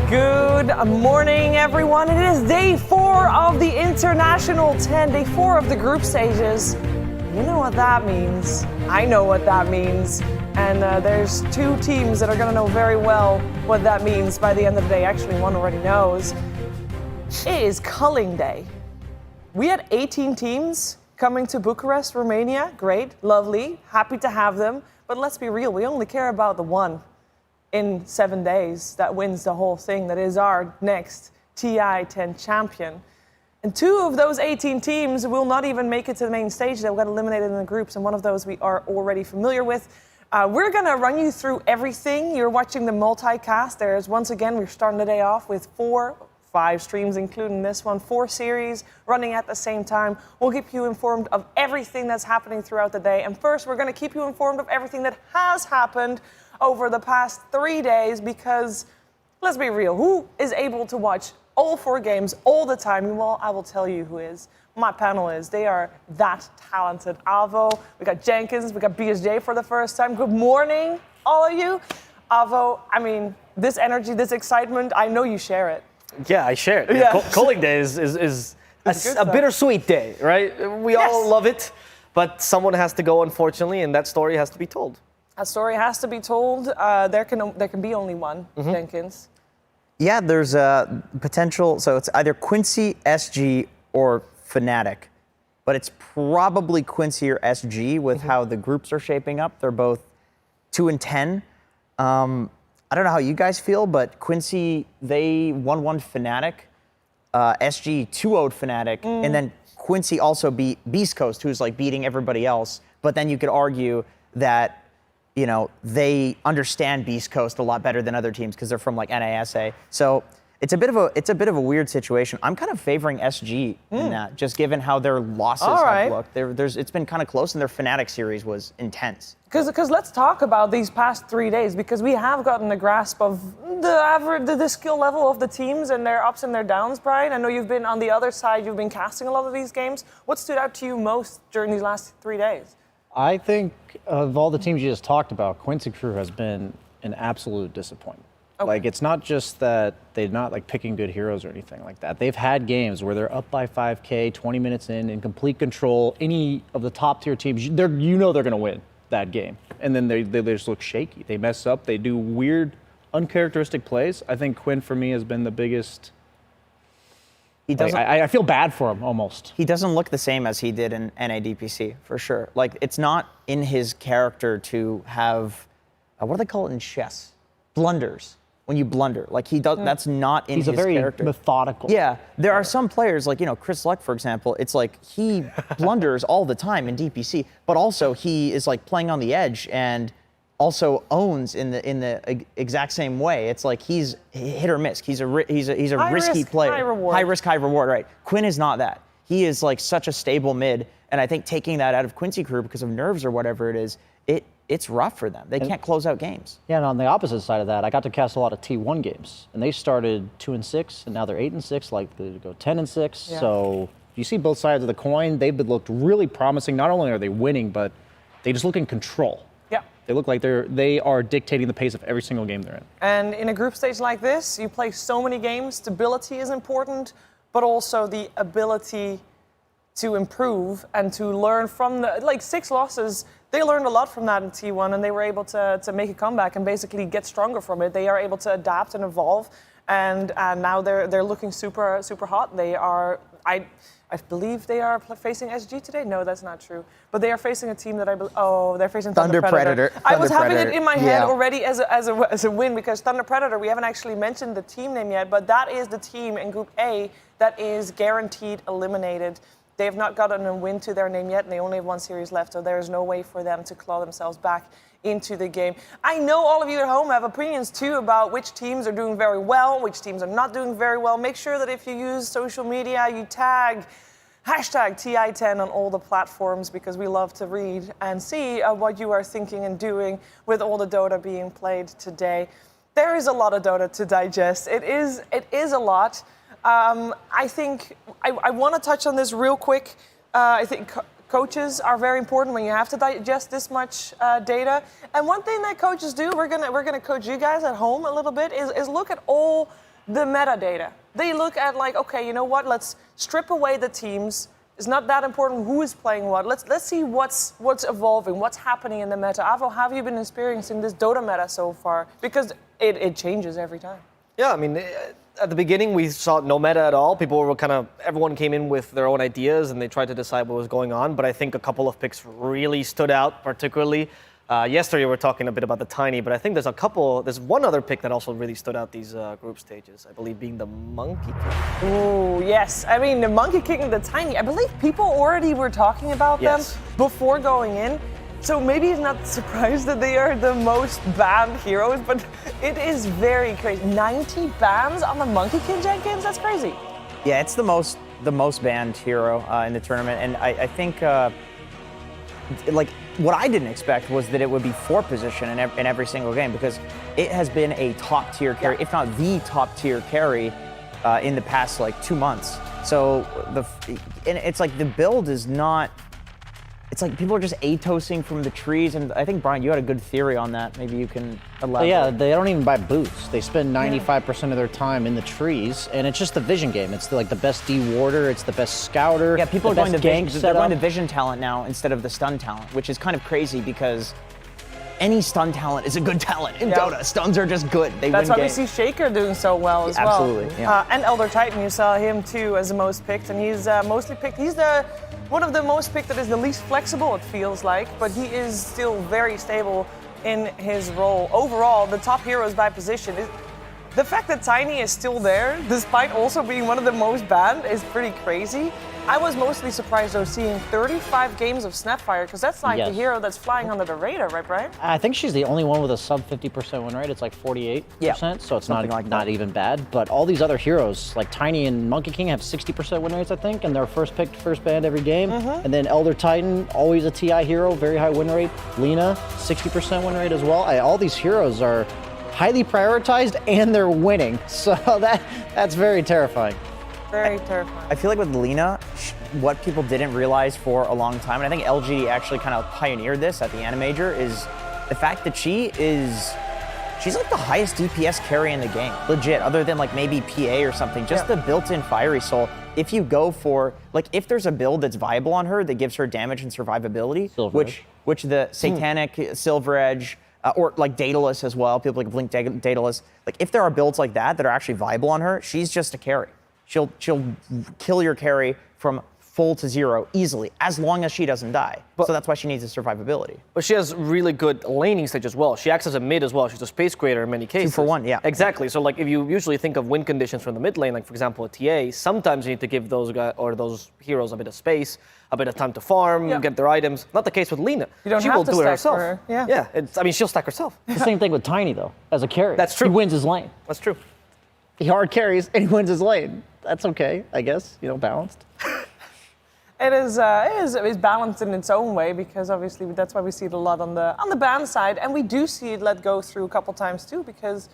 Good morning, everyone. It is day 4 of the International 10, day 4 of the group stages. You know what that means. I know what that means. And there's 2 teams that are going to know very well what that means by the end of the day. Actually, one already knows. It is culling day. We had 18 teams coming to Bucharest, Romania. Great, lovely, happy to have them. But let's be real, we only care about the one in 7 days that wins the whole thing, that is our next TI-10 champion. And 2 of those 18 teams will not even make it to the main stage. They'll get eliminated in the groups, and one of those we are already familiar with. We're gonna run you through everything. You're watching the multicast. There's, once again, we're starting the day off with 5 streams, including this one, 4 series running at the same time. We'll keep you informed of everything that's happening throughout the day. And first, we're gonna keep you informed of everything that has happened over the past 3 days, because let's be real, who is able to watch all 4 games all the time? Well, I will tell you who is. My panel is. They are that talented. Avo, we got Jenkins, we got BSJ for the first time. Good morning, all of you. Avo, I mean, this energy, this excitement, I know you share it. Yeah, I share it. Yeah. Culling day is a bittersweet day, right? We all love it, but someone has to go, unfortunately, and that story has to be told. A story has to be told. There can be only one, Jenkins. Yeah, there's a potential. So it's either Quincy, SG, or Fnatic. But it's probably Quincy or SG with how the groups are shaping up. They're both 2 and 10. I don't know how you guys feel, but Quincy, they 1-1 Fnatic. SG 2-0'd Fnatic. And then Quincy also beat Beast Coast, who's like beating everybody else. But then you could argue that, you know, they understand Beast Coast a lot better than other teams because they're from like NASA. So it's a bit of a weird situation. I'm kind of favoring SG in that, just given how their losses have looked. It's been kind of close, and their Fnatic series was intense. Because let's talk about these past 3 days, because we have gotten a grasp of the skill level of the teams and their ups and their downs. Brian, I know you've been on the other side. You've been casting a lot of these games. What stood out to you most during these last 3 days? I think of all the teams you just talked about, Quincy Crew has been an absolute disappointment. Okay. Like, it's not just that they're not like picking good heroes or anything like that. They've had games where they're up by 5K, 20 minutes in complete control. Any of the top tier teams, they're going to win that game. And then they just look shaky. They mess up. They do weird, uncharacteristic plays. I think Quinn, for me, has been the biggest. He doesn't. I feel bad for him almost. He doesn't look the same as he did in NADPC, for sure. Like, it's not in his character to have, what do they call it in chess? Blunders. When you blunder, like he does, that's not in his character. He's a very methodical. Yeah, there are some players like, you know, Chris Luck, for example. It's like he blunders all the time in DPC, but also he is like playing on the edge and also owns in the exact same way. It's like he's hit or miss. He's a risky player. High reward. High risk, high reward. Right. Quinn is not that. He is like such a stable mid, and I think taking that out of Quincy Crew because of nerves or whatever it is, it's rough for them. They can't close out games. Yeah, and on the opposite side of that, I got to cast a lot of T1 games, and they started 2 and 6, and now they're 8 and 6, like they go 10 and 6. Yeah. So you see both sides of the coin. They've looked really promising. Not only are they winning, but they just look in control. Yeah. They look like they are dictating the pace of every single game they're in. And in a group stage like this, you play so many games. Stability is important, but also the ability to improve and to learn from the 6 losses. They learned a lot from that in T1, and they were able to make a comeback and basically get stronger from it. They are able to adapt and evolve, and now they're looking super hot. They are, I believe they are facing SG today. No, that's not true. But they are facing a team that they're facing Thunder Predator. I was having it in my head already as a win, because Thunder Predator, we haven't actually mentioned the team name yet, but that is the team in Group A that is guaranteed eliminated. They have not gotten a win to their name yet, and they only have 1 series left, so there is no way for them to claw themselves back into the game. I know all of you at home have opinions too about which teams are doing very well, which teams are not doing very well. Make sure that if you use social media, you tag hashtag TI10 on all the platforms, because we love to read and see what you are thinking and doing with all the Dota being played today. There is a lot of Dota to digest. It is a lot. I think I want to touch on this real quick. I think coaches are very important when you have to digest this much data. And one thing that coaches do, we're gonna coach you guys at home a little bit, is look at all the metadata. They look at like, okay, you know what? Let's strip away the teams. It's not that important who is playing what. Let's see what's evolving, what's happening in the meta. Avo, how have you been experiencing this Dota meta so far? Because it changes every time. Yeah, I mean, at the beginning we saw no meta at all. People were everyone came in with their own ideas and they tried to decide what was going on. But I think a couple of picks really stood out, particularly. Yesterday we were talking a bit about the Tiny, but I think there's one other pick that also really stood out these group stages, I believe being the Monkey King. Ooh, yes. I mean, the Monkey King and the Tiny, I believe people already were talking about them before going in. So maybe it's not surprised that they are the most banned heroes, but it is very crazy. 90 bans on the Monkey King, Jenkins? That's crazy. Yeah, it's the most banned hero in the tournament, and I think like what I didn't expect was that it would be 4th position in every single game, because it has been a top tier carry, if not the top tier carry in the past like 2 months. So and it's like the build is not. It's like people are just ATOSing from the trees, and I think, Brian, you had a good theory on that. Maybe you can elaborate. Yeah, they don't even buy boots. They spend 95% of their time in the trees, and it's just the vision game. It's the best D-warder, it's the best scouter. Yeah, people are the going to gank they're going to vision talent now instead of the stun talent, which is kind of crazy because any stun talent is a good talent in Dota. Stuns are just good. They That's win why games. we see Shaker doing so well as well. Absolutely, yeah. And Elder Titan, you saw him too as the most picked, and he's mostly picked. He's one of the most picked that is the least flexible, it feels like, but he is still very stable in his role. Overall, the top heroes by position the fact that Tiny is still there, despite also being one of the most banned, is pretty crazy. I was mostly surprised though seeing 35 games of Snapfire, because that's like the hero that's flying under the radar, right, Brian? I think she's the only one with a sub 50% win rate. It's like 48%, so it's not even bad. But all these other heroes, like Tiny and Monkey King, have 60% win rates, I think, and they're first picked, first banned every game. And then Elder Titan, always a TI hero, very high win rate. Lina, 60% win rate as well. All these heroes are highly prioritized and they're winning, so that's very terrifying. Very terrifying. I feel like with Lina, what people didn't realize for a long time, and I think LG actually kind of pioneered this at the Animajor, is the fact that she's like the highest DPS carry in the game, legit, other than like maybe PA or something, just the built-in Fiery Soul. If you go for, like, if there's a build that's viable on her that gives her damage and survivability, which the Satanic, Silver Edge, or like Daedalus as well, people like Blink Daedalus, like if there are builds like that are actually viable on her, she's just a carry. She'll kill your carry from full to 0 easily, as long as she doesn't die. So that's why she needs the survivability. But she has really good laning stage as well. She acts as a mid as well. She's a space creator in many cases. 2 for 1, yeah. Exactly. So like if you usually think of win conditions from the mid lane, like for example a TA, sometimes you need to give those guys or those heroes a bit of space, a bit of time to farm, get their items. Not the case with Lina. You don't she have will to do it stack herself. for her. Yeah. Yeah. She'll stack herself. The same thing with Tiny though, as a carry. That's true. He wins his lane. That's true. He hard carries and he wins his lane. That's okay, I guess. Balanced. It is balanced in its own way, because obviously that's why we see it a lot on the ban side, and we do see it let go through a couple times too, because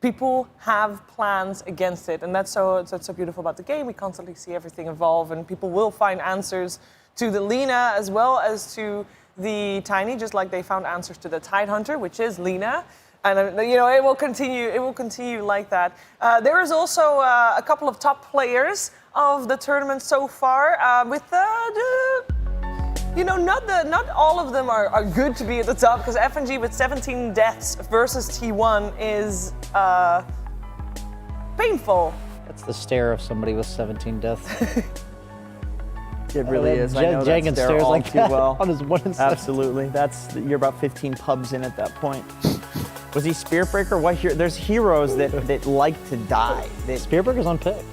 people have plans against it, and that's so beautiful about the game. We constantly see everything evolve, and people will find answers to the Lina as well as to the Tiny, just like they found answers to the Tidehunter, which is Lina. And it will continue. It will continue like that. There is also a couple of top players of the tournament so far. Not all of them are good to be at the top, because FNG with 17 deaths versus T1 is painful. That's the stare of somebody with 17 deaths. It really is. I know Jenkins that stares all like too that well. on his 1 and 7. Absolutely. You're about 15 pubs in at that point. Was he Spearbreaker? What hero? There's heroes that like to die. Spearbreaker's unpicked.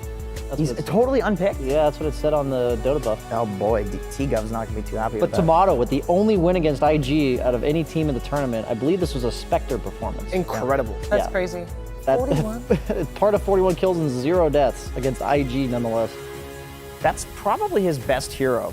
He's totally unpicked. Yeah, that's what it said on the Dota buff. Oh boy, T-Gov's not gonna be too happy But with that. Tomato, with the only win against IG out of any team in the tournament, I believe this was a Spectre performance. Incredible. That's crazy. That- 41. Part of 41 kills and 0 deaths against IG, nonetheless. That's probably his best hero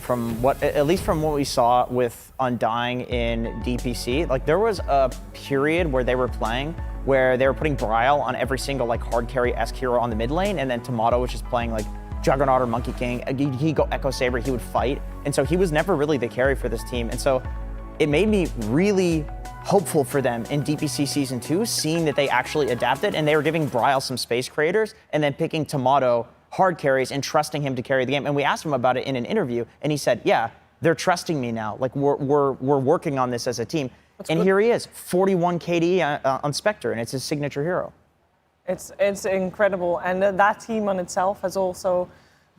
at least from what we saw with Undying in DPC. Like there was a period where they were playing where they were putting Brile on every single like hard carry-esque hero on the mid lane, and then Tomato was just playing like Juggernaut or Monkey King. He'd go Echo Saber, he would fight. And so he was never really the carry for this team. And so it made me really hopeful for them in DPC Season 2, seeing that they actually adapted and they were giving Bryle some space creators and then picking Tomato hard carries and trusting him to carry the game. And we asked him about it in an interview, and he said, yeah, they're trusting me now. Like, we're working on this as a team. And here he is, 41 KD on Spectre, and it's his signature hero. It's incredible, and that team on itself has also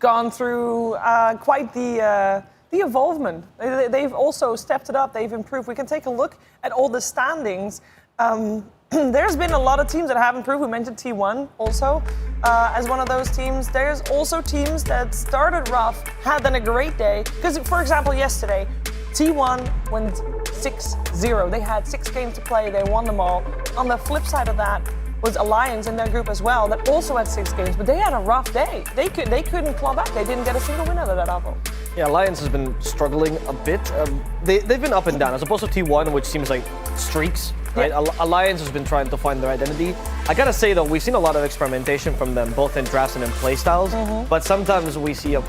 gone through quite the evolvement. They've also stepped it up. They've improved. We can take a look at all the standings. There's been a lot of teams that have improved. We mentioned T1 also as one of those teams. There's also teams that started rough, had then a great day. Because, for example, yesterday, T1 went 6-0. They had 6 games to play. They won them all. On the flip side of that was Alliance in their group as well that also had 6 games, but they had a rough day. They couldn't claw back. They didn't get a single win out of that level. Yeah, Alliance has been struggling a bit. They've been up and down, as opposed to T1, which seems like streaks, right? Yeah. Alliance has been trying to find their identity. I gotta say, though, we've seen a lot of experimentation from them, both in drafts and in playstyles, but sometimes we see a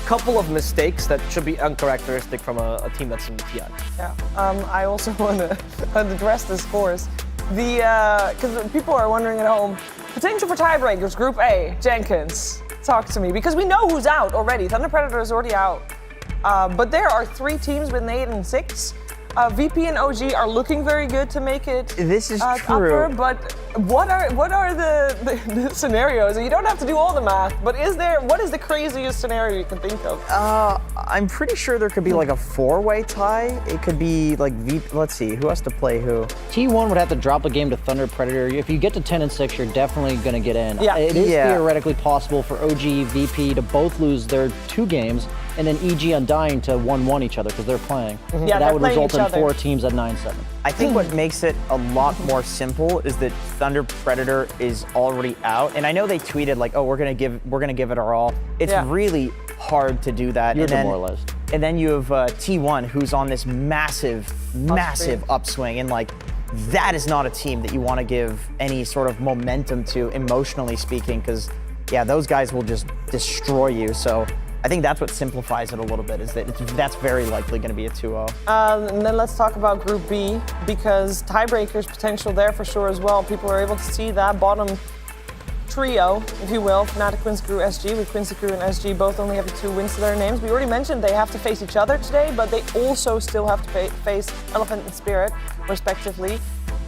couple of mistakes that should be uncharacteristic from a team that's in TI. Yeah, I also want to address the scores. Because people are wondering at home, potential for tiebreakers, Group A, Jenkins, talk to me. Because we know who's out already. Thunder Predator is already out. But there are 3 teams with an 8 and 6. VP and OG are looking very good to make it. This is upper, true. but what are the scenarios? You don't have to do all the math, but what is the craziest scenario you can think of? I'm pretty sure there could be like a 4-way tie. It could be like let's see, who has to play who? T1 would have to drop a game to Thunder Predator. If you get to 10 and 6, you're definitely going to get in. Yeah. It is Yeah. theoretically possible for OG, VP to both lose their 2 games, and then EG Undying to 1-1 each other because they're playing. Yeah, that they're would playing result each in other. 4 teams at 9-7. I think what makes it a lot more simple is that Thunder Predator is already out, and I know they tweeted like, "Oh, we're gonna give it our all." It's Yeah. really hard to do that. You're and then, demoralized. And then you have T1, who's on this massive upswing, and like that is not a team that you want to give any sort of momentum to, emotionally speaking, because yeah, those guys will just destroy you. So I think that's what simplifies it a little bit, is that that's very likely going to be a 2-0. And then let's talk about Group B, because tiebreakers potential there for sure as well. People are able to see that bottom trio, if you will. Fnatic, Quincy Crew, SG, with Quincy Crew and SG both only having 2 wins to their names. We already mentioned they have to face each other today, but they also still have to face Elephant and Spirit, respectively.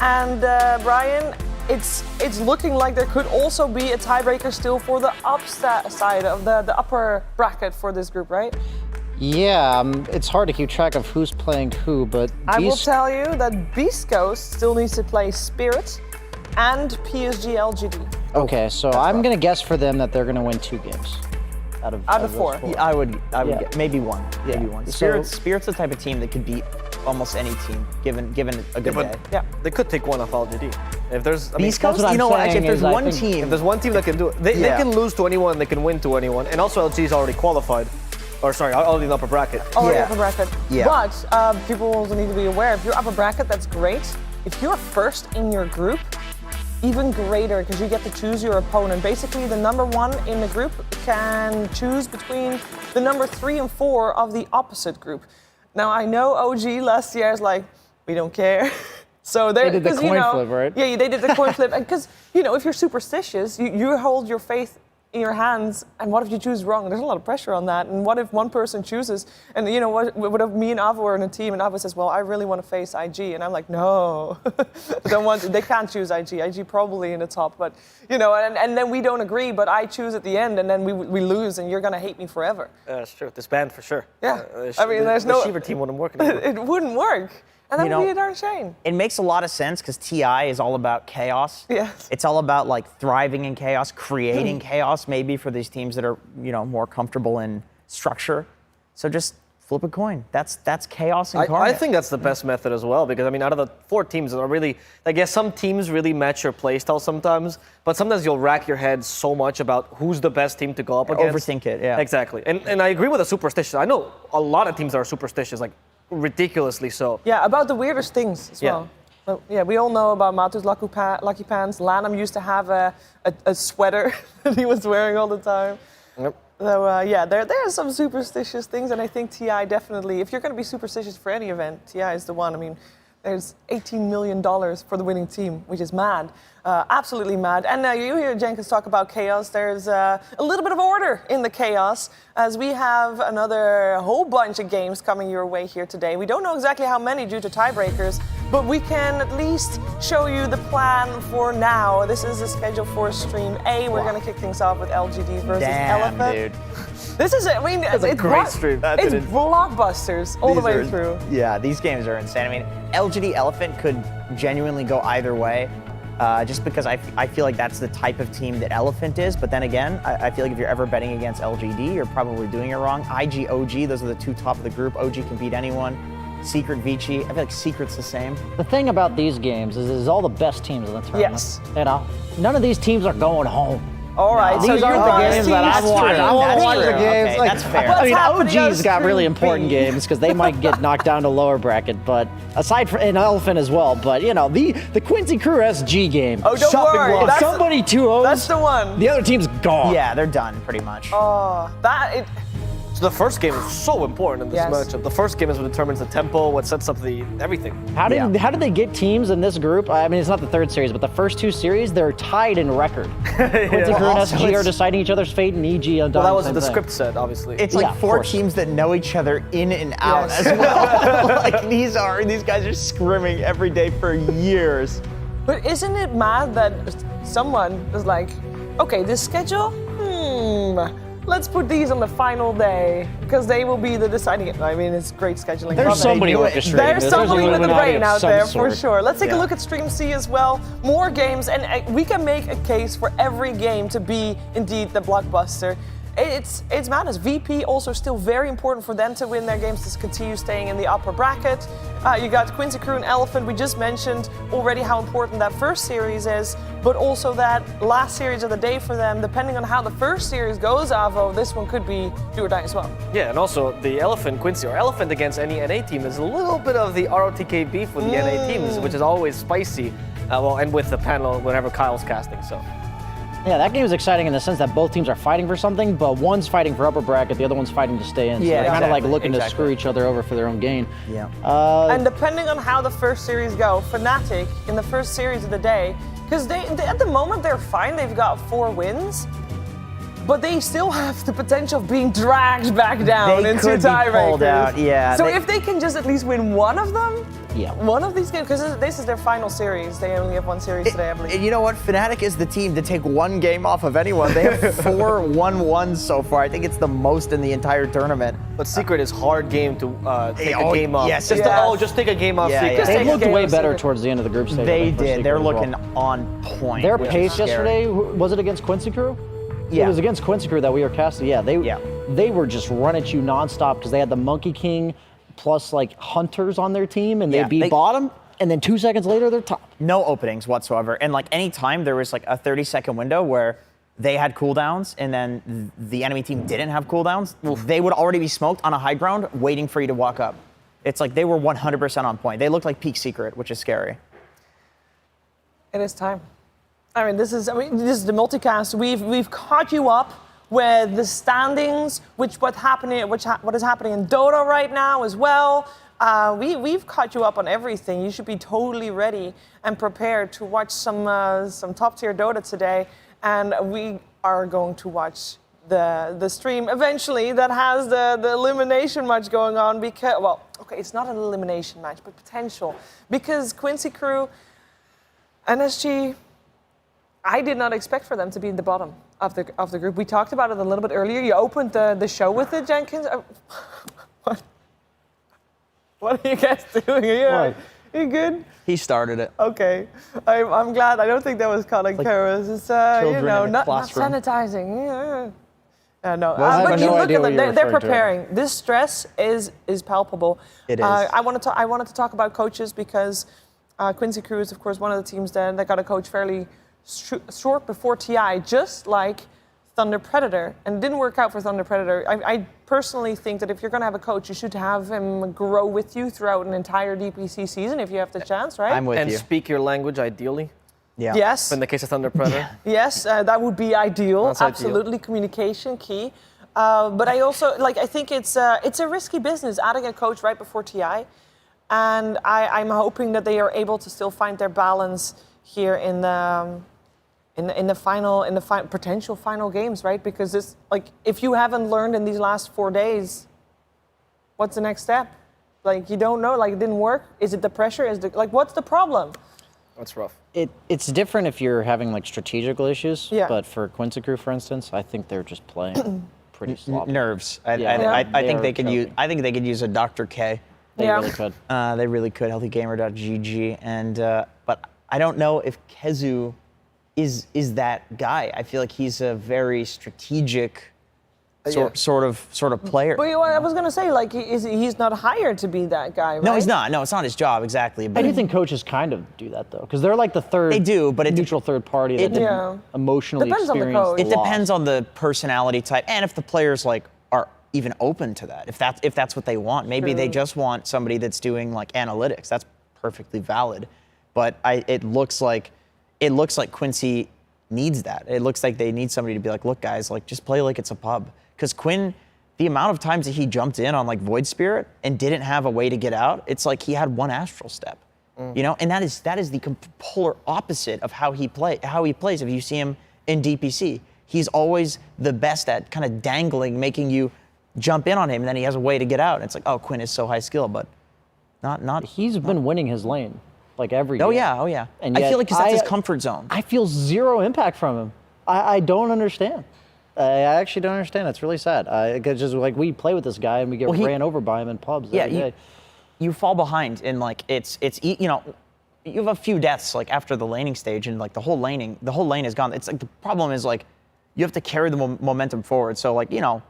And Brian, it's looking like there could also be a tiebreaker still for the side of the upper bracket for this group, right? Yeah, it's hard to keep track of who's playing who, but I will tell you that Beast Coast still needs to play Spirit and PSG LGD. Okay, so I'm going to guess for them that they're going to win 2 games out of Out of those 4. Yeah, I would Yeah. get maybe one. Yeah. Maybe one. So- Spirit's the type of team that could beat almost any team, given a good day. Yeah. They could take one off LGD. If there's, Beast that's Coast, what you know I'm what? Actually, saying if there's is I one think- team, if there's one team that can do it, they Yeah. can lose to anyone, they can win to anyone, and also LG is already qualified. Or sorry, already in the upper bracket. Already Yeah. upper bracket. Yeah. But people also need to be aware, if you're upper bracket, that's great. If you're first in your group, even greater, because you get to choose your opponent. Basically, the number 1 in the group can choose between the number 3 and 4 of the opposite group. Now, I know OG last year is like, we don't care. So They did the coin flip, right? Yeah, they did the coin flip. And because, if you're superstitious, you hold your faith in your hands, and what if you choose wrong? There's a lot of pressure on that. And what if one person chooses, and what if me and Ava were in a team, and Ava says, well, I really want to face IG, and I'm like, no, don't want to. They can't choose IG. IG probably in the top, but and then we don't agree, but I choose at the end, and then we lose, and you're gonna hate me forever. That's true. Disband for sure. Yeah. I mean, there's the no- Shiver team wouldn't work anymore. It wouldn't work, and that would be a darn shame. it makes a lot of sense because TI is all about chaos. Yes. It's all about like thriving in chaos, creating chaos, maybe for these teams that are more comfortable in structure. So just flip a coin. That's chaos incarnate. I think that's the best method as well, because I mean, out of the 4 teams that are really, I guess some teams really match your playstyle sometimes, but sometimes you'll rack your head so much about who's the best team to go up against. Overthink it, yeah. Exactly. And I agree with the superstitious. I know a lot of teams that are superstitious, like ridiculously so. Yeah, about the weirdest things as Yeah. well. So, yeah, we all know about Matu's Lucky Pants. Lanham used to have a sweater that he was wearing all the time. Yep. So there are some superstitious things, and I think TI definitely, if you're going to be superstitious for any event, TI is the one. I mean, There's $18 million for the winning team, which is mad. Absolutely mad. And you hear Jenkins talk about chaos. There's a little bit of order in the chaos, as we have another whole bunch of games coming your way here today. We don't know exactly how many due to tiebreakers, but we can at least show you the plan for now. This is the schedule for Stream A. We're going to kick things off with LGD versus Elephant. Dude. This is, I mean, That's a great stream. It's blockbusters all the way through. Yeah, these games are insane. I mean, LGD Elephant could genuinely go either way, just because I feel like that's the type of team that Elephant is. But then again, I feel like if you're ever betting against LGD, you're probably doing it wrong. IG, OG, those are the two top of the group. OG can beat anyone. Secret, Vici. I feel like Secret's the same. The thing about these games is all the best teams in the tournament. Yes. You know, none of these teams are going home. All right, These aren't the games that I'm watching. I want to watch the games. Okay, that's fair. What's I mean, happening on OG's got really Stream important B? games because they might get knocked down to lower bracket, but aside from an Elephant as well. But you know, the Quincy Crew SG game. Oh, don't shopping worry, block. that's Somebody 2-0s. That's the one. The other team's gone. Yeah, they're done pretty much. Oh, So the first game is so important in this Yes. matchup. The first game is what determines the tempo, what sets up the everything. How did they get teams in this group? I mean, it's not the third series, but the first two series, they're tied in record. Quincy Crew and Also, SG are it's- deciding each other's fate, and EG on Well, that was same what the thing. script said, obviously. It's Yeah, like of four course. teams that know each other in and out Yes. as well. Like these guys are scrimming every day for years. But isn't it mad that someone is like, okay, this schedule, let's put these on the final day because they will be the deciding. I mean, it's great scheduling. There's Love it. somebody do it. orchestrating There's this. somebody with the Illuminati brain of out some there for sort. sure. Let's take a Yeah. look at Stream C as well. More games, and we can make a case for every game to be indeed the blockbuster. It's madness. VP also still very important for them to win their games to continue staying in the upper bracket. You got Quincy Crew and Elephant. We just mentioned already how important that first series is, but also that last series of the day for them. Depending on how the first series goes, Avo, this one could be do or die as well. Yeah, and also the Elephant, Quincy, or Elephant against any NA team is a little bit of the ROTK beef with the NA teams, which is always spicy. And with the panel, whenever Kyle's casting, so. Yeah, that game is exciting in the sense that both teams are fighting for something, but one's fighting for upper bracket, the other one's fighting to stay in. So Yeah, they're kind of like exactly, looking to exactly. screw each other over for their own gain. Yeah. And depending on how the first series go, Fnatic in the first series of the day, because they at the moment they're fine, they've got 4 wins, but they still have the potential of being dragged back down They into could be pulled tiebreakers. out, yeah, So they- if they can just at least win one of them, Yeah. one of these games, because this is their final series. They only have one series today, I believe. And you know what? Fnatic is the team to take one game off of anyone. They have 4 1-1s so far. I think it's the most in the entire tournament. But Secret is hard game to take Oh, a game off. yes, Just, yes. just take a game off Yeah, Secret. yeah. They take a looked game way of better Secret. towards the end of the group stage. They I think, for did. Secret They're as well. looking on point. Their which is pace scary. yesterday, was it against Quincy Crew? Yeah. It was against Quincy Crew that we were casting. Yeah, they were just running at you nonstop because they had the Monkey King plus like hunters on their team, and Yeah, they beat they- bottom, and then 2 seconds later they're top. No openings whatsoever. And like any time there was like a 30-second window where they had cooldowns and then the enemy team didn't have cooldowns, they would already be smoked on a high ground waiting for you to walk up. It's like they were 100% on point. They looked like peak Secret, which is scary. It is time. This is the multicast. We've caught you up with the standings, what is happening in Dota right now as well. We've caught you up on everything. You should be totally ready and prepared to watch some top tier Dota today. And we are going to watch the stream eventually that has the elimination match going on because, well, okay, it's not an elimination match, but potential. Because Quincy Crew and SG, I did not expect for them to be in the bottom of the group. We talked about it a little bit earlier. You opened the show with it, Jenkins. What are you guys doing? Are you good? He started it. Okay. I'm glad. I don't think that was Colin Karras. It's children in a not classroom. sanitizing. No. I have But no you look idea at what them. you're They're referring to. preparing. This stress is palpable. It is. I wanted to talk about coaches because Quincy Crew is, of course, one of the teams that got a coach fairly short before TI, just like Thunder Predator. And it didn't work out for Thunder Predator. I personally think that if you're going to have a coach, you should have him grow with you throughout an entire DPC season if you have the chance, right? I'm with And you. speak your language, ideally. Yeah. Yes. In the case of Thunder Predator. Yes, that would be ideal. That's ideal. Absolutely, communication key. But I also I think it's a risky business adding a coach right before TI. and I'm hoping that they are able to still find their balance here in the potential final games, right? Because it's like, if you haven't learned in these last 4 days, what's the next step? Like, you don't know. Like, it didn't work. Is it the pressure? What's the problem? That's rough. It's different if you're having like strategical issues. Yeah. But for Quincy Crew, for instance, I think they're just playing pretty sloppy. Nerves. Yeah. I think They they are could use. choking. I think they could use a Dr. K. They Yeah. really could. They really could. Healthygamer.gg. And but I don't know if Kezu is that guy. I feel like he's a very strategic sort of player. But I was gonna say, like, he's not hired to be that guy, right? No, he's not. No, it's not his job exactly. I But do think coaches kind of do that though, because they're like the third. They do, but neutral third party that Yeah. emotionally Depends on the experienced coach. the it loss. depends on the personality type and if the players like are even open to that. If that's what they want. Maybe they True. just want somebody that's doing like analytics. That's perfectly valid. But it looks like Quincy needs that. It looks like they need somebody to be like, look, guys, like just play like it's a pub. Because Quinn, the amount of times that he jumped in on like Void Spirit and didn't have a way to get out, it's like he had one astral step. You know, and that is the polar opposite of how he plays. If you see him in DPC, he's always the best at kind of dangling, making you jump in on him, and then he has a way to get out. And it's like, oh, Quinn is so high skill, but not. He's been winning his lane like every Oh game. yeah. And I yet feel like that's his comfort zone. I feel zero impact from him. I don't understand. I actually don't understand. It's really sad. It's just like we play with this guy and we get ran over by him in pubs every day. You fall behind in like you know, you have a few deaths like after the laning stage and like the whole lane is gone. It's like the problem is like you have to carry the momentum forward. So like, you know,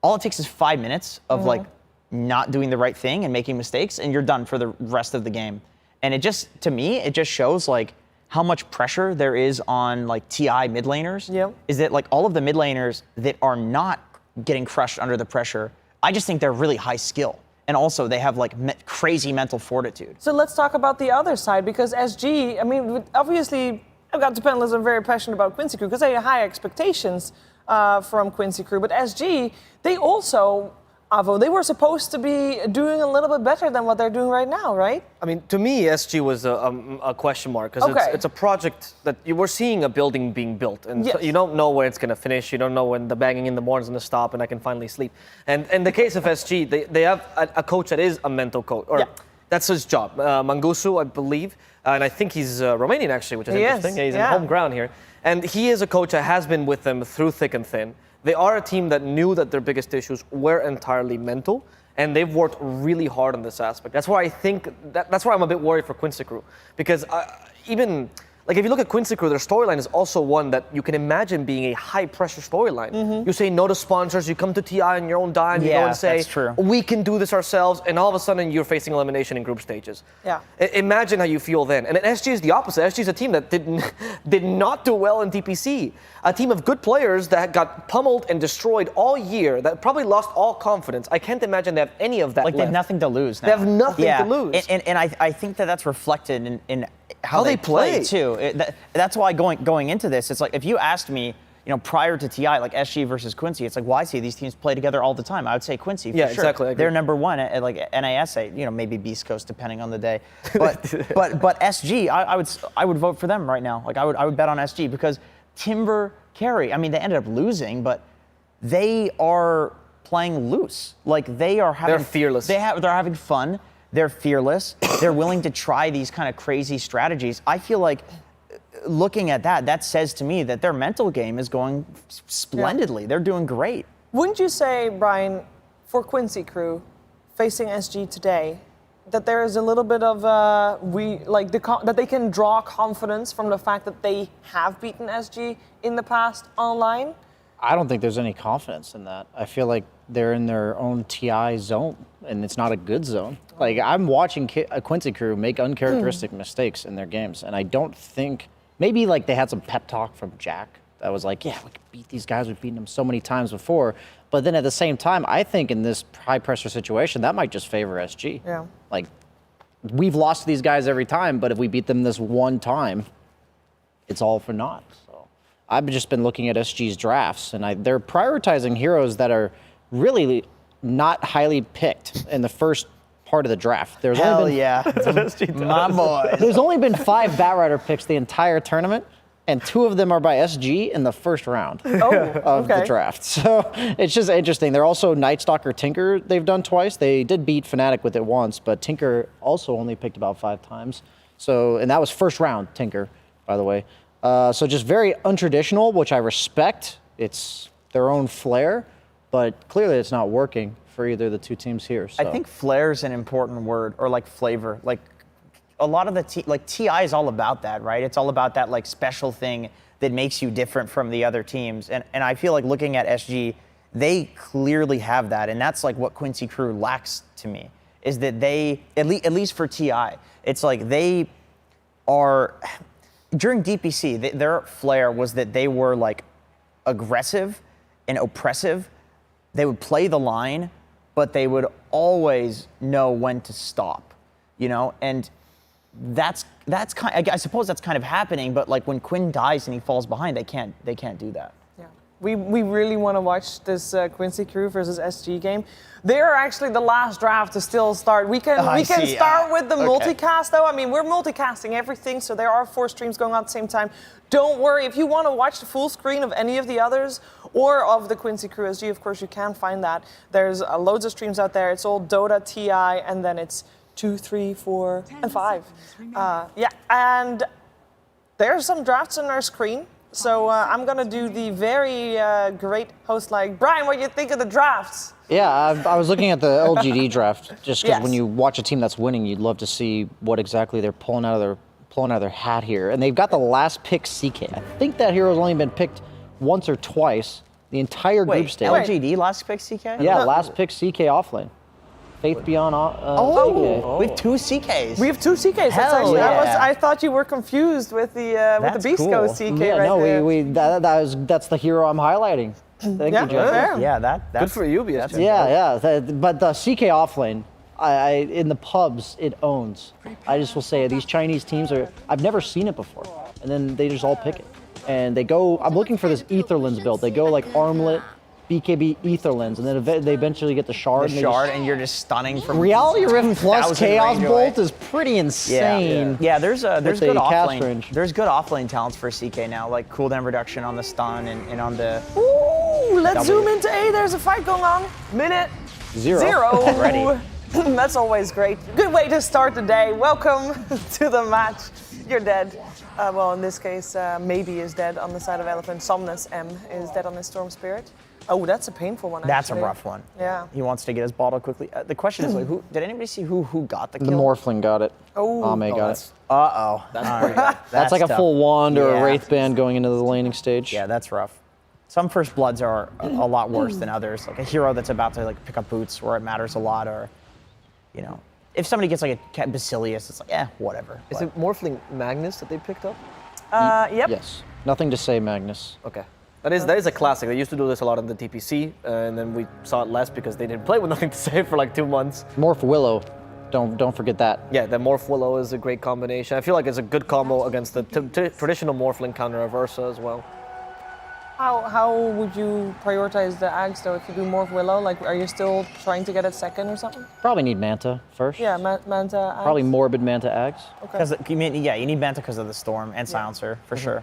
all it takes is 5 minutes of like not doing the right thing and making mistakes and you're done for the rest of the game. And to me, it just shows like how much pressure there is on like TI mid laners. Yep. Is that like all of the mid laners that are not getting crushed under the pressure, I just think they're really high skill. And also they have like crazy mental fortitude. So let's talk about the other side, because SG, I mean, obviously, I've got to panelists are very passionate about Quincy Crew because they have high expectations from Quincy Crew. But SG, they also, Avo, they were supposed to be doing a little bit better than what they're doing right now, right? I mean, to me, SG was a question mark because Okay. it's a project that you were seeing a building being built, and Yes. so you don't know when it's going to finish. You don't know when the banging in the morning is going to stop, and I can finally sleep. And in the case of SG, they have a coach that is a mental coach, or Yeah. that's his job. Mangusu, I believe, and I think he's Romanian actually, which is He is, interesting. Yeah, he's yeah. in home ground here, and he is a coach that has been with them through thick and thin. They are a team that knew that their biggest issues were entirely mental. And they've worked really hard on this aspect. That's why I think that's why I'm a bit worried for Quincy Crew, because even like if you look at Quincy Crew, their storyline is also one that you can imagine being a high-pressure storyline. You say no to sponsors, you come to TI on your own dime, you go Yeah, and say that's true. we can do this ourselves, and all of a sudden you're facing elimination in group stages. Yeah. Imagine how you feel then. And SG is the opposite. SG is a team that did not do well in TPC. A team of good players that got pummeled and destroyed all year, that probably lost all confidence. I can't imagine they have any of that Like they have left. nothing to lose now. They have nothing yeah. to lose. And I think that's reflected in how they they play play. too. That's why going into this, it's like if you asked me, you know, prior to TI, like SG versus Quincy, it's like, well, I see these teams play together all the time. I would say Quincy for Yeah, sure. exactly, I agree. They're number one at like NASA, you know, maybe Beast Coast depending on the day. But but SG, I would vote for them right now. Like I would bet on SG because Timber carry. I mean, they ended up losing, but they are playing loose. Like they are having. They're fearless. They're having fun. They're fearless. They're willing to try these kind of crazy strategies. I feel like looking at that says to me that their mental game is going splendidly. They're doing great. Wouldn't you say, Brian, for Quincy Crew, facing SG today, that there is a little bit of that they can draw confidence from the fact that they have beaten SG in the past online? I don't think there's any confidence in that. I feel like they're in their own TI zone, and it's not a good zone. Like, I'm watching a Quincy Crew make uncharacteristic mistakes in their games, and I don't think, maybe like they had some pep talk from Jack that was like, yeah, we can beat these guys, we've beaten them so many times before. But then at the same time, I think in this high-pressure situation, that might just favor SG. Yeah. Like, we've lost to these guys every time, but if we beat them this one time, it's all for naught. So I've just been looking at SG's drafts, and they're prioritizing heroes that are really not highly picked in the first part of the draft. There's Hell only been, yeah. My boys. There's only been 5 Batrider picks the entire tournament, and 2 of them are by SG in the first round of the draft. So it's just interesting. They're also Night Stalker Tinker they've done twice. They did beat Fnatic with it once, but Tinker also only picked about 5 times. So, and that was first round Tinker, by the way. So just very untraditional, which I respect. It's their own flair, but clearly it's not working for either of the 2 teams here. So. I think flair is an important word, or like flavor. Like a lot of the TI is all about that, right? It's all about that like special thing that makes you different from the other teams. And I feel like looking at SG, they clearly have that, and that's like what Quincy Crew lacks to me. Is that they, at least for TI, it's like they are, during DPC, their flair was that they were like aggressive and oppressive. They would play the line, but they would always know when to stop, you know? And that's kind, I suppose that's kind of happening, but like when Quinn dies and he falls behind, they can't do that. Yeah. We really want to watch this Quincy Crew versus SG game. They're actually the last draft to still start. We can start with the multicast though. I mean, we're multicasting everything, so there are 4 streams going on at the same time. Don't worry, if you want to watch the full screen of any of the others or of the Quincy Crew SG, of course you can find that. There's loads of streams out there. It's all Dota, TI, and then it's 2, 3, 4, and 5. Yeah, and there's some drafts on our screen. So I'm going to do the very great host like, Brian, what do you think of the drafts? Yeah, I was looking at the LGD draft just because Yes. when you watch a team that's winning, you'd love to see what exactly they're pulling out of their hat here. And they've got the last pick CK. I think that hero's only been picked once or twice the entire group stage. LGD last pick CK? Yeah, last pick CK offlane. Faith Beyond CK. We have 2 CKs. We have 2 CKs. That's Hell actually, yeah. I thought you were confused with the Beast cool. Coast CK Yeah, right no, there. that's the hero I'm highlighting. Thank you, Jeff. fair. Yeah, that's Good for you, BSJ. Yeah. But the CK offlane, in the pubs, it owns. I just will say these Chinese teams I've never seen it before, and then they just all pick it. And they go, I'm looking for this Etherlands build. They go like Armlet, BKB Etherlands, and then they eventually get the Shard. and you're just stunning from Reality Rift plus 1,000 Chaos range away. Bolt is pretty insane. Yeah, there's the good cast offlane. range. There's good offlane talents for CK now, like cooldown reduction on the stun and on the. Ooh, let's W. zoom into A. There's a fight going on. Minute 0. Already. That's always great. Good way to start the day. Welcome to the match. You're dead. Well, in this case, Maybe is dead on the side of Elephant. Somnus M is dead on his Storm Spirit. Oh, that's a painful one, actually. That's a rough one. Yeah. He wants to get his bottle quickly. The question is, like, did anybody see who got the The kill? Morphling got it. Oh. Ame got it. Uh-oh. That's like a tough. full wand or a Yeah. Wraith Band going into the laning stage. Yeah, that's rough. Some first bloods are a lot worse than others. Like a hero that's about to like pick up boots where it matters a lot, or, you know, if somebody gets like a Basilius, it's like, whatever. Is it Morphling Magnus that they picked up? Yep. Yes. Nothing to say, Magnus. Okay. That is a classic. They used to do this a lot in the TPC, and then we saw it less because they didn't play with Nothing to Say for like 2 months. Morph Willow. Don't forget that. Yeah, the Morph Willow is a great combination. I feel like it's a good combo against the traditional Morphling counter Aversa as well. How would you prioritize the Ags though? If you do Morph Willow, like, are you still trying to get it second or something? Probably need Manta first. Yeah, Manta Ags. Probably Morbid Manta Ags. Because you need Manta because of the Storm and Silencer for sure.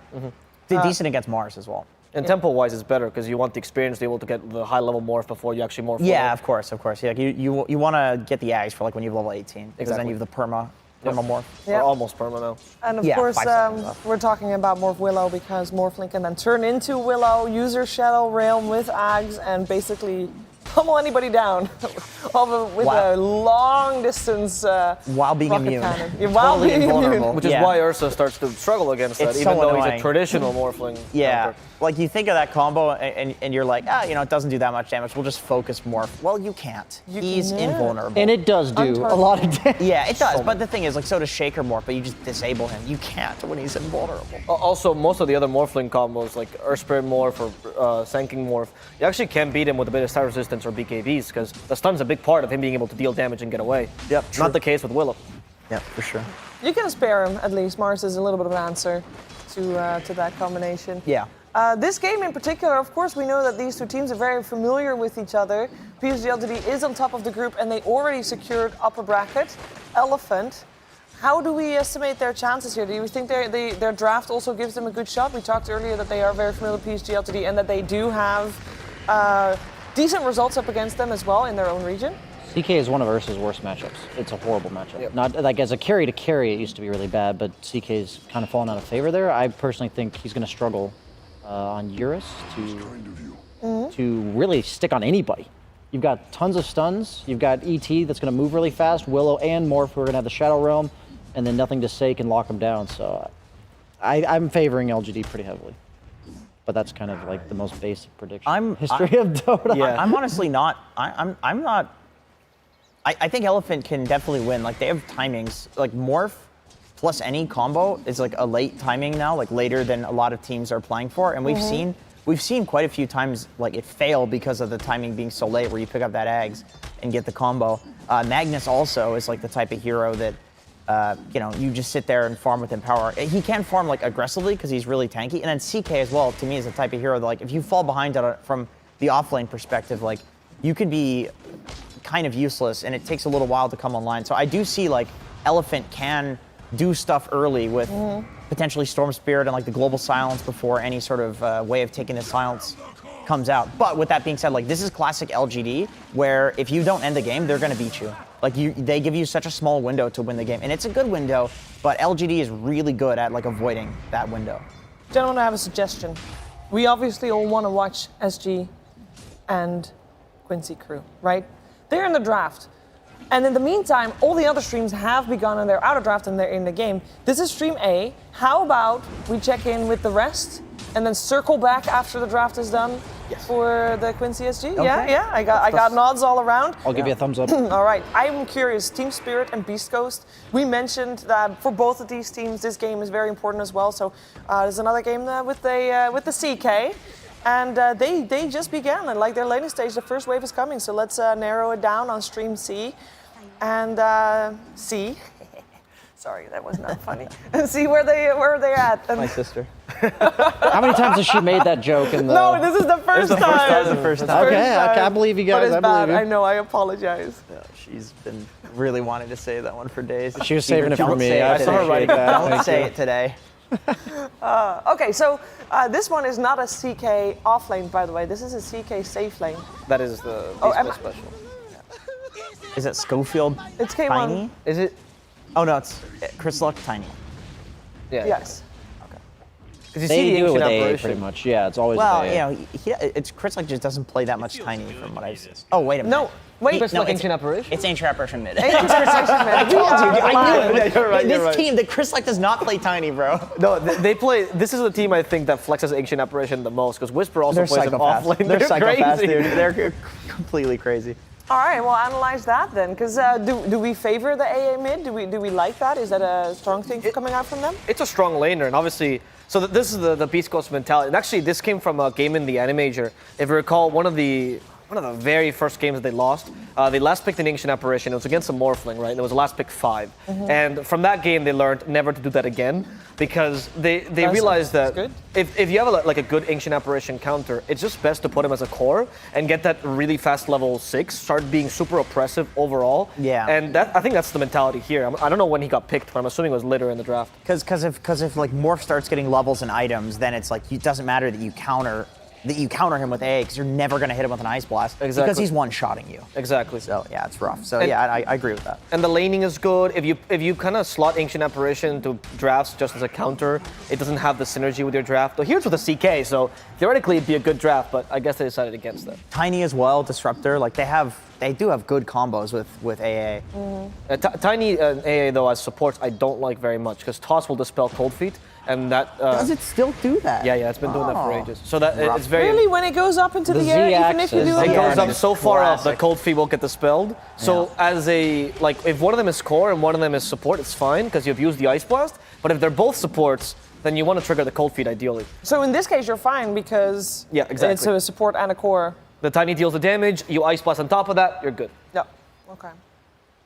Decent against Mars as well. And tempo-wise, it's better because you want the experience to be able to get the high-level morph before you actually morph. Yeah, forward. of course. Yeah, you want to get the Ags for like when you have level 18, because then Exactly. you have the perma morph. Yeah. Or almost perma now. And of Yeah, course, 5 seconds left. we're talking about Morph Willow because Morphling can then turn into Willow, use her Shadow Realm with Ags, and basically pummel anybody down with a long distance While being rocket immune. cannon. Yeah, while Totally being invulnerable. immune. Which is why Ursa starts to struggle against that, It's even so though he's annoying. a traditional Morphling. Yeah, counter. like you think of that combo and you're like, it doesn't do that much damage. We'll just focus morph. Well, you can't. He's can. invulnerable. And it does do a lot of damage. yeah, it does. But the thing is, like, so does Shaker morph, but you just disable him. You can't when he's invulnerable. Also, most of the other Morphling combos, like Earth Spirit Morph or Sanking Morph, you actually can beat him with a bit of star resistance or BKBs, because the stun's a big part of him being able to deal damage and get away. Yep, Not the case with Willow. Yeah, for sure. You can spare him at least. Mars is a little bit of an answer to that combination. Yeah. This game in particular, of course, we know that these two teams are very familiar with each other. PSG LGD is on top of the group, and they already secured upper bracket. Elephant, how do we estimate their chances here? Do you think their draft also gives them a good shot? We talked earlier that they are very familiar with PSG LGD and that they do have decent results up against them as well in their own region. CK is one of Ursa's worst matchups. It's a horrible matchup. Not like as a carry to carry, it used to be really bad, but CK's kind of fallen out of favor there. I personally think he's going to struggle on Eurus to really stick on anybody. You've got tons of stuns. You've got ET that's going to move really fast. Willow and Morph who are going to have the Shadow Realm, and then nothing to say can lock him down. So I'm favoring LGD pretty heavily. But that's kind of like the most basic prediction history of Dota. Yeah. I'm honestly not. I'm not. I think Elephant can definitely win. Like they have timings. Like Morph plus any combo is like a late timing now, like later than a lot of teams are playing for. And we've seen quite a few times like it fail because of the timing being so late, where you pick up that Ags and get the combo. Magnus also is like the type of hero that you just sit there and farm with him power. He can farm like aggressively because he's really tanky. And then CK as well, to me, is the type of hero that like if you fall behind from the offlane perspective, like you can be kind of useless and it takes a little while to come online. So I do see like Elephant can do stuff early with potentially Storm Spirit and like the global silence before any sort of way of taking the silence comes out. But with that being said, like this is classic LGD where if you don't end the game, they're gonna beat you. Like they give you such a small window to win the game. And it's a good window, but LGD is really good at like avoiding that window. Gentlemen, I have a suggestion. We obviously all want to watch SG and Quincy Crew, right? They're in the draft. And in the meantime, all the other streams have begun and they're out of draft and they're in the game. This is stream A. How about we check in with the rest and then circle back after the draft is done for the Quincy SG? Okay. Yeah. I got nods all around. I'll give you a thumbs up. All right. I'm curious. Team Spirit and Beast Coast. We mentioned that for both of these teams, this game is very important as well. So there's another game with the CK. And they just began, and like their latest stage, the first wave is coming. So let's narrow it down on stream C, and C. Sorry, that was not funny. And see where they're at. And My sister. How many times has she made that joke? No, this is the first time. This is the first time. Okay, I believe you guys. But it's I bad. believe you. I know. I apologize. Yeah, she's been really wanting to say that one for days. She was saving it for Don't me. say I it saw her today. writing that. Don't Thank say you. it today. Okay, so this one is not a CK off lane, by the way. This is a CK safe lane. That is the special. Is it Schofield? It's K1. Tiny? Is it? Oh no, it's Chris Luck Tiny. Yeah. Yes. Because you They see the do it ancient with AA apparition. pretty much. Yeah, it's always Well, AA. it's Chris Luck just doesn't play that much Tiny from what I've seen. Oh wait a minute. No, wait. Chris No, Luck it's- ancient apparition. It's Ancient Apparition mid. I I told you, dude, I knew it. You're right, This you're right. team, the Chris Luck does not play Tiny, bro. No, they play. This is the team I think that flexes ancient apparition the most because Whisper also They're plays an off psychopaths. lane. They're psychopaths, crazy. dude. They're completely crazy. All right, well, analyze that then, because do we favor the AA mid? Do we like that? Is that a strong thing coming out from them? It's a strong laner, and obviously, so this is the Beast Coast mentality. And actually, this came from a game in the Animajor. If you recall, one of the very first games that they lost, they last picked an Ancient Apparition. It was against a Morphling, right? And it was the last pick 5. And from that game, they learned never to do that again because they realized that good. if you have a good Ancient Apparition counter, it's just best to put him as a core and get that really fast level 6, start being super oppressive overall. Yeah. And I think that's the mentality here. I don't know when he got picked, but I'm assuming it was later in the draft. Because if like Morph starts getting levels and items, then it's like it doesn't matter that you counter him with A, because you're never going to hit him with an Ice Blast. Exactly. Because he's one-shotting you. Exactly. So yeah, it's rough. So And- yeah, I agree with that. And the laning is good. If you kind of slot Ancient Apparition to drafts just as a counter, it doesn't have the synergy with your draft. Well, here's with a CK, so theoretically it'd be a good draft, but I guess they decided against that. Tiny as well, Disruptor. Like they do have good combos with AA. Tiny AA though as supports I don't like very much because Toss will dispel Cold Feet, and that. Does it still do that? Yeah, it's been doing that for Oh. ages. So that Rough. it's very. Really, when it goes up into The the air, even if you Z-axis, do It it, Yeah, goes up it's so far up that classic. Cold Feet won't get dispelled. So as if one of them is core and one of them is support, it's fine because you've used the Ice Blast. But if they're both supports, then you want to trigger the Cold Feet ideally. So in this case, you're fine because Yeah, exactly. it's a support and a core. The Tiny deals the damage, you Ice Blast on top of that, you're good. Yeah. Okay.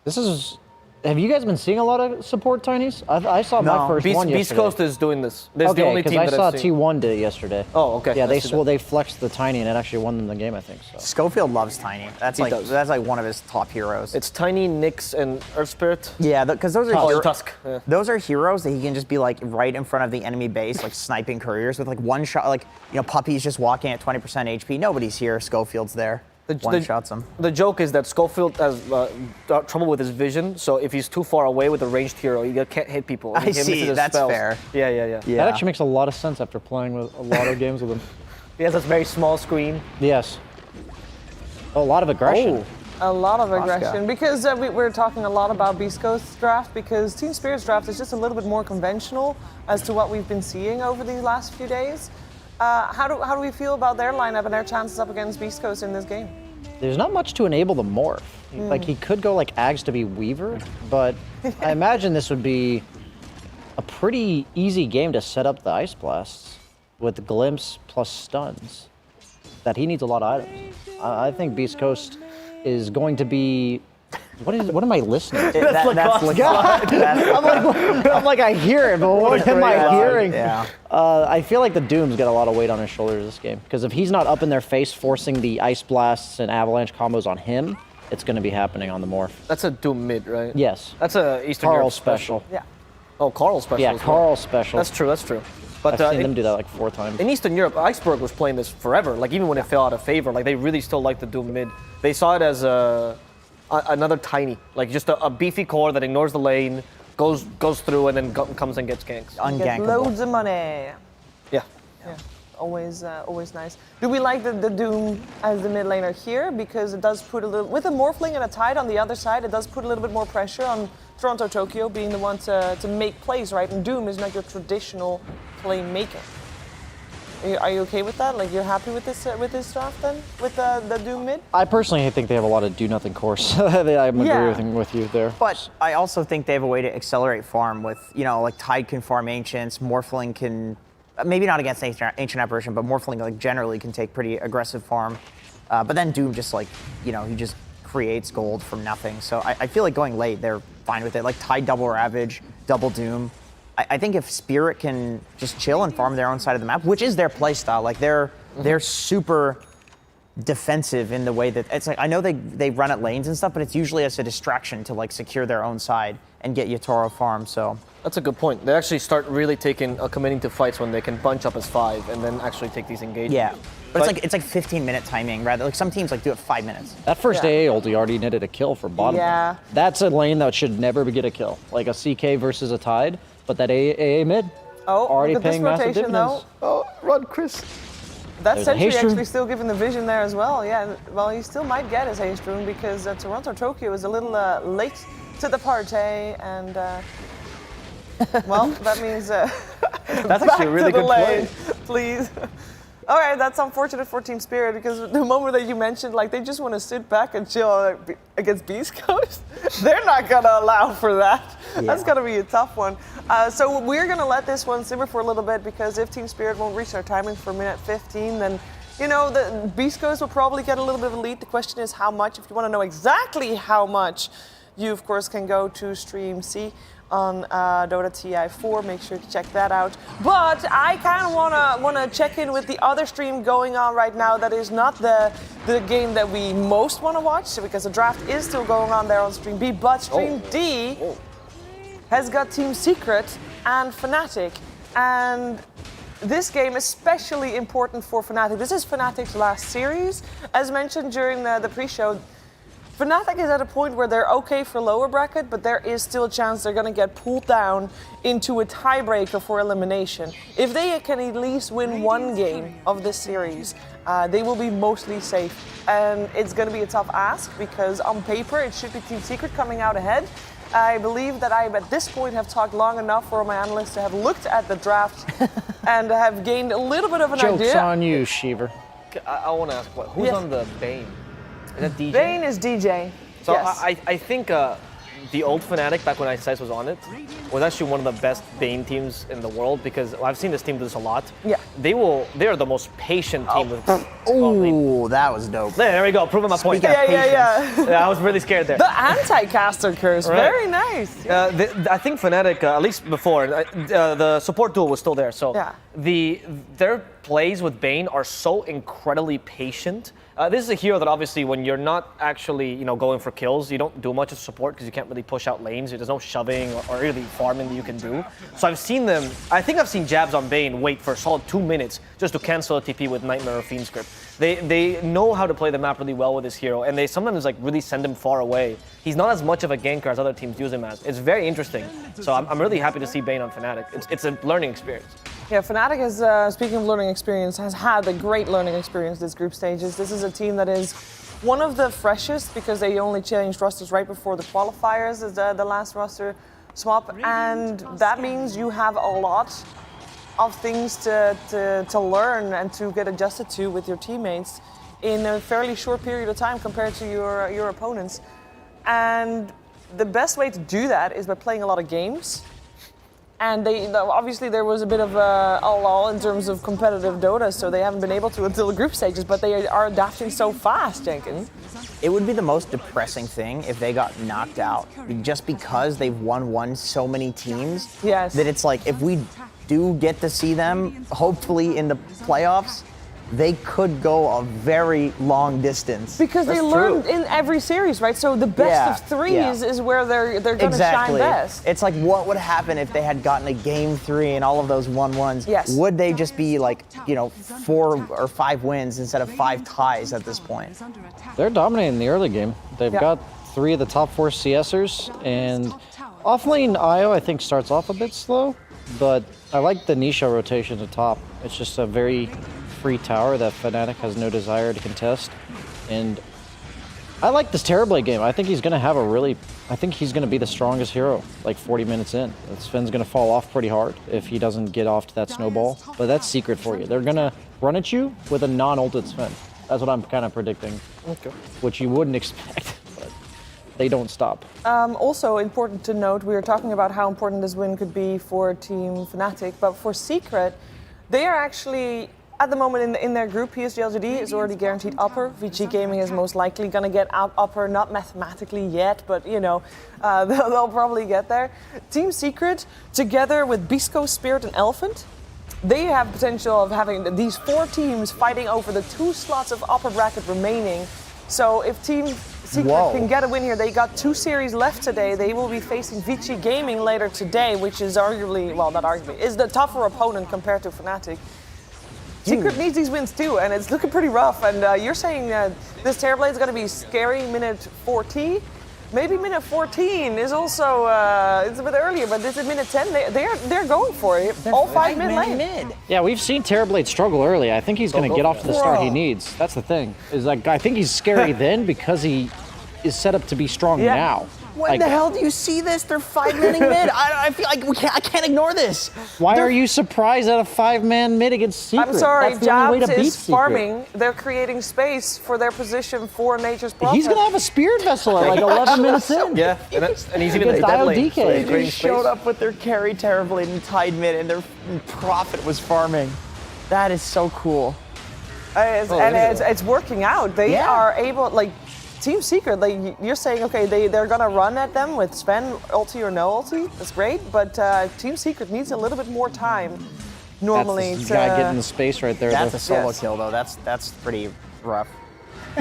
This is Have you guys been seeing a lot of support Tinys? I saw my first one Beast yesterday. Coast is doing this. That's the Okay, only because team I that saw I've seen. T1 did it yesterday. Oh, okay. Yeah, I see that. they flexed the Tiny and it actually won them the game, I think. So. Schofield loves Tiny. That's He does. like one of his top heroes. It's Tiny, Nyx, and Earth Spirit. Yeah, because those are Oh, hero- Tusk. Yeah. those are heroes that he can just be like right in front of the enemy base, like sniping couriers with like one shot. Like Puppy's just walking at 20% HP. Nobody's here. Schofield's there. One shots him. The joke is that Schofield has trouble with his vision, so if he's too far away with a ranged hero, he can't hit people. I He misses see, his that's spells. fair. Yeah. Yeah. That actually makes a lot of sense after playing with a lot of games with him. He has this very small screen. Yes. A lot of aggression. A lot of Oscar. aggression because we're talking a lot about Beast Coast's draft because Team Spirit's draft is just a little bit more conventional as to what we've been seeing over these last few days. How do we feel about their lineup and their chances up against Beast Coast in this game? There's not much to enable the morph. Like he could go like Ags to be Weaver, but I imagine this would be a pretty easy game to set up the Ice Blasts with Glimpse plus stuns. That he needs a lot of items. I think Beast Coast is going to be. What am I listening to? That's I'm like, I hear it, but what am I hearing? Yeah. I feel like the Doom's got a lot of weight on his shoulders this game. Because if he's not up in their face forcing the Ice Blasts and Avalanche combos on him, it's going to be happening on the Morph. That's a Doom mid, right? Yes. That's a Eastern Carl Europe special. Yeah. Oh, Carl special. Yeah, as well. Carl special. That's true. But I've seen them do that like 4 times. in Eastern Europe, Iceberg was playing this forever. Like even when it fell out of favor, like they really still liked the Doom mid. They saw it as another Tiny, like just a beefy core that ignores the lane, goes through, and then comes and gets ganks. Get Ungankable. loads of money. Yeah. Yeah, always nice. Do we like the Doom as the mid laner here? Because it does put a little, with a Morphling and a Tide on the other side, it does put a little bit more pressure on Toronto Tokyo being the one to make plays, right? And Doom is not your traditional playmaker. Are you okay with that? Like you're happy with this draft then, with the Doom mid? I personally think they have a lot of do-nothing cores. I'm Yeah. agreeing with you there. But I also think they have a way to accelerate farm with, like Tide can farm Ancients, Morphling can, maybe not against Ancient Apparition, but Morphling like generally can take pretty aggressive farm. But then Doom just like, he just creates gold from nothing. So I feel like going late, they're fine with it. Like Tide double Ravage, double Doom. I think if Spirit can just chill and farm their own side of the map, which is their playstyle, like they're super defensive in the way that it's like I know they run at lanes and stuff, but it's usually as a distraction to like secure their own side and get Yatoro farm. So That's a good point. They actually start really committing to fights when they can bunch up as 5 and then actually take these engagements. yeah, but it's like 15-minute timing rather. Like some teams like do it 5 minutes. That first Yeah. AA ulti already netted a kill for bottom. Yeah. That's a lane that should never get a kill. Like a CK versus a Tide, but that AA mid already look at this paying massive rotation, dividends. Oh, run, Chris. That There's a Sentry haste rune. actually still giving the vision there as well. Yeah, well, he still might get his haste rune because Toronto Tokyo is a little late to the party, and well, that means That's back actually a really to the good lane, play. please. All right, that's unfortunate for Team Spirit because the moment that you mentioned, like they just want to sit back and chill against Beast Coast, they're not gonna allow for that. That's gonna be a tough one. So we're gonna let this one simmer for a little bit because if Team Spirit won't reach their timing for minute 15, then the Beast Coast will probably get a little bit of a lead. The question is how much. If you want to know exactly how much, you of course can go to Stream C on Dota TI4. Make sure to check that out. But I kind of wanna check in with the other stream going on right now. That is not the game that we most want to watch because the draft is still going on there on Stream B. But Stream D has got Team Secret and Fnatic, and this game is especially important for Fnatic. This is Fnatic's last series, as mentioned during the pre-show. Fnatic is at a point where they're okay for lower bracket, but there is still a chance they're going to get pulled down into a tiebreaker for elimination. If they can at least win one game of this series, they will be mostly safe. And it's going to be a tough ask because on paper it should be Team Secret coming out ahead. I believe that I, at this point, have talked long enough for my analysts to have looked at the draft and have gained a little bit of an Joke's idea. on you, Sheever. I want to ask, who's Yes. on the Bane? Is that DJ? Bane is DJ. So yes. I think the old Fnatic, back when Ice was on it, was actually one of the best Bane teams in the world because I've seen this team do this a lot. Yeah. They're the most patient team with lane. Ooh, that was dope. There we go, proving my point. Speaking of Yeah. I was really scared there. The anti-caster curse, Right. very nice. I think Fnatic, at least before, the support duel was still there. So Yeah. their plays with Bane are so incredibly patient. This is a hero that obviously, when you're not actually going for kills, you don't do much of support because you can't really push out lanes. There's no shoving or really farming that you can do. So I've seen them. I think I've seen Jabs on Bane wait for a solid 2 minutes just to cancel a TP with Nightmare or Fiend Script. They know how to play the map really well with this hero, and they sometimes really send him far away. He's not as much of a ganker as other teams use him as. It's very interesting. So I'm really happy to see Bane on Fnatic. It's a learning experience. Yeah, Fnatic is, speaking of learning experience, has had a great learning experience this group stages. This is a team that is one of the freshest because they only changed rosters right before the qualifiers, is the last roster swap, and that means you have a lot of things to learn and to get adjusted to with your teammates in a fairly short period of time compared to your opponents. And the best way to do that is by playing a lot of games. And obviously there was a bit of a lull in terms of competitive Dota, so they haven't been able to until the group stages, but they are adapting so fast, Jenkins. It would be the most depressing thing if they got knocked out just because they've won so many teams. Yes. That it's like, if we do get to see them, hopefully in the playoffs, they could go a very long distance. Because they learned in every series, right? So the best of three is where they're going to shine best. It's like, what would happen if they had gotten a game 3 and all of those 1-1s? Yes. Would they just be like, 4 or 5 wins instead of 5 ties at this point? They're dominating the early game. They've got 3 of the top 4 CSers, and offlane IO I think starts off a bit slow, but I like the Nisha rotation at top. It's just a very free tower that Fnatic has no desire to contest, and I like this Terrorblade game. I think he's going to have I think he's going to be the strongest hero like 40 minutes in. Sven's going to fall off pretty hard if he doesn't get off to that snowball, but that's secret for you. They're going to run at you with a non-ulted Sven. That's what I'm kind of predicting, which you wouldn't expect, but they don't stop. Also important to note, we were talking about how important this win could be for Team Fnatic, but for Secret, they are actually, at the moment in their group, PSG LGD is already guaranteed upper. VG Gaming is most likely going to get out upper, not mathematically yet, but they'll probably get there. Team Secret, together with Bisco, Spirit, and Elephant, they have potential of having these 4 teams fighting over the 2 slots of upper bracket remaining. So if Team Secret can get a win here, they got 2 series left today. They will be facing VG Gaming later today, which is arguably, well, not arguably, is the tougher opponent compared to Fnatic. Secret needs these wins too, and it's looking pretty rough. And you're saying this Terrorblade is going to be scary minute 40. Maybe minute 14 is also it's a bit earlier, but this is minute 10. They're going for it. All 5 mid lane. Yeah, we've seen Terrorblade struggle early. I think he's going to get off to the start he needs. That's the thing. Is like, I think he's scary then because he is set up to be strong now. When the hell do you see this? They're 5-manning mid. I feel like I can't ignore this. Why are you surprised at a 5-man mid against Secret? I'm sorry, That's the only way Jabs to beat is Secret. farming. They're creating space for their position for Nature's Prophet. He's going to have a Spirit Vessel at like 11 minutes in. Yeah, and he's even in the dead lane. So he's They creating just showed space. up with their carry Terrorblade and tied mid, and their Prophet was farming. That is so cool. It's working out. They are able, like, Team Secret, like, you're saying, okay, they're going to run at them with Sven, ulti or no ulti. That's great, but Team Secret needs a little bit more time normally. That's the guy getting the space right there. That's a solo kill, though. That's pretty rough.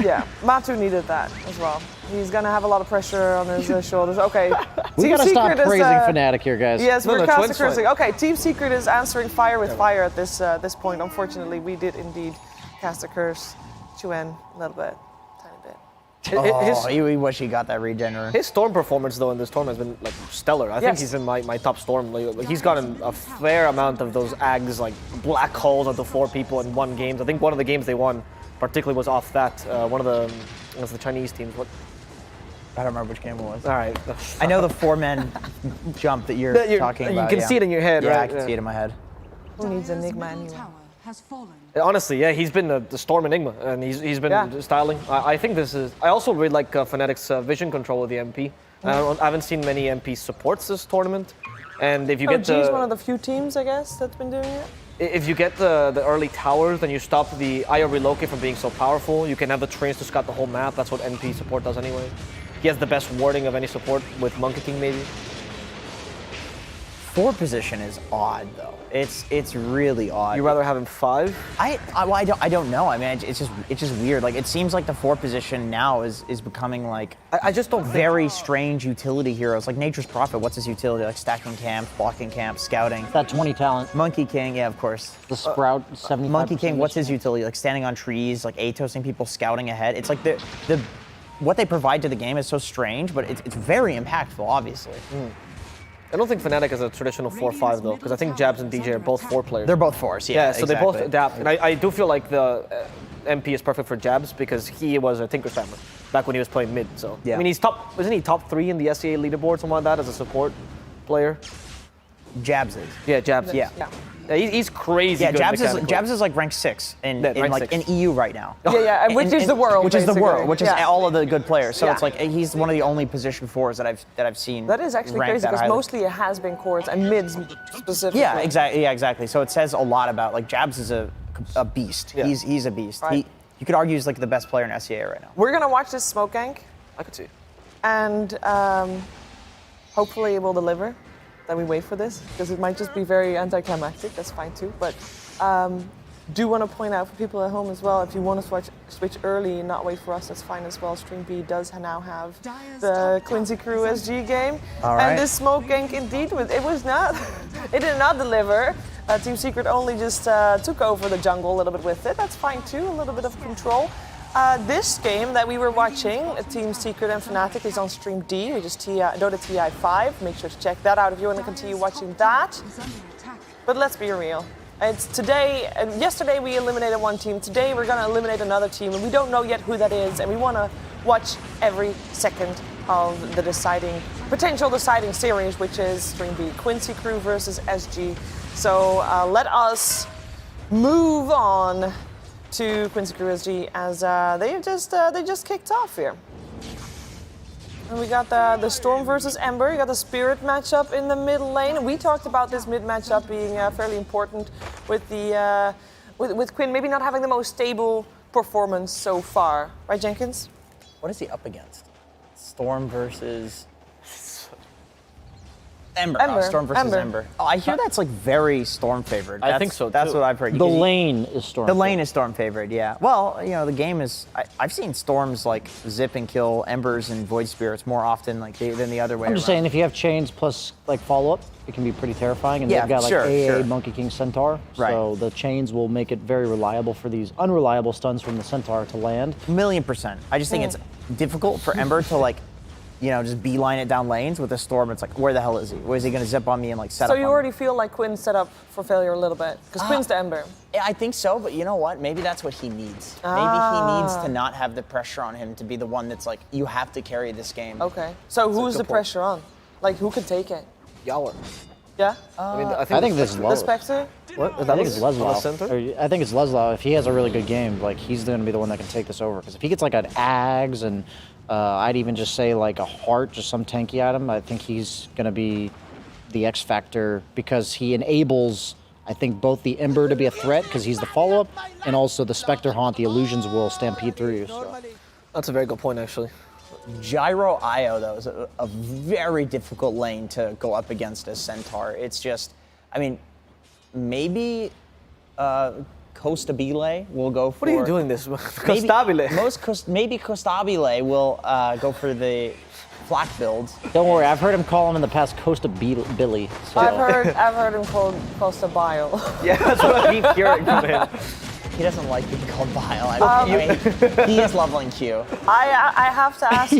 Yeah, Matu needed that as well. He's going to have a lot of pressure on his shoulders. Okay. We got to stop praising Fnatic here, guys. Yes, we're Twins constantly cursing. fight. Okay, Team Secret is answering fire with fire at this point. Unfortunately, we did indeed cast a curse. Chuen, a little bit, tiny bit. We wish he got that regenerate. His Storm performance, though, in this Storm has been like stellar. I think he's in my top Storm. Like, he's gotten a fair amount of those Ags, like black holes onto 4 people in 1 game. I think one of the games they won particularly was off that. One of the Chinese teams. What? I don't remember which game it was. All right. I know the 4-man jump that you're talking about. You can see it in your head, yeah, right? I can see it in my head. Who needs Enigma anyway? Honestly, yeah, he's been the Storm Enigma, and he's been styling. I think this is. I also really like Fnatic's vision control of the MP. I haven't seen many MP supports this tournament. And if you OG get is one of the few teams, I guess, that's been doing it. if you get the early towers, then you stop the IO relocate from being so powerful. You can have the trains to scout the whole map. That's what NP support does anyway. He has the best warding of any support with Monkey King maybe. 4 position is odd though. It's really odd. You rather have him 5? I don't know. I mean, it's just weird. Like it seems like the 4 position now is becoming like I just don't think very strange utility heroes. Like Nature's Prophet, what's his utility? Like stacking camps, blocking camps, scouting. That 20 talent. Monkey King, yeah, of course. The Sprout, 75%. Monkey King, what's his utility? Like standing on trees, like A-toasting people, scouting ahead. It's like the what they provide to the game is so strange, but it's very impactful, obviously. I don't think Fnatic is a traditional 4-5 though, because I think Jabs and DJ are both 4 players. They're both 4s, yeah. So they both adapt. And I do feel like the MP is perfect for Jabs because he was a Tinker Spammer back when he was playing mid. So Yeah. I mean, isn't he top 3 in the SEA leaderboard, something like that, as a support player? Jabs is. Yeah, Jabs. Yeah. He's crazy. Yeah, good mechanically. Jabs is like rank 6 in rank like 6. in EU right now. Yeah, which is the world. Which is the basically. world, which is Yeah. all of the good players. So Yeah. it's like he's one of the only position 4s that I've seen. That is actually ranked crazy that because highly. mostly it has been chords and mids specifically. Yeah, exactly. Yeah, exactly. So it says a lot about like Jabs is a beast. Yeah. He's a beast. Right. You could argue he's like the best player in SEA right now. We're gonna watch this smoke gank, I could see. and hopefully it will deliver. Then we wait for this because it might just be very anticlimactic. That's fine too. But do want to point out for people at home as well, if you want to switch early and not wait for us, that's fine as well. Stream B does now have the Quincy Crew SG game, All right. and this smoke gank indeed it did not deliver. Team Secret only just took over the jungle a little bit with it. That's fine too, a little bit of control. This game that we were watching, Team Secret and Fnatic, is on Stream D, which is Dota TI 5. Make sure to check that out if you want to continue watching that. But let's be real. It's today, and yesterday we eliminated one team. Today we're going to eliminate another team, and we don't know yet who that is, and we want to watch every second of the potential deciding series, which is Stream B, Quincy Crew versus SG. So let us move on to Quincy Crew SG as they just kicked off here. And we got the Storm versus Ember. You got the Spirit matchup in the mid lane. We talked about this mid matchup being fairly important with the with Quinn maybe not having the most stable performance so far, right, Jenkins? What is he up against? Storm versus Ember. Ember. Storm versus Ember. Ember. Oh, I hear that's like very Storm favored. I think so, That's too. what I've heard. The Because lane is Storm. The lane is Storm favored, yeah. Well, you know, the game is. I've seen Storms like zip and kill Embers and Void Spirits more often than the other way I'm around. just saying, if you have chains plus like follow up, it can be pretty terrifying. And Yeah, they've got like sure, AA, sure. Monkey King, Centaur. Right. So the chains will make it very reliable for these unreliable stuns from the Centaur to land. 1,000,000%. I just think it's difficult for Ember to like, you know, just beeline it down lanes with a Storm. It's like, where the hell is he? Where is he going to zip on me and like set So up you on already me? feel like Quinn's set up for failure a little bit because Quinn's the Ember. Yeah, I think so, but you know what? Maybe that's what he needs. Maybe he needs to not have the pressure on him to be the one that's like, you have to carry this game. Okay. So who's good the point. pressure on? Like who could take it? Yowler. Yeah. I think this is The low. Spectre? What? I think it's On the Leslau. center? Or I think it's Leslau. If he has a really good game, like he's going to be the one that can take this over. Because if he gets like an Ags and I'd even just say like a Heart, just some tanky item, I think he's going to be the X factor because he enables, I think, both the Ember to be a threat because he's the follow-up, and also the Spectre Haunt, the illusions will stampede through you. So. That's a very good point, actually. Gyro IO, though, is a very difficult lane to go up against as Centaur. It's just, I mean, maybe Costabile will go for... What are you doing this? Costabile. Maybe Costabile will go for the flak build. Don't worry, I've heard him call him in the past Costa Billy. So. I've heard him called Costa Bile. Yeah, that's what I keep hearing from him. He doesn't like being called Bile. I mean, he is leveling Q. I have to ask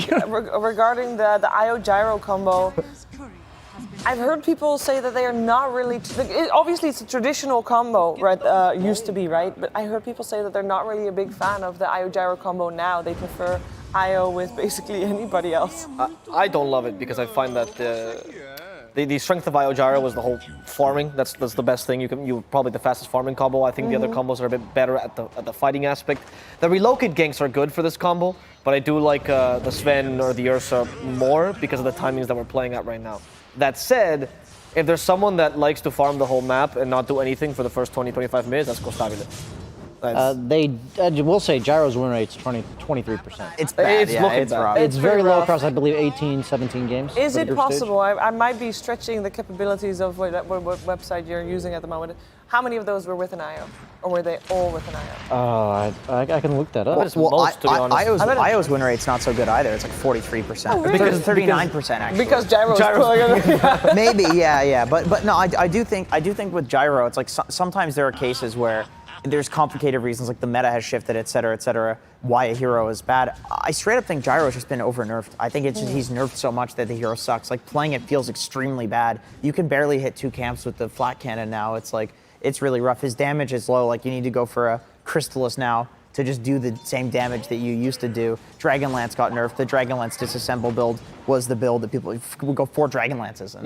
regarding the IO Gyro combo. I've heard people say that they are not really. Obviously, it's a traditional combo, right? Used to be, right? But I heard people say that they're not really a big fan of the IO Gyro combo now. They prefer IO with basically anybody else. I don't love it because I find that The strength of Io Gyro was the whole farming. That's the best thing. You probably the fastest farming combo. I think the other combos are a bit better at the fighting aspect. The relocate ganks are good for this combo, but I do like the Sven or the Ursa more because of the timings that we're playing at right now. That said, if there's someone that likes to farm the whole map and not do anything for the first 20-25 minutes, that's Costabile. We'll say Gyro's win rate's 23%. It's bad. It's yeah, looking it's bad. rough. It's very pretty low rough. across, I believe, 18, 17 games. Is for the it group stage. possible? I might be stretching the capabilities of what website you're using at the moment. How many of those were with an IO? Or were they all with an IO? Oh, I can look that up. It's most, to be honest. Io's win rate's not so good either. It's like 43%. Oh, really? Because 39% actually. Because Gyro's pulling it. Maybe, yeah. But no, I do think with Gyro, it's like sometimes there are cases where there's complicated reasons, like the meta has shifted, et cetera, why a hero is bad. I straight up think Gyro's just been over-nerfed. I think it's just he's nerfed so much that the hero sucks. Like playing it feels extremely bad. You can barely hit 2 camps with the flat cannon now. It's like, it's really rough. His damage is low. Like you need to go for a Crystallis now to just do the same damage that you used to do. Dragonlance got nerfed. The Dragonlance disassemble build was the build that people would go 4 Dragonlances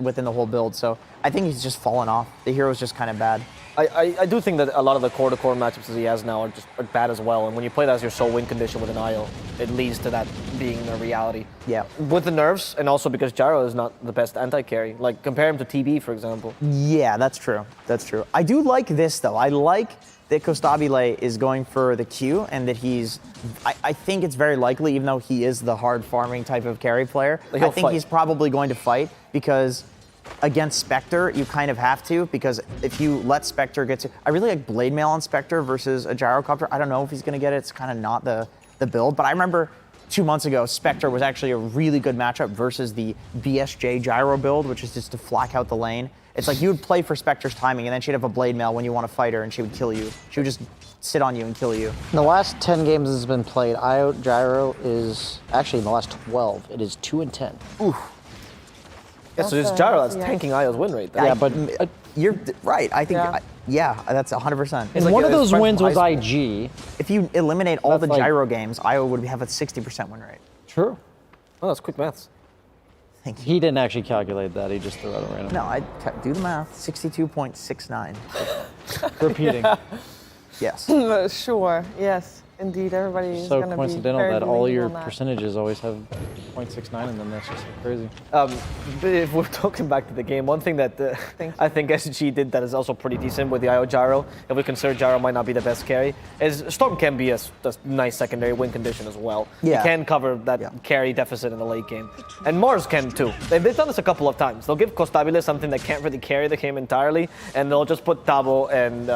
within the whole build. So I think he's just fallen off. The hero's just kind of bad. I do think that a lot of the core-to-core matchups that he has now are bad as well. And when you play that as your sole win condition with an IO, it leads to that being a reality. Yeah. With the nerfs, and also because Gyro is not the best anti-carry. Like, compare him to TB, for example. Yeah, that's true. I do like this, though. I like that Costabile is going for the Q and that I think it's very likely, even though he is the hard farming type of carry player, I think he's probably going to fight because against Spectre, you kind of have to, because if you let Spectre get to... I really like Blade Mail on Spectre versus a Gyrocopter. I don't know if he's going to get it. It's kind of not the build, but I remember 2 months ago, Spectre was actually a really good matchup versus the BSJ Gyro build, which is just to flak out the lane. It's like you would play for Spectre's timing, and then she'd have a Blade Mail when you want to fight her, and she would kill you. She would just sit on you and kill you. In the last 10 games that's been played, IO Gyro is... Actually, in the last 12, it is 2-10. Oof. Yeah, so it's Gyro that's tanking Io's win rate. Yeah, but You're right. I think, that's 100%. in like one a of those spread wins from was high school. IG. If you eliminate all the That's like- Gyro games, Io would have a 60% win rate. True. Oh, that's quick maths. Thank you. He didn't actually calculate that. He just threw out a random. No, I do the math. 62.69. Repeating. Yes. Sure, yes. Indeed, everybody is So going to be coincidental very that all your believable on that. percentages always have 0.69 in them. That's just crazy. But if we're talking back to the game, one thing that Thank you. I think SG did that is also pretty decent with the IO Gyro, if we consider Gyro might not be the best carry, is Storm can be a nice secondary win condition as well. Yeah. He can cover that carry deficit in the late game. And Mars can too. They've done this a couple of times. They'll give Costabile something that can't really carry the game entirely, and they'll just put Tabo and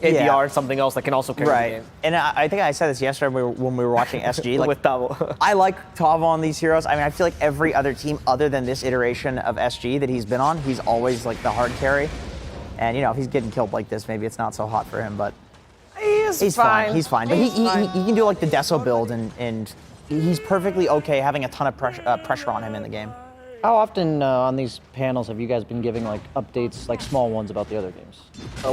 APR and something else that can also carry the Right. game. And I think I said this yesterday when we were watching SG. Like, With Tabo. I like Tavo on these heroes. I mean, I feel like every other team other than this iteration of SG that he's been on, he's always like the hard carry. And, if he's getting killed like this, maybe it's not so hot for him, but he's fine. He's fine. But he can do like the Deso build, and he's perfectly okay having a ton of pressure on him in the game. How often on these panels have you guys been giving like updates, like small ones about the other games?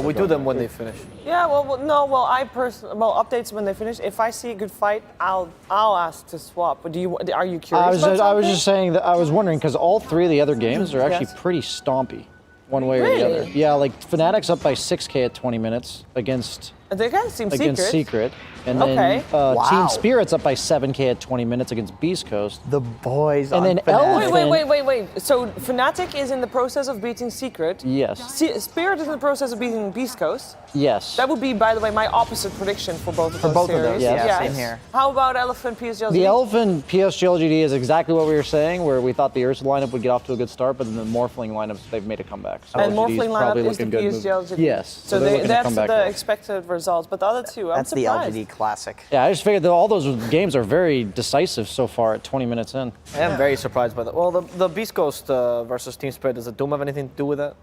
We do them when they finish. Yeah, updates when they finish. If I see a good fight, I'll ask to swap. But are you curious? I was just saying that I was wondering because all 3 of the other games are actually Yes. pretty stompy, one way or the other. Really? Yeah, like Fnatic's up by 6K at 20 minutes against They kind of seem Secret. And Okay. then Wow. Team Spirit's up by 7K at 20 minutes against Beast Coast. The boys And on then Fnatic. Elephant- Wait. So Fnatic is in the process of beating Secret. Yes. Spirit is in the process of beating Beast Coast. Yes. That would be, by the way, my opposite prediction for both of those both of series. those, yeah, same here. How about Elephant PSGLG? The Elephant PSGLGD is exactly what we were saying, where we thought the Ursa lineup would get off to a good start, but then the Morphling lineups, they've made a comeback. So And LGD Morphling lineup probably is the looking good moving- PSGLG. Yes. So they're looking to that's come back the well. expected results. But the other two, I'm That's the surprised. LGD classic. Yeah, I just figured that all those games are very decisive so far at 20 minutes in. I am very surprised by that. Well, the Beast Coast versus Team Spirit, does the Doom have anything to do with that?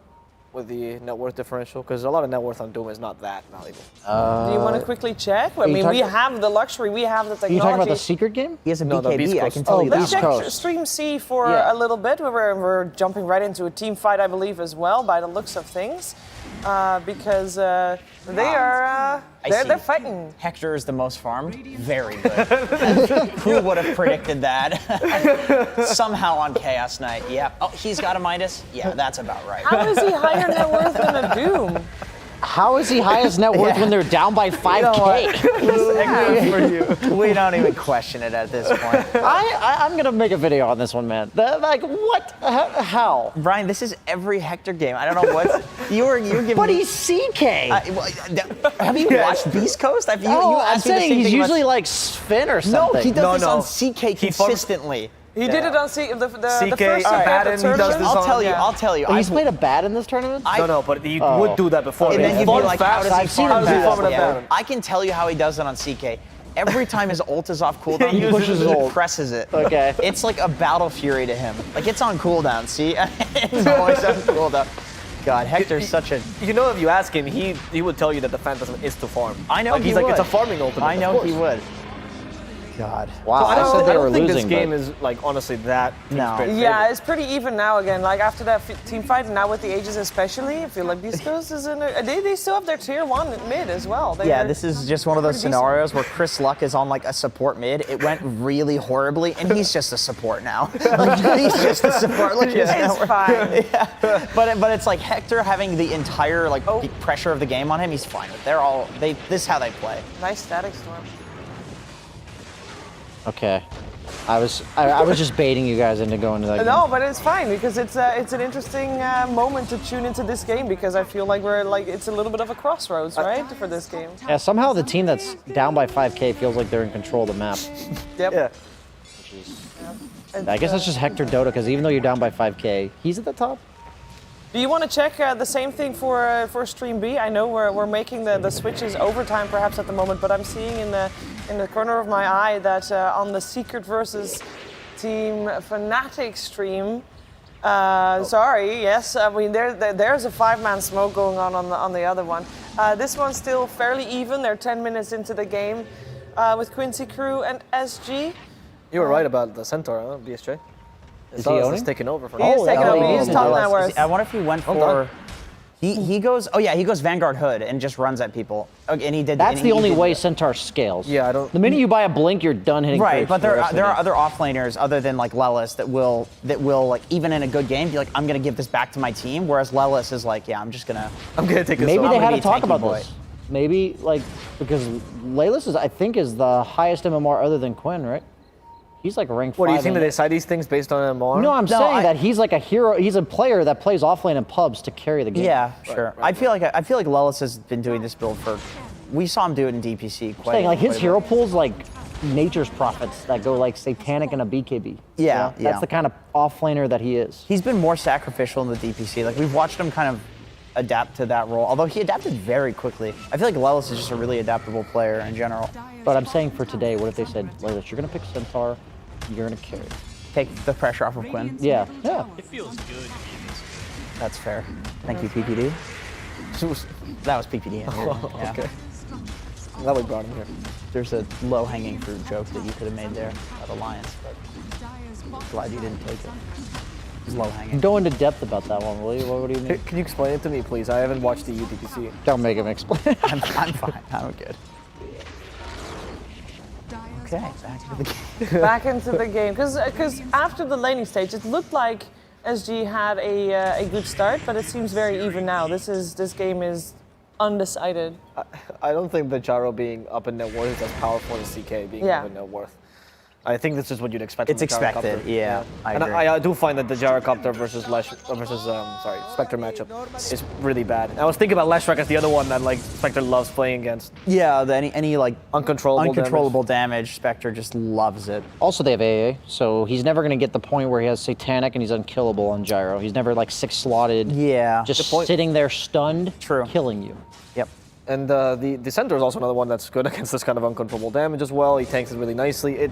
With the net worth differential? Because a lot of net worth on Doom is not that valuable. Do you want to quickly check? I you mean, we talking- have the luxury, we have the Are technology. you talking about the Secret game? He has a No, the Beast BKB, I Coast. can tell Oh, you Let's that. check Coast. Stream C for Yeah. a little bit. We're jumping right into a team fight, I believe, as well, by the looks of things. because they are they're fighting. Hector is the most farmed. Very good. Who would have predicted that? Somehow on Chaos Knight. Yeah. Oh, he's got a Midas. Yeah, that's about right. How is he higher net worth than a Doom? How is he highest net worth when they're down by 5K? We don't even question it at this point. I'm gonna make a video on this one, man. Like, what? How? Brian, this is every Hector game. I don't know what you're giving. But me, he's CK. have you watched Beast Coast? You I'm asked me the saying same he's thing about- usually like Sven or No, something. he does this No. on CK consistently. He did it on the CK, first event Abaddon, at he does tournament. this I'll tell you. He's played a bad in this tournament? No, but he would do that before. And then you'd be Farm like, fast. how does he farm fast? Abaddon? I can tell you how he does it on CK. Every time his ult is off cooldown, He pushes his ult. presses it. Okay. It's like a battle fury to him. Like it's on cooldown. See, it's always on cooldown. God, Hector's such a. You know, if you ask him, he would tell you that the Phantasm is to farm. I know like, he he's like, would. it's a farming ultimate. I know of he course. would. God. Wow, I I said don't, they I were don't think losing. this game but- is like honestly that. No. Yeah, it's pretty even now again. Like after that team fight, and now with the ages especially, I feel like Beast Coast is in. They still have their tier 1 mid as well. Yeah, this is just one of those scenarios where Chris Luck is on like a support mid. It went really horribly, and he's just a support now. Like, he's just a support. Look at his It's network. fine. Yeah. But it's like Hector having the entire like pressure of the game on him. He's fine. This is how they play. Nice static storm. Okay. I was just baiting you guys into going to that game. No, but it's fine because it's an interesting moment to tune into this game because I feel like it's a little bit of a crossroads, right, for this game. Yeah, somehow the team that's down by 5K feels like they're in control of the map. Yep. Yeah. I guess that's just Hector Dota, because even though you're down by 5K, he's at the top. Do you want to check the same thing for Stream B? I know we're making the switches overtime perhaps at the moment, but I'm seeing in the corner of my eye that on the Secret versus Team Fnatic stream, sorry, yes, I mean there's a 5-man smoke going on the other one. This one's still fairly even. They're 10 minutes into the game with Quincy Crew and SG. You were right about the Centaur, huh, BSJ? Is he owning? Is taking over for He is taking yeah. over. He's Oh, top yeah. net worth. I wonder if he went for. He goes. Oh yeah, he goes Vanguard Hood and just runs at people. Okay, and he did. That's and the he only did way that. Centaur scales. Yeah, I don't- The minute you buy a blink, you're done hitting. Right, creeps but for the there rest of the are game. other offlaners other than like Lelis that will like even in a good game be like, I'm gonna give this back to my team. Whereas Lelis is like, yeah, I'm gonna take this. Maybe one. they I'm had gonna to talk be about tanky boy. this. Maybe like because Laylis is, I think, is the highest MMR other than Quinn, right? He's like ranked. What do you 5 think that in- they decide these things based on MR? No, I'm No, saying I- that he's like a hero. He's a player that plays offlane in pubs to carry the game. Yeah, sure. I feel like Lelis has been doing this build for. We saw him do it in DPC quite. Saying like his quite a hero bit. pool's like nature's prophets that go like satanic and a BKB. Yeah, yeah. That's the kind of offlaner that he is. He's been more sacrificial in the DPC. Like we've watched him kind of adapt to that role. Although he adapted very quickly. I feel like Lelis is just a really adaptable player in general. But I'm saying for today, what if they said, Laylis, you're gonna pick Centaur, you're gonna carry. Take the pressure off of Quinn. Yeah. Yeah. It feels good. That's fair. Thank you, PPD. That was PPD. Yeah. Okay. That we brought him here. There's a low-hanging fruit joke that you could have made there at Alliance, but glad you didn't take it. It was low-hanging. Go into depth about that one, will you? What do you mean? Can you explain it to me, please? I haven't watched the UDPC. Don't make him explain. I'm fine. I'm good. Okay, back to the game. Back into the game because after the laning stage, it looked like SG had a good start, but it seems very even now. This game is undecided. I don't think the gyro being up in net worth is as powerful as CK being Yeah. up in net worth. I think this is what you'd expect. It's from the expected, gyrocopter. yeah, I And agree. I do find that the gyrocopter versus Spectre matchup is really bad. I was thinking about Leshrac as the other one that like Spectre loves playing against. Yeah, any like Uncontrollable damage, Spectre just loves it. Also, they have AA, so he's never going to get the point where he has Satanic and he's unkillable on Gyro. He's never like 6 slotted, Yeah. just Good point. sitting there stunned, True. killing you. Yep. And the Centaur is also another one that's good against this kind of uncontrollable damage as well. He tanks it really nicely.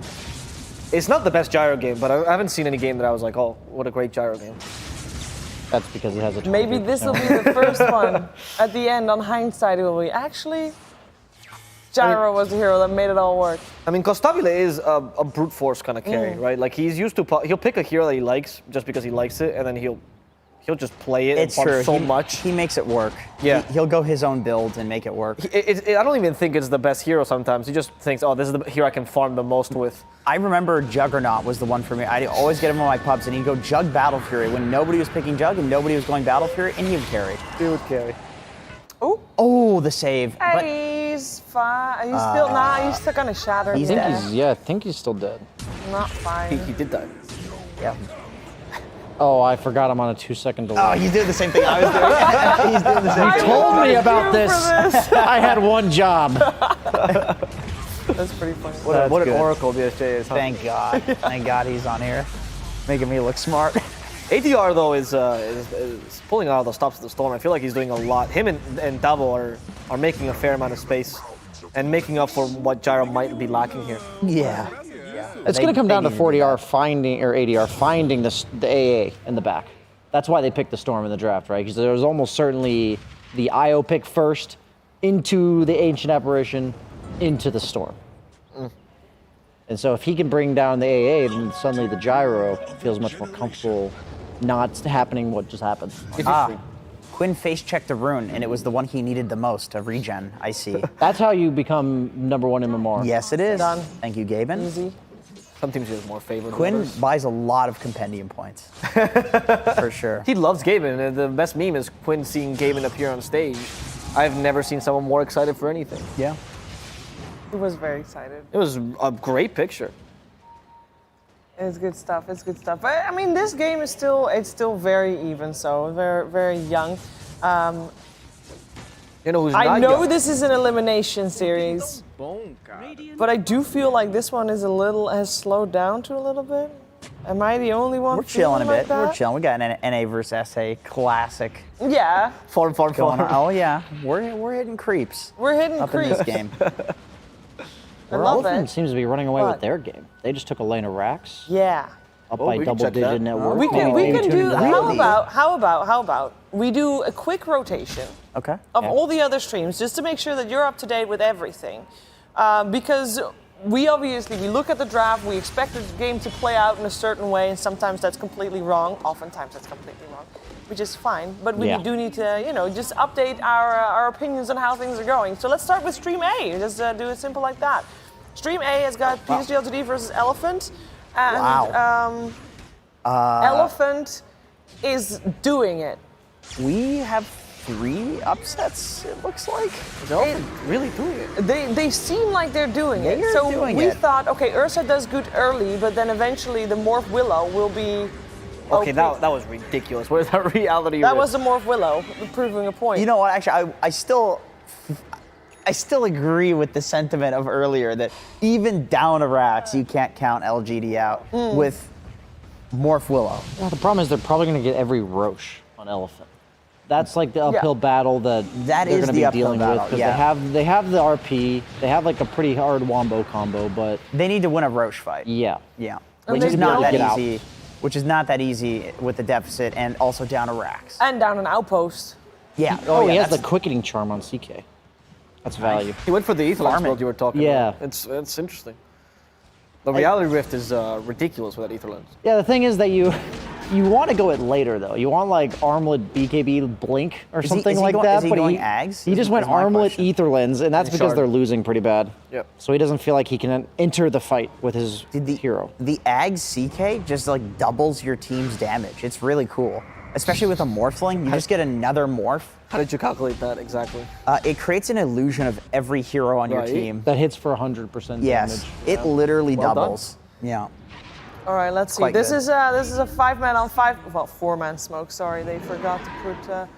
It's not the best gyro game, but I haven't seen any game that I was like, oh, what a great gyro game. That's because it has a. Maybe this will be the first one at the end. On hindsight, it will be actually Gyro was the hero that made it all work. I mean, Costabile is a brute force kind of carry, right? Like he's used to, he'll pick a hero that he likes just because he likes it, and then he'll he'll just play it It's and farm true. so he, much. He makes it work. Yeah. He'll go his own build and make it work. I don't even think it's the best hero sometimes. He just thinks, oh, this is the hero I can farm the most with. I remember Juggernaut was the one for me. I'd always get him on my pubs, and he'd go Jug Battle Fury when nobody was picking Jug and nobody was going Battle Fury, and he would carry. He would carry. Oh, Oh, the save. But he's fine. He's still not. He's still gonna shatter. He's me. dead. I think he's still dead. Not fine. He did that. yeah. Oh, I forgot I'm on a 2-second delay. Oh, he's doing the same thing I was doing. He's doing the same thing. told me about you this. for this. I had one job. That's pretty funny. What an good. oracle BSJ is, huh? Thank God. Thank God he's on here. Making me look smart. ATR though is pulling out the stops of the storm. I feel like he's doing a lot. Him and Davo are making a fair amount of space and making up for what Gyro might be lacking here. Yeah. It's going to come down to 40R finding, or ADR finding the AA in the back. That's why they picked the Storm in the draft, right? Because there was almost certainly the IO pick first, into the Ancient Apparition, into the Storm. And so if he can bring down the AA, then suddenly the Gyro feels much more comfortable not happening what just happened. Quinn face checked the rune, and it was the one he needed the most to regen, I see. That's how you become #1 MMR. Yes, it is. Done. Thank you, Gaben. Easy. Some teams are more favored. than Quinn others. buys a lot of compendium points. For sure. He loves Gaben, and the best meme is Quinn seeing Gaben appear on stage. I've never seen someone more excited for anything. Yeah. He was very excited. It was a great picture. It's good stuff. It's good stuff. But I mean, this game is still very even. So very very young. You know who's I not know young? this is an elimination series, but I do feel like this one is has slowed down to a little bit. Am I the only one? We're chilling a feeling bit. like We're that? chilling. We got an NA versus SA classic Yeah, Farm. going on. Oh yeah, we're hitting creeps we're hitting up in this creeps. game. I love Elephant it. seems to be running away What? with their game. They just took a lane of racks, Yeah. up Oh, by we can check that. double-digit net worth. We can maybe do. 2 million. How about we do a quick rotation Okay. of all the other streams just to make sure that you're up to date with everything, because we look at the draft, we expect the game to play out in a certain way, and sometimes that's completely wrong. Oftentimes that's completely wrong, which is fine. But we Yeah. do need to, just update our opinions on how things are going. So let's start with Stream A. Just do it simple like that. Stream A has got PSG LTD versus Elephant, and Wow. Elephant is doing it. We have 3 upsets. It looks like. Is Elephant really doing it? They seem like they're doing They it. are So doing we it. thought, okay, Ursa does good early, but then eventually the Morph Willow will be. Okay, that was ridiculous. Where's that reality? That risk? was the Morph Willow, proving a point. You know what? Actually, I still agree with the sentiment of earlier that even down a racks, you can't count LGD out with Morph Willow. Well, the problem is they're probably going to get every Roche on Elephant. That's like the uphill battle that That they're is going to the be uphill dealing battle, with because yeah. they have the RP, they have like a pretty hard wombo combo, but They need to win a Roche fight. yeah. Yeah. And Which they is not don't that get out. easy. Which is not that easy with the deficit and also down a racks. And down an outpost. Yeah. Oh, he yeah, has the that's- quickening charm on CK. That's value. He went for the Etherlands Farming. build you were talking Yeah. about. It's interesting. The reality rift is ridiculous with that Etherlands. Yeah, the thing is that you want to go it later though. You want like Armlet BKB Blink or he- something is he like going- that. is he but going Ags? He just went Is my Armlet question. Etherlands, and that's And because Shard. they're losing pretty bad. Yep. So he doesn't feel like he can enter the fight with his hero. The Ag CK just like doubles your team's damage. It's really cool. Especially with a Morphling, you just get another Morph. How did you calculate that exactly? It creates an illusion of every hero on your Right. team. That hits for 100% Yes, damage. it literally Well done. doubles. Yeah. All right, let's see. Quite This good. is a 5-man on 5. Well, 4-man smoke. Sorry, they forgot to put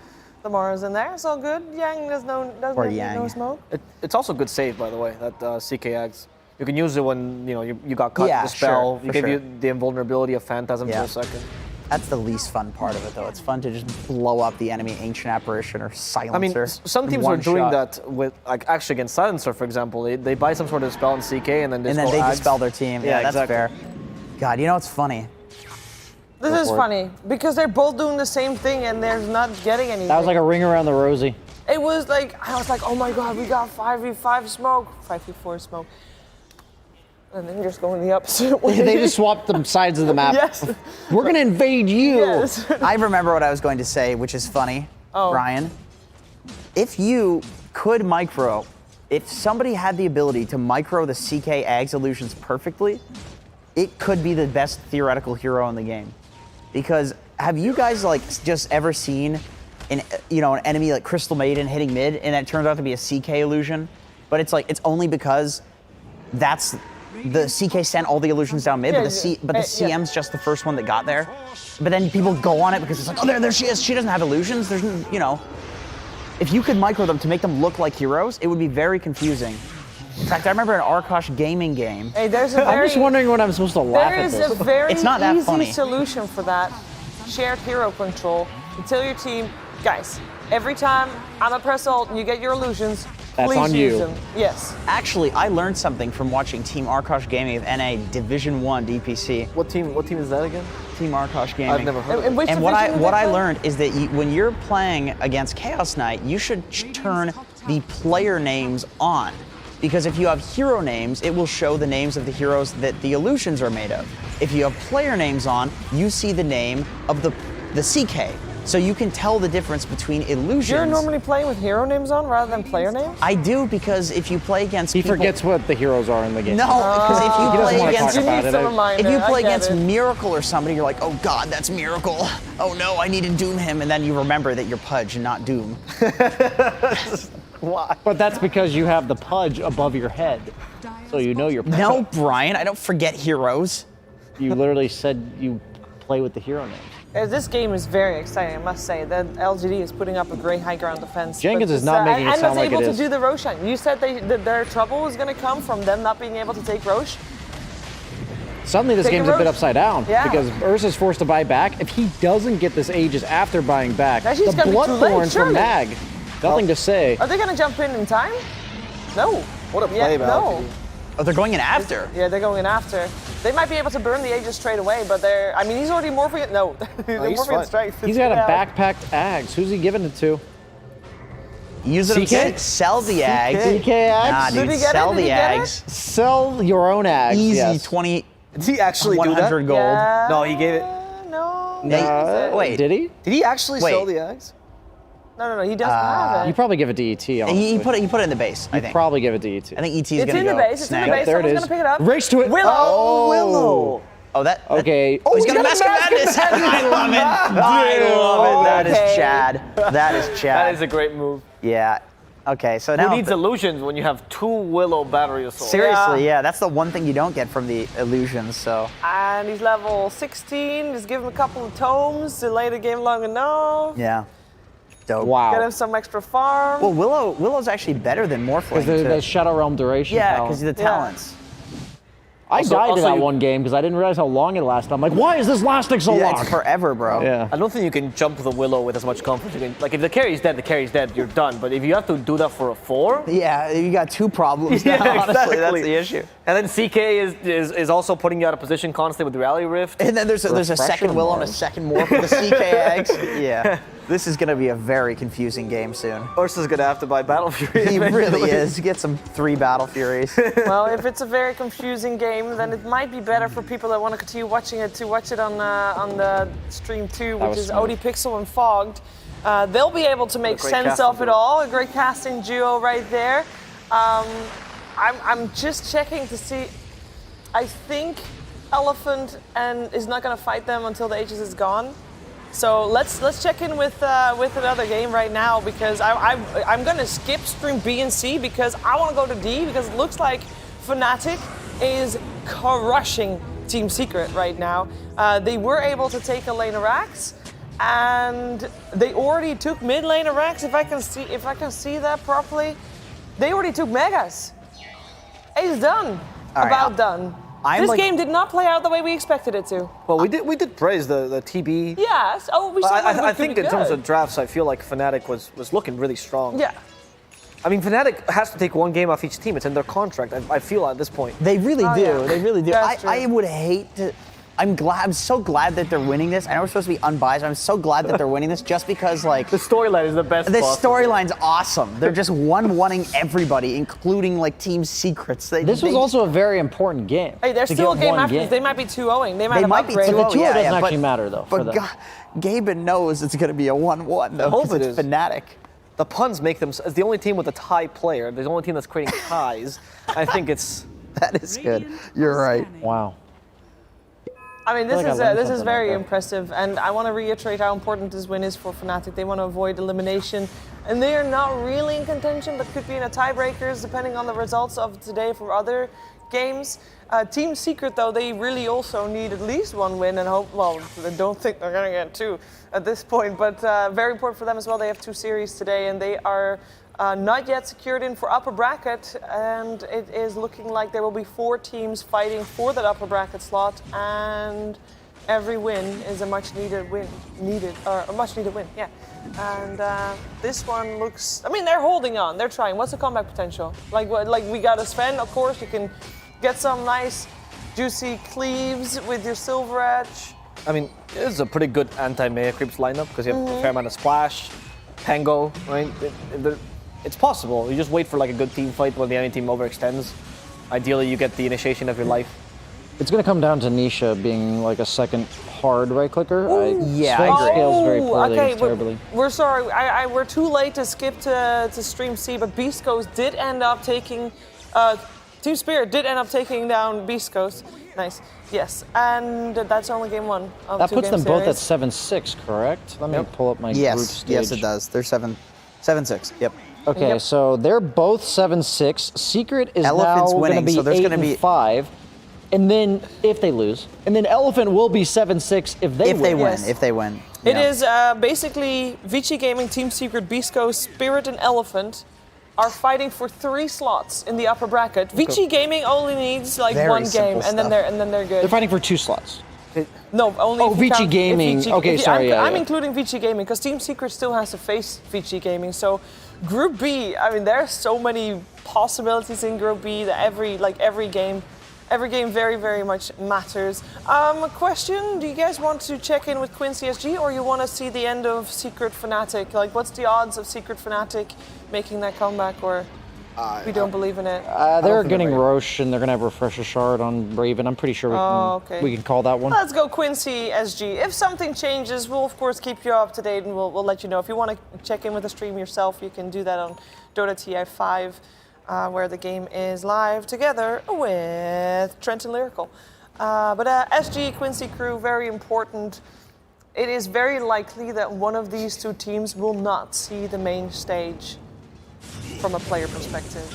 the Mars in there. It's all good. Yang doesn't Or need Yang. no smoke. It's also good save, by the way, that CK Ags. You can use it when you got cut Yeah, the spell. sure, You for give sure. you the invulnerability of Phantasm Yeah. for a second. That's the least fun part of it, though. It's fun to just blow up the enemy Ancient Apparition or Silencer. I mean, some in teams one are doing shot. that with, like, actually against Silencer, for example. They buy some sort of spell in CK and then And then go they Ags. dispel their team. Yeah, that's exactly. fair. God, you know what's funny? This is for it. funny because they're both doing the same thing and they're not getting anything. That was like a ring around the rosy. It was like, I was like, oh my god, we got 5v5 smoke, 5v4 smoke. And then you're just going the opposite way. They just swapped the sides of the map. Yes. We're gonna invade you. Yes. I remember what I was going to say, which is funny, Brian. If you could micro, if somebody had the ability to micro the CK Ags illusions perfectly, it could be the best theoretical hero in the game. Because have you guys like just ever seen an enemy like Crystal Maiden hitting mid and it turns out to be a CK illusion? But it's like it's only because that's the CK sent all the illusions down mid, but the CM's just the first one that got there. But then people go on it because it's like, oh, there she is. She doesn't have illusions. There's, if you could micro them to make them look like heroes, it would be very confusing. In fact, I remember an Arkosh gaming game. Hey, there's a I'm just wondering when I'm supposed to laugh There at is this. a very It's not that easy funny. solution for that. Shared hero control. You tell your team, guys, every time I'm a press ult and you get your illusions, That's please on use you. them. Yes. Actually, I learned something from watching Team Arkosh Gaming of NA Division 1 DPC. What team is that again? Team Arkosh Gaming. I've never heard of it. And which And what division did I they play? learned is that when you're playing against Chaos Knight, you should turn the player names on. Because if you have hero names, it will show the names of the heroes that the illusions are made of. If you have player names on, you see the name of the CK. So you can tell the difference between illusions. You're normally playing with hero names on rather than player names? I do, because if you play against He people... forgets what the heroes are in the game. No, because if He you doesn't play wanna against... talk about it. Some reminder, If you play I get against it. Miracle or somebody, you're like, oh God, that's Miracle. Oh no, I need to doom him. And then you remember that you're Pudge and not Doom. Why? But that's because you have the pudge above your head. So you know you're No, Brian, I don't forget heroes. You literally said you play with the hero names. This game is very exciting, I must say. The LGD is putting up a great high ground defense. Jenkins but is not making it and sound was like able it to is. do the Roshan. You said that their trouble was going to come from them not being able to take Rosh. Suddenly this Take a game's a bit Roche. upside down Yeah. because Ursa's forced to buy back. If he doesn't get this Aegis after buying back, Now the she's gonna be too late, Bloodthorns from surely. Mag, nothing to say. Are they going to jump in time? No. What a play, No. Oh, they're going in after. Yeah, they're going in after. They might be able to burn the Aegis straight away, but he's already morphing it. No, they're he's morphing fine. it straight. He's got a Yeah. backpacked Ags. Who's he giving it to? Use it CK? to sell the Ags. CK Ags? Nah, Did dude, he get it? sell Did the he get it? Ags. Sell your own Ags. Easy yes. 20, Did he actually do 100 that? gold. Yeah. No, he gave it. No. Wait. Did he? Did he actually Wait. sell the eggs? No, he doesn't have You it. probably give it to ET, honestly. He put it in the base, I think. Probably give it to ET. I think ET's It's gonna in the go base, it's in snag the it. base. There it Someone's is. gonna pick it up. Race to it. Willow! Oh, Willow. Oh, that. Okay. Oh, he's he's got a got a Mask of Mask of Madness. I love it. I love it. That is Okay. Chad. That is Chad. That is a great move. Yeah. Okay, so Who now. needs illusions when you have 2 Willow battery assaults? Seriously, yeah, that's the one thing you don't get from the illusions. So And he's level 16. Just give him a couple of tomes, delay the game long enough. yeah, dope. Get him Wow. some extra farm. Well, Willow's actually better than Morphling. Because the too. Shadow Realm duration. Yeah, talent. because of the Yeah. talents. I died also to that you- one game because I didn't realize how long it lasted. I'm like, why is this lasting so Yeah, long? it's forever, bro. Yeah. I don't think you can jump the Willow with as much confidence. You can, like, if the carry's dead, the carry's dead, you're done. But if you have to do that for a 4, Yeah, you got 2 problems now, Yeah, honestly. That's exactly. the issue. and then CK is also putting you out of position constantly with the Rally Rift. And then there's a Refresher second Willow and a Mars. second Morph with the CK eggs. Yeah. This is going to be a very confusing game soon. Ursa's gonna have to buy Battle Fury. He really eventually. is. Get some 3 Battle Furies. Well, if it's a very confusing game, then it might be better for people that want to continue watching it to watch it on the stream too, which was is smooth. OD Pixel and Fogged. They'll be able to make great sense casting of it duo. all. A great casting duo right there. I'm just checking to see. I think Elephant is not going to fight them until the Aegis is gone. So let's check in with another game right now because I'm gonna skip stream B and C because I want to go to D because it looks like Fnatic is crushing Team Secret right now. They were able to take a lane of Rax, and they already took mid lane of Rax. If I can see that properly, they already took Megas. It's done. All right, About done. I'm This like- game did not play out the way we expected it to. Well, we did praise the TB. Yes. Oh, we saw that I it could think be in terms good. of drafts, I feel like Fnatic was looking really strong. Yeah. I mean, Fnatic has to take 1 game off each team. It's in their contract. I feel at this point. They really do. yeah. They really do. That's I true. would hate to. I'm so glad that they're winning this. I know we're supposed to be unbiased. I'm so glad that they're winning this just because, like, The storyline is the best. the possible. storyline's awesome. They're just one-wanting everybody, including like team secrets. This was also a very important game. Hey, there's to still a get game one after this. game. They might be 2-0. They might They have might be upgraded. 2-0, The 2-0 yeah, doesn't but- actually matter, though, for But them. Gaben knows it's going to be a 1-1 though. I hope 'cause it it's is. Fnatic. The puns make them as the only team with a tie player. The only team that's creating ties. I think it's. That is good. You're right. Wow. I mean, this feel like is I learned this is something very like that. impressive, and I want to reiterate how important this win is for Fnatic. They want to avoid elimination, and they are not really in contention, but could be in a tiebreakers depending on the results of today for other games. Team Secret, though, they really also need at least one win, and hope. Well, I don't think they're going to get two at this point, but very important for them as well. They have 2 series today, and they are not yet secured in for upper bracket, and it is looking like there will be 4 teams fighting for that upper bracket slot, and every win is a much needed win. Yeah. And this one looks. I mean, they're holding on. They're trying. What's the comeback potential? Like we got a Sven, of course. You can get some nice, juicy cleaves with your Silver Edge. I mean, this is a pretty good anti-Maya Creeps lineup because you have a fair amount of splash, tango, right? It's possible. You just wait for like a good team fight when the enemy team overextends. Ideally, you get the initiation of your life. It's going to come down to Nisha being like a second hard right clicker. Yeah, Sven I agree. scales very poorly, okay, terribly. we're sorry. We're too late to skip to stream C, but Beast Coast did end up taking. Team Spirit did end up taking down Beast Coast. Nice. Yes, and that's only game 1 of That puts 2-game them both at series. 7-6, correct? Let me pull up my group Yes, stage. yes, it does. They're 7-6. Yep. Okay, Yep. so they're both 7-6. Secret is Elephant's now going to winning, be so there's 8 gonna and be- 5. And then if they lose, and then Elephant will be 7-6 if they If win. they win, Yes. if they win. It Yeah. is basically Vici Gaming, Team Secret, Beast Coast, Spirit, and Elephant are fighting for 3 slots in the upper bracket. Vici Gaming only needs like Very 1 game, simple and then stuff. they're good. They're fighting for 2 slots. No, only. Oh, if you Vici count- if Gaming. Okay, sorry, I'm yeah. including Vici Gaming because Team Secret still has to face Vici Gaming. So, Group B. I mean, there are so many possibilities in Group B that every game very, very much matters. A question: do you guys want to check in with Quincy SG, or you want to see the end of Secret Fnatic? Like, what's the odds of Secret Fnatic making that comeback, or we don't believe in it? They're getting Roche, and they're going to have Refresher Shard on Raven. I'm pretty sure okay. we can call that one. Let's go Quincy SG. If something changes, we'll of course keep you up to date and we'll let you know. If you want to check in with the stream yourself, you can do that on Dota TI5, where the game is live together with Trent and Lyrical. But SG, Quincy crew, very important. It is very likely that one of these 2 teams will not see the main stage from a player perspective.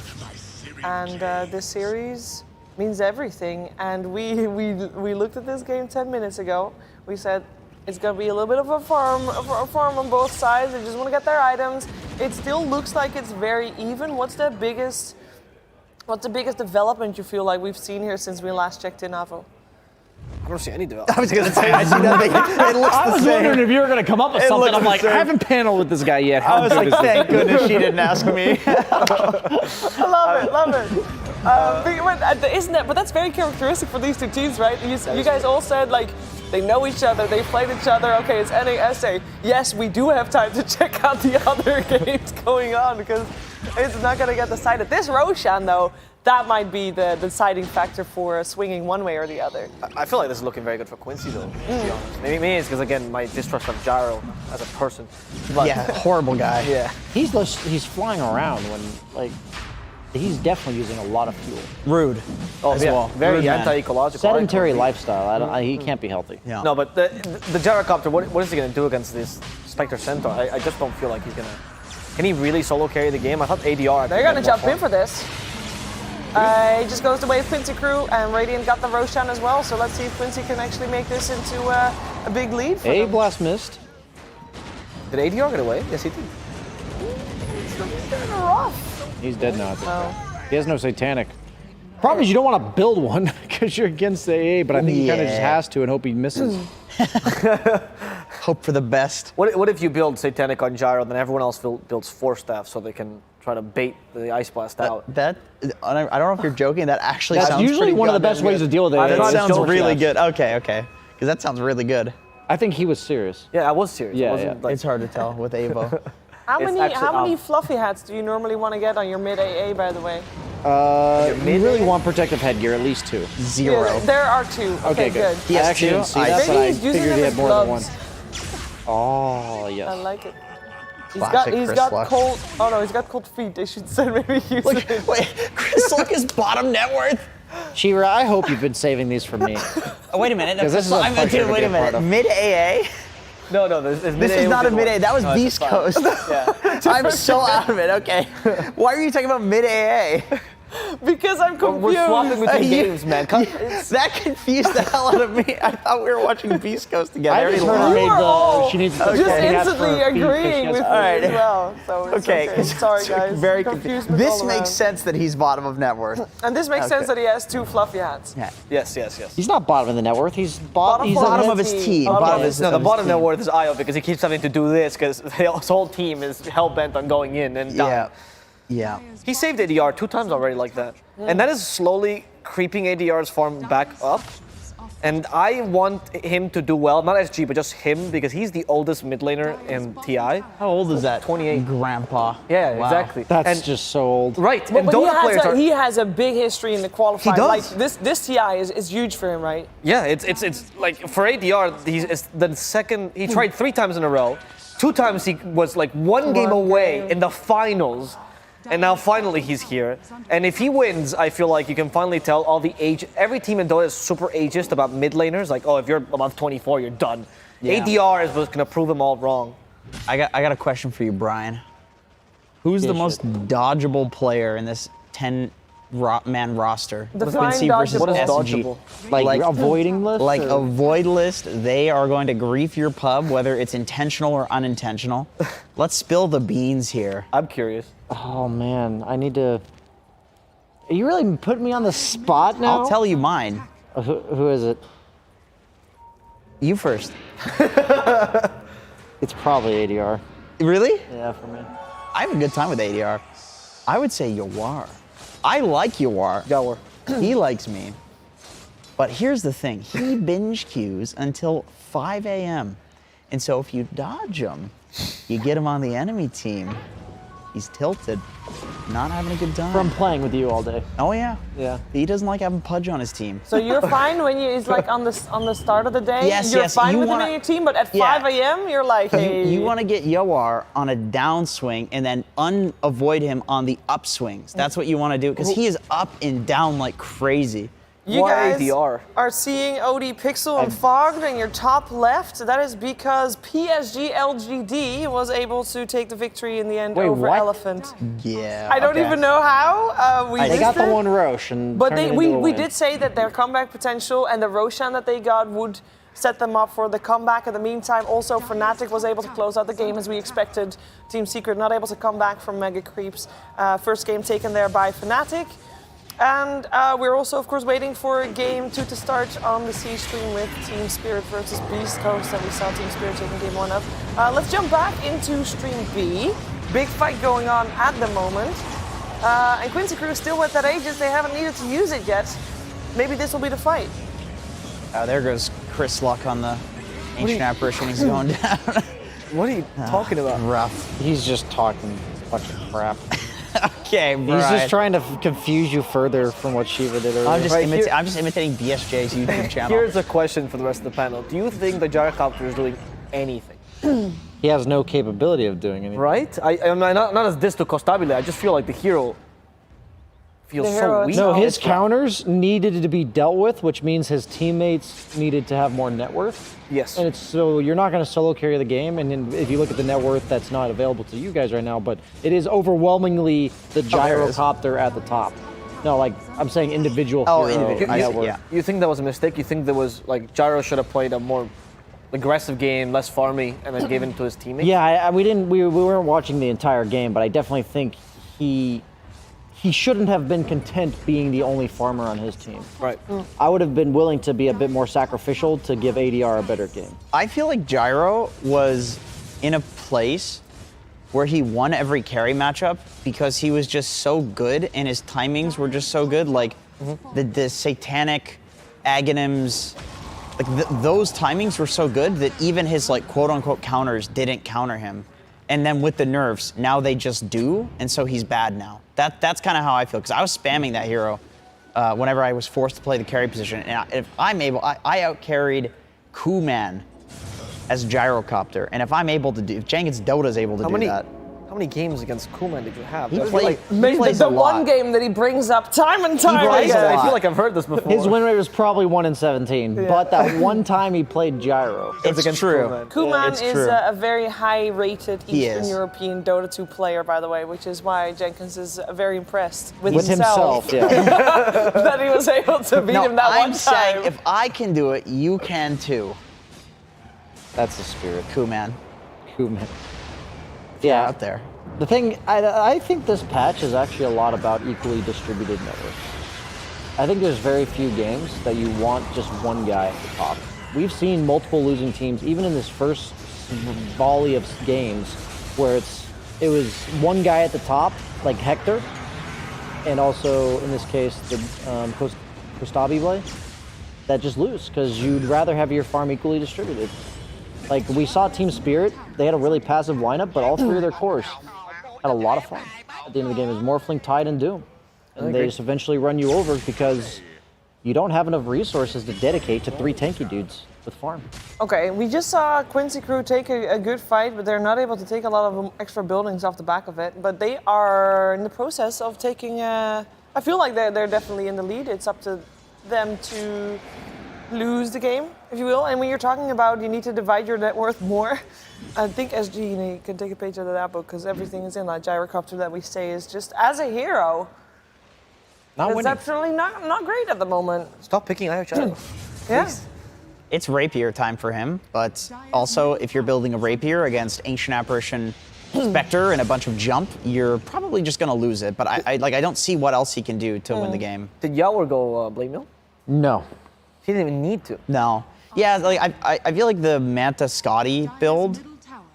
And this series means everything. And we looked at this game 10 minutes ago. We said it's going to be a little bit of a farm on both sides. They just want to get their items. It still looks like it's very even. What's the biggest development you feel like we've seen here since we last checked in, Avo? I don't see any development. I was going to say, I see nothing. It looks I the was same. wondering if you were going to come up with It something. looks I'm the like, same. I haven't paneled with this guy yet. How I was good like, is this? thank goodness she didn't ask me. Love it. Isn't that? But that's very characteristic for these 2 teams, right? You guys all said like they know each other, they played each other. Okay, it's NASA. Yes, we do have time to check out the other games going on because it's not going to get decided. This Roshan, though, that might be the deciding factor for swinging one way or the other. I feel like this is looking very good for Quincy, though, to be honest. Maybe it's because, again, my distrust of Gyro as a person. But, Yeah, horrible guy. yeah. He's flying around when like he's definitely using a lot of fuel. Rude. As yeah, well. very Rude man. anti-ecological. Sedentary icon. lifestyle. He can't be healthy. Yeah. No, but the Gyrocopter, what is he going to do against this Spectre Centaur? I just don't feel like he's going to... Can he really solo carry the game? I thought ADR... They're going to jump in for this. He just goes the way of Quincy crew, and Radiant got the Roshan as well. So let's see if Quincy can actually make this into a big lead for them. Blast missed. Did ADR get away? Yes, he did. It's kind of rough. He's dead now. I think. Oh. He has no satanic. Problem is you don't want to build one because you're against the AA, but I think he kind of just Yeah. has to and hope he misses. Hope for the best. What if you build Satanic on Gyro, then everyone else builds Force Staff so they can try to bait the Ice Blast out? That I don't know if you're joking. That actually That's sounds usually pretty one of the goddamn best ways good. to deal with it. I'm That not sounds joking, really actually. good. Okay. Because that sounds really good. I think he was serious. Yeah, I was serious. Yeah, It wasn't, yeah. like- It's hard to tell with Avo. How It's many actually, fluffy hats do you normally want to get on your mid AA, by the way? You really want protective headgear, at least 2. 0. Yeah, there are 2. Okay, good. He I has actually 2? didn't see I that, see. but Maybe I he's using figured them he as had more than one. gloves. Oh, yes. I like it. Classic He's Chris got Luck. cold. Oh no, he's got cold feet. They should send maybe use Look, it. wait, Chris Luck is bottom net worth? Shira, I hope you've been saving these for me. Oh, wait a minute. No, 'Cause this Chris is a Luck, pleasure to wait be a a part minute. of. Mid AA? No, this This is not a mid AA. That was Beast Coast. Yeah. I'm so out of it. Okay. Why are you talking about mid AA? Because I'm confused. We're swapping between You- games, man. That confused the hell out of me. I thought we were watching Beast Coast together. I just You heard her made are all the. She needs to just okay. instantly agreeing with me Alright. as well. So it's okay. Sorry, guys. Very confused. confused. This makes sense that he's bottom of net worth. And this makes sense that he has 2 fluffy hats. Yeah. Yes. He's not bottom of the net worth. He's Bottom He's for Bottom the of his team. team. Okay. Bottom of his, No, the of his bottom net team. worth is Io because he keeps having to do this because his whole team is hell bent on going in and down. Yeah. Yeah. He saved ADR 2 times already like that. And that is slowly creeping ADR's farm back up. And I want him to do well, not SG, but just him, because he's the oldest mid laner in TI. How old is that? 28. Grandpa. Yeah, Wow. exactly. That's and, just so old. right. But and Dota players are. he has a big history in the qualifying. He does. Like this TI is huge for him, right? Yeah, it's like for ADR, he's the second. He tried 3 times in a row. 2 times he was like one game away game. in the finals, and now finally he's here. And if he wins, I feel like you can finally tell all the age. Every team in Dota is super ageist about mid laners. Like, oh, if you're above 24, you're done. Yeah. ADR is what's gonna prove them all wrong. I got a question for you, Brian. Who's the most dodgeable player in this 10-man roster? Define Quincy versus dodgeable. What is SG. dodgeable? Like avoiding list? Like or- a void list, they are going to grief your pub, whether it's intentional or unintentional. Let's spill the beans here. I'm curious. Oh, man. I need to. Are you really putting me on the spot now? I'll tell you mine. Who is it? You first. It's probably ADR. Really? Yeah, for me. I have a good time with ADR. I would say Yawar. I like Yawar. Yawar. He likes me. But here's the thing. He binge queues until 5 a.m. And so if you dodge him, you get him on the enemy team. He's tilted, not having a good time. From playing with you all day. Oh yeah. Yeah. He doesn't like having Pudge on his team. So you're fine when it's like on the start of the day. Yes, you're yes, fine you with him wanna- in your team, but at Yeah. 5 a.m. you're like, hey. You want to get Yawar on a downswing and then unavoid him on the upswings. That's what you want to do because he is up and down like crazy. You Why guys ADR? are seeing OD Pixel and Fogged in your top left. That is because PSG LGD was able to take the victory in the end Wait, over what? Elephant. Yeah. I don't okay. even know how. We They missed got the it. one Roche and But turned it we into a win. did say that their comeback potential and the Roshan that they got would set them up for the comeback. In the meantime, also Fnatic was able to close out the game as we expected. Team Secret not able to come back from Mega Creeps. First game taken there by Fnatic. And we're also, of course, waiting for game 2 to start on the C stream with Team Spirit versus Beast Coast, and we saw Team Spirit taking game 1 up. Let's jump back into stream B. Big fight going on at the moment. And Quincy Crew still with that Aegis. They haven't needed to use it yet. Maybe this will be the fight. There goes Chris Luck on the ancient apparition. He's going down. What are you talking about? Rough. He's just talking a bunch of crap. Okay, He's Brian. just trying to confuse you further from what Shiva did earlier. I'm just, Right here- I'm just imitating BSJ's YouTube channel. Here's a question for the rest of the panel. Do you think the gyrocopter is doing anything? He has no capability of doing anything. Right? I'm not as this to Costabile. I just feel like the hero feels The so hero weak. No, itself. his counters needed to be dealt with, which means his teammates needed to have more net worth. Yes. And it's so you're not going to solo carry the game. And then if you look at the net worth, that's not available to you guys right now, but it is overwhelmingly the there it is. gyrocopter at the top. No, like I'm saying individual Oh, hero individual. net I- worth. yeah. You think that was a mistake? You think there was like Gyro should have played a more aggressive game, less farmy, and then gave it to his teammates? Yeah, we weren't watching the entire game, but I definitely think he shouldn't have been content being the only farmer on his team. Right. I would have been willing to be a bit more sacrificial to give ADR a better game. I feel like Gyro was in a place where he won every carry matchup because he was just so good and his timings were just so good. Like the satanic Aghanims those timings were so good that even his like quote unquote counters didn't counter him. And then with the nerfs, now they just do, and so he's bad now. That's kind of how I feel, because I was spamming that hero whenever I was forced to play the carry position. And if I'm able, I out-carried Kuman as Gyrocopter. And if I'm able to do, if Jenkins Dota is able to do that. How many games against Kuman did you have? He That's played, like, he plays the a lot. one game that he brings up time and time plays a again. lot. I feel like I've heard this before. His win rate was probably 1 in 17, but that one time he played Gyro. It's against true. Kuman. Kuman It's is true. a very high-rated He Eastern is. European Dota 2 player, by the way, which is why Jenkins is very impressed with Himself, yeah. that he was able to beat him that I'm one saying time. if I can do it, you can too. That's the spirit. Kuman. Kuman. Yeah, Out there. The thing, I think this patch is actually a lot about equally distributed networks. I think there's very few games that you want just one guy at the top. We've seen multiple losing teams, even in this first volley of games, where it was one guy at the top, like Hector, and also in this case the Kostabi play, that just lose because you'd rather have your farm equally distributed. Like we saw Team Spirit, they had a really passive lineup, but all three of their cores had a lot of fun. At the end of the game, it was Morphling, Tide, and Doom. And they just eventually run you over because you don't have enough resources to dedicate to 3 tanky dudes with farm. Okay, we just saw Quincy Crew take a good fight, but they're not able to take a lot of extra buildings off the back of it. But they are in the process of taking I feel like they're definitely in the lead. It's up to them to lose the game, if you will. And when you're talking about you need to divide your net worth more, I think SG can take a page out of that book, because everything is in that Gyrocopter that we say is just, as a hero, Not it's winning. absolutely not great at the moment. Stop picking IO Gyro. Yeah. It's rapier time for him, but also if you're building a rapier against Ancient Apparition Spectre and a bunch of jump, you're probably just gonna lose it. But I don't see what else he can do to win the game. Did Yawer go Blade Mill? No. He didn't even need to. No. Yeah, like I feel like the Manta Scotty build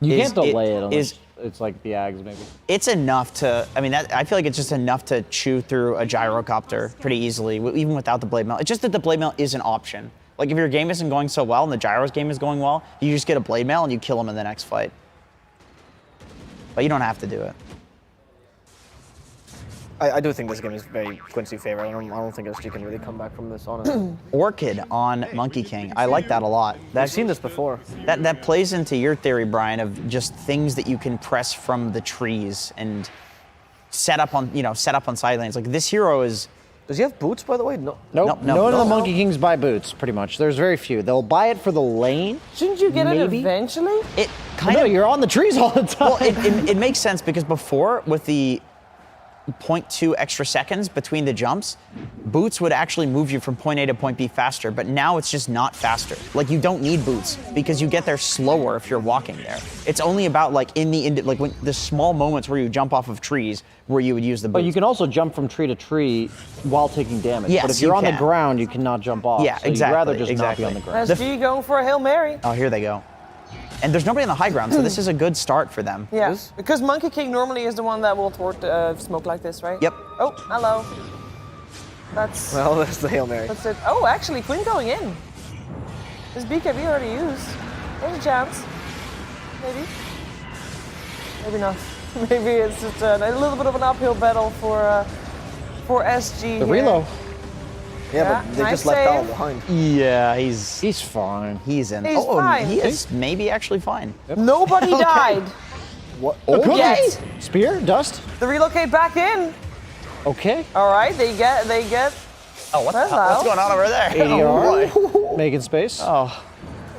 You is- can't delay it it unless is- it's like the Ags maybe. it's enough to, I mean, I feel like it's just enough to chew through a Gyrocopter pretty easily, even without the Blade Mail. It's just that the Blade Mail is an option. Like if your game isn't going so well and the Gyro's game is going well, you just get a Blade Mail and you kill him in the next fight. But you don't have to do it. I do think this game is very Quincy favorite. I don't think SG can really come back from this, honestly. Orchid on Monkey King. I like that a lot. I've seen this before. That plays into your theory, Brian, of just things that you can press from the trees and set up on side lanes. Like this hero is. Does he have boots, by the way? No. Nope. No, None of no. the Monkey Kings buy boots, pretty much. There's very few. They'll buy it for the lane. Shouldn't you get Maybe. it eventually? It kind No, of. you're on the trees all the time. Well, it makes sense because before with the 0.2 extra seconds between the jumps, boots would actually move you from point A to point B faster, but now it's just not faster. Like you don't need boots because you get there slower if you're walking there. It's only about like like when the small moments where you jump off of trees where you would use the boots. But you can also jump from tree to tree while taking damage. Yes, but if you you're on the can. ground, you cannot jump off. Yeah, so exactly, You'd rather just exactly. not be on the ground. SG going for a Hail Mary. Oh, here they go. And there's nobody on the high ground, so this is a good start for them. Yeah, because Monkey King normally is the one that will thwart smoke like this, right? Yep. Oh, hello. That's Well, that's the Hail Mary. it. Oh, actually, Queen going in. This BKB already used. There's a chance. Maybe. Maybe not. Maybe it's just a little bit of an uphill battle for SG. The here. reload. Yeah, but they nice just left Dal save. behind. Yeah, he's He's fine. in. He's oh, fine. he is maybe actually fine. Nobody died. Okay. Yet. Spear, dust. The relocate back in. Okay. All right, they get. Oh, what's Hello. going on over there? ADR. Making space. Oh,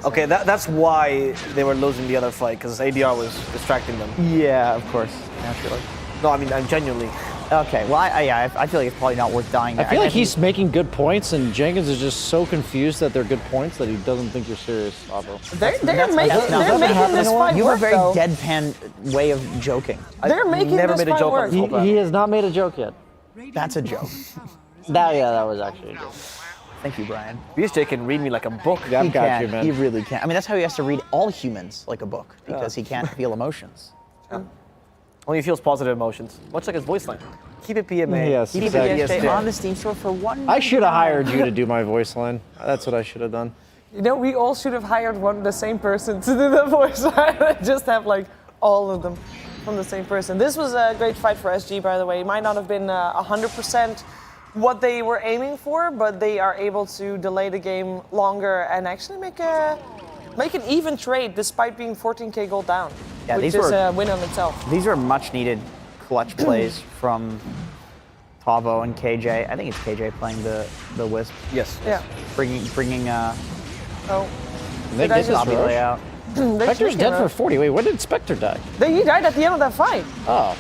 Okay, that's why they were losing the other fight, because ADR was distracting them. yeah, of course, naturally. No, I mean, I'm genuinely. Okay, well, I feel like it's probably not worth dying I there. feel like imagine- he's making good points, and Jenkins is just so confused that they're good points that he doesn't think you're serious, Avo. They're making that's making this fight You have a work, very though. deadpan way of joking. They're making never this made a fight joke on work. this whole battle. He has not made a joke yet. That's a joke. That was actually a joke. Thank you, Brian. BSJ can read me like a book. Yeah, He I've got can. you, man. He really can. I mean, that's how he has to read all humans like a book because he can't feel emotions. Only feels positive emotions, much like his voice line. Keep it PMA. Yes, keep exactly. it Stay BSJ. on the Steam store for one. I should have hired you to do my voice line. That's what I should have done. You know, we all should have hired the same person to do the voice. Just have like all of them from the same person. This was a great fight for SG, by the way. It might not have been 100% what they were aiming for, but they are able to delay the game longer and actually make an even trade despite being 14k gold down, Yeah, which is a win on itself. These are much needed clutch plays from Tavo and KJ. I think it's KJ playing the Wisp. Yes. Yeah. Bringing Oh. They Did I get this just- Lobby rush. layout. Spectre's dead for 40. Wait, when did Spectre die? He died at the end of that fight. Oh,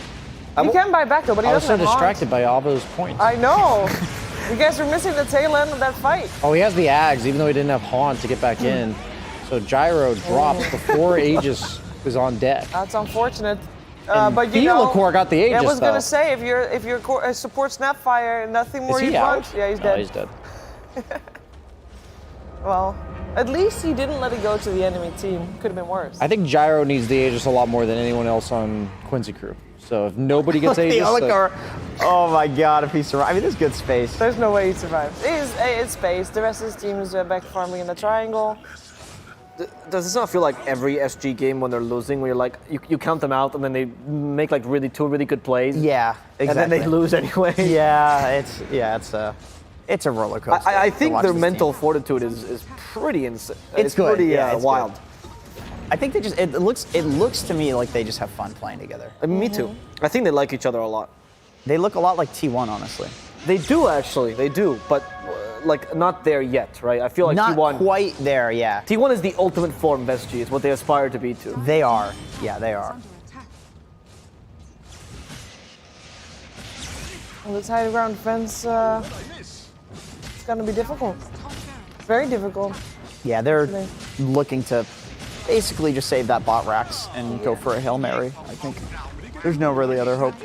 He can buy back though, but he I was so doesn't have haunt. distracted by Avo's points. I know. You guys were missing the tail end of that fight. Oh, he has the Ags, even though he didn't have Haunt to get back in. So Gyro drops before Aegis is on deck. That's unfortunate. And But you know, Veilacor got the Aegis, I was though. gonna say if your support Snapfire, nothing more Is you he out? want. Yeah, he's No, dead. he's dead. Well, at least he didn't let it go to the enemy team. Could have been worse. I think Gyro needs the Aegis a lot more than anyone else on Quincy Crew. So if nobody gets Aegis, Veilacor. Oh my god, if he survives. I mean, there's good space. There's no way he survives. It's space. The rest of his team is back farming in the triangle. Does this not feel like every SG game when they're losing, where you're like, you count them out and then they make like two really good plays? Yeah, exactly. And then they lose anyway. It's a roller coaster. I to think watch their this mental team. fortitude is pretty insane. It's good, pretty yeah, it's wild. good. I think they just it looks to me like they just have fun playing together. I mean, me too. I think they like each other a lot. They look a lot like T1, honestly. They do actually, they do, but like not there yet, right? I feel like Not T1. quite there, yeah. T1 is the ultimate form of SG. It's what they aspire to be to. They are. Yeah, they are. Well, this high ground defense, it's gonna be difficult. Very difficult. Yeah, they're looking to basically just save that bot racks and go for a Hail Mary, I think. There's no really other hope.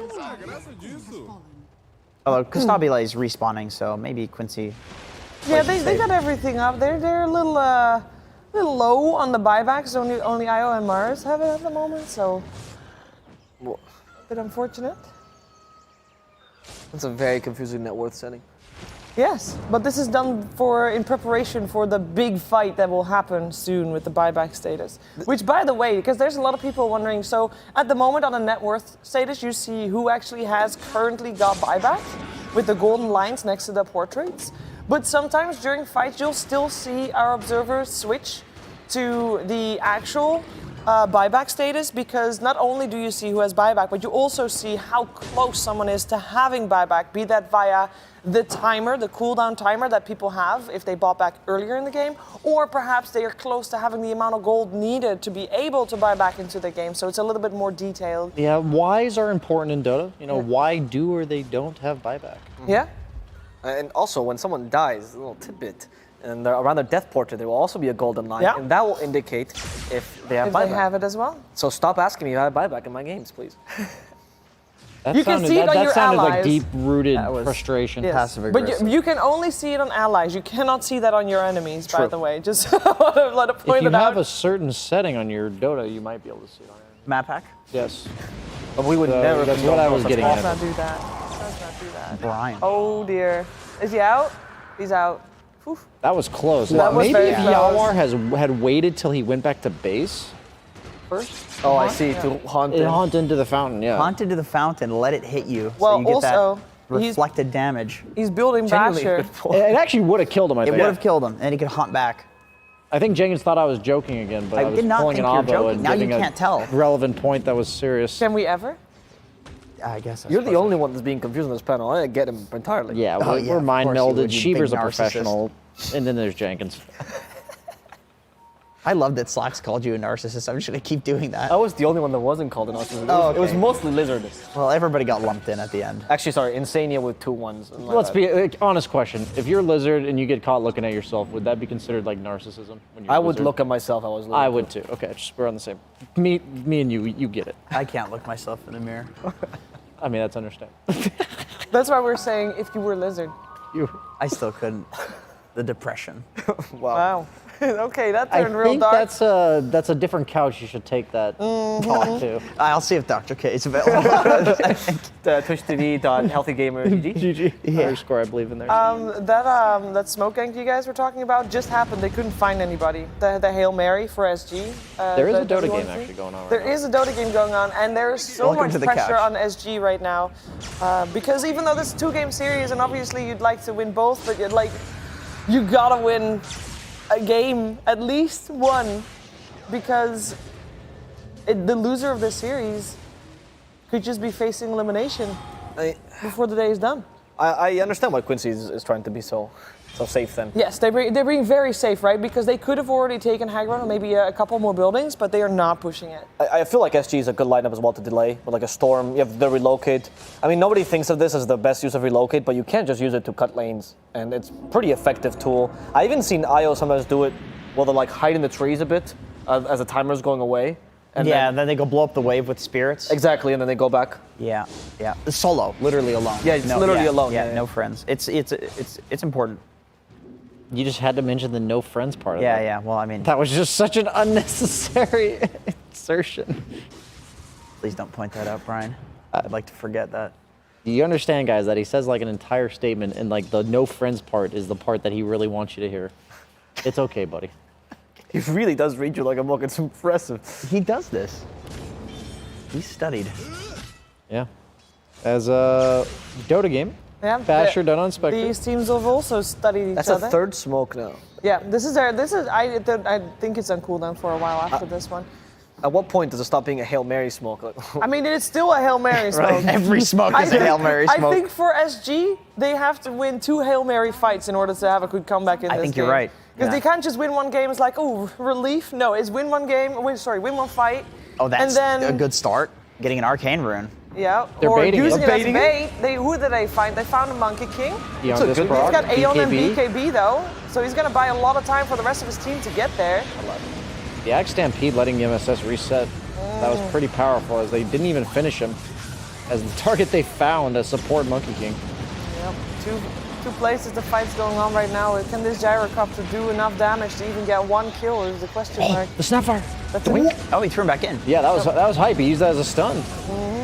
Although Costabile is respawning, so maybe Quincy. Yeah, plays it they safe. got everything up. They're a little low on the buybacks. Only Io and Mars have it at the moment, so a bit unfortunate. That's a very confusing net worth setting. Yes, but this is done in preparation for the big fight that will happen soon with the buyback status. Which, by the way, because there's a lot of people wondering, so at the moment on the net worth status, you see who actually has currently got buyback with the golden lines next to the portraits. But sometimes during fights, you'll still see our observers switch to the actual buyback status, because not only do you see who has buyback, but you also see how close someone is to having buyback, be that via the timer, the cooldown timer that people have if they bought back earlier in the game, or perhaps they are close to having the amount of gold needed to be able to buy back into the game. So it's a little bit more detailed. Yeah, whys are important in Dota. You know, why do or they don't have buyback. Yeah? And also, when someone dies, a little tidbit, and they're around their death portrait, there will also be a golden line, Yeah. and that will indicate if they have If buyback. they have it as well. So stop asking me if I have buyback in my games, please. That You can see it on your sounded like allies. deep-rooted That was- frustration. Yes. Passive But aggressive. you can only see it on allies. You cannot see that on your enemies, by True. the way. Just let it point If you it have out. a certain setting on your Dota, you might be able to see it on your Map hack? Yes. But we would never. That's condone what I was such getting Let's at. not do that. Let's not do that. Brian. Oh dear. Is he out? He's out. Oof. That was close. That was Maybe very if close. Yawar had waited till he went back to base first, Oh, I see. To haunt it them. haunt into the fountain. Yeah. Haunt into the fountain, let it hit you. Well, so you get also, that he's- reflected damage. He's building Genuinely Basher. good point. It actually would have killed him. I It think. would have killed him, and he could hunt back. I think Jenkins thought I was joking again, but I, I was did not pulling think an you were Avo joking. and Now you giving a can't tell. relevant point that was serious. Can we ever? I guess. You're the only one that's being confused on this panel. I get him entirely. Yeah, Oh, we're, yeah, we're of mind course you melded. would, you big Cheever's a narcissist. professional, and then there's Jenkins. I love that Slacks called you a narcissist. I'm just gonna keep doing that. I was the only one that wasn't called an narcissist. Oh, It was okay. mostly Lizard. Well, everybody got lumped in at the end. Actually, sorry, Insania with 2 1s. and Let's that. be honest question. If you're Lizard and you get caught looking at yourself, would that be considered like narcissism? When you're I a would Lizard? look at myself. I was. I would too. Okay, just we're on the same. Me and you get it. I can't look myself in the mirror. I mean, that's understandable. That's why we're saying if you were Lizard. You. I still couldn't. The depression. Wow. Wow. Okay, that I turned real think dark. that's a different couch you should take that talk to. I'll see if Dr. K is available. Twitch TV healthygamer GG. Underscore, I believe in there. That smoke gank you guys were talking about just happened. They couldn't find anybody. The Hail Mary for SG. There is a the Dota W1 game team. actually going on right There now. is a Dota game going on, and there is so Welcome much to the pressure couch. on SG right now. Because even though this is a 2-game series, and obviously you'd like to win both, but you gotta win a game, at least one, because the loser of this series could just be facing elimination before the day is done. I understand why Quincy is trying to be so safe then. Yes, they're being very safe, right? Because they could have already taken high ground or maybe a couple more buildings, but they are not pushing it. I feel like SG is a good lineup as well to delay, with like a storm. You have the relocate. I mean, nobody thinks of this as the best use of relocate, but you can't just use it to cut lanes, and it's pretty effective tool. I even seen IO sometimes do it, where they like hide in the trees a bit as the timer's going away. And then they go blow up the wave with spirits. exactly, and then they go back. Yeah. Solo, literally alone. Yeah, it's literally alone, Yeah, yeah. no friends. It's important. You just had to mention the no friends part of it. Yeah. Well, I mean, That was just such an unnecessary insertion. please don't point that out, Brian. I'd like to forget that. You understand, guys, that he says like an entire statement, and like the no friends part is the part that he really wants you to hear. It's okay, buddy. He really does read you like a book. It's impressive. He does this. He studied. Yeah. As a Dota game, Yeah, Basher done on Spectre. These teams have also studied each That's other. a third smoke now. Yeah, I think it's on cooldown for a while after this one. At what point does it stop being a Hail Mary smoke? Like, I mean, it's still a Hail Mary smoke. Every smoke is a Hail Mary smoke. I think for SG, they have to win 2 Hail Mary fights in order to have a good comeback in this game. I think you're right. Because Yeah. they can't just win one game. It's like, oh, relief. No, it's win one game. Win one fight. Oh, that's and then, a good start. Getting an arcane rune. Yeah. They're or baiting it. using it Baiting as bait. Who did they find? They found a Monkey King. Beyond a this good- proc, He's got Aeon and BKB. BKB though, so he's gonna buy a lot of time for the rest of his team to get there. The Ag Stampede letting the MSS reset, that was pretty powerful, as they didn't even finish him as the target they found as support Monkey King. Yep. Two places the fight's going on right now. Can this Gyrocopter do enough damage to even get 1 kill is the question mark. The Snapfire! That's Oh, he threw him back in. Yeah, that was hype. He used that as a stun.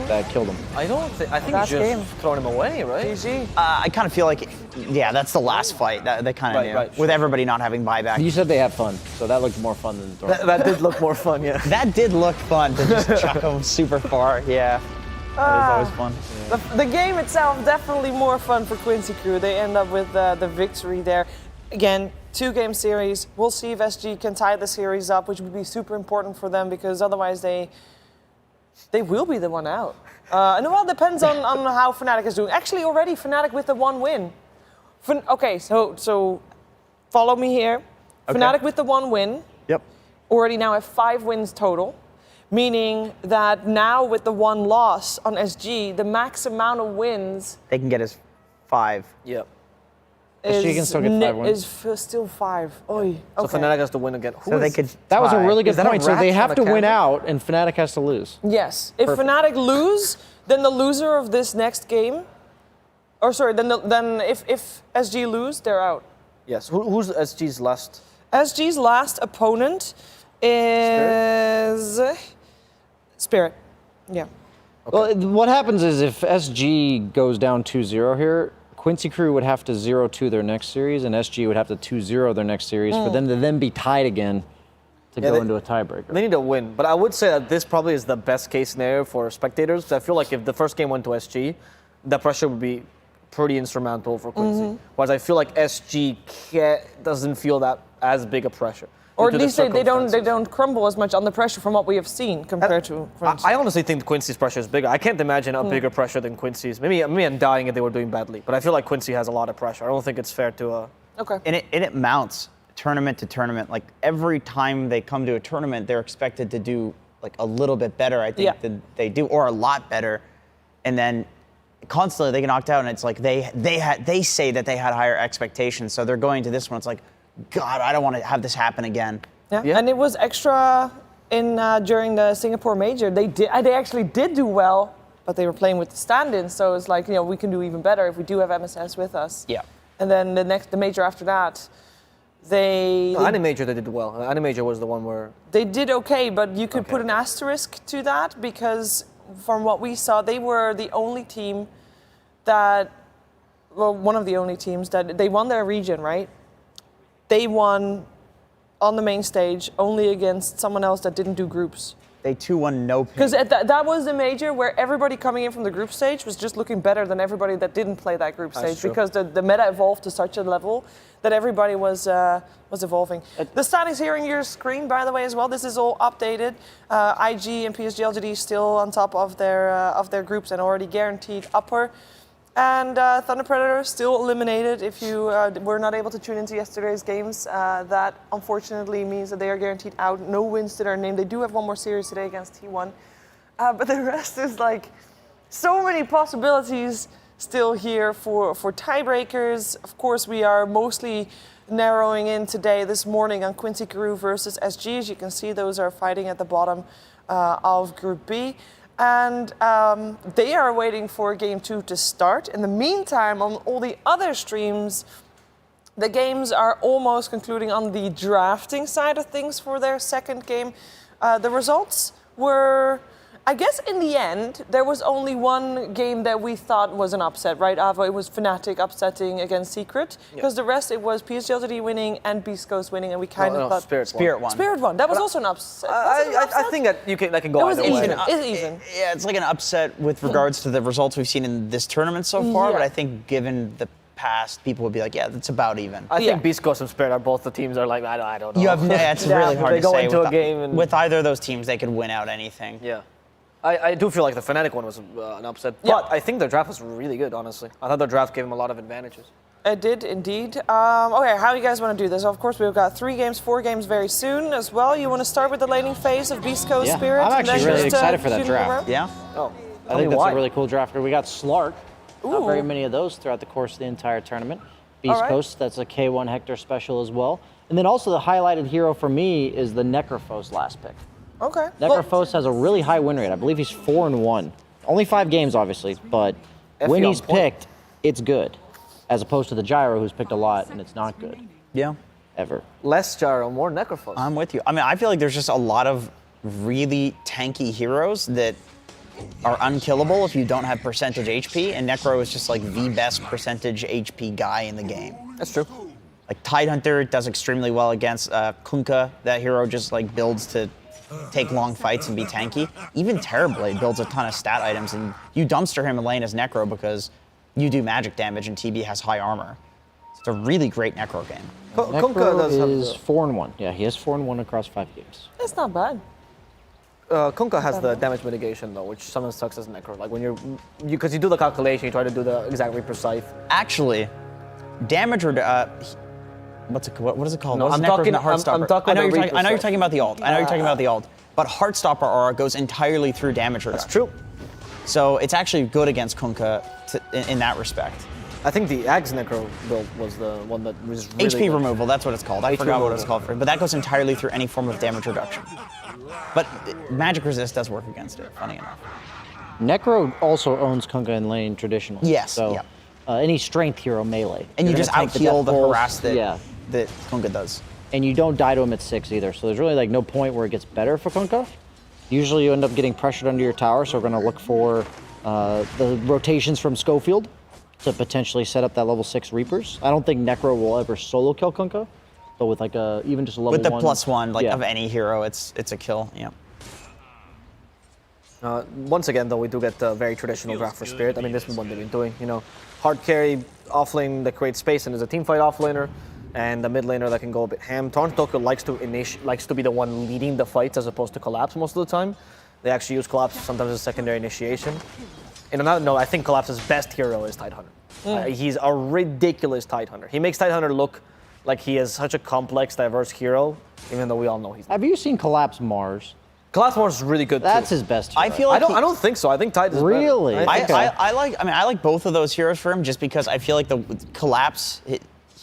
That killed him. I think Last he's just game. throwing him away, right? GG. I kind of feel like, that's the last fight. They kind of Right, knew. right, With sure. everybody not having buyback. You said they had fun, so that looked more fun than throwing. That did look more fun, yeah. That did look fun to just chuck him super far. Yeah. That is always fun. The game itself definitely more fun for Quincy Crew. They end up with the victory there. Again, 2-game series. We'll see if SG can tie the series up, which would be super important for them because otherwise they will be the one out. And well, it depends on how Fnatic is doing. Actually, already Fnatic with the 1 win. Okay, so follow me here. Okay. Fnatic with the 1 win. Yep. Already now have 5 wins total, meaning that now with the 1 loss on SG, the max amount of wins They can get his 5. Yep. SG can still get 5 wins. is still 5. Oy. So Okay. Fnatic has to win again. So they could. That was a tie. really good Is that a point. So they rat have on to a win canvas? out, and Fnatic has to lose. Yes. If Fnatic lose, then the loser of this next game, or sorry, then if SG lose, they're out. Yes. Who's SG's last? SG's last opponent is Spirit. Yeah. Well, what happens is if SG goes down 2-0 here, Quincy Crew would have to 0-2 their next series, and SG would have to 2-0 their next series for them to then be tied again to go they- into a tiebreaker. They need to win, but I would say that this probably is the best case scenario for spectators. 'Cause I feel like if the first game went to SG, the pressure would be pretty instrumental for Quincy. Whereas I feel like SG doesn't feel that as big a pressure. Or due at to the least they circumstances. don't crumble as much under pressure from what we have seen compared to. For instance. I honestly think Quincy's pressure is bigger. I can't imagine a bigger pressure than Quincy's. Maybe I'm dying if they were doing badly, but I feel like Quincy has a lot of pressure. I don't think it's fair to. Okay. And it mounts tournament to tournament. Like every time they come to a tournament, they're expected to do like a little bit better, I think, Yeah. than they do, or a lot better. And then constantly they get knocked out, and it's like they say that they had higher expectations, so they're going to this one. It's like, God, I don't want to have this happen again. Yeah. And it was extra in during the Singapore Major. They actually did do well, but they were playing with the stand-ins, so it's like, we can do even better if we do have MSS with us. Yeah. And then the major after that, They Animator, they did well. Animator was the one where They did okay, but you could put an asterisk to that because from what we saw, they were the only team that, well, one of the only teams that they won their region, right? They won on the main stage only against someone else that didn't do groups. They 2-1 no ping. Because that was the major where everybody coming in from the group stage was just looking better than everybody that didn't play that group stage true. because the meta evolved to such a level that everybody was evolving. The standings here on your screen, by the way, as well. This is all updated. IG and PSG LGD still on top of their groups and already guaranteed upper. And Thunder Predator still eliminated. If you were not able to tune into yesterday's games, that unfortunately means that they are guaranteed out. No wins to their name. They do have one more series today against T1. But the rest is like so many possibilities still here for tiebreakers. Of course, we are mostly narrowing in today, this morning, on Quincy Crew versus SG. As you can see, those are fighting at the bottom of Group B. And they are waiting for Game 2 to start. In the meantime, on all the other streams, the games are almost concluding on the drafting side of things for their second game. The results were, I guess in the end, there was only one game that we thought was an upset, right, Avo? It was Fnatic upsetting against Secret. Because the rest, it was PSG LGD winning and Beast Coast winning, and we kind of thought... Spirit won. Spirit won. That was also an upset. I think that that can go It was either way. even. It's even. Yeah, it's like an upset with regards to the results we've seen in this tournament so far, Yeah. but I think given the past, people would be like, yeah, that's about even. I Yeah. think Beast Coast and Spirit are both the teams are like, I don't know. You have, it's Yeah, really but hard they to go say. into with a game and- with either of those teams, they could win out anything. Yeah. I do feel like the Fnatic one was an upset, Yeah. but I think their draft was really good, honestly. I thought their draft gave them a lot of advantages. It did indeed. Okay, how you guys want to do this? Of course, we've got 4 games very soon as well. You want to start with the laning phase of Beast Coast Yeah, Spirit? I'm and then actually really just, excited for that shoot draft. around? Yeah? Oh, I think that's why? a really cool draft. We got Slark. Not very Ooh. many of those throughout the course of the entire tournament. Beast right. Coast, that's a K1 Hector special as well. And then also the highlighted hero for me is the Necrophos last pick. Okay. Necrophos has a really high win rate. I believe he's 4-1. Only 5 games, obviously, but when on he's point. picked, it's good. As opposed to the Gyro, who's picked a lot, and it's not good, Yeah. ever. Less Gyro, more Necrophos. I'm with you. I mean, I feel like there's just a lot of really tanky heroes that are unkillable if you don't have percentage HP, and Necro is just like the best percentage HP guy in the game. That's true. Like Tidehunter does extremely well against Kunkka. That hero just like builds to take long fights and be tanky. Even Terrorblade builds a ton of stat items, and you dumpster him in lane as Necro because you do magic damage and TB has high armor. It's a really great Necro game. Kunkka does Necro is have 4-1. Yeah, he is 4-1 across 5 games. That's not bad. Kunkka has the damage mitigation though, which sometimes sucks as Necro. Like when because you do the calculation, you try to do the exact Reaper Scythe. Actually, damage or what is it called? No, What's I'm Necro's talking- not Heartstopper? I'm talking I know about you're Reaper I know you're Scythe. talking about the alt. I know you're talking about the alt. But Heartstopper aura goes entirely through damage reduction. That's true. So it's actually good against Kunkka in that respect. I think the Axe Necro build was the one that was really HP good. removal, that's what it's called. I HP forgot what it's removal. called for, but that goes entirely through any form of damage reduction. But magic resist does work against it, funny enough. Necro also owns Kunkka in lane traditionally. Yes, So yeah. Any strength hero melee. And you You're just gonna take out-heal death the pulse. harass that, Yeah. that Kunkka does. And you don't die to him at 6 either. So there's really like no point where it gets better for Kunkka. Usually you end up getting pressured under your tower, so we're going to look for the rotations from Schofield to potentially set up that level 6 Reapers. I don't think Necro will ever solo kill Kunkka, but with like even just a level With the 1. +1, like yeah. of any hero, it's a kill. Yeah. Once again, though, we do get the very traditional draft for Spirit. I mean, this is what they've been doing. You know, hard carry, offlane that creates space and is a teamfight offlaner, and the mid laner that can go a bit ham. Torrent Tokyo likes to be the one leading the fights as opposed to Collapse most of the time. They actually use Collapse sometimes as secondary initiation. And another note, I think Collapse's best hero is Tidehunter. He's a ridiculous Tidehunter. He makes Tidehunter look like he is such a complex, diverse hero, even though we all know he's not. Have you seen Collapse Mars? Collapse Mars is really good That's too. his best hero. I feel like I don't think so. I think Tide is better. Really? I think Okay. I like both of those heroes for him just because I feel like the Collapse,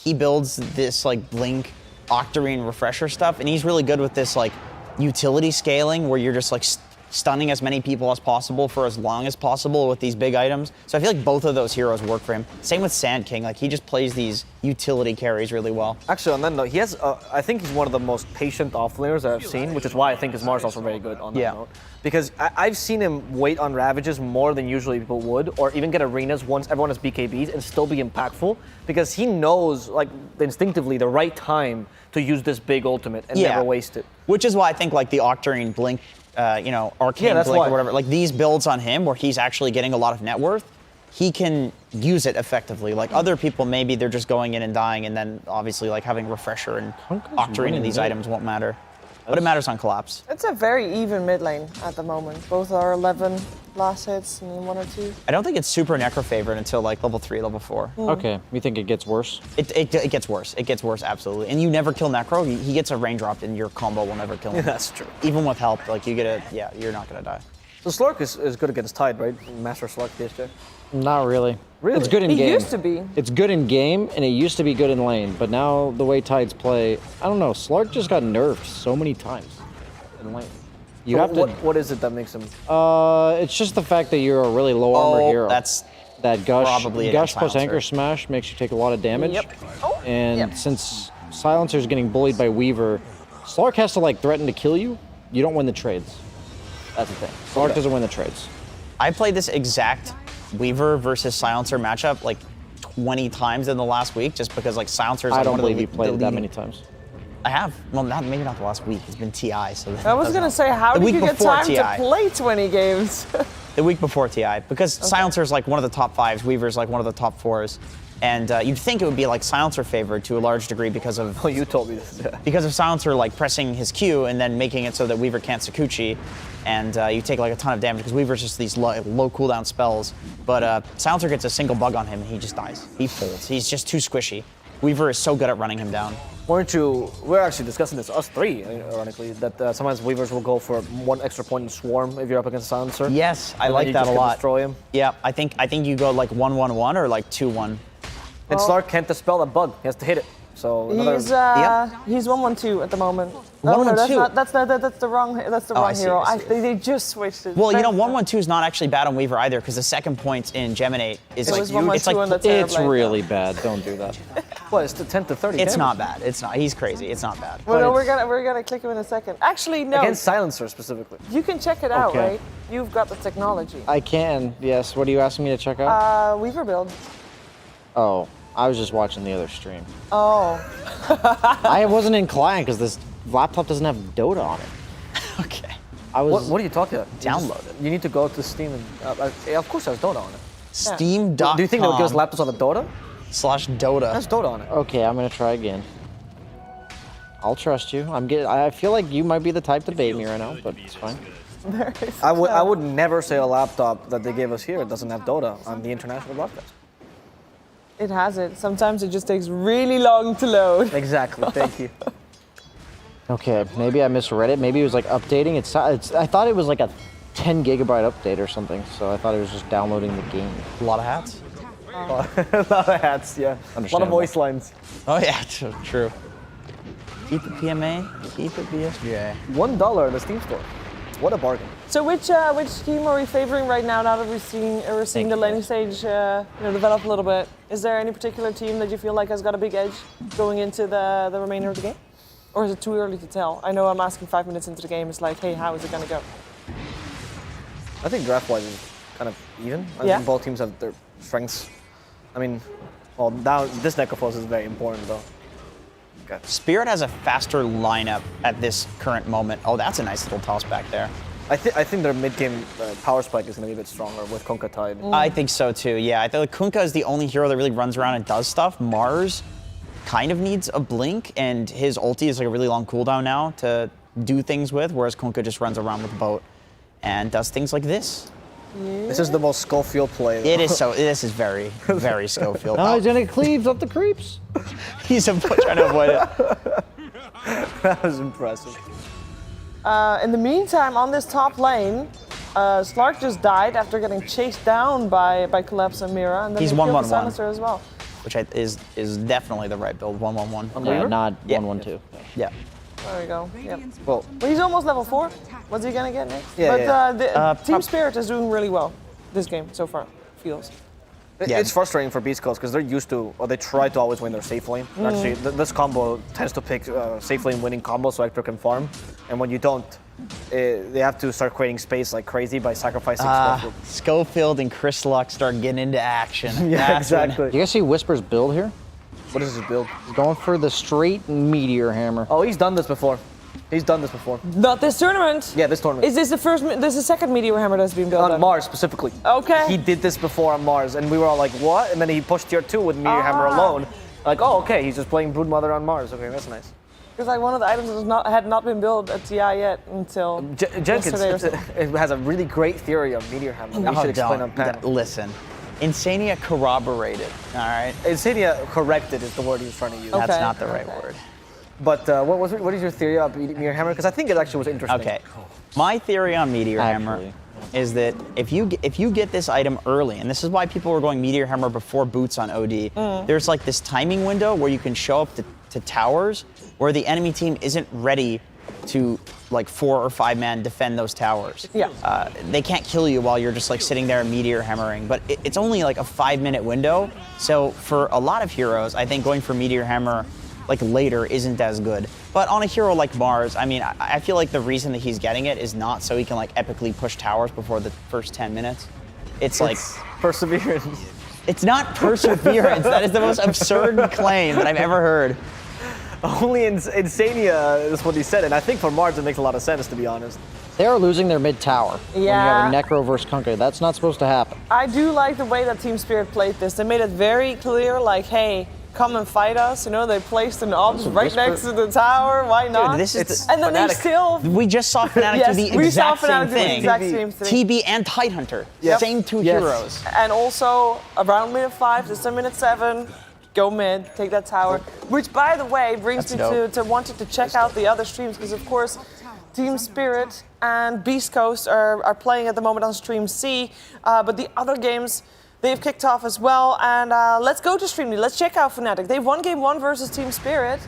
he builds this like Blink, Octarine refresher stuff, and he's really good with this like utility scaling where you're just like stunning as many people as possible for as long as possible with these big items. So I feel like both of those heroes work for him. Same with Sand King. Like, he just plays these utility carries really well. Actually, on that note, he has, I think he's one of the most patient offlaners that I've seen, which is why I think his Mars is also very good on that note. Because I've seen him wait on Ravages more than usually people would, or even get arenas once everyone has BKBs and still be impactful, because he knows, like, instinctively the right time to use this big ultimate and never waste it. Which is why I think, like, the Octarine Blink, Arcane Blink or whatever, like, these builds on him where he's actually getting a lot of net worth, he can use it effectively. Like, other people, maybe they're just going in and dying, and then obviously, like, having Refresher and Octarine and these items won't matter. But it matters on Collapse. It's a very even mid lane at the moment. Both are 11 last hits and 1 or 2. I don't think it's super Necro favored until, like, level 3, level 4. Okay, you think it gets worse? It gets worse. It gets worse, absolutely. And you never kill Necro. He gets a raindrop, and your combo will never kill him. That's true. Even with help, like, you're not gonna die. So Slark is good against Tide, right? Master Slark PSG. Not really. Really? It's good in He game. used to be. It's good in game, and it used to be good in lane. But now the way Tides play, I don't know. Slark just got nerfed so many times in lane. You So have to. what is it that makes him? It's just the fact that you're a really low armor hero. That's that gush. probably Gush against plus Silencer. anchor smash makes you take a lot of damage. Yep. Oh, And yep. since Silencer's getting bullied by Weaver, Slark has to like threaten to kill you. You don't win the trades. That's the thing. Slark doesn't win the trades. I played this exact Weaver versus Silencer matchup like 20 times in the last week, just because like Silencer's like I don't one of the believe you le- played the it that leading- many times. I have. Well, maybe not the last week. It's been TI, so. I was gonna say, how The did week you get before time TI. to play 20 games? The week before TI, because Silencer's like one of the top 5s, Weaver's like one of the top 4s, and you'd think it would be like Silencer favored to a large degree because of Oh, you told me this. because of Silencer like pressing his Q and then making it so that Weaver can't Sakuchi, and you take like a ton of damage because Weaver's just these low cooldown spells. But Silencer gets a single bug on him and he just dies. He folds. He's just too squishy. Weaver is so good at running him down. We're actually discussing this, us three, ironically, that sometimes Weavers will go for 1 extra point in Swarm if you're up against Silencer. Yes, I And then like you that just a can lot. Destroy him. Yeah, I think you go like 1-1-1 or like 2-1. And Slark can't dispel that bug. He has to hit it. So another. He's 1-1-2 at the moment. 1-1-2? That's the wrong I see, hero. I see. They just switched it. Well, 1-1-2 is not actually bad on Weaver either, because the second point in Geminate is It like was huge. 1-1-2 It's like on the Terror It's Blade. really bad. Don't do that. What, it's the 10 to 30 it's damage. not bad. It's not. He's crazy. It's not bad. Well, no, But we're gonna click him in a second. Actually, no. Against Silencer specifically. You can check it out, Okay. right? You've got the technology. I can. Yes. What are you asking me to check out? Weaver build. Oh, I was just watching the other stream. Oh. I wasn't inclined because this laptop doesn't have Dota on it. Okay. I was. What are you talking about? Download it. You need to go to Steam and. Of course, there's Dota on it. Steam.com. Do you think they would give us laptops on the Dota? /Dota. There's Dota on it. Okay, I'm gonna try again. I'll trust you. I feel like you might be the type to bait me right now, but it's fine. I would never say a laptop that they gave us here doesn't have Dota on the international broadcast. It has it. Sometimes it just takes really long to load. Exactly. Thank you. Okay, maybe I misread it. Maybe it was like updating. I thought it was like a 10 gigabyte update or something. So I thought it was just downloading the game. A lot of hats. A lot of hats, yeah. A lot of Understandable. voice lines. Oh yeah, true. Keep it PMA. Keep it BSJ. $1 in the Steam store. What a bargain. So which team are we favoring right now? Now that we're seeing the laning stage develop a little bit, is there any particular team that you feel like has got a big edge going into the remainder of the game, or is it too early to tell? I know I'm asking 5 minutes into the game. It's like, hey, how is it gonna go? I think draft-wise is kind of even. I Yeah. think both teams have their strengths. I mean, well, now this Necrophos is very important though. Okay. Spirit has a faster lineup at this current moment. Oh, that's a nice little toss back there. I think their mid-game power spike is going to be a bit stronger with Konka Tide. I think so too. Yeah, I feel like Kunkka is the only hero that really runs around and does stuff. Mars kind of needs a blink, and his ulti is like a really long cooldown now to do things with, whereas Kunkka just runs around with a boat and does things like this. This is the most Schofield play. It is so. This is very, very Schofield. No, he's gonna cleaves up the creeps. He's trying to avoid it. That was impressive. In the meantime, on this top lane, Slark just died after getting chased down by Collapse and Mira, and then He's they killed the 1-1-1. Silencer as well. Which is definitely the right build. 1-1-1. Yeah, not Yeah. 1-1-2. Yeah. There we go. Yep. Well, Well, he's almost level 4. What's he gonna get next? Yeah, but yeah. the Team Spirit is doing really well this game so far. Feels. Yeah. It's frustrating for Beast Coast because they're used to, or they try to always win their safe lane. Actually, this combo tends to pick safe lane winning combos so Hector can farm. And when you don't, they have to start creating space like crazy by sacrificing Schofield. Schofield and Chris Luck start getting into action. Yeah, That's when- exactly. You guys see Whisper's build here? What is his build? He's going for the straight meteor hammer. Oh, he's done this before. He's done this before. Not this tournament. Yeah, this tournament. Is this the first? This is the second meteor hammer that's been built On up? Mars specifically. Okay. He did this before on Mars, and we were all like, what? And then he pushed tier 2 with Meteor Hammer alone. Like, oh, okay, he's just playing Broodmother on Mars. Okay, that's nice. Because like one of the items had not been built at TI yet until Jenkins yesterday or something. it has a really great theory of Meteor Hammer. We Oh, should explain on don't. panel. Listen, Insania corroborated, all right? Insania corrected is the word he was trying to use. Okay. That's not the right word. But what is your theory of Meteor Hammer? Because I think it actually was interesting. Okay. My theory on Meteor Hammer Actually. is that if you get this item early, and this is why people were going Meteor Hammer before Boots on OD, there's like this timing window where you can show up to towers where the enemy team isn't ready to like 4 or 5 man defend those towers. Yeah. They can't kill you while you're just like sitting there Meteor Hammering, but it's only like a 5-minute window. So for a lot of heroes, I think going for Meteor Hammer like later isn't as good. But on a hero like Mars, I mean, I feel like the reason that he's getting it is not so he can like epically push towers before the first 10 minutes. It's like, Perseverance. it's not perseverance. That is the most absurd claim that I've ever heard. Only Insania is what he said, and I think for Mars it makes a lot of sense, to be honest. They are losing their mid tower. When you Yeah. have a Necro versus Kunkka, that's not supposed to happen. I do like the way that Team Spirit played this. They made it very clear, like, hey, come and fight us. You know, they placed an obs right Whisper. next to the tower. Why not? this is It's- the, and then Fnatic. they still. we just saw Fnatic Yes, do the we saw exact same Fnatic do the thing. exact same thing. TB and Tidehunter, Yep. same two Yes. heroes. And also around minute 5, this is minute 7. Go mid, take that tower. Which, by the way, brings That's me dope. to wanting to check out the other streams because, of course, Team Spirit and Beast Coast are playing at the moment on Stream C. But the other games, they've kicked off as well. And let's go to Stream D. Let's check out Fnatic. They've won game 1 versus Team Spirit.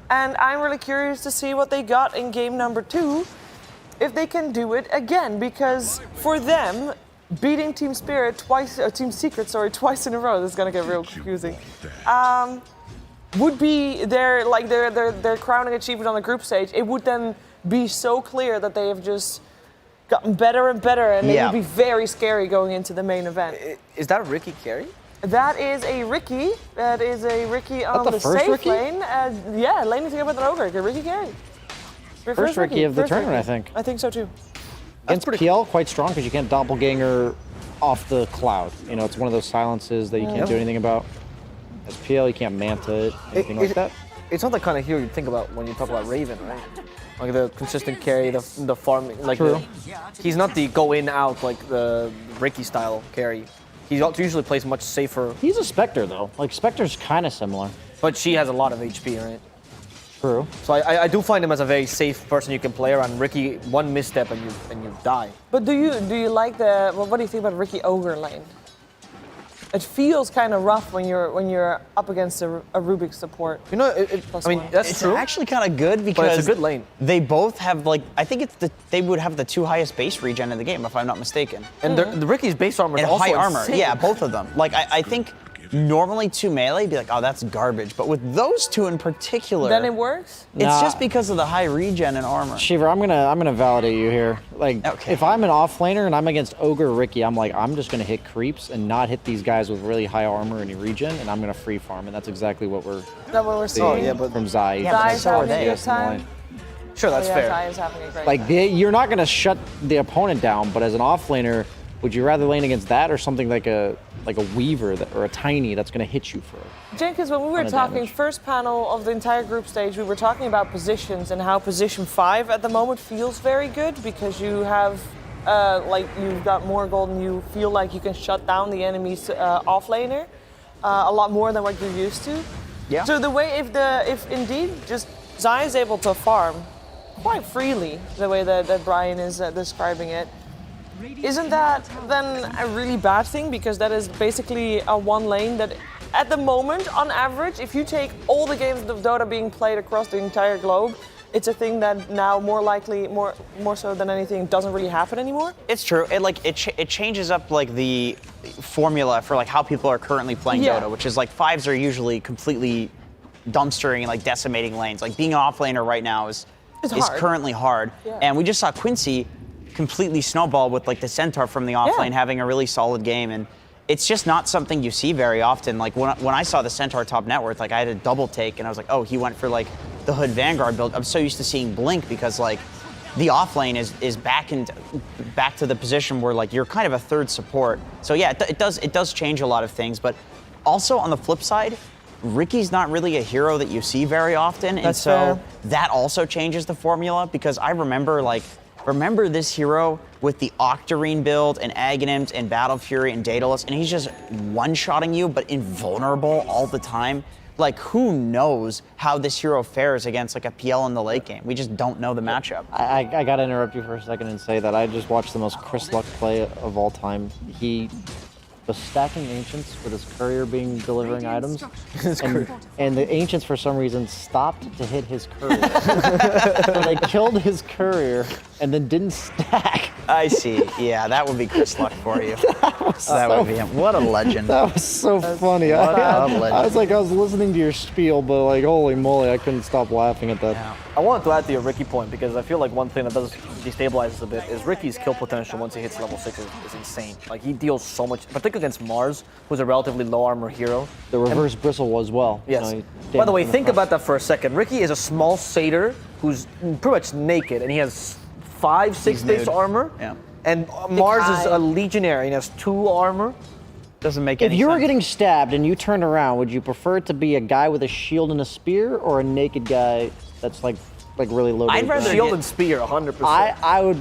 And I'm really curious to see what they got in game number 2, if they can do it again. Because for them, beating Team Spirit twice, Team Secret, sorry, twice in a row, this is gonna get real confusing, would be their crowning achievement on the group stage. It would then be so clear that they have just gotten better and better, and it would be very scary going into the main event. Is that Ricky Carey? That is a Ricky. That is a Ricky on the the first safe Ricky? lane. Yeah, laning together with an ogre. Ricky Carey. First Ricky of the First tournament, Ricky. I think. I think so too. Against PL, quite strong because you can't doppelganger off the cloud. You know, it's one of those silences that you can't do anything about. As PL, you can't manta it, anything like that. It's not the kind of hero you think about when you talk about Raven, right? Like the consistent carry, the farming, like True. he's not the go in out like the Ricky style carry. He usually plays much safer, He's a Spectre, though. Like, Spectre's kind of similar. but she has a lot of HP, right? True. So I do find him as a very safe person you can play around. Ricky, one misstep and you die. But do you like the? Well, what do you think about Ricky ogre lane? It feels kind of rough when you're up against a Rubik's support. You know, I mean one. that's It's true. actually kind of good because it's a good lane. They both have like I think they would have the 2 highest base regen in the game if I'm not mistaken. And the Ricky's base armor is And also high armor, insane. yeah, both of them. Like I think normally 2 melee would be like, oh, that's garbage. But with those 2 in particular, Then it works. it's Nah. just because of the high regen and armor. Shiva, I'm gonna validate you here. Like, Okay. if I'm an off laner and I'm against Ogre Ricky, I'm like, I'm just gonna hit creeps and not hit these guys with really high armor and regen, and I'm gonna free farm, and that's exactly what we're Is that what we're seeing? Oh yeah, but from Zai. Yeah, but Zai's so are having a they. good Yes, in the time. lane. sure that's Oh, yeah, fair. Zai is having a great Like, time. you're not gonna shut the opponent down, but as an off laner, would you rather lane against that or something like a Weaver or a Tiny that's gonna hit you for it? Jenkins, when we were Ton of talking damage. first panel of the entire group stage, we were talking about positions and how position 5 at the moment feels very good because you have, you've got more gold and you feel like you can shut down the enemy's off laner a lot more than what you're used to. Yeah. So the way, if indeed just Zai is able to farm quite freely, the way that Brian is describing it, isn't that then a really bad thing? Because that is basically a one lane that, at the moment, on average, if you take all the games of Dota being played across the entire globe, it's a thing that now more so than anything, doesn't really happen anymore? It's true. It changes up like the formula for like how people are currently playing Yeah. Dota, which is like fives are usually completely dumpstering and like decimating lanes. Like being an offlaner right now is hard. currently hard. Yeah. And we just saw Quincy completely snowball with like the Centaur from the offlane Yeah. having a really solid game, and it's just not something you see very often. Like when I saw the Centaur top net worth, like I had a double take and I was like, oh, he went for like the Hood Vanguard build. I'm so used to seeing Blink because like the offlane is back to the position where like you're kind of a third support. So yeah, it does change a lot of things, but also on the flip side, Ricky's not really a hero that you see very often, and That's so fair. that also changes the formula because I remember this hero with the Octarine build and Aghanims and Battle Fury and Daedalus, and he's just one-shotting you but invulnerable all the time. Like, who knows how this hero fares against like a PL in the late game? We just don't know the matchup. I gotta interrupt you for a second and say that I just watched the most Chris Luck play of all time. He was stacking Ancients with his courier delivering items, and the Ancients for some reason stopped to hit his courier. So they killed his courier and then didn't stack. I see. Yeah, that would be Chris Luck for you. That would be him. What a legend. That was so funny. I was listening to your spiel, but like, holy moly, I couldn't stop laughing at that. Yeah. I wanted to add to your Ricky point because I feel like one thing that does destabilize us a bit is Ricky's kill potential once he hits level 6 is insane. Like he deals so much, particularly against Mars, who's a relatively low armor hero. The reverse bristle was well. Yes. You know, By the way, damaged think him about that for a second. Ricky is a small satyr who's pretty much naked, and he has 5-6 He's base nude. armor. Yeah. And Mars is eye. a legionary and has 2 armor. Doesn't make If any you were sense. getting stabbed and you turned around, would you prefer it to be a guy with a shield and a spear, or a naked guy that's like really low? I'd rather Shield get- and spear, 100%. I would.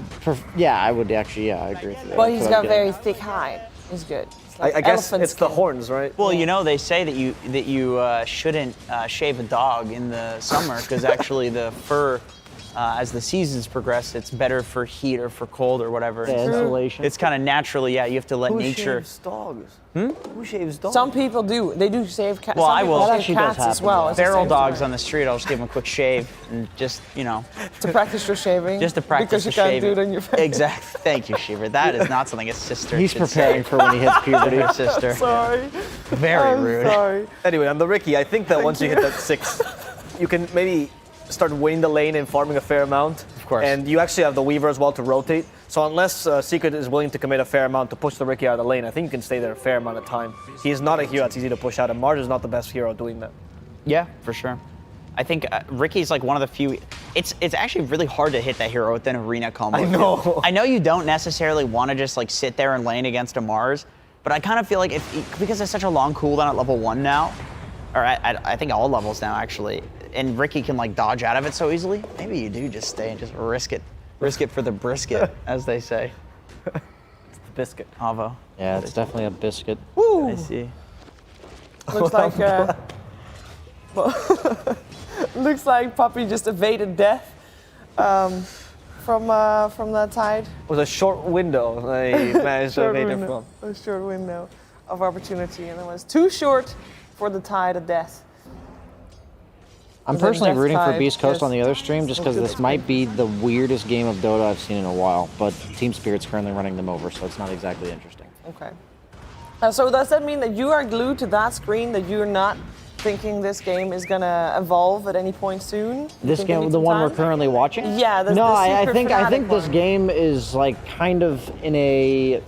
I would actually. Yeah, I agree with that. Well, he's That's got what I'm very getting thick hide. He's good. It's like I guess elephant it's the skin. horns, right? Well, you know, they say that you shouldn't shave a dog in the summer because actually the fur, as the seasons progress, it's better for heat or for cold or whatever. Yeah, And so insulation. It's kind of naturally, yeah. You have to let Who nature. shaves dogs? Who shaves dogs? Some people do. They do save cats. Well, Some I people will. shave That actually does cats as happen, well. yeah. It's the Feral same dogs story. on the street, I'll just give them a quick shave and just, To practice your shaving. just to practice because the you can't shaving. do it on your face. Exactly. Thank you, Shiver. That is not something a sister He's should preparing say for when he hits puberty. to her sister. Sorry. Very I'm rude. sorry. Anyway, on the Ricky, I think that once you hit that 6, you can maybe start winning the lane and farming a fair amount. Of course. And you actually have the Weaver as well to rotate. So unless Secret is willing to commit a fair amount to push the Ricky out of the lane, I think you can stay there a fair amount of time. He is not a hero that's easy to push out, and Mars is not the best hero doing that. Yeah, for sure. I think Ricky's like one of the few. It's actually really hard to hit that hero with an arena combo. I know. I know you don't necessarily want to just like sit there and lane against a Mars, but I kind of feel like because it's such a long cooldown at level 1 now, or I think all levels now actually, and Ricky can like dodge out of it so easily. Maybe you do just stay and just risk it for the brisket, as they say. The biscuit. Avo. Yeah, it's definitely a biscuit. I see. Looks like looks like Puppy just evaded death from that tide. It was a short window they managed to evade it from. A short window of opportunity, and it was too short for the tide of death. I'm And then personally Death rooting for Tide, Beast Coast yes. on the other stream just because this might be the weirdest game of Dota I've seen in a while, but Team Spirit's currently running them over, so it's not exactly interesting. Okay. So does that mean that you are glued to that screen, that you're not thinking this game is gonna evolve at any point soon? You This think it game, needs the some one we're time? currently watching? Yeah, the no, I Secret think Fanatic this one. game is like kind of in a.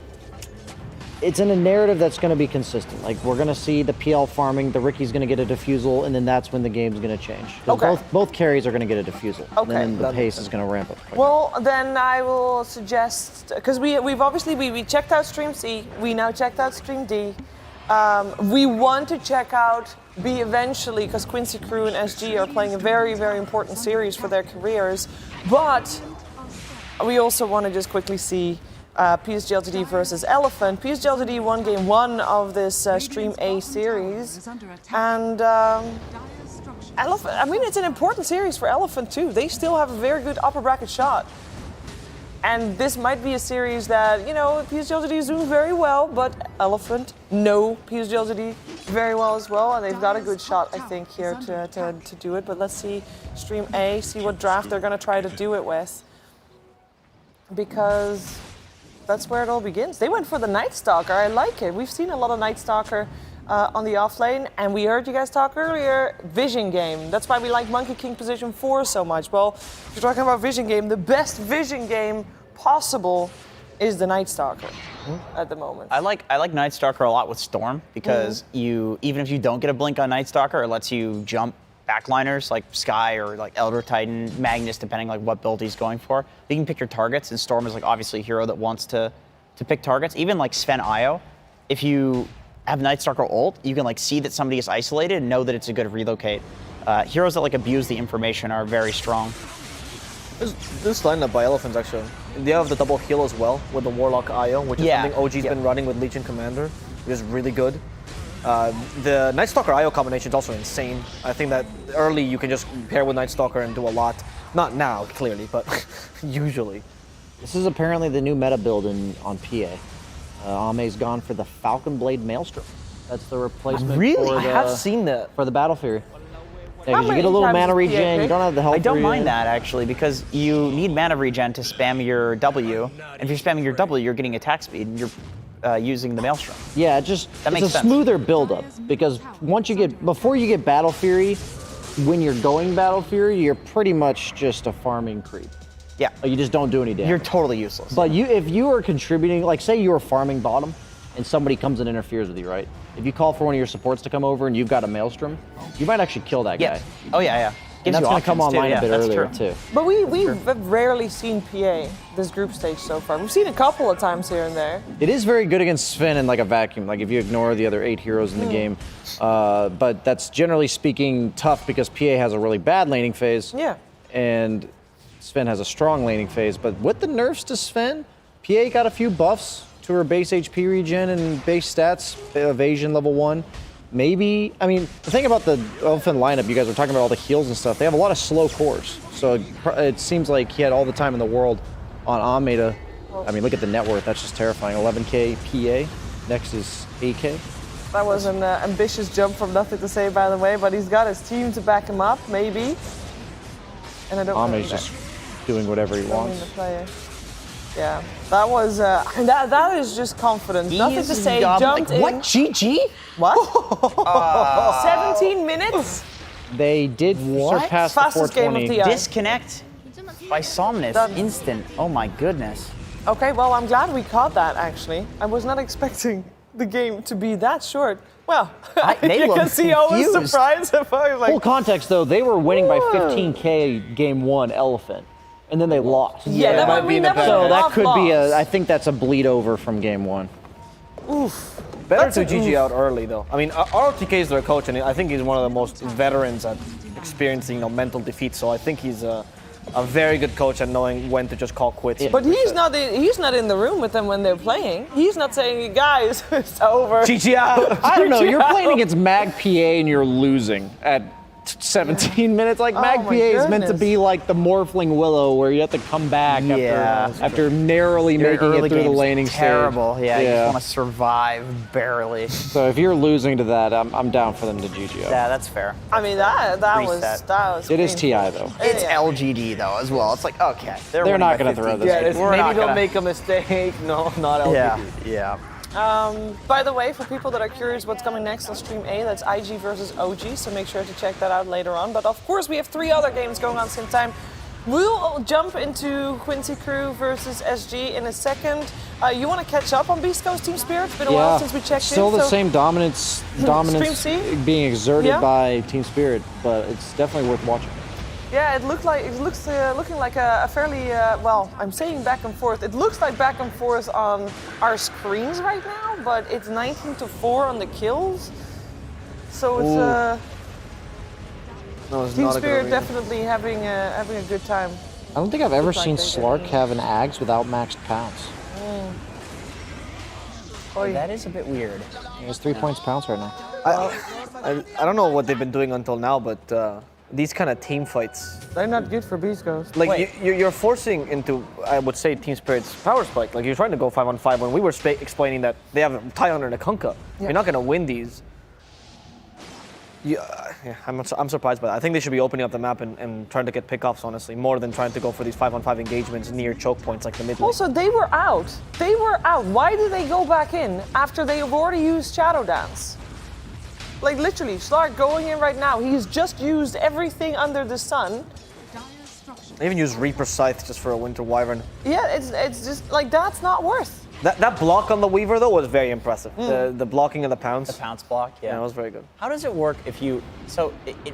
It's in a narrative that's going to be consistent. Like we're going to see the PL farming, the Ricky's going to get a defusal, and then that's when the game's going to change. 'Cause Okay. Both carries are going to get a defusal. Okay. And then the pace is going to ramp up. quick. Well, then I will suggest, because we've obviously we checked out Stream C, we now checked out Stream D. We want to check out B eventually, because Quincy Crew and SG are playing a very, very important series for their careers. But we also want to just quickly see PSG LTD versus Elephant. PSG LTD won game 1 of this Stream A series. And Elephant, I mean, it's an important series for Elephant too. They still have a very good upper bracket shot. And this might be a series that, PSG is doing very well, but Elephant, no PSG very well as well. And they've got a good shot, I think, here to do it. But let's see Stream A, see what draft they're going to try to do it with. Because that's where it all begins. They went for the Night Stalker. I like it. We've seen a lot of Night Stalker on the off lane, and we heard you guys talk earlier, Vision Game. That's why we like Monkey King position 4 so much. Well, if you're talking about Vision Game, the best Vision Game possible is the Night Stalker at the moment. I like Night Stalker a lot with Storm because even if you don't get a blink on Night Stalker, it lets you jump backliners like Sky or like Elder Titan, Magnus, depending like what build he's going for. You can pick your targets, and Storm is like obviously a hero that wants to pick targets. Even like Sven Io, if you have Night Stalker ult, you can like see that somebody is isolated and know that it's a good relocate. Heroes that like abuse the information are very strong. This lineup by Elephants actually. They have the double heal as well with the Warlock IO, which is something OG's been running with Legion Commander. It is really good. The Night Stalker IO combination is also insane. I think that early you can just pair with Night Stalker and do a lot. Not now, clearly, but usually. This is apparently the new meta build on PA. Ame's gone for the Falcon Blade Maelstrom. That's the replacement for I have seen that. for the Battle Fury. Yeah, How 'cause you many get a little times mana does PA regen, you pick? don't have the health I don't regen. mind that actually because you need mana regen to spam your W. And if you're spamming your W, you're getting attack speed and you're using the Maelstrom. Yeah, That it's makes a sense. smoother build-up because before you get Battle Fury, when you're going Battle Fury, you're pretty much just a farming creep. Yeah, You just don't do any damage. you're totally useless. But if you are contributing, like say you were farming bottom and somebody comes and interferes with you, right? If you call for one of your supports to come over and you've got a Maelstrom, you might actually kill that yeah. guy. Oh yeah. And Gives that's you going to come options, too. online Yeah, a bit that's earlier true. too. But we've rarely seen PA this group stage so far. We've seen a couple of times here and there. It is very good against Sven in like a vacuum, like if you ignore the other 8 heroes in the game. But that's generally speaking tough because PA has a really bad laning phase. Yeah. And Sven has a strong laning phase. But with the nerfs to Sven, PA got a few buffs to her base HP regen and base stats, evasion level 1. Maybe, I mean, the thing about the Elephant lineup, you guys were talking about all the heals and stuff, they have a lot of slow cores. So it seems like he had all the time in the world on Ame to, I mean, look at the net worth, that's just terrifying. 11K PA, next is 8K. That was an ambitious jump from Nothing to Say, by the way, but he's got his team to back him up, maybe. And I don't know. Ame's just doing whatever he I mean, wants. the player. Yeah, that was that is just confidence. Nothing to say. Jumped in. What? GG? What? 17 minutes. They did surpass the Fastest game of 420. the year. Disconnect by Somnus. Done. Instant. Oh my goodness. Okay, well, I'm glad we caught that. Actually, I was not expecting the game to be that short. Well, They you look can see I was confused. surprised if I was like. Full context though, they were winning by Whoa. 15K game 1 Elephant, and then they lost. Yeah, that might might be in a better- So that could be loss. I think that's a bleed over from game 1. Better That's to an GG oof. out early though. I mean, ROTK is their coach, and I think he's one of the most veterans at experiencing mental defeat. So I think he's a very good coach at knowing when to just call quits. But he's not in the room with them when they're playing. He's not saying, guys, it's over. GG out. I don't know. You're playing against Mag PA and you're losing at 17 minutes. Like Mag Oh PA my is meant to goodness. be like the Morphling Willow, where you have to come back after narrowly Your making early it through the game's laning terrible. stage. Yeah, you just want to survive barely. So if you're losing to that, I'm down for them to GG up. Yeah, that's fair. I mean, that Reset. was. It is painful. TI though. It's Yeah. LGD though as well. It's like okay, They're winning not by gonna throw 15. this. Yeah, it's, We're maybe not they'll gonna- make a mistake. No, not LGD. Yeah. By the way, for people that are curious what's coming next on Stream A, that's IG versus OG, so make sure to check that out later on. But of course, we have 3 other games going on at the same time. We'll jump into Quincy Crew versus SG in a second. You want to catch up on Beast Coast Team Spirit? It's been a while since we checked still in. the so- same dominance Stream C? being exerted Yeah. by Team Spirit, but it's definitely worth watching. Yeah, it looks looking like a fairly well. I'm saying back and forth. It looks like back and forth on our screens right now, but it's 19-4 on the kills. So it's No, it's Team not a good Spirit arena. definitely having a good time. I don't think I've ever like seen they did. Slark have an Ags without maxed pounce. That is a bit weird. He has 3 points pounce right now. I don't know what they've been doing until now, but these kind of team fights, They're not good for Beast Ghost. like you're forcing into, I would say, Team Spirit's power spike. Like you're trying to go 5-on-5 when we were explaining that they have a Tyon and a Kunkka. You're not going to win these. I'm surprised by that. I think they should be opening up the map and trying to get pickoffs, honestly, more than trying to go for these 5-on-5 engagements near choke points like the mid lane. Also, they were out. They were out. Why did they go back in after they have already used Shadow Dance? Like literally, Slark going in right now. He's just used everything under the sun. They even use Reaper Scythe just for a Winter Wyvern. Yeah, it's just like that's not worth. That block on the Weaver though was very impressive. The blocking of the pounce. The pounce block, yeah. Yeah, it was very good. How does it work if you, so it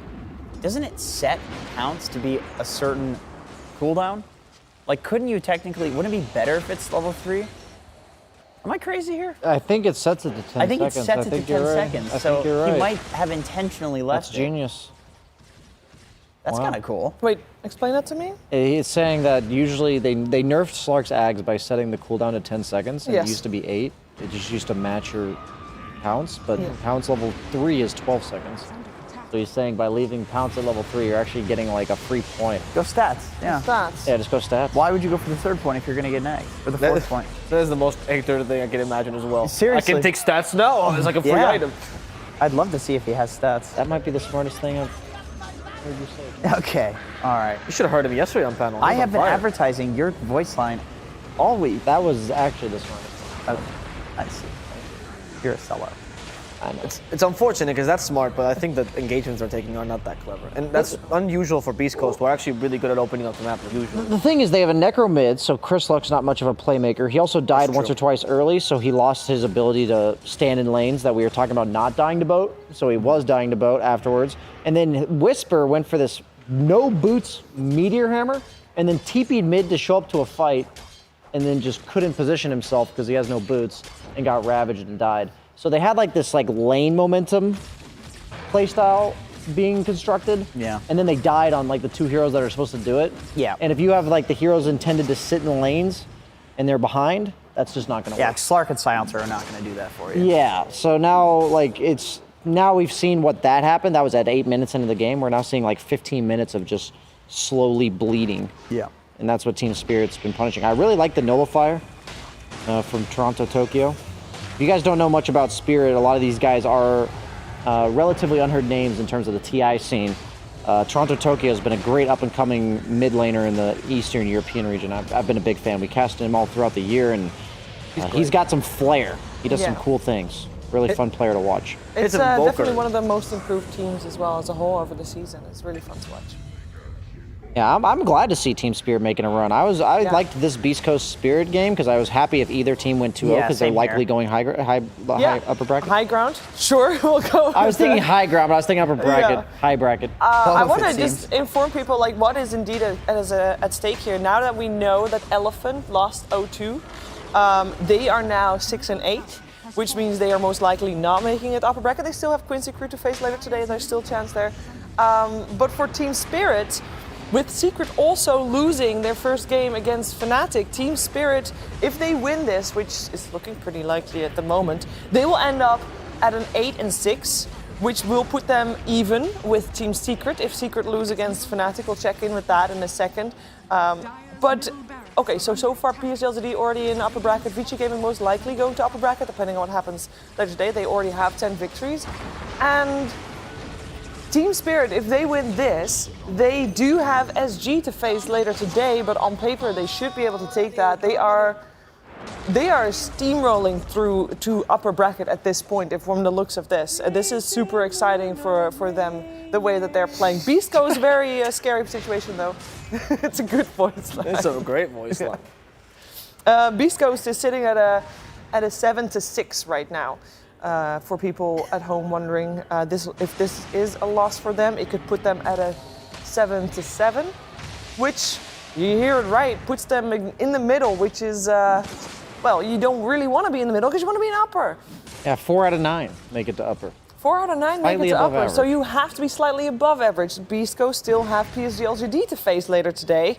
doesn't it set pounce to be a certain cooldown? Like couldn't you technically, wouldn't it be better if it's level 3? Am I crazy here? I think it sets it to 10 seconds. I think it sets it to 10 you're right. seconds. I So think you're right. he might have intentionally left That's genius. That's Wow. kind of cool. Wait, explain that to me. It's saying that usually they nerfed Slark's Ags by setting the cooldown to 10 seconds. And Yes. It used to be 8. It just used to match your pounce, but Yeah. pounce level 3 is 12 seconds. So he's saying by leaving pounce at level 3, you're actually getting like a free point. Go stats, yeah. Stats. Yeah, just go stats. Why would you go for the 3rd point if you're going to get an egg? Or the 4th point? That is the most Hector thing I can imagine as well. Seriously. I can take stats now. Oh, it's like a free Yeah. item. I'd love to see if he has stats. That might be the smartest thing I've heard you say. Okay, all right. You should have heard him yesterday on panel. He I was have on been fire. advertising your voice line all week. That was actually the smartest thing. Oh, I see. You're a sellout. I know. It's unfortunate because that's smart, but I think the engagements they're taking are not that clever. And that's unusual for Beast Coast. We're actually really good at opening up the map usually. The thing is, they have a Necro mid, so Chris Luck's not much of a playmaker. He also died That's once true. or twice early, so he lost his ability to stand in lanes that we were talking about not dying to boat. So he was dying to boat afterwards. And then Whisper went for this no boots Meteor Hammer, and then TP'd mid to show up to a fight, and then just couldn't position himself because he has no boots, and got ravaged and died. So they had like this like lane momentum playstyle being constructed. Yeah. And then they died on like the 2 heroes that are supposed to do it. Yeah. And if you have like the heroes intended to sit in the lanes and they're behind, that's just not gonna Yeah, work. Slark and Silencer are not going to do that for you. Yeah. So now like now we've seen what that happened. That was at 8 minutes into the game. We're now seeing like 15 minutes of just slowly bleeding. Yeah. And that's what Team Spirit's been punishing. I really like the Nullifier from Toronto, Tokyo. If you guys don't know much about Spirit, a lot of these guys are relatively unheard names in terms of the TI scene. Toronto, Tokyo has been a great up-and-coming mid laner in the Eastern European region. I've been a big fan. We casted him all throughout the year, and he's got some flair. He does some Yeah. cool things. Really fun player to watch. It's a Invoker. definitely one of the most improved teams as well as a whole over the season. It's really fun to watch. Yeah, I'm glad to see Team Spirit making a run. I liked this Beast Coast Spirit game because I was happy if either team went 2-0 because they're same likely here. going high upper bracket. High ground. Sure, we'll go. I was with thinking that. high ground, but I was thinking upper bracket, Yeah. high bracket. I Both, want it to just seems. inform people like what is indeed at stake here. Now that we know that Elephant lost 0-2, they are now 6-8, which means they are most likely not making it upper bracket. They still have Quincy Crew to face later today. There's still a chance there. But for Team Spirit, with Secret also losing their first game against Fnatic, Team Spirit, if they win this, which is looking pretty likely at the moment, they will end up at an 8-6, which will put them even with Team Secret. If Secret lose against Fnatic, we'll check in with that in a second. But okay, so far PSLGD already in upper bracket. Vici Gaming most likely going to upper bracket, depending on what happens later today. They already have 10 victories. And Team Spirit, if they win this, they do have SG to face later today, but on paper they should be able to take that. They are steamrolling through to upper bracket at this point, if from the looks of this. This is super exciting for them, the way that they're playing. Beast goes very scary situation though. It's a good voice line. It's a great voice line. Beast Coast is sitting at a 7-6 right now. For people at home wondering, if this is a loss for them, it could put them at a 7-7, which, you hear it right, puts them in the middle, which is, well, you don't really want to be in the middle because you want to be in upper. Yeah, 4 out of 9 make it to upper. 4 out of 9 make Slightly it to above upper, so average. you have to be slightly above average. Beast Coast still have PSG LGD to face later today,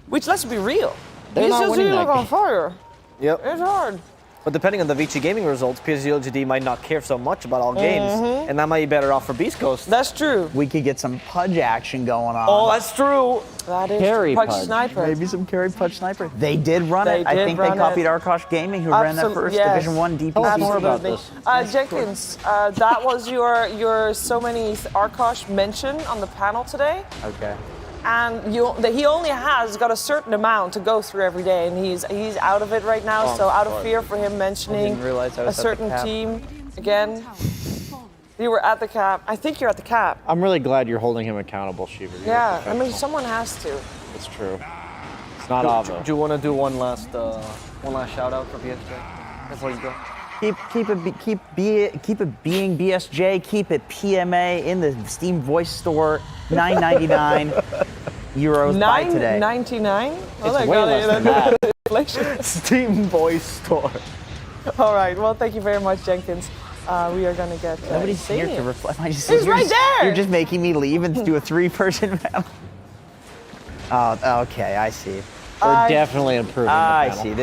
which, let's be real, They're not PSG winning that look on game. fire. Yep. It's hard. But depending on the Vici Gaming results, PSG LGD might not care so much about all games, and that might be better off for Beast Coast. That's true. We could get some Pudge action going on. Oh, that's true. That is Carry Pudge Pudge. Sniper. Maybe some carry Pudge Sniper. They did run They it. I did think they run copied it. Arkosh Gaming, who ran that first Yes. Division 1 DP. Tell us more about Absolutely. this. Jenkins, that was your so many Arkosh mention on the panel today. Okay. And he only has got a certain amount to go through every day, and he's out of it right now. So out of fear for him mentioning realize I a was at the certain cap. team again. You were at the cap. I think you're at the cap. I'm really glad you're holding him accountable, Shiva. You're Yeah, I mean professional. someone has to. It's true. It's not Avo. Do you want to do one last shout out for PSG before you go? Keep it being BSJ. Keep it PMA in the Steam Voice Store. €9.99 by today. $9.99. Oh, It's way less than that. Inflation. Steam Voice Store. All right. Well, thank you very much, Jenkins. We are gonna get. Nobody's here Insania. to reflect. He's right there! You're just making me leave and do a 3-person panel. Oh, okay. I see. We're definitely improving. I the panel. see.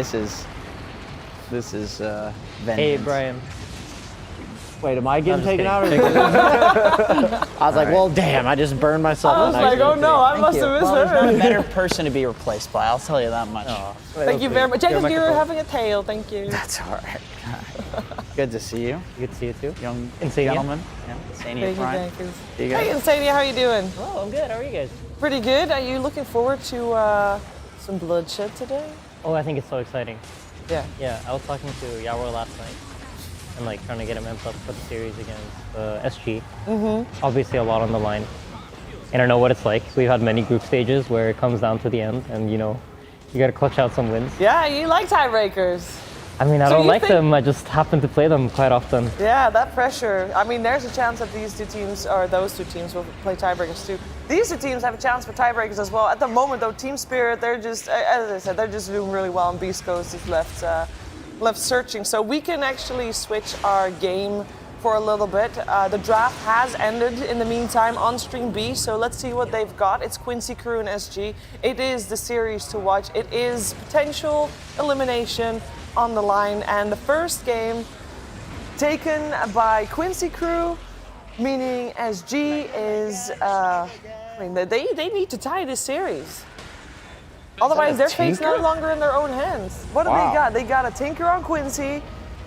This is vengeance. Hey, Brian. Wait, am I getting just taken kidding. out? I was like, well, damn, I just burned myself. I was like, oh no, I must have Well, there's not a misheard. better person to be replaced by. I'll tell you that much. Thank you very much, Jenkins. You're having a tail. Thank you. That's all right. Good to see you, Good to see you too. young Insania. gentleman. Yeah, Insania Thank you, Prime. Jenkins. See you guys. Hey, Insania, how you doing? Oh, I'm good. How are you guys? Pretty good. Are you looking forward to some bloodshed today? Oh, I think it's so exciting. Yeah. Yeah, I was talking to Yawor last night and like trying to get him amped up for the series against SG. Obviously, a lot on the line. And I know what it's like. We've had many group stages where it comes down to the end, and you got to clutch out some wins. Yeah, you like tiebreakers. I mean, I So don't you like think- them. I just happen to play them quite often. Yeah, that pressure. I mean, there's a chance that these two teams, or those two teams, will play tiebreakers too. These two teams have a chance for tiebreakers as well. At the moment, though, Team Spirit, they're just, as I said, they're just doing really well, and Beast Coast is left searching. So we can actually switch our game for a little bit. The draft has ended in the meantime on Stream B, so let's see what they've got. It's Quincy Crew and SG. It is the series to watch. It is potential elimination on the line, and the first game taken by Quincy Crew, meaning SG is, they need to tie this series. Otherwise, their fate's no longer in their own hands. What do they Wow. got? They got a Tinker on Quincy.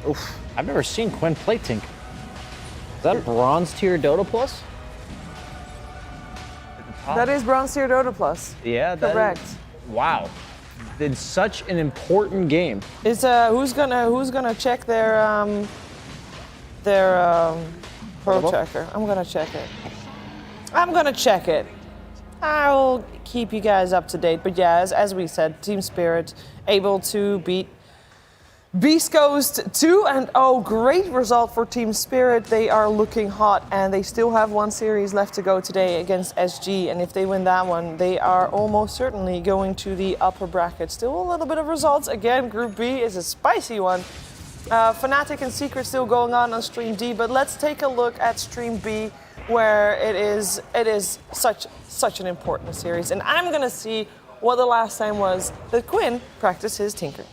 Oof. I've never seen Quinn play Tink. Is that bronze tier Dota plus? That is Bronze Tier Dota Plus. Yeah, that Correct. Wow. It's such an important game. Is who's gonna check their pro checker? I'm gonna check it. I'll keep you guys up to date. But yeah, as we said, Team Spirit able to beat Beast Coast 2-0. Great result for Team Spirit. They are looking hot, and they still have one series left to go today against SG. And if they win that one, they are almost certainly going to the upper bracket. Still a little bit of results. Again, Group B is a spicy one. Fnatic and Secret still going on Stream D, but let's take a look at Stream B, where it is such an important series. And I'm gonna see what the last time was that Quinn practiced his Tinker.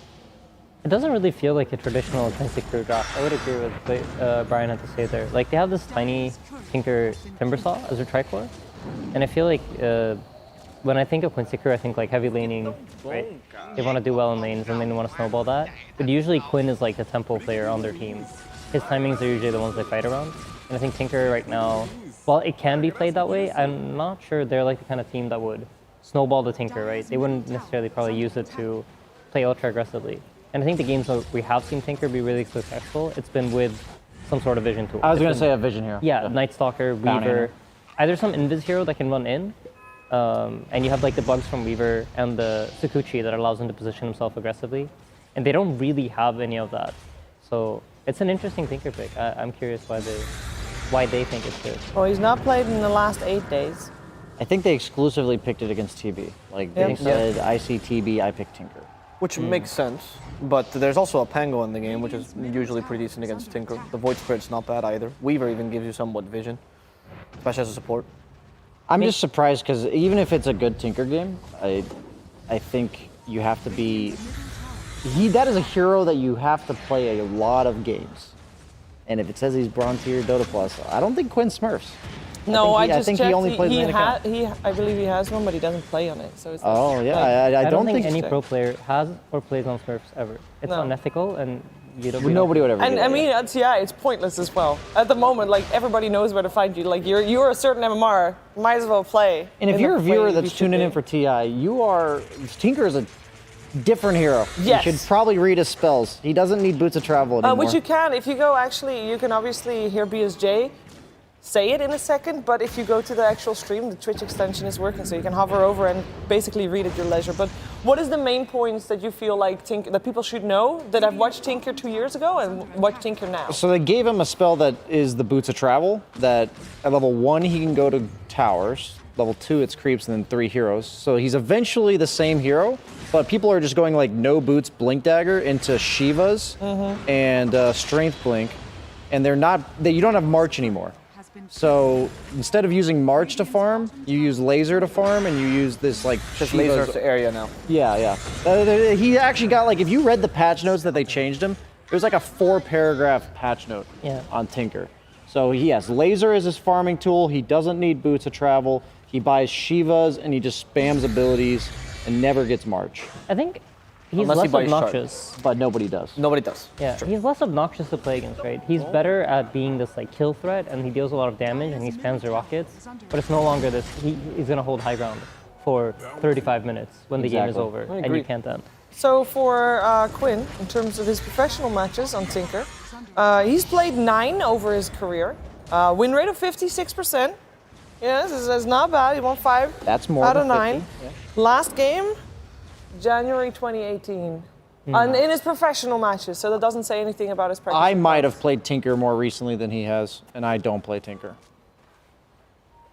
It doesn't really feel like a traditional Quincy Crew draft. I would agree with what Brian had to say there. Like, they have this tiny Tinker Timbersaw as their tricore, and I feel like when I think of Quincy Crew, I think like heavy laning, right? They want to do well in lanes, and they want to snowball that. But usually Quinn is like the tempo player on their team. His timings are usually the ones they fight around. And I think Tinker right now, while it can be played that way, I'm not sure they're like the kind of team that would snowball the Tinker, right? They wouldn't necessarily probably use it to play ultra aggressively. And I think the games where we have seen Tinker be really successful, it's been with some sort of vision tool. I was It's going to been- say a vision hero. Yeah, Night Stalker, Bounty Weaver, hunter. either some Invis hero that can run in, and you have like the bugs from Weaver and the Sakuchi that allows him to position himself aggressively, and they don't really have any of that. So it's an interesting Tinker pick. I'm curious why they think it's good. Well, he's not played in the last 8 days. I think they exclusively picked it against TB. Like, they Yep. said, I see TB, I pick Tinker. Which makes sense, but there's also a Pango in the game, which is usually pretty decent against Tinker. The Void Spirit's not bad either. Weaver even gives you somewhat vision, especially as a support. I'm just surprised because even if it's a good Tinker game, I think you have to be that is a hero that you have to play a lot of games. And if it says he's bronze tier Dota Plus, I don't think Quinn smurfs. No, I think just he checked. only plays main account. I believe he has one, but he doesn't play on it. So it's Oh yeah, like, I don't think any pro player has or plays on Smurfs ever. It's No. unethical, and you don't. nobody would ever. And do I that. mean, it's pointless as well. At the moment, like everybody knows where to find you. Like you're a certain MMR, might as well play. And if in you're a the viewer way that's you tuning should in be. for TI, Tinker is a different hero. Yes. You should probably read his spells. He doesn't need Boots of Travel anymore. Which you can, if you go you can obviously hear BSJ say it in a second, but if you go to the actual stream, the Twitch extension is working, so you can hover over and basically read at your leisure. But what is the main points that you feel like that people should know that have watched Tinker 2 years ago and watch Tinker now? So they gave him a spell that is the Boots of Travel, that at level 1 he can go to towers, level 2 it's creeps, and then 3 heroes. So he's eventually the same hero, but people are just going like no boots Blink Dagger into Shiva's and Strength Blink, and you don't have March anymore. So instead of using March to farm, you use Laser to farm, and you use this like Just Shiva's- laser to area now. Yeah. He actually got like, if you read the patch notes that they changed him, it was like a 4-paragraph patch note on Tinker. So he has Laser as his farming tool. He doesn't need Boots of Travel. He buys Shiva's and he just spams abilities and never gets March. I think he's Unless he less buys Shard. obnoxious. But nobody does. Nobody does. Yeah, he's less obnoxious to play against, right? He's better at being this like kill threat, and he deals a lot of damage, and he spams the rockets. But it's no longer this. He's gonna hold high ground for 35 minutes when the game is Exactly. over, and agree. you can't end. So for Quinn, in terms of his professional matches on Tinker, he's played 9 over his career. Win rate of 56%. Yes, it's not bad. He won 5 That's more out than of 50, 9. Last game, January 2018. And in his professional matches, so that doesn't say anything about his practice. I might have played Tinker more recently than he has, and I don't play Tinker.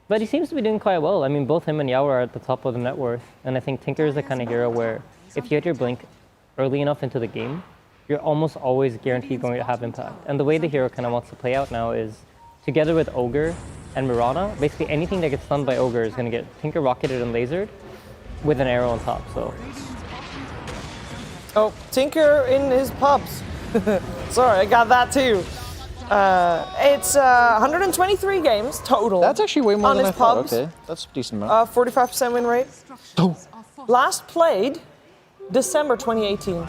But he seems to be doing quite well. I mean, both him and Yao are at the top of the net worth, and I think Tinker is the kind of hero where if you hit your blink early enough into the game, you're almost always guaranteed going to have impact. And the way the hero kind of wants to play out now is, together with Ogre and Mirana, basically anything that gets stunned by Ogre is going to get Tinker rocketed and lasered with an arrow on top. So Oh, Tinker in his pubs. Sorry, I got that too. It's 123 games total. That's actually way more on than his I thought. pubs. Okay, that's a decent amount. 45% win rate. Last played December 2018.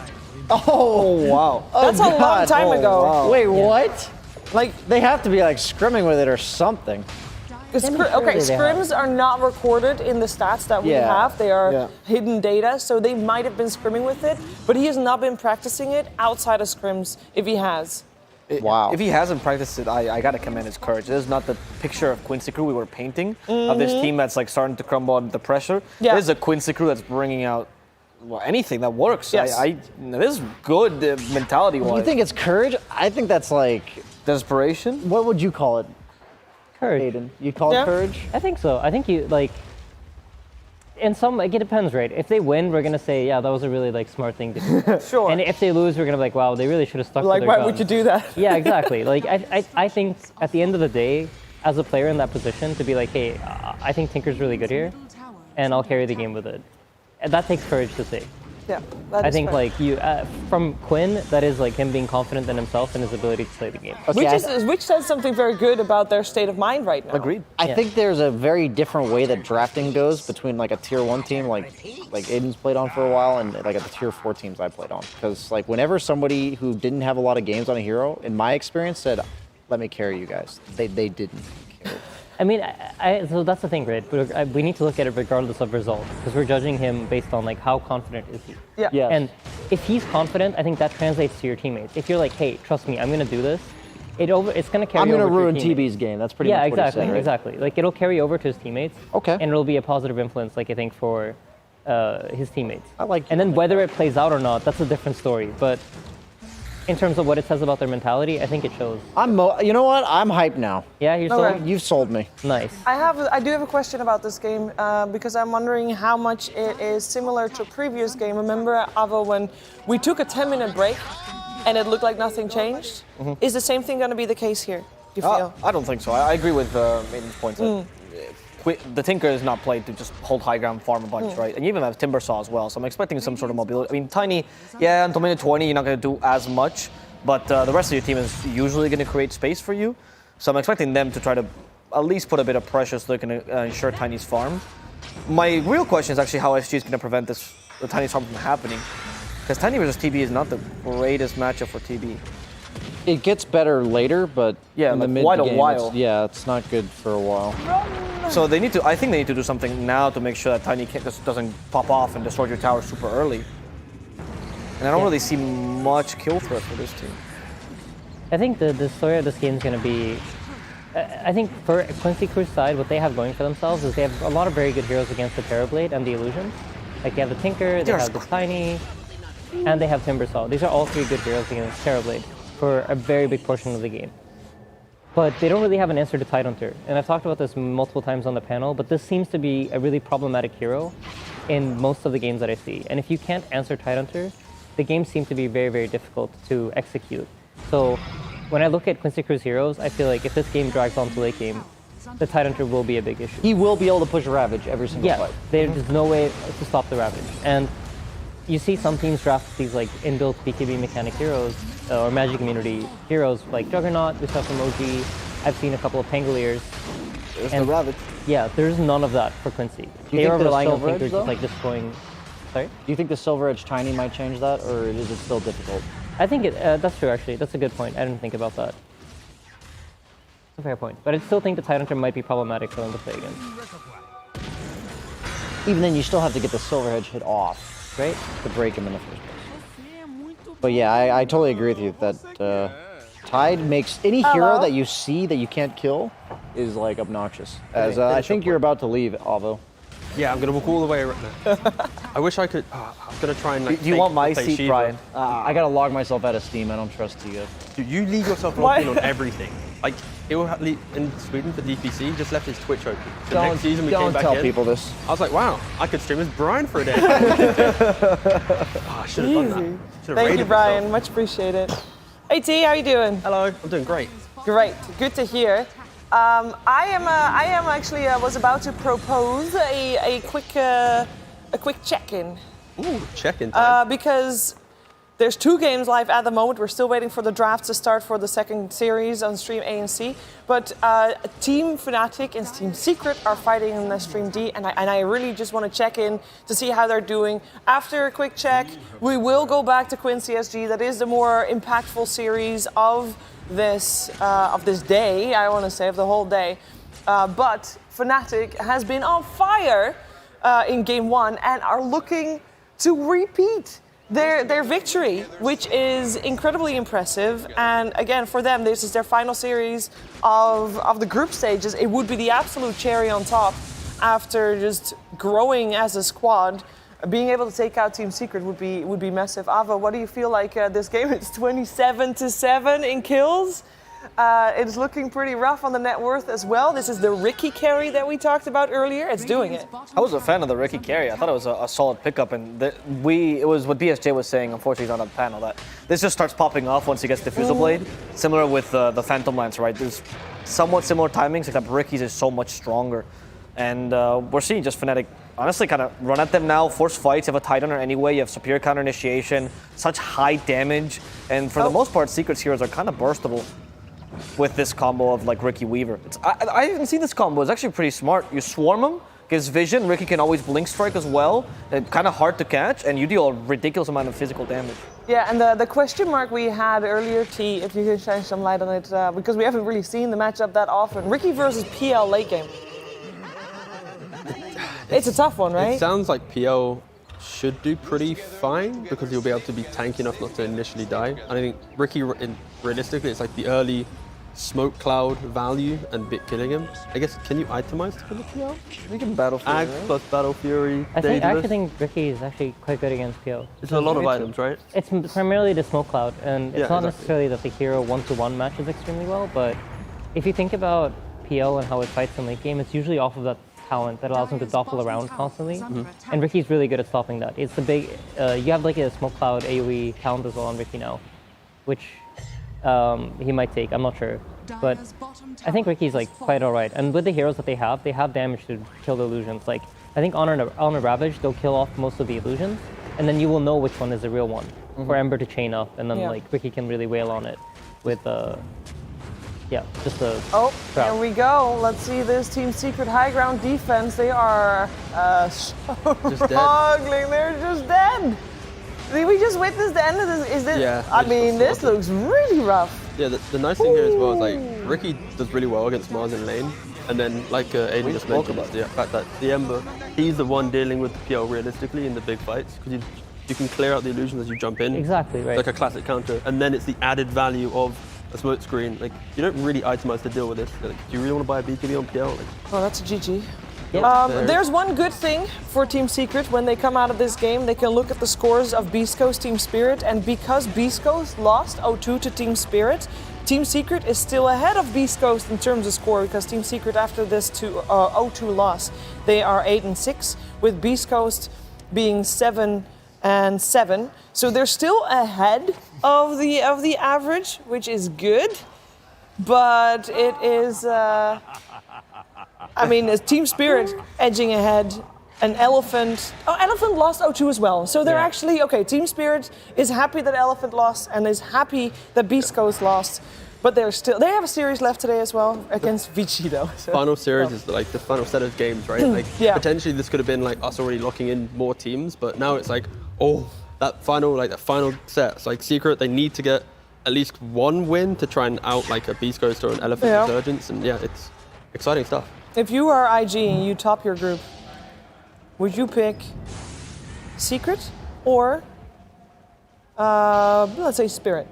Oh, wow. That's a long time ago. Wait, what? Like, They have to be like scrimming with it or something. scrims are not recorded in the stats that we Yeah. have. They are Yeah. hidden data, so they might have been scrimming with it, but he has not been practicing it outside of scrims if he has. Wow. If he hasn't practiced it, I gotta commend his courage. This is not the picture of Quincy crew we were painting of this team that's like starting to crumble under the pressure. Yeah. This is a Quincy crew that's bringing out anything that works. Yes. This is good mentality-wise. You think it's courage? I think that's like, desperation? what would you call it, courage. Aiden? You call Yeah. it courage? I think so. I think you like. In some, like, it depends, right? If they win, we're gonna say, yeah, that was a really like smart thing to do. Sure. And if they lose, we're gonna be like, wow, they really should have stuck to Like, their why guns. would you do that? Yeah, exactly. Like, I think at the end of the day, as a player in that position, to be like, hey, I think Tinker's really good here, and I'll carry the game with it. And that takes courage to say. Yeah, that I is think fair. like you, from Quinn, that is like him being confident in himself and his ability to play the game. Which says something very good about their state of mind right now. Agreed. I think there's a very different way that drafting goes between like a tier 1 team like Aiden's played on for a while and like at the tier 4 teams I played on. Because like whenever somebody who didn't have a lot of games on a hero, in my experience, said, let me carry you guys, they didn't care. I mean, so that's the thing, right? We need to look at it regardless of result, because we're judging him based on like how confident is he. Yeah. Yes. And if he's confident, I think that translates to your teammates. If you're like, hey, trust me, I'm gonna do this, it's gonna carry I'm over going to to your ruin teammates. TB's game. That's pretty Yeah, much what he exactly, said, right? exactly. Like it'll carry over to his teammates. Okay. And it'll be a positive influence, like I think, for his teammates. I like And then like whether it plays out or not, that's a different story. But in terms of what it says about their mentality, I think it shows. You know what? I'm hyped now. Yeah, you're Okay. so You've sold me. nice. I do have a question about this game because I'm wondering how much it is similar to a previous game. Remember, Avo, when we took a 10-minute break and it looked like nothing changed? Is the same thing going to be the case here, you feel? I don't think so. I agree with Maiden's point. That the Tinker is not played to just hold high ground, farm a bunch, right? And you even have Timber Saw as well, so I'm expecting some sort of mobility. I mean, Tiny, yeah, until minute 20, you're not going to do as much, but the rest of your team is usually going to create space for you. So I'm expecting them to try to at least put a bit of pressure so they can ensure Tiny's farm. My real question is actually how SG is going to prevent the Tiny's farm from happening. Because Tiny versus TB is not the greatest matchup for TB. It gets better later, but Yeah, in the like mid quite a game, while. it's not good for a while. So they need to. I think they need to do something now to make sure that Tiny just doesn't pop off and destroy your tower super early. And I don't really see much kill threat for this team. I think the story of this game is going to be. I think for Quincy Crew's side, what they have going for themselves is they have a lot of very good heroes against the Terrorblade and the Illusions. Like they have the Tinker, they have the Tiny, and they have Timbersaw. These are all three good heroes against Terrorblade for a very big portion of the game. But they don't really have an answer to Tidehunter. And I've talked about this multiple times on the panel, but this seems to be a really problematic hero in most of the games that I see. And if you can't answer Tidehunter, the games seem to be very, very difficult to execute. So when I look at Quincy Crew's heroes, I feel like if this game drags on to late game, the Tidehunter will be a big issue. He will be able to push Ravage every single fight. There's no way to stop the Ravage. And you see some teams draft these like inbuilt BKB mechanic heroes or Magic Community heroes like Juggernaut, we saw from OG. I've seen a couple of Pangoliers. There's the Ravage. Yeah, there's none of that for Quincy. you They think are the relying on Silver Edge, Tinkers though? just like destroying. Sorry? Do you think the Silver Edge Tiny might change that, or is it still difficult? I think that's true actually. That's a good point. I didn't think about that. It's a fair point. But I still think the Tidehunter might be problematic for them to play against. Even then, you still have to get the Silver Edge hit off, right, to break him in the first place. But yeah, I totally agree with you that Tide makes any hero that you see that you can't kill is like obnoxious. As I think you're about to leave, Avo. Yeah, I'm gonna walk all the way around there. I wish I could. I'm gonna try and. Like, Do you want my take seat, Shiva. Brian? I gotta log myself out of Steam. I don't trust you guys. Dude, you leave yourself logged in on everything. Like, it will in Sweden for DPC, just left his Twitch open. So next season we came Don't back tell in. people this. I was like, wow, I could stream as Brian for a day. I should have done that. Should've Thank you, rated Brian. myself. Much appreciated. Hey T, how you doing? Hello, I'm doing great. Great, good to hear. I am actually was about to propose a quick check-in Ooh, check-in time. because there's 2 games live at the moment. We're still waiting for the draft to start for the second series on Stream A and C. But Team Fnatic and Team Secret are fighting in the Stream D, and I really just want to check in to see how they're doing. After a quick check, we will go back to Quincy SG. That is the more impactful series of this day, I want to say, of the whole day. But Fnatic has been on fire in game 1 and are looking to repeat their victory, which is incredibly impressive. And again, for them, this is their final series of the group stages. It would be the absolute cherry on top after just growing as a squad. Being able to take out Team Secret would be massive. Ava, what do you feel like this game? It's 27-7 in kills. It's looking pretty rough on the net worth as well. This is the Ricky carry that we talked about earlier. It's doing it. I was a fan of the Ricky carry. I thought it was a solid pickup, and it was what BSJ was saying. Unfortunately, he's not on the panel. That this just starts popping off once he gets the Fusel Blade. Similar with the Phantom Lance, right? There's somewhat similar timings, except Ricky's is so much stronger. And we're seeing just Fnatic honestly kind of run at them now, force fights. You have a Tidehunter anyway, you have superior counter initiation, such high damage, and for the most part, Secret's heroes are kind of burstable with this combo of like Ricky Weaver. I haven't seen this combo. It's actually pretty smart. You swarm him, gives vision. Ricky can always blink strike as well. It's kind of hard to catch, and you deal a ridiculous amount of physical damage. Yeah, and the question mark we had earlier, T, if you can shine some light on it, because we haven't really seen the matchup that often. Ricky versus PL late game. It's a tough one, right? It sounds like PL should do pretty fine because he'll be able to be tanky enough not to initially die. And I think Ricky, realistically, it's like the early smoke cloud value and bit killing him. I guess, can you itemize to kill the PL? We can Battle Fury, Ag plus Battle Fury, I Daedalus. actually think Ricky is actually quite good against PO. It's a lot of items, right? It's primarily the smoke cloud, and it's Yeah, not exactly. necessarily that the hero one-to-one matches extremely well, but if you think about PL and how it fights in late game, it's usually off of that talent that allows him to doppel around constantly. And Ricky's really good at stopping that. It's the big, you have like a smoke cloud AoE talent as well on Ricky now, which he might take, I'm not sure. but I think Ricky's like quite all right. And with the heroes that they have damage to kill the illusions. Like I think on a Ravage, they'll kill off most of the illusions, and then you will know which one is the real one for Ember to chain up, and then like Ricky can really wail on it with just a Here we go. Let's see this Team Secret high ground defense. They are struggling. They're just dead. Did we just witness the end of this? Is this? Yeah, I mean, this looks really rough. Yeah, the nice thing here as well is like Ricky does really well against Mars in lane, and then like Aiden just mentioned, is the fact that the Ember, he's the one dealing with the PL realistically in the big fights because you can clear out the illusions as you jump in. Exactly, right. Like a classic counter, and then it's the added value of a smoke screen. Like you don't really itemize to deal with this. Like, do you really want to buy a BKB on PL? Like, Oh, that's a GG. Yep. There's one good thing for Team Secret when they come out of this game. They can look at the scores of Beast Coast Team Spirit, and because Beast Coast lost 0-2 to Team Spirit, Team Secret is still ahead of Beast Coast in terms of score because Team Secret after this 0-2 loss, they are 8-6, with Beast Coast being 7-7. So they're still ahead of the average, which is good, but it is. I mean, Team Spirit edging ahead, and Elephant. Oh, Elephant lost 0-2 as well. So they're actually okay. Team Spirit is happy that Elephant lost and is happy that Beast Coast lost, but they have a series left today as well against Vici though. So. Final series is like the final set of games, right? Like potentially this could have been like us already locking in more teams, but now it's like that final set. It's like Secret, they need to get at least one win to try and out like a Beast Coast or an Elephant Resurgence, and it's exciting stuff. If you are IG and you top your group, would you pick Secret or let's say Spirit?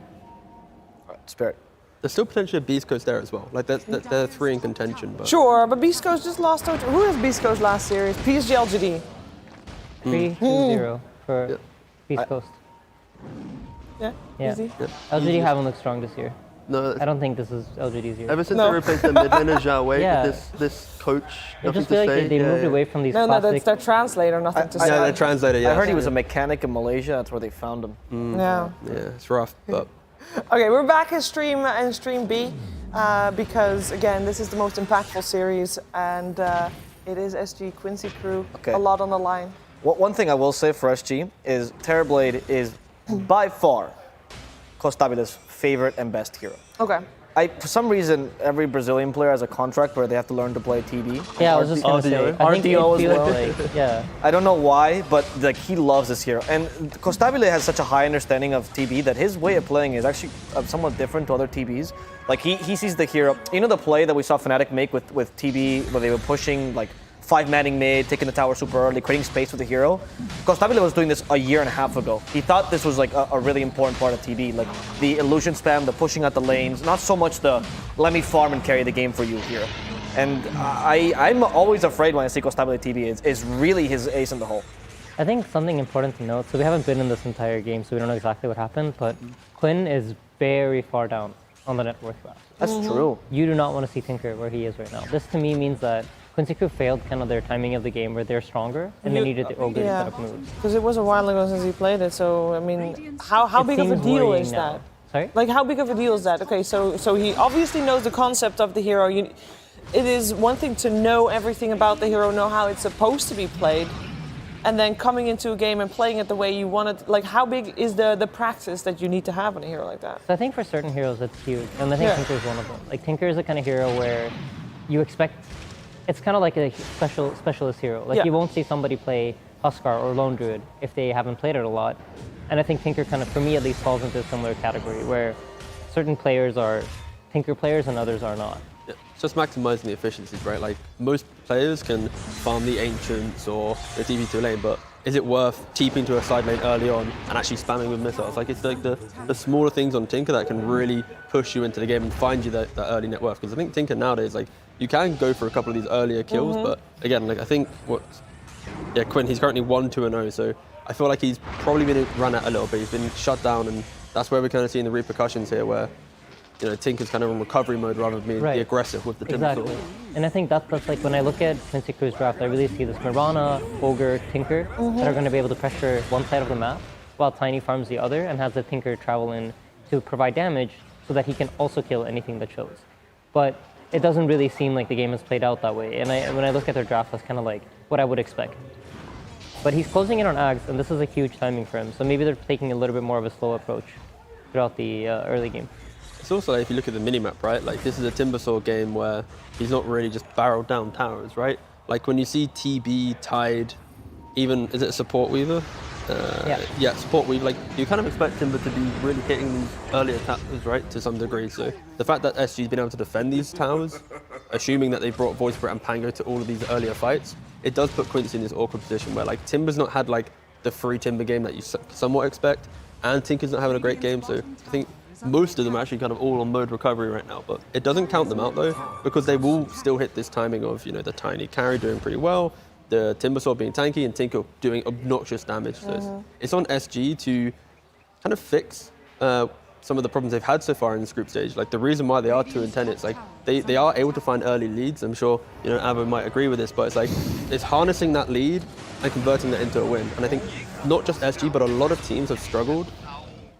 Spirit. There's still potentially a Beast Coast there as well. Like they're three in contention, but Sure, but Beast Coast just lost 0-2. Who has Beast Coast last series? PSG LGD. 3-0 for Beast Coast. Yeah. Yeah. Easy. LGD haven't looked strong this year. No, I don't think this is LGD's year. ever since they replaced the mid laner Zhao Wei Yeah. with this coach, I nothing just feel to like say. they moved away from these No, classic. that's their translator, nothing to say. yeah, the translator. Yeah, I heard he was a mechanic in Malaysia. That's where they found him. Yeah. Yeah, it's rough, but Okay, we're back in stream B because again, this is the most impactful series, and it is SG Quincy Crew. Okay. A lot on the line. One thing I will say for SG is Terrorblade is by far Costabile's favorite and best hero. Okay. For some reason, every Brazilian player has a contract where they have to learn to play TB. Yeah, I was just gonna say. I think it RDO as feels well. like, yeah. I don't know why, but like he loves this hero. And Costabile has such a high understanding of TB that his way of playing is actually somewhat different to other TBs. Like he sees the hero. You know the play that we saw Fnatic make with TB where they were pushing like 5-manning mid, taking the tower super early, creating space with the hero. Costabile was doing this a year and a half ago. He thought this was like a really important part of TB, like the illusion spam, the pushing out the lanes, not so much the let me farm and carry the game for you here. And I'm always afraid when I see Costabile TB is really his ace in the hole. I think something important to note, so we haven't been in this entire game, so we don't know exactly what happened, but Quinn is very far down on the net worth graph. That's true. You do not want to see Tinker where he is right now. This to me means that Quincy Crew failed kind of their timing of the game where they're stronger and they needed the Ogre to set up moves. Because it was a while ago since he played it, so I mean, how big of a seems deal worrying is now. that? Sorry? Like, how big of a deal is that? Okay, so he obviously knows the concept of the hero. It is one thing to know everything about the hero, know how it's supposed to be played, and then coming into a game and playing it the way you want it. Like, how big is the practice that you need to have on a hero like that? So I think for certain heroes that's huge, and I think Tinker is one of them. Like Tinker is the kind of hero where you expect, it's kind of like a specialist hero. Like you won't see somebody play Huskar or Lone Druid if they haven't played it a lot. And I think Tinker kind of, for me at least, falls into a similar category where certain players are Tinker players and others are not. yeah, it's just maximizing the efficiencies, right? Like most players can farm the Ancients or the TP to a lane, but is it worth TPing to a side lane early on and actually spamming with missiles? Like it's like the smaller things on Tinker that can really push you into the game and find you that early net worth. Because I think Tinker nowadays, like you can go for a couple of these earlier kills, but again, like I think Quinn, he's currently 1-2-0, so I feel like he's probably been run out a little bit. He's been shut down, and that's where we're kind of seeing the repercussions here, where Tinker's kind of in recovery mode rather than being the aggressive with the Timber Exactly. Sword. And I think that's like when I look at Quincy Crew's draft, I really see this Mirana, Ogre, Tinker that are going to be able to pressure one side of the map while Tiny farms the other and has the Tinker travel in to provide damage so that he can also kill anything that shows. but it doesn't really seem like the game has played out that way. And when I look at their draft, that's kind of like what I would expect. But he's closing in on Ags, and this is a huge timing for him. So maybe they're taking a little bit more of a slow approach throughout the early game. It's also like, if you look at the minimap, right? Like this is a Timbersaw game where he's not really just barreled down towers, right? Like when you see TB, Tide, even, is it a support weaver? Yeah, support weaver. Like you kind of expect Timber to be really hitting these earlier towers, right? To some degree. So the fact that SG's been able to defend these towers, assuming that they brought Voice Brit and Pango to all of these earlier fights, it does put Quincy in this awkward position where like Timber's not had like the free Timber game that you somewhat expect, and Tinker's not having a great game. So I think most of them are actually kind of all on mode recovery right now, but it doesn't count them out though, because they will still hit this timing of, you know, the tiny carry doing pretty well, the Timbersaw being tanky, and Tinker doing obnoxious damage. So it's on SG to kind of fix some of the problems they've had so far in this group stage. Like the reason why they are 2-10, it's like they are able to find early leads. I'm sure, you know, Avo might agree with this, but it's like it's harnessing that lead and converting that into a win. And I think not just SG, but a lot of teams have struggled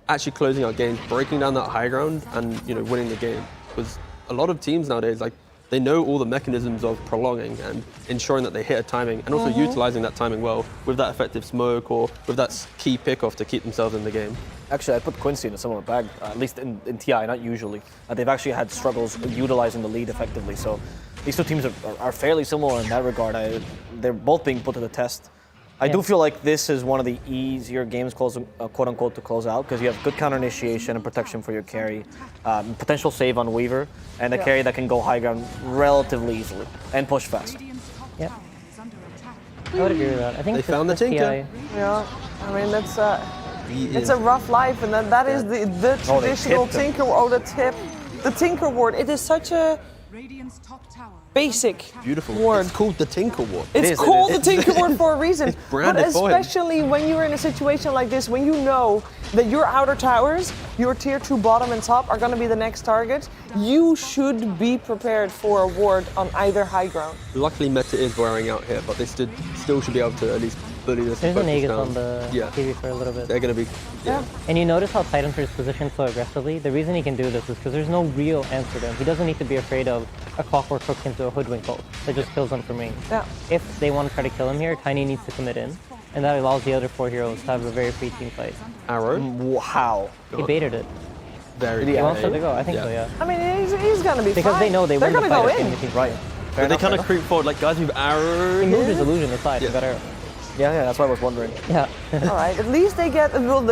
actually closing out games, breaking down that high ground, and, you know, winning the game. Because a lot of teams nowadays, like, they know all the mechanisms of prolonging and ensuring that they hit a timing, and also utilizing that timing well with that effective smoke or with that key pickoff to keep themselves in the game. Actually, I put Quincy in a similar bag, at least in TI, not usually. They've actually had struggles utilizing the lead effectively. So these two teams are fairly similar in that regard. They're both being put to the test. I do feel like this is one of the easier games, quote unquote, to close out, because you have good counter initiation and protection for your carry, potential save on Weaver, and a carry that can go high ground relatively easily and push fast. Yep. I would agree with that. I think They found the Tinker. Yeah, I mean, that's it's a rough life, and that is the traditional Tinker, the tip, the Tinker ward. It is such a basic ward. It's called the Tinker Ward. It's called the Tinker Ward for a reason. It's branded but for him. especially when you're in a situation like this, when you know that your outer towers, your tier 2 bottom and top are going to be the next target, you should be prepared for a ward on either high ground. Luckily, Meta is wearing out here, but they still should be able to at least bully this. There's an focus Aegis down. on the TV for a little bit. They're going to be. Yeah. And you notice how Titanford is positioned so aggressively? The reason he can do this is because there's no real answer to him. He doesn't need to be afraid of a Clockwork hook into a Hoodwink ult that just kills him from range. Yeah. If they want to try to kill him here, Tiny needs to commit in, and that allows the other 4 heroes to have a very free team fight. Arrow. Wow. He baited it. Very. He wants them to go. I think so, yeah. I mean, he's going to be Because fine. they know they They're win the gonna fight go at the in. end of the team. Right. But they kind of creep forward, like guys with arrow. He moved his illusion aside. Yeah. He got arrow. Yeah, that's what I was wondering. Yeah. All right, at least they get,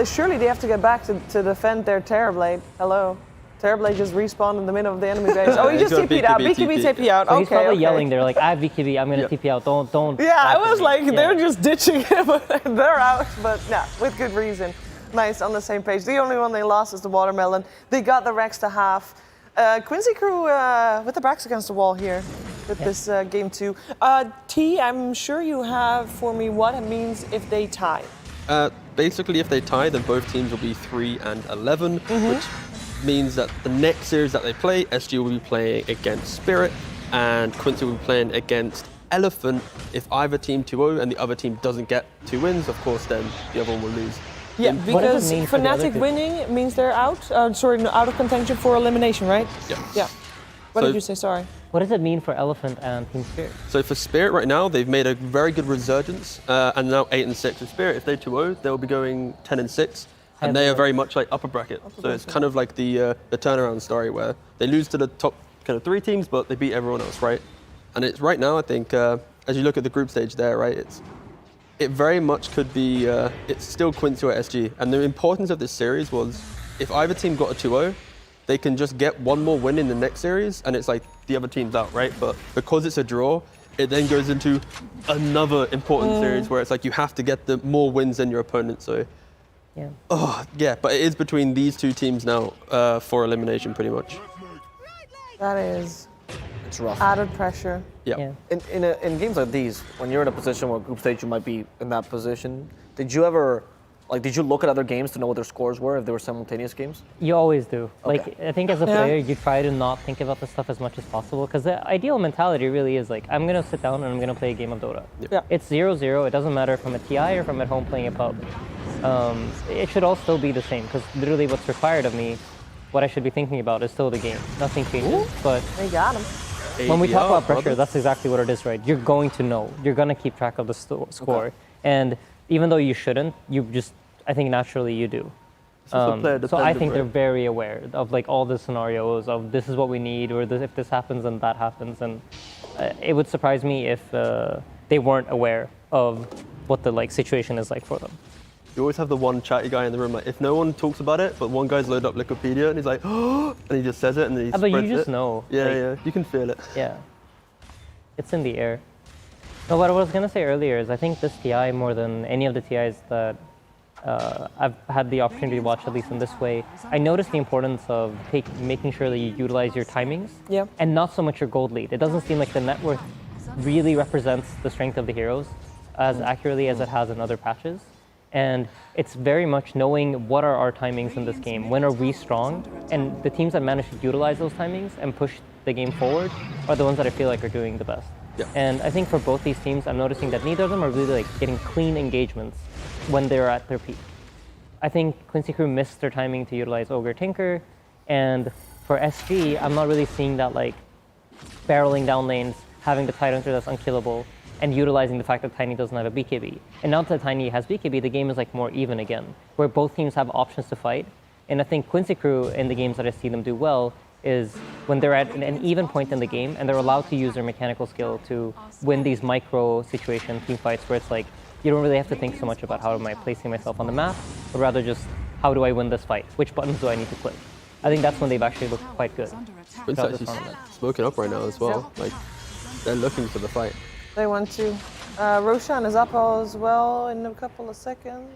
surely they have to get back to defend their Terrorblade. Hello. Terrorblade just respawned in the middle of the enemy base. Oh, he just got TP'd out. BKB BKB TP out. So he's probably Okay. yelling there like, I have VKB, I'm going to TP out. Don't. Yeah, I after was me." like, Yeah. they're just ditching him. They're out, but yeah, with good reason. Nice, on the same page. The only one they lost is the Watermelon. They got the Rex to half. Quincy Crew with the backs against the wall here with this game 2. T, I'm sure you have for me what it means if they tie. Basically, if they tie, then both teams will be 3-11, which means that the next series that they play, SG will be playing against Spirit, and Quincy will be playing against Elephant. If either team 2-0 and the other team doesn't get 2 wins, of course, then the other one will lose. Yeah, What does because it mean for the other Fnatic two? winning means they're out. Out of contention for elimination, right? Yeah. Yeah. What So- did you say? Sorry. What does it mean for Elephant and Team Spirit? So for Spirit right now, they've made a very good resurgence, and now 8-6 with Spirit. If they 2-0, they'll be going 10-6, and they are very much like upper bracket. So it's kind of like the turnaround story where they lose to the top kind of 3 teams, but they beat everyone else, right? And it's right now, I think, as you look at the group stage there, right, it very much could be, it's still Quincy or SG. And the importance of this series was if either team got a 2-0, they can just get one more win in the next series, and it's like the other team's out, right? But because it's a draw, it then goes into another important series where it's like you have to get the more wins than your opponent. So, Yeah. but it is between these 2 teams now for elimination, pretty much. That is It's rough. added pressure. Yeah. Yeah. In games like these, when you're in a position where group stage you might be in that position, did you look at other games to know what their scores were if they were simultaneous games? You always do. Okay. Like, I think as a player, you try to not think about this stuff as much as possible because the ideal mentality really is like, I'm going to sit down and I'm going to play a game of Dota. Yeah. It's 0-0. It doesn't matter if I'm at TI or if I'm at home playing a pub. It should all still be the same because literally what's required of me what I should be thinking about is still the game. Nothing changes, but They got him. when we talk APR, about pressure, brother. that's exactly what it is, right? You're going to know. You're going to keep track of the score. And even though you shouldn't, I think naturally you do. also player So I dependent, think they're right? very aware of like all the scenarios of this is what we need, or this, if this happens, then that happens. And it would surprise me if they weren't aware of what the like situation is like for them. You always have the one chatty guy in the room. Like, if no one talks about it, but one guy's loaded up Wikipedia and he's like, oh, and he just says it and then he But spreads you just it. know. Yeah, like, yeah, you can feel it. Yeah. It's in the air. No, what I was going to say earlier is I think this TI, more than any of the TIs that I've had the opportunity to watch, at least in this way, I noticed the importance of making sure that you utilize your timings Yeah. and not so much your gold lead. It doesn't seem like the net worth really represents the strength of the heroes as accurately as it has in other patches. And it's very much knowing what are our timings in this game, when are we strong, and the teams that manage to utilize those timings and push the game forward are the ones that I feel like are doing the best. Yeah. And I think for both these teams, I'm noticing that neither of them are really like getting clean engagements when they're at their peak. I think Quincy Crew missed their timing to utilize Ogre Tinker, and for SG, I'm not really seeing that like barreling down lanes, having the Tidehunter that's unkillable, and utilizing the fact that Tiny doesn't have a BKB. And now that Tiny has BKB, the game is like more even again, where both teams have options to fight. And I think Quincy Crew, in the games that I see them do well, is when they're at an even point in the game and they're allowed to use their mechanical skill to win these micro situation team fights where it's like, you don't really have to think so much about how am I placing myself on the map, but rather just how do I win this fight? Which buttons do I need to click? I think that's when they've actually looked quite good. Quincy's throughout this actually tournament. smoking up right now as well. Like, they're looking for the fight. They want to. Roshan is up as well in a couple of seconds.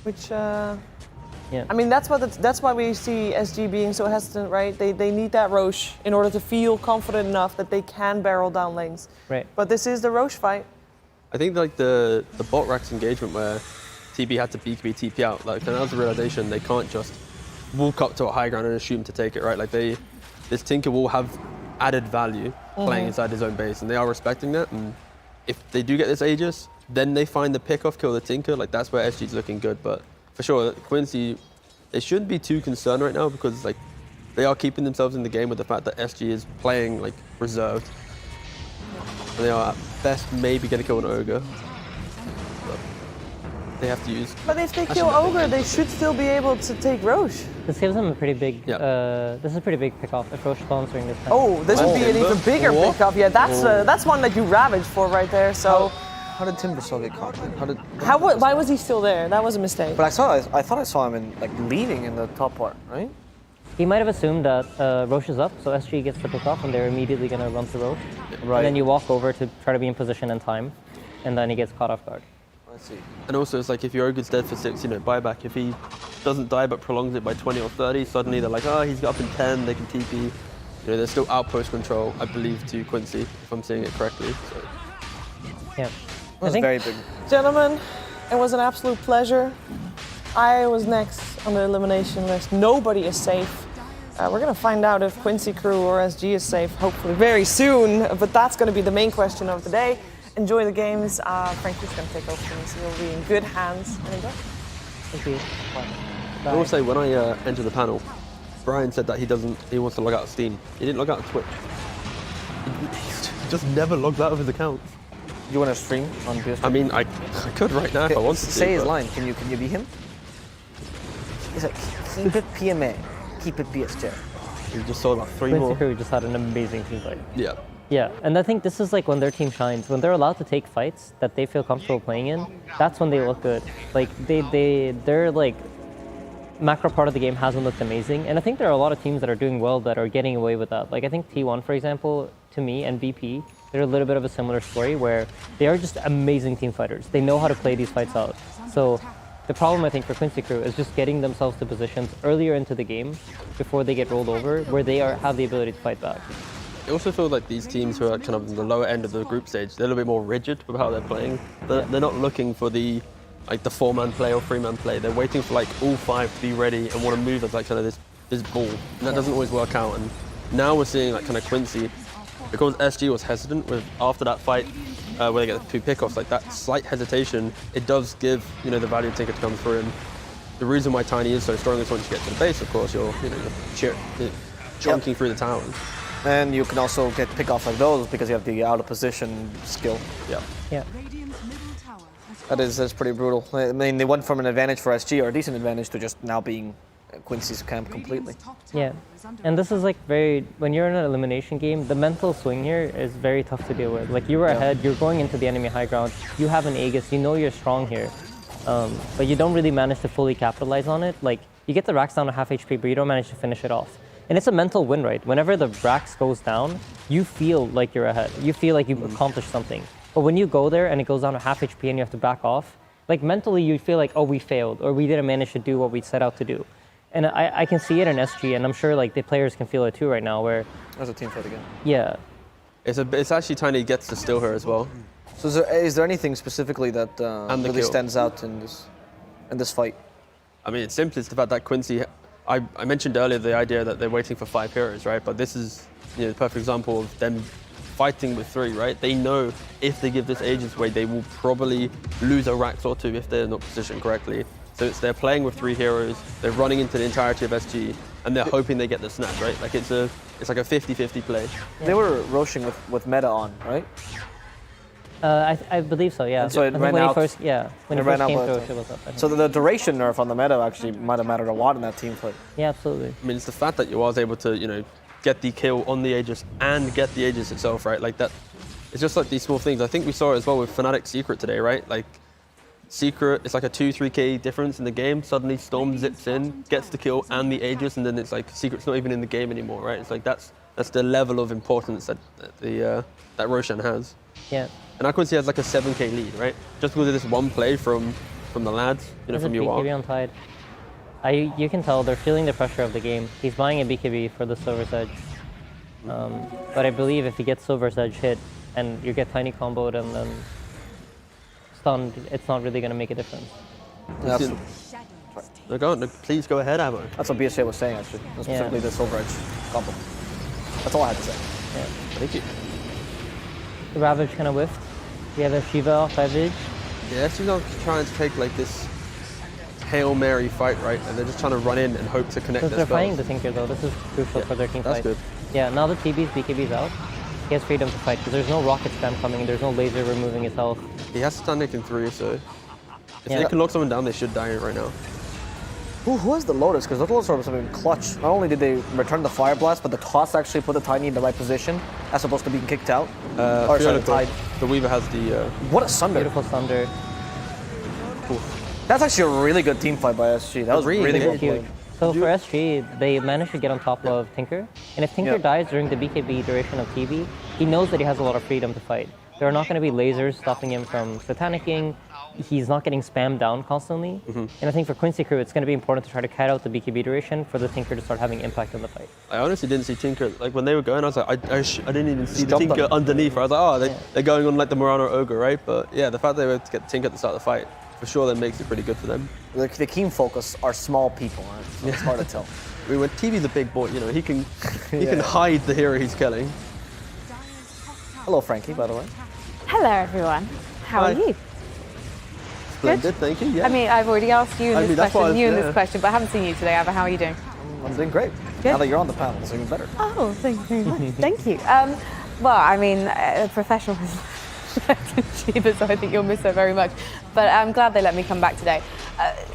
Which, Yeah. I mean, that's why we see SG being so hesitant, right? They need that Roche in order to feel confident enough that they can barrel down lanes. Right. But this is the Roche fight. I think like the bot Rax engagement where TB had to BKB TP out, like that was the realization they can't just walk up to a high ground and assume to take it, right? Like this Tinker will have added value playing inside his own base, and they are respecting that. And if they do get this Aegis, then they find the pick off kill the Tinker, like that's where SG's looking good. But for sure, Quincy, they shouldn't be too concerned right now because like they are keeping themselves in the game with the fact that SG is playing like reserved. And they are at best maybe going to kill an Ogre. But they have to use. But if they kill Ogre, they should still be able to take Roche. This gives them a pretty big, Yeah. this is a pretty big pick-off if Roche spawns during this time. Oh, this would be an even bigger Whoa. pickup. Yeah, that's one that you ravage for right there. So, How did Timbersaw get caught? why was he still there? That was a mistake. But I thought I saw him in like leaving in the top part, right? He might have assumed that Roche is up, so SG gets the pick off, and they're immediately going to run to Roche. Right. And then you walk over to try to be in position in time, and then he gets caught off guard. I see. And also, it's like if your Ogre's dead for 6, buyback. If he doesn't die but prolongs it by 20 or 30, suddenly they're like, oh, he's got up in 10, they can TP. There's still outpost control, I believe, to Quincy, if I'm saying it correctly. So. Yeah. That was very big. Gentlemen, it was an absolute pleasure. I was next on the elimination list. Nobody is safe. We're going to find out if Quincy Crew or SG is safe, hopefully very soon. But that's going to be the main question of the day. Enjoy the games. Frankie's going to take over for me, so you'll be in good hands. And enjoy. Thank you. I will say, when I entered the panel, Brian said that he wants to log out of Steam. He didn't log out of Twitch. He just never logs out of his account. You want to stream on PS? I mean, I could right now if I wanted to. Say his but- line. Can you be him? He's like, keep it PMA, keep it BSJ. We just saw about 3 Quincy more. Crew just had an amazing team fight. Yeah. Yeah, and I think this is like when their team shines. When they're allowed to take fights that they feel comfortable playing in, that's when they look good. Like they're like macro part of the game hasn't looked amazing, and I think there are a lot of teams that are doing well that are getting away with that. Like I think T1, for example, to me and VP, they're a little bit of a similar story where they are just amazing team fighters. They know how to play these fights out. So the problem I think for Quincy Crew is just getting themselves to positions earlier into the game before they get rolled over, where they have the ability to fight back. I also feel like these teams who are kind of in the lower end of the group stage, they're a little bit more rigid with how they're playing. They're not looking for the 4-man play or 3-man play. They're waiting for like all 5 to be ready and want to move as like kind of this ball. And that doesn't always work out. And now we're seeing like kind of Quincy, because SG was hesitant with after that fight where they get the 2 pickoffs, like that slight hesitation, it does give the value ticket to come through. And the reason why Tiny is so strong is once you get to the base, of course, you're chunking through the towers. And you can also get pickoffs like those because you have the out of position skill. Yeah. Yeah. That's pretty brutal. I mean, they went from an advantage for SG, or a decent advantage, to just now being Quincy's camp completely. Yeah. And this is like when you're in an elimination game, the mental swing here is very tough to deal with. Like you were ahead, you're going into the enemy high ground, you have an Aegis, you know you're strong here, but you don't really manage to fully capitalize on it. Like you get the racks down to half HP, but you don't manage to finish it off. And it's a mental win, right? Whenever the racks goes down, you feel like you're ahead. You feel like you've accomplished something. But when you go there and it goes down to half HP and you have to back off, like mentally you feel like, oh, we failed, or we didn't manage to do what we set out to do. And I can see it in SG, and I'm sure like the players can feel it too right now, where As a team fight again. yeah. It's actually Tiny gets to steal her as well. So is there anything specifically that really kill. stands out in this fight? I mean, it's simply the fact that Quincy, I mentioned earlier the idea that they're waiting for 5 heroes, right? But this is the perfect example of them fighting with 3, right? They know if they give this Aegis away, they will probably lose a Rax or 2 if they're not positioned correctly. So they're playing with 3 heroes, they're running into the entirety of SG, and they're hoping they get the snap, right? Like it's like a 50-50 play. They were roshing with meta on, right? I believe so, yeah. And so it I think ran when out- he first, yeah, when it he ran first out came by through, the it was up. I think. So the duration nerf on the meta actually might have mattered a lot in that team fight. Yeah, absolutely. I mean, it's the fact that you was able to, get the kill on the Aegis and get the Aegis itself, right? Like that, it's just like these small things. I think we saw it as well with Fnatic Secret today, right? Like Secret, it's like a 2-3k difference in the game. Suddenly Storm zips in, gets the kill and the Aegis, and then it's like Secret's not even in the game anymore, right? It's like that's the level of importance that Roshan has. Yeah. And Quincy has like a 7k lead, right? Just because of this one play from the lads, There's from a BKB UR. on Tide. You can tell they're feeling the pressure of the game. He's buying a BKB for the Silver's Edge. But I believe if he gets Silver's Edge hit and you get Tiny comboed and then stunned, it's not really going to make a difference. That's, Please go ahead, Amo. that's what BSJ was saying actually. Specifically the Silver Edge combo. That's all I had to say. Yeah. Thank you. The Ravage kind of whiffed. We have a Shiva off Ravage. Yeah, she's not trying to take like this Hail Mary fight, right? And they're just trying to run in and hope to connect Because their they're fighting spells. the Tinker though. This is crucial for their team That's fight. good. Yeah, now that BKB's out, he has freedom to fight because there's no rocket spam coming, there's no laser removing his health. He has to stand Nick in 3, so if Yeah. they can lock someone down, they should die right now. Who has the Lotus? Because the Lotus Orbs have been clutch. Not only did they return the Fire Blast, but the toss actually put the Tiny in the right position, as opposed to being kicked out. Or sorry, the Tide. The Weaver has the. What a Sunder. Beautiful Thunder. That's actually a really good team fight by SG. That was really well Huge. played. So for SG, they managed to get on top of Tinker. And if Tinker dies during the BKB duration of TV, he knows that he has a lot of freedom to fight. There are not going to be lasers stopping him from satanicking. He's not getting spammed down constantly. And I think for Quincy Crew, it's going to be important to try to cut out the BKB duration for the Tinker to start having impact on the fight. I honestly didn't see Tinker. Like when they were going, I was like, I didn't even see the jumped Tinker on. underneath. I was like, oh, they're going on like the Murano Ogre, right? But yeah, the fact they were able to get Tinker at the start of the fight, for sure, that makes it pretty good for them. The Keen Focus are small people, right? So it's hard to tell. I mean, when TV's a big boy, he can can hide the hero he's killing. Hello, Frankie, by the way. Hello, everyone. How Hi. are you? Splendid, thank you. Yeah. I mean, I've already asked you in this that's question, why you in yeah. this question, but I haven't seen you today, Ava. How are you doing? I'm doing great. Good. Now that you're on the panel, it's even better. Oh, thank you very much. Thank you. Well, I mean, a professional has selected Shiva, so I think you'll miss her very much. But I'm glad they let me come back today.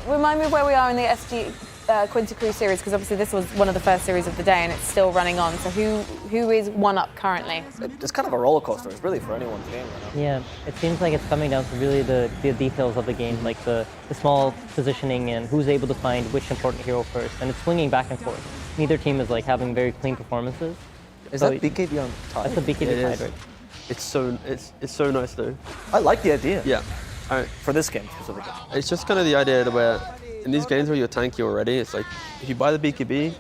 Remind me of where we are in the SG Quincy Crew series, because obviously this was one of the first series of the day and it's still running on. So who is one up currently? It's kind of a roller coaster. It's really for anyone's game right now. Yeah, it seems like it's coming down to really the details of the game, like the small positioning and who's able to find which important hero first. And it's swinging back and forth. Neither team is like having very clean performances. Is So that BKB on top? That's a BKB It side, is. right? It's so nice though. I like the idea. Yeah. For this game specifically. It's just kind of the idea that where in these games where you're tanky already, it's like if you buy the BKB,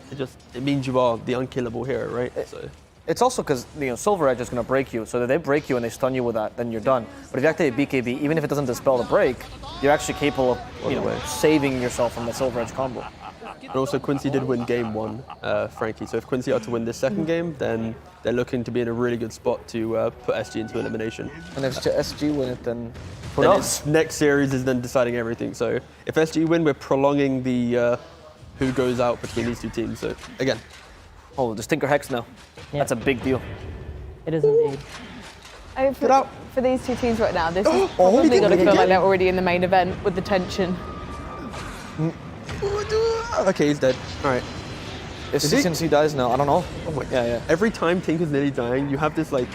it means you are the unkillable hero, right? So It's also because Silver Edge is going to break you, so if they break you and they stun you with that, then you're done. But if you activate BKB, even if it doesn't dispel the break, you're actually capable of saving yourself from the Silver Edge combo. And also Quincy did win game 1, Frankie. So if Quincy are to win this second game, then they're looking to be in a really good spot to put SG into elimination. And if SG win it, then who Then knows? its next series is then deciding everything. So if SG win, we're prolonging the who goes out between these two teams. So again, Oh, the Tinker Hex now. Yeah. That's a big deal. It is indeed. I mean, for these two teams right now, this is probably did going to it feel like again. they're already in the main event with the tension. okay, he's dead. All right. Is he? since he dies now, I don't know. Oh my. Yeah, yeah. Every time Tinker's nearly dying, you have this like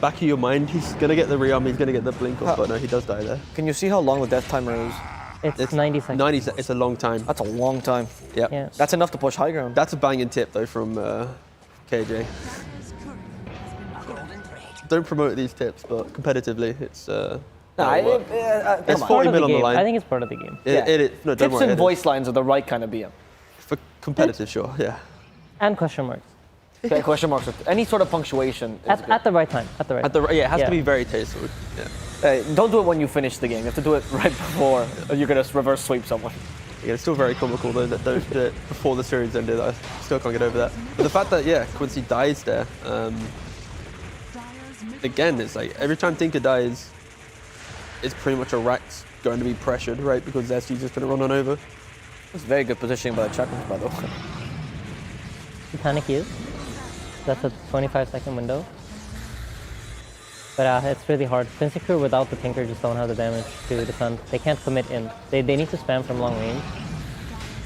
back of your mind, he's gonna get the rearm, he's gonna get the blink off, but no, he does die there. Can you see how long the death timer is? It's 90 seconds. 90 seconds, it's a long time. That's a long time. Yep. Yeah. That's enough to push high ground. That's a banging tip though from KJ. Don't promote these tips, but competitively, it's it's 40 mil on the game. line. I think it's part of the game. No, don't Tips worry. and it is. voice lines are the right kind of BM. For competitive, sure, yeah. And question marks. Okay, question marks. Any sort of punctuation is good. At the right time. At the right At the time. yeah, it has Yeah. to be very tasteful. Yeah. Don't do it when you finish the game. You have to do it right before, or you're gonna reverse sweep someone. Yeah, it's still very comical though that don't do it before the series ended. I still can't get over that. But the fact that Quincy dies there, again, it's like every time Tinker dies, it's pretty much a Rax going to be pressured, right? Because SG's just going to run on over. It's very good positioning by the checkers, by the way. Panic is. That's a 25-second window. But it's really hard. Quincy Crew without the Tinker just don't have the damage to defend. They can't commit in. They need to spam from long range.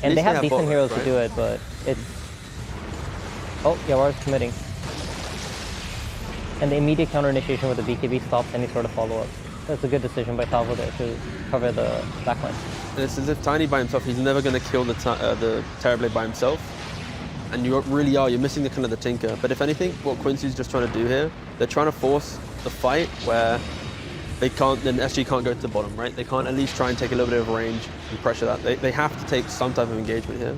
And least they have they have decent bot, heroes right? to do it, but it's... Oh, Yawar's committing. And the immediate counter initiation with the BKB stops any sort of follow-up. That's a good decision by Talvo there to cover the backline. And it's as if Tiny by himself, he's never going to kill the Terrorblade by himself. And you're missing the kind of the Tinker. But if anything, what Quincy's just trying to do here, they're trying to force the fight where then SG can't go to the bottom, right? They can't at least try and take a little bit of range and pressure that. They have to take some type of engagement here.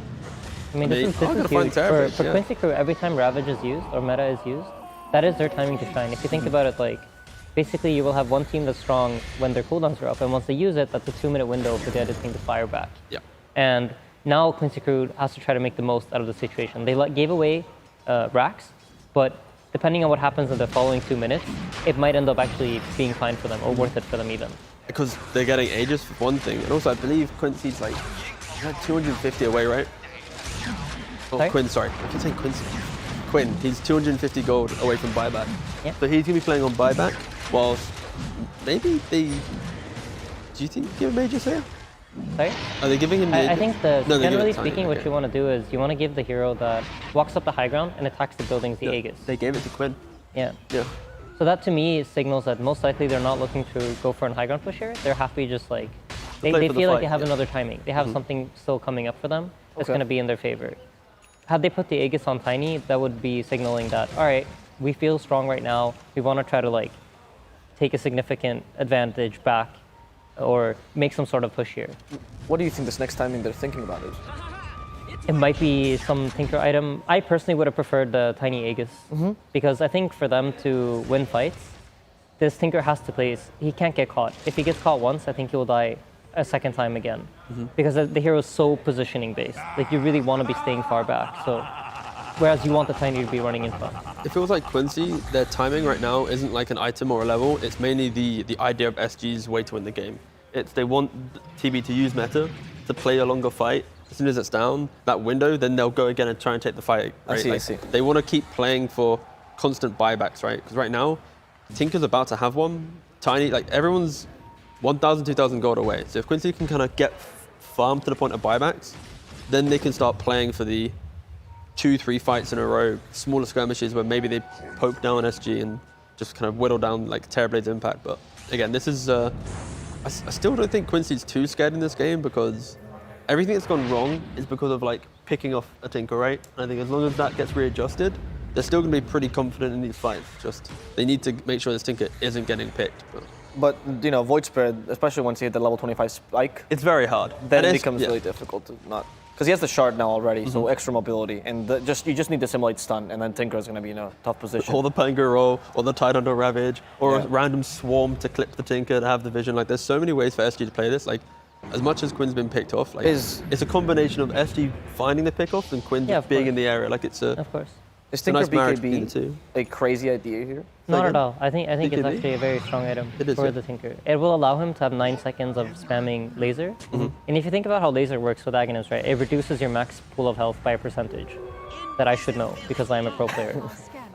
I mean, this is gonna huge. find Terrorblade, For yeah. Quincy Crew, every time Ravage is used or meta is used, that is their timing to shine. If you think about it, like, basically you will have one team that's strong when their cooldowns are up, and once they use it, that's a 2-minute window for the other team to fire back. Yeah. And now Quincy Crew has to try to make the most out of the situation. They gave away racks, but depending on what happens in the following 2 minutes, it might end up actually being fine for them or worth it for them even. Because they're getting Aegis for one thing. And also, I believe Quincy's like 250 away, right? Oh, Sorry? Quinn, sorry. I keep saying Quincy. Quinn, he's 250 gold away from buyback. Yeah. So he's going to be playing on buyback, whilst maybe they... Do you think give him Aegis here? Sorry? Are they giving him the I think No, they're generally giving it to speaking, Tiny, what okay. you want to do is you want to give the hero that walks up the high ground and attacks the buildings the Aegis. They gave it to Quinn. Yeah. Yeah. So that to me signals that most likely they're not looking to go for a high ground push here. They're happy just like they play for the feel like fight, they have yeah. another timing. They have something still coming up for them that's Okay. going to be in their favor. Had they put the Aegis on Tiny, that would be signaling that, all right, we feel strong right now. We want to try to like take a significant advantage back or make some sort of push here. What do you think this next timing they're thinking about is? It might be some Tinker item. I personally would have preferred the Tiny Aegis because I think for them to win fights, this Tinker has to place. He can't get caught. If he gets caught once, I think he will die a second time again because the hero is so positioning based. Like you really want to be staying far back. So, whereas you want the Tiny to be running in front. It feels like Quincy, their timing right now isn't like an item or a level. It's mainly the idea of SG's way to win the game. They want TB to use meta to play a longer fight. As soon as it's down, that window, then they'll go again and try and take the fight. Right? I see. They want to keep playing for constant buybacks, right? Because right now, Tinker's about to have one. Tiny, like everyone's 1,000, 2,000 gold away. So if Quincy can kind of get farmed to the point of buybacks, then they can start playing for the 2-3 fights in a row, smaller skirmishes where maybe they poke down SG and just kind of whittle down like Terrorblade's impact. But again, this is, I still don't think Quincy's too scared in this game because everything that's gone wrong is because of like picking off a Tinker, right? And I think as long as that gets readjusted, they're still going to be pretty confident in these fights. Just they need to make sure this Tinker isn't getting picked. But you know, Void Spirit, especially once you hit the level 25 spike, It's very hard. then And it it's- becomes yeah. really difficult to not. Because he has the shard now already, so extra mobility, and you just need to simulate stun, and then Tinker is going to be in a tough position. Or the Pango roll, or the Tide Under Ravage, or Yeah. a random swarm to clip the Tinker to have the vision. Like, there's so many ways for SG to play this. Like, as much as Quinn's been picked off, like Is- it's a combination of SG finding the pickoff and Quinn Yeah, just of being course. in the area. Like it's a Of course. Is a nice Tinker marriage between the BKB two. a crazy idea here? Not again? at all. I think it's BKB? actually a very strong item It is, for yeah. the Tinker. It will allow him to have 9 seconds of spamming laser. Mm-hmm. And if you think about how laser works with Aghanim's, right, it reduces your max pool of health by a percentage that I should know because I'm a pro player.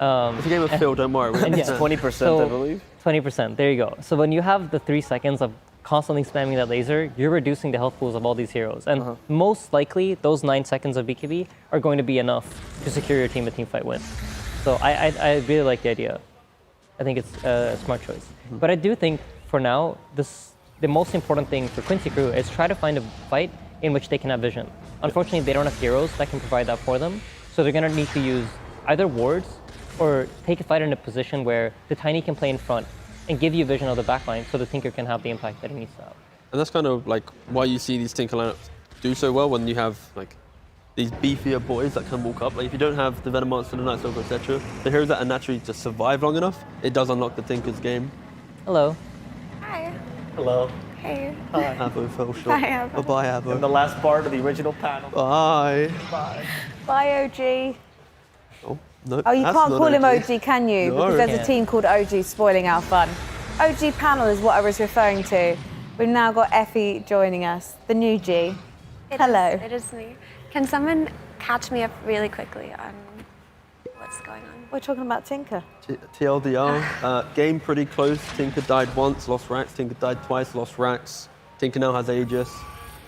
It's a game of Phil, don't worry. And It's yeah. 20%, I believe. 20%, there you go. So when you have the 3 seconds of constantly spamming that laser, you're reducing the health pools of all these heroes. And most likely, those 9 seconds of BKB are going to be enough to secure your team a teamfight win. So I really like the idea. I think it's a smart choice. But I do think, for now, the most important thing for Quincy Crew is try to find a fight in which they can have vision. Unfortunately, they don't have heroes that can provide that for them. So they're going to need to use either wards or take a fight in a position where the Tiny can play in front and give you vision of the backline so the Tinker can have the impact that he needs to have. And that's kind of like why you see these Tinker lineups do so well when you have like these beefier boys that can walk up. Like if you don't have the Venom Monster, the Night Stalker, etc., the heroes that are naturally just survive long enough, it does unlock the Tinker's game. Hello. Hi. Hello. Hey. Avo fell short. Bye, Avo. Bye, In Avo. the last part of the original panel. Bye. Bye, OG. Oh, no. Oh, you that's can't not call him OG. OG, can you? No. Because there's a Can't. team called OG spoiling our fun. OG panel is what I was referring to. We've now got Effie joining us, the new G. Hello. It is me. Can someone catch me up really quickly on what's going on? We're talking about Tinker. TLDR, game pretty close. Tinker died once, lost racks. Tinker died twice, lost racks. Tinker now has Aegis.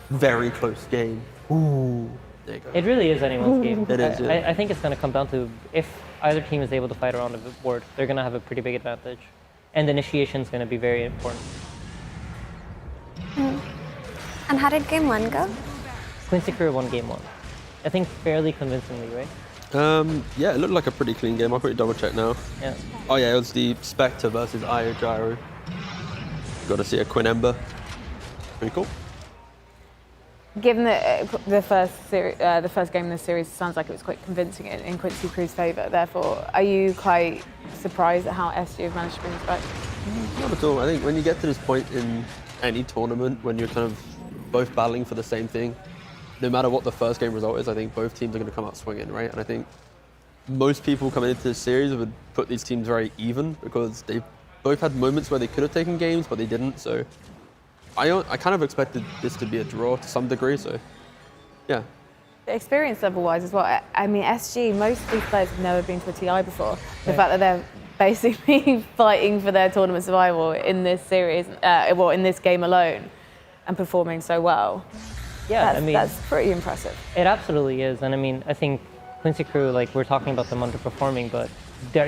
Very close game. Ooh. There you go. It really is anyone's game. It is, yeah. I think it's going to come down to if either team is able to fight around the board, they're going to have a pretty big advantage. And initiation is going to be very important. And how did game 1 go? Quincy Crew won game 1. I think fairly convincingly, right? Yeah, it looked like a pretty clean game. I'll quickly double check now. Yeah. Oh yeah, it was the Spectre versus Io Gyro. Got to see a Quinn Ember. Pretty cool. Given that the first game in the series sounds like it was quite convincing in Quincy Crew's favour, therefore, are you quite surprised at how SG have managed to bring this back? Not at all. I think when you get to this point in any tournament, when you're kind of both battling for the same thing, no matter what the first game result is, I think both teams are going to come out swinging, right? And I think most people coming into this series would put these teams very even because they both had moments where they could have taken games, but they didn't. So I kind of expected this to be a draw to some degree. So yeah. Experience level-wise as well, I mean, SG, most of these players have never been to a TI before. The fact that they're basically fighting for their tournament survival in this series, in this game alone, and performing so well. Yeah, That's pretty impressive. it absolutely is. And I mean, I think Quincy Crew, like we're talking about them underperforming, but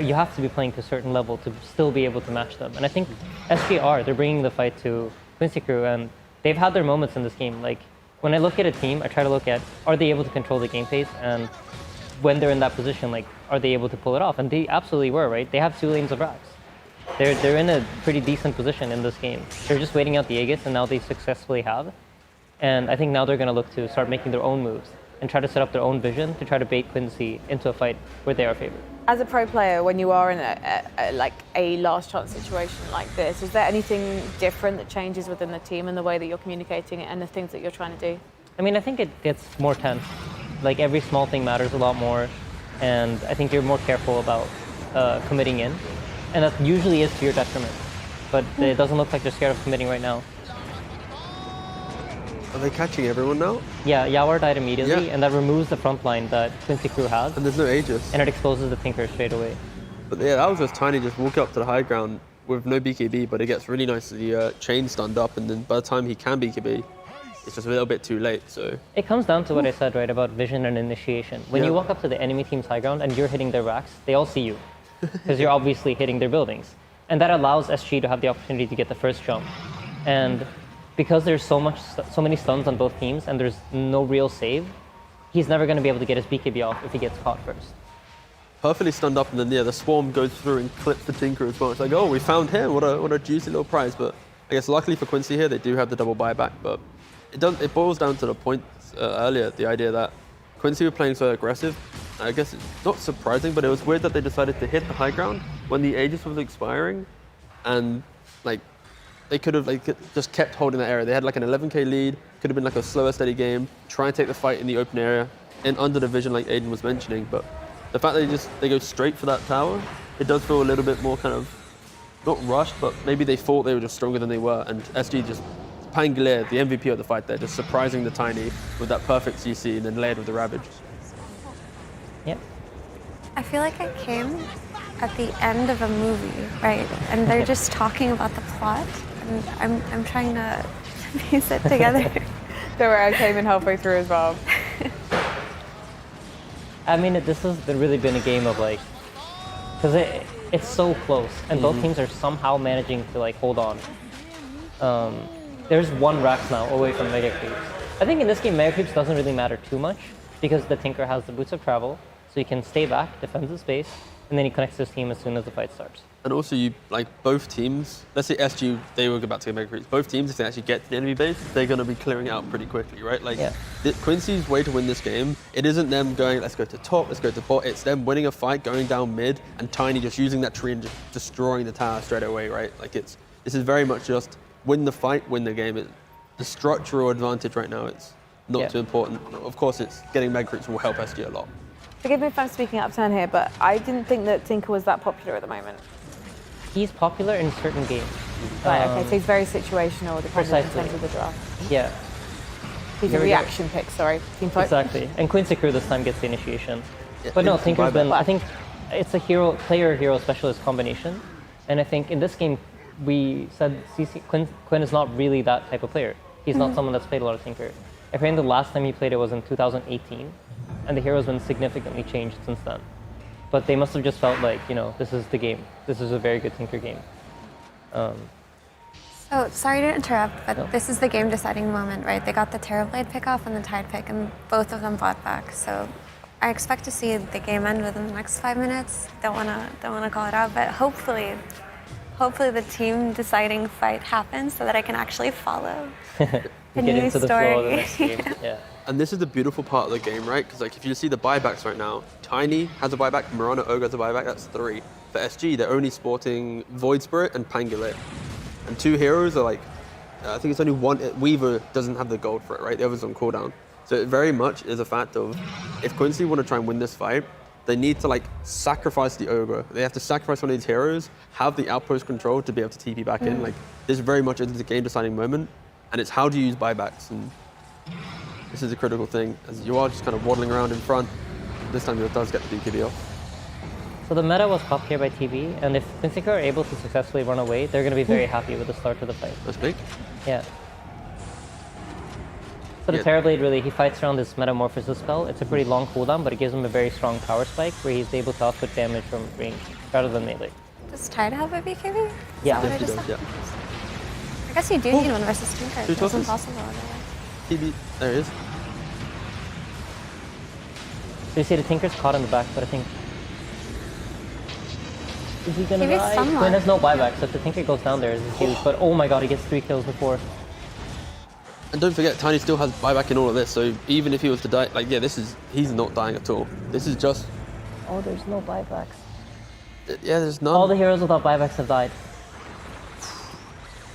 you have to be playing to a certain level to still be able to match them. And I think SG they're bringing the fight to Quincy Crew, and they've had their moments in this game. Like when I look at a team, I try to look at, are they able to control the game pace? And when they're in that position, like, are they able to pull it off? And they absolutely were, right? They have 2 lanes of racks. They're in a pretty decent position in this game. They're just waiting out the Aegis, and now they successfully have. And I think now they're going to look to start making their own moves and try to set up their own vision to try to bait Quincy into a fight where they are favored. As a pro player, when you are in a last chance situation like this, is there anything different that changes within the team and the way that you're communicating it and the things that you're trying to do? I mean, I think it gets more tense. Like every small thing matters a lot more, and I think you're more careful about committing in, and that usually is to your detriment. But it doesn't look like they're scared of committing right now. Are they catching everyone now? Yeah, Yawar died immediately, Yeah. and that removes the front line that Quincy Crew has, And there's no Aegis. and it exposes the Tinker straight away. But yeah, that was just Tiny just walk up to the high ground with no BKB, but it gets really nicely chain stunned up, and then by the time he can BKB, it's just a little bit too late. So It comes down to what I said, right, about vision and initiation. When Yeah. you walk up to the enemy team's high ground and you're hitting their racks, they all see you, because you're obviously hitting their buildings. And that allows SG to have the opportunity to get the first jump. And because there's so many stuns on both teams and there's no real save, he's never going to be able to get his BKB off if he gets caught first. perfectly stunned up, and then the swarm goes through and clips the Tinker as well. It's like, oh, we found him. What a juicy little prize. But I guess luckily for Quincy here, they do have the double buyback. But it boils down to the point earlier, the idea that Quincy were playing so aggressive. I guess it's not surprising, but it was weird that they decided to hit the high ground when the Aegis was expiring, and like they could have like just kept holding that area. They had like an 11k lead, could have been like a slower, steady game, try and take the fight in the open area, and under the vision like Aiden was mentioning. But the fact that they go straight for that tower, it does feel a little bit more kind of, not rushed, but maybe they thought they were just stronger than they were. And SG just, Pangolier, the MVP of the fight there, just surprising the Tiny with that perfect CC and then layered with the Ravage. Yep. I feel like I came at the end of a movie, right? And they're just talking about the plot, and I'm trying to piece it together. Don't worry, I came in halfway through as well. I mean, this has really been a game of like, because it's so close, and both teams are somehow managing to like hold on. There's one Rax now away from Mega Creeps. I think in this game, Mega Creeps doesn't really matter too much because the Tinker has the Boots of Travel, so he can stay back, defends his base, and then he connects his team as soon as the fight starts. And also, you like both teams. Let's say SG, they were about to get Mega Creeps. Both teams, if they actually get to the enemy base, they're going to be clearing out pretty quickly, right? Like Quincy's way to win this game, it isn't them going, let's go to top, let's go to bot. It's them winning a fight, going down mid, and Tiny just using that tree and just destroying the tower straight away, right? Like this is very much just win the fight, win the game. The structural advantage right now, it's not too important. Of course, it's getting Mega Creeps will help SG a lot. Forgive me if I'm speaking out of turn here, but I didn't think that Tinker was that popular at the moment. He's popular in certain games. Right, okay, so he's very situational, depending in terms of the draft. Yeah. He's a reaction pick, sorry. Team fight. Exactly. And Quincy Crew this time gets the initiation. Yeah, But no, Tinker's been, I think it's a player-hero specialist combination. And I think in this game, we said Quinn is not really that type of player. He's not someone that's played a lot of Tinker. I think the last time he played it was in 2018, and the hero's been significantly changed since then. But they must have just felt like, this is the game. This is a very good Tinker game. So, sorry to interrupt, but this is the game deciding moment, right? They got the Terrorblade pick off and the Tide pick, and both of them bought back. So, I expect to see the game end within the next 5 minutes. Don't wanna call it out, but hopefully the team deciding fight happens so that I can actually follow the Get new into the story. flow of the next game. Yeah. And this is the beautiful part of the game, right? Because like if you see the buybacks right now, Tiny has a buyback, Murano Ogre has a buyback, that's 3. For SG, they're only sporting Void Spirit and Pangolier. And 2 heroes are like, I think it's only one, Weaver doesn't have the gold for it, right? The other's on cooldown. So it very much is a fact of, if Quincy want to try and win this fight, they need to like sacrifice the Ogre. They have to sacrifice one of these heroes, have the outpost control to be able to TP back in. Like this very much is the game deciding moment. And it's how do you use buybacks, and this is a critical thing, as you are just kind of waddling around in front. This time it does get the BKB off. So the meta was popped here by TB, and if Quincy Crew are able to successfully run away, they're going to be very happy with the start to the fight. That's big. Yeah. So the Terrorblade really, he fights around this Metamorphosis spell. It's a pretty long cooldown, but it gives him a very strong power spike where he's able to output damage from range rather than melee. Does Tide have a BKB? Yeah. Is that what I just said? I guess you do need one versus Tinker. It's impossible otherwise. TB, there it is. So you see the Tinker's caught in the back, but I think... Is he gonna Maybe die? somewhat. Quinn has no buyback, so if the Tinker goes down there, it's huge. But oh my god, he gets 3 kills before. And don't forget, Tiny still has buyback in all of this, so even if he was to die, like, yeah, he's not dying at all. This is just... Oh, there's no buybacks. Yeah, there's none. All the heroes without buybacks have died.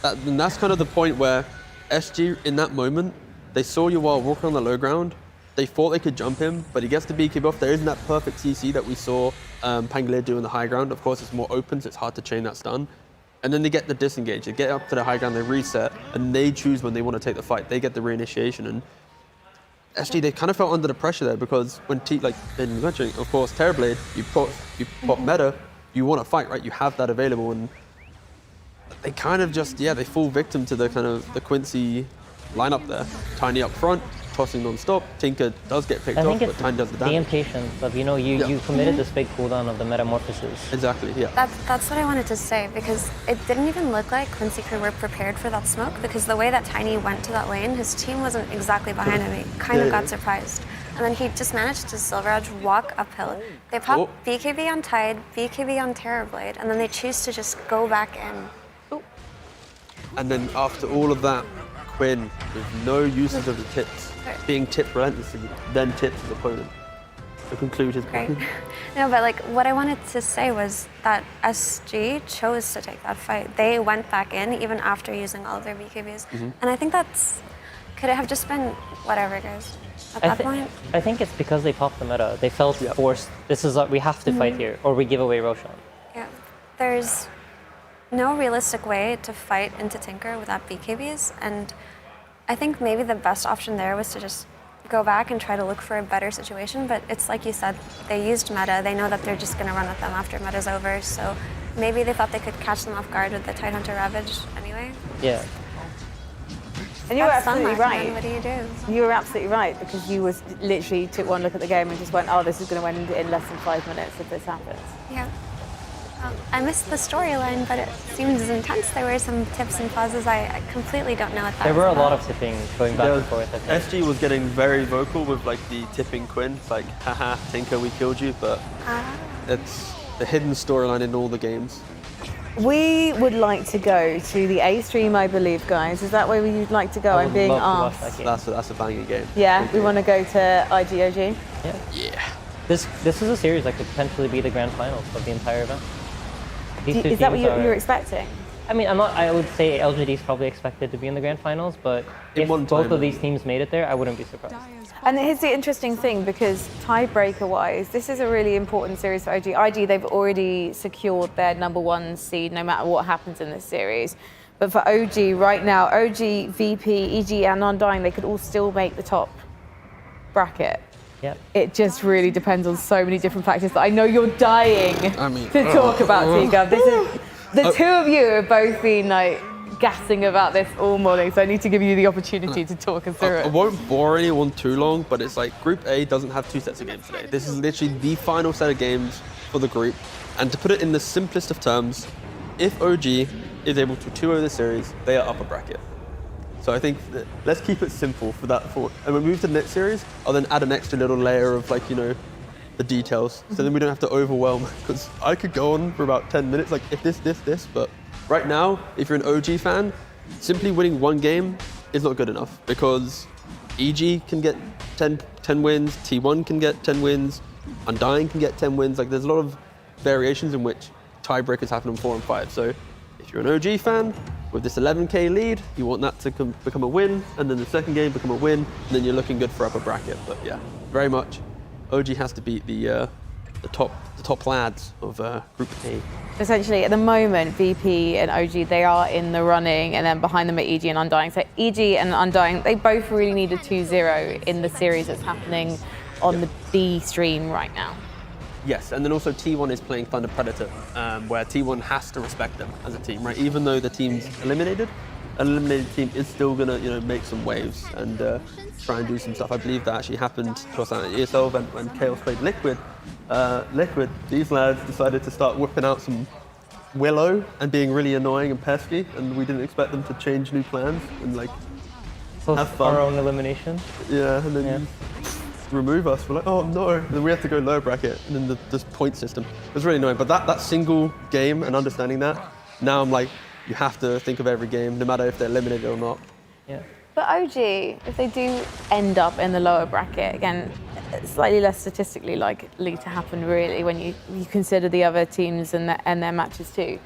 And that's kind of the point where SG, in that moment, they saw you while walking on the low ground. They thought they could jump him, but he gets the BKB off. There isn't that perfect CC that we saw Pangolier do on the high ground. Of course, it's more open, so it's hard to chain that stun. And then they get the disengage. They get up to the high ground, they reset, and they choose when they want to take the fight. They get the reinitiation. And SG, they kind of felt under the pressure there because when like in mentioning, of course, Terrorblade, you pop meta, you want to fight, right? You have that available, and they kind of just, they fall victim to the kind of the Quincy lineup there. Tiny up front, tossing non-stop. Tinker does get picked off, but Tiny does the damage. The impatience of, you committed this big cooldown of the Metamorphosis. Exactly, yeah. That's what I wanted to say, because it didn't even look like Quincy Crew were prepared for that smoke, because the way that Tiny went to that lane, his team wasn't exactly behind him. He kind of got surprised. And then he just managed to Silver Edge walk uphill. They pop BKB on Tide, BKB on Terrorblade, and then they choose to just go back in. And then after all of that, Quinn, with no usage of the tips, being tipped relentlessly, then tips his opponent. to conclude his Great. point. No, but like what I wanted to say was that SG chose to take that fight. They went back in even after using all of their BKBs. And I think could it have just been whatever, guys, at that point? I think it's because they popped the meta. They felt forced. This is we have to fight here, or we give away Roshan. Yeah. There's no realistic way to fight into Tinker without BKBs, and I think maybe the best option there was to just go back and try to look for a better situation, but it's like you said, they used meta. They know that they're just going to run at them after meta's over, so maybe they thought they could catch them off guard with the Tidehunter Ravage anyway. Yeah. And you were That's absolutely sunlight, right. man. What do you do? You were absolutely right because you literally took one look at the game and just went, oh, this is going to end in less than 5 minutes if this happens. Yeah. I missed the storyline, but it seemed as intense. There were some tips and pauses. I completely don't know what that There was were a about. lot of tipping going back and forth. I think. SG was getting very vocal with like the tipping Quinn. It's like, haha, Tinker, we killed you, but it's the hidden storyline in all the games. We would like to go to the A stream, I believe, guys. Is that where you'd like to go? I I'm would being love to watch asked. that game. That's a banging game. Yeah, we want to go to IGOG. Yeah. This is a series that could potentially be the grand finals of the entire event. These two Is that what teams you're are- expecting? I mean, I would say LGD is probably expected to be in the grand finals, but In if one both time. of these teams made it there, I wouldn't be surprised. And here's the interesting thing, because tiebreaker-wise, this is a really important series for OG. IG, they've already secured their #1 seed no matter what happens in this series. But for OG right now, OG, VP, EG, and Undying, they could all still make the top bracket. Yeah. It just really depends on so many different factors that I know you're dying to talk about, T-Gov. This is, the two of you have both been like gassing about this all morning, so I need to give you the opportunity to talk us through I it. won't bore anyone too long, but it's like Group A doesn't have 2 sets of games today. This is literally the final set of games for the group. And to put it in the simplest of terms, if OG is able to 2-0 the series, they are upper bracket. So I think that let's keep it simple for that. And when we move to the next series, I'll then add an extra little layer of like, the details. So then we don't have to overwhelm, because I could go on for about 10 minutes, like if this, but right now, if you're an OG fan, simply winning one game is not good enough, because EG can get 10 wins, T1 can get 10 wins, Undying can get 10 wins. Like there's a lot of variations in which tiebreakers happen on 4 and 5. So if you're an OG fan, with this 11k lead, you want that to become a win, and then the second game become a win, and then you're looking good for upper bracket. But yeah, very much, OG has to beat the top lads of Group A. Essentially, at the moment, VP and OG, they are in the running, and then behind them are EG and Undying. So EG and Undying, they both really need a 2-0 in the series that's happening on the B stream right now. Yes, and then also T1 is playing Thunder Predator, where T1 has to respect them as a team, right? Even though the team's eliminated, an eliminated team is still gonna, make some waves and try and do some stuff. I believe that actually happened to us at an ESL event when Chaos played Liquid. These lads decided to start whipping out some Willow and being really annoying and pesky, and we didn't expect them to change new plans and have fun. Our own elimination. Yeah, and then remove us. We're like, oh no. And then we have to go low bracket, and then this point system. It was really annoying. But that single game and understanding that, now I'm like, you have to think of every game, no matter if they're eliminated or not. Yeah. But OG, if they do end up in the lower bracket, again, it's slightly less statistically likely to happen really when you consider the other teams and their matches too.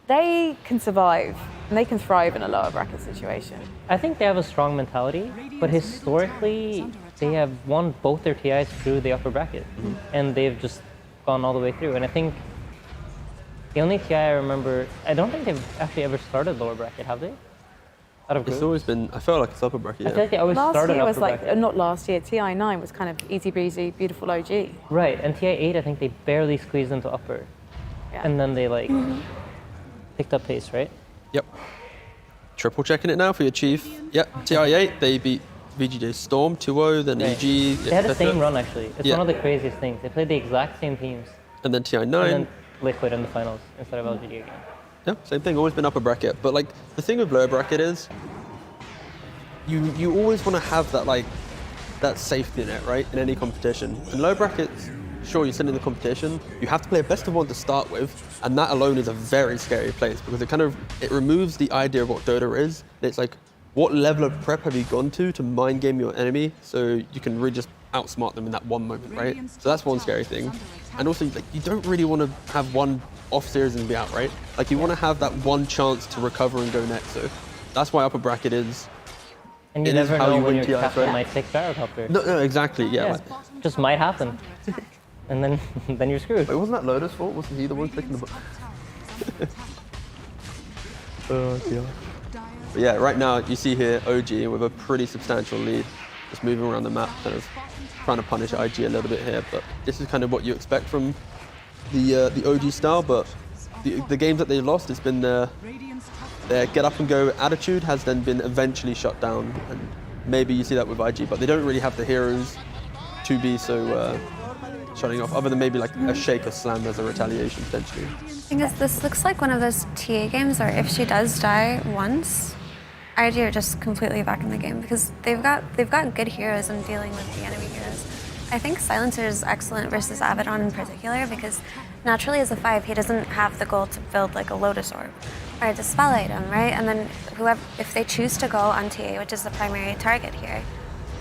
They can survive and they can thrive in a lower bracket situation. I think they have a strong mentality, but historically, they have won both their TIs through the upper bracket, and they've just gone all the way through. And I think the only TI I remember, I don't think they've actually ever started lower bracket, have they? Out of It's group? always been, I felt like it's upper bracket. I feel like they always Last started year was upper like, bracket. not last year, TI9 was kind of easy breezy, beautiful OG. Right, and TI8, I think they barely squeezed into upper. Yeah. And then they picked up pace, right? Yep. Triple checking it now for your chief. Yep, TI8, they beat VGJ Storm 2-0, then Right. EG. They had the same run, actually. It's Yeah. one of the craziest things. They played the exact same teams, And then TI9. and then Liquid in the finals instead of LGD again. Yeah, same thing, always been upper bracket. But the thing with lower bracket is, you always want to have that safety net, right, in any competition. In low brackets, sure, you're still in the competition, you have to play a best of 1 to start with, and that alone is a very scary place, because it removes the idea of what Dota is. It's like, what level of prep have you gone to mind game your enemy so you can really just outsmart them in that one moment, right? So that's one scary thing. And also, like, you don't really want to have one off series and be out, right? Like, you want to have that one chance to recover and go next. So that's why upper bracket is. And you it is never how know you when win your TIs, captain right? might take Barrowcopter. No, exactly, yeah. Just might happen. And then then you're screwed. Wait, wasn't that Lotus' fault? Wasn't he the one clicking the button? Oh, dear. But yeah, right now you see here OG with a pretty substantial lead, just moving around the map, kind of trying to punish IG a little bit here. But this is kind of what you expect from the OG style. But the games that they lost, it's been their get up and go attitude has then been eventually shut down. And maybe you see that with IG, but they don't really have the heroes to be so shutting off, other than maybe like a shake or slam as a retaliation potentially. I guess this looks like one of those TA games where if she does die once, IG are just completely back in the game because they've got good heroes in dealing with the enemy heroes. I think Silencer is excellent versus Abaddon in particular because naturally as a 5 he doesn't have the goal to build like a Lotus Orb or a Dispel item, right? And then if they choose to go on TA, which is the primary target here,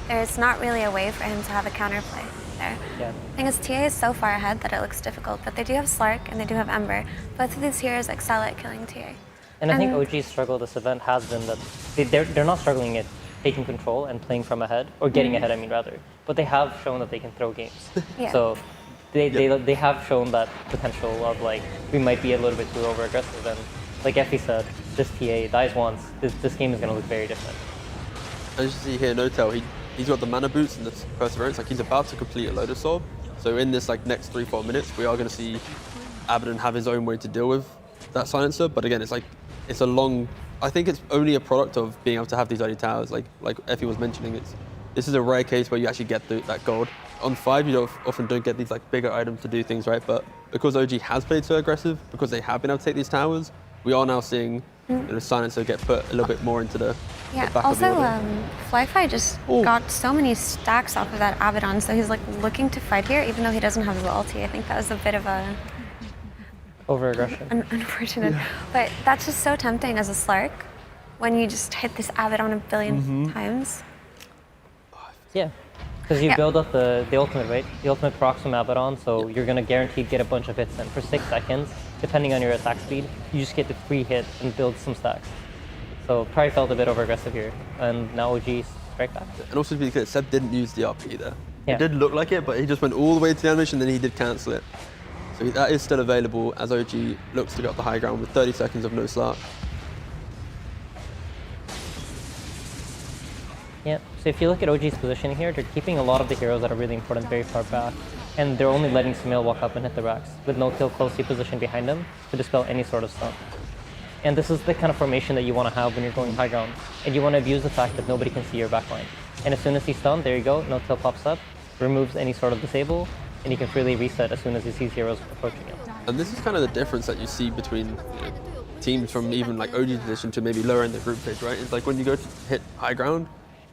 there's not really a way for him to have a counterplay there. Yeah. The thing is, TA is so far ahead that it looks difficult, but they do have Slark and they do have Ember. Both of these heroes excel at killing TA. And I think OG's struggle this event has been that they're not struggling at taking control and playing from ahead, or getting ahead, I mean, rather. But they have shown that they can throw games. Yeah. So they have shown that potential of like, we might be a little bit too over aggressive. And like Effie said, this TA dies once, this game is going to look very different. As you see here, Notel, he's got the mana boots and the perseverance, like he's about to complete a Lotus Orb. So in this like next 3-4 minutes, we are going to see Abaddon have his own way to deal with that silencer. But again, it's a long, I think it's only a product of being able to have these early towers. Like Effie was mentioning, this is a rare case where you actually get that gold. On 5, you often don't get these like bigger items to do things, right? But because OG has played so aggressive, because they have been able to take these towers, we are now seeing Silencer get put a little bit more into the back of the also, order. Flyfi just got so many stacks off of that Abaddon, so he's like looking to fight here, even though he doesn't have his ulti. I think that was a bit of a over-aggression. Unfortunate. But that's just so tempting as a Slark when you just hit this Abaddon a billion times. Yeah, because you build up the ultimate, right? The ultimate procs from Abaddon, so you're going to guaranteed get a bunch of hits, and for 6 seconds, depending on your attack speed, you just get the free hit and build some stacks. So probably felt a bit over-aggressive here, and now OG strike back. And also to be clear, Seb didn't use the RP there. Yeah. It did look like it, but he just went all the way to the animation, then he did cancel it. So that is still available as OG looks to get up the high ground with 30 seconds of no Slark. Yeah, so if you look at OG's position here, they're keeping a lot of the heroes that are really important very far back, and they're only letting Sumail walk up and hit the racks, with no kill closely positioned behind him to dispel any sort of stun. And this is the kind of formation that you want to have when you're going high ground, and you want to abuse the fact that nobody can see your backline. And as soon as he's stunned, there you go, no kill pops up, removes any sort of disable, and he can freely reset as soon as he sees heroes approaching him. And this is kind of the difference that you see between teams from even like OG's position to maybe lower in the group stage, right? It's like when you go to hit high ground,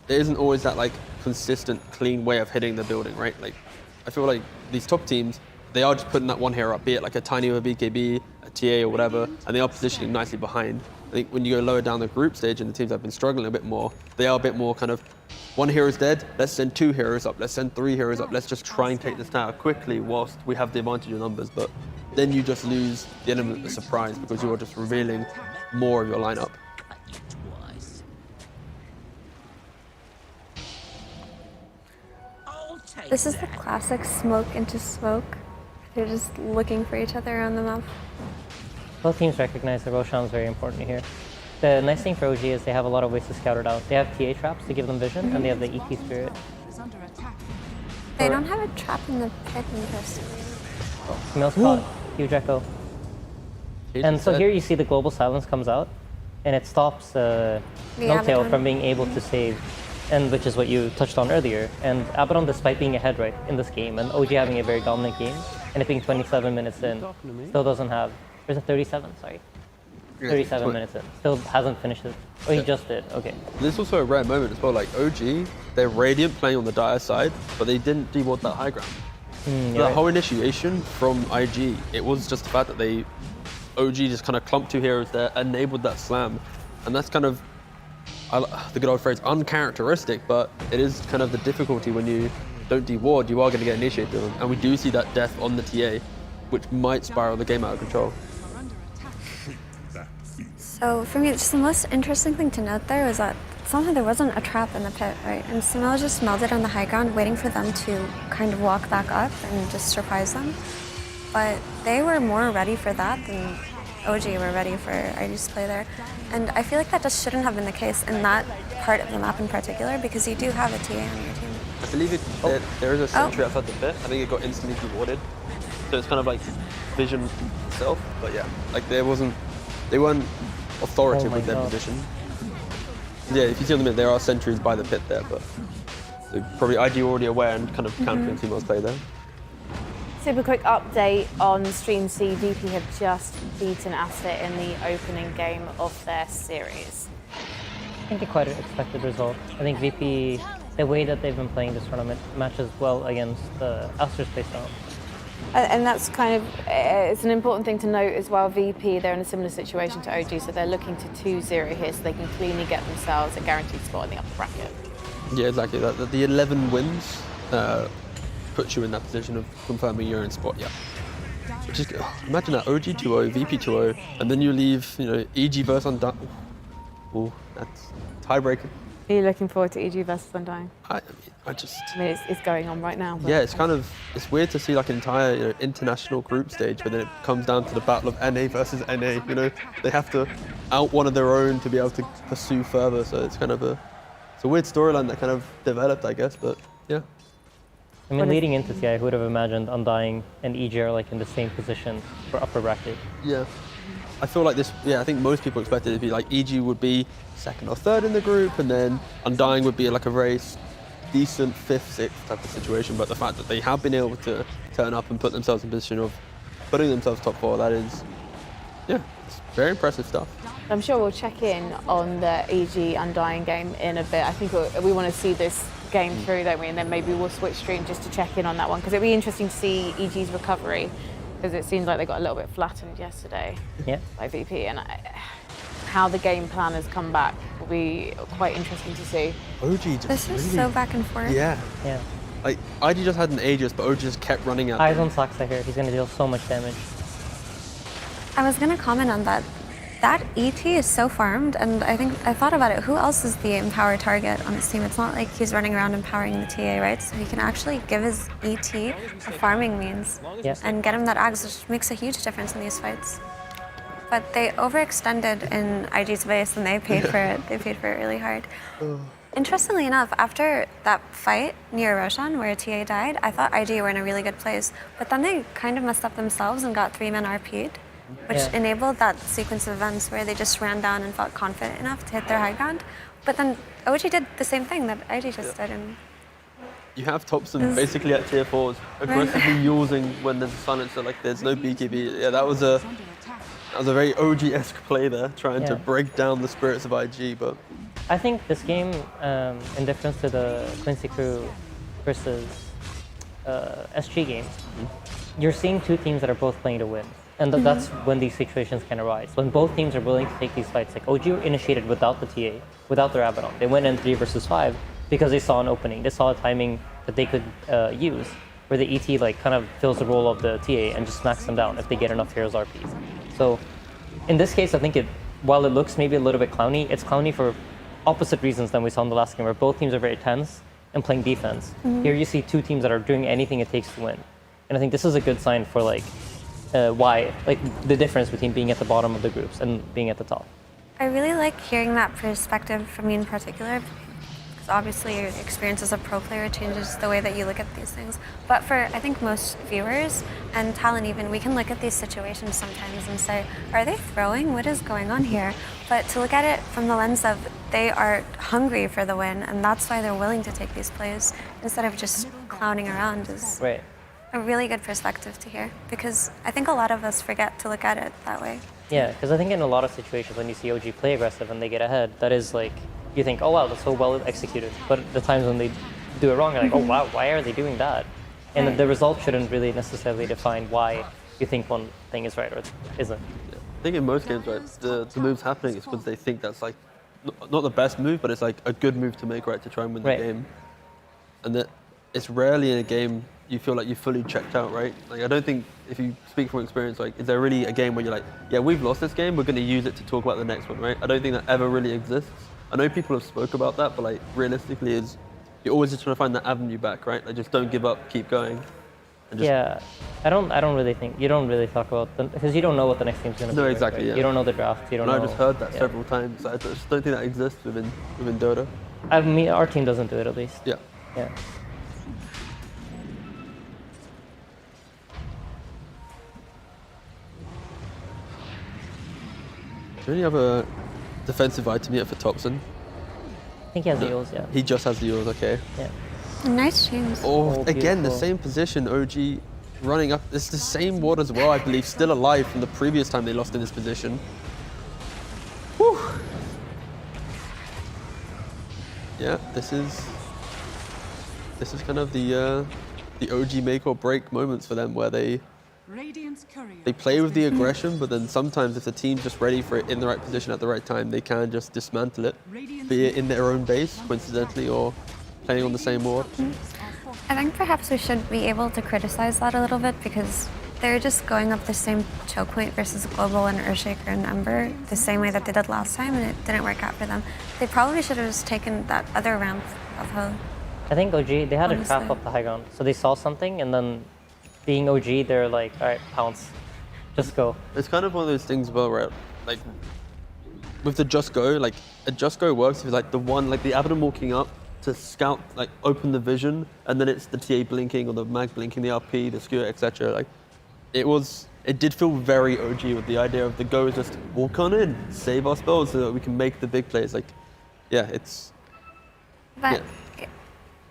there isn't always that like consistent, clean way of hitting the building, right? Like I feel like these top teams, they are just putting that one hero up, be it like a Tiny or a BKB, a TA or whatever, and they are positioning nicely behind. I think when you go lower down the group stage and the teams have been struggling a bit more, they are a bit more kind of, one hero's dead, let's send 2 heroes up, let's send 3 heroes up, let's just try and take this tower quickly whilst we have the advantage of numbers. But then you just lose the element of surprise because you are just revealing more of your lineup. This is the classic smoke into smoke. They're just looking for each other on the map. Both teams recognize that Roshan is very important here. The nice thing for OG is they have a lot of ways to scout it out. They have TA traps to give them vision, and they have the ET spirit. They don't have a trap in the pit in person. Sumail's caught. Huge echo. And so here you see the global silence comes out, and it stops No Tail Abaddon. from being able to save, and which is what you touched on earlier. And Abaddon, despite being ahead right in this game, and OG having a very dominant game, and it being 27 minutes in, still doesn't have. There's a 37, sorry. 37 minutes in. Still hasn't finished it. Oh, he just did. Okay. This is also a rare moment as well. Like OG, they're Radiant playing on the dire side, but they didn't deward that high ground. The whole initiation from IG, it was just the fact that OG just kind of clumped 2 heroes there, enabled that slam, and that's kind of the good old phrase, uncharacteristic, but it is kind of the difficulty when you don't deward, you are going to get initiated on. And we do see that death on the TA, which might spiral the game out of control. So for me, just the most interesting thing to note there was that somehow there wasn't a trap in the pit, right? And Sumo just melded on the high ground, waiting for them to kind of walk back up and just surprise them. But they were more ready for that than OG were ready for IG's play there. And I feel like that just shouldn't have been the case in that part of the map in particular, because you do have a TA on your team. I believe there is a sentry outside the pit. I think it got instantly rewarded. So it's kind of like vision itself. But yeah, like they weren't authoritative with their position. Yeah, if you see on the mid, there are sentries by the pit there, but so probably IG already aware and kind of countering Sumo's play there. Super quick update on Stream C. VP have just beaten Asset in the opening game of their series. I think quite an expected result. I think VP, the way that they've been playing this tournament, matches well against the Aster's playstyle. And that's kind of, it's an important thing to note as well. VP, they're in a similar situation to OG, so they're looking to 2-0 here so they can cleanly get themselves a guaranteed spot in the upper bracket. Yeah, exactly. The 11 wins puts you in that position of confirming you're in spot, yeah. Which is, imagine that, OG 2-0, VP 2-0, and then you leave, EG versus Undying. Oh, that's tiebreaker. Are you looking forward to EG versus Undying? I mean, it's going on right now. But yeah, it's weird to see like an entire international group stage, but then it comes down to the battle of NA versus NA. They have to out one of their own to be able to pursue further. So it's kind of a weird storyline that kind of developed, I guess. But yeah. I mean, leading into TI, who would have imagined Undying and EG are like in the same position for upper bracket? Yeah. I feel like this, I think most people expected it to be like EG would be second or third in the group, and then Undying would be like a very decent 5th, 6th type of situation. But the fact that they have been able to turn up and put themselves in position of putting themselves top 4, that is, it's very impressive stuff. I'm sure we'll check in on the EG Undying game in a bit. I think we want to see this game through, don't we? And then maybe we'll switch stream just to check in on that one, because it'd be interesting to see EG's recovery, because it seems like they got a little bit flattened yesterday by VP, and how the game plan has come back will be quite interesting to see. OG just This is so back and forth. Yeah. Like, IG just had an Aegis, but OG just kept running out. Eyes on Saxa here. He's going to deal so much damage. I was going to comment on that. That ET is so farmed, and I thought about it. Who else is the empower target on his team? It's not like he's running around empowering the TA, right? So he can actually give his ET a farming means and get him that Ags, which makes a huge difference in these fights. But they overextended in IG's base, and they paid for it. They paid for it really hard. Interestingly enough, after that fight near Roshan, where TA died, I thought IG were in a really good place. But then they kind of messed up themselves and got 3-man RP'd, which enabled that sequence of events where they just ran down and felt confident enough to hit their high ground. But then OG did the same thing that IG just did. And you have Thompson basically at tier 4s, aggressively using when there's a silencer, like there's no BKB. Yeah, that was a very OG-esque play there, trying to break down the spirits of IG, but... I think this game, in difference to the Quincy Crew versus SG game, you're seeing two teams that are both playing to win. And that's when these situations can arise. When both teams are willing to take these fights. Like OG initiated without the TA, without their Abaddon. They went in 3 versus 5 because they saw an opening. They saw a timing that they could use, where the ET like kind of fills the role of the TA and just smacks them down if they get enough heroes RPs. So in this case, I think while it looks maybe a little bit clowny, it's clowny for opposite reasons than we saw in the last game, where both teams are very tense and playing defense. Here you see two teams that are doing anything it takes to win. And I think this is a good sign for why, the difference between being at the bottom of the groups and being at the top. I really like hearing that perspective from you in particular, because obviously your experience as a pro player changes the way that you look at these things. But for, I think, most viewers and talent even, we can look at these situations sometimes and say, are they throwing? What is going on here? But to look at it from the lens of they are hungry for the win, and that's why they're willing to take these plays instead of just clowning around is a really good perspective to hear, because I think a lot of us forget to look at it that way. Yeah, because I think in a lot of situations when you see OG play aggressive and they get ahead, that is you think, oh wow, that's so well executed. But the times when they do it wrong, you're like, oh wow, why are they doing that? And the result shouldn't really necessarily define why you think one thing is right or isn't. I think in most games, right, the moves happening is because they think that's not the best move, but it's like a good move to make, right, to try and win the Right. game. And that it's rarely in a game you feel like you fully checked out, right? Like I don't think, if you speak from experience, like is there really a game where you're like, yeah, we've lost this game, we're going to use it to talk about the next one, right? I don't think that ever really exists. I know people have spoke about that, but like realistically, is you're always just trying to find that avenue back, right? Like just don't give up, keep going. And just, Yeah, I don't really think you don't really talk about them because you don't know what the next game's gonna be. No, like, exactly, right? yeah. You don't know the draft. You don't and know. I just heard that yeah. several times. I just don't think that exists within Dota. I mean, our team doesn't do it at least. Yeah. Yeah. Do you have a defensive item yet for Thompson? I think he has the eels. Yeah. He just has the yours, okay. Yeah. Nice James. Oh, again, the beautiful. same position, OG running up. It's the same ward as well, I believe, still alive from the previous time they lost in this position. Whew. Yeah, this is kind of the OG make or break moments for them where they play with the aggression, but then sometimes if the team's just ready for it in the right position at the right time, they can just dismantle it, be it in their own base, coincidentally, or playing on the same ward. I think perhaps we should be able to criticize that a little bit because they're just going up the same choke point versus Global and Earthshaker and Ember the same way that they did last time, and it didn't work out for them. They probably should have just taken that other ramp of Ho. I think OG they had a trap Honestly. up the high ground, so they saw something, and then being OG, they're like, all right, pounce, just go. It's kind of one of those things where, like, with the just go, like, a just go works if like the one, like the Abaddon walking up to scout, like, open the vision, and then it's the TA blinking or the mag blinking, the RP, the skewer, etc. Like, it did feel very OG with the idea of the go is just walk on in, save our spells so that we can make the big plays. Like, yeah, it's. But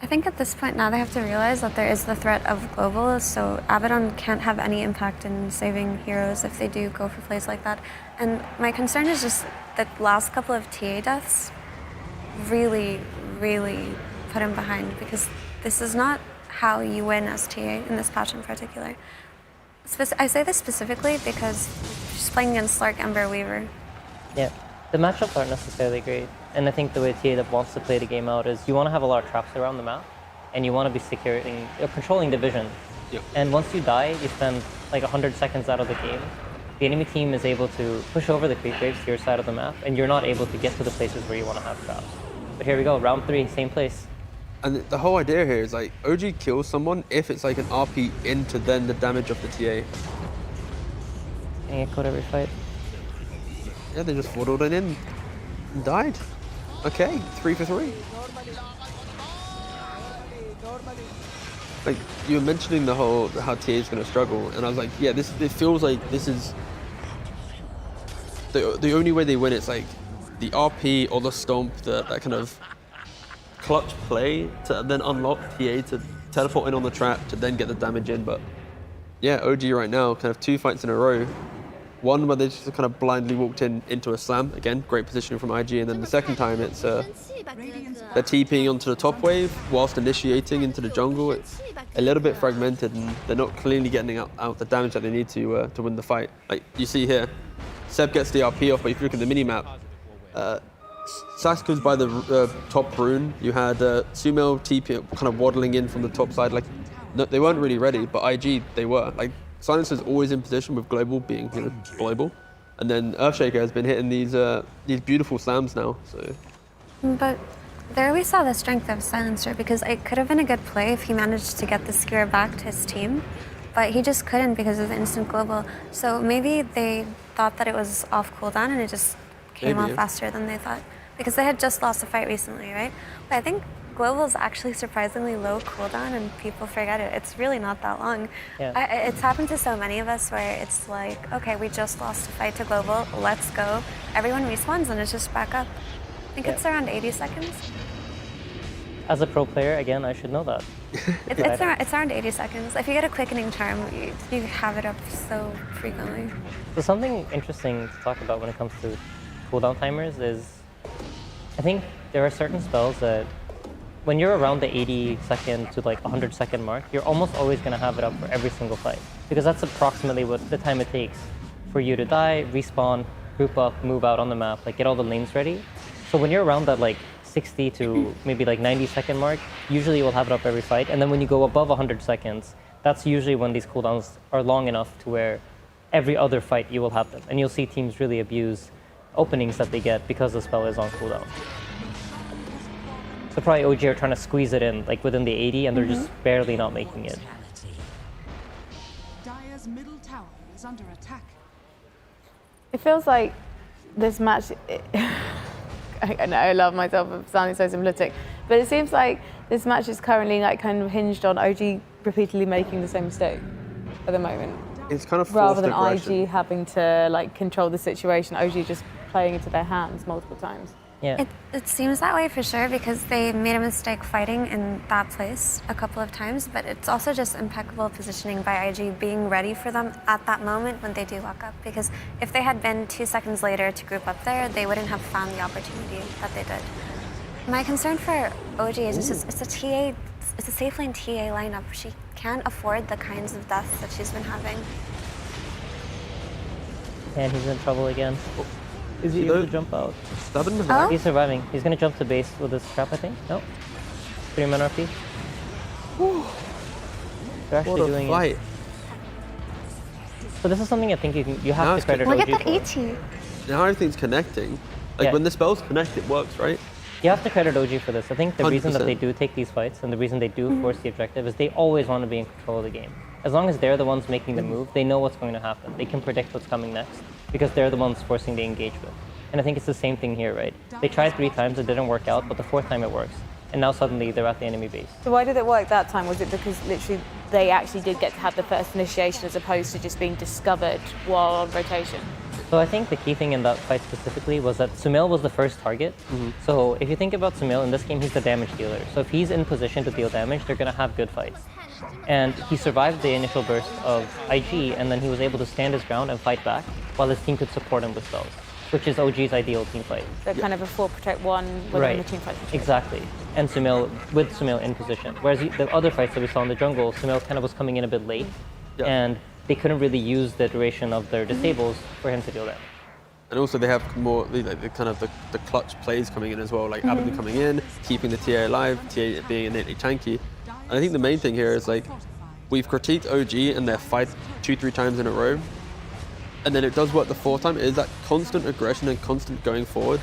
I think at this point now they have to realize that there is the threat of Global, so Abaddon can't have any impact in saving heroes if they do go for plays like that. And my concern is just the last couple of TA deaths really, really put him behind because this is not how you win as TA in this patch in particular. I say this specifically because she's playing against Slark, Ember, Weaver. Yeah, the matchups aren't necessarily great, and I think the way TA that wants to play the game out is you want to have a lot of traps around the map, and you want to be securing, controlling the vision. Yep. And once you die, you spend like 100 seconds out of the game. The enemy team is able to push over the creep waves to your side of the map, and you're not able to get to the places where you want to have traps. But here we go, round 3, same place. And the whole idea here is like OG kills someone if it's like an RP into then the damage of the TA. Getting a code every fight. Yeah, they just waddled it in and died. Okay, 3 for 3. Like you were mentioning the whole how TA is going to struggle, and I was like, yeah, it feels like this is the only way they win. It's like the RP or the stomp, that kind of clutch play to then unlock TA to teleport in on the trap to then get the damage in. But yeah, OG right now, kind of 2 fights in a row. One where they just kind of blindly walked into a slam. Again, great positioning from IG. And then the second time it's they're TPing onto the top wave whilst initiating into the jungle. It's a little bit fragmented and they're not clearly getting out the damage that they need to win the fight. Like you see here, Seb gets the RP off, but if you look at the mini-map, Sax goes by the top rune. You had Sumo TP kind of waddling in from the top side. Like, no, they weren't really ready, but IG, they were. Like, Silencer's always in position with Global being, global. And then Earthshaker has been hitting these beautiful slams now, so. But there we saw the strength of Silencer because it could have been a good play if he managed to get the skewer back to his team, but he just couldn't because of the instant Global. So maybe they thought that it was off cooldown and it just came off faster than they thought because they had just lost a fight recently, right? But I think Global is actually surprisingly low cooldown and people forget it. It's really not that long. Yeah. It's happened to so many of us where it's like, okay, we just lost a fight to Global, let's go. Everyone respawns and it's just back up. I think it's around 80 seconds. As a pro player, again, I should know that. It's around 80 seconds. If you get a quickening charm, you have it up so frequently. So something interesting to talk about when it comes to cooldown timers is, I think there are certain spells that when you're around the 80 second to like 100 second mark, you're almost always going to have it up for every single fight. Because that's approximately what the time it takes for you to die, respawn, group up, move out on the map, like get all the lanes ready. So when you're around that like 60 to maybe like 90-second mark, usually you'll have it up every fight. And then when you go above 100 seconds, that's usually when these cooldowns are long enough to where every other fight you will have them. And you'll see teams really abuse openings that they get because the spell is on cooldown. So probably OG are trying to squeeze it in like within the 80 and they're just barely not making it. Dire's middle tower is under attack. It feels like this match. I know I love myself for sounding so simplistic, but it seems like this match is currently like kind of hinged on OG repeatedly making the same mistake at the moment. It's kind of Rather than forced aggression. IG having to like control the situation, OG just playing into their hands multiple times. Yeah. It seems that way for sure because they made a mistake fighting in that place a couple of times, but it's also just impeccable positioning by IG being ready for them at that moment when they do walk up. Because if they had been 2 seconds later to group up there, they wouldn't have found the opportunity that they did. My concern for OG is it's a safe lane TA lineup. She can't afford the kinds of deaths that she's been having. And he's in trouble again. Is he able to jump out? Oh? He's surviving. He's gonna jump to base with this trap, I think. No? 3 mana RP. They're actually What a doing fight. it. So this is something I think you Now have it's to credit Look OG at that for. ET. Now everything's connecting. Like Yeah. when the spells connect, it works, right? You have to credit OG for this. I think the reason that 100%. they do take these fights and the reason they do force the objective is they always want to be in control of the game. As long as they're the ones making the move, they know what's going to happen. They can predict what's coming next because they're the ones forcing the engagement. And I think it's the same thing here, right? They tried 3 times, it didn't work out, but the 4th time it works. And now suddenly they're at the enemy base. So why did it work that time? Was it because literally they actually did get to have the first initiation as opposed to just being discovered while on rotation? So I think the key thing in that fight specifically was that Sumail was the first target. So if you think about Sumail, in this game, he's the damage dealer. So if he's in position to deal damage, they're going to have good fights. And he survived the initial burst of IG, and then he was able to stand his ground and fight back, while his team could support him with spells, which is OG's ideal team fight. So kind of a 4 protect 1 within the team fight situation. Exactly. And Sumail, with Sumail in position. Whereas the other fights that we saw in the jungle, Sumail kind of was coming in a bit late, and they couldn't really use the duration of their disables for him to deal damage. And also they have more the kind of the clutch plays coming in as well, like Abaddon coming in, keeping the TA alive, TA being innately tanky. And I think the main thing here is like we've critiqued OG and their fight 2-3 times in a row, and then it does work the 4th time. It is that constant aggression and constant going forward.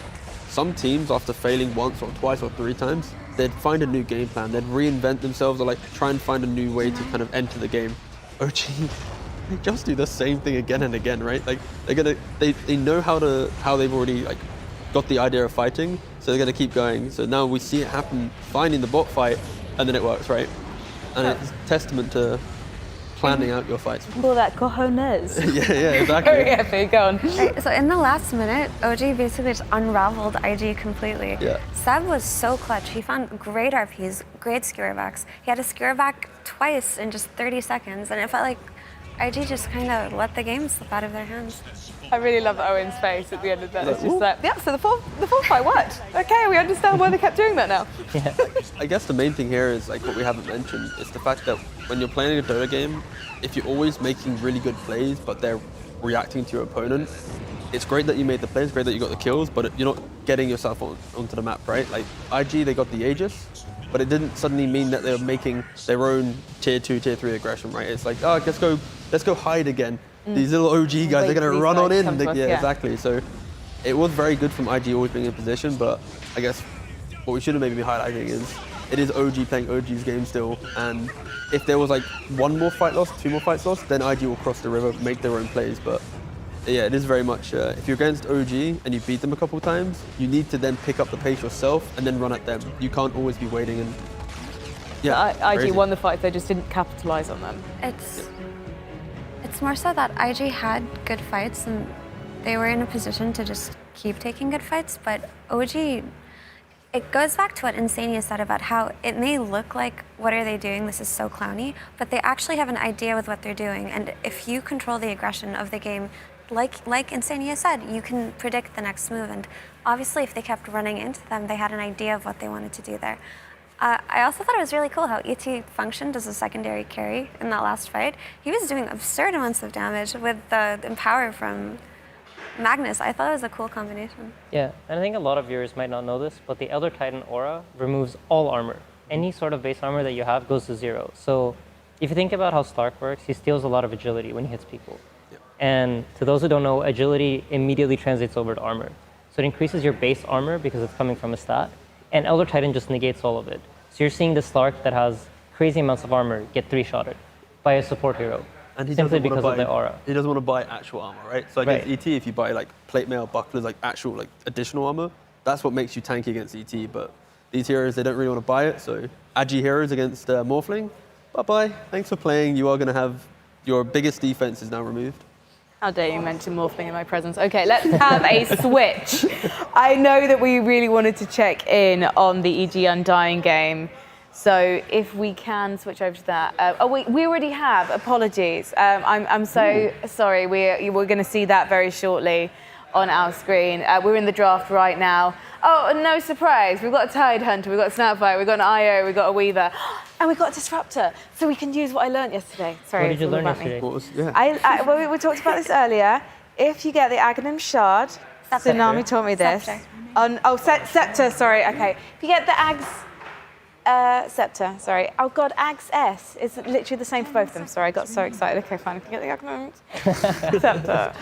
Some teams, after failing once or twice or 3 times, they'd find a new game plan. They'd reinvent themselves or like try and find a new way to kind of enter the game. OG, they just do the same thing again and again, right? Like they know how they've already like got the idea of fighting, so they're gonna keep going. So now we see it happen, finding the bot fight, and then it works, right? And it's testament to planning out your fights. Call that cojones. yeah, exactly. Very epic, go on. Right, so in the last minute, OG basically just unraveled IG completely. Yeah. Seb was so clutch. He found great RPs, great skewer backs. He had a skewer back twice in just 30 seconds, and it felt like IG just kind of let the game slip out of their hands. I really love Owen's face at the end of that. It's just like, yeah, so the fourth fight worked. Okay, we understand why they kept doing that now. I guess the main thing here is like what we haven't mentioned is the fact that when you're playing a Dota game, if you're always making really good plays but they're reacting to your opponent, it's great that you made the plays, great that you got the kills, but you're not getting yourself onto the map, right? Like IG, they got the Aegis, but it didn't suddenly mean that they were making their own tier 2, tier 3 aggression, right? It's like, oh, let's go hide again. These little OG guys, they're gonna run on in. Yeah, exactly. So it was very good from IG always being in position, but I guess what we should have maybe been highlighting is it is OG playing OG's game still, and if there was like 1 more fight lost, 2 more fights lost, then IG will cross the river, make their own plays. But yeah, it is very much, if you're against OG and you beat them a couple of times, you need to then pick up the pace yourself and then run at them. You can't always be waiting and IG crazy. won the fight, they just didn't capitalize on them. It's more so that IG had good fights and they were in a position to just keep taking good fights, but OG, it goes back to what Insania said about how it may look like, what are they doing? This is so clowny, but they actually have an idea with what they're doing. And if you control the aggression of the game, like Insania said, you can predict the next move. And obviously if they kept running into them, they had an idea of what they wanted to do there. I also thought it was really cool how ET functioned as a secondary carry in that last fight. He was doing absurd amounts of damage with the Empower from Magnus. I thought it was a cool combination. Yeah, and I think a lot of viewers might not know this, but the Elder Titan aura removes all armor. Any sort of base armor that you have goes to 0. So if you think about how Stark works, he steals a lot of agility when he hits people. And to those who don't know, agility immediately translates over to armor. So it increases your base armor because it's coming from a stat, and Elder Titan just negates all of it. So you're seeing the Stark that has crazy amounts of armor get 3-shotted by a support hero. And he simply doesn't because want of the aura. He doesn't want to buy actual armor, right? So against ET, if you buy like plate mail, bucklers, like actual like additional armor, that's what makes you tanky against ET. But these heroes, they don't really want to buy it. So Agi heroes against Morphling, bye-bye. Thanks for playing. You are going to have your biggest defense is now removed. How dare you mention Morphling in my presence? Okay, let's have a switch. I know that we really wanted to check in on the EG Undying game. So if we can switch over to that. We already have. Apologies. I'm so sorry. We're going to see that very shortly on our screen. We're in the draft right now. Oh, no surprise. We've got a Tide Hunter, we've got a Snapfire, we've got an IO, we've got a Weaver, and we've got a Disruptor. So we can use what I learned yesterday. Sorry, What did you it's all learn about me. yesterday? What was, Well, we talked about this earlier. If you get the Aghanim Shard, Scepter. Tsunami taught me this. Scepter. Scepter, sorry, okay. If you get the Scepter, sorry. Oh God, Ags S is literally the same for both of them. Sorry, I got so excited. Okay, fine. If you get the Aghanim Scepter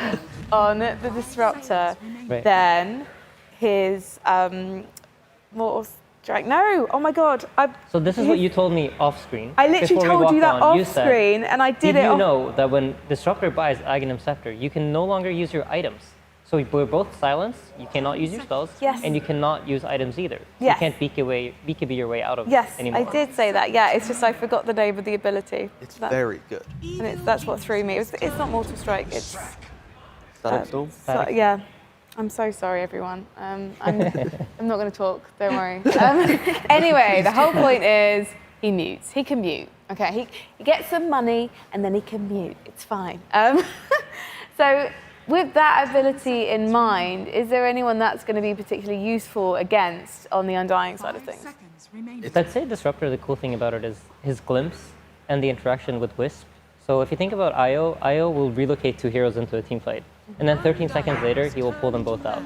on the Disruptor, then his Mortal Strike. No, oh my God. So this is what you told me off screen. I literally before we told you walked that on. You off said, screen, and I did it. You know that when Disruptor buys Aghanim Scepter, you can no longer use your items. So we're both silenced. You cannot use your spells, Yes. and you cannot use items either. So Yes. You can't BKB your way out of Yes, anymore. I did say that. Yeah, it's just I forgot the name of the ability. it's very good. And that's what threw me. It's not Mortal Strike. It's Static Storm. so, yeah. I'm so sorry, everyone. I'm not going to talk. Don't worry. Anyway, the whole point is he mutes. He can mute. Okay, he gets some money and then he can mute. It's fine. So with that ability in mind, is there anyone that's going to be particularly useful against on the Undying side of things? I'd say Disruptor, the cool thing about it is his glimpse and the interaction with Wisp. So if you think about IO will relocate 2 heroes into a team fight. And then 13 seconds later, he will pull them both out.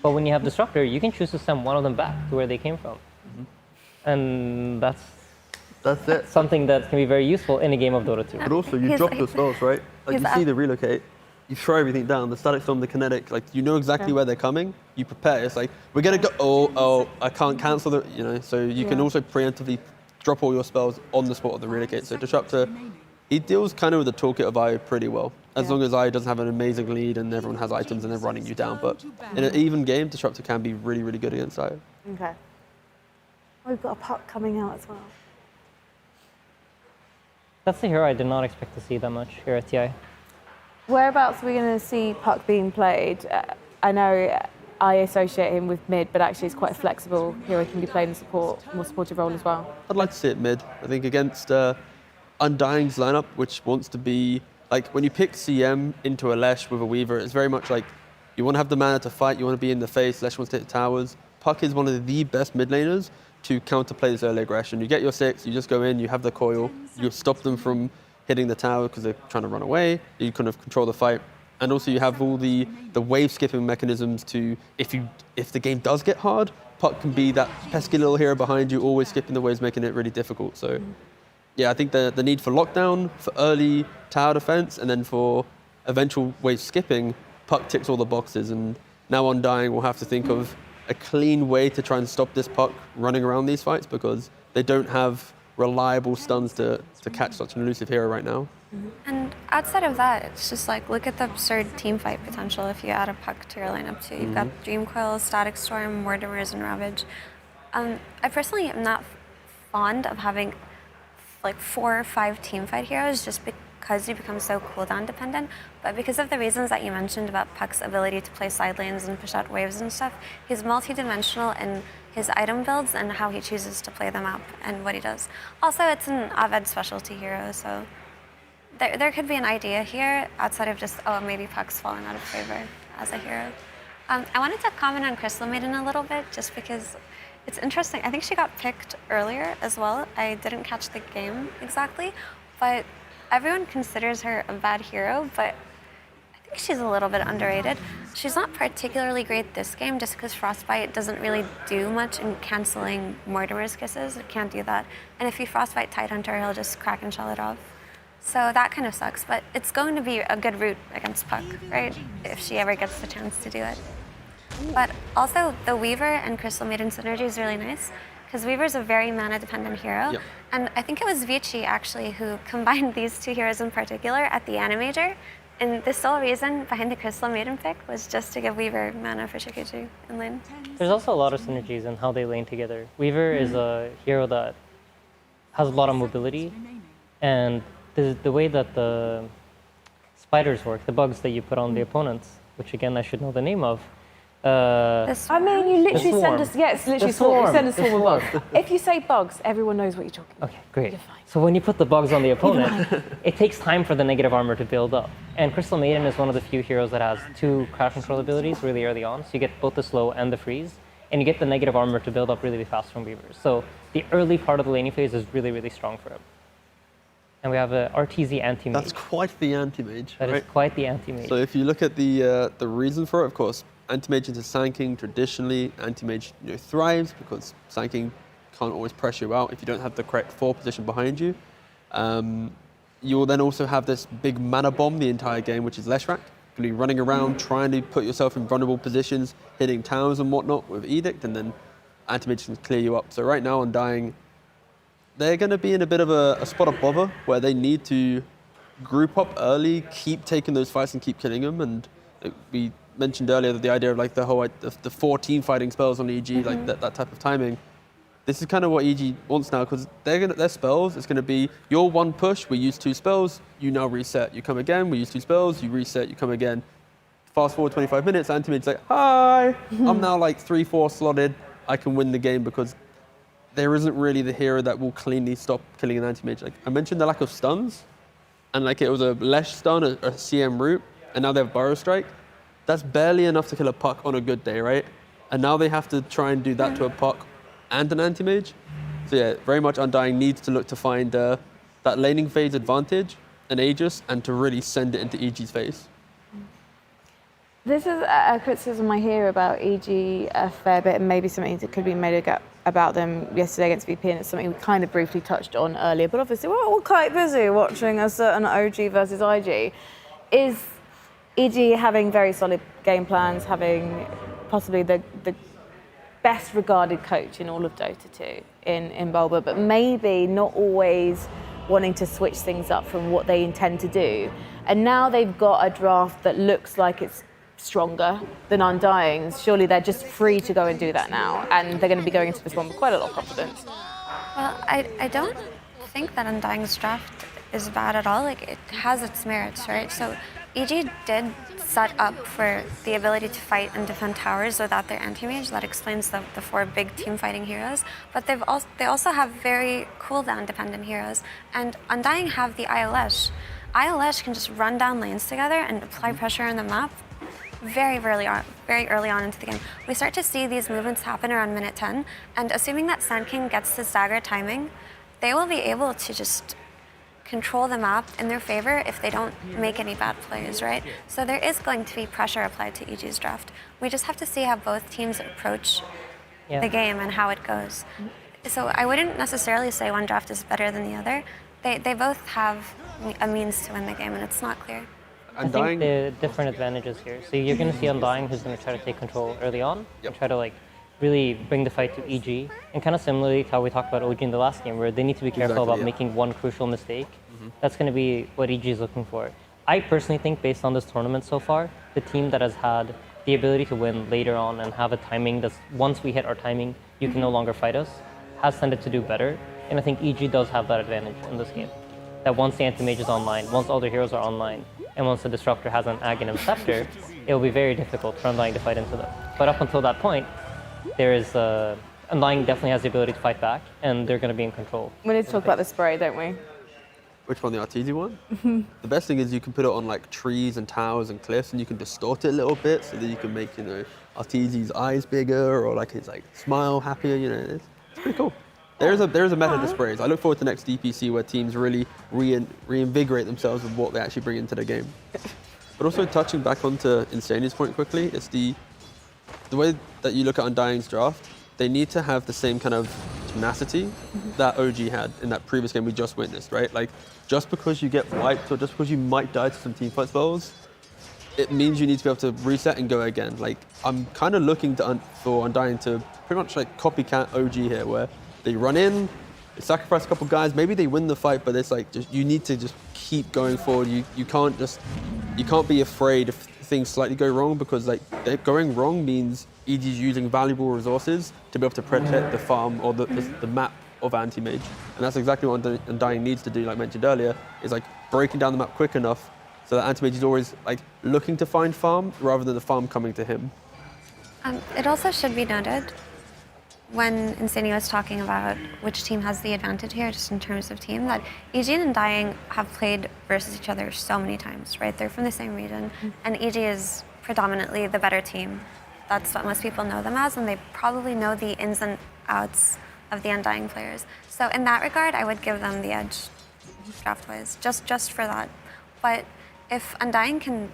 But when you have Disruptor, you can choose to send one of them back to where they came from. And that's it. something that can be very useful in a game of Dota 2. But also, you drop your spells, right? Like, you see the relocate, you throw everything down, the Static Storm, the Kinetic, like, you know exactly where they're coming, you prepare. It's like, we're going to go, I can't cancel the, so you can also preemptively drop all your spells on the spot of the relocate. So Disruptor, he deals kind of with the toolkit of IO pretty well, as long as IO doesn't have an amazing lead and everyone has items and they're running you down. But in an even game, Disruptor can be really, really good against IO. Okay. We've got a puck coming out as well. That's the hero I did not expect to see that much here at TI. Whereabouts are we going to see puck being played? I know I associate him with mid, but actually it's quite a flexible hero. He can be played in more supportive role as well. I'd like to see it mid. I think against Undying's lineup, which wants to be, like, when you pick CM into a Lesh with a Weaver, it's very much like you want to have the mana to fight, you want to be in the face, Lesh wants to hit towers. Puck is one of the best mid laners to counterplay this early aggression. You get your 6, you just go in, you have the coil, you stop them from hitting the tower because they're trying to run away, you kind of control the fight. And also you have all the wave skipping mechanisms to, if the game does get hard, Puck can be that pesky little hero behind you, always skipping the waves, making it really difficult. So yeah, I think the need for lockdown, for early tower defense, and then for eventual wave skipping, Puck ticks all the boxes. And now Undying will have to think of a clean way to try and stop this Puck running around these fights, because they don't have reliable stuns to catch such an elusive hero right now. And outside of that, it's just like, look at the absurd team fight potential if you add a Puck to your lineup too. You've got Dream Coil, Static Storm, Mortimers, and Ravage. I personally am not fond of having like 4 or 5 team fight heroes just because you become so cooldown dependent, but because of the reasons that you mentioned about Puck's ability to play side lanes and push out waves and stuff, he's multi-dimensional in his item builds and how he chooses to play them up and what he does. Also, it's an Aved specialty hero, so there could be an idea here outside of just, oh, maybe Puck's fallen out of favor as a hero. I wanted to comment on Crystal Maiden a little bit just because it's interesting. I think she got picked earlier as well. I didn't catch the game exactly, but everyone considers her a bad hero, but I think she's a little bit underrated. she's not particularly great this game just because Frostbite doesn't really do much in canceling Mortimer's kisses. It can't do that. And if you Frostbite Tidehunter, he'll just crack and shell it off. So that kind of sucks, but it's going to be a good route against Puck, right? If she ever gets the chance to do it. But also, the Weaver and Crystal Maiden synergy is really nice, because Weaver's a very mana-dependent hero. Yep. And I think it was Vici, actually, who combined these two heroes in particular at the Animajor. And the sole reason behind the Crystal Maiden pick was just to give Weaver mana for Shikuchu in lane. There's also a lot of synergies in how they lane together. Weaver is a hero that has a lot of mobility, and the way that the spiders work, the bugs that you put on the opponents, which again I should know the name of. I mean, you literally swarm. send us, yeah, it's literally The swarm. You send a swarm of The bugs. If you say bugs, everyone knows what you're talking about. Okay, great. You're fine. So when you put the bugs on the opponent, it takes time for the negative armor to build up. And Crystal Maiden is one of the few heroes that has 2 crowd control abilities really early on. So you get both the slow and the freeze, and you get the negative armor to build up really fast from Weavers. So the early part of the laning phase is really strong for him. And we have a RTZ anti-mage. That's quite the anti-mage, That right? is quite the anti-mage. So if you look at the reason for it, of course, anti-mage into sanking, traditionally, anti-mage thrives because sanking can't always pressure you out if you don't have the correct 4 position behind you. You will then also have this big mana bomb the entire game, which is Leshrac. You'll be running around trying to put yourself in vulnerable positions, hitting towers and whatnot with Edict, and then anti-mage can clear you up. So right now, Undying, they're going to be in a bit of a spot of bother where they need to group up early, keep taking those fights and keep killing them. And we mentioned earlier that the idea of like the whole the 4 team fighting spells on EG, like that type of timing. This is kind of what EG wants now, because their spells, it's going to be your 1 push, we use 2 spells, you now reset. You come again, we use 2 spells, you reset, you come again. Fast forward 25 minutes, anti-mage's like, hi, I'm now like 3-4 slotted, I can win the game because there isn't really the hero that will cleanly stop killing an anti-mage. Like I mentioned the lack of stuns, and like it was a Lesh stun, a CM root, and now they have Burrow Strike. That's barely enough to kill a Puck on a good day, right? And now they have to try and do that to a Puck and an anti-mage. So yeah, very much Undying needs to look to find that laning phase advantage and Aegis, and to really send it into EG's face. This is a criticism I hear about EG a fair bit, and maybe something that could be made about them yesterday against VP, and it's something we kind of briefly touched on earlier, but obviously we're all quite busy watching a certain OG versus IG. Is EG having very solid game plans, having possibly the best regarded coach in all of Dota 2 in Bulba, but maybe not always wanting to switch things up from what they intend to do. And now they've got a draft that looks like it's stronger than Undying's. Surely they're just free to go and do that now, and they're going to be going into this one with quite a lot of confidence. Well, I don't think that Undying's draft is bad at all. Like, it has its merits, right? So EG did set up for the ability to fight and defend towers without their anti-mage. That explains the 4 big team fighting heroes. But they also have very cooldown dependent heroes. And Undying have the ILS. ILS can just run down lanes together and apply pressure on the map very early on into the game. We start to see these movements happen around minute 10, and assuming that Sand King gets the stagger timing, they will be able to just control the map in their favor if they don't make any bad plays, right? So there is going to be pressure applied to EG's draft. We just have to see how both teams approach the game and how it goes. So I wouldn't necessarily say one draft is better than the other. They both have a means to win the game, and it's not clear. I think the different advantages here. So you're going to see Undying who's going to try to take control early on and try to like really bring the fight to EG, and kind of similarly to how we talked about OG in the last game, where they need to be careful about making one crucial mistake. That's going to be what EG is looking for. I personally think, based on this tournament so far, the team that has had the ability to win later on and have a timing that's, once we hit our timing, you can no longer fight us, has tended to do better. And I think EG does have that advantage in this game. That once the anti-mage is online, once all the heroes are online, and once the Disruptor has an Aghanim Scepter, it will be very difficult for Undying to fight into them. But up until that point, there is Undying definitely has the ability to fight back, and they're going to be in control. We need to talk about the spray, don't we? Which one, the Arteezy one? The best thing is you can put it on like trees and towers and cliffs, and you can distort it a little bit so that you can make, Arteezy's eyes bigger, or like his smile happier, It's pretty cool. There is a method to sprays. I look forward to next DPC where teams really reinvigorate themselves with what they actually bring into the game. But also touching back onto Insania's point quickly, it's the way that you look at Undying's draft, they need to have the same kind of tenacity that OG had in that previous game we just witnessed, right? Like, just because you get wiped or just because you might die to some teamfight spells, it means you need to be able to reset and go again. Like, I'm kind of looking for Undying to pretty much like copycat OG here, where they run in, they sacrifice a couple guys, maybe they win the fight, but it's like, just, you need to just keep going forward. You can't be afraid if things slightly go wrong, because like going wrong means EG's using valuable resources to be able to protect the farm or the map of anti-mage. And that's exactly what Undying needs to do, like mentioned earlier, is like breaking down the map quick enough so that anti-mage is always like looking to find farm rather than the farm coming to him. It also should be noted, when Insania was talking about which team has the advantage here, just in terms of team, that EG and Undying have played versus each other so many times, right? They're from the same region, and EG is predominantly the better team. That's what most people know them as, and they probably know the ins and outs of the Undying players. So in that regard, I would give them the edge draft-wise, just for that. But if Undying can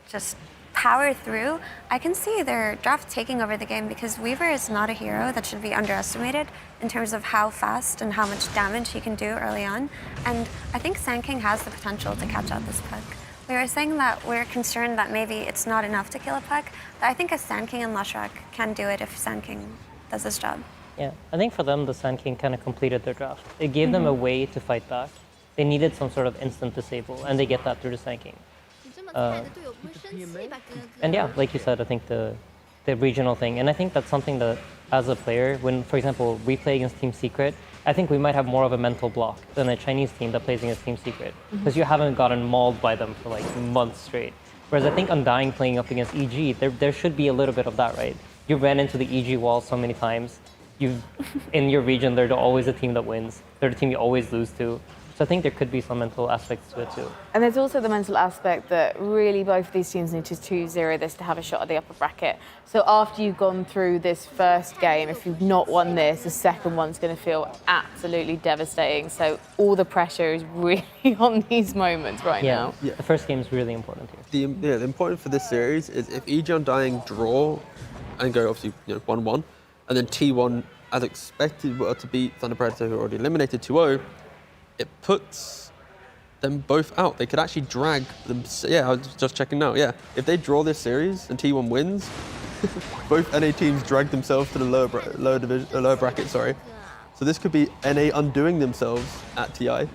just power through, I can see their draft taking over the game, because Weaver is not a hero that should be underestimated in terms of how fast and how much damage he can do early on. And I think Sand King has the potential to catch out this puck. We were saying that we're concerned that maybe it's not enough to kill a puck, but I think a Sand King and Leshrac can do it if Sand King does his job. Yeah, I think for them, the Sand King kind of completed their draft. It gave them a way to fight back. They needed some sort of instant disable, and they get that through the Sand King. And yeah, like you said, I think the regional thing, and I think that's something that, as a player, when, for example, we play against Team Secret, I think we might have more of a mental block than a Chinese team that plays against Team Secret, because you haven't gotten mauled by them for like months straight. Whereas I think Undying playing up against EG, there should be a little bit of that, right? You ran into the EG wall so many times. In your region, they're always the team that wins. They're the team you always lose to. So I think there could be some mental aspects to it too. And there's also the mental aspect that really both of these teams need to 2-0 this to have a shot at the upper bracket. So after you've gone through this first game, if you've not won this, the second one's going to feel absolutely devastating. So all the pressure is really on these moments right now. Yeah, the first game is really important here. The important for this series is if EG Undying draw and go obviously 1-1, and then T1 as expected were to beat Thunder Predator, who already eliminated 2-0, it puts them both out. They could actually drag them. Yeah, I was just checking now. Yeah, if they draw this series and T1 wins, both NA teams drag themselves to the lower bracket. Sorry. So this could be NA undoing themselves at TI.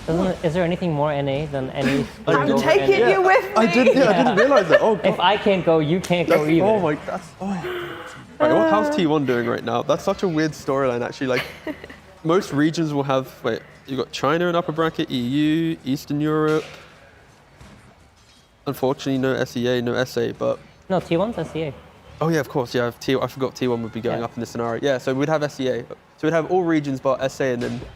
Is there anything more NA than NA? I'm taking you with me. I didn't realize that. Oh, God. If I can't go, you can't go either. Oh my, Right, how's T1 doing right now? That's such a weird storyline, actually. Like, most regions will have. You've got China in upper bracket, EU, Eastern Europe. Unfortunately, no SEA, no SA, but... No, T1's SEA. Oh yeah, of course, yeah. I forgot T1 would be going up in this scenario. Yeah, so we'd have SEA. So we'd have all regions but SA, and then so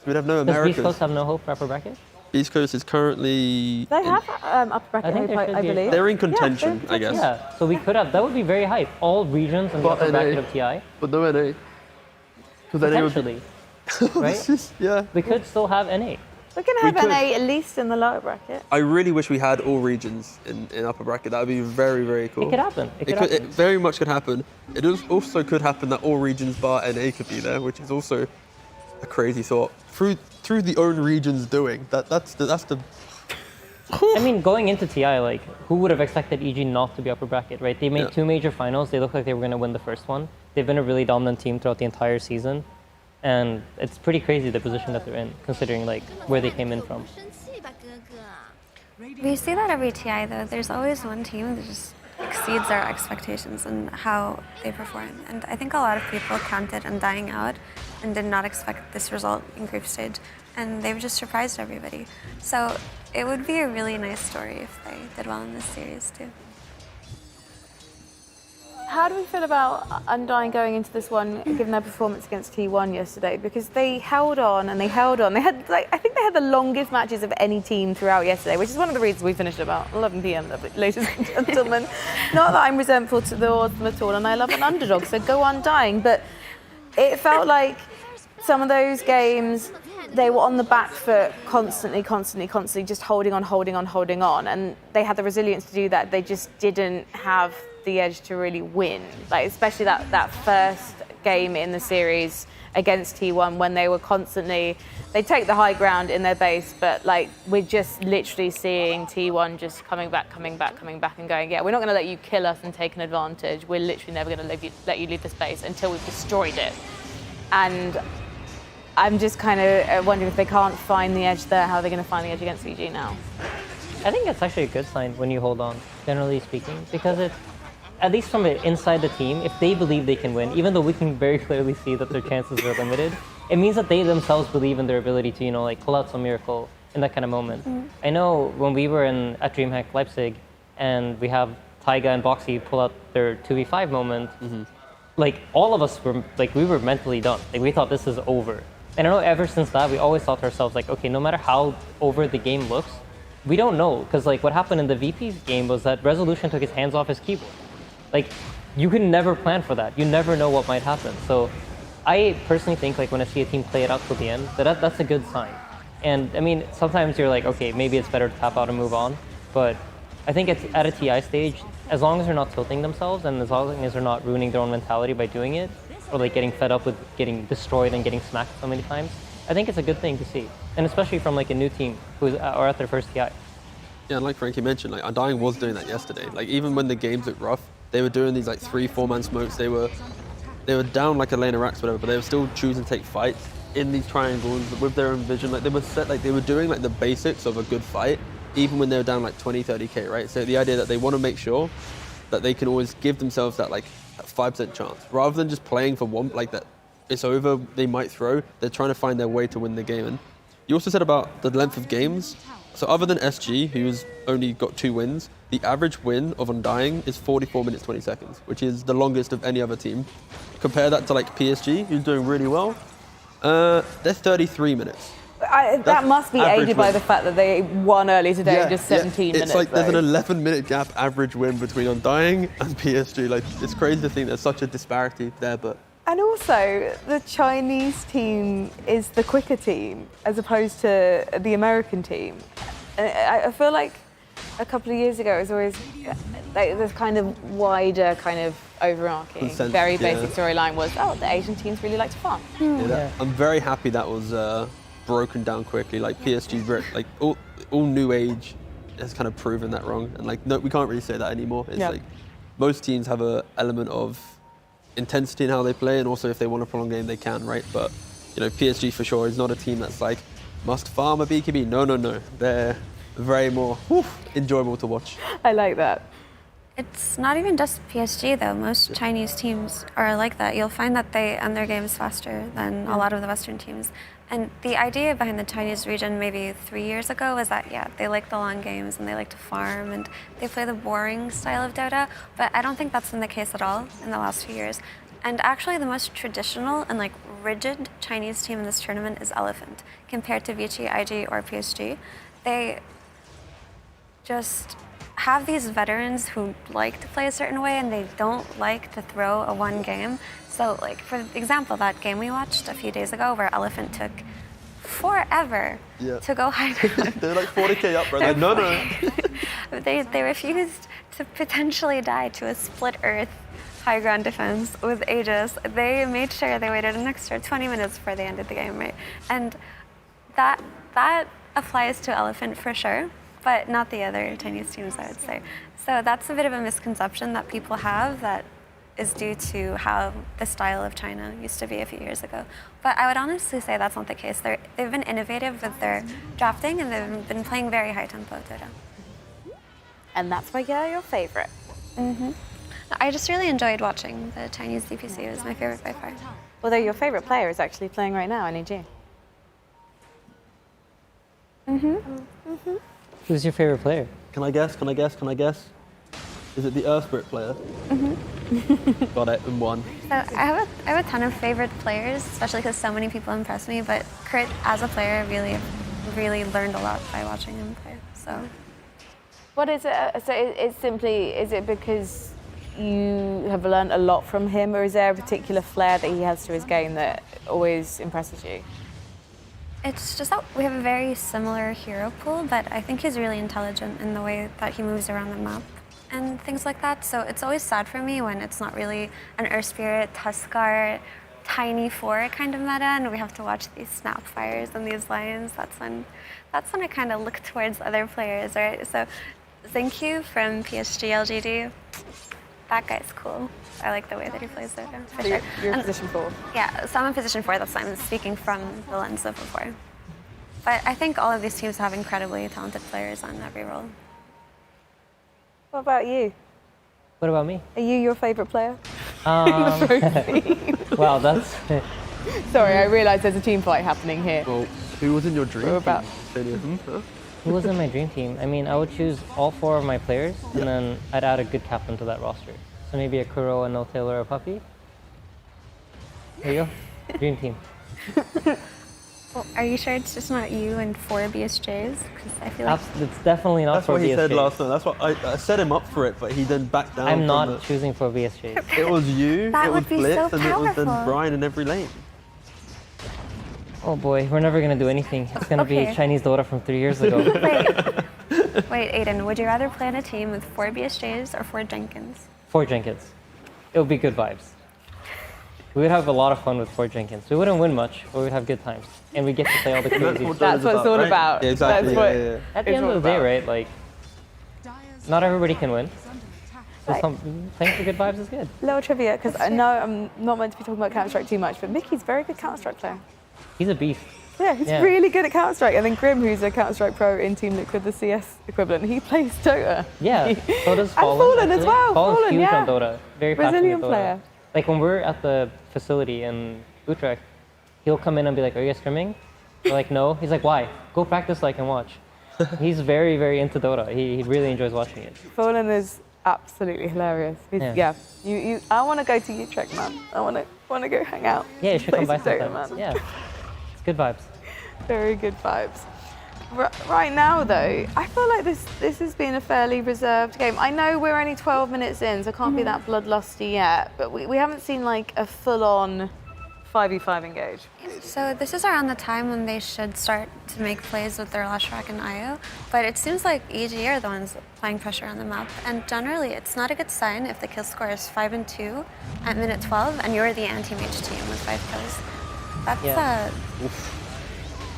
we'd have no Americas. Does Beast Coast have no hope for upper bracket? Beast Coast is currently... They have upper bracket hope, I believe. They're in contention, I guess. Yeah, so we could have... That would be very hype. All regions in the upper bracket of TI. But no NA. Potentially. Right? Yeah. We could still have NA. We're going to have NA at least in the lower bracket. I really wish we had all regions in upper bracket. That would be very, very cool. It could happen. It very much could happen. It also could happen that all regions bar NA could be there, which is also a crazy thought. Through the own regions doing that's the. I mean, going into TI, like, who would have expected EG not to be upper bracket, right? They made 2 major finals. They looked like they were going to win the first one. They've been a really dominant team throughout the entire season. And it's pretty crazy the position that they're in, considering like where they came in from. We see that every TI though. There's always one team that just exceeds our expectations and how they perform. And I think a lot of people counted Undying out and did not expect this result in group stage. And they've just surprised everybody. So it would be a really nice story if they did well in this series too. How do we feel about Undying going into this one, given their performance against T1 yesterday? Because they held on and they held on. They had, I think they had the longest matches of any team throughout yesterday, which is one of the reasons we finished about 11 p.m. Ladies and gentlemen. Not that I'm resentful towards them at all, and I love an underdog, so go Undying. But it felt like some of those games, they were on the back foot constantly, just holding on. And they had the resilience to do that. They just didn't have the edge to really win. Like, especially that first game in the series against T1 when they were constantly, they take the high ground in their base, but like we're just literally seeing T1 just coming back and going, yeah, we're not going to let you kill us and take an advantage. We're literally never going to let you leave the space until we've destroyed it. And I'm just kind of wondering if they can't find the edge there, how are they going to find the edge against EG now? I think it's actually a good sign when you hold on, generally speaking, because it, at least from inside the team, if they believe they can win, even though we can very clearly see that their chances are limited, it means that they themselves believe in their ability to, like pull out some miracle in that kind of moment. I know when we were at DreamHack Leipzig and we have Taiga and Boxy pull out their 2v5 moment, like all of us were, like we were mentally done. Like we thought this is over. And I know ever since that, we always thought to ourselves like, okay, no matter how over the game looks, we don't know. Because like what happened in the VP game was that Resolution took his hands off his keyboard. Like, you can never plan for that. You never know what might happen. So I personally think like when I see a team play it out till the end, that's a good sign. And I mean, sometimes you're like, okay, maybe it's better to tap out and move on. But I think it's at a TI stage, as long as they're not tilting themselves and as long as they're not ruining their own mentality by doing it, or like getting fed up with getting destroyed and getting smacked so many times, I think it's a good thing to see. And especially from like a new team who's are at their first TI. Yeah, and like Frankie mentioned, like Undying was doing that yesterday. Like even when the games looked rough, they were doing these like 3-4 man smokes. They were down like a lane of racks, whatever, but they were still choosing to take fights in these triangles with their own vision. Like they were doing like the basics of a good fight, even when they were down like 20, 30k, right? So the idea that they want to make sure that they can always give themselves that like 5% chance, rather than just playing for one, like that it's over, they might throw. They're trying to find their way to win the game. And you also said about the length of games. So other than SG, who's only got 2 wins, the average win of Undying is 44 minutes, 20 seconds, which is the longest of any other team. Compare that to like PSG, who's doing really well. They're 33 minutes. That must be aided by the fact that they won early today, just 17 minutes. It's like there's an 11-minute gap average win between Undying and PSG. Like it's crazy to think there's such a disparity there, but. And also, the Chinese team is the quicker team as opposed to the American team. I feel like a couple of years ago it was always like this kind of wider, kind of overarching, very basic storyline was, oh, the Asian teams really like to farm. I'm very happy that was broken down quickly. Like PSG, like all new age has kind of proven that wrong. And like, no, we can't really say that anymore. It's like most teams have an element of intensity in how they play, and also if they want to prolong game, they can, right? But you know, PSG for sure is not a team that's like must farm a BKB. No. They're very more enjoyable to watch. I like that. It's not even just PSG though. Most Chinese teams are like that. You'll find that they end their games faster than a lot of the Western teams. And the idea behind the Chinese region maybe 3 years ago was that, yeah, they like the long games and they like to farm and they play the boring style of Dota, but I don't think that's been the case at all in the last few years. And actually the most traditional and like rigid Chinese team in this tournament is Elephant, compared to Vichy, IG, or PSG. They just have these veterans who like to play a certain way and they don't like to throw a one game. So like, for example, that game we watched a few days ago where Elephant took forever to go high ground. They're like 40k up, right? No. They refused to potentially die to a split earth high ground defense with Aegis. They made sure they waited an extra 20 minutes before they ended the game, right? And that applies to Elephant for sure, but not the other Chinese teams, I would say. So that's a bit of a misconception that people have that is due to how the style of China used to be a few years ago. But I would honestly say that's not the case. They've been innovative with their drafting and they've been playing very high tempo Dota. And that's why you're your favorite. I just really enjoyed watching the Chinese DPC. It was my favorite by far. Although your favorite player is actually playing right now in EG. Who's your favorite player? Can I guess? Is it the Earth Spirit player? Got it, and won. So I have a ton of favorite players, especially because so many people impress me, but Kurt, as a player, really learned a lot by watching him play, so. What is it? So it's simply, is it because you have learned a lot from him, or is there a particular flair that he has to his game that always impresses you? It's just that we have a very similar hero pool, but I think he's really intelligent in the way that he moves around the map and things like that. So it's always sad for me when it's not really an Earth Spirit, Tuskar, Tiny 4 kind of meta, and we have to watch these Snapfires and these Lions. That's when I kind of look towards other players, right? So thank you from PSG LGD. That guy's cool. I like the way that he plays Dota, for sure. You're in position 4. Yeah, so I'm in position 4, that's why I'm speaking from the lens of a 4. But I think all of these teams have incredibly talented players on every role. What about you? What about me? Are you your favorite player? Wow, that's Sorry, I realise there's a team fight happening here. Well, who was in your dream We're about- team? Huh? who was in my dream team. I mean, I would choose all 4 of my players, and then I'd add a good captain to that roster. So maybe a Kuro, a No Taylor, a Puppy. There you go. Dream team. Well, are you sure it's just not you and 4 BSJs? Because I feel like It's definitely not That's for what he BSJ. said last time. That's what I set him up for it, but he then backed down. I'm from not the- choosing for BSJ. It was you, That it was would be Blitz, so and it was then powerful. Brian in every lane. Oh boy, we're never gonna do anything. It's gonna Okay. be Chinese Dota from 3 years ago. wait, Aiden, would you rather play on a team with 4 BSJs or 4 Jenkins? 4 Jenkins. It would be good vibes. We would have a lot of fun with 4 Jenkins. We wouldn't win much, but we'd have good times. And we get to play all the crazy. That's what it's all right? about. Yeah, exactly. That's what yeah. At the it's end all of the day, about. right? Like, Dire's not everybody can win. is under attack. So playing for good vibes is good. Little trivia, because I know I'm not meant to be talking about Counter-Strike too much, but Mickey's a very good Counter-Strike player. He's a beast. Yeah, he's Yeah. really good at Counter-Strike. And then Grim, who's a Counter-Strike pro in Team Liquid, the CS equivalent, he plays Dota. Yeah, so does And Fallen. Fallen as actually. well, Fallen's Fallen, huge yeah. on Dota. Very passionate Brazilian Dota. player. Like when we're at the facility in Utrecht, he'll come in and be like, "Are you guys scrimming?" We're like, "No." He's like, "Why? Go practice like and watch." He's very, very into Dota. He really enjoys watching it. Fallen is absolutely hilarious. Yeah. You. I want to go to Utrecht, man. I want to go hang out. Yeah, you should play come by some Dota, sometime. man. Yeah, it's good vibes. Very good vibes. Right now, though, I feel like this has been a fairly reserved game. I know we're only 12 minutes in, so I can't be that bloodlusty yet, but we haven't seen like a full-on 5v5 engage. So this is around the time when they should start to make plays with their Lashrak and Io, but it seems like EG are the ones applying pressure on the map, and generally it's not a good sign if the kill score is 5 and 2 at minute 12 and you're the anti-mage team with 5 kills. That's Yeah.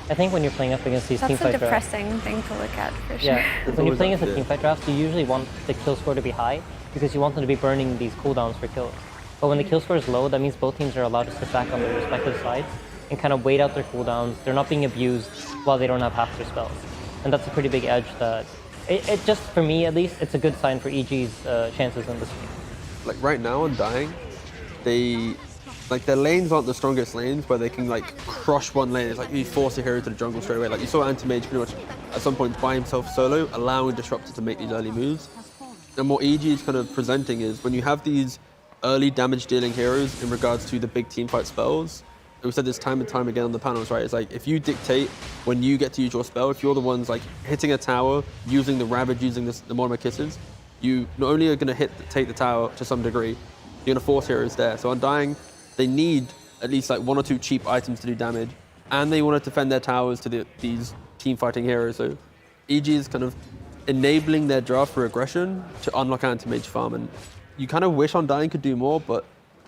I think when you're playing up against these that's a teamfight drafts, depressing thing to look at for sure. yeah, when you're playing always against a teamfight drafts, you usually want the kill score to be high because you want them to be burning these cooldowns for kills. But when the kill score is low, that means both teams are allowed to sit back on their respective sides and kind of wait out their cooldowns. They're not being abused while they don't have half their spells, and that's a pretty big edge. That it just, for me at least, it's a good sign for EG's chances in this game. Like right now, Undying, their lanes aren't the strongest lanes where they can like crush one lane. It's like you force a hero to the jungle straight away. Like you saw Anti-Mage pretty much at some point by himself solo, allowing Disruptor to make these early moves. And what EG is kind of presenting is when you have these early damage dealing heroes in regards to the big teamfight spells, and we said this time and time again on the panels, right? It's like if you dictate when you get to use your spell, if you're the ones like hitting a tower, using the Ravage, using the Monomer Kisses, you not only are going to take the tower to some degree, you're going to force heroes there. So Undying, they need at least like 1 or 2 cheap items to do damage, and they want to defend their towers to these team fighting heroes. So EG is kind of enabling their draft for aggression to unlock anti-mage farm, and you kind of wish Undying could do more, but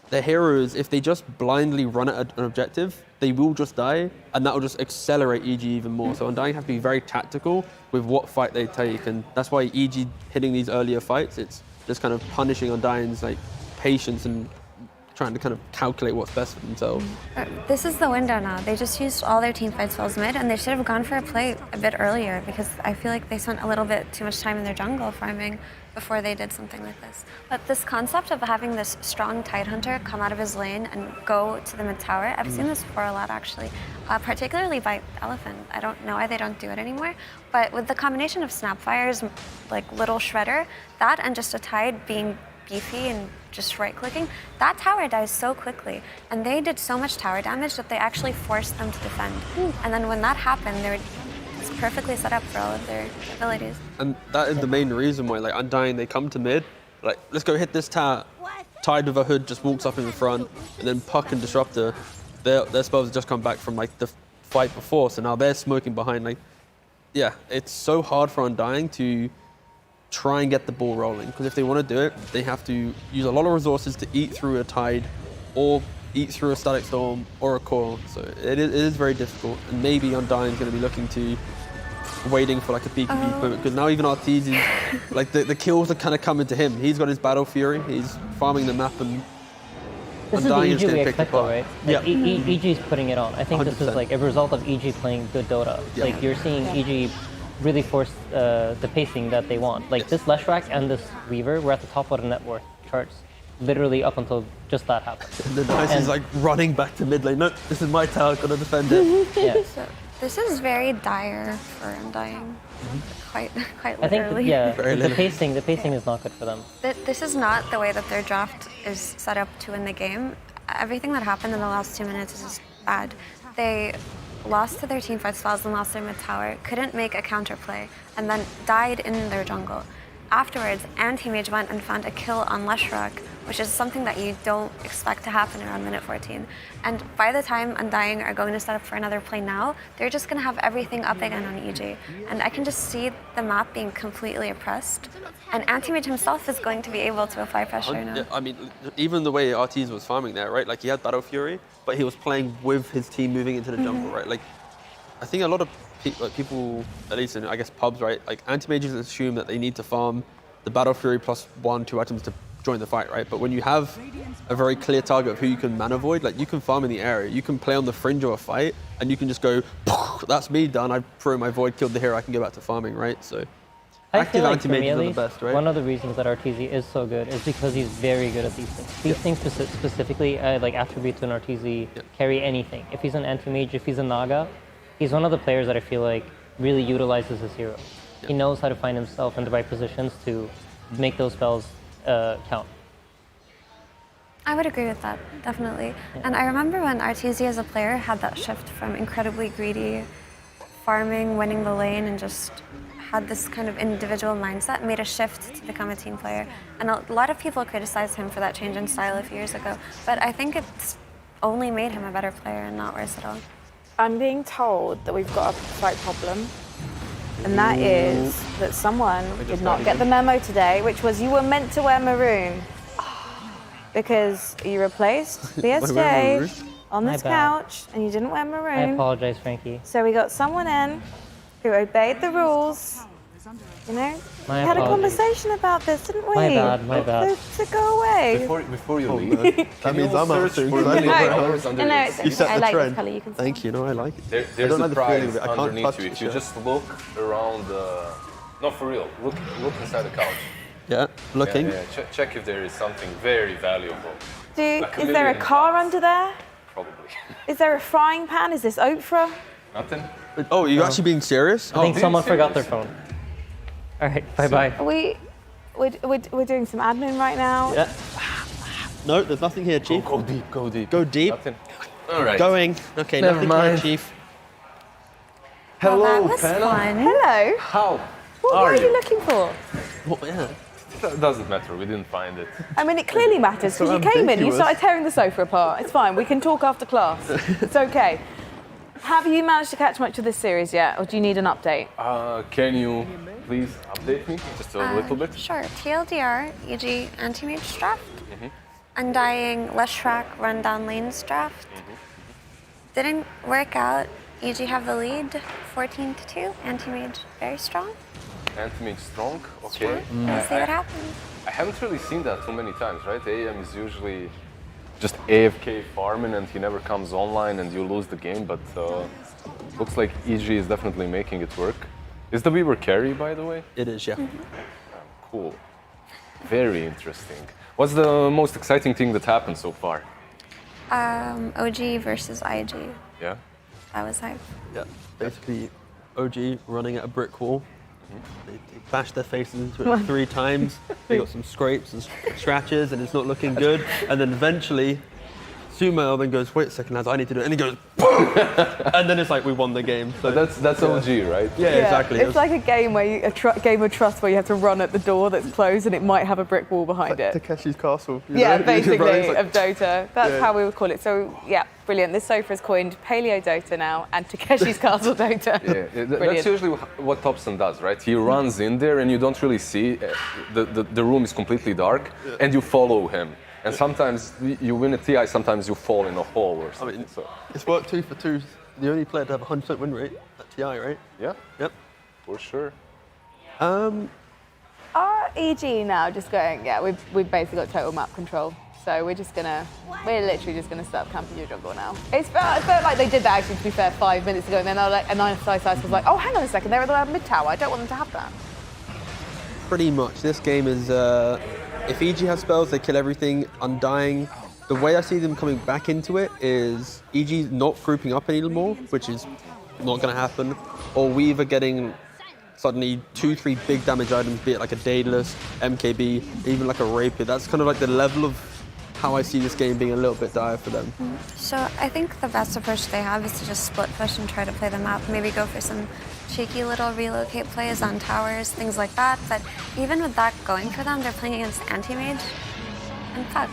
their heroes, if they just blindly run at an objective, they will just die, and that will just accelerate EG even more. So Undying have to be very tactical with what fight they take, and that's why EG hitting these earlier fights, it's just kind of punishing Undying's like patience and trying to kind of calculate what's best for themselves. This is the window now. They just used all their teamfight spells mid, and they should have gone for a play a bit earlier because I feel like they spent a little bit too much time in their jungle farming before they did something like this. But this concept of having this strong Tidehunter come out of his lane and go to the mid tower, I've seen this before a lot actually, particularly by Elephant. I don't know why they don't do it anymore, but with the combination of Snapfires, like Little Shredder, that and just a Tide being beefy and just right-clicking, that tower dies so quickly. And they did so much tower damage that they actually forced them to defend. And then when that happened, they were perfectly set up for all of their abilities. And that is the main reason why, like Undying, they come to mid, like, let's go hit this tower. Tide with a hood just walks up in the front, and then Puck and Disruptor, their spells have just come back from like the fight before, so now they're smoking behind. Like, yeah, it's so hard for Undying to try and get the ball rolling, because if they want to do it, they have to use a lot of resources to eat through a Tide, or eat through a Static Storm, or a Coil. So it is very difficult, and maybe Undying is going to be looking to waiting for like a BKB moment, because now even Arteezy, like the kills are kind of coming to him. He's got his Battle Fury, he's farming the map, and This is the Undying is EG we getting picked expect, though, apart. right? Yeah. Like, EG's putting it on. I think this is 100%. like a result of EG playing good Dota. Yeah. Like you're seeing EG really force the pacing that they want. Like this Leshrac and this Weaver were at the top of the net worth charts, literally up until just that happened. And the Dice is like running back to mid lane. No, this is my tower, gotta defend it. Yeah. So this is very dire for Undying. Quite I think literally. the pacing is not good for them. This is not the way that their draft is set up to win the game. Everything that happened in the last 2 minutes is just bad. They lost to their team fight spells and lost their mid tower, couldn't make a counterplay, and then died in their jungle. Afterwards, Anti-Mage went and found a kill on Leshrac, which is something that you don't expect to happen around minute 14. And by the time Undying are going to set up for another play now, they're just going to have everything up again on EG. And I can just see the map being completely oppressed. And Anti-Mage himself is going to be able to apply pressure now. Yeah, I mean, even the way Arteezy was farming there, right? Like he had Battle Fury, but he was playing with his team moving into the jungle, right? Like, I think a lot of people, at least in, I guess, pubs, right? Like, anti-mages assume that they need to farm the Battle Fury plus 1-2 items to join the fight, right? But when you have a very clear target of who you can mana void, like, you can farm in the area, you can play on the fringe of a fight, and you can just go, that's me done, I threw my void, killed the hero, I can go back to farming, right? So, I active feel like for me anti-mages at are the least, best, right? one of the reasons that Arteezy is so good is because he's very good at these things. These things specifically, like attribute to an Arteezy, carry anything. If he's an anti-mage, if he's a Naga, he's one of the players that I feel like really utilizes his hero. He knows how to find himself in the right positions to make those spells count. I would agree with that, definitely. And I remember when Arteezy as a player had that shift from incredibly greedy, farming, winning the lane, and just had this kind of individual mindset, made a shift to become a team player. And a lot of people criticized him for that change in style a few years ago, but I think it's only made him a better player and not worse at all. I'm being told that we've got a slight problem, and that is that someone did not get the memo today, which was you were meant to wear maroon because you replaced the SJ on My this bad. couch and you didn't wear I maroon. apologize, Frankie. So we got someone in who obeyed the rules. You know, My we had a apologies. conversation about this, didn't we? My bad, my bad. To go away. Before you leave, That means I'm search answering. for because I the need to colors know. No, underneath. it's You set I the like trend. this color. You can see. Thank you. No, I like it. I There's don't the have the feeling prize of it. I can't underneath touch you. the If you shirt. just look around the, no, for real, look inside the couch. Yeah, looking. Yeah. Check if there is something very valuable. Dude, Like a is there a million car bucks. under there? Probably. Is there a frying pan? Is this Oprah? Nothing. Oh, are you actually being serious? I think being someone forgot their serious. phone. All right, bye-bye. We're doing some admin right now. Yeah. No, there's nothing here, Chief. Go deep. Go deep. Go deep. Nothing. All right. Going. Okay, Never nothing mind. here, Chief. Well, that Hello, was panel. fun. Hello. How What are were you you? looking for? Well, yeah. That doesn't matter. We didn't find it. I mean, it clearly matters because you came in, you started tearing the sofa apart. It's fine. We can talk after class. It's okay. Have you managed to catch much of this series yet, or do you need an update? Can you please update me just a little bit? Sure. TLDR, EG anti-mage draft. Undying Leshrac rundown lanes draft. Didn't work out. EG have the lead, 14-2. Anti-mage very strong. Anti-mage strong. Okay. We'll see what happens. I haven't really seen that too many times, right? AM is usually just AFK farming and he never comes online and you lose the game, but looks like EG is definitely making it work. Is the Weaver carry, by the way? It is, yeah. Cool. Very interesting. What's the most exciting thing that happened so far? OG versus IG. Yeah? That was hype. Yeah. Basically, OG running at a brick wall. They bashed their faces into it 3 times. They got some scrapes and scratches, and it's not looking good. And then eventually, Sumail then goes, wait a second, lads, I need to do it. And he goes, boom! And then it's like, we won the game. So That's OG, right? Yeah, exactly. It's like a game game of trust where you have to run at the door that's closed and it might have a brick wall behind it. Takeshi's Castle. Yeah, know? basically, Right, of Dota. That's Yeah. how we would call it. So, yeah, brilliant. This sofa is coined Paleo Dota now and Takeshi's Castle Dota. Yeah, that's Brilliant. usually what Thompson does, right? He runs in there and you don't really see, the room is completely dark, and you follow him. And sometimes you win a TI, sometimes you fall in a hole or something. So. It's worked 2 for 2. The only player to have a 100% win rate at TI, right? Yeah, Yep. for sure. Are EG now just going, yeah, we've basically got total map control. So we're literally just gonna start camping your jungle now. I felt like they did that actually, to be fair, 5 minutes ago, and then Ice was like, oh, hang on a second, they're at the mid tower, I don't want them to have that. Pretty much. This game is, if EG has spells, they kill everything. Undying. The way I see them coming back into it is EG's not grouping up anymore, which is not going to happen. Or we either getting suddenly 2-3 big damage items, be it like a Daedalus, MKB, even like a Rapier. That's kind of like the level of how I see this game being a little bit dire for them. So I think the best approach they have is to just split push and try to play the map. Maybe go for some cheeky little relocate plays on towers, things like that. But even with that going for them, they're playing against anti-mage. And fuck,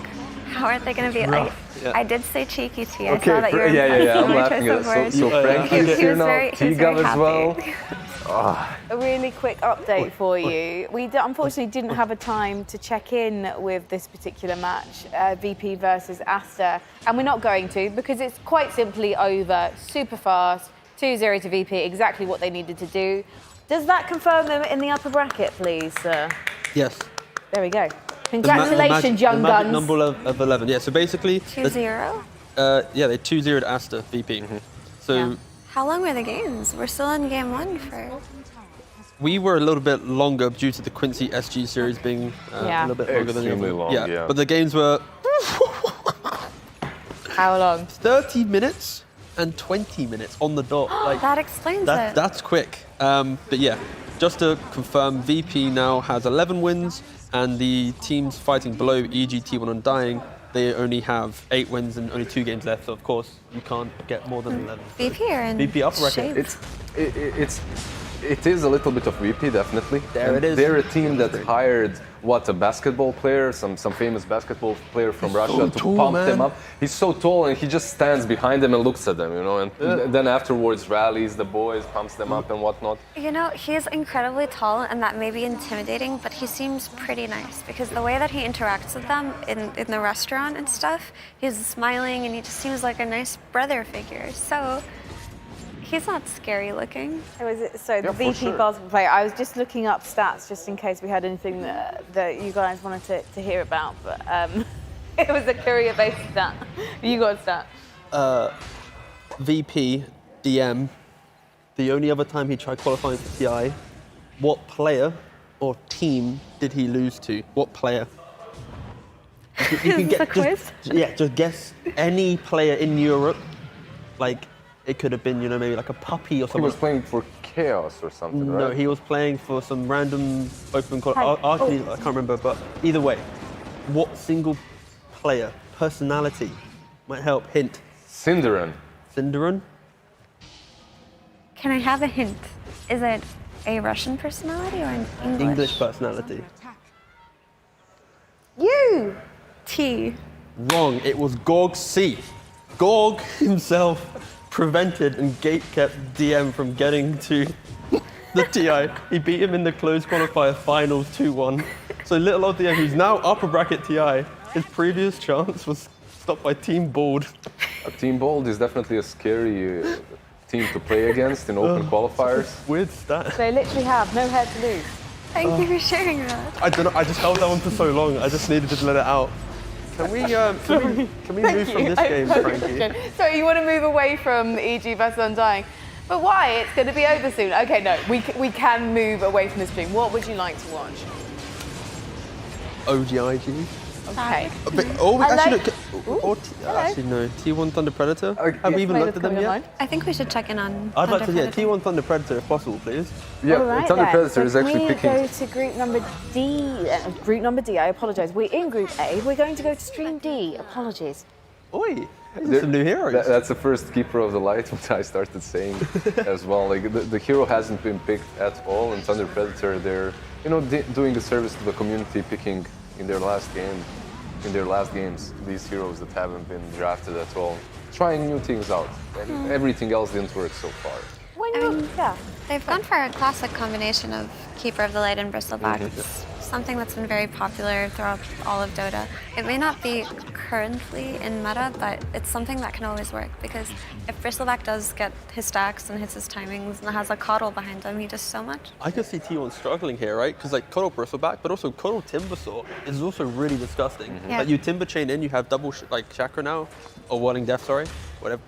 how are they going to be like? Yeah. I did say cheeky T. I Okay, saw that you were yeah, I'm my laughing choice at of it. So words. Frank He is was here now, very T-Gov as happy. well. A really quick update for you. We unfortunately didn't have a time to check in with this particular match, VP versus Asta, and we're not going to because it's quite simply over, super fast, 2-0 to VP, exactly what they needed to do. Does that confirm them in the upper bracket, please, sir? Yes. There we go. Congratulations, young the magic guns. number of 11. Yeah, so basically... 2-0? Yeah, they 2-0'd Asta, VP. So... Yeah. How long were the games? We're still in game 1 for... We were a little bit longer due to the Quincy SG series being a little bit longer than Extremely usual. long, yeah. But the games were How long? 30 minutes and 20 minutes on the dot. Like that explains it. That's quick. But yeah, just to confirm, VP now has 11 wins, and the teams fighting below, EG, T1 Undying, they only have 8 wins and only 2 games left. So of course, you can't get more than 11. VP are in VP upper bracket. shape. It is a little bit of VP, definitely. There it is. They're a team that hired a basketball player, some famous basketball player from Russia to tall, pump man. them up. He's so tall and he just stands behind them and looks at them, and then afterwards rallies the boys, pumps them up and whatnot. You know, he's incredibly tall, and that may be intimidating, but he seems pretty nice because the way that he interacts with them in the restaurant and stuff, he's smiling and he just seems like a nice brother figure. So he's not scary looking. The VP sure. basketball player, I was just looking up stats just in case we had anything that you guys wanted to hear about, but it was a career-based stat. You got a stat. VP, DM, the only other time he tried qualifying for TI, what player or team did he lose to? What player? You can Is this a quiz? Just guess any player in Europe. Like, it could have been, maybe like a puppy or He something. was playing for Chaos or something, right? No, he was playing for some random open Arcade, I can't remember, but either way, what single player, personality, might help? Hint. Cinderan. Cinderan? Can I have a hint? Is it a Russian personality or an English? English personality. You! T. Wrong, it was Gorg C. Gorg himself prevented and gate-kept DM from getting to the TI. He beat him in the closed qualifier finals 2-1. So little old DM, who's now upper bracket TI, his previous chance was stopped by Team Bold. Team Bold is definitely a scary team to play against in open qualifiers. Weird stat. They literally have no hair to lose. Thank you for sharing that. I don't know, I just held that one for so long, I just needed to let it out. Can we move from this game, Frankie? So you want to move away from EG versus Undying, but why? It's going to be over soon. Okay, no, we can move away from this stream. What would you like to watch? OGIG. Okay. Actually no, T1 Thunder Predator. Have we even looked at them yet? I think we should check in on. I'd like to, Thunder Predator. T1 Thunder Predator if possible, please. Yeah, All right, Thunder then. Predator So is actually can we picking. go to group number D? Group number D. I apologise. We're in group A. We're going to go to stream D. Apologies. Oi, there's some new heroes. That's the first Keeper of the Light, what I started saying as well. Like the hero hasn't been picked at all, and Thunder Predator, they're doing a service to the community, picking in their last games, these heroes that haven't been drafted at all, trying new things out, and everything else didn't work so far. They've gone for a classic combination of Keeper of the Light and Bristleback. It's something that's been very popular throughout all of Dota. It may not be currently in meta, but it's something that can always work, because if Bristleback does get his stacks and hits his timings and has a Coddle behind him, he does so much. I could see T1 struggling here, right? Because like Coddle Bristleback, but also Coddle Timbersaw is also really disgusting. Yeah. Like you Timber Chain in, you have double Chakra now, or Whirling Death, sorry, whatever.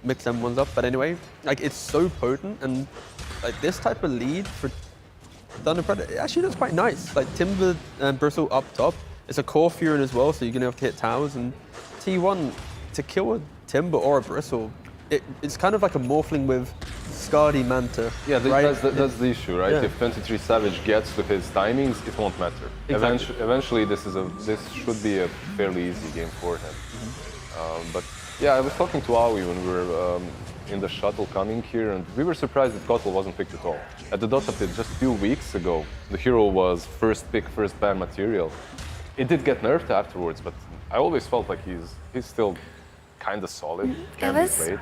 Mix them ones up, but anyway, like it's so potent, and like this type of lead for Thunder Predator, it actually looks quite nice. Like Timber and Bristle up top, it's a core Furin as well, so you're gonna have to hit towers, and T1 to kill a Timber or a Bristle, it's kind of like a Morphling with Skadi Manta. Yeah, right? that's the issue, right? Yeah. If 23 Savage gets to his timings, it won't matter. Exactly. Eventually, this should be a fairly easy game for him. But yeah, I was talking to Aoi when we were in the shuttle coming here, and we were surprised that Kotal wasn't picked at all. At the Dota pit just a few weeks ago, the hero was first pick, first ban material. It did get nerfed afterwards, but I always felt like he's still kind of solid. Can be played.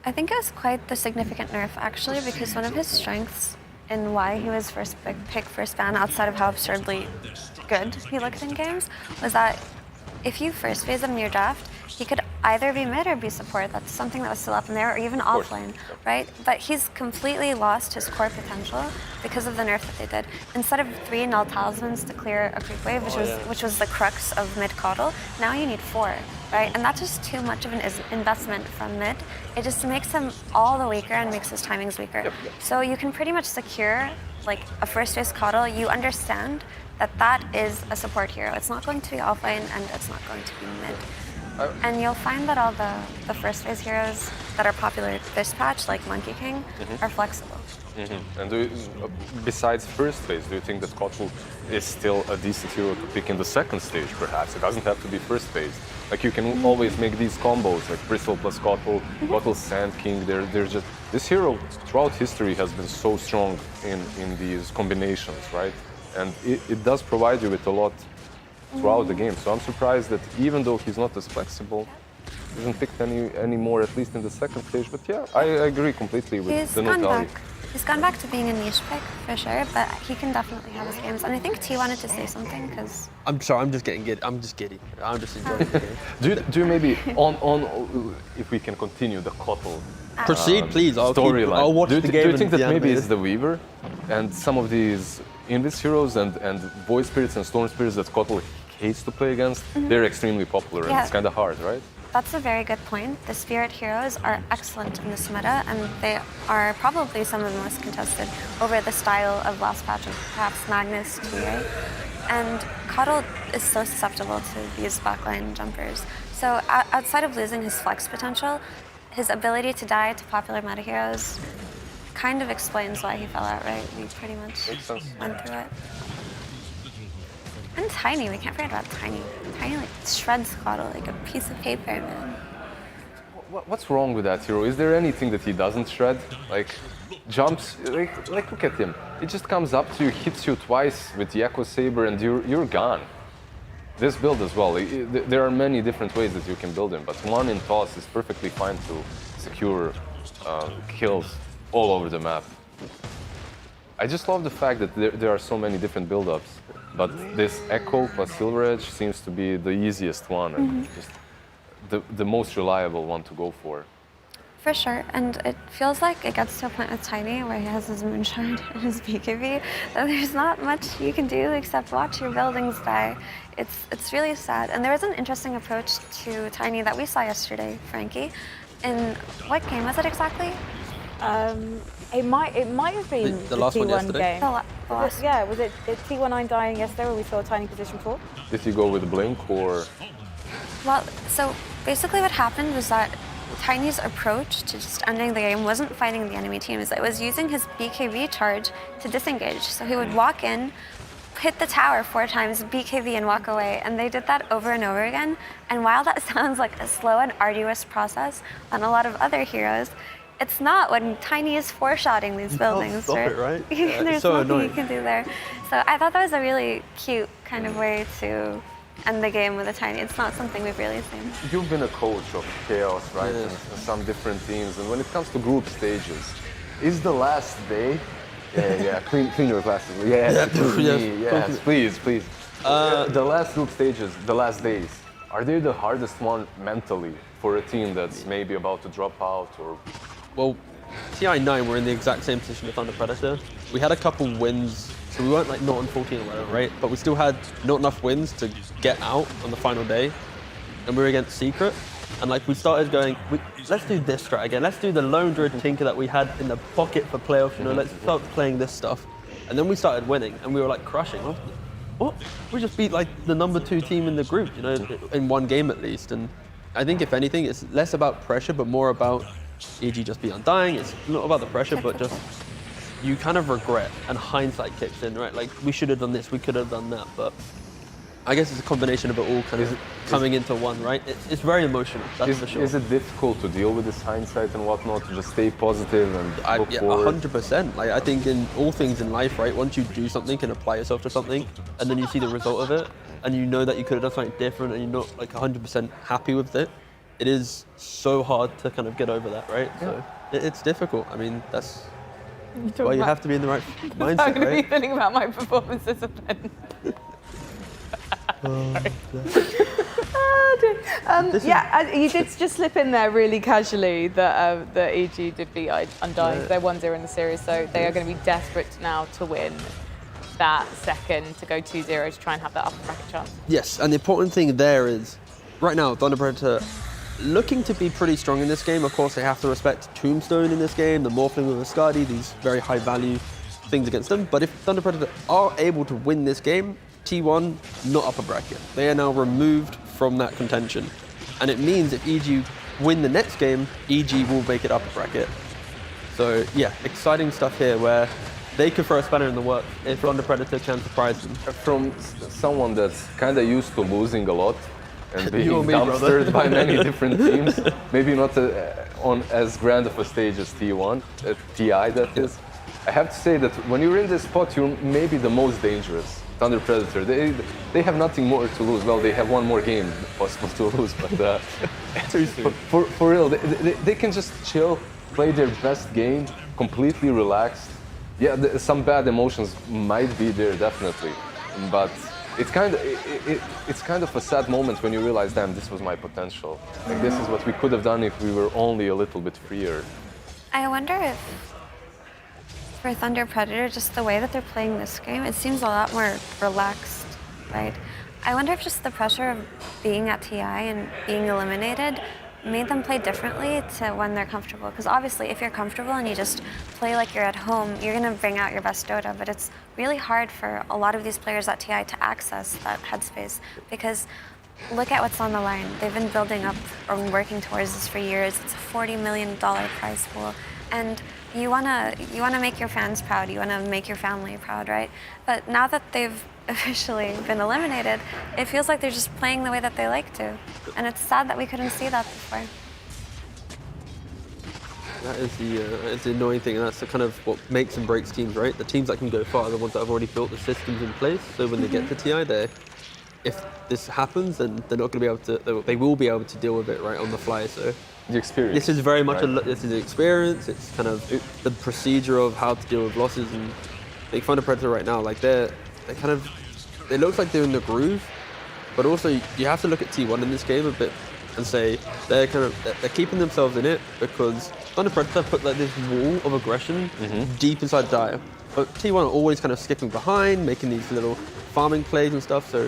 I think it was quite the significant nerf, actually, because one of his strengths in why he was first pick, first ban, outside of how absurdly good he looked in games, was that if you first phase him in your draft, he could either be mid or be support. That's something that was still up in there, or even offlane, right? But he's completely lost his core potential because of the nerf that they did. Instead of 3 null talismans to clear a creep wave, which was the crux of mid Coddle, now you need 4, right? And that's just too much of an investment from mid. It just makes him all the weaker and makes his timings weaker. So you can pretty much secure like a first phase Coddle. You understand that is a support hero. It's not going to be offlane, and it's not going to be mid. And you'll find that all the first phase heroes that are popular this patch, like Monkey King, are flexible. And besides first phase, do you think that Kotal is still a decent hero to pick in the second stage, perhaps? It doesn't have to be first phase. Like you can always make these combos, like Bristle plus Kotal, Kotal Sand King. There's just this hero throughout history has been so strong in these combinations, right? And it does provide you with a lot throughout the game. So I'm surprised that even though he's not as flexible, he isn't picked anymore, at least in the second stage. But yeah, I agree completely with the Notari. He's gone back to being a niche pick, for sure, but he can definitely have his games. And I think T wanted to say something, because... I'm sorry, I'm just getting giddy. I'm just enjoying the game. Do you maybe, if we can continue the Kotal Proceed, please. storyline. I'll watch the game. Do you think that maybe it's the Weaver and some of these Invis heroes and Void Spirits and Storm Spirits that Kotal hates to play against, they're extremely popular, and it's kind of hard, right? That's a very good point. The Spirit heroes are excellent in this meta, and they are probably some of the most contested over the style of last patch of perhaps Magnus, TA. And Coddle is so susceptible to these backline jumpers. So outside of losing his flex potential, his ability to die to popular meta heroes kind of explains why he fell out, right? We pretty much went through it. And Tiny, we can't forget about Tiny. Tiny like shreds Coddle like a piece of paper, man. What's wrong with that hero? Is there anything that he doesn't shred? Like, jumps, like look at him. It just comes up to you, hits you twice with the Echo Saber, and you're gone. This build as well, there are many different ways that you can build him, but one in toss is perfectly fine to secure kills all over the map. I just love the fact that there are so many different build-ups, but this Echo plus Silver Edge seems to be the easiest one and just the most reliable one to go for. For sure, and it feels like it gets to a point with Tiny where he has his Moonshine and his BKB that there's not much you can do except watch your buildings die. It's really sad. And there was an interesting approach to Tiny that we saw yesterday, Frankie. In what game was it exactly? It might have been the last one T1 yesterday? game. The last. Yeah, was it T19 dying yesterday where we saw Tiny position 4? Did he go with Blink or? Well, so basically what happened was that Tiny's approach to just ending the game wasn't fighting the enemy teams. It was using his BKB charge to disengage. So he would walk in, hit the tower 4 times, BKB and walk away. And they did that over and over again. And while that sounds like a slow and arduous process on a lot of other heroes, it's not when Tiny is four-shotting these buildings, stop right? it, right? There's so nothing annoying. you can do there. So I thought that was a really cute kind of way to end the game with a Tiny. It's not something we've really seen. You've been a coach of Chaos, right? Yes. And some different teams. And when it comes to group stages, is the last day? Yeah, clean your glasses. Yeah, yes, please. The last group stages, the last days, are they the hardest one mentally for a team that's maybe about to drop out or? Well, TI9 were in the exact same position with Thunder Predator. We had a couple wins, so we weren't like not on 14 or whatever, right? But we still had not enough wins to get out on the final day. And we were against Secret. And like we started going, let's do this strat again. Let's do the Lone Druid Tinker that we had in the pocket for playoffs, you know, let's start playing this stuff. And then we started winning and we were like crushing. What? We just beat like the #2 team in the group, you know, in one game at least. And I think if anything, it's less about pressure, but more about EG just be undying. It's not about the pressure, but just you kind of regret and hindsight kicks in, right? Like we should have done this, we could have done that, but I guess it's a combination of it all kind of coming into one, right? It's very emotional, that's for sure. Is it difficult to deal with this hindsight and whatnot, to just stay positive and look forward? 100%. Like I think in all things in life, right? Once you do something and apply yourself to something, and then you see the result of it, and you know that you could have done something different, and you're not like 100% happy with it, it is so hard to kind of get over that, right? Yeah. So it's difficult. I mean, that's why you have to be in the right mindset, I'm going to right? be thinking about my performance discipline. You did just slip in there really casually that EG did beat Undying. They're 1-0 in the series, so they are going to be desperate now to win that second, to go 2-0 to try and have that upper bracket chance. Yes, and the important thing there is, right now, Thunder Predator looking to be pretty strong in this game. Of course, they have to respect Tombstone in this game, the Morphling with Ascadi, these very high value things against them. But if Thunder Predator are able to win this game, T1, not upper bracket. They are now removed from that contention. And it means if EG win the next game, EG will make it upper bracket. So yeah, exciting stuff here where they could throw a spanner in the works if Thunder Predator can surprise them. From someone that's kind of used to losing a lot and being You and me, dumpstered by many different teams, maybe not on as grand of a stage as T1, TI that is. I have to say that when you're in this spot, you're maybe the most dangerous. Thunder Predator, they have nothing more to lose. Well, they have one more game possible to lose, but for real, they can just chill, play their best game, completely relaxed. Yeah, some bad emotions might be there, definitely, but it's kind of a sad moment when you realize, damn, this was my potential. Like, this is what we could have done if we were only a little bit freer. I wonder if for Thunder Predator, just the way that they're playing this game, it seems a lot more relaxed, right? I wonder if just the pressure of being at TI and being eliminated made them play differently to when they're comfortable. Because obviously, if you're comfortable and you just play like you're at home, you're going to bring out your best Dota. But it's really hard for a lot of these players at TI to access that headspace, because look at what's on the line. They've been building up or working towards this for years. It's a $40 million prize pool. And you wanna make your fans proud, you wanna make your family proud, right? But now that they've officially been eliminated, it feels like they're just playing the way that they like to. And it's sad that we couldn't see that before. That is the annoying thing, and that's the kind of what makes and breaks teams, right? The teams that can go far are the ones that have already built the systems in place. So when they get to TI, if this happens, then they're not going to be able to. They will be able to deal with it right on the fly. So the experience. This is very much this is the experience. It's kind of the procedure of how to deal with losses. And they find a Predator right now, like they kind of, it looks like they're in the groove, but also you have to look at T1 in this game a bit and say they're keeping themselves in it because Thunder Predator put like this wall of aggression deep inside Dire. But T1 are always kind of skipping behind, making these little farming plays and stuff. So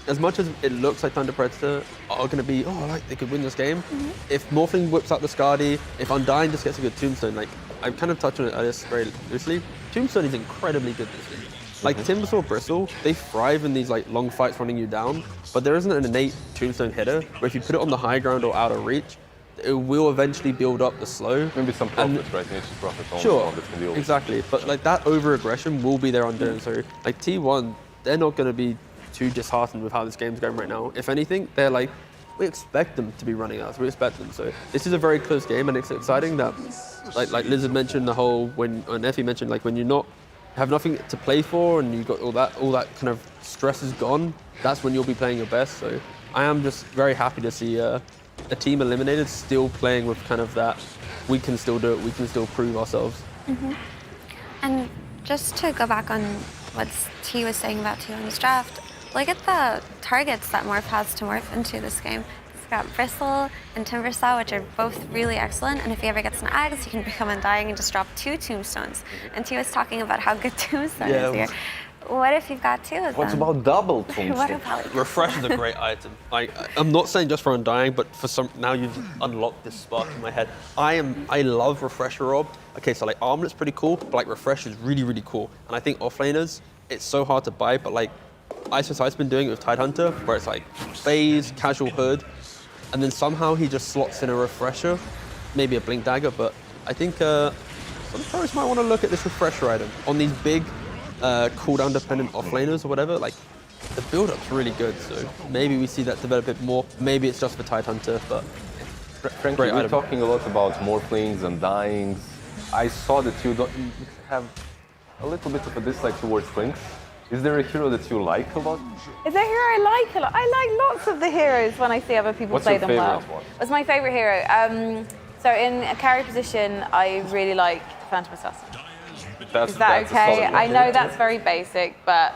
as much as it looks like Thunder Predator are going to be, like they could win this game, if Morphling whips out the Skadi, if Undying just gets a good Tombstone, like I've kind of touched on it this very loosely, Tombstone is incredibly good this game. Like Timbersaw, Bristle, they thrive in these like long fights running you down, but there isn't an innate Tombstone hitter where if you put it on the high ground or out of reach, it will eventually build up the slow. Maybe some profit, right? You need to profit on sure, that can deal with. Exactly. But like that over aggression will be their undoing. So like T1, they're not going to be too disheartened with how this game's going right now. If anything, they're like, we expect them to be running us. We expect them. So this is a very close game, and it's exciting that, like Lizard mentioned, when Effie mentioned, like when you're not have nothing to play for and you got all that kind of stress is gone. That's when you'll be playing your best. So I am just very happy to see a team eliminated still playing with kind of that. We can still do it. We can still prove ourselves. Mm-hmm. And just to go back on what T was saying about T1's draft, look at the targets that Morph has to morph into this game. He's got Bristle and Timbersaw, which are both really excellent. And if he ever gets an Axe, he can become Undying and just drop 2 Tombstones. And T was talking about how good Tombstone is here. What if you've got 2 of them? What's about double Tombstone? What about Refresh is a great item. Like, I'm not saying just for Undying, but for some, now you've unlocked this spark in my head. I love Refresher Orb. Okay, so like Armlet's pretty cool, but like Refresh is really, really cool. And I think offlaners, it's so hard to buy, but like Ice's been doing it with Tidehunter, where it's like phase, casual hood, and then somehow he just slots in a Refresher, maybe a Blink Dagger, but I think some pros might want to look at this Refresher item on these big cooldown dependent offlaners or whatever. Like the build-up's really good, so maybe we see that develop a bit more. Maybe it's just for Tidehunter, but Frankie, we're talking a lot about morphlings and dyings. I saw that you have a little bit of a dislike towards Flinks. Is there a hero that you like a lot? Is there a hero I like a lot? I like lots of the heroes when I see other people play them well. What's your favorite one? What's my favorite hero? So in a carry position, I really like Phantom Assassin. Is that okay? I know that's very basic, but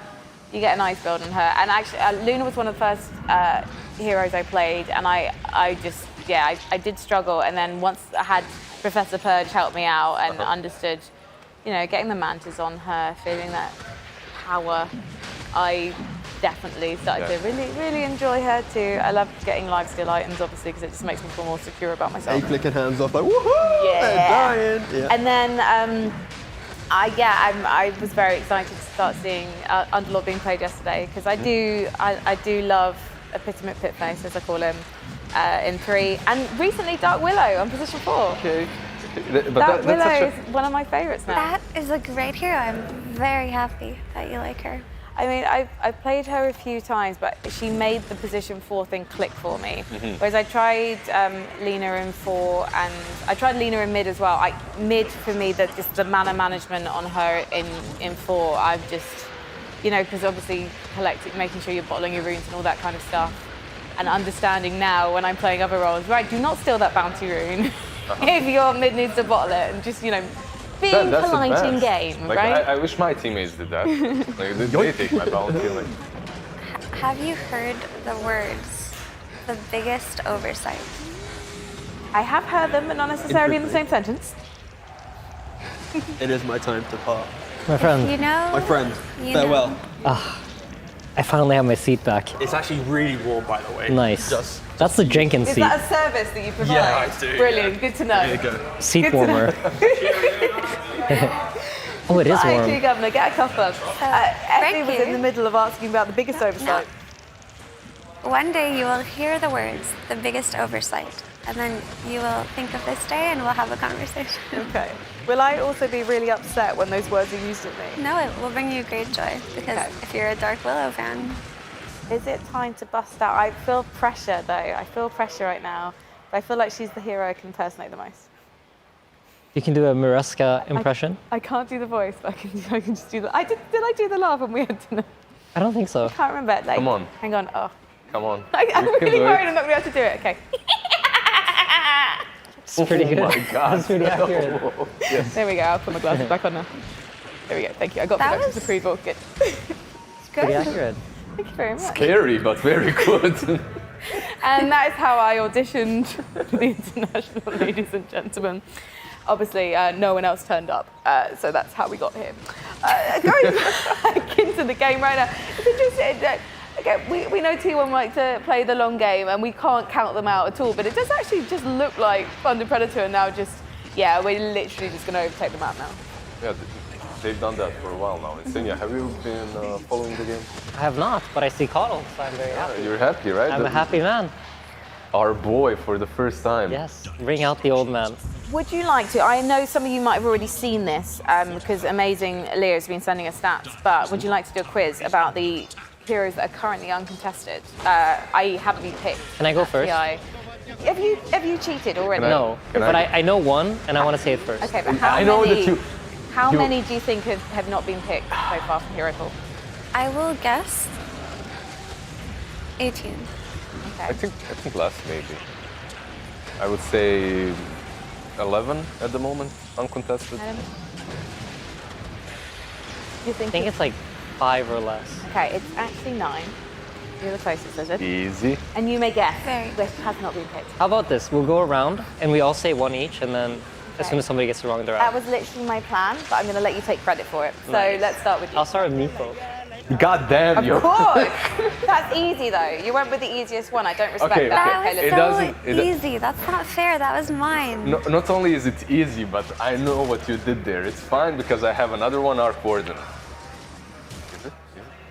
you get a nice build on her. And actually, Luna was one of the first heroes I played, and I did struggle. And then once I had Professor Purge help me out and understood, getting the mantis on her, feeling that power, I definitely started to really, really enjoy her too. I love getting lifesteal items, obviously, because it just makes me feel more secure about myself. flicking hands off like, woohoo! Yeah. Dying. Yeah. And then I was very excited to start seeing Underlord being played yesterday, because I do love Epitome Pitface, as I call him, in 3, and recently Dark Willow on position 4. Okay. Dark Willow is one of my favourites now. That is a great hero. I'm very happy that you like her. I mean, I've played her a few times, but she made the position 4 thing click for me. Whereas I tried Lina in 4, and I tried Lina in mid as well. Mid, for me, just the mana management on her in 4, I've just, because obviously making sure you're bottling your runes and all that kind of stuff, and understanding now when I'm playing other roles, right, do not steal that bounty rune if your mid needs to bottle it, and just, being polite in game, like, right? I wish my teammates did that. Like, they take my bounty. Like. Have you heard the words, the biggest oversight? I have heard them, but not necessarily in the same sentence. It is my time to part. My friend. My friend, farewell. I finally have my seat back. It's actually really warm, by the way. Nice. That's the Jenkins Is seat. that a service that you provide? Yeah, I do. Brilliant, good to know. There you go. Seat Good to warmer. Oh, it is warm. Actually, Governor, get a cup of. Effie was in the middle of asking about the biggest oversight. One day you will hear the words, the biggest oversight, and then you will think of this day and we'll have a conversation. Okay. Will I also be really upset when those words are used at me? No, it will bring you great joy, because if you're a Dark Willow fan. Is it time to bust out? I feel pressure, though. I feel pressure right now. But I feel like she's the hero I can impersonate the most. You can do a Mareska impression? I can't do the voice, but I can just do the... Did I do the laugh when we had dinner? I don't think so. I can't remember. Like, Come on. Hang on. Oh. Come on. I'm really worried I'm not going to be able to do it. Okay. It's pretty good. Oh my God. That's pretty accurate. Yes. There we go. I'll put my glasses back on now. There we go. Thank you. I got That production's was- approval. Good. Pretty accurate. Thank you very much. Scary, but very good. And that is how I auditioned for the International, ladies and gentlemen. Obviously, no one else turned up, so that's how we got here. Going back into the game right now, it's interesting. Okay, we know T1 like to play the long game, and we can't count them out at all, but it does actually just look like Thunder Predator are now just, we're literally just going to overtake the map now. Yeah, they've done that for a while now. Insania, have you been following the game? I have not, but I see Coddle, so I'm very happy. You're happy, right? I'm a happy man. Our boy for the first time. Yes, bring out the old man. Would you like to? I know some of you might have already seen this because amazing Leah's been sending us stats, but would you like to do a quiz about the heroes that are currently uncontested? I haven't been picked. Can I go first? TI. Have you cheated already? No, but I know one, and I want to say it first. Okay, but how I many? know that you. How many do you think have not been picked so far from Hero Pool? I will guess 18. I think less maybe. I would say 11 at the moment, uncontested. Adam? You think? I think it's like 5 or less. Okay, it's actually 9. You're the closest, is it? Easy. And you may guess Very. which has not been picked. How about this? We'll go around, and we all say one each, and then as soon as somebody gets it wrong, they're That out. was literally my plan, but I'm going to let you take credit for it. So Nice. let's start with you. I'll start with Necrophos. God damn Of you. course! That's easy though. You went with the easiest one. I don't respect Okay, that. That Okay, was It so doesn't- it do- easy. That's not fair. That was mine. No, not only is it easy, but I know what you did there. It's fine because I have another one, our coordinate. Is it?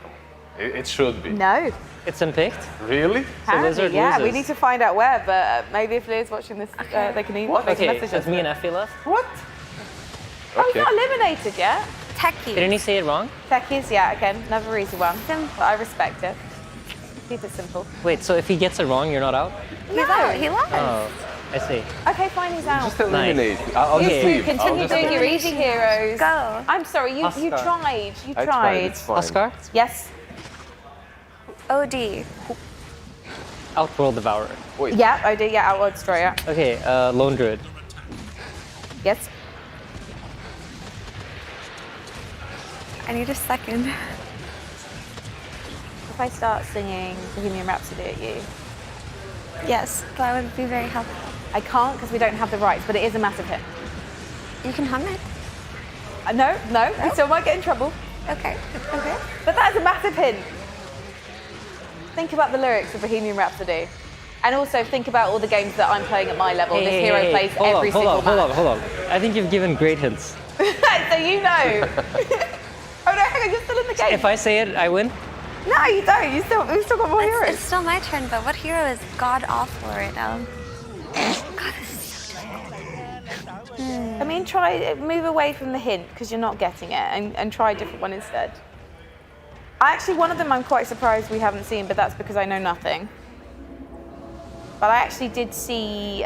Come on. It should be. No. It's unpicked. Really? Apparently, Lizard yeah, we loses. need to find out where, but maybe if Leah's watching this, they can even make a Okay, message so it's us. me and Effie left. What? Oh, he's not eliminated yet. Techie. Didn't he say it wrong? Techies, yeah, again, another easy one. But I respect it. Keep it simple. Wait, so if he gets it wrong, you're not out? He's out. He lost. Oh, I see. Okay, fine, he's out. Just eliminate. I'll You just two leave. continue I'll just doing leave. your easy heroes. Go. I'm sorry, you Oscar. tried. You I tried. It's fine. Oscar? Yes. OD. Outworld Devourer. Wait. Yeah, I do. Yeah, Outward Destroyer. Okay, Lone Druid. Yes. I need a second. If I start singing Bohemian Rhapsody at you, Yes, that would be very helpful. I can't because we don't have the rights, but it is a massive hit. You can hum it. No, we still might get in trouble. Okay. Okay. But that's a massive hint. Think about the lyrics of Bohemian Rhapsody. And also think about all the games that I'm playing at my level. This hero plays every single match. Hold on. I think you've given great hints. So you know. Oh no, hang on, you're still in the game. If I say it, I win? No, you don't. You've still got more heroes. It's still my turn, but what hero is god awful right now? God, this is so difficult. I mean, move away from the hint because you're not getting it and try a different one instead. Actually, one of them I'm quite surprised we haven't seen, but that's because I know nothing. But I actually did see,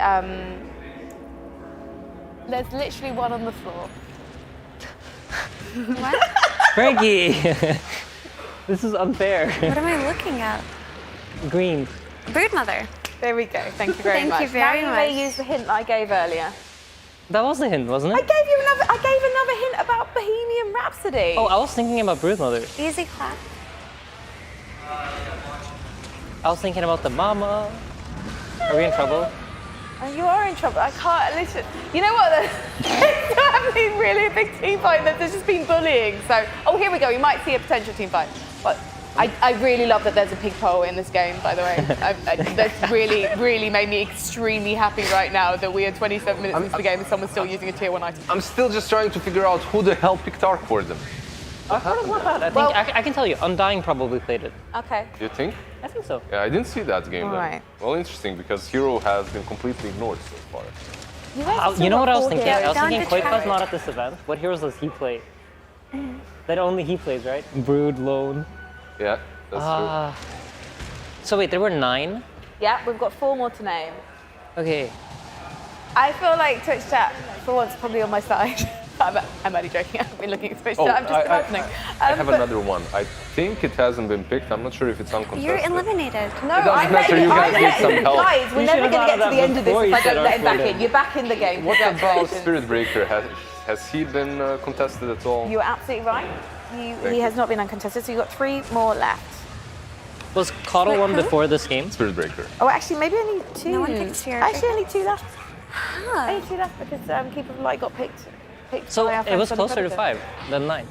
there's literally one on the floor. What? Frankie! This is unfair. What am I looking at? Green. Broodmother. There we go. Thank you very Thank much. you very now you may use the hint that I gave earlier. That was the hint, wasn't I it? gave another hint about Bohemian Rhapsody. Oh, I was thinking about Broodmother. Easy clap. I was thinking about the mama. Are we in trouble? Oh, you are in trouble. I can't listen. You know what? It's not been really a big team fight. There's just been bullying. So, oh, here we go. We might see a potential team fight. But I really love that there's a pig pole in this game, by the way. That's really made me extremely happy right now that we are 27 minutes into the game and someone's still using a tier 1 item. I'm still just trying to figure out who the hell picked Ark for them. I thought it was not bad. I think I can tell you, Undying probably played it. Okay. Do you think? I think so. Yeah, I didn't see that game then. Alright. Well, interesting because Hero has been completely ignored so far. You, guys have still You know got what I was 4 thinking? heroes. I was Down thinking to Quake's try. not at this event. What heroes does he play? That only he plays, right? Brood, Lone. Yeah, that's So wait, there were 9? Yeah, we've got 4 more to name. Okay. I feel like Twitch chat, for once, probably on my side. I'm only joking. I've been looking at Twitch true. chat. I'm just imagining. I have another one. I think it hasn't been picked. I'm not sure if it's uncontested. You're eliminated. No, doesn't I'm matter, ready. you guys I'm need some ready. help. Guys, we're You never should have going to thought get to of the that end of this before if you I said don't let him back Artful in. You're back in the game. What about Congratulations. Spirit Breaker? Has he been contested at all? You're absolutely right. He has not been uncontested, so you've got 3 more left. Was Coddle one before this game? Spirit Breaker. Oh, actually, maybe only 2. No one picked Spirit Actually, Breaker. only 2 left. Huh. Only 2 left because Keeper of Light got picked So by our it friend was Sonny closer to Predator. 5 than 9.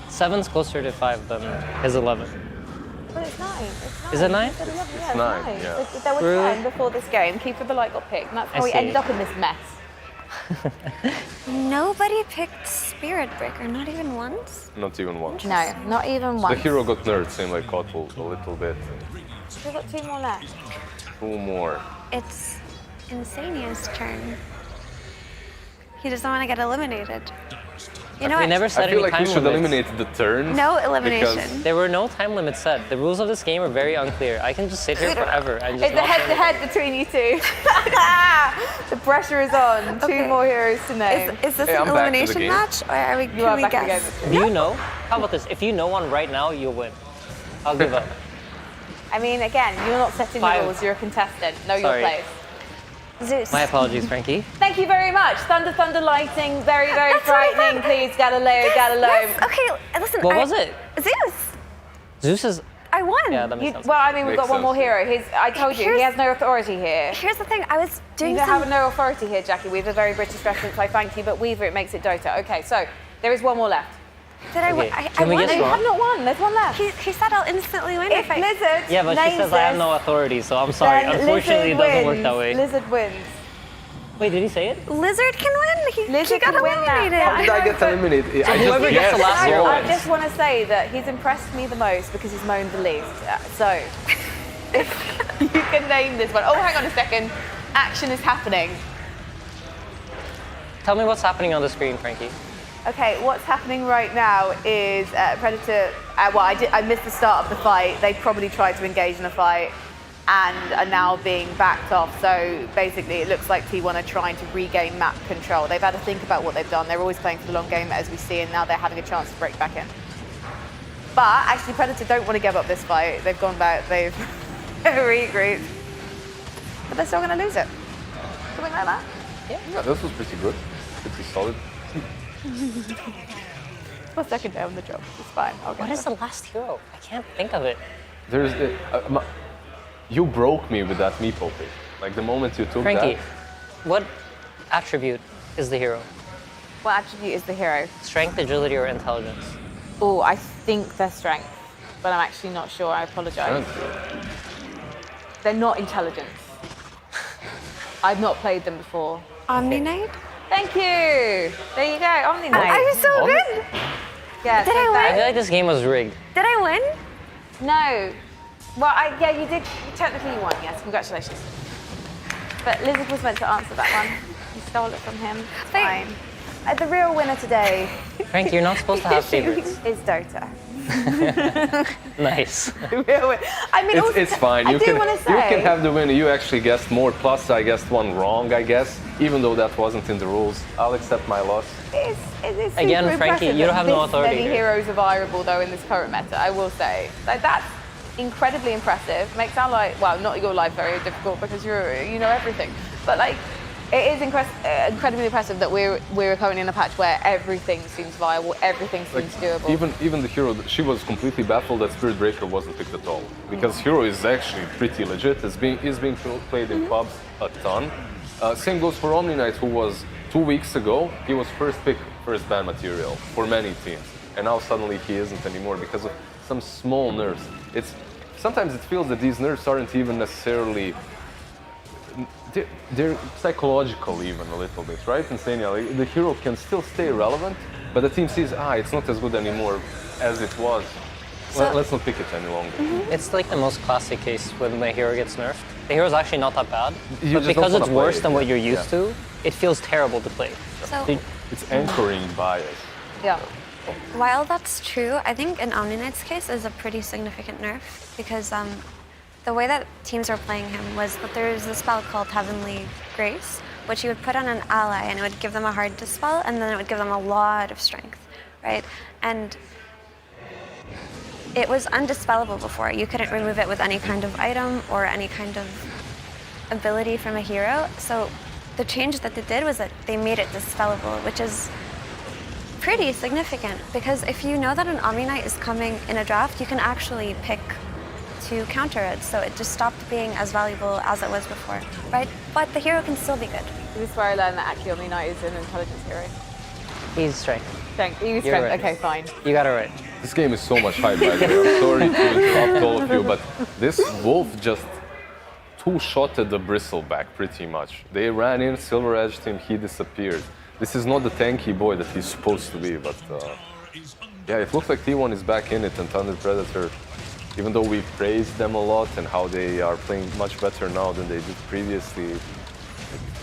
7's closer to 5 than his 11. Well, it's 9. Is it 9? It's 11, yeah, It's 9, yeah. There were True. 10 before this game. Keeper of the Light got picked, and that's how I we see. ended up in this mess. Nobody picked Spirit Breaker, not even once. Not even one. No, not even The once. hero got nerfed, same like Kotal, a little bit. We've got 2 more left. 2 more. It's Insania's turn. He doesn't want to get eliminated. You know We what? never I set feel any like time we should limits. eliminate the turns. No because- elimination. There were no time limits set. The rules of this game are very unclear. I can just sit here forever and just It's a not say anything. head-to-head between you two. The pressure is on. Okay. Two more heroes to name. Is this Hey, an I'm back to the elimination game. match, or are we? You Can are we back in the guess? game. Do you know? How about this? If you know one right now, you'll win. I'll give up. I mean, again, you're not setting the 5. rules. You're a contestant. Know your Sorry. place. Zeus. My apologies, Frankie. Thank you very much. Thunder lighting, very, very That's what I frightening. thought. Please, Galileo, Yes, Galileo. yes. Okay, listen. What was it? Zeus. Zeus is. I won. Yeah, that makes sense. Well, I mean, we've got Makes one more sense, hero. I told you, he Here's- has no authority here. Here's the thing. I was doing You some. have no authority here, Jackie. We have a very British reference. I thank you, but Weaver, it makes it Dota. Okay, so there is one more left. Did I? Okay, I can we won. guess No, you wrong? have not won. There's one left. He said I'll instantly win If if I. Lizard Yeah, but she names says I have this, no authority, so I'm sorry. then Unfortunately, it Lizard doesn't work wins. that way. Lizard wins. Wait, did he say it? Lizard can win. He Lizard got can win now. eliminated. Yeah, How did I get eliminated? I whoever just gets the guessed. last zero one. I wins. just want to say that he's impressed me the most because he's moaned the least. So, if you can name this one. Oh, hang on a second. Action is happening. Tell me what's happening on the screen, Frankie. Okay, what's happening right now is Predator. Well, I missed the start of the fight. They probably tried to engage in a fight and are now being backed off. So basically, it looks like T1 are trying to regain map control. They've had to think about what they've done. They're always playing for the long game, as we see, and now they're having a chance to break back in. But actually, Predator don't want to give up this fight. They've gone back. They've regrouped, but they're still going to lose it. Something like that. Yeah, this was pretty good. Pretty solid. My second day on the job. It's fine. I'll get What is there. the last hero? I can't think of it. There's you broke me with that meeple pick. Like the moment you took Frankie, that. what attribute is the hero? What attribute is the hero? Strength, agility, or intelligence? Oh, I think they're strength, but I'm actually not sure. I apologize. They're not intelligence. I've not played them before. Omni Knight. Thank you. There you go. Omni Knight. I was so good. Yeah, Did take I I that. feel like this game was rigged. Did I win? No. Well, yeah, you did. Technically, you won. Yes, congratulations. But Lizard was meant to answer that one. You stole it from him. It's Wait. fine. The real winner today Frankie, you're not supposed to have favorites. is Dota. Nice. The real win. I mean, also, It's fine. I You do can want to say. you can have the win. You actually guessed more. Plus, I guessed one wrong. I guess, even though that wasn't in the rules. I'll accept my loss. It is super Again, Frankie, impressive you don't that have no this authority many here. heroes are viable though in this current meta. I will say, like that's incredibly impressive. Makes sound like, well, not your life very difficult because you know everything, but like it is incredibly impressive that we're currently in a patch where everything seems viable, everything seems doable. Even the hero, she was completely baffled that Spirit Breaker wasn't picked at all. Because hero is actually pretty legit. Is being played in pubs a ton. Same goes for Omni Knight, who was 2 weeks ago. He was first pick, first ban material for many teams, and now suddenly he isn't anymore because of some small nerfs. Sometimes it feels that these nerfs aren't even necessarily. They're psychological even a little bit, right? Insania, like, the hero can still stay relevant, but the team sees, it's not as good anymore as it was. Let's not pick it any longer. It's like the most classic case when the hero gets nerfed. The hero's actually not that bad, You but just because don't it's wanna play worse it, than what yeah. you're used to, it feels terrible to play. So It's anchoring bias. Yeah. while that's true, I think in Omni Knight's case is a pretty significant nerf because the way that teams were playing him was that there's a spell called Heavenly Grace, which you would put on an ally and it would give them a hard dispel and then it would give them a lot of strength, right? And it was undispellable before. You couldn't remove it with any kind of item or any kind of ability from a hero. So the change that they did was that they made it dispellable, which is pretty significant because if you know that an Omni Knight is coming in a draft, you can actually pick to counter it. So it just stopped being as valuable as it was before, right? But the hero can still be good. This is where I learned that actually Omni Knight is an intelligence hero. He's strength. Strength. You You're strength. right. Okay, fine. You got it right. This game is so much hype, by the way. I'm sorry to interrupt all of you, but this wolf just two-shotted the bristleback pretty much. They ran in, silver edged him, he disappeared. This is not the tanky boy that he's supposed to be, but yeah, it looks like T1 is back in it, and Thunder Predator, even though we praised them a lot and how they are playing much better now than they did previously,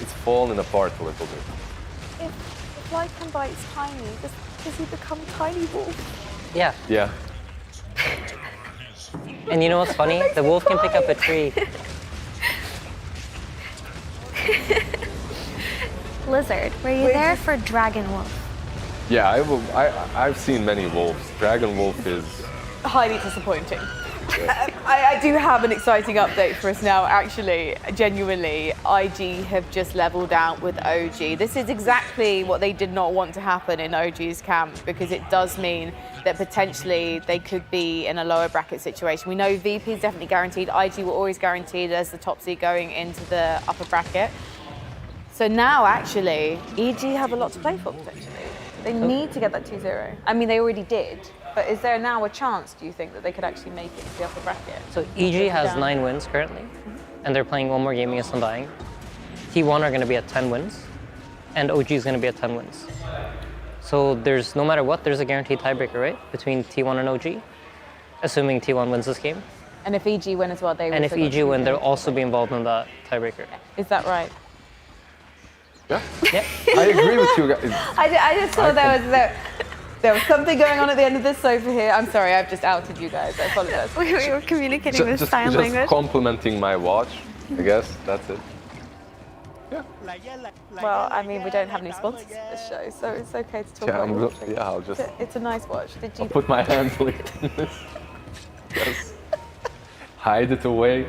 it's fallen apart a little bit. Lycanbite's tiny. Does he become Tiny Wolf? Yeah. Yeah. And you know what's funny? The wolf can pick up a tree. Blizzard, were you there for Dragon Wolf? Yeah, I've seen many wolves. Dragon Wolf is Highly disappointing. I do have an exciting update for us now, actually. Genuinely, IG have just leveled out with OG. This is exactly what they did not want to happen in OG's camp, because it does mean that potentially they could be in a lower bracket situation. We know VP is definitely guaranteed. IG were always guaranteed as the top seed going into the upper bracket. So now, actually, EG have a lot to play for, potentially. They need to get that 2-0. I mean, they already did. But is there now a chance, do you think, that they could actually make it to the upper bracket? So EG has 9 wins currently, and they're playing one more game against Undying. T1 are going to be at 10 wins, and OG is going to be at 10 wins. So there's, no matter what, there's a guaranteed tiebreaker, right, between T1 and OG, assuming T1 wins this game. And if EG win as well, they will. And if EG win, they'll also be involved in that tiebreaker. Is that right? Yeah. Yeah. I agree with you guys. I just thought there was something going on at the end of this sofa here. I'm sorry, I've just outed you guys. I apologize. We were communicating with Just sign language. complimenting my watch. I guess that's it. Well, I mean, we don't have any sponsors for this show, so it's okay to talk about your watch. I'll just It's a nice watch. Did you? I'll put my hands like in this. Yes. Hide it away.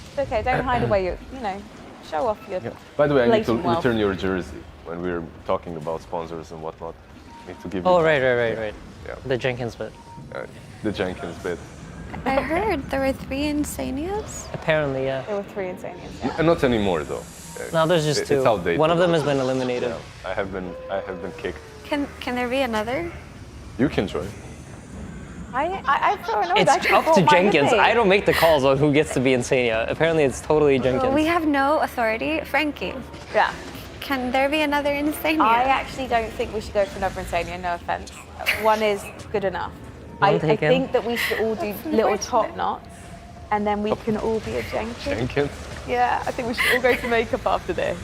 It's okay. Don't hide away your. Show off your. Yeah. By the way, I need to blatant wealth. return your jersey when we're talking about sponsors and whatnot. I need to give you. Oh, right. Yeah. The Jenkins bit. The Jenkins bit. I heard there were 3 Insanias. Apparently, yeah. There were 3 Insanians. Yeah. Not anymore though. No, there's just 2. It's outdated. One of them has been eliminated. Yeah, I have been kicked. Can there be another? You can join. I feel annoyed. It's I could've up to brought mine with Jenkins. me. I don't make the calls on who gets to be Insania. Apparently, it's totally Jenkins. We have no authority. Frankie, Yeah. can there be another Insania? I actually don't think we should go for another Insania, no offense. One is good enough. One I taken. think that we should all do little top knots, and then we can all be a Jenkins. Jenkins. Yeah, I think we should all go to makeup after this.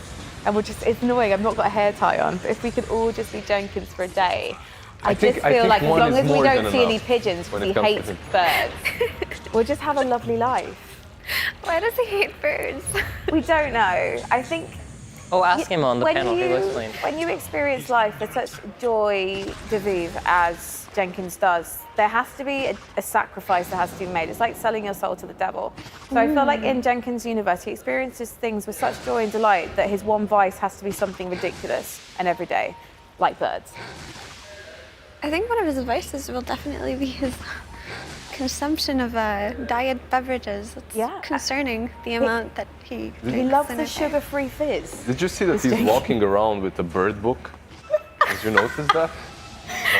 And we'll just, it's annoying, I've not got a hair tie on, but if we could all just be Jenkins for a day, I just feel like as one long is as we more don't than see any enough pigeons when because it he comes to hates birds, we'll just have a lovely life. Why does he hate birds? We don't know. I think Oh, ask him on the when panel. He will explain. When you experience life with such joy de vivre as Jenkins does, there has to be a sacrifice that has to be made. It's like selling your soul to the devil. So I feel like in Jenkins' universe, he experiences things with such joy and delight that his one vice has to be something ridiculous and everyday, like birds. I think one of his vices will definitely be his consumption of diet beverages. It's concerning the amount that he drinks. He loves in the a day. sugar-free fizz. Did you see that he's walking around with a bird book? Did you notice that?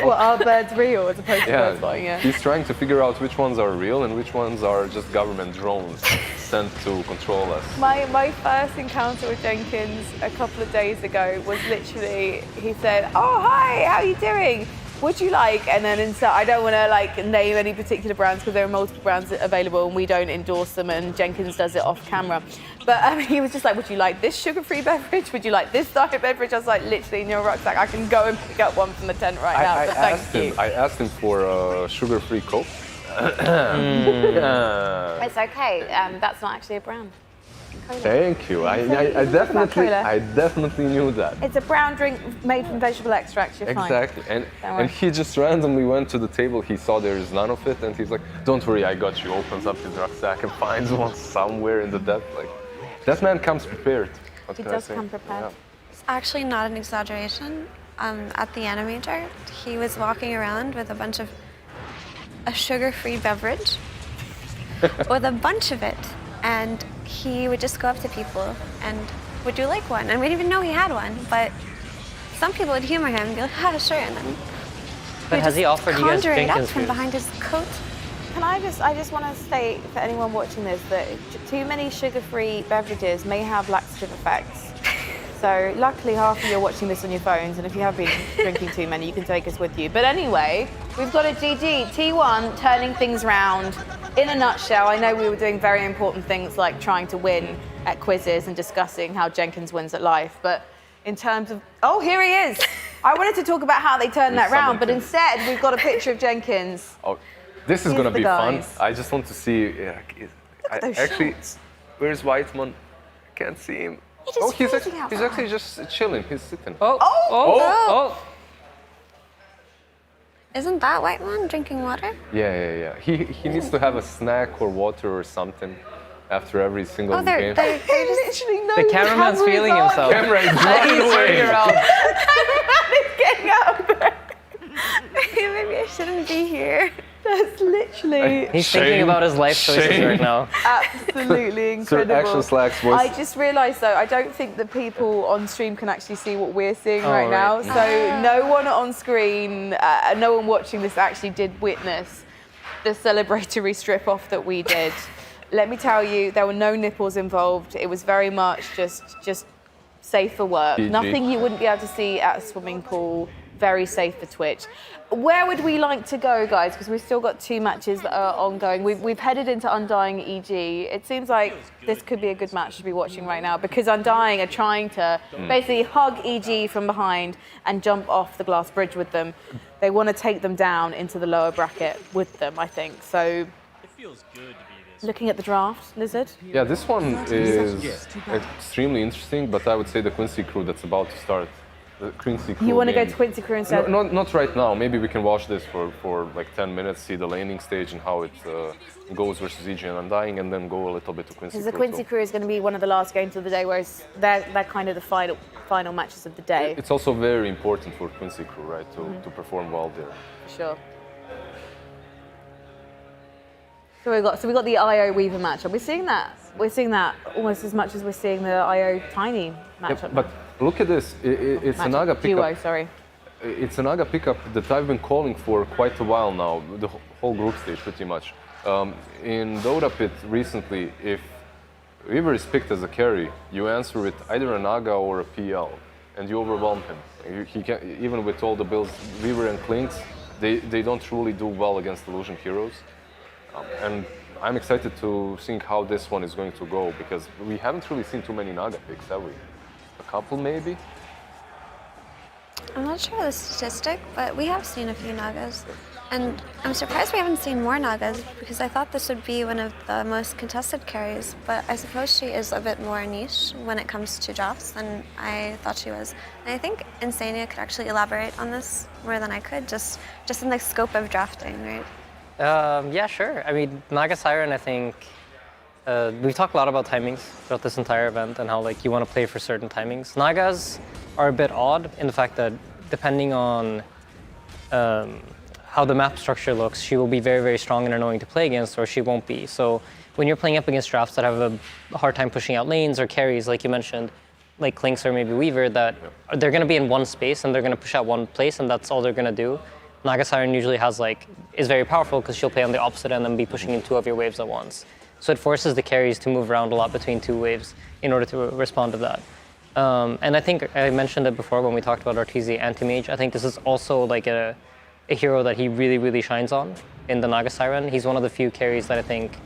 Well, are birds real as opposed to birds flying? Yeah. He's trying to figure out which ones are real and which ones are just government drones sent to control us. My first encounter with Jenkins a couple of days ago was literally, he said, "Oh, hi, how are you doing? Would you like?" And then I don't want to name any particular brands because there are multiple brands available and we don't endorse them, and Jenkins does it off camera. But he was just like, "Would you like this sugar-free beverage? Would you like this diet beverage?" I was like, literally in your rucksack, I can go and pick up one from the tent right now. But thank you. I asked him for a sugar-free Coke. It's okay. That's not actually a brand. Cola. Thank you. I definitely knew that. It's a brown drink made from vegetable extracts. You're fine. Exactly. Don't And worry. he just randomly went to the table. He saw there's none of it, and he's like, "Don't worry, I got you." Opens up his rucksack and finds one somewhere in the depth. Like, that man comes prepared. What He can I does say? come prepared. Yeah. It's actually not an exaggeration. At the Animator, he was walking around with a sugar-free beverage with a bunch of it, and he would just go up to people and, "Would you like one?" And we didn't even know he had one, but some people would humor him and be like, "Ah, sure," and then But has he offered you guys conjure it up Jenkins from food? behind his coat. I just want to state for anyone watching this that too many sugar-free beverages may have laxative effects. So luckily half of you are watching this on your phones, and if you have been drinking too many, you can take us with you. But anyway, we've got a GG. T1 turning things round. In a nutshell, I know we were doing very important things like trying to win at quizzes and discussing how Jenkins wins at life, but in terms of. Oh, here he is. I wanted to talk about how they turned that round, but instead we've got a picture of Jenkins. Oh, this is Here's going to the be fun. guys. I just want to see. those Actually, shots. where's Whiteman? I can't see him. He just he's freezing out he's there. actually just chilling. He's sitting. Oh. Isn't that white man drinking water? Yeah. He needs to have a snack or water or something after every single Oh, they're game. just Literally no. The cameraman's feeling himself. Camera is running away. Getting out of there. maybe I shouldn't be here. That's literally He's thinking about his life choices Shame. right now. absolutely Sir incredible. Action Slack's voice. I just realised though, I don't think the people on stream can actually see what we're seeing right right. now. So no one on screen, no one watching this actually did witness the celebratory strip off that we did. Let me tell you, there were no nipples involved. It was very much just safe for work. PG. Nothing you wouldn't be able to see at a swimming pool. Very safe for Twitch. Where would we like to go, guys? Because we've still got 2 matches that are ongoing. We've headed into Undying EG. It seems like this could be a good match to be watching right now because Undying are trying to basically hug EG from behind and jump off the glass bridge with them. They want to take them down into the lower bracket with them, I think. So, it feels good to be this. Looking at the draft, Lizard. Yeah, this one is extremely interesting, but I would say the Quincy crew that's about to start. The Quincy crew You want to go game. to Quincy Crew instead? No, not right now. Maybe we can watch this for like 10 minutes, see the laning stage and how it goes versus EG and Undying, and then go a little bit to Quincy Because the Crew. Quincy Crew is going to be one of the last games of the day, whereas they're kind of the final matches of the day. It's also very important for Quincy Crew, right, to perform well there. For sure. So we got the IO Weaver matchup. We're seeing that almost as much as we're seeing the IO Tiny matchup. But look at this. It's a Matchup. Naga Duo, pickup. sorry. It's a Naga pickup that I've been calling for quite a while now, the whole group stage pretty much. In Dota Pit recently, if Weaver is picked as a carry, you answer with either a Naga or a PL, and you overwhelm him. He can, even with all the builds, Weaver and Clinks, they don't truly do well against illusion heroes. And I'm excited to see how this one is going to go, because we haven't really seen too many Naga picks, have we? A couple maybe? I'm not sure of the statistic, but we have seen a few Nagas. And I'm surprised we haven't seen more Nagas because I thought this would be one of the most contested carries, but I suppose she is a bit more niche when it comes to drafts than I thought she was. And I think Insania could actually elaborate on this more than I could, just in the scope of drafting, right? Yeah, sure. I mean, Naga Siren, I think, we've talked a lot about timings throughout this entire event and how like you want to play for certain timings. Nagas are a bit odd in the fact that depending on how the map structure looks, she will be very, very strong and annoying to play against, or she won't be. So when you're playing up against drafts that have a hard time pushing out lanes or carries, like you mentioned, like Clinks or maybe Weaver, that they're going to be in one space and they're going to push out one place and that's all they're going to do. Naga Siren usually is very powerful because she'll play on the opposite end and be pushing in 2 of your waves at once. So it forces the carries to move around a lot between 2 waves in order to respond to that. And I think I mentioned it before when we talked about Arteezy Anti-Mage. I think this is also like a hero that he really, really shines on in the Naga Siren. He's one of the few carries that I think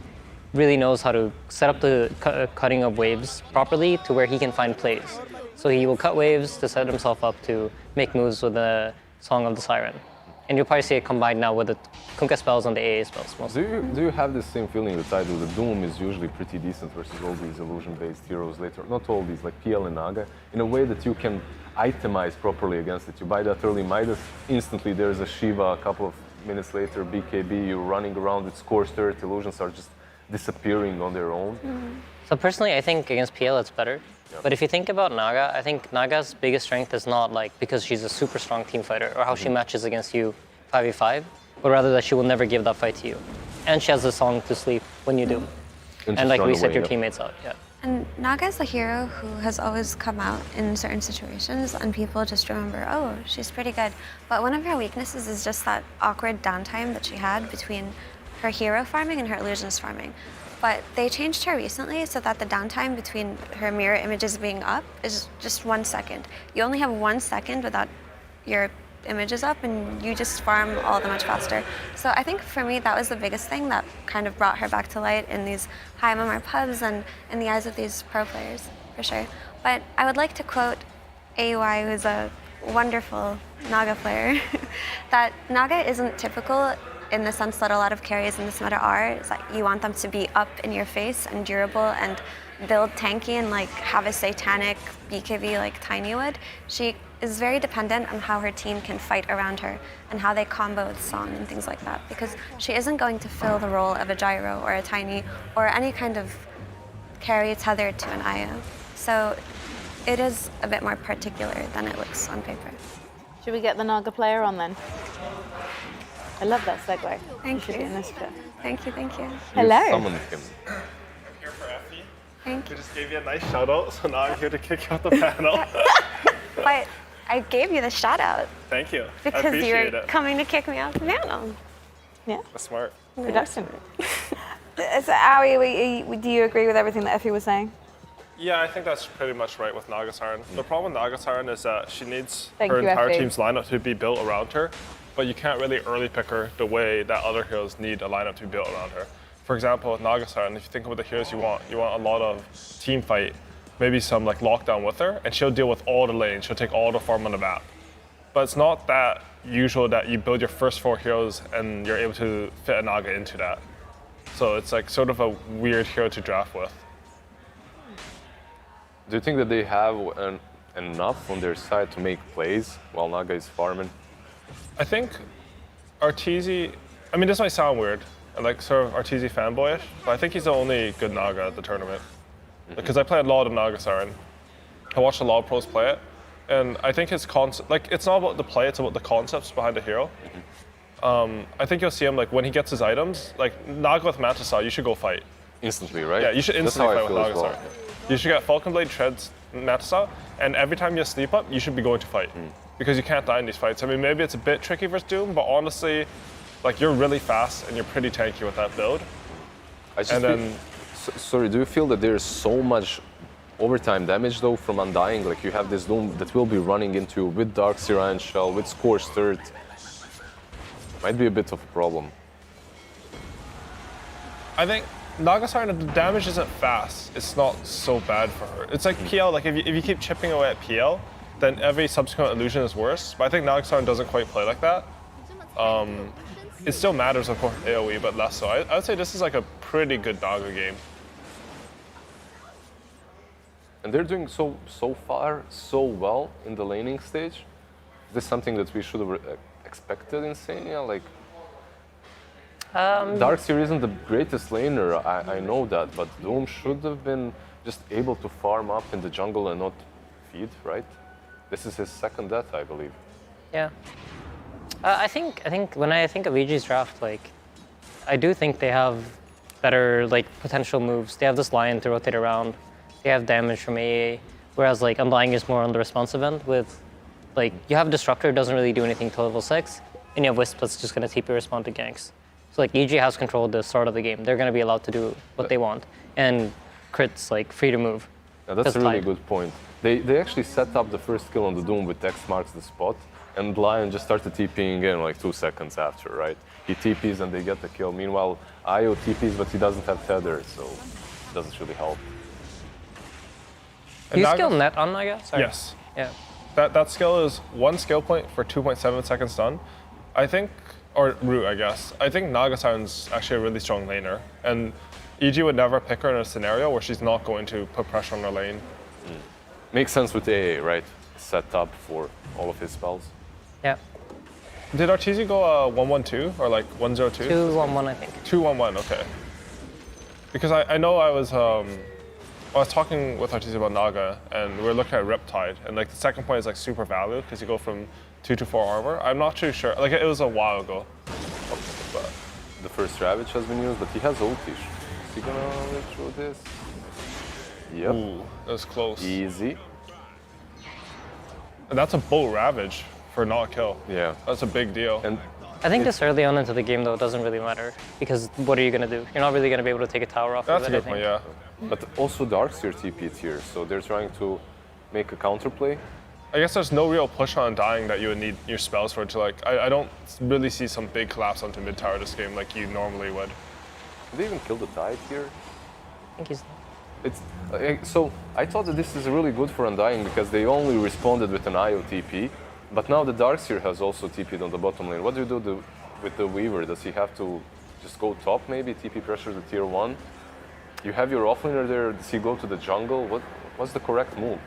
really knows how to set up the cutting of waves properly to where he can find plays. So he will cut waves to set himself up to make moves with the Song of the Siren. And you'll probably see it combined now with the Kunkka spells and the AA spells mostly. Do you have the same feeling that I do? The Doom is usually pretty decent versus all these illusion-based heroes later. Not all these, like PL and Naga, in a way that you can itemize properly against it. You buy that early Midas, instantly there's a Shiva, a couple of minutes later, BKB, you're running around with Scorched Earth, illusions are just disappearing on their own. So personally, I think against PL it's better. Yeah. But if you think about Naga, I think Naga's biggest strength is not like because she's a super strong team fighter or how she matches against you 5v5, but rather that she will never give that fight to you. And she has a song to sleep when you do. And like reset your teammates out, yeah. And Naga is a hero who has always come out in certain situations and people just remember, oh, she's pretty good. But one of her weaknesses is just that awkward downtime that she had between her hero farming and her illusionist farming. But they changed her recently so that the downtime between her mirror images being up is just 1 second. You only have 1 second without your images up and you just farm all the much faster. So I think for me that was the biggest thing that kind of brought her back to light in these high MMR pubs and in the eyes of these pro players, for sure. But I would like to quote AY, who's a wonderful Naga player, that Naga isn't typical in the sense that a lot of carries in this meta are. Is that you want them to be up in your face and durable and build tanky and like have a satanic BKB like Tiny would. She is very dependent on how her team can fight around her and how they combo with Song and things like that, because she isn't going to fill the role of a Gyro or a Tiny or any kind of carry tethered to an Io. So it is a bit more particular than it looks on paper. Should we get the Naga player on then? I love that segue. Thank you. Should be in this chat. Thank you, thank you. Hello. You summoned him. I'm here for Effie. Thank We you. just gave you a nice shout out, so now I'm here to kick you out the panel. But I gave you the shout out Thank you. I because appreciate you're it. coming to kick me off the panel. Yeah. That's smart. Production. So, Aoi, do you agree with everything that Effie was saying? Yeah, I think that's pretty much right with Naga Siren. The problem with Naga Siren is that she needs Thank her you, entire Effie. team's lineup to be built around her, but you can't really early pick her the way that other heroes need a lineup to be built around her. For example, with Naga Siren, if you think about the heroes you want a lot of team fight, maybe some like lockdown with her, and she'll deal with all the lanes, she'll take all the farm on the map. But it's not that usual that you build your first 4 heroes and you're able to fit a Naga into that. So it's like sort of a weird hero to draft with. Do you think that they have enough on their side to make plays while Naga is farming? I think Arteezy, I mean, this might sound weird, like sort of Arteezy fanboyish, but I think he's the only good Naga at the tournament. Because I play a lot of Naga Siren. I watched a lot of pros play it, and I think his concept, like, it's not about the play, it's about the concepts behind the hero. I think you'll see him, like, when he gets his items, like, Naga with Mantisar, you should go fight. Instantly, right? Yeah, you should instantly That's how fight I with feel Naga as well. Siren. You should get Falcon Blade, Treads, Mantisar, and every time you sleep up, you should be going to fight. Because you can't die in these fights. I mean, maybe it's a bit tricky versus Doom, but honestly, like, you're really fast and you're pretty tanky with that build. I just And feel- then- sorry, do you feel that there's so much overtime damage though from Undying? Like you have this Doom that will be running into you with Dark Siren Shell, with Scorched Earth. Might be a bit of a problem. I think Naga Siren, the damage isn't fast. It's not so bad for her. It's like PL, like if you keep chipping away at PL, then every subsequent illusion is worse. But I think Naga Siren doesn't quite play like that. It still matters, of course, AoE, but less so. I would say this is like a pretty good Naga game. And they're doing so far so well in the laning stage. Is this something that we should have expected in Sania? Like, Darkseer isn't the greatest laner, I know that, but Doom should have been just able to farm up in the jungle and not feed, right? This is his second death, I believe. Yeah. I think when I think of EG's draft, like, I do think they have better like potential moves. They have this Lion to rotate around. They have damage from AA, whereas like Undying is more on the responsive end with, like, you have Disruptor, doesn't really do anything till level 6, and you have Wisp that's just gonna TP respond to ganks. So like EG has control at the start of the game. They're gonna be allowed to do what they want. And Crit's like free to move. Now, that's a Just really type. good point. They actually set up the first kill on the Doom with X marks the spot, and Lion just started TPing in like 2 seconds after, right? He TPs and they get the kill. Meanwhile, Io TPs, but he doesn't have Tether, so it doesn't really help. Do you Naga- skill net on Naga? Sorry. Yes. Yeah. That skill is 1 skill point for 2.7 seconds stun. I think, or root, I guess. I think Naga Siren's actually a really strong laner, and EG would never pick her in a scenario where she's not going to put pressure on her lane. Makes sense with AA, right? Set up for all of his spells. Yeah. Did Arteezy go 1-1-2 or like 1-0-2? 2-1-1, I think. 2-1-1, okay. Because I know I was talking with Arteezy about Naga, and we were looking at Riptide, and like the second point is like super value because you go from 2 to 4 armor. I'm not too sure. Like it was a while ago. But The first Ravage has been used, but he has ultish. Is he gonna live through this? Yep. ooh, that was close. Easy. And that's a bolt ravage for not a kill. Yeah. That's a big deal. And I think this early on into the game, though, doesn't really matter. Because what are you going to do? You're not really going to be able to take a tower off That's a of it, good I point, think. yeah. but also Darkseer TP'd here, so they're trying to make a counterplay. I guess there's no real push on dying that you would need your spells for to like. I don't really see some big collapse onto mid tower this game like you normally would. Did they even kill the Tide here? I think he's... It's so I thought that this is really good for Undying because they only responded with an IO TP, but now the Darkseer has also TP'd on the bottom lane. What do you do with the Weaver? Does he have to just go top maybe, TP pressure the tier 1? You have your offlaner there, does he go to the jungle? What's the correct move?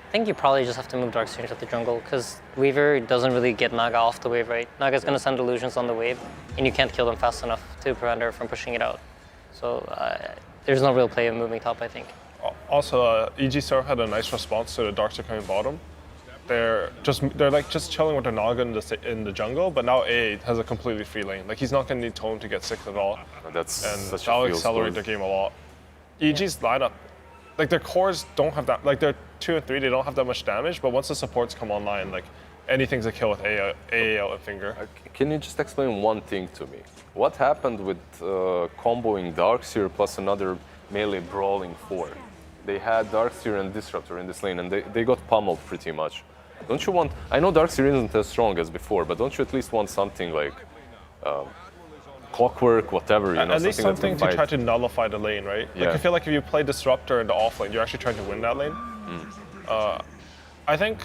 I think you probably just have to move Darkseer into the jungle because Weaver doesn't really get Naga off the wave, right? Naga's going to send illusions on the wave, and you can't kill them fast enough to prevent her from pushing it out. So there's no real play of moving top, I think. Also, EG Serve had a nice response to the Darkseer coming bottom. They're like just chilling with their Naga in the jungle, but now A has a completely free lane. Like he's not going to need Tone to get sick at all. And that'll accelerate their game a lot. EG's lineup, like their cores don't have that, like their 2 and 3, they don't have that much damage, but once the supports come online, like anything's a kill with AA out and Finger. Can you just explain one thing to me? What happened with comboing Darkseer plus another melee brawling 4? They had Darkseer and Disruptor in this lane and they got pummeled pretty much. Don't you want, I know Darkseer isn't as strong as before, but don't you at least want something like Clockwork, whatever, you know, at least something to fight. try to nullify the lane, right? Yeah. Like I feel like if you play Disruptor in the off lane, you're actually trying to win that lane. I think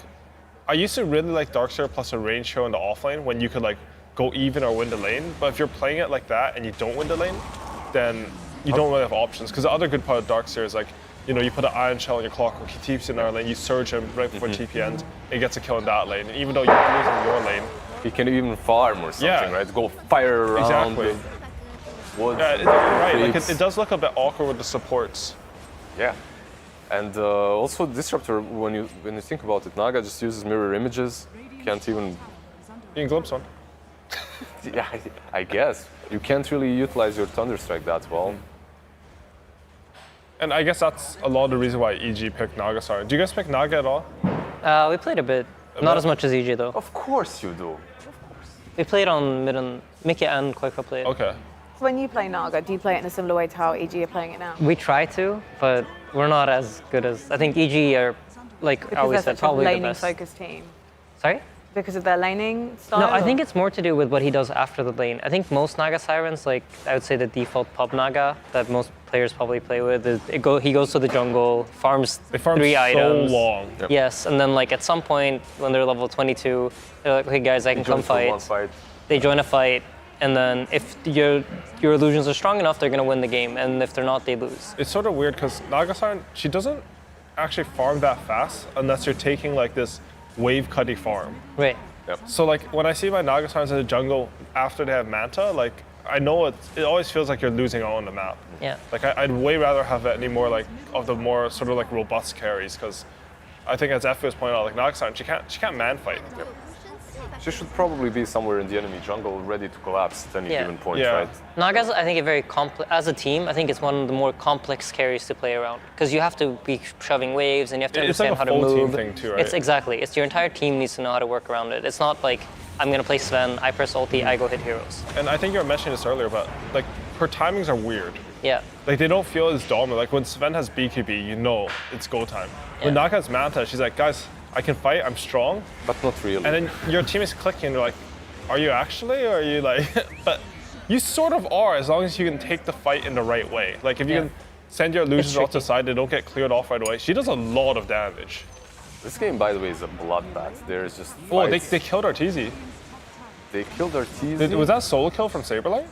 I used to really like Darkseer plus a range hero in the off lane when you could like go even or win the lane. But if you're playing it like that and you don't win the lane, then you don't really have options. Because the other good part of Darkseer is like, you know, you put an Iron Shell in your Clockwork, he TPs in our lane, you surge him right before TP ends, and he gets a kill in that lane. And even though you're losing your lane, he can even farm or something, right? Go fire around. Exactly. Woods, right. Like it does look a bit awkward with the supports. Yeah. And also Disruptor, when you think about it, Naga just uses mirror images. Can't even. You can glimpse one. Yeah, I guess you can't really utilize your Thunderstrike that well. And I guess that's a lot of the reason why EG picked Naga. Sorry, do you guys pick Naga at all? We played a bit, not as much as EG though. Of course you do. We played on mid and Mickey and Quakefa played. Okay. So when you play Naga, do you play it in a similar way to how EG are playing it now? We try to, but we're not as good as I think EG are, like Because I always they're said, such a probably the laning best. focused team. Sorry? Because of their laning style? No, I or- think it's more to do with what he does after the lane. I think most Naga Sirens, like I would say the default pub Naga that most players probably play with, is he goes to the jungle, farms They farm 3 so items. long. Yep. Yes, and then like at some point when they're level 22, they're like, okay guys, I can come fight. They join a fight, and then if your illusions are strong enough, they're gonna win the game, and if they're not, they lose. It's sort of weird because Naga Siren, she doesn't actually farm that fast unless you're taking like this wave cutty farm. Right. So like when I see my Naga Sirens in the jungle after they have Manta, like I know it always feels like you're losing out on the map. Yeah. Like I'd way rather have any more like of the more sort of like robust carries because I think as F was pointing out, like Naga Siren, she can't man fight. She should probably be somewhere in the enemy jungle, ready to collapse at any given point, Yeah. right? Naga's, I think, a very complex, as a team, I think it's one of the more complex carries to play around. Because you have to be shoving waves and you have to It's like understand a how to full team move. thing too, right? It's exactly. It's your entire team needs to know how to work around it. It's not like, I'm going to play Sven, I press ulti, I go hit heroes. And I think you were mentioning this earlier, but like her timings are weird. Yeah. Like they don't feel as dominant. Like when Sven has BKB, you know it's go time. When Naga has Manta, she's like, guys, I can fight, I'm strong. But not really. And then your team is clicking, they're like, are you actually, or are you like, but you sort of are as long as you can take the fight in the right way. Like if you can send your illusions off to the side, they don't get cleared off right away. She does a lot of damage. This game, by the way, is a bloodbath. There's just Oh, they fights. killed Arteezy. They killed Arteezy. Was that solo kill from Saberlight?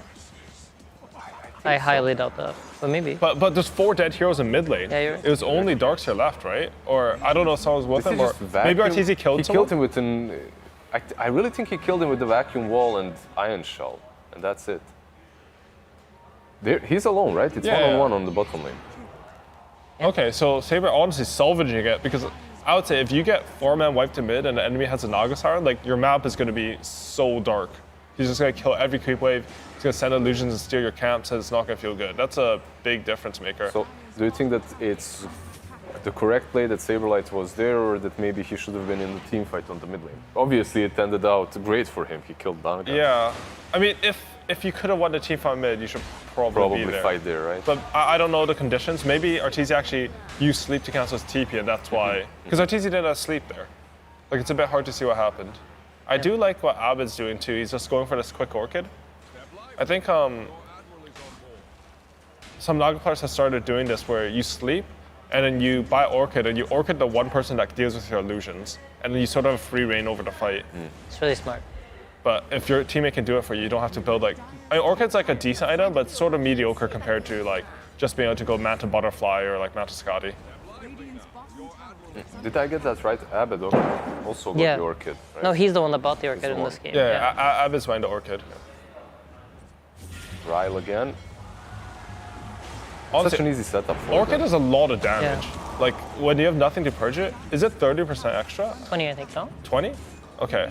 I highly doubt that, but maybe. But there's 4 dead heroes in mid lane. Yeah, you're right. It was only Darkseer left, right? Or I don't know if someone was with Did him, he or just maybe vacuum? Arteezy killed He someone. killed him with an. I really think he killed him with the vacuum wall and iron shell, and that's it. He's alone, right? It's one-on-one on the bottom lane. Okay, so Saber honestly salvaging it because I would say if you get 4-man wiped to mid and the enemy has a Naga Siren, like your map is going to be so dark. He's just going to kill every creep wave. He's going to send illusions and steal your camps, and it's not going to feel good. That's a big difference maker. So, do you think that it's the correct play that Saberlight was there, or that maybe he should have been in the team fight on the mid lane? Obviously, it ended out great for him. He killed Naga. Yeah, I mean, if you could have won the team fight mid, you should probably be there. fight there, right? But I don't know the conditions. Maybe Arteezy actually used sleep to cancel his TP, and that's why. Because Arteezy didn't have sleep there. Like it's a bit hard to see what happened. I do like what Abed's doing too. He's just going for this quick orchid. I think some Naga players have started doing this where you sleep and then you buy Orchid and you Orchid the one person that deals with your illusions. And then you sort of have free reign over the fight. It's really smart. But if your teammate can do it for you, you don't have to build like... I mean, Orchid's like a decent item, but it's sort of mediocre compared to like just being able to go Manta Butterfly or like Manta Scotty. Did I get that right? Abed also got Yeah. the Orchid, right? No, he's the one that bought the Orchid in this game. Yeah, Abed's buying the Orchid. Ryle again. Honestly, Such an easy setup for Orchid them. does a lot of damage. Like, when you have nothing to purge it, is it 30% extra? 20, I think, no? 20? Okay.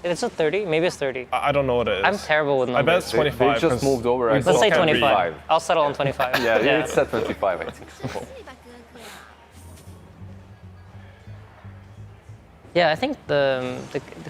If it's a 30, maybe it's 30. I don't know what it is. I'm terrible with I numbers. bet it's 25. They just 'cause moved over. we and Let's say both can't read. 25. I'll settle on 25. Yeah, it's at 25, I think. So. Yeah, I think the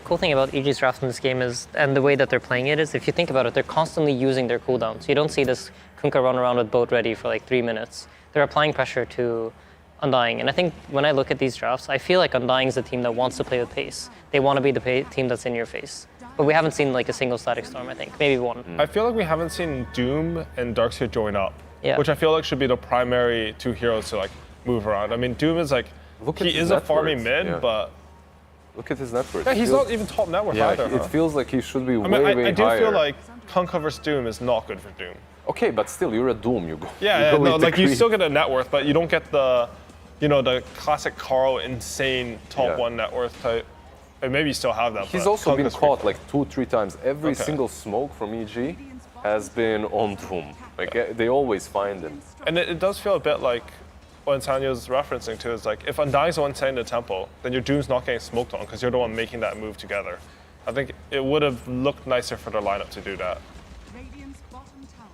cool thing about EG's draft in this game is, and the way that they're playing it is, if you think about it, they're constantly using their cooldowns. You don't see this Kunkka run around with boat ready for like 3 minutes. They're applying pressure to Undying. And I think when I look at these drafts, I feel like Undying is the team that wants to play with pace. They want to be the team that's in your face. But we haven't seen like a single Static Storm, I think. Maybe one. I feel like we haven't seen Doom and Darkseer join up. Yeah. Which I feel like should be the primary two heroes to like move around. I mean, Doom is like, Look at he his is a net farming worth, mid, yeah. but Look at his net worth. yeah, It he's feels- not even top net worth Yeah, either. it huh? feels like he should be I way, mean, way I do higher. feel like Kunkka versus Doom is not good for Doom. Okay, but still, you're a Doom. You go. Yeah, you go no, with the like you creep. still get a net worth, but you don't get the, you know, the classic Carl insane top Yeah. one net worth type. And maybe you still have that. He's but also been Kunkka's caught like 2-3 times. Every Okay. single smoke from EG has been on Doom. Like they always find him. And it does feel a bit like what Sanyo's referencing to is like if Undying's the one setting the tempo, then your Doom's not getting smoked on because you're the one making that move together. I think it would have looked nicer for their lineup to do that. Radiant's bottom tower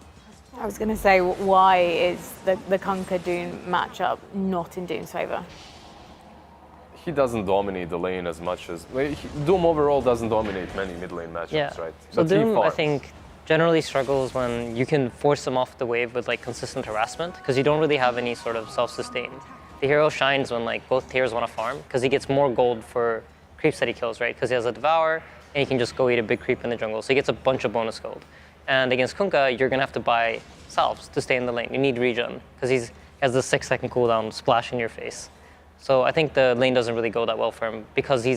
has I was going to say, why is the Kunkka Doom matchup not in Doom's favour? He doesn't dominate the lane as much as Doom overall doesn't dominate many mid lane matchups, Yeah. right? So But he Doom, I farms. think, generally struggles when you can force them off the wave with like consistent harassment because you don't really have any sort of self-sustained. The hero shines when like both tiers want to farm because he gets more gold for creeps that he kills, right? Because he has a Devour and he can just go eat a big creep in the jungle. So he gets a bunch of bonus gold. And against Kunkka, you're gonna have to buy salves to stay in the lane. You need regen because he has the 6-second cooldown splash in your face. So I think the lane doesn't really go that well for him because the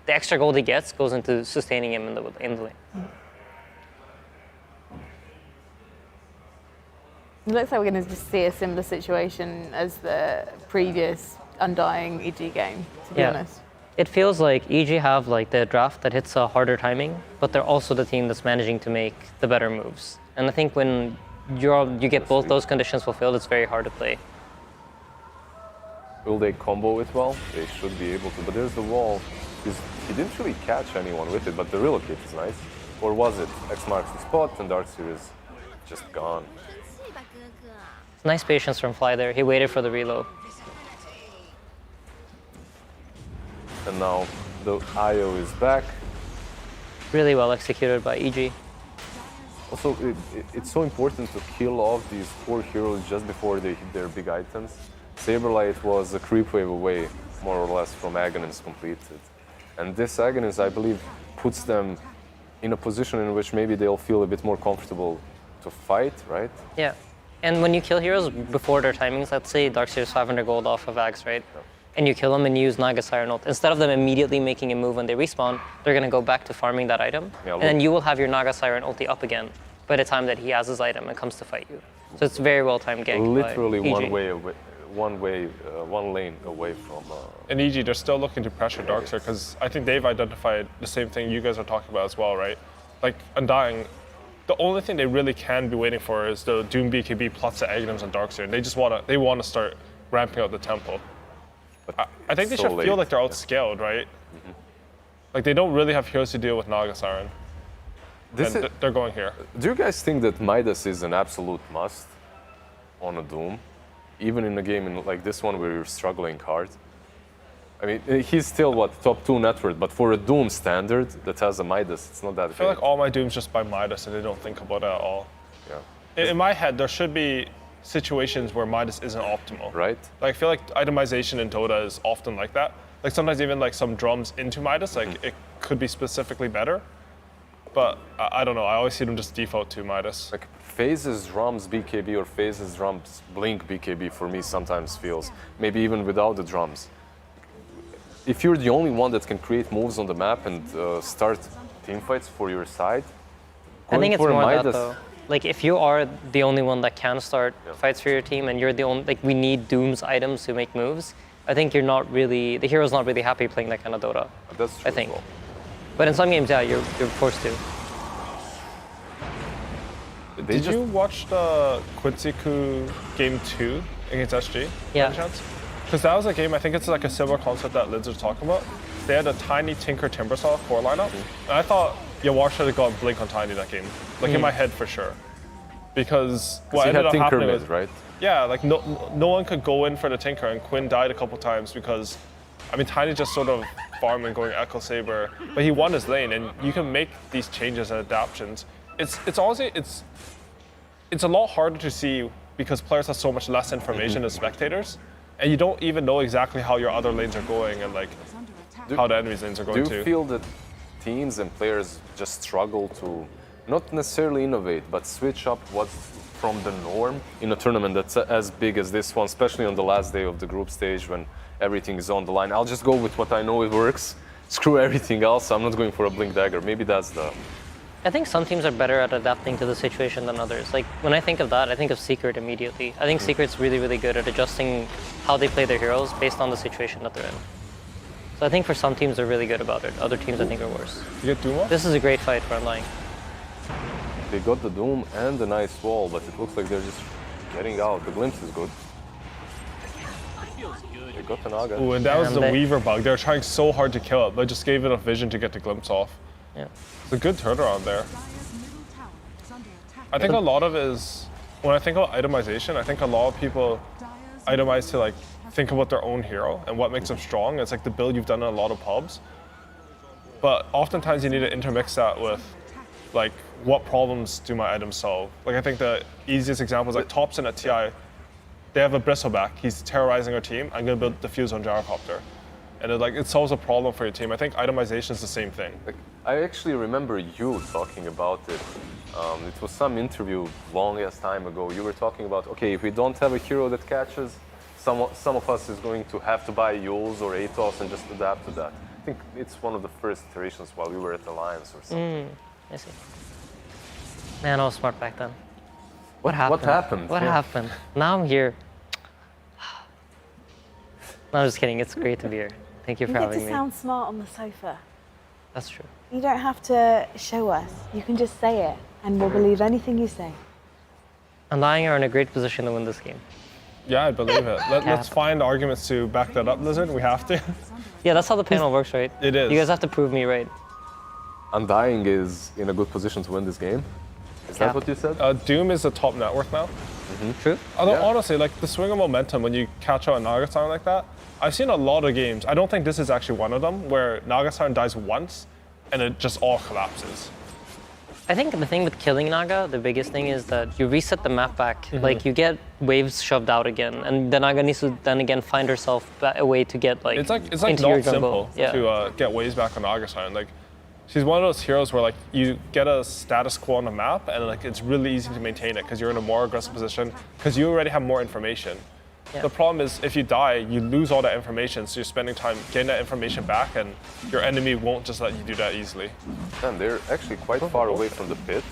extra gold he gets goes into sustaining him in the lane. It looks like we're going to just see a similar situation as the previous Undying EG game, to be honest. It feels like EG have like the draft that hits a harder timing, but they're also the team that's managing to make the better moves. And I think when you get both those conditions fulfilled, it's very hard to play. Will they combo it well? They should be able to. But there's the wall. He didn't really catch anyone with it, but the real kit is nice. Or was it? X marks the spot and Darkseer is just gone. Nice patience from Fly there. He waited for the reload. And now the IO is back. Really well executed by EG. Also, it's so important to kill off these 4 heroes just before they hit their big items. Saberlight was a creep wave away, more or less, from Aghanim's completed. And this Aghanim's, I believe, puts them in a position in which maybe they'll feel a bit more comfortable to fight, right? Yeah. And when you kill heroes before their timings, let's say Darkseer's 500 gold off of Axe, right? And you kill them and you use Naga Siren ult. Instead of them immediately making a move when they respawn, they're going to go back to farming that item. And then you will have your Naga Siren ulti up again by the time that he has his item and comes to fight you. So it's very well timed gank. Literally by EG. one lane away from. In EG, they're still looking to pressure Darkseer because I think they've identified the same thing you guys are talking about as well, right? Like Undying, the only thing they really can be waiting for is the Doom BKB plus the Aghanims and Darkseer. And they just want to start ramping up the tempo. I think they so should late. feel like they're outscaled, right? Mm-hmm. Like they don't really have heroes to deal with Naga Siren. And they're going here. Do you guys think that Midas is an absolute must on a Doom? Even in a game like this one where you're struggling hard? I mean, he's still, top 2 net worth, but for a Doom standard that has a Midas, it's not that I feel like all my Dooms just buy Midas and they don't think about it at all. Yeah. In my head, there should be situations where Midas isn't optimal. Right. Like, I feel like itemization in Dota is often like that. Like sometimes even like some drums into Midas, like it could be specifically better. but I don't know. I always see them just default to Midas. Like phases drums BKB or phases drums blink BKB for me sometimes feels, maybe even without the drums. If you're the only one that can create moves on the map and start teamfights for your side, I think it's for more that Midas- though. Like if you are the only one that can start fights for your team and you're the only, like we need Doom's items to make moves, I think you're not really, the hero's not really happy playing that kind of Dota. That's true I think. as well. But in some games, yeah, you're forced to. Did you watch the Quincy Coup game 2 against SG? Yeah. Because that was a game, I think it's like a similar concept that Lids was talking about. They had a Tiny Tinker Timbersaw core lineup. And I thought Yawar should have gone Blink on Tiny that game. Like in my head for sure. Because what he ended had up Tinker happening mid, was, right? yeah, like no one could go in for the Tinker, and Quinn died a couple times because, I mean, Tiny just sort of farming, going Echo Saber, but he won his lane, and you can make these changes and adaptations. It's honestly, it's a lot harder to see because players have so much less information as spectators, and you don't even know exactly how your other lanes are going and like how the enemy's lanes are going Do too. you feel that teams and players just struggle to not necessarily innovate, but switch up what's from the norm in a tournament that's as big as this one, especially on the last day of the group stage when everything is on the line? I'll just go with what I know it works. Screw everything else. I'm not going for a Blink Dagger. Maybe that's the... I think some teams are better at adapting to the situation than others. Like when I think of that, I think of Secret immediately. I think Secret's really, really good at adjusting how they play their heroes based on the situation that they're in. So I think for some teams they're really good about it. Other teams I think are worse. You get Duma? This is a great fight for Undying. They got the Doom and the nice wall, but it looks like they're just getting out. The glimpse is good. They got the Naga. Ooh, and that was And the they- Weaver bug. They were trying so hard to kill it, but just gave it a vision to get the glimpse off. Yeah. It's a good turnaround there. I think a lot of it is, when I think about itemization, I think a lot of people itemize to like think about their own hero and what makes them strong. It's like the build you've done in a lot of pubs. But oftentimes you need to intermix that with like what problems do my items solve? Like I think the easiest example is like Thompson at TI. They have a bristleback. He's terrorizing our team. I'm gonna build Diffuse on Gyrocopter. And it solves a problem for your team. I think itemization is the same thing. Like, I actually remember you talking about it. It was some interview longest time ago. You were talking about, okay, if we don't have a hero that catches, some of us is going to have to buy Yules or Atos and just adapt to that. I think it's one of the first iterations while we were at Alliance or something. I see. Man, I was smart back then. What happened? What happened? What Yeah. happened? Now I'm here. No, I'm just kidding. It's great to be here. Thank you for You get having to me. sound smart on the sofa. That's true. You don't have to show us. You can just say it, and we'll believe anything you say. Undying are in a great position to win this game. Yeah, I believe it. Let's find arguments to back that up, Lizard. We have to. Yeah, that's how the panel works, right? It is. You guys have to prove me right. Undying is in a good position to win this game. Is that what you said? Doom is the top net worth now. True. Although honestly, like the swing of momentum when you catch out a Nagasan like that, I've seen a lot of games. I don't think this is actually one of them where Nagasan dies once and it just all collapses. I think the thing with killing Naga, the biggest thing is that you reset the map back. Like you get waves shoved out again, and the Naga needs to then again find herself a way to get like It's like into your not jungle. simple to get waves back on Nagasan. Like she's one of those heroes where like you get a status quo on the map and like it's really easy to maintain it because you're in a more aggressive position because you already have more information. Yeah. The problem is if you die, you lose all that information, so you're spending time getting that information back, and your enemy won't just let you do that easily. And they're actually quite far away from the pit.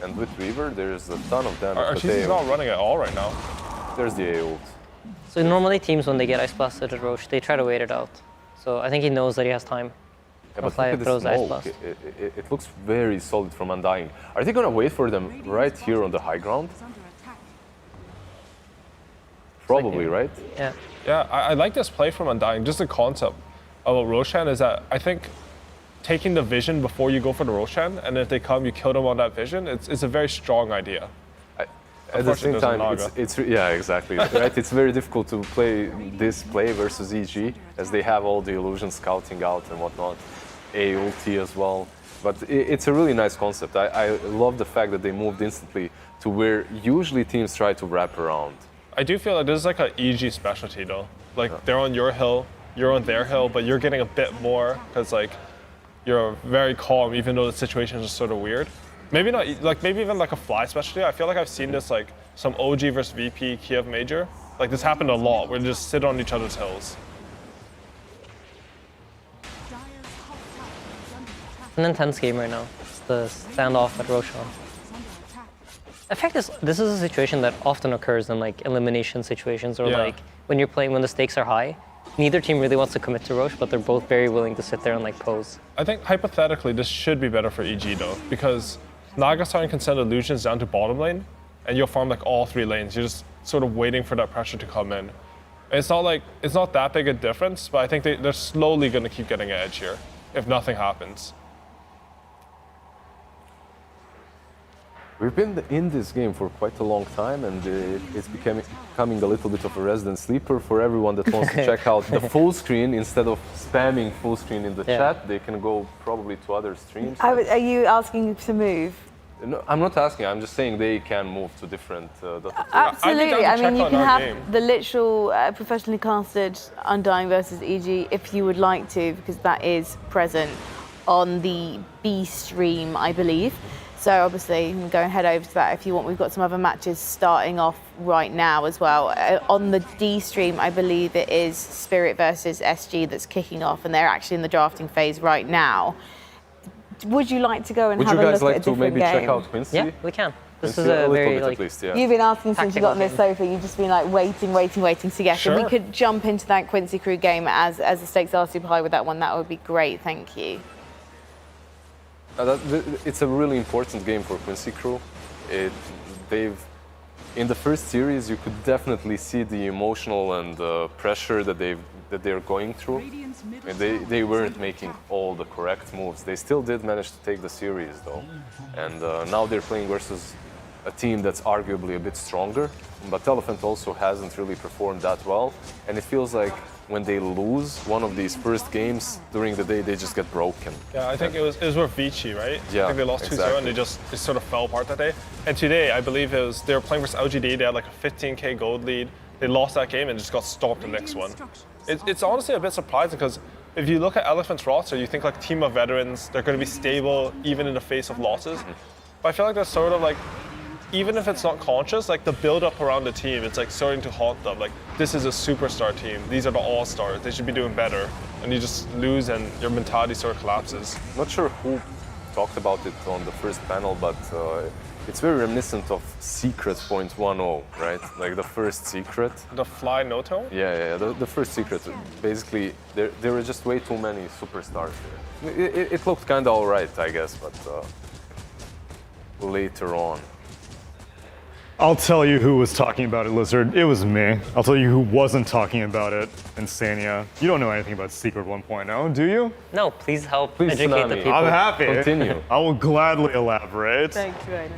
And with Weaver, there's a ton of damage. but Arteezy's not running at all right now. There's the A ult. So normally teams when they get Ice Blasted at Roche, they try to wait it out. So I think he knows that he has time. Yeah, but Fly look at the throws Ice smoke. Blast. It looks very solid from Undying. Are they gonna wait for them right here on the high ground? Probably, right? Yeah. Yeah, I like this play from Undying. Just the concept about Roshan is that I think taking the vision before you go for the Roshan, and if they come, you kill them on that vision, it's a very strong idea. At the same time, Naga. it's yeah, exactly. Right? It's very difficult to play this play versus EG, as they have all the illusions scouting out and whatnot, A ulti as well. But it's a really nice concept. I love the fact that they moved instantly to where usually teams try to wrap around. I do feel like this is like an EG specialty though. Like they're on your hill, you're on their hill, but you're getting a bit more because like you're very calm even though the situation is sort of weird. Maybe not, like maybe even like a fly specialty. I feel like I've seen this like some OG versus VP Kiev major. Like this happened a lot where they just sit on each other's hills. It's an intense game right now. It's the standoff at Roshan. In fact, this is a situation that often occurs in like elimination situations or like when you're playing when the stakes are high. Neither team really wants to commit to Roche, but they're both very willing to sit there and like pose. I think hypothetically this should be better for EG though, because Nagasarn can send illusions down to bottom lane, and you'll farm like all 3 lanes. You're just sort of waiting for that pressure to come in. It's not that big a difference, but I think they're slowly going to keep getting an edge here if nothing happens. We've been in this game for quite a long time, and it's becoming a little bit of a resident sleeper for everyone that wants to check out the full screen. Instead of spamming full screen in the chat, they can go probably to other streams. Are you asking to move? No, I'm not asking. I'm just saying they can move to different. Absolutely. I mean, you can have the literal professionally casted Undying versus EG if you would like to, because that is present on the B stream, I believe. So obviously you can go and head over to that if you want. We've got some other matches starting off right now as well. On the D stream, I believe it is Spirit versus SG that's kicking off, and they're actually in the drafting phase right now. Would you like to go and have a look at a different game? Would you guys like to maybe check out Quincy? Yeah, we can. This is a very like. You've been asking since you got on this sofa. You've just been like waiting to get. Sure. If we could jump into that Quincy Crew game as the stakes are super high with that one, that would be great. Thank you. It's a really important game for Quincy Crew. In the first series, you could definitely see the emotional and pressure that they're going through. And they weren't making all the correct moves. They still did manage to take the series though. And now they're playing versus a team that's arguably a bit stronger. But Elephant also hasn't really performed that well. And it feels like when they lose one of these first games during the day, they just get broken. Yeah, I think it was with Vici, right? Yeah, I think they lost 2-0 and they sort of fell apart that day. And today, I believe they were playing versus LGD. They had like a 15k gold lead. They lost that game and just got stopped the next one. It's honestly a bit surprising because if you look at Elephant's roster, you think like team of veterans, they're going to be stable even in the face of losses. But I feel like they're sort of like, even if it's not conscious, like the build-up around the team, it's like starting to haunt them. Like, this is a superstar team. These are the all-stars. They should be doing better. And you just lose and your mentality sort of collapses. Not sure who talked about it on the first panel, but it's very reminiscent of Secret 0.10, right? Like the first Secret. The fly no-tone? Yeah, the first Secret. Basically, there were just way too many superstars there. It looked kind of all right, I guess, but later on. I'll tell you who was talking about it, Lizard. It was me. I'll tell you who wasn't talking about it, Insania. You don't know anything about Secret 1.0, do you? No, please help educate the people. I'm happy. Continue. I will gladly elaborate. Thank you, Aiden.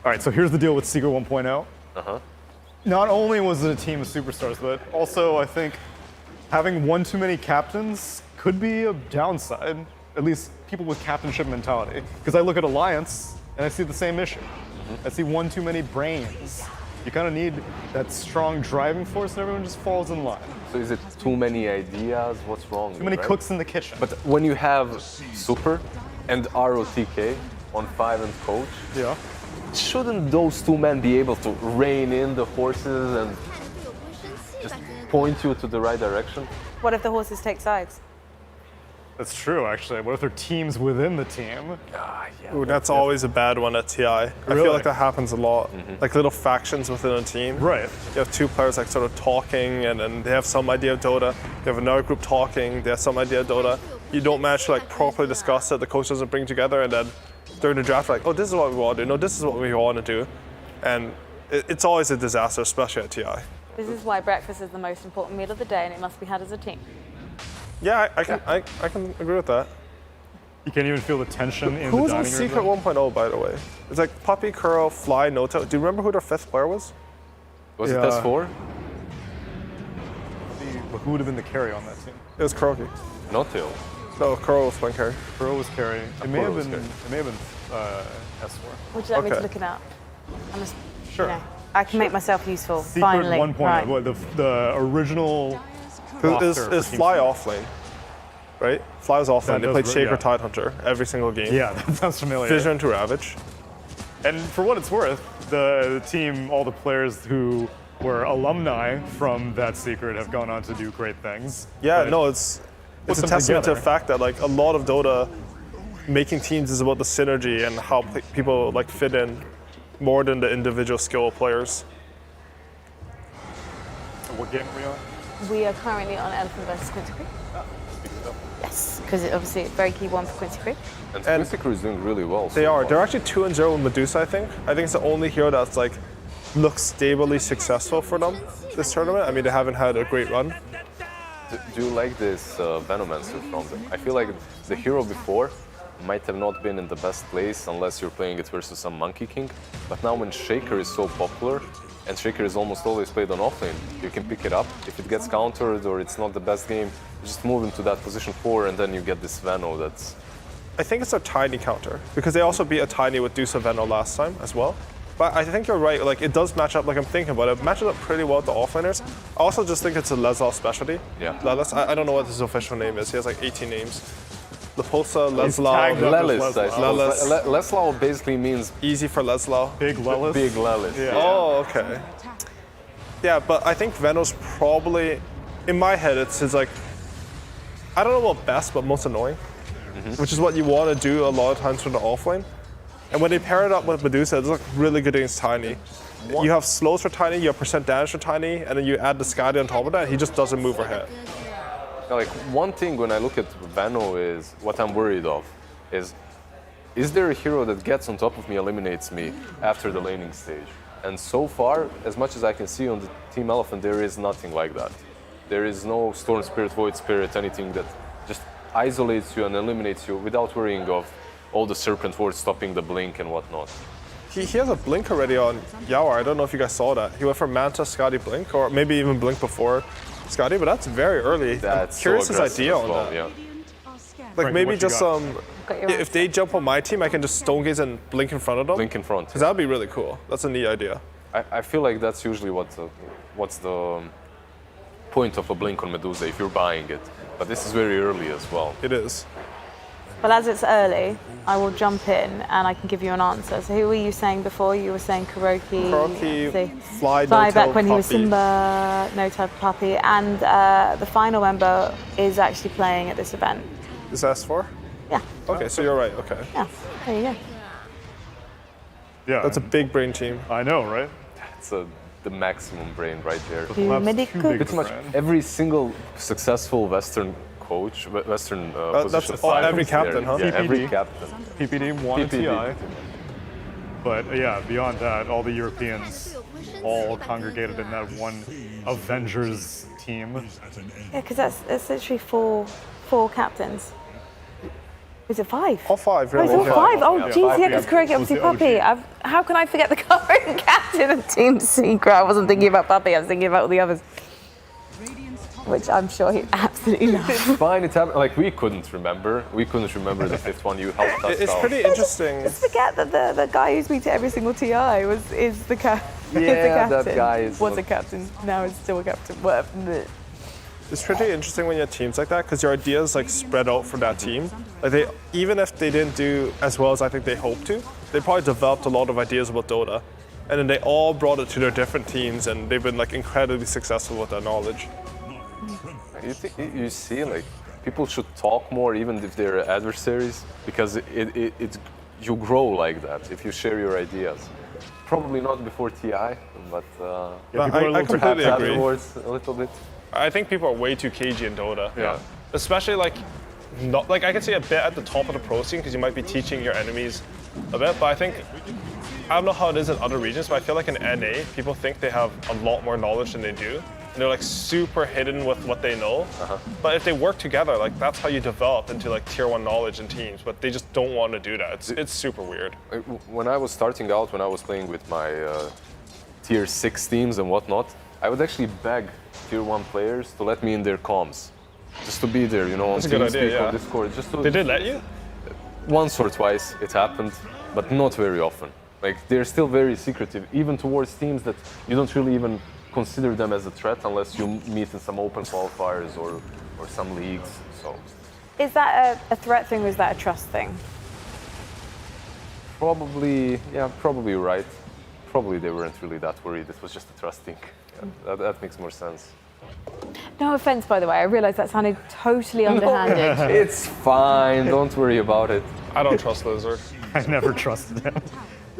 All right, so here's the deal with Secret 1.0. Not only was it a team of superstars, but also I think having one too many captains could be a downside, at least people with captainship mentality. Because I look at Alliance and I see the same issue. I see one too many brains. You kind of need that strong driving force and everyone just falls in line. So is it too many ideas? What's wrong? Too many cooks in the kitchen. But when you have Super and ROTK on 5 and Coach, shouldn't those two men be able to rein in the horses and just point you to the right direction? What if the horses take sides? That's true, actually. What if they're teams within the team? Ooh, that's always a bad one at TI. I feel like that happens a lot. Like little factions within a team. Right. You have two players like sort of talking and then they have some idea of Dota. You have another group talking, they have some idea of Dota. You don't manage to like properly discuss it, the coach doesn't bring together, and then during the draft like, oh, this is what we want to do. No, this is what we want to do. And it's always a disaster, especially at TI. This is why breakfast is the most important meal of the day and it must be had as a team. Yeah, I can agree with that. You can't even feel the tension in the dining room. Who's on Secret 1.0, by the way? It's like Puppy, Curl, Fly, Noto. Do you remember who their 5th player was? Was it S4? Who would have been the carry on that team? It was Kuroki. No-Tail. No, Curl was playing carry. Curl was carry. It may have been S4. Would you like me to look it up? Sure. You know, I can make myself useful, Secret finally. 1.0, Right. what, the original Is Fly off lane? right? Fly was offline. They does played ring, Shaker yeah. Tidehunter every single game. Yeah, that sounds familiar. Vision into Ravage. And for what it's worth, the team, all the players who were alumni from that secret have gone on to do great things. Yeah, But no, it's a them testament to the together. fact that like a lot of Dota making teams is about the synergy and how people like fit in more than the individual skill of players. What game are we on? We are currently on Elephant versus Quincy Creek. Yes, because obviously it's a very key one for Quincy Creek. And Quincy Crew is doing really well. They are. They're actually 2-0 with Medusa, I think. I think it's the only hero that's like looks stably successful for them this tournament. I mean, they haven't had a great run. Do you like this Venomancer from them? I feel like the hero before might have not been in the best place unless you're playing it versus some Monkey King. But now when Shaker is so popular, and Shaker is almost always played on offlane, you can pick it up. If it gets countered or it's not the best game, you just move into that position 4 and then you get this Veno that's... I think it's a Tiny counter because they also beat a Tiny with Dusa Veno last time as well. But I think you're right, like it does match up, like I'm thinking about it, matches up pretty well with the offlaners. I also just think it's a Leslie specialty. Yeah. Lelis, I don't know what his official name is. He has like 18 names. Leposa, Leslau, tagged up as Lelis, I suppose. Lelis. Leslau basically means Easy for Leslau. Big Lelis? big Lelis. Yeah. Oh, okay. Yeah, but I think Veno's probably, in my head, it's his like, I don't know about best, but most annoying, which is what you want to do a lot of times from the offlane. And when they pair it up with Medusa, it's like really good against Tiny. You have slows for Tiny, you have percent damage for Tiny, and then you add the Skadi on top of that, he just doesn't move or hit. Now, like one thing when I look at Veno is what I'm worried of is there a hero that gets on top of me, eliminates me after the laning stage? And so far, as much as I can see on the Team Elephant, there is nothing like that. There is no Storm Spirit, Void Spirit, anything that just isolates you and eliminates you without worrying of all the Serpent Wards stopping the blink and whatnot. He has a blink already on Yawar. I don't know if you guys saw that. He went for Manta, Skadi, Blink, or maybe even Blink before Skadi, but that's very early. That's I'm curious so his aggressive idea as on well, that. yeah. Like Frankie, maybe what you just got? if they jump on my team, I can just stone gaze and blink in front of them. Blink in front. Because that would be really cool. That's a neat idea. I feel like that's usually what's the point of a blink on Medusa if you're buying it. But this is very early as well. It is. Well, as it's early, I will jump in and I can give you an answer. So who were you saying before? You were saying Kuroki. Kuroki, Fly, Fly No-Tail, back when he was Puppy. Simba, No Type Puppy, and the final member is actually playing at this event. Is that S4? Yeah. Okay, so you're right. Okay. Yeah, there you go. Yeah. That's a big brain team. I know, right? It's the maximum brain right there. Medic Pretty much every single successful Western coach, Western position. That's every is there. captain, huh? Yeah, every PPD. captain. PPD, one PPD. TI. But yeah, beyond that, all the Europeans all congregated in that one Avengers team. Yeah, because that's literally four captains. Is it 5? All 5, Oh, really. it's all 5. Oh, Yeah, geez, five, yeah, because yeah. Kuroki Was obviously the Puppy. OG. How can I forget the current captain of Team Secret? I wasn't thinking about Puppy, I was thinking about all the others. Which I'm sure he absolutely loves. Fine, it's happened. Like we couldn't remember. We couldn't remember the 5th one. You helped us It's out. pretty interesting. Just forget that the guy who's beat to every single TI is the captain. Yeah, that guy is was not- a captain. Now is still a captain. Whatever. It's pretty interesting when you have teams like that because your ideas like spread out for that team. Like they, even if they didn't do as well as I think they hoped to, they probably developed a lot of ideas about Dota, and then they all brought it to their different teams, and they've been like incredibly successful with that knowledge. You see, like people should talk more, even if they're adversaries, because you grow like that if you share your ideas. Probably not before TI, but I completely agree. afterwards a little bit. I think people are way too cagey in Dota. Yeah. Especially like, not like I can see a bit at the top of the pro scene because you might be teaching your enemies a bit, but I think I don't know how it is in other regions, but I feel like in NA people think they have a lot more knowledge than they do. And they're like super hidden with what they know. But if they work together, like that's how you develop into like tier 1 knowledge in teams. But they just don't want to do that. It's super weird. When I was starting out, when I was playing with my tier 6 teams and whatnot, I would actually beg tier 1 players to let me in their comms. Just to be there, you know, on That's a good idea, TeamSpeak, yeah. on Discord. Just to, They did let you? Once or twice it happened, but not very often. Like they're still very secretive, even towards teams that you don't really even consider them as a threat unless you meet in some open qualifiers or some leagues. So Is that a threat thing or is that a trust thing? Probably, yeah, probably right. Probably they weren't really that worried. It was just a trust thing. Yeah, that makes more sense. No offense, by the way. I realised that sounded totally underhanded. It's fine. Don't worry about it. I don't trust Lizard. I never trusted him.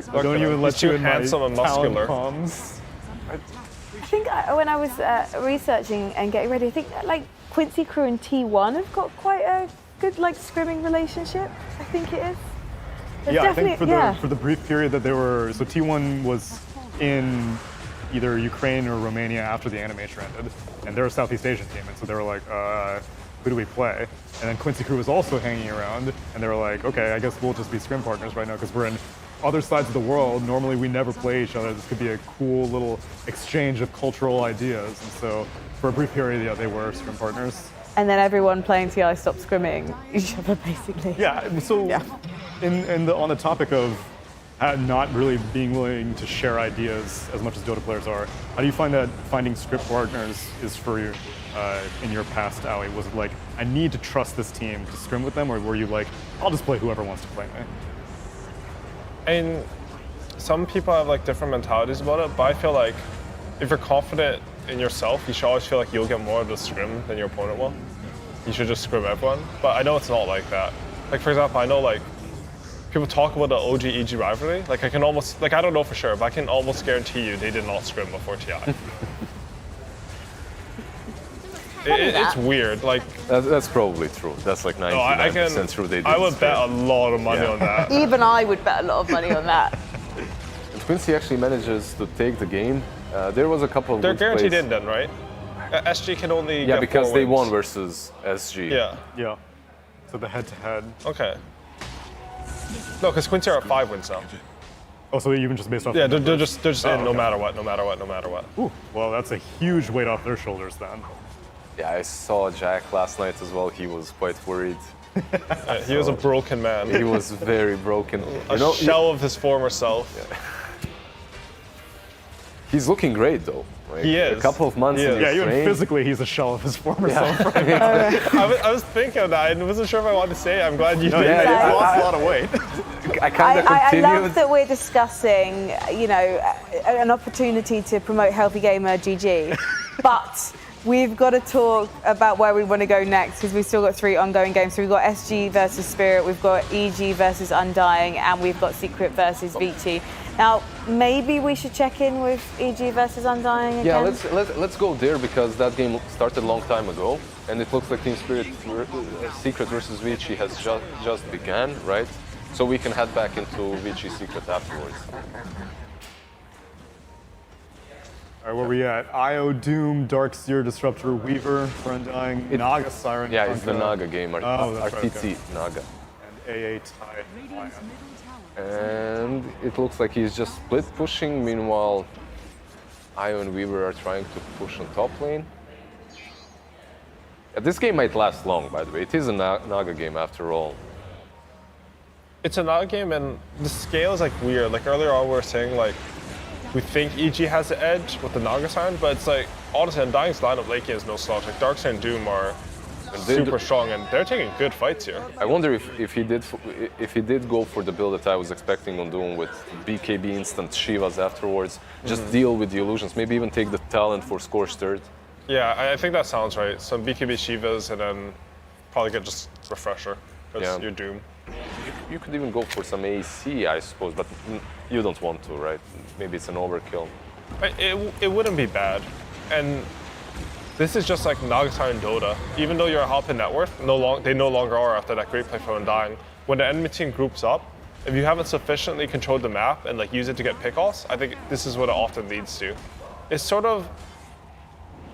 I don't Okay. even let He's you too in my handsome and talon muscular. palms. I think when I was researching and getting ready, I think like Quincy Crew and T1 have got quite a good like scrimming relationship. I think it is. There's Yeah, I think definitely- for the brief period that they were, so T1 was in either Ukraine or Romania after the animation ended, and they're a Southeast Asian team, and so they were like, who do we play? And then Quincy Crew was also hanging around, and they were like, okay, I guess we'll just be scrim partners right now because we're in other sides of the world. Normally we never play each other. This could be a cool little exchange of cultural ideas, and so for a brief period, yeah, they were scrim partners. And then everyone playing TI stopped scrimming each other, basically. Yeah, so on the topic of not really being willing to share ideas as much as Dota players are, how do you find that finding script partners is for you in your past, Ali? Was it like, I need to trust this team to scrim with them, or were you like, I'll just play whoever wants to play me? And some people have like different mentalities about it, but I feel like if you're confident in yourself, you should always feel like you'll get more of the scrim than your opponent will. You should just scrim everyone. But I know it's not like that. Like for example, I know like people talk about the OG EG rivalry. Like I can almost, like I don't know for sure, but I can almost guarantee you they did not scrim before TI. It's weird. Like that's probably true. That's like 99% true. They I would bet a lot of money on that. Even I would bet a lot of money on that. And Quincy actually manages to take the game. There was a couple of They're good guaranteed plays. in then, right? SG can only Yeah, get because 4 they wins. won versus SG. Yeah. Yeah. So the head-to-head. Okay. No, because Quincy are at 5 wins now. Oh, so even just based off. Yeah, the they're numbers? just in no okay. matter what, no matter what, no matter what. Ooh, well, that's a huge weight off their shoulders then. Yeah, I saw Jack last night as well. He was quite worried. He was a broken man. He was very broken. A shell of his former self. He's looking great though. Like, He is. A couple of months in Yeah, even Ukraine. physically, he's a shell of his former Yeah. self. Right? I was thinking of that. I wasn't sure if I wanted to say it. I'm glad you No, did. yeah, he's lost a lot of weight. I kind of I continued. love that we're discussing, you know, an opportunity to promote Healthy Gamer GG, but we've got to talk about where we want to go next because we've still got 3 ongoing games. So we've got SG versus Spirit, we've got EG versus Undying, and we've got Secret versus Vici. Now, maybe we should check in with EG versus Undying again. Yeah, let's go there because that game started a long time ago, and it looks like Team Spirit Secret versus Vici has just began, right? So we can head back into Vici Secret afterwards. All right, where we at? IO Doom, Darkseer, Disruptor, Weaver, for Undying, Naga, Siren. Yeah, it's the Funka. Naga game, Oh, that's right, RTT okay. Naga. And AA Tide. Lion. And it looks like he's just split pushing. Meanwhile, Io and Weaver are trying to push on top lane. Yeah, this game might last long, by the way. It is a Naga game after all. It's a Naga game, and the scale is like weird. Like earlier on, we were saying like we think EG has the edge with the Naga sign, but it's like honestly, Undying's lineup late game is no slouch. Like Darkseid and Doom are super strong, and they're taking good fights here. I wonder if he did go for the build that I was expecting on Doom with BKB instant Shivas afterwards. Just deal with the illusions. Maybe even take the talent for Scorched Earth. Yeah, I think that sounds right. Some BKB Shivas, and then probably get just Refresher because you're Doom. You could even go for some AC, I suppose, but you don't want to, right? Maybe it's an overkill. It wouldn't be bad, and this is just like Nagasai and Dota. Even though you're a Hop in net worth, they no longer are after that great play from Undying. When the enemy team groups up, if you haven't sufficiently controlled the map and like use it to get pick-offs, I think this is what it often leads to. It's sort of,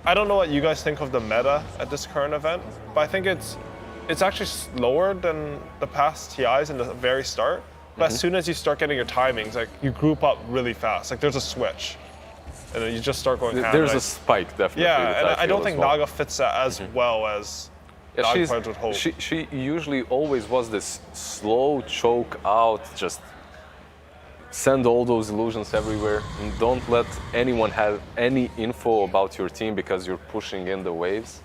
I don't know what you guys think of the meta at this current event, but I think it's actually slower than the past TIs in the very start. But as soon as you start getting your timings, like you group up really fast. Like there's a switch. And then you just start going ham. There's a spike, definitely. Yeah, and I don't feel think as well. Naga fits that as well as Naga players would hope. She usually always was this slow choke out, just send all those illusions everywhere, and don't let anyone have any info about your team because you're pushing in the waves.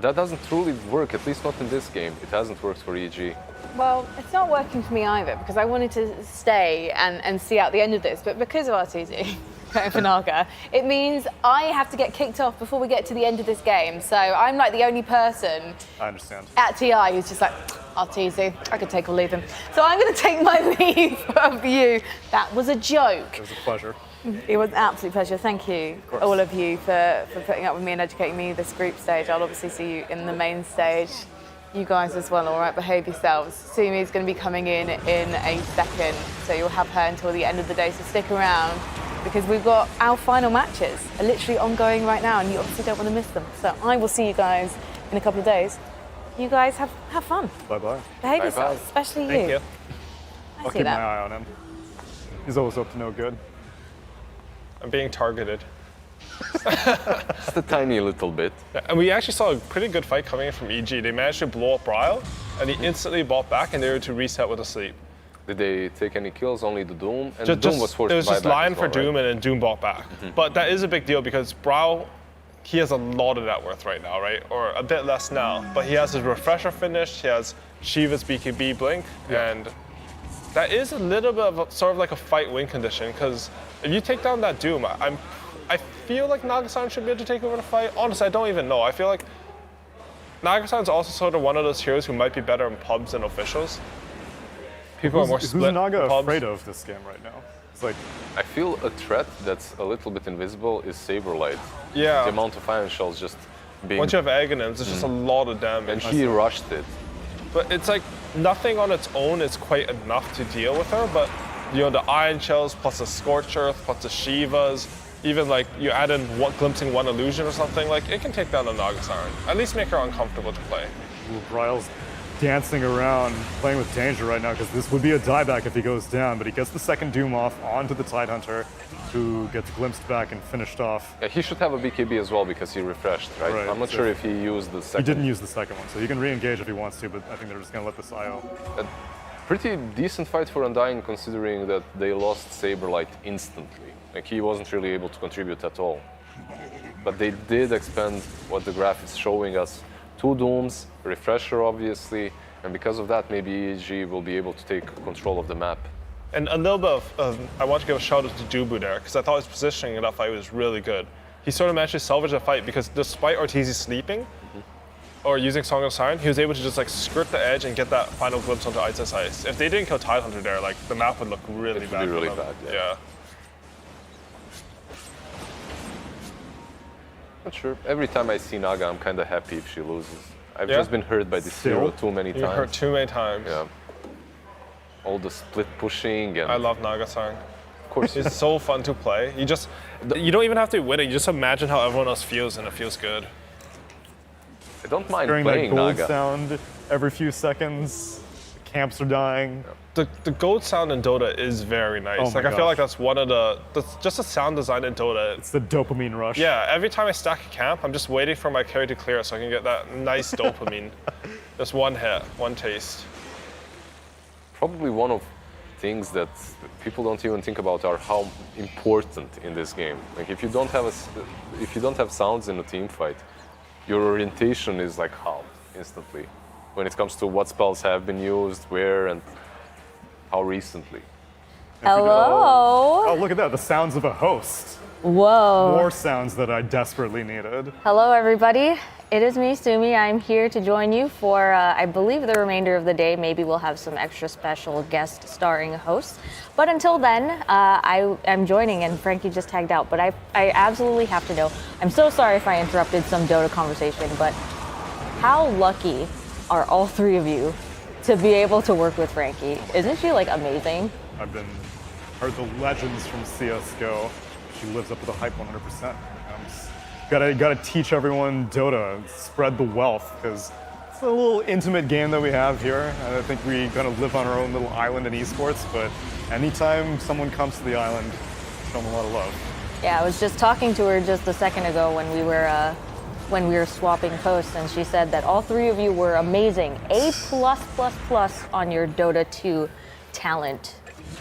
That doesn't truly work, at least not in this game. It hasn't worked for EG. Well, it's not working for me either because I wanted to stay and see out the end of this, but because of RTZ going for Naga, it means I have to get kicked off before we get to the end of this game. So I'm like the only person I understand. at TI who's just like, RTZ, I could take or leave him. So I'm going to take my leave of you. That was a joke. It was a pleasure. It was an absolute pleasure. Thank you, all of you, for putting up with me and educating me this group stage. I'll obviously see you in the main stage. You guys as well, all right? Behave yourselves. Sumi is going to be coming in a second, so you'll have her until the end of the day, so stick around because we've got our final matches are literally ongoing right now and you obviously don't want to miss them. So I will see you guys in a couple of days. You guys have fun. Bye-bye. Behave yourselves, especially Thank you. you. I I'll see keep that. my eye on him. He's always up to no good. I'm being targeted. Just a tiny little bit. Yeah, and we actually saw a pretty good fight coming in from EG. They managed to blow up Bryle, and he instantly bought back, and they were to reset with a sleep. Did they take any kills? Only the Doom? And Doom was forced It was to buy just back Lion as well, for Doom, right? and then Doom bought back. But that is a big deal because Bryle, he has a lot of net worth right now, right? Or a bit less now. But he has his refresher finished, he has Shiva's BKB blink, and that is a little bit of sort of like a fight win condition because if you take down that Doom, I feel like Nagasan should be able to take over the fight. Honestly, I don't even know. I feel like Nagasan's also sort of one of those heroes who might be better in pubs than officials. People are more split. Who's Naga in pubs. afraid of this game right now? It's like I feel a threat that's a little bit invisible is Saberlight. Yeah. The amount of iron shells just being... Once you have Aghanim's, it's just a lot of damage. And he rushed it. But it's like nothing on its own is quite enough to deal with her. But you know, the Iron Shells plus the Scorch Earth plus the Shivas, even like you add in glimpsing one illusion or something, like it can take down the Nagasaran. At least make her uncomfortable to play. Ryle's dancing around, playing with danger right now because this would be a dieback if he goes down, but he gets the second Doom off onto the Tidehunter, who gets glimpsed back and finished off. Yeah, he should have a BKB as well because he refreshed, right? I'm not sure if he used the second. He didn't use the second one, so he can re-engage if he wants to, but I think they're just going to let this IO. A pretty decent fight for Undying considering that they lost Saberlight instantly. Like he wasn't really able to contribute at all. But they did expend what the graph is showing us. 2 Dooms, refresher obviously, and because of that maybe EG will be able to take control of the map. And a little bit of, I want to give a shout out to Dubu there, because I thought his positioning in that fight was really good. He sort of managed to salvage the fight because despite Ortiz sleeping, or using Song of Siren, he was able to just like skirt the edge and get that final glimpse onto Isis Ice. If they didn't kill Tidehunter there, like the map would look really bad. Really for them. bad, Yeah. Not sure. Every time I see Naga, I'm kind of happy if she loses. I've just been hurt by this hero too many times. You've hurt too many times. Yeah. All the split pushing and... I love Nagasang. Of course. He's so fun to play. You don't even have to win it. You just imagine how everyone else feels, and it feels good. I don't mind Hearing playing that gold Naga. sound every few seconds, the camps are dying. The gold sound in Dota is very nice. Oh my I feel gosh. like that's one of that's just a sound design in Dota. It's the dopamine rush. Yeah, every time I stack a camp, I'm just waiting for my carry to clear so I can get that nice dopamine. Just one hit, one taste. Probably one of things that people don't even think about are how important in this game. Like if you don't have sounds in a team fight, your orientation is like halved instantly when it comes to what spells have been used, where, and how recently. Hello. Oh, look at that, the sounds of a host. Whoa. More sounds that I desperately needed. Hello, everybody. It is me, Sumi. I'm here to join you for, I believe, the remainder of the day. Maybe we'll have some extra special guest starring hosts. But until then, I am joining, and Frankie just tagged out. But I absolutely have to know. I'm so sorry if I interrupted some Dota conversation, but how lucky are all three of you to be able to work with Frankie? Isn't she, like, amazing? I've heard the legends from CSGO. She lives up to the hype 100%. Gotta teach everyone Dota, spread the wealth, because it's a little intimate game that we have here. I think we kind of live on our own little island in esports, but anytime someone comes to the island, show them a lot of love. Yeah, I was just talking to her just a second ago when we were swapping posts, and she said that all three of you were amazing. A+++ on your Dota 2 talent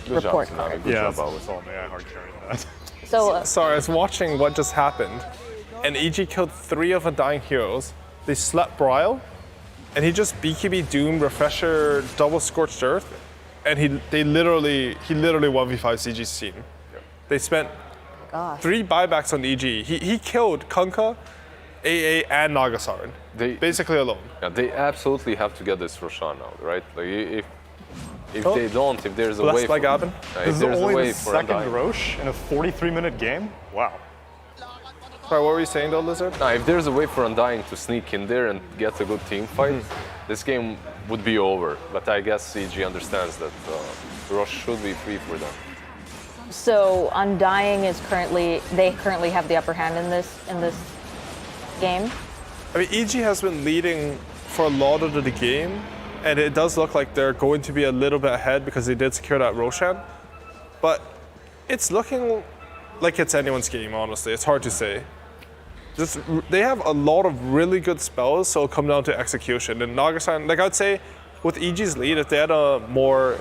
report card. Yeah, it's all me. I hard carried that. So sorry, I was watching what just happened, and EG killed 3 of Undying heroes, they slept Brile, and he just BKB Doom, Refresher, double Scorched Earth, and he literally 1v5 CG's team. They spent 3 buybacks on EG. He killed Kunkka, AA, and Nagasaran. Basically alone. Yeah, they absolutely have to get this Roshan out, right? Like if they don't, if there's a way by Gavin. This is only the second Roche in a 43-minute game? Wow. Sorry, what were you saying though, Lizard? Now, if there's a way for Undying to sneak in there and get a good team fight, this game would be over. But I guess CG understands that Roche should be free for them. So Undying is currently have the upper hand in this game. I mean, EG has been leading for a lot of the game, and it does look like they're going to be a little bit ahead because they did secure that Roshan. But it's looking like it's anyone's game, honestly. It's hard to say. They have a lot of really good spells, so it'll come down to execution. And Nagasan, like I would say, with EG's lead, if they had a more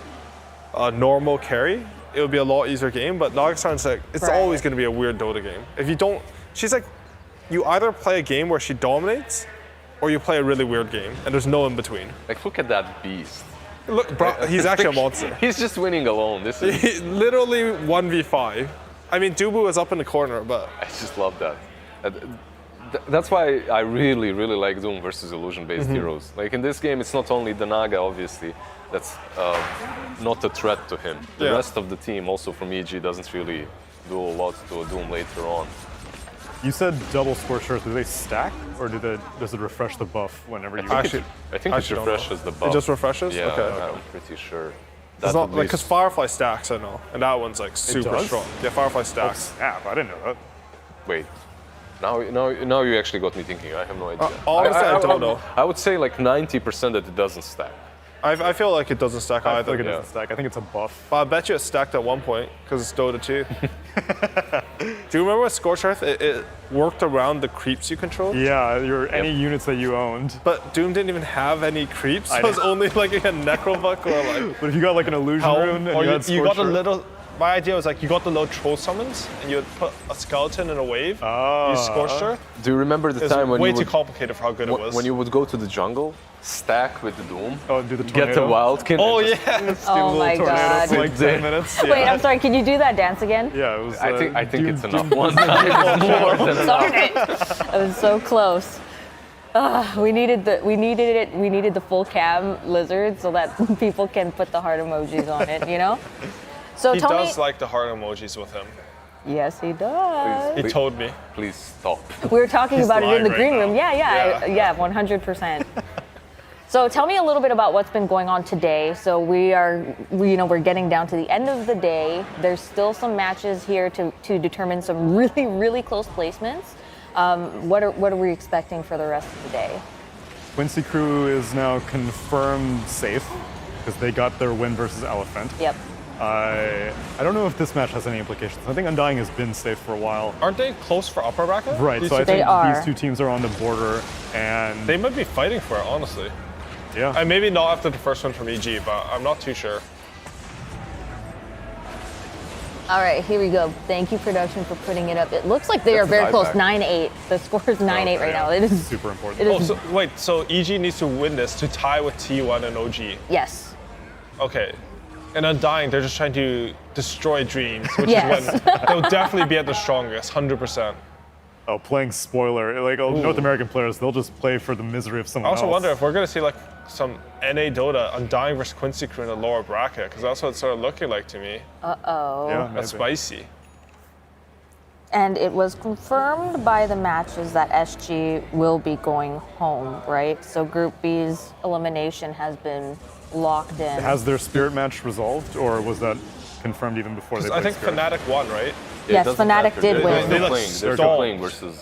normal carry, it would be a lot easier game. But Nagasan's like, it's always going to be a weird Dota game. If you don't, she's like, you either play a game where she dominates, or you play a really weird game, and there's no in between. Like, look at that beast. Look, bro, he's actually a monster. He's just winning alone. This is literally 1v5. I mean, Dubu is up in the corner, but I just love that. That's why I really, really like Doom versus illusion-based heroes. Like in this game, it's not only the Naga, obviously, that's not a threat to him. The rest of the team, also from EG, doesn't really do a lot to Doom later on. You said double Scorched Earth. Do they stack, or does it refresh the buff whenever you? I think it refreshes the buff. It just refreshes? Yeah, okay. I'm pretty sure. It's not like because Firefly stacks, I know, and that one's like super strong. Yeah, Firefly stacks. Oh, snap! I didn't know that. Wait. Now you actually got me thinking. I have no idea. Honestly, I don't know. I would say like 90% that it doesn't stack. I feel like it doesn't stack either. I feel like it doesn't stack. I think it's a buff. But I bet you it stacked at one point because it's Dota 2. Do you remember with Scorched Earth, it worked around the creeps you controlled? Yeah, any units that you owned. But Doom didn't even have any creeps. So it was only like a Necrophos or like. But if you got like an illusion rune and or you got a little. My idea was like you got the low troll summons and you would put a skeleton in a wave. You Scorched Earth. Do you remember the time when way you too complicated for how good it was? When you would go to the jungle, stack with the Doom, do the tornado. get the Wildkin. Oh yeah. Oh my god. For like 10 minutes. Wait, I'm sorry. Can you do that dance again? Yeah, it was. I think it's enough. One time. Darn it! That was so close. We needed the full cam Lizard so that people can put the heart emojis on it. You know. So he tell does me, like the heart emojis with him. Yes, he does. He told me. Please stop. We were talking about it in the green room. now. Yeah, 100%. So tell me a little bit about what's been going on today. So we're getting down to the end of the day. There's still some matches here to determine some really, really close placements. What are we expecting for the rest of the day? Quincy Crew is now confirmed safe because they got their win versus Elephant. Yep. I don't know if this match has any implications. I think Undying has been safe for a while. Aren't they close for upper bracket? Right, so I think these two teams are on the border, and they might be fighting for it, honestly. Yeah. And maybe not after the first one from EG, but I'm not too sure. All right, here we go. Thank you, production, for putting it up. It looks like they are very close, 9-8. The score is 9-8 right now. It is super important. So EG needs to win this to tie with T1 and OG. Yes. Okay. And Undying, they're just trying to destroy Dreams, which is when they'll definitely be at the strongest, 100%. Oh, playing spoiler. Like North American players, they'll just play for the misery of someone else. I also wonder if we're going to see like some NA Dota, Undying versus Quincy Crew in the lower bracket, because that's what it's sort of looking like to me. Uh-oh. Yeah, that's spicy. And it was confirmed by the matches that SG will be going home, right? So Group B's elimination has been locked in. Has their spirit match resolved, or was that confirmed even before they played I think spirit? Fnatic won, right? Yes, Fnatic did win. They're still playing versus.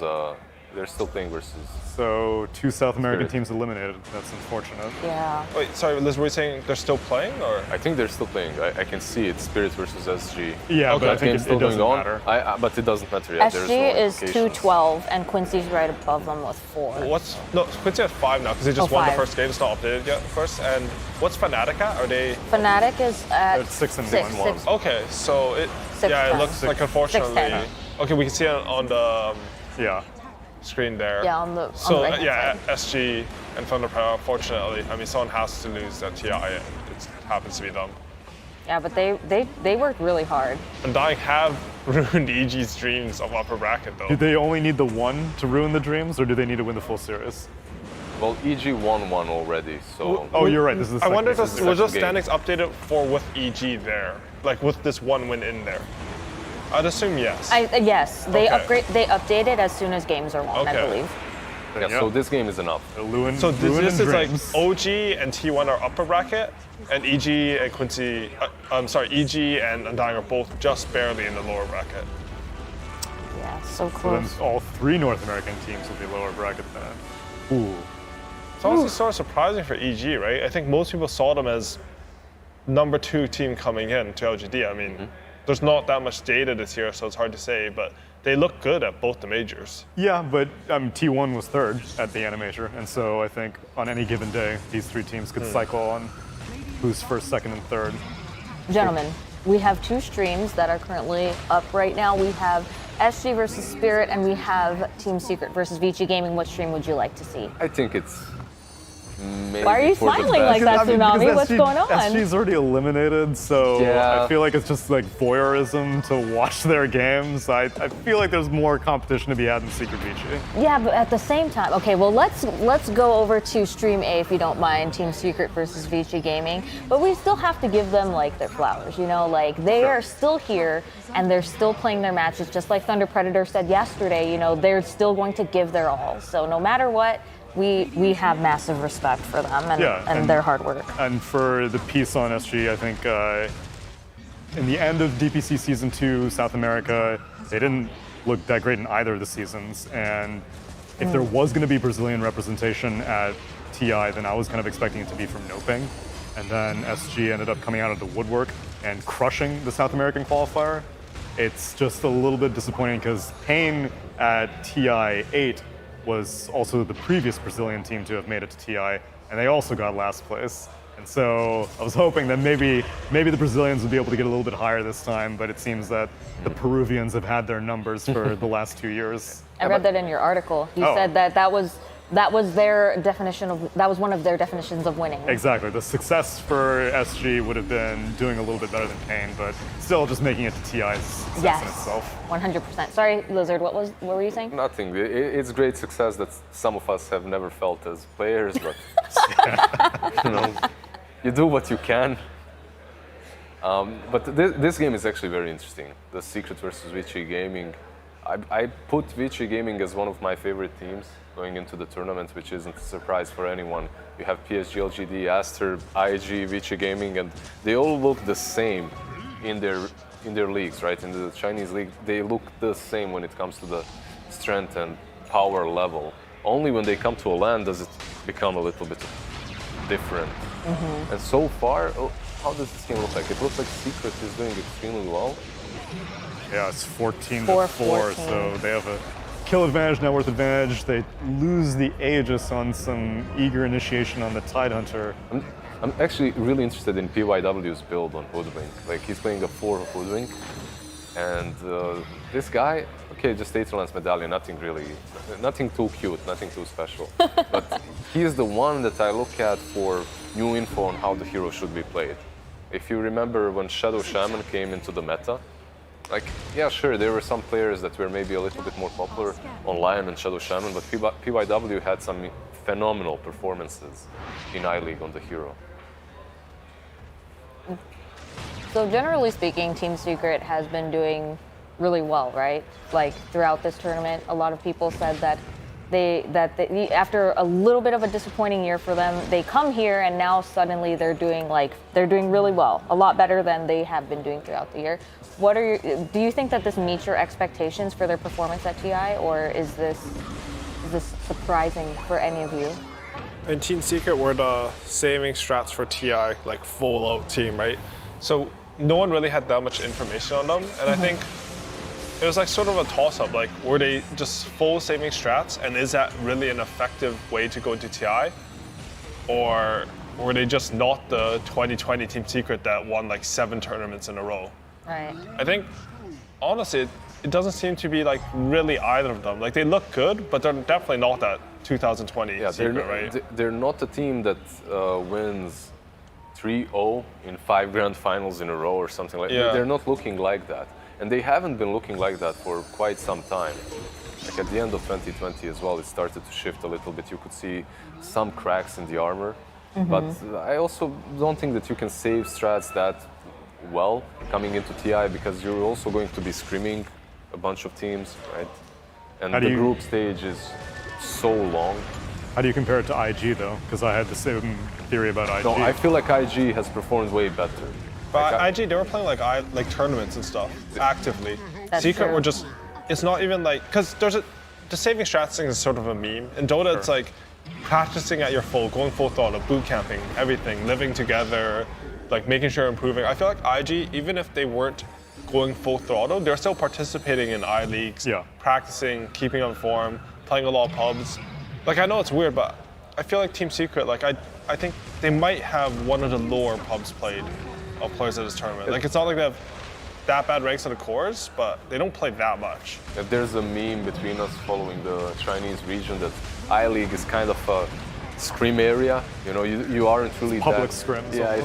They're still playing versus. So 2 South American teams eliminated. That's unfortunate. Yeah. Wait, sorry, Liz, were you saying they're still playing, or? I think they're still playing. I can see it. Spirit versus SG. Yeah, okay. but I think it doesn't matter. But it doesn't matter yet. SG is 2-12, and Quincy's right above them with 4. Quincy has 5 now because they just won the first game. It's not updated yet. First, and what's Fnatic at? Are they? Fnatic is at 6-1. Okay, so it looks like unfortunately. Okay, we can see it on the. Yeah. screen there. Yeah, on the right-hand side. SG and Thunderpearl, unfortunately, I mean, someone has to lose at TI, and it happens to be them. Yeah, but they worked really hard. Undying have ruined EG's dreams of upper bracket, though. Do they only need the one to ruin the dreams, or do they need to win the full series? Well, EG won one already, so. Oh, you're right. This is the I second, wonder if this is the was those second standings updated for with EG there, like with this one win in there. I'd assume yes. Yes, they Okay. They updated as soon as games are won, I Okay. believe. Yeah, so this game is enough. So this is like OG and T1 are upper bracket, and EG and Quincy, EG and Undying are both just barely in the lower bracket. Yeah, so So close. then all three North American teams will be lower bracket then. Ooh. It's honestly sort of surprising for EG, right? I think most people saw them as number 2 team coming in to LGD. I mean, there's not that much data this year, so it's hard to say, but they look good at both the majors. Yeah, but T1 was third at the Animator, and so I think on any given day, these three teams could cycle on who's first, second, and third. Gentlemen, we have 2 streams that are currently up right now. We have SG versus Spirit, and we have Team Secret versus Vici Gaming. What stream would you like to see? I think it's maybe Why are you for the smiling like best. that, Tsunami? because What's going on? SG's already eliminated, so Yeah. I feel like it's just like voyeurism to watch their games. I feel like there's more competition to be had in Secret Vici. Yeah, but at the same time, okay, well let's go over to Stream A if you don't mind, Team Secret versus Vici Gaming. But we still have to give them like their flowers, you know, like they are still here and they're still playing their matches, just like Thunder Predator said yesterday, you know, they're still going to give their all. So no matter what, we have massive respect for them and their hard work. And for the piece on SG, I think in the end of DPC Season 2, South America, they didn't look that great in either of the seasons. And if there was going to be Brazilian representation at TI, then I was kind of expecting it to be from Noping. And then SG ended up coming out of the woodwork and crushing the South American qualifier. It's just a little bit disappointing because Pain at TI 8 was also the previous Brazilian team to have made it to TI, and they also got last place. And so I was hoping that maybe the Brazilians would be able to get a little bit higher this time, but it seems that the Peruvians have had their numbers for the last 2 years. I read that in your article. You Oh. said that was their definition of that was one of their definitions of winning. Exactly. The success for SG would have been doing a little bit better than Pain, but still just making it to TI's success in itself. 100%. Sorry, Lizard, what were you saying? Nothing. It's great success that some of us have never felt as players, but you know, you do what you can. But this game is actually very interesting. The Secret versus Vici Gaming. I put Vici Gaming as one of my favorite teams going into the tournament, which isn't a surprise for anyone. You have PSG, LGD, Aster, IG, Vici Gaming, and they all look the same in their leagues, right? In the Chinese league, they look the same when it comes to the strength and power level. Only when they come to a LAN does it become a little bit different. And so far, how does this game look like? It looks like Secret is doing extremely well. Yeah, it's 14-4, so they have a kill advantage, net worth advantage. They lose the Aegis on some eager initiation on the Tidehunter. I'm actually really interested in PYW's build on Hoodwink. Like, he's playing a 4 Hoodwink, and this guy, okay, just 8 Lance Medallion, nothing too cute, nothing too special. But he's the one that I look at for new info on how the hero should be played. If you remember when Shadow Shaman came into the meta, like, yeah, sure, there were some players that were maybe a little bit more popular on Lion and Shadow Shaman, but PYW had some phenomenal performances in I-League on the hero. So generally speaking, Team Secret has been doing really well, right? Like throughout this tournament, a lot of people said that after a little bit of a disappointing year for them, they come here and now suddenly they're doing really well, a lot better than they have been doing throughout the year. Do you think that this meets your expectations for their performance at TI, or is this surprising for any of you? In Team Secret, we're the saving strats for TI, like full out team, right? So no one really had that much information on them, and I think it was like sort of a toss-up. Like, were they just full saving strats, and is that really an effective way to go into TI? Or were they just not the 2020 Team Secret that won like 7 tournaments in a row? Right. I think, honestly, it doesn't seem to be like really either of them. Like they look good, but they're definitely not that 2020 Secret, right? They're not a team that wins 3-0 in 5 grand finals in a row or something like that. Yeah. They're not looking like that. And they haven't been looking like that for quite some time. Like at the end of 2020 as well, it started to shift a little bit. You could see some cracks in the armor. But I also don't think that you can save strats that well coming into TI because you're also going to be scrimming a bunch of teams, right? And the group stage is so long. How do you compare it to IG though? Because I had the same theory about IG. No, I feel like IG has performed way better. But IG, they were playing like tournaments and stuff actively. That's Secret true. were just, it's not even like, because the saving strats thing is sort of a meme. In Dota, it's like practicing at your full, going full throttle, boot camping, everything, living together, like making sure you're improving. I feel like IG, even if they weren't going full throttle, they're still participating in I-leagues, practicing, keeping on form, playing a lot of pubs. Like I know it's weird, but I feel like Team Secret, like I think they might have one of the lower pubs played of players at this tournament. Like it's not like they have that bad ranks in the cores, but they don't play that much. There's a meme between us following the Chinese region that I-League is kind of a scrim area. You know, you aren't really public that, scrims. Yeah,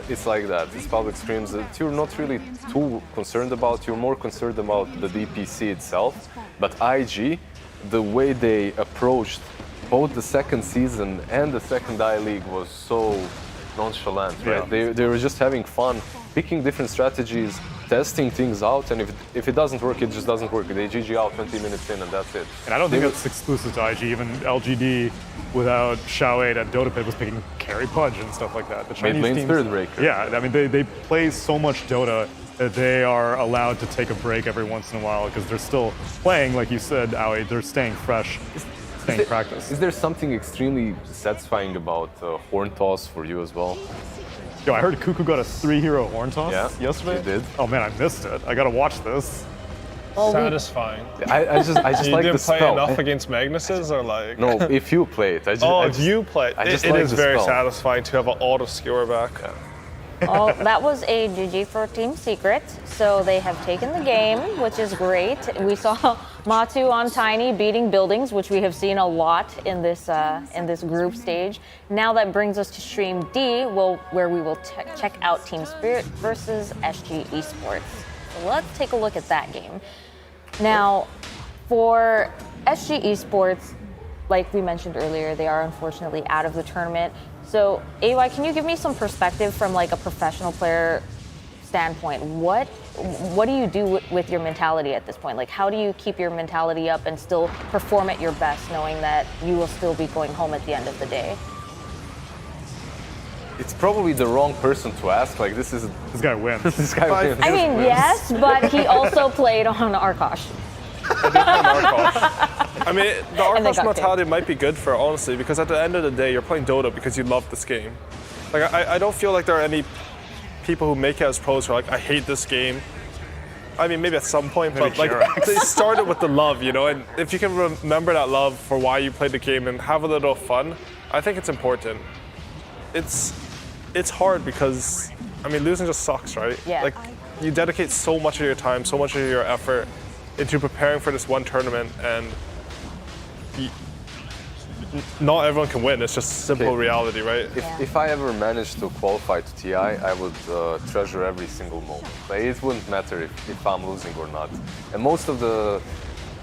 it's like that. It's public scrims that you're not really too concerned about. You're more concerned about the DPC itself. But IG, the way they approached both the second season and the second I-League was so nonchalant, right? They were just having fun, picking different strategies, testing things out, and if it doesn't work, it just doesn't work. They GG out 20 minutes in, and that's it. And I don't think that's exclusive to IG. Even LGD, without Xiao 8 at Dota Pit, was picking carry Pudge and stuff like that. The Chinese Mid-lane teams, Spirit Breaker. Yeah, I mean, they play so much Dota that they are allowed to take a break every once in a while because they're still playing, like you said, Aoi, they're staying fresh, staying practice. Is there something extremely satisfying about Horn Toss for you as well? Yo, I heard Cuckoo got a 3-hero Horn Toss yesterday. You did? Oh man, I missed it. I gotta watch this. Satisfying. I just you like didn't the play spell. enough against Magnus's or like? No, if you play it. If you play it, just it like is the very spell. satisfying to have an auto skewer back. Oh, that was a GG for Team Secret. So they have taken the game, which is great. We saw Matu on Tiny beating buildings, which we have seen a lot in this group stage. Now that brings us to Stream D, where we will check out Team Spirit versus SG Esports. So let's take a look at that game. Now, for SG Esports, like we mentioned earlier, they are unfortunately out of the tournament. So, AY, can you give me some perspective from like a professional player standpoint? What do you do with your mentality at this point? Like, how do you keep your mentality up and still perform at your best, knowing that you will still be going home at the end of the day? It's probably the wrong person to ask. Like this guy wins. This guy wins. I mean, yes, but he also played on Arkosh. I mean, the And they Arkosh got mentality might be good for it, honestly, because at the end of the day, you're playing Dota because you love this game. Like, I don't feel like there are any people who make it as pros who are like, I hate this game. I mean, maybe at some point, but like, they started with the love, you know, and if you can remember that love for why you played the game and have a little fun, I think it's important. It's hard because, I mean, losing just sucks, right? Yeah. Like, you dedicate so much of your time, so much of your effort into preparing for this one tournament, and not everyone can win. It's just simple reality, right? If I ever managed to qualify to TI, I would treasure every single moment. Like, it wouldn't matter if I'm losing or not. And most of the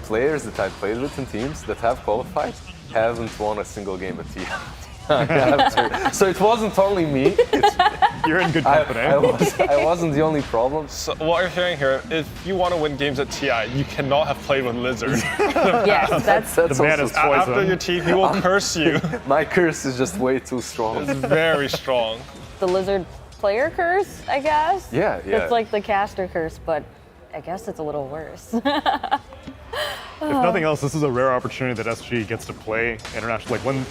players that I've played with in teams that have qualified haven't won a single game at TI. So it wasn't only me. You're in good company. I wasn't the only problem. So what you're hearing here, if you want to win games at TI, you cannot have played with Lizard. Yes, that's the man is poison. After your team, he will curse you. My curse is just way too strong. It's very strong. The Lizard player curse, I guess? Yeah. It's like the caster curse, but I guess it's a little worse. If nothing else, this is a rare opportunity that SG gets to play international. Like when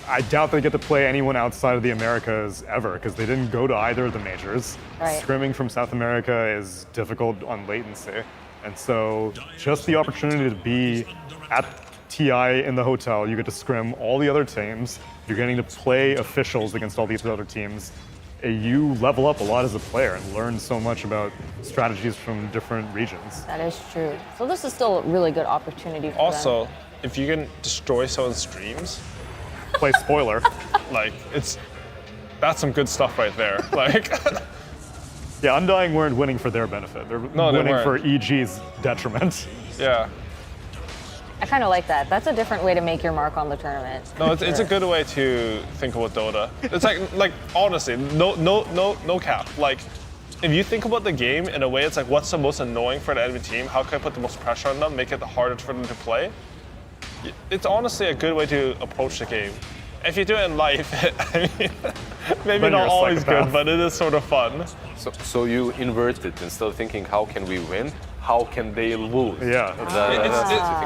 I doubt they get to play anyone outside of the Americas ever because they didn't go to either of the majors. Right. Scrimming from South America is difficult on latency. And so just the opportunity to be at TI in the hotel, you get to scrim all the other teams, you're getting to play officials against all these other teams. you level up a lot as a player and learn so much about strategies from different regions. That is true. So this is still a really good opportunity for Also, them. if you can destroy someone's streams, play spoiler. Like that's some good stuff right there. Like, yeah, Undying weren't winning for their benefit. They're winning for EG's detriment. Yeah. I kind of like that. That's a different way to make your mark on the tournament. No, it's a good way to think about Dota. It's like honestly, no cap. Like, if you think about the game in a way, it's like, what's the most annoying for an enemy team? How can I put the most pressure on them? Make it the hardest for them to play. It's honestly a good way to approach the game. If you do it in life, I mean, maybe not always good, but it is sort of fun. So you invert it. Instead of thinking, how can we win? How can they lose? Yeah.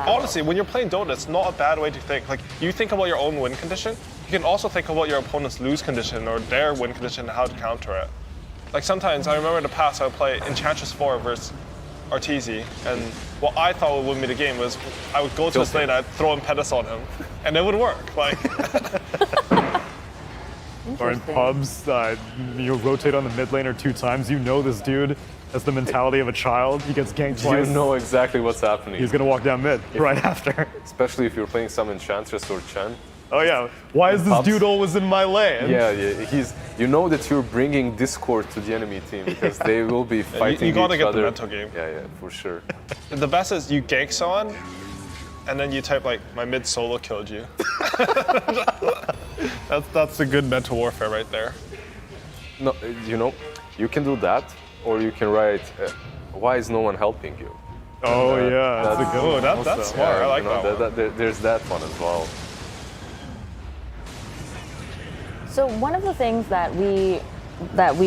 Honestly, when you're playing Dota, it's not a bad way to think. Like, you think about your own win condition, you can also think about your opponent's lose condition or their win condition and how to counter it. Like, sometimes, I remember in the past, I would play Enchantress 4 versus Arteezy, and what I thought would win me the game was I would go to his lane, I'd throw Impetus on him, and it would work. Like, or in pubs, you rotate on the mid laner 2 times. You know this dude has the mentality of a child. He gets ganked twice. You know exactly what's happening. He's gonna walk down mid right after. Especially if you're playing some Enchantress or Chen. Oh yeah, why is this dude always in my lane? Yeah, you know that you're bringing discord to the enemy team because they will be fighting you gotta each get other. the mental game. Yeah, for sure. The best is you gank someone, and then you type like, my mid solo killed you. That's a good mental warfare right there. No, you know, you can do that, or you can write, why is no one helping you? Oh yeah, that's a good one. That's smart. Yeah, I like that one. There's that one as well. So one of the things that we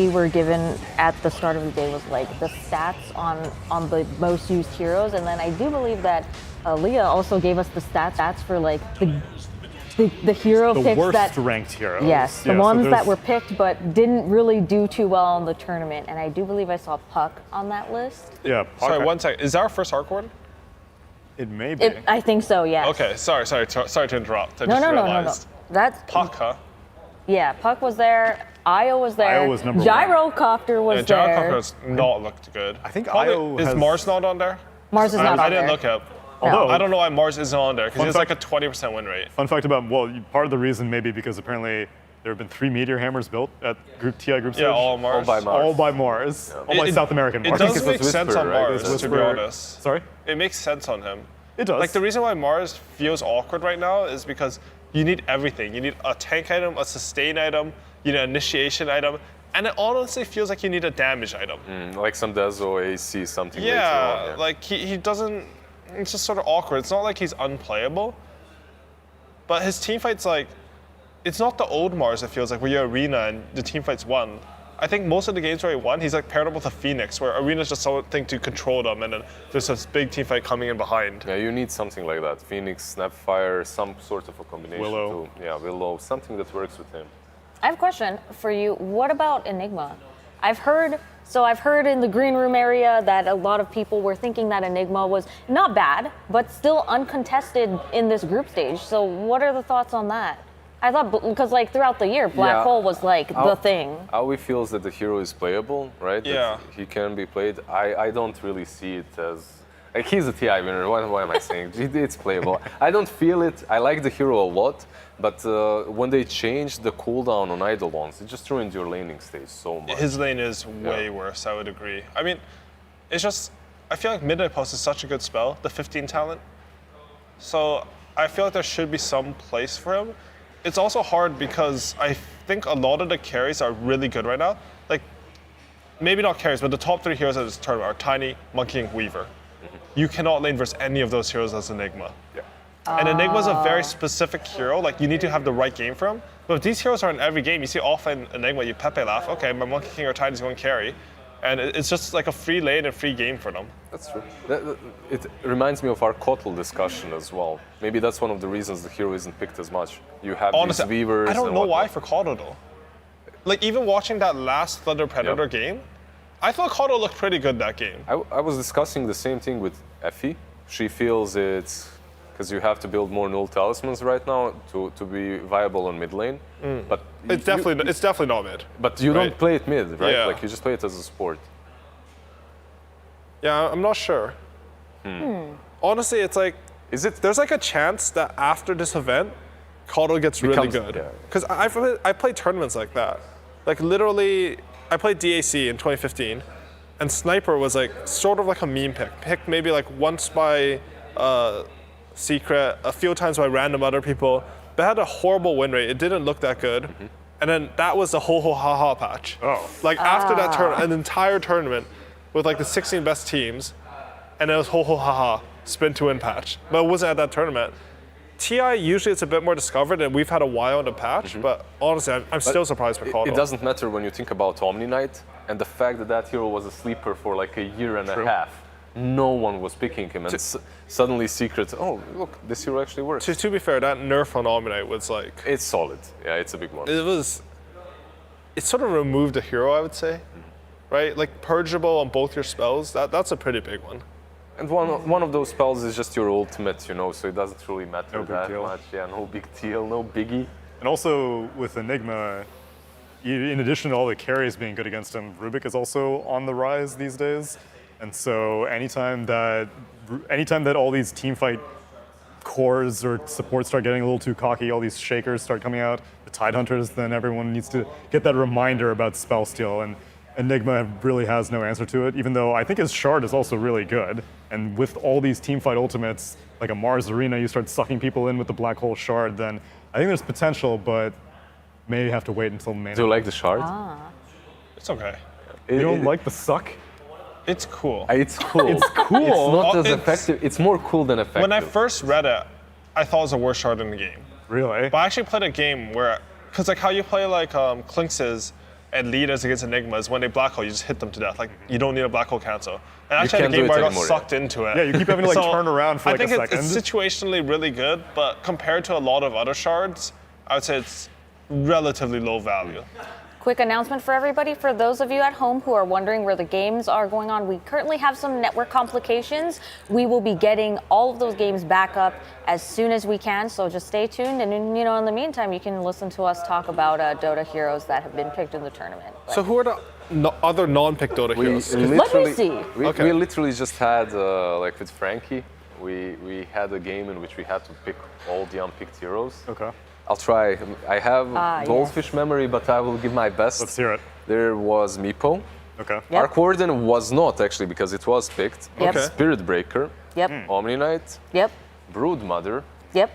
were given at the start of the day was like the stats on the most used heroes, and then I do believe that Leah also gave us the stats for like the hero the picks worst ranked heroes. Yes, the ones that were picked but didn't really do too well in the tournament, and I do believe I saw Puck on that list. Yeah. Puck. Sorry, one second. Is that our first Arc one? It may be. I think so. Yeah. Okay. Sorry to interrupt. I No, just no, realized. no. That's Puck, huh? Yeah, Puck was there. Io was there. Io was number one. Gyrocopter was there. Gyrocopter has not looked good. I think Probably, Io is has... Mars not on there? Mars is not on there. I didn't look up. Although, I don't know why Mars isn't on there because he has fact- like a 20% win rate. Fun fact about, part of the reason maybe because apparently there have been 3 Meteor Hammers built at TI Group Stage. Yeah, all Mars. All by Mars. All by Mars. Yeah. All by South American Mars. It does make sense on right? Mars, to be honest. Sorry? It makes sense on him. It does. Like, the reason why Mars feels awkward right now is because you need everything. You need a tank item, a sustain item, you need an initiation item, and it honestly feels like you need a damage item. Like some Dezo AC, something later on. Yeah, like he doesn't, it's just sort of awkward. It's not like he's unplayable, but his team fight's like, it's not the old Mars, it feels like, where you're Arena and the team fight's won. I think most of the games where he won, he's like paired up with a Phoenix, where Arena's just something to control them, and then there's this big team fight coming in behind. Yeah, you need something like that. Phoenix, Snapfire, some sort of a combination. Willow. Willow, something that works with him. I have a question for you. What about Enigma? I've heard in the green room area that a lot of people were thinking that Enigma was not bad, but still uncontested in this group stage. So what are the thoughts on that? I thought, because like throughout the year, Black Hole was like the thing. Aoi feels that the hero is playable, right? Yeah. That he can be played. I don't really see it as, like, he's a TI winner. What am I saying? It's playable. I don't feel it. I like the hero a lot, but when they changed the cooldown on Eidolons, it just ruined your laning stage so much. His lane is way worse, I would agree. I mean, it's just, I feel like Midnight Pulse is such a good spell, the 15 talent. So I feel like there should be some place for him. It's also hard because I think a lot of the carries are really good right now. Like, maybe not carries, but the top 3 heroes of this tournament are Tiny, Monkey, and Weaver. You cannot lane versus any of those heroes as Enigma. Yeah. And Enigma's a very specific hero, like you need to have the right game for him. But if these heroes are in every game, you see offline Enigma, you Pepe laugh, okay, my Monkey King or Tiny's going to carry. And it's just like a free lane and free game for them. That's true. It reminds me of our Kotl discussion as well. Maybe that's one of the reasons the hero isn't picked as much. You have Honestly, these Weavers. I don't and know whatnot. why for Kotl though. Like even watching that last Thunder Predator game, I thought Kotl looked pretty good that game. I was discussing the same thing with Effie. She feels it's because you have to build more null talismans right now to be viable on mid lane. But It's definitely not mid. But you don't play it mid, right? Yeah. Like you just play it as a support. Yeah, I'm not sure. Honestly, it's like, there's like a chance that after this event, Kato gets really good. Because I played tournaments like that. Like literally, I played DAC in 2015, and Sniper was like sort of like a meme pick. Picked maybe like once by Secret, a few times by random other people, but had a horrible win rate. It didn't look that good. And then that was the ho-ho-ha-ha patch. Like after that an entire tournament with like the 16 best teams, and it was ho-ho-ha-ha, spin to win patch. But it wasn't at that tournament. TI, usually it's a bit more discovered, and we've had a while in the patch, but honestly, I'm still surprised by Kato. It doesn't matter when you think about Omni Knight and the fact that that hero was a sleeper for like a year and a half. No one was picking him, and suddenly Secret, oh, look, this hero actually works. To be fair, that nerf on Omni Knight was like... It's solid. Yeah, it's a big one. It sort of removed the hero, I would say. Right? Like, purgeable on both your spells, that's a pretty big one. And one of those spells is just your ultimate, you know, so it doesn't really matter that much. Yeah, no big deal, no biggie. And also with Enigma, in addition to all the carries being good against him, Rubik is also on the rise these days. And so anytime that all these teamfight cores or supports start getting a little too cocky, all these shakers start coming out, the Tide Hunters, then everyone needs to get that reminder about spell steal. And Enigma really has no answer to it, even though I think his shard is also really good. And with all these teamfight ultimates, like a Mars Arena, you start sucking people in with the Black Hole shard, then I think there's potential, but may have to wait until main. Do you like the shard? It's okay. You don't like the suck? It's cool. It's cool. It's cool. It's not as effective. It's more cool than effective. When I first read it, I thought it was the worst shard in the game. Really? But I actually played a game where, because like how you play like Clinxes and leaders against Enigmas, when they black hole, you just hit them to death. Like you don't need a black hole cancel. And actually had a game where I got sucked into it. Yeah, you keep having to like turn around for like a second. I think it's situationally really good, but compared to a lot of other shards, I would say it's relatively low value. Quick announcement for everybody. For those of you at home who are wondering where the games are going on, we currently have some network complications. We will be getting all of those games back up as soon as we can, so just stay tuned. And in the meantime, you can listen to us talk about Dota heroes that have been picked in the tournament. So who are the other non-picked Dota heroes? Let me see. We literally just had, like with Frankie, we had a game in which we had to pick all the unpicked heroes. Okay. I'll try. I have goldfish memory, but I will give my best. Let's hear it. There was Meepo. Okay. Yep. Arc Warden was not actually because it was picked. Yep. Okay. Spirit Breaker. Yep. Omni Knight. Yep. Brood Mother. Yep.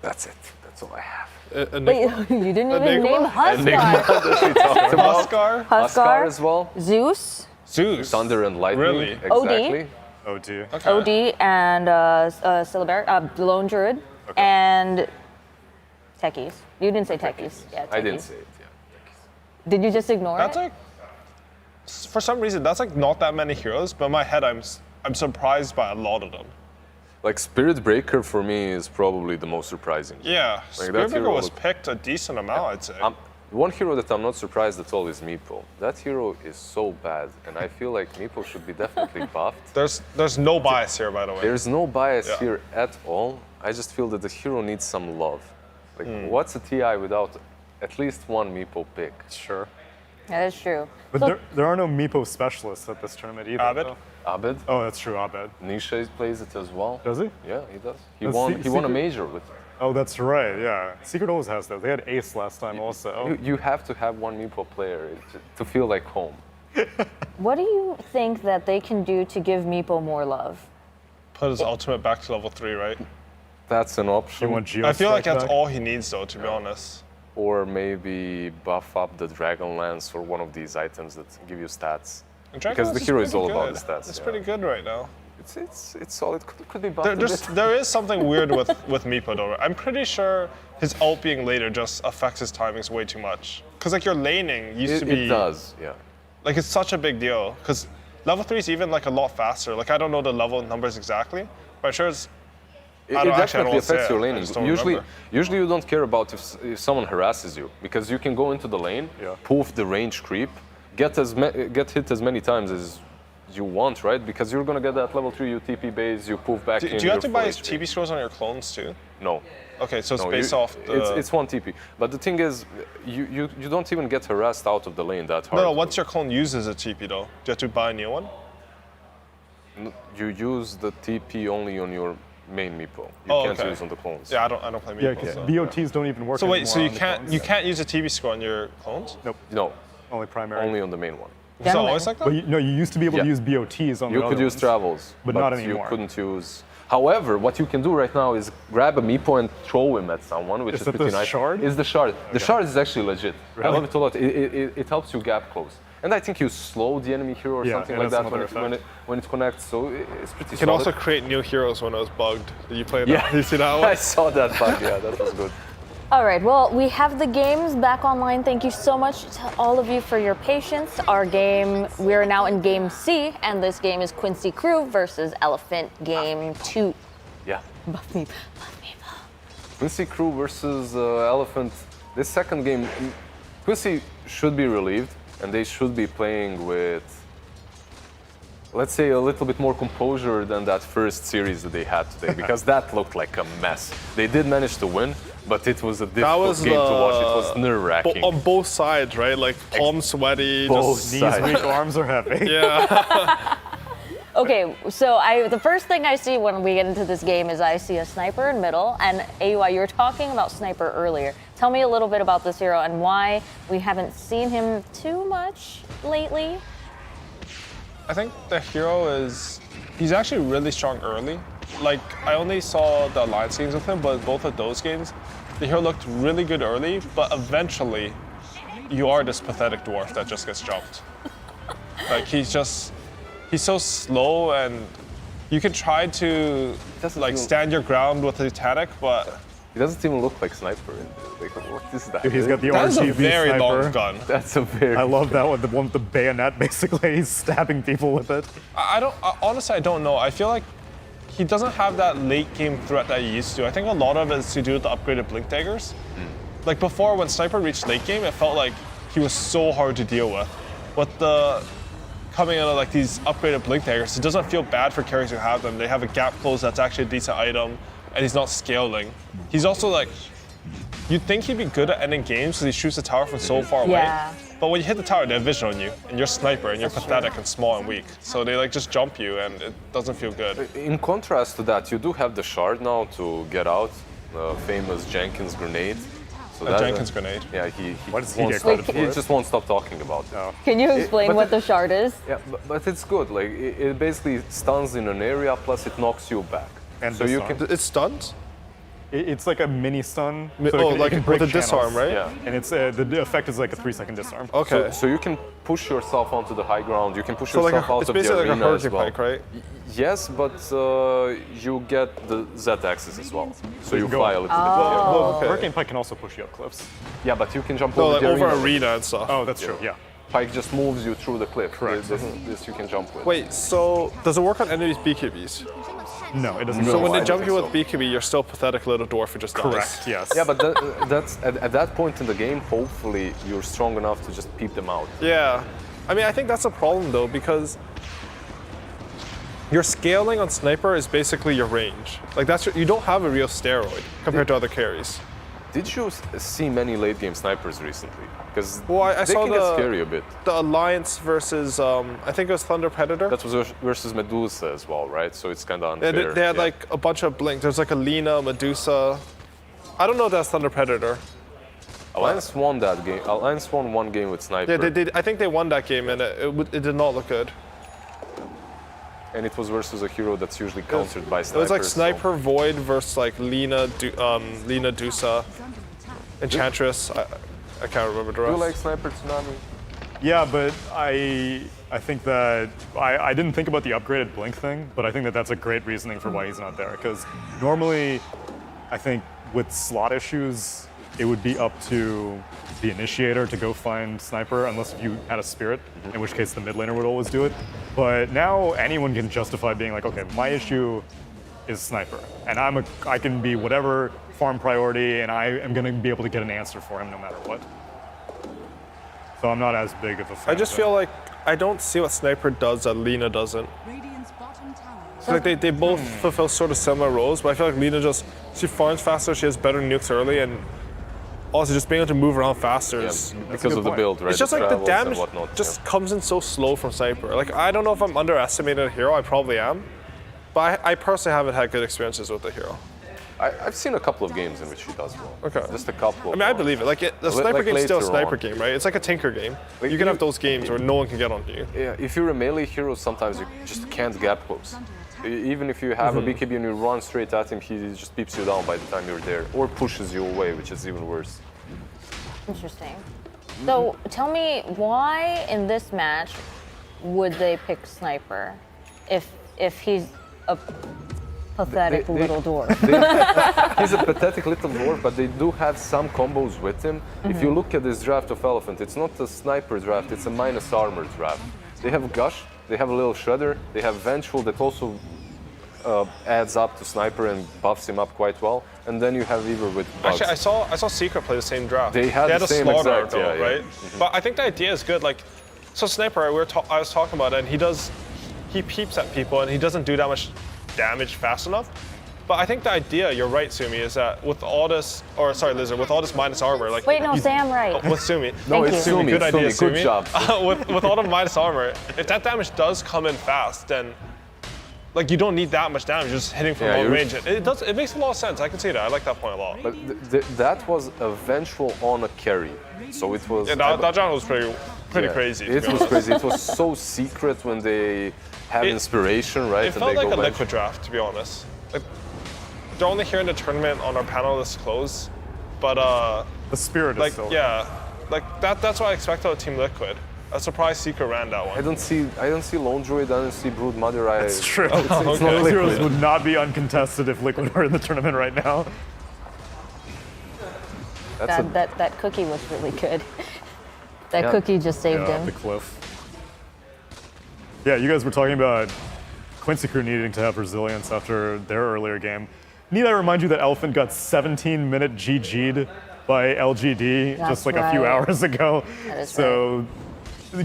That's it. That's all I have. Wait, you didn't even name Huskar. Huskar as well. Zeus. Thunder and Lightning. Really? Exactly. OD. Okay. OD and Syllabar, Lone Druid, and Techies. You didn't say Techies. Yeah, Techies. I didn't say it, yeah. Did you just ignore That's it? like, for some reason, that's like not that many heroes, but in my head, I'm surprised by a lot of them. Like Spirit Breaker for me is probably the most surprising. Yeah, Like Spirit Breaker was picked a decent amount, I'd say. One hero that I'm not surprised at all is Meepo. That hero is so bad, and I feel like Meepo should be definitely buffed. There's no bias here, by the way. There's no bias here at all. I just feel that the hero needs some love. Like, what's a TI without at least one Meepo pick? Sure. That is true. But there are no Meepo specialists at this tournament either. Abed? Though. Abed? Oh, that's true, Abed. Nisha plays it as well. Does he? Yeah, he does. He Does won a major with it. Oh, that's right, yeah. Secret always has those. They had Ace last time also. You have to have one Meepo player to feel like home. What do you think that they can do to give Meepo more love? Put his ultimate back to level 3, right? That's an option. You want Geo I feel like that's back? all he needs, though, to be honest. Or maybe buff up the Dragon Lance or one of these items that give you stats. Because the hero is all about the stats. It's pretty good right now. It's solid. Could be buffed There is something weird with Meepo, though. I'm pretty sure his ult being later just affects his timings way too much. Because like your laning used to be... It does, yeah. Like it's such a big deal. Because level 3 is even like a lot faster. Like I don't know the level numbers exactly, but I'm sure it's... It definitely affects your laning. Usually you don't care about if someone harasses you, because you can go into the lane, poof the range creep, get hit as many times as you want, right? Because you're gonna get that level 3 UTP base, you poof back in. Do you have to buy HP. TP scrolls on your clones too? No. Okay, so it's No, based off the... It's one TP. But the thing is, you don't even get harassed out of the lane that hard. No, once your clone uses a TP though, do you have to buy a new one? You use the TP only on your main meeple. You can't use on the clones. Yeah, I don't play Yeah, meeples. So. BOTs don't even work So wait, so anymore you can't use a TP score on your clones? Nope. No. Only primary. Only on the main one. Is it always like that? But you used to be able to use BOTs on the You other could use ones, travels, but not anymore. You couldn't use. However, what you can do right now is grab a meepo and throw him at someone, which is that pretty the nice. shard? Is the shard. The shard is actually legit. I Really? love it a lot. It helps you gap close. And I think you slow the enemy hero or something like that when it connects, so it's pretty You can solid. also create new heroes when it was bugged. Did you play that? Yeah. Did you see that one? I saw that bug, yeah, that was good. All right, well, we have the games back online. Thank you so much to all of you for your patience. Our game, we are now in Game C, and this game is Quincy Crew versus Elephant Game 2. Yeah. Buff me. Quincy Crew versus Elephant. This second game, Quincy should be relieved, and they should be playing with, let's say, a little bit more composure than that first series that they had today, because that looked like a mess. They did manage to win, but it was a difficult game to watch. It was nerve-wracking. On both sides, right? Like palms sweaty, Both just sides. Knees weak, arms are heavy. Yeah. Okay, so the first thing I see when we get into this game is I see a sniper in middle, and AUI, you were talking about sniper earlier. Tell me a little bit about this hero and why we haven't seen him too much lately. I think the hero he's actually really strong early. Like, I only saw the Alliance games with him, but both of those games, the hero looked really good early, but eventually, you are this pathetic dwarf that just gets jumped. Like, he's so slow, and you can try to, like, stand your ground with the Titanic, but... He doesn't even look like Sniper. Like, what is that? Dude, he's got the That's a RGB very sniper. long gun. That's a very... I love that one, the one with the bayonet, basically. He's stabbing people with it. Honestly, I don't know. I feel like he doesn't have that late game threat that he used to. I think a lot of it is to do with the upgraded blink daggers. Like before, when Sniper reached late game, it felt like he was so hard to deal with. But coming out of like these upgraded blink daggers, it doesn't feel bad for carries who have them. They have a gap close that's actually a decent item, and he's not scaling. He's also like, you'd think he'd be good at ending games because he shoots the tower from so far away. Yeah. But when you hit the tower, they have vision on you, and you're Sniper, and you're pathetic and small and weak. So they like just jump you, and it doesn't feel good. In contrast to that, you do have the shard now to get out, the famous Jenkins grenade. So Jenkins grenade? Yeah, he just won't stop talking about it. Can you explain what the shard is? Yeah, but it's good. Like it basically stuns in an area, plus it knocks you back. And so you can. It stuns? It's like a mini stun. Like can with break a disarm, channels. right? Yeah. And it's the effect is like a 3-second disarm. Okay. So you can push yourself onto the high ground. You can push So like yourself out it's of the basically arena like a as well. hurricane pike, right? Yes, but you get the Z-axis as well. So you can fly go- a little bit. Yeah. Well, Hurricane Pike can also push you up cliffs. Yeah, but you can jump No, over like the over arena. arena and stuff. Oh, that's true. Yeah. Pike just moves you through the cliff. Correct. This you can jump with. Wait, so does it work on enemies' BKBs? No, it doesn't. So when I they don't jump you with think BKB, you're still pathetic little dwarf who just dies. Correct. Yes. Yeah, but that's at that point in the game. Hopefully, you're strong enough to just peep them out. Yeah. I mean, I think that's a problem though, because your scaling on Sniper is basically your range. Like you don't have a real steroid compared to other carries. Did you see many late game snipers recently? Because I they saw can get scary a bit. The Alliance versus, I think it was Thunder Predator. That was versus Medusa as well, right? So it's kind of unfair. They had like a bunch of blink. There's like a Lina, Medusa. I don't know if that's Thunder Predator. Alliance won that game. Alliance won one game with Sniper. Yeah, they did. I think they won that game, and it did not look good. And it was versus a hero that's usually countered by snipers. It was like Sniper Void versus like Lina, Lina Dusa, Enchantress. I can't remember the Do rest. you like Sniper Tsunami? Yeah, but I think that I didn't think about the upgraded blink thing, but I think that that's a great reasoning for why he's not there. Because normally, I think with slot issues, it would be up to the initiator to go find Sniper, unless you had a Spirit, in which case the mid laner would always do it. But now anyone can justify being like, okay, my issue is Sniper, and I can be whatever farm priority, and I am going to be able to get an answer for him no matter what. So I'm not as big of a fan. I just feel like I don't see what Sniper does that Lina doesn't. So like they both fulfill sort of similar roles, but I feel like Lina she farms faster, she has better nukes early, and also just being able to move around faster is because of the build, right? It's just like the damage whatnot, just comes in so slow from Sniper. Like I don't know if I'm underestimating a hero, I probably am, but I personally haven't had good experiences with the hero. I've seen a couple of games in which he does well. Okay. Just a couple. I mean, I believe it. Like the Sniper game is still a Sniper on. game, right? It's like a Tinker game. Like you can have those games where no one can get on you. Yeah, if you're a melee hero, sometimes you just can't gap close. Even if you have a BKB and you run straight at him, he just beeps you down by the time you're there, or pushes you away, which is even worse. Interesting. So tell me, why in this match would they pick Sniper if he's a pathetic little dwarf? He's a pathetic little dwarf, but they do have some combos with him. If you look at this draft of Elephant, it's not a Sniper draft, it's a minus armor draft. They have Gush, they have a little Shredder, they have Vengeful that also adds up to Sniper and buffs him up quite well. And then you have Weaver with bugs. Actually, I saw Secret play the same draft. They had the a same Slaughter exact, though, yeah. right? But I think the idea is good. Like, so Sniper, I was talking about it, and he peeps at people, and he doesn't do that much damage fast enough. But I think the idea, you're right, Sumi, is that with all this, Lizard, with all this minus armor, like Wait, no, Sam, right? with Sumi. No, it's Sumi. Good idea, Sumi. Good job. with all the minus armor, if that damage does come in fast, then like you don't need that much damage, just hitting from long range. It makes a lot of sense. I can see that. I like that point a lot. But that was a Vengeful on a carry. So it was... Yeah, that jump was pretty crazy. It was crazy. It was so secret when they have inspiration, right? It felt like a liquid draft, to be honest. Like, they're only here in the tournament on our panel this close, but the spirit is still yeah, like that's what I expect out of Team Liquid. I'm surprised Secret ran that one. I don't see Lone Druid, I don't see Brood Mother. That's true. It's not Those heroes Liquid. would not be uncontested if Liquid were in the tournament right now. That cookie was really good. That cookie just saved him. The cliff. Yeah, you guys were talking about Quincy Crew needing to have resilience after their earlier game. Need I remind you that Elephant got 17-minute GG'd by LGD just like a few hours ago. That is so,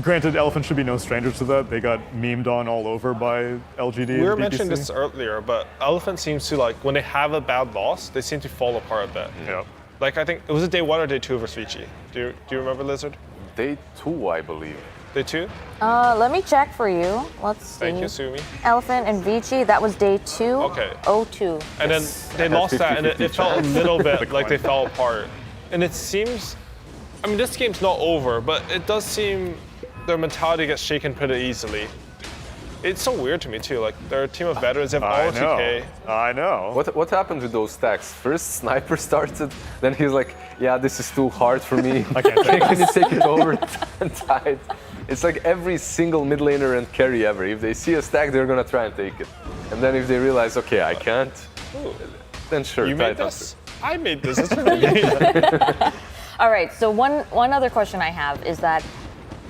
granted, Elephant should be no stranger to that. They got memed on all over by LGD. We were and mentioning DPC. this earlier, but Elephant seems to, like, when they have a bad loss, they seem to fall apart a bit. Yeah. Like, I think, was it day 1 or day 2 versus Vici? Do you remember, Lizard? Day 2, I believe. Day 2? Let me check for you. Let's see. Thank you, Sumi. Elephant and Vici, that was day 2. Okay. 0-2. And then they lost that, and it felt a little bit like they fell apart. And it seems, I mean, this game's not over, but it does seem their mentality gets shaken pretty easily. It's so weird to me too. Like they're a team of veterans. They have all TK. I know. What happened with those stacks? First Sniper started, then he's like, yeah, this is too hard for me. I can't take Can you take it over and Tide? It's like every single mid laner and carry ever. If they see a stack, they're gonna try and take it. And then if they realize, okay, I can't, then sure. You made Tide this? I made this. It's for me. All right, so one other question I have is that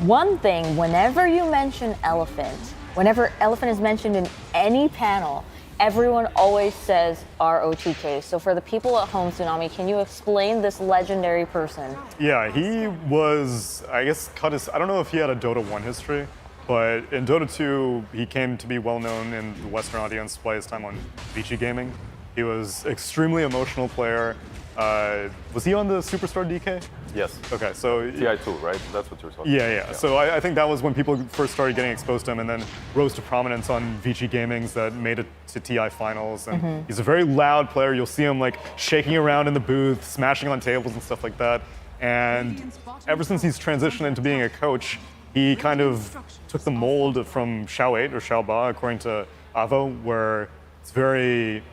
one thing, whenever you mention Elephant, whenever Elephant is mentioned in any panel, everyone always says ROTK. So for the people at home, Tsunami, can you explain this legendary person? Yeah, he was, I guess, I don't know if he had a Dota 1 history, but in Dota 2, he came to be well known in the Western audience by his time on Vici Gaming. He was extremely emotional player. Was he on the Superstar DK? Yes. Okay, so TI2, right? That's what you're talking yeah. about. So I think that was when people first started getting exposed to him, and then rose to prominence on Vici Gamings that made it to TI finals. And he's a very loud player. You'll see him like shaking around in the booth, smashing on tables and stuff like that. And ever since he's transitioned into being a coach, he kind of took the mold from Xiao 8 or Xiao Ba, according to Avo, where it's very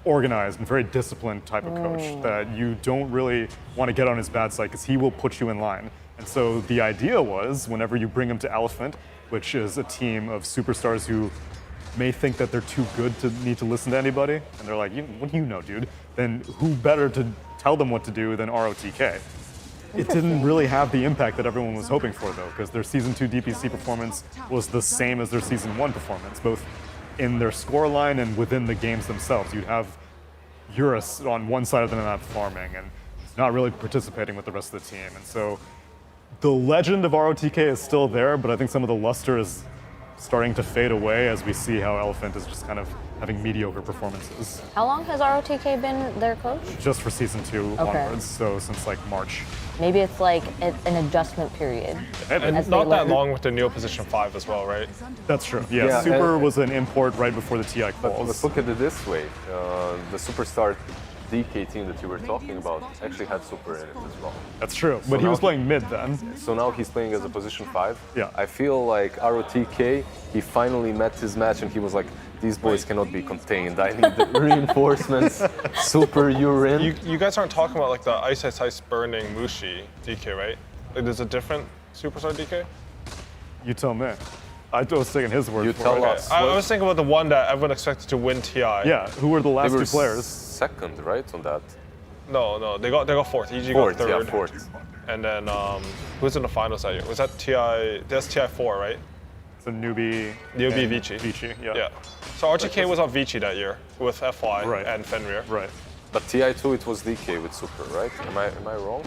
organized and very disciplined type of coach that you don't really want to get on his bad side because he will put you in line. And so the idea was whenever you bring him to Elephant, which is a team of superstars who may think that they're too good to need to listen to anybody, and they're like, what do you know, dude? Then who better to tell them what to do than ROTK? It didn't really have the impact that everyone was hoping for though, because their Season 2 DPC performance was the same as their Season 1 performance, both in their scoreline and within the games themselves. You'd have Eurus on one side of the map farming and not really participating with the rest of the team. And so the legend of ROTK is still there, but I think some of the luster is starting to fade away as we see how Elephant is just kind of having mediocre performances. How long has ROTK been their coach? Just for season 2 onwards, so since like March. Maybe it's like an adjustment period. And not that long with the Neo Position 5 as well, right? That's true. Yeah, Super was an import right before the TI calls. Let's look at it this way. The Superstar DK team that you were talking about actually had Super in it as well. That's true, So but he now was playing mid then. So now he's playing as a position 5. Yeah. I feel like ROTK, he finally met his match and he was like, these boys cannot be contained. I need the reinforcements. Super, you're in. You guys aren't talking about like the Ice burning Mushi DK, right? Like there's a different Superstar DK? You tell me. I was taking his word You for tell it. us. I was thinking about the one that everyone expected to win TI. Yeah, who were the last They were 2 players? second, right, on that? No, they got fourth. EG Fourth, got third. yeah, fourth. And then who was in the finals that year? Was that TI? That's TI 4, right? It's a newbie. Newbie Vici. Vici, yeah. Yeah. So RTK was on Vici that year with FY Right. and Fenrir. Right. But TI2, it was DK with Super, right? Am I wrong?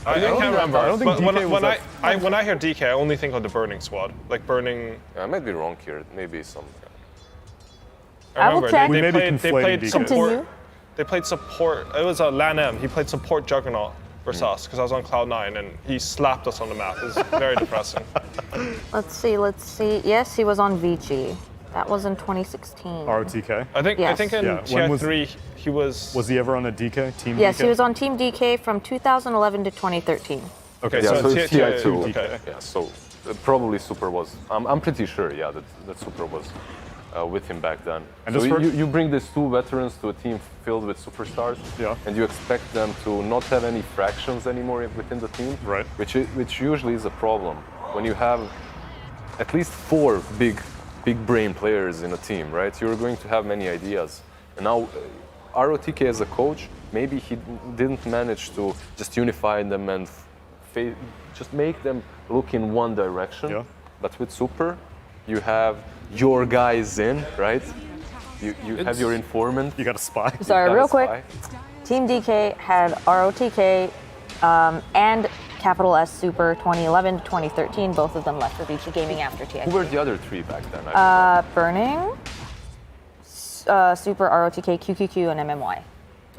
I can't remember. I don't think but DK was when I hear DK, I only think of the Burning Squad, like Burning. I might be wrong here. Maybe some. I will check. We may be They conflating played DKs. support. Continue. They played support. It was a LAN M. He played support Juggernaut versus us because I was on Cloud9 and he slapped us on the map. It was very depressing. Let's see. Yes, he was on Vici. That was in 2016. ROTK. I think Yes. in Yeah, when was- TI3 he was. Was he ever on a DK team? Yes, DK? he was on Team DK from 2011 to 2013. Okay, Yeah, so it's TI2. Okay. Yeah, so probably Super was. I'm pretty sure, yeah, that Super was with him back then. And so just for- you bring these 2 veterans to a team filled with superstars, Yeah. and you expect them to not have any fractions anymore within the team, Right. Which usually is a problem when you have at least 4 big brain players in a team, right? You're going to have many ideas, and now ROTK as a coach, maybe he didn't manage to just unify them and just make them look in one direction. Yeah. But with Super, you have your guys in, right? You have your informant. You got a spy. Sorry, got real a quick. spy. Team DK had ROTK and capital S Super 2011 to 2013. Both of them left for Vici Gaming after TI. Who were the other 3 back then? Burning, Super, ROTK, QQQ, and MMY.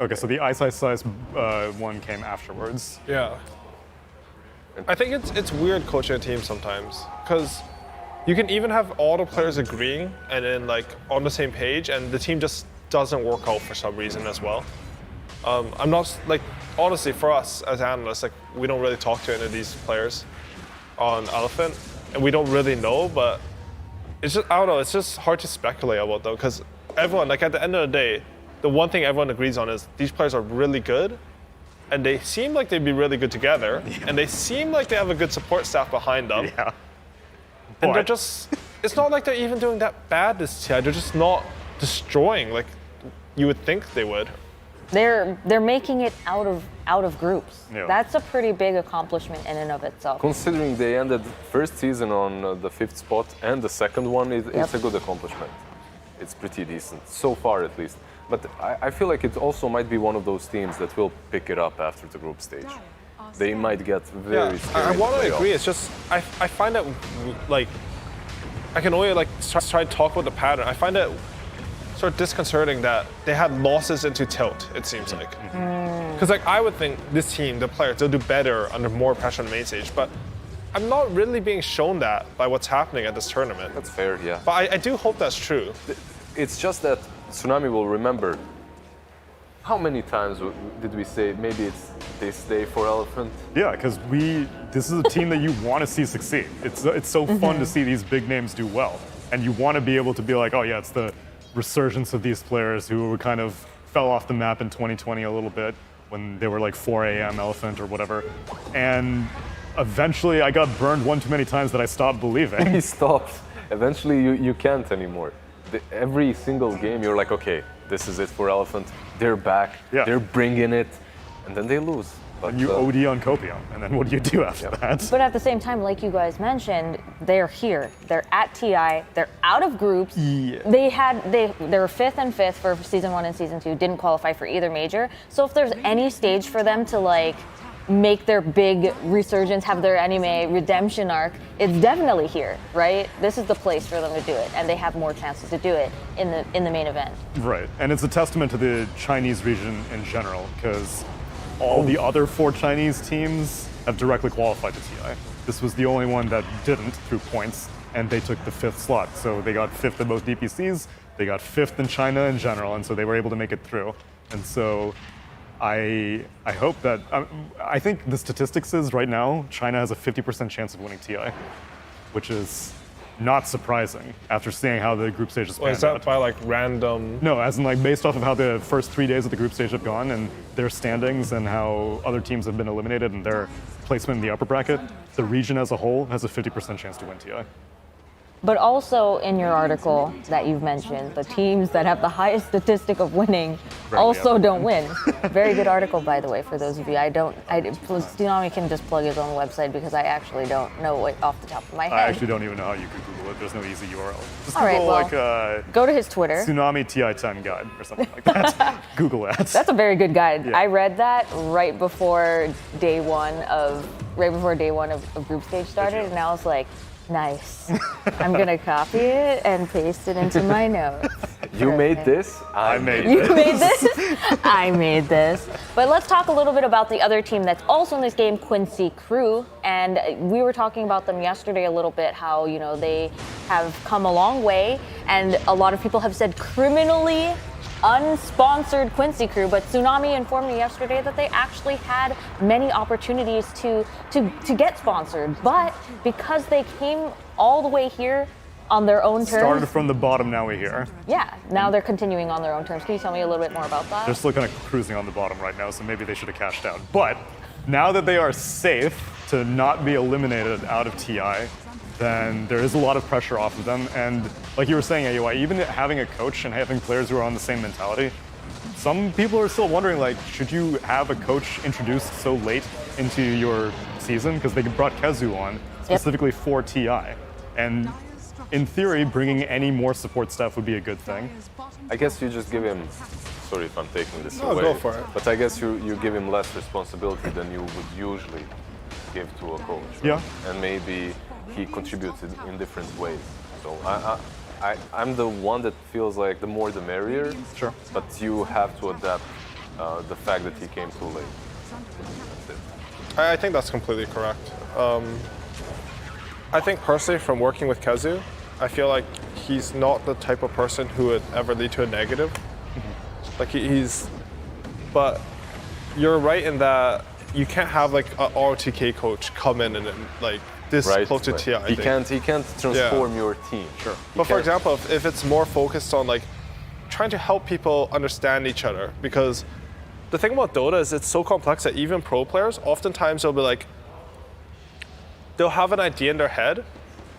Okay, so the Ice one came afterwards. Yeah. I think it's weird coaching a team sometimes because you can even have all the players agreeing and then like on the same page, and the team just doesn't work out for some reason as well. I'm not like honestly for us as analysts, like we don't really talk to any of these players on Elephant, and we don't really know. But it's just I don't know. It's just hard to speculate about though because everyone like at the end of the day, the one thing everyone agrees on is these players are really good. And they seem like they'd be really good together, and they seem like they have a good support staff behind them. Yeah. And they're just, it's not like they're even doing that bad this year. They're just not destroying like you would think they would. They're making it out of groups. Yeah. That's a pretty big accomplishment in and of itself. Considering they ended first season on the 5th spot and the second one, it's a good accomplishment. It's pretty decent, so far at least. But I feel like it also might be one of those teams that will pick it up after the group stage. They might get very scary. I in the want to playoffs. agree. It's just I find it like I can only like try to talk about the pattern. I find it sort of disconcerting that they had losses into tilt. It seems like because like I would think this team, the players, they'll do better under more pressure on the main stage, but I'm not really being shown that by what's happening at this tournament. That's fair, yeah. But I do hope that's true. It's just that Tsunami will remember. How many times did we say maybe it's this day for Elephant? Yeah, because this is a team that you want to see succeed. It's so fun to see these big names do well, and you want to be able to be like, oh yeah, it's the resurgence of these players who kind of fell off the map in 2020 a little bit when they were like 4 a.m. Elephant or whatever, and eventually I got burned one too many times that I stopped believing. He stopped. Eventually you can't anymore. Every single game you're like, okay, this is it for Elephant. They're back. Yeah. They're bringing it, and then they lose. But and you OD on Copium, and then what do you do after that? But at the same time, like you guys mentioned, they're here. They're at TI. They're out of groups. Yeah. They were 5th and 5th for season 1 and season 2. Didn't qualify for either major. So if there's any stage for them to like make their big resurgence, have their anime redemption arc, it's definitely here, right? This is the place for them to do it, and they have more chances to do it in the main event. Right, and it's a testament to the Chinese region in general, because all the other 4 Chinese teams have directly qualified to TI. This was the only one that didn't through points, and they took the 5th slot. So they got 5th in both DPCs, they got 5th in China in general, and so they were able to make it through. And so I hope that, I think the statistics is right now, China has a 50% chance of winning TI, which is not surprising after seeing how the group stage has panned Is that out. by like random? No, as in like based off of how the first 3 days of the group stage have gone and their standings and how other teams have been eliminated and their placement in the upper bracket, the region as a whole has a 50% chance to win TI. But also in your article that you've mentioned, the teams that have the highest statistic of winning also don't win. Very good article, by the way, for those of you. Tsunami can just plug his own website because I actually don't know it off the top of my head. I actually don't even know how you could Google it. There's no easy URL. Just All right, Google well, go to his Twitter. Tsunami TI10 guide or something like that. Google that. That's a very good guide. Yeah. I read that right before day one of group stage started, and I was like, nice. I'm gonna copy it and paste it into my notes. You made this? I made You this. made this? I made this. But let's talk a little bit about the other team that's also in this game, Quincy Crew. And we were talking about them yesterday a little bit, how, you know, they have come a long way. And a lot of people have said criminally unsponsored Quincy Crew, but Tsunami informed me yesterday that they actually had many opportunities to get sponsored. But because they came all the way here on their own terms. Started from the bottom, now we're here. Yeah, now they're continuing on their own terms. Can you tell me a little bit more about that? They're still kind of cruising on the bottom right now, so maybe they should have cashed out. But now that they are safe to not be eliminated out of TI, then there is a lot of pressure off of them. And like you were saying, AUI, even having a coach and having players who are on the same mentality, some people are still wondering, like, should you have a coach introduced so late into your season? Because they brought Kezu on specifically for TI. And in theory, bringing any more support staff would be a good thing. I guess you just give him, sorry if I'm taking this away, go for it. but I guess you give him less responsibility than you would usually give to a coach. Right? Yeah. And maybe he contributes in different ways. So I'm the one that feels like the more the merrier. Sure. But you have to adapt the fact that he came too late. That's it. I think that's completely correct. I think personally, from working with Kezu, I feel like he's not the type of person who would ever lead to a negative. Like but you're right in that you can't have like an ROTK coach come in and like this close to TI. He can't transform your team. Sure. But for example, if it's more focused on like trying to help people understand each other, because the thing about Dota is it's so complex that even pro players, oftentimes they'll be like, they'll have an idea in their head,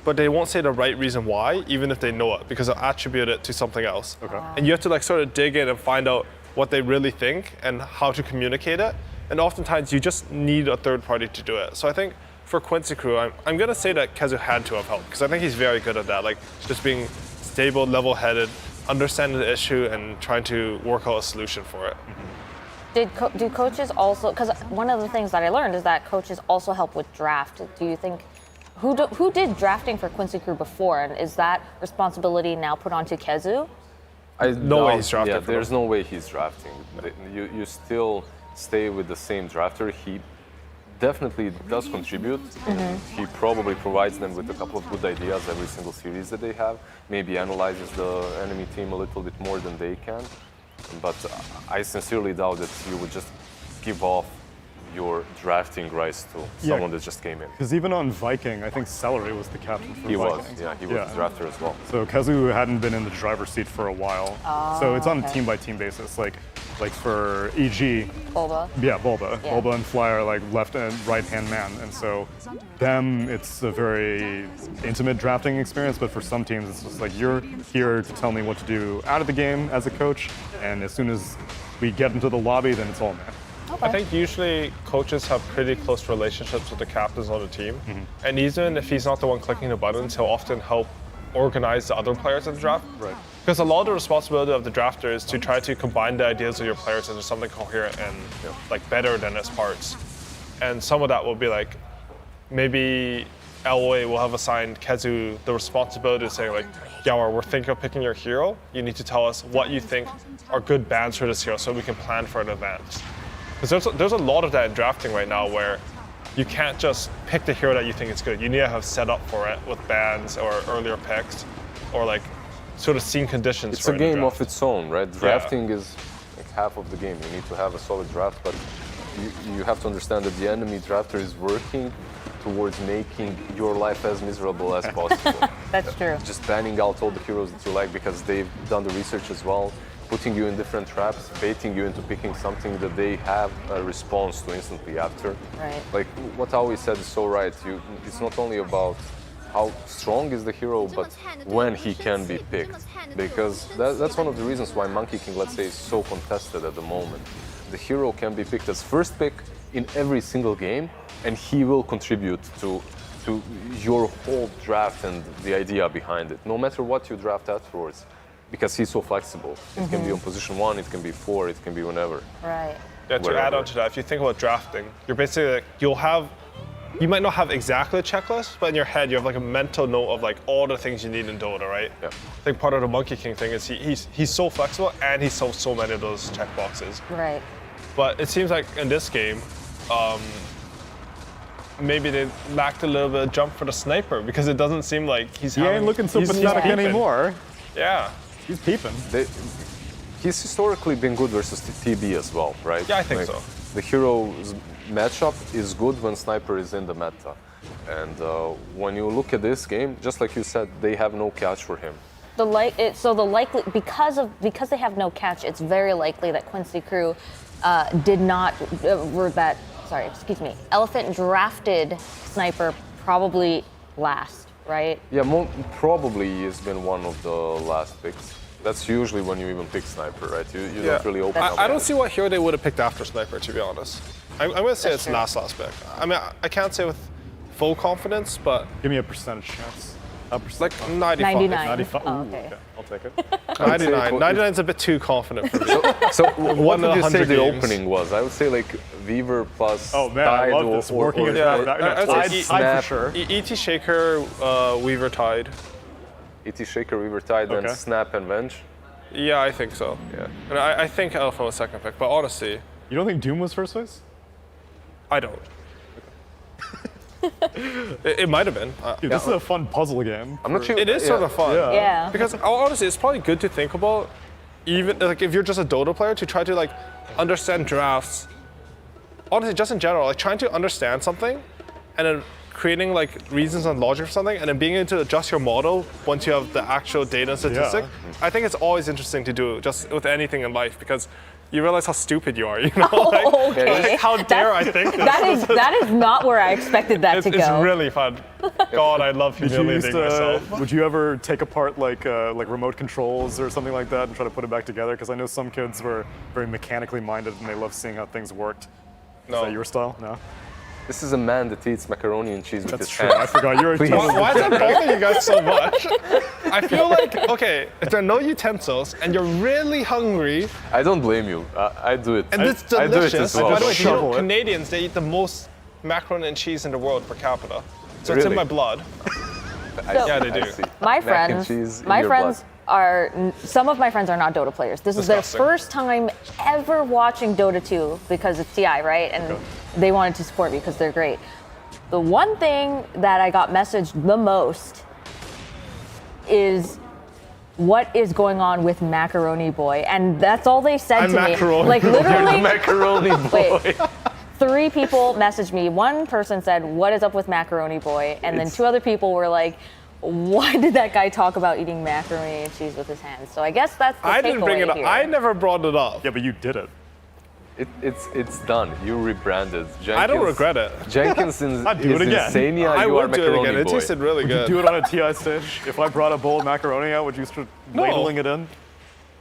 but they won't say the right reason why, even if they know it, because they'll attribute it to something else. Okay. And you have to like sort of dig in and find out what they really think and how to communicate it. And oftentimes you just need a third party to do it. So I think for Quincy Crew, I'm gonna say that Kezu had to have helped, because I think he's very good at that, like just being stable, level-headed, understanding the issue and trying to work out a solution for it. Do coaches also, because one of the things that I learned is that coaches also help with draft. Do you think, who did drafting for Quincy Crew before, and is that responsibility now put onto Kezu? No way he's drafting. Yeah, there's no way he's drafting. You still stay with the same drafter. He definitely does contribute. He probably provides them with a couple of good ideas every single series that they have. Maybe analyzes the enemy team a little bit more than they can. But I sincerely doubt that you would just give off your drafting rights to someone that just came in. Because even on Viking, I think Celery was the captain for He Viking. was the drafter as well. So Kezu hadn't been in the driver's seat for a while. So it's on a team-by-team basis. Like for EG, Bulba. Yeah, Bulba. Yeah. Bulba and Fly are like left and right-hand man. And so them, it's a very intimate drafting experience, but for some teams, it's just like, you're here to tell me what to do out of the game as a coach, and as soon as we get into the lobby, then it's all man. I think usually coaches have pretty close relationships with the captains on the team. And even if he's not the one clicking the buttons, he'll often help organize the other players in the draft. Right. Because a lot of the responsibility of the drafter is to try to combine the ideas of your players into something coherent and like better than its parts. And some of that will be like, maybe LOA will have assigned Kezu the responsibility of saying like, Yawar, we're thinking of picking your hero. You need to tell us what you think are good bans for this hero so we can plan for it in advance. Because there's a lot of that in drafting right now where you can't just pick the hero that you think is good. You need to have set up for it with bans or earlier picks or like sort of scene conditions. It's a game of its own, right? Drafting is like half of the game. You need to have a solid draft, but you have to understand that the enemy drafter is working towards making your life as miserable as possible. That's true. Just banning out all the heroes that you like because they've done the research as well, putting you in different traps, baiting you into picking something that they have a response to instantly after. Right. Like what Aoi said is so right. It's not only about how strong is the hero, but when he can be picked. Because that's one of the reasons why Monkey King, let's say, is so contested at the moment. The hero can be picked as first pick in every single game, and he will contribute to your whole draft and the idea behind it, no matter what you draft afterwards, because he's so flexible. It can be on position 1, it can be 4, it can be whenever. Right. Yeah, to add on to that, if you think about drafting, you're basically like, you might not have exactly a checklist, but in your head you have like a mental note of like all the things you need in Dota, right? Yeah. I think part of the Monkey King thing is he's so flexible and he solves so many of those checkboxes. Right. But it seems like in this game, maybe they lacked a little bit of jump for the sniper because it doesn't seem like he's He ain't looking so pathetic anymore. Yeah. He's peeping. He's historically been good versus TB as well, right? Yeah, I think so. The hero's matchup is good when Sniper is in the meta. And when you look at this game, just like you said, they have no catch for him. Because they have no catch, it's very likely that Quincy Crew Elephant drafted Sniper probably last, right? Yeah, probably he's been one of the last picks. That's usually when you even pick Sniper, right? You don't really open up. I don't see what hero they would have picked after Sniper, to be honest. I'm going to say it's last pick. I mean, I can't say with full confidence, but... Give me a percentage chance. Like 95. 95. Oh, okay. I'll take it. 99. 99 is a bit too confident for me. So what would you say the games. opening was? I would say like Weaver plus Oh man, Tide I love this. Working it I'd Tide say for sure. ET Shaker, Weaver Tide. ET Shaker, Weaver Tide, and Snap and Venge. Yeah, I think so. Yeah. And I think Elephant was second pick, but honestly... You don't think Doom was first place? I don't. It might have been. Dude, this is a fun puzzle game. I'm not sure. It is sort of fun. Yeah. Because honestly, it's probably good to think about, even like if you're just a Dota player, to try to like understand drafts. Honestly, just in general, like trying to understand something, and then creating like reasons and logic for something, and then being able to adjust your model once you have the actual data and statistic. Yeah. I think it's always interesting to do just with anything in life because you realize how stupid you are, you know? Okay. How dare I think this? That is not where I expected that to go. It's really fun. God, I love humiliating myself. Would you ever take apart like remote controls or something like that and try to put it back together? Because I know some kids were very mechanically minded and they love seeing how things worked. No. Is that your style? No. This is a man that eats macaroni and cheese with That's his true. hands. I forgot you're a Please. Why does that bother you guys so much? I feel like, okay, if there are no utensils and you're really hungry. I don't blame you. I do it. And it's delicious. I do it as well. By the way, you know, Shovel it. Canadians, they eat the most macaroni and cheese in the world per capita. So it's in Really? my blood. Yeah, they do. My Mac and friends, cheese in my your friends some of my friends are not Dota players. This is their Disgusting. first time ever watching Dota 2 because it's TI, right? And they wanted to support me because they're great. The one thing that I got messaged the most is what is going on with Macaroni Boy, and that's all they said to me. Like literally, Macaroni Boy. wait, 3 people messaged me. One person said, "What is up with Macaroni Boy?" And then 2 other people were like, "Why did that guy talk about eating macaroni and cheese with his hands?" So I guess that's the I didn't bring it up. here. I never brought it up. Yeah, but you did it. It's done. You rebranded. Jenkins, I don't regret it. Jenkins is I'd do it again. Insania. I You are would do it Macaroni again. It Boy. tasted really Would you good. do it on a TI stage? If I brought a bowl of macaroni out, would you start ladling it in?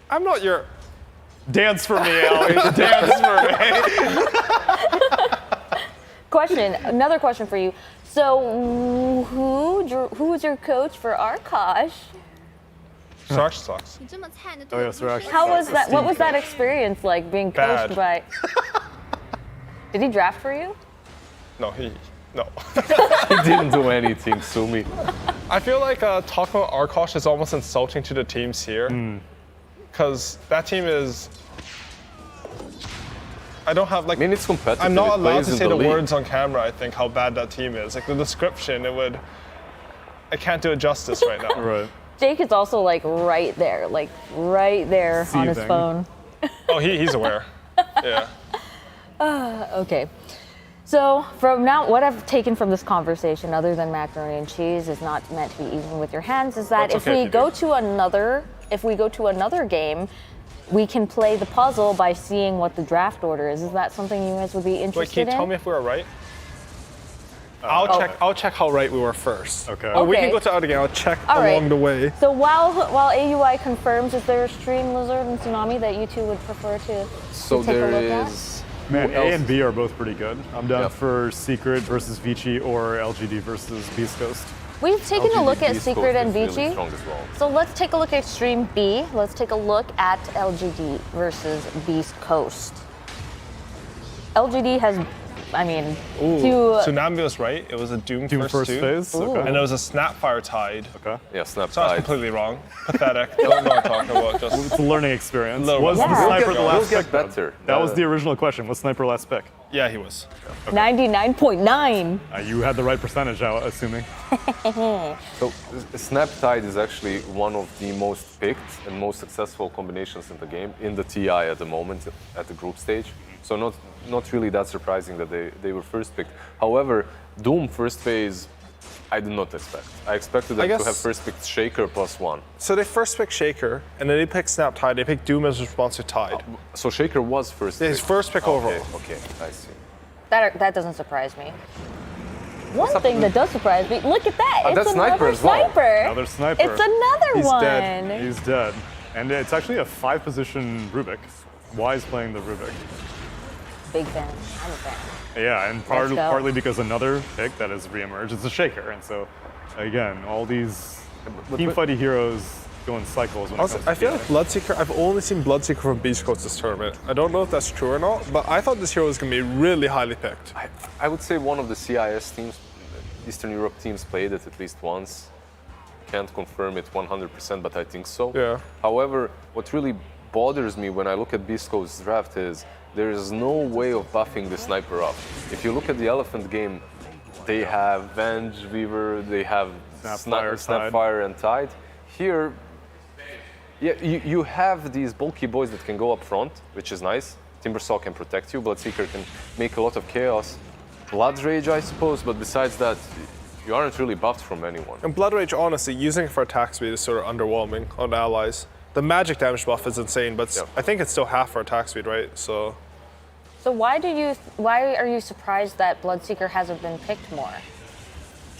I'm not your... Dance for me, Allie. Dance for me. Another question for you. So who was your coach for Arkosh? Sarge sucks. Oh yeah, Sir. How was that? What was that experience like being coached Bad. by? Did he draft for you? No. He didn't do anything, Sumi. I feel like talking about Arkosh is almost insulting to the teams here. Because that team is... I don't have like... I mean, it's competitive. I'm not It allowed plays to in say the the league. words on camera, I think, how bad that team is. Like the description, I can't do it justice right now. Right. Jake is also like right there on his Seething. phone. Oh, he's aware. Yeah. Okay. So from now, what I've taken from this conversation, other than macaroni and cheese, is not meant to be eaten with your hands. Is that That's if okay we if you go do. to another game, we can play the puzzle by seeing what the draft order is. Is that something you guys would be interested Wait, can you in? tell me if we were right? I'll check how right we were first. Okay. But we can Okay. go to out again. I'll check All right. along the way. So while AUI confirms, is there a stream, Lizard and Tsunami, that you two would prefer to So take a there look is. Man, who A else? and B are both pretty good. I'm down Yeah. for Secret versus Vici or LGD versus Beast Coast. We've taken a look at Beast Secret Coast and is really Vici. strong as well. So let's take a look at Stream B. Let's take a look at LGD versus Beast Coast. LGD has, Tsunami was right. It was a Doom first two. phase? Okay. And it was a Snapfire Tide. Okay. Yeah, Snap So I was Tide. completely wrong. Pathetic. Don't know what I'm talking about. Just It's a learning experience. Little Was bit. the Yeah. sniper the We'll last get pick? though? better. That was the original question. Was sniper last pick? yeah, he was. 99.9. You had the right percentage, I'm assuming. So Snap Tide is actually one of the most picked and most successful combinations in the game in the TI at the moment at the group stage. So not really that surprising that they were first picked. However, Doom first phase, I did not expect. I expected them to have first picked Shaker +1. So they first picked Shaker, and then they picked Snap Tide. They picked Doom as response to Tide. So Shaker was first. His pick. first pick overall. Okay, I see. That doesn't surprise me. One thing that does surprise me, look at that. It's that's another sniper as well. sniper. Another sniper. It's another He's one. dead. He's dead. And it's actually a 5-position Rubik. Why is playing the Rubik? Big fan. I'm a fan. Yeah, and Let's go. partly because another pick that has reemerged is the Shaker. And so, again, all these team-fighty heroes go in cycles when it Also, comes to I feel TI. like Bloodseeker, I've only seen Bloodseeker from Beast Coast this tournament. I don't know if that's true or not, but I thought this hero was going to be really highly picked. I would say one of the CIS teams, Eastern Europe teams, played it at least once. Can't confirm it 100%, but I think so. Yeah. However, what really bothers me when I look at Beast Coast's draft is there is no way of buffing the sniper up. If you look at the Elephant game, they have Venge, Weaver, they have Snapfire and Tide. Here, yeah, you have these bulky boys that can go up front, which is nice. Timbersaw can protect you, Bloodseeker can make a lot of chaos. Blood Rage, I suppose, but besides that, you aren't really buffed from anyone. And Blood Rage, honestly, using it for attack speed is sort of underwhelming on allies. The magic damage buff is insane, but I think it's still half for attack speed, right? So why are you surprised that Bloodseeker hasn't been picked more?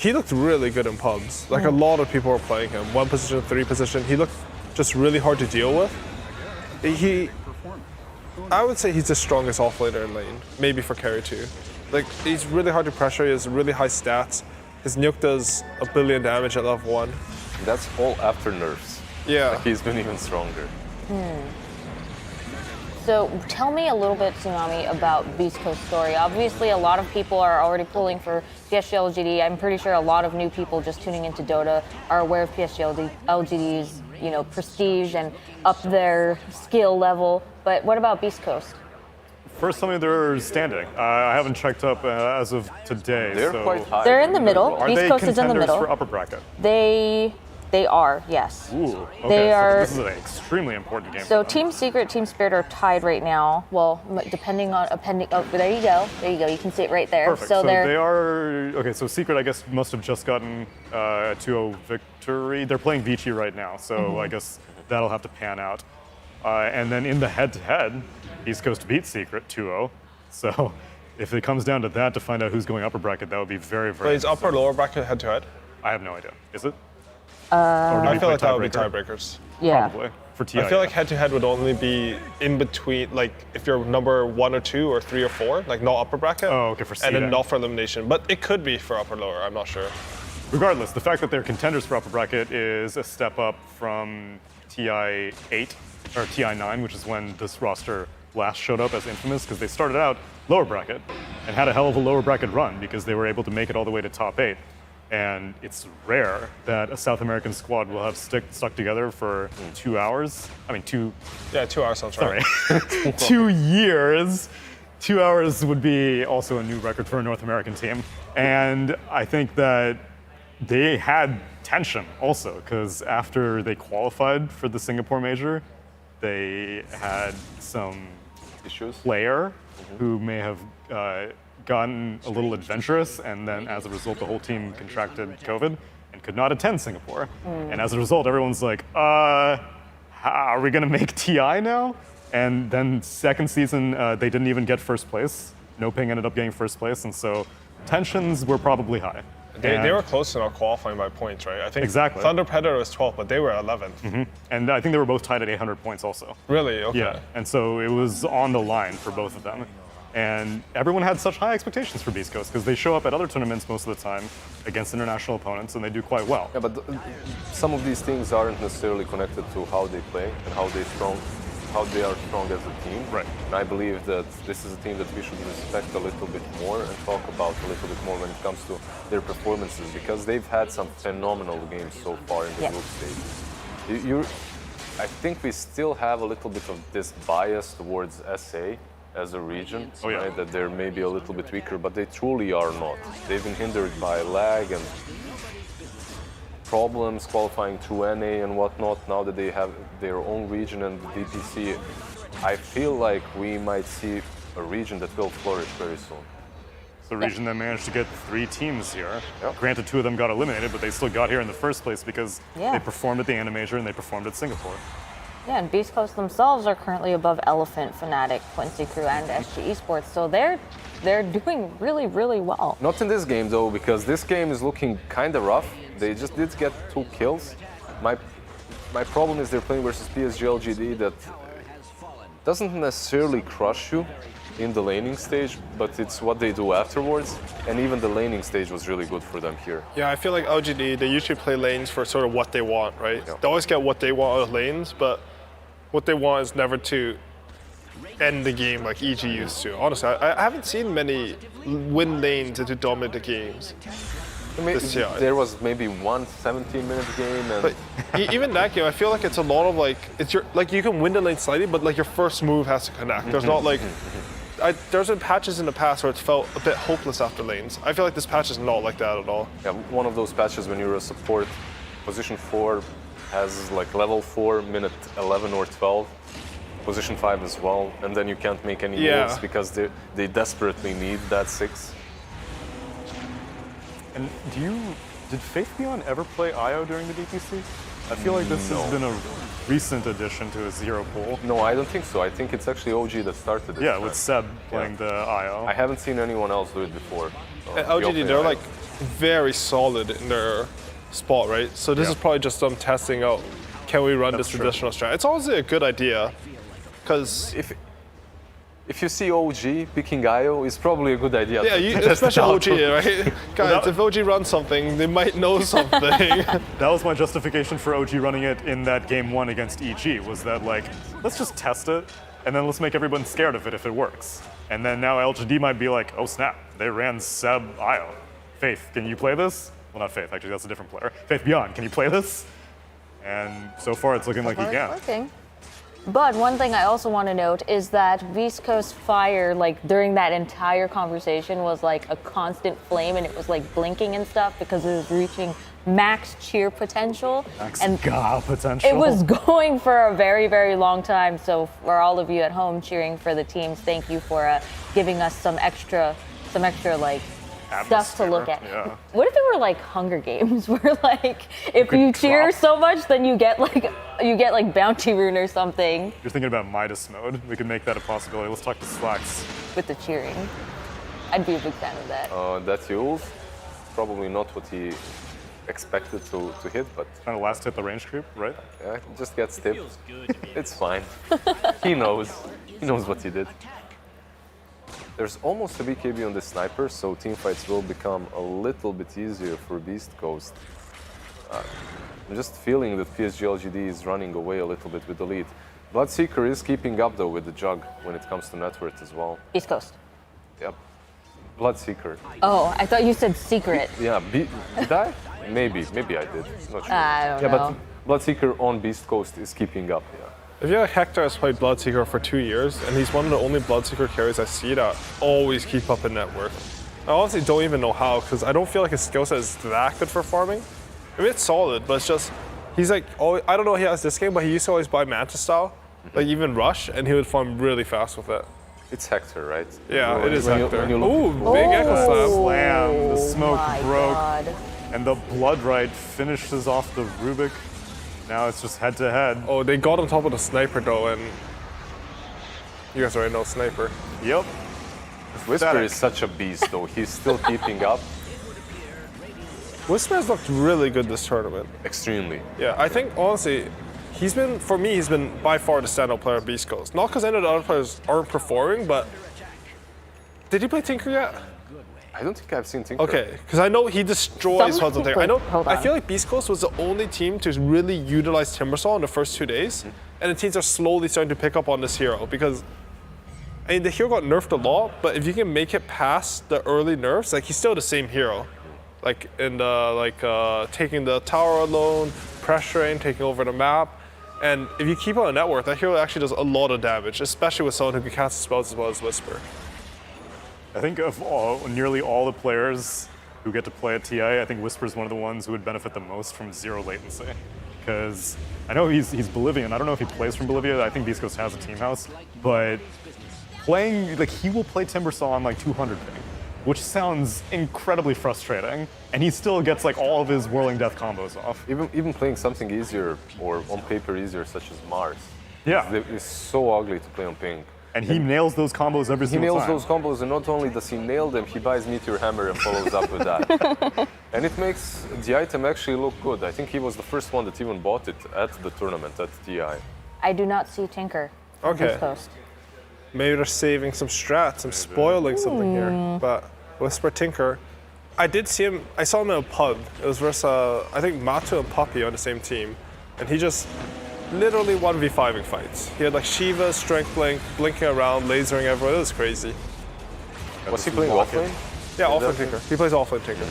he looked really good in pubs. Like a lot of people were playing him. 1 position, 3 position. He looked just really hard to deal with. I would say he's the strongest offlaner in lane, maybe for carry too. Like he's really hard to pressure. He has really high stats. His nuke does 1 billion damage at level 1. That's all after nerfs. Yeah. Like he's been even stronger. So tell me a little bit, Tsunami, about Beast Coast story. Obviously, a lot of people are already pulling for PSG LGD. I'm pretty sure a lot of new people just tuning into Dota are aware of PSG LGD's, prestige and up their skill level. But what about Beast Coast? First, tell me they're standing. I haven't checked up as of today. They're so quite high. They're in the middle. Are Beast they Coast is in the contenders middle. for upper bracket? They are, yes. Ooh, okay. They so are. This is an extremely important game. So for them. Team Secret, Team Spirit are tied right now. Well, depending on Oh, there you go. There you go. You can see it right there. Perfect. So So they're they are okay. So Secret, I guess, must have just gotten a 2-0 victory. They're playing Vici right now, so I guess that'll have to pan out. And then in the head-to-head, East Coast beat Secret 2-0. So if it comes down to that to find out who's going upper bracket, that would be very, very. But is upper lower bracket head to head? I have no idea. Is it? I feel like that would be tiebreakers. Yeah. Probably for TI. I feel like head to head would only be in between, like if you're number 1 or 2 or 3 or 4, like not upper bracket. Oh, okay, for And seeding. then not for elimination. But it could be for upper lower. I'm not sure. Regardless, the fact that they're contenders for upper bracket is a step up from TI 8 or TI 9, which is when this roster last showed up as infamous because they started out lower bracket and had a hell of a lower bracket run because they were able to make it all the way to top 8. And it's rare that a South American squad will have stuck together for 2 hours. I mean, 2. Yeah, 2 hours sounds right. Sorry, 2 years. 2 hours would be also a new record for a North American team. And I think that they had tension also, because after they qualified for the Singapore major, they had some issues. Player who may have gotten a little adventurous, and then as a result, the whole team contracted COVID and could not attend Singapore. And as a result, everyone's like, are we gonna make TI now? And then second season, they didn't even get first place. No Ping ended up getting first place, and so tensions were probably high. They were close to not qualifying by points, right? I think Exactly. Thunder Predator was 12th, but they were 11th. And I think they were both tied at 800 points also. Really? Okay. Yeah, and so it was on the line for both of them. And everyone had such high expectations for Beast Coast because they show up at other tournaments most of the time against international opponents and they do quite well. Yeah, but some of these things aren't necessarily connected to how they play and how they are strong as a team. Right. And I believe that this is a team that we should respect a little bit more and talk about a little bit more when it comes to their performances, because they've had some phenomenal games so far in the group stage. I think we still have a little bit of this bias towards SA as a region, right? That they're maybe a little bit weaker, but they truly are not. They've been hindered by lag and problems qualifying through NA and whatnot. Now that they have their own region and the DPC, I feel like we might see a region that will flourish very soon. It's the region that managed to get 3 teams here. Granted, 2 of them got eliminated, but they still got here in the first place because they performed at the Anna Major and they performed at Singapore. Yeah, and Beast Coast themselves are currently above Elephant, Fnatic, Quincy Crew, and SG Esports, so they're doing really, really well. Not in this game though, because this game is looking kind of rough. They just did get 2 kills. My problem is they're playing versus PSG LGD that doesn't necessarily crush you in the laning stage, but it's what they do afterwards. And even the laning stage was really good for them here. Yeah, I feel like LGD, they usually play lanes for sort of what they want, right? They always get what they want out of lanes, but what they want is never to end the game like EG used to. Honestly, I haven't seen many win lanes into dominant games. There was maybe one 17-minute game, and but even that game, I feel like it's a lot of you can win the lane slightly, but like your first move has to connect. There's not like there's been patches in the past where it's felt a bit hopeless after lanes. I feel like this patch is not like that at all. Yeah, one of those patches when you're a support, position 4 has like level 4, minute 11 or 12, position 5 as well, and then you can't make any moves because they desperately need that 6. And did Faith Beyond ever play IO during the DPC? I feel like this has been a recent addition to a zero pool. No, I don't think so. I think it's actually OG that started it. Yeah, with Seb playing the IO. I haven't seen anyone else do it before. And LGD, they're like very solid in their spot, right? So this is probably just them testing out, can we run this traditional strat? It's honestly a good idea, because if you see OG picking IO, it's probably a good idea. Yeah, especially OG, right? Guys, if OG runs something, they might know something. That was my justification for OG running it in that game 1 against EG, was that like, let's just test it, and then let's make everyone scared of it if it works. And then now LGD might be like, oh snap, they ran Seb IO. Faith, can you play this? Well, not Faith, actually, that's a different player. Faith Beyond, can you play this? And so far, it's looking like he can. Working. But one thing I also want to note is that Beast Coast Fire, like during that entire conversation, was like a constant flame, and it was like blinking and stuff because it was reaching max cheer potential. Max and potential. It was going for a very, very long time. So for all of you at home cheering for the teams, thank you for giving us some extra like stuff to look at. Yeah. What if it were like Hunger Games, where like if you cheer so much, then you get like Bounty Rune or something? You're thinking about Midas mode. We could make that a possibility. Let's talk to Slacks. With the cheering, I'd be a big fan of that. That's Yules. Probably not what he expected to hit, but kind of last hit the range creep, right? Yeah, just gets tipped. It's fine. He knows. He knows what he did. There's almost a BKB on the sniper, so teamfights will become a little bit easier for Beast Coast. I'm just feeling that PSG LGD is running away a little bit with the lead. Bloodseeker is keeping up though with the jug when it comes to net worth as well. East Coast. Yep. Bloodseeker. Oh, I thought you said secret. Yeah, did I? Maybe I did. Not sure. I don't yeah, know. but Bloodseeker on Beast Coast is keeping up, yeah. I feel like Hector has played Bloodseeker for 2 years, and he's one of the only Bloodseeker carries I see that always keep up in net worth. I honestly don't even know how, because I don't feel like his skill set is that good for farming. I mean, it's solid, but it's just, he's like, I don't know if he has this game, but he used to always buy Mantis style, like even Rush, and he would farm really fast with it. It's Hector, right? Yeah, it is Hector. Ooh, big Echo Slam. Slam, the smoke my broke, God. and the Blood Right finishes off the Rubik. Now it's just head to head. Oh, they got on top of the Sniper though, and you guys already know Sniper. Yep. Whisper is such a beast though, he's still keeping up. Whisper has looked really good this tournament. Extremely. Yeah, I think honestly, he's been by far the standout player of Beast Coast. Not because any of the other players aren't performing, but did he play Tinker yet? I don't think I've seen Tinker. Okay, because I know he destroys Some Huddle people- Tinker. hold I on. feel like Beast Coast was the only team to really utilize Timbersaw in the first 2 days, and the teams are slowly starting to pick up on this hero because. I mean, the hero got nerfed a lot, but if you can make it past the early nerfs, like he's still the same hero. Like in the taking the tower alone, pressuring, taking over the map, and if you keep on a network, that hero actually does a lot of damage, especially with someone who can cast spells as well as Whisper. I think of nearly all the players who get to play at TI, I think Whisper is one of the ones who would benefit the most from zero latency. Because I know he's Bolivian. I don't know if he plays from Bolivia. I think Beast Coast has a team house, but playing, like, he will play Timbersaw on like 200 ping, which sounds incredibly frustrating, and he still gets like all of his Whirling Death combos off. Even playing something easier or on paper easier, such as Mars. Yeah. It's so ugly to play on ping. And he nails those combos every single time. He nails those combos, and not only does he nail them, he buys Meteor Hammer and follows up with that. And it makes the item actually look good. I think he was the first one that even bought it at the tournament at TI. I do not see Tinker. on Okay. East Coast. Maybe they're saving some strats. I'm spoiling something here. But Whisper Tinker, I did see him. I saw him in a pub. It was versus I think Matu and Puppy on the same team, and he just literally 1v5ing fights. He had like Shiva, Strength Blink, blinking around, lasering everyone. It was crazy. Was he playing offlane? Yeah, offlane Tinker. He plays offlane Tinker.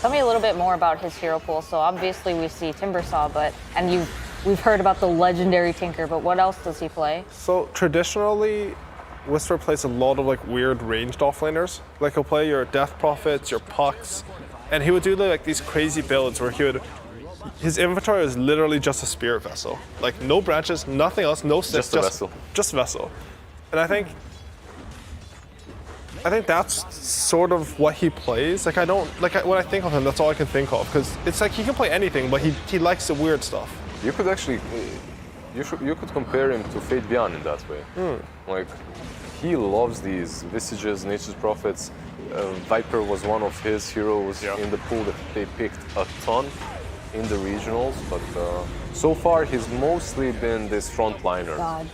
Tell me a little bit more about his hero pool. So obviously we see Timbersaw, and we've heard about the legendary Tinker, but what else does he play? So traditionally, Whisper plays a lot of like weird ranged offlaners. Like he'll play your Death Prophets, your Pucks, and he would do like these crazy builds where his inventory is literally just a Spirit Vessel. Like no branches, nothing else, no six, Just a vessel. Just Vessel. And I think that's sort of what he plays. Like when I think of him, that's all I can think of, because it's like he can play anything, but he likes the weird stuff. You could actually, you could compare him to Fate Beyond in that way. Like, he loves these Visages, Nature's Prophets. Viper was one of his heroes in the pool that they picked a ton in the regionals, but so far he's mostly been this frontliner. God,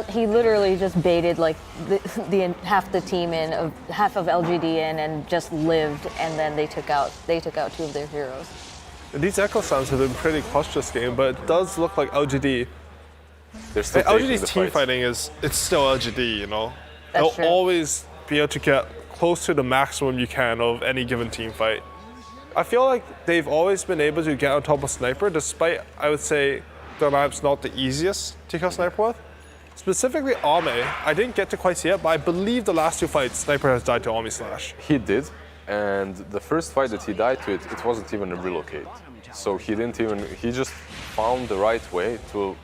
he literally just baited like the half the team in, of half of LGD in, and just lived, and then they took out 2 of their heroes. These Echo Slams have been pretty clutch this game, but it does look like LGD. They're still taking LGD's the team fight. fighting it's still LGD, you know? That's They'll true. always be able to get close to the maximum you can of any given team fight. I feel like they've always been able to get on top of Sniper, despite, I would say, their map's not the easiest to kill Sniper with. Specifically Ame, I didn't get to quite see it, but I believe the last 2 fights, Sniper has died to Ame Slash. He did, and the first fight that he died to it wasn't even a relocate. So he just found the right way to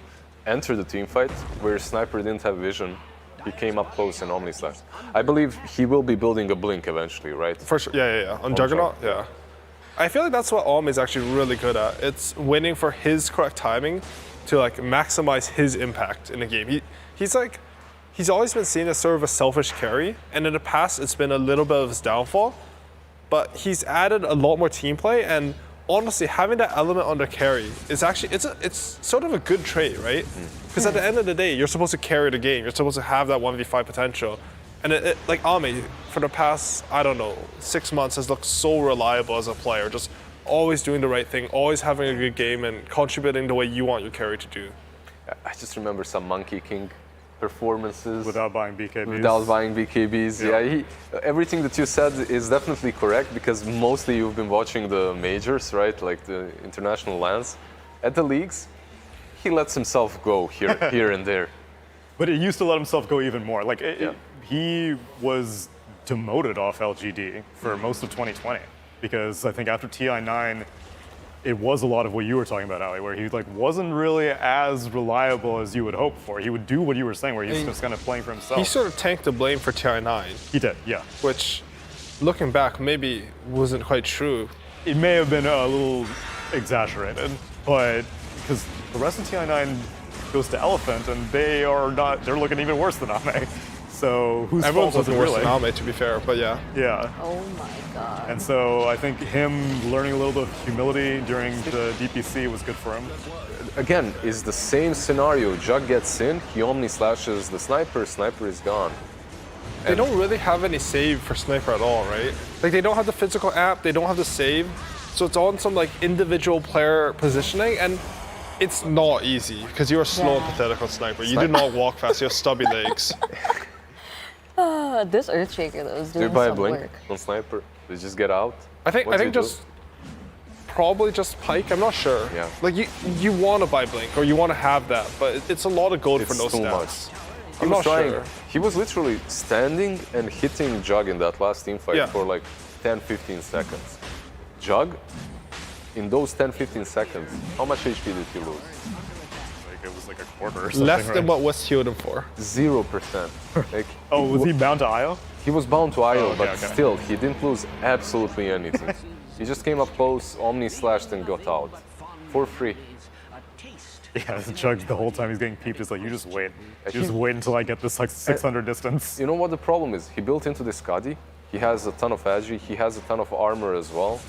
enter the team fight where Sniper didn't have vision. He came up close and Omni Slash. I believe he will be building a Blink eventually, right? For sure, yeah. On Juggernaut, yeah. I feel like that's what Om is actually really good at. It's waiting for his correct timing to like maximize his impact in the game. He's always been seen as sort of a selfish carry, and in the past it's been a little bit of his downfall. But he's added a lot more team play, and honestly, having that element under carry is actually it's sort of a good trait, right? Because at the end of the day, you're supposed to carry the game. You're supposed to have that 1v5 potential. And like Ame, for the past, I don't know, 6 months has looked so reliable as a player, just always doing the right thing, always having a good game, and contributing the way you want your carry to do. I just remember some Monkey King performances. Without buying BKBs. Without buying BKBs, yeah. Everything that you said is definitely correct because mostly you've been watching the majors, right? Like the international lands. At the leagues, he lets himself go here and there. But he used to let himself go even more. Like he was demoted off LGD for most of 2020 because I think after TI9, it was a lot of what you were talking about, Ali, where he like wasn't really as reliable as you would hope for. He would do what you were saying, where he's just kind of playing for himself. He sort of tanked the blame for TI9. He did, yeah. Which, looking back, maybe wasn't quite true. It may have been a little exaggerated, but because the rest of TI9 goes to Elephant, and they're looking even worse than Ame. So whose Everyone's fault was looking it worse really? than Ame, to be fair, but yeah. Yeah. Oh my god. And so I think him learning a little bit of humility during the DPC was good for him. Again, it's the same scenario. Jug gets in, he omni slashes the sniper is gone. They don't really have any save for Sniper at all, right? Like they don't have the physical app, they don't have the save, so it's on some like individual player positioning, and it's not easy because you're slow and pathetic on Sniper. You do not walk fast, you have stubby legs. This Earthshaker though is Do doing you buy a some blink work. on Sniper? They just get out? I think What do you do? just probably just Pike. I'm not sure. Yeah. Like you want to buy blink or you want to have that, but it's a lot of gold for It's those too stats. much. I'm not sure. He was literally standing and hitting Jug in that last team fight Yeah. for like 10-15 seconds. Jug, in those 10-15 seconds, how much HP did he lose? Like it was like a quarter or something. Less than right? what West healed him for. 0%. Like, was he bound to IO? He was bound to IO, okay, but okay. still, he didn't lose absolutely anything. He just came up close, Omni slashed and got out. For free. Yeah, the Jug the whole time he's getting peeped is like, you just wait. You just wait until I get this like 600 distance. You know what the problem is? He built into this Skadi. He has a ton of agi, he has a ton of armor as well.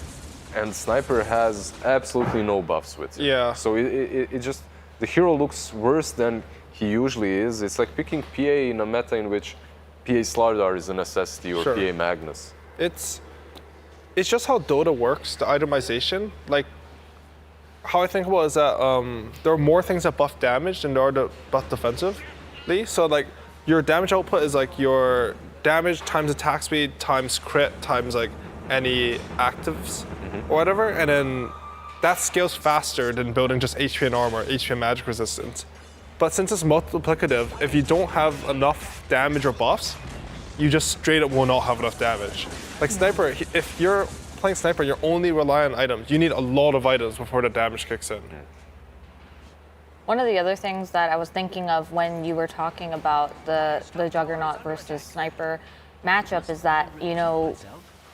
And Sniper has absolutely no buffs with it. Yeah. So it just, the hero looks worse than he usually is. It's like picking PA in a meta in which PA Slardar is a necessity or Sure. PA Magnus. It's just how Dota works, the itemization. Like, how I think about it is that there are more things that buff damage than there are that buff defensively. So like, your damage output is like your damage times attack speed times crit times like any actives or whatever, and then that scales faster than building just HP and armor, HP and magic resistance. But since it's multiplicative, if you don't have enough damage or buffs, you just straight up will not have enough damage. Like Sniper, if you're playing Sniper, you're only relying on items. You need a lot of items before the damage kicks in. One of the other things that I was thinking of when you were talking about the Juggernaut versus Sniper matchup is that, you know,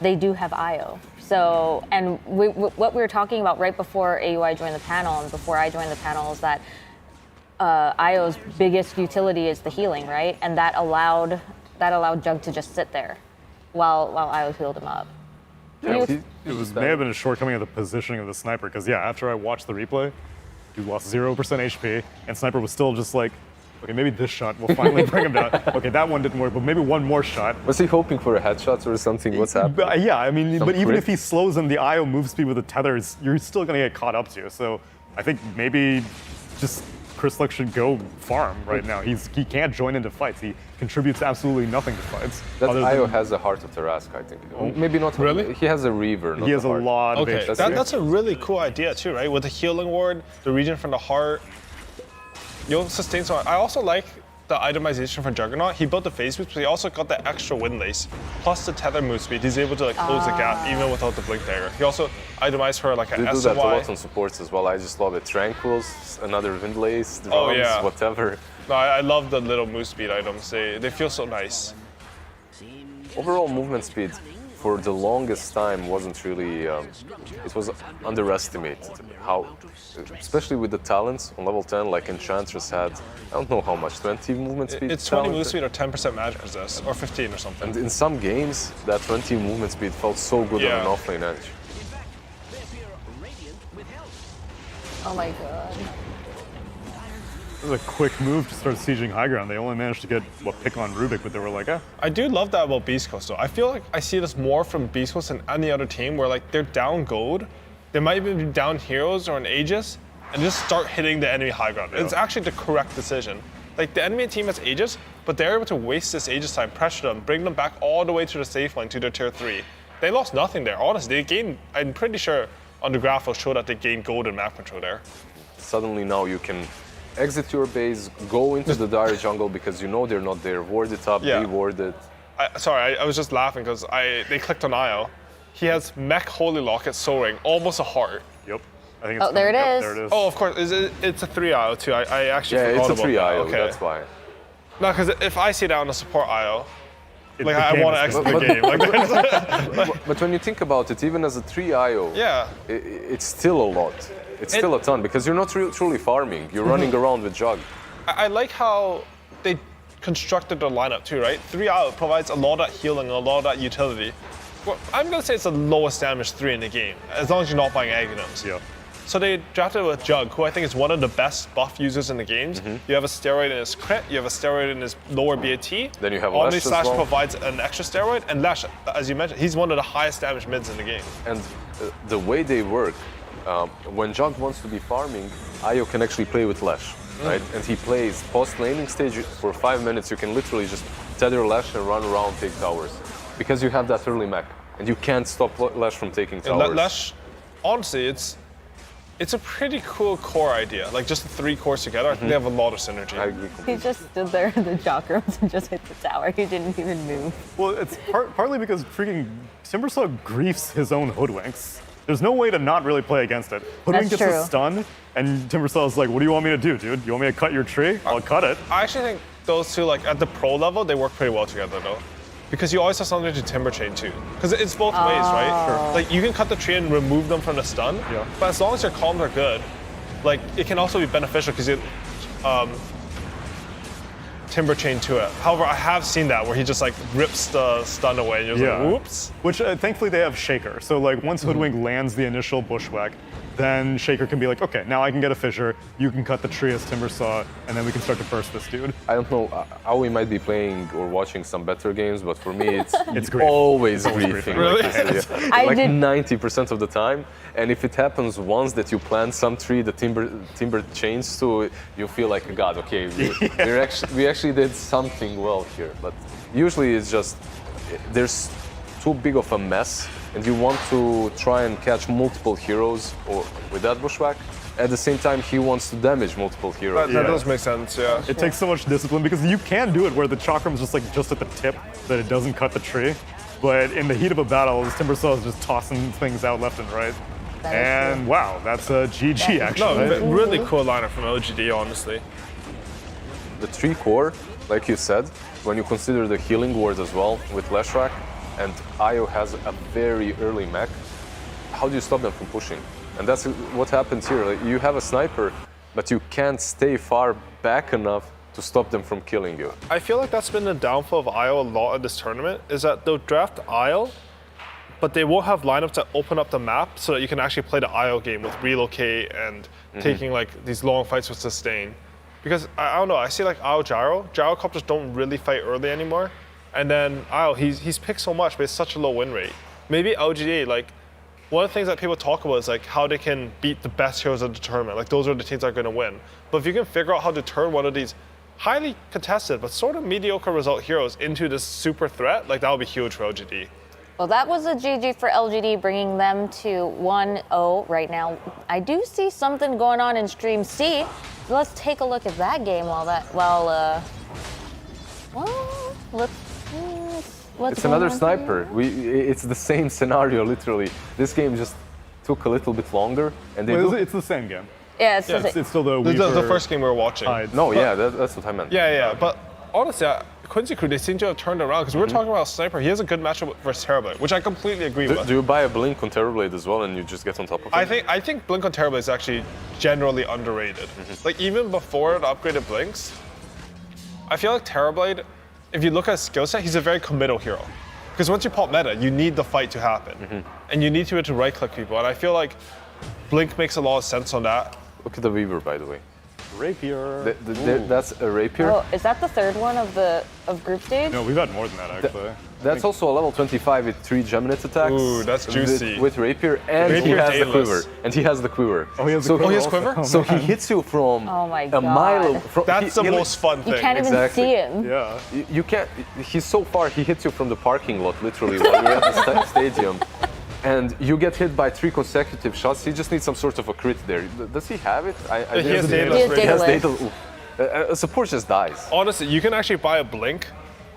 they do have IO. So, and what we were talking about right before AUI joined the panel and before I joined the panel is that IO's biggest utility is the healing, right? And that allowed Jug to just sit there while IO healed him up. Yeah, it may have been a shortcoming of the positioning of the Sniper, because yeah, after I watched the replay, you lost 0% HP, and Sniper was still just like, okay, maybe this shot will finally bring him down. Okay, that one didn't work, but maybe one more shot. Was he hoping for a headshot or something? What's happening? Yeah, I mean, Some but even crit? if he slows him, the IO move speed with the tethers, you're still gonna get caught up to. So I think maybe just Chris Luck should go farm right now. He can't join into fights. He contributes absolutely nothing to fights. That other IO than- has a heart of Tarask, I think. Maybe not really. He has a Reaver. Not He has a heart. lot of Okay, HP. that's a really cool idea too, right? With the healing ward, the region from the heart, you'll sustain so. I also like the itemization for Juggernaut. He built the phase boost, but he also got the extra wind lace, plus the tether move speed. He's able to like close the gap even without the blink dagger. He also itemized for like They an do that a SMY. lot on supports as well. I just love it. Tranquils, another Windlace, drums, Oh, yeah. whatever. No, I love the little move speed items. They feel so nice. Overall movement speed for the longest time wasn't really, it was underestimated. How, especially with the talents on level 10, like Enchantress had, I don't know how much, 20 movement speed? It's 20 talent? move speed or 10% magic resist, or 15 or something. And in some games, that 20 movement speed felt so good Yeah. on an offlane edge. Oh my god. It was a quick move to start sieging high ground. They only managed to get pick on Rubik, but they were like, I do love that about Beast Coast though. I feel like I see this more from Beast Coast than any other team where like they're down gold they might even be down heroes or an Aegis, and just start hitting the enemy high ground. It's actually the correct decision. Like, the enemy team has Aegis, but they're able to waste this Aegis time, pressure them, bring them back all the way to the safe line, to their tier 3. They lost nothing there, honestly. They gained, I'm pretty sure on the Necrophos showed that they gained gold and map control there. Suddenly now you can exit your base, go into the dire jungle because you know they're not there, ward it up, reward it. I was just laughing because they clicked on Io. He has Mech Holy Locket Soaring, almost a heart. Yep. I think it's there it is. There it is. Oh, of course. It's a 3 IO too. I actually forgot it's a about 3 that. IO, Okay. that's why. No, because if I see that on a support IO, like I want to exit the game. But when you think about it, even as a 3 IO, it's still a lot. It's still a ton because you're not truly farming. You're running around with Jug. I like how they constructed the lineup too, right? 3 IO provides a lot of that healing, a lot of that utility. Well, I'm gonna say it's the lowest damage 3 in the game, as long as you're not buying Aghanims. Yeah. So they drafted it with Jug, who I think is one of the best buff users in the games. You have a steroid in his crit, you have a steroid in his lower BAT. Then you have Omni Lesh as Slash well. provides an extra steroid, and Lesh, as you mentioned, he's one of the highest damage mids in the game. And the way they work, when Jug wants to be farming, Io can actually play with Lesh, right? And he plays post-laning stage for 5 minutes. You can literally just tether Lesh and run around, take towers. Because you have that early mech, and you can't stop Lesh from taking towers. Lesh, honestly, it's a pretty cool core idea. Like, just the 3 cores together, I think they have a lot of synergy. I agree. He just stood there in the chakrams and just hit the tower. He didn't even move. Well, it's partly because freaking Timbersaw griefs his own hoodwinks. There's no way to not really play against it. Hoodwink That's gets true. a stun, and Timbersaw's like, what do you want me to do, dude? You want me to cut your tree? I'll cut it. I actually think those two, like, at the pro level, they work pretty well together, though. Because you always have something to Timber Chain, too. Because it's both ways, right? Sure. Like, you can cut the tree and remove them from the stun, but as long as your comms are good, like, it can also be beneficial because you Timber Chain to it. However, I have seen that where he just, like, rips the stun away and you're like, whoops. Which, thankfully, they have Shaker. So, like, once Hoodwink lands the initial bushwhack, then Shaker can be like, okay, now I can get a fissure, you can cut the tree as Timbersaw, and then we can start to burst this dude. I don't know how we might be playing or watching some better games, but for me, it's grief. always It's always griefing. Really? Like, like 90% of the time. And if it happens once that you plant some tree the timber chains to, you feel like a god. Okay, we actually did something well here. But usually it's just there's too big of a mess, and you want to try and catch multiple heroes or with that bushwhack. At the same time, he wants to damage multiple heroes. That does make sense, yeah. It takes so much discipline because you can do it where the chakram's just like just at the tip that it doesn't cut the tree. But in the heat of a battle, Timbersaw is just tossing things out left and right. And wow, that's a GG actually. No, really cool lineup from LGD, honestly. The 3 core, like you said, when you consider the healing ward as well with Leshrac, and Io has a very early mech, how do you stop them from pushing? And that's what happened here. Like, you have a sniper, but you can't stay far back enough to stop them from killing you. I feel like that's been the downfall of IO a lot of this tournament, is that they'll draft IO, but they won't have lineups that open up the map so that you can actually play the IO game with relocate and taking like these long fights with sustain. Because I don't know, I see like IO Gyrocopters don't really fight early anymore. And then IO, he's picked so much, but it's such a low win rate. Maybe LGD, like, one of the things that people talk about is like how they can beat the best heroes of the tournament. Like, those are the teams that are going to win. But if you can figure out how to turn one of these highly contested but sort of mediocre result heroes into this super threat, like, that would be huge for LGD. Well, that was a GG for LGD, bringing them to 1-0 right now. I do see something going on in Stream C. Let's take a look at that game It's another sniper. It's the same scenario, literally. This game just took a little bit longer, and they it's the same game. Yeah, it's still the first game we were watching. That's what I meant. Yeah. But honestly, Quincy Crew, they seem to have turned around because we were talking about Sniper. He has a good matchup versus Terrorblade, which I completely agree with. Do you buy a Blink on Terrorblade as well and you just get on top of it? I think Blink on Terrorblade is actually generally underrated. Like, even before the upgraded Blinks, I feel like Terrorblade, if you look at his skill set, he's a very committal hero. Because once you pop meta, you need the fight to happen. And you need to be able to right-click people. And I feel like Blink makes a lot of sense on that. Look at the Weaver, by the way. Rapier. That's a rapier. Oh, is that the third one of group stage? No, we've had more than that actually. That's also a level 25 with 3 Geminate attacks. Ooh, that's juicy. With rapier, and he Rapier's has the aimless. quiver. And he has the quiver. Oh, he has the quiver. he has quiver? So he hits you from Oh my a mile. God. That's the most fun thing. You can't even Exactly. see him. Yeah. You can't. He's so far. He hits you from the parking lot, literally, while you're at the stadium, and you get hit by 3 consecutive shots. He just needs some sort of a crit there. Does he have it? He has He has Daedalus. A support just dies. Honestly, you can actually buy a blink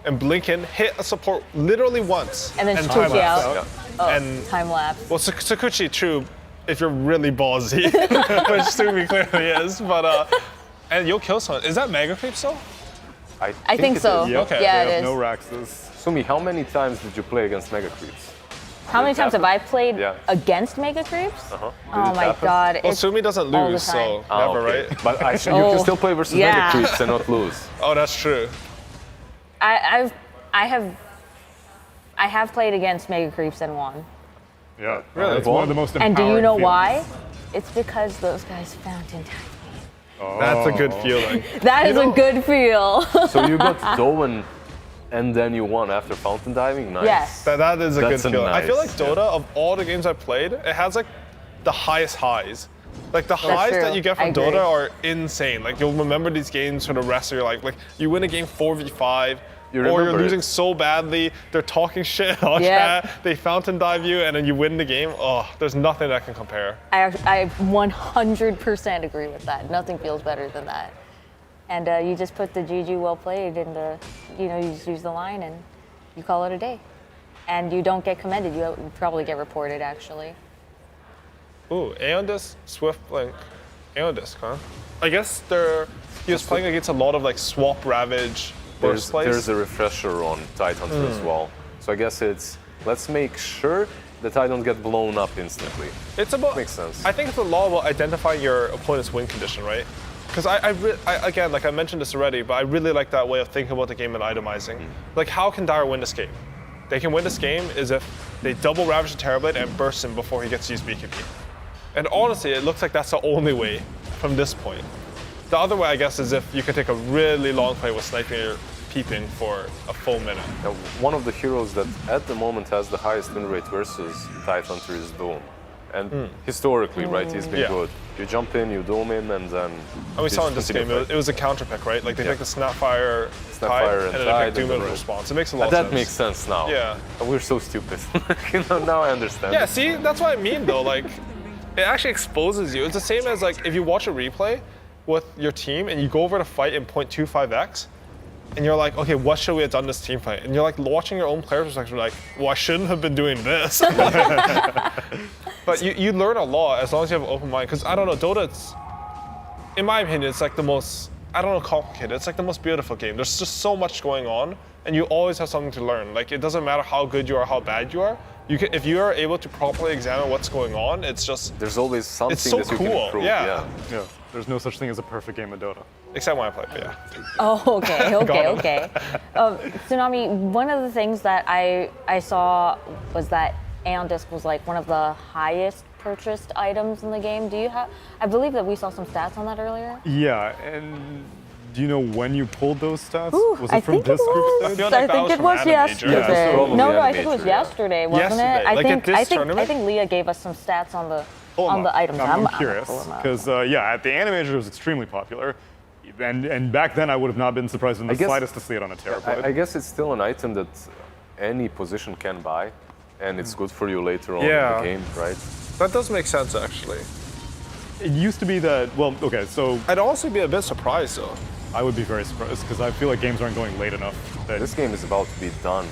and blink in, hit a support literally once. And then time Sakuchi lapse. out. Oh, And time lapse. well, Sakuchi, true, if you're really ballsy, which Sumi clearly is, but and you'll kill someone. Is that Mega Creep still? I think it so. is. Yep. Okay. Yeah, They it have is. no Raxes. Sumi, how many times did you play against Mega Creeps? How many times have I played Yeah. against Mega Creeps? Uh-huh. Oh my God. Well, It's Sumi doesn't all the lose, so time. never, okay. right? But you can still play versus yeah. Mega Creeps and not lose. Oh, that's true. I have played against Mega Creeps and won. Yeah. Really? It's one of the most And do you empowering know feelings. why? It's because those guys fountain dive. That's a good feeling. That is a good feel. So you got Doan and then you won after fountain diving? Nice. Yes. That is a That's good feeling. I feel like nice, Dota, of all the games I've played, it has like the highest highs. Like the highs true. that you get I from agree. Dota are insane. Like you'll remember these games for the rest of your life. Like you win a game 4v5, or you're remember it. losing so badly, they're talking shit on Yeah. chat, they fountain dive you, and then you win the game. Oh, there's nothing that can compare. I 100% agree with that. Nothing feels better than that. And you just put the GG well played in the, you just use the line and you call it a day. And you don't get commended. You probably get reported, actually. Ooh, Aeon Disc, Swift Blink, Aeon Disc, huh? I guess he was playing against a lot of like Swap Ravage burst plays. There's a refresher on Tidehunter as well. So I guess it's, let's make sure that I don't get blown up instantly. It's about, Makes sense. I think it's a lot about identifying your opponent's win condition, right? Because again, like I mentioned this already, but I really like that way of thinking about the game and itemizing. Like, how can Dire win this game? They can win this game is if they double Ravage the Terrorblade and burst him before he gets to use BKB. And honestly, it looks like that's the only way from this point. The other way, I guess, is if you can take a really long play with sniping or peeping for a full minute. Now, one of the heroes that at the moment has the highest win rate versus Tidehunter is Doom. And historically, right, he's been Yeah. good. You jump in, you Doom him, and then... And we saw in this game, it was a counter pick, right? Like they pick the Snapfire, Tide, and then they pick Doom as a response. It makes a lot of sense. That makes sense now. Yeah. And we're so stupid. Now I understand. Yeah, see, that's what I mean though. Like, it actually exposes you. It's the same as like if you watch a replay with your team and you go over to fight in 0.25x, and you're like, okay, what should we have done this team fight? And you're like watching your own player perspective, like, well, I shouldn't have been doing this. But you learn a lot as long as you have an open mind. Because I don't know, Dota, it's, in my opinion, it's like the most, I don't know, complicated. It's like the most beautiful game. There's just so much going on, and you always have something to learn. Like, it doesn't matter how good you are, how bad you are. You can, if you are able to properly examine what's going on, it's just, there's always something it's so that you cool. can improve. Yeah. Yeah. There's no such thing as a perfect game of Dota. Except when I play, but yeah. Oh, okay. Tsunami, one of the things that I saw was that Aeon Disc was like one of the highest purchased items in the game. Do you have, I believe that we saw some stats on that earlier. Yeah, and do you know when you pulled those stats? Ooh, was I it from think this it group was. stage? I think it was yesterday. No, I think it was yesterday, wasn't Yesterday. it? I Like at think this tournament? I think Leah gave us some stats on the items. I'm curious because yeah, at the Animator it was extremely popular, and back then I would have not been surprised in the slightest to see it on a Terrorblade. I guess it's still an item that any position can buy, and it's good for you later on in Yeah. the game, right? That does make sense, actually. It used to be that, well, okay, so... I'd also be a bit surprised, though. I would be very surprised, because I feel like games aren't going late enough. That This game is about to be done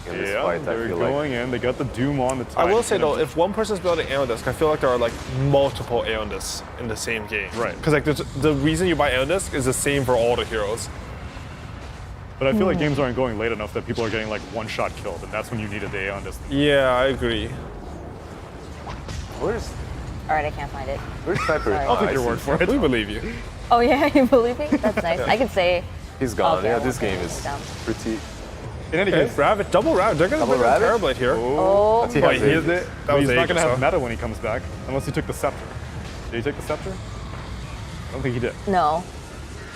in this fight, I they're feel like. going in, they got the Doom on the I Tide. will say though, if one person's building Aeon Disc, I feel like there are like multiple Aeon Discs in the same game. Right. Because like the reason you buy Aeon Disc is the same for all the heroes. But I feel like games aren't going late enough that people are getting like one-shot killed, and that's when you needed the Aeon Disc. Yeah, I agree. Where's All right, I can't find it. Sniper? Sorry. I'll take your word for it. We believe you. Oh yeah, you believe me? That's nice. I could say. He's gone. Okay, I Yeah, won't this say game it is down. pretty... In any case, Rabbit, double Rabbit. They're gonna Double bring Rabbit? Terrorblade here. Oh. He Oh, has he it. is it. That but was he's not going to Aegis, have huh? meta when he comes back, unless he took the Scepter. Did he take the Scepter? I don't think he did. No.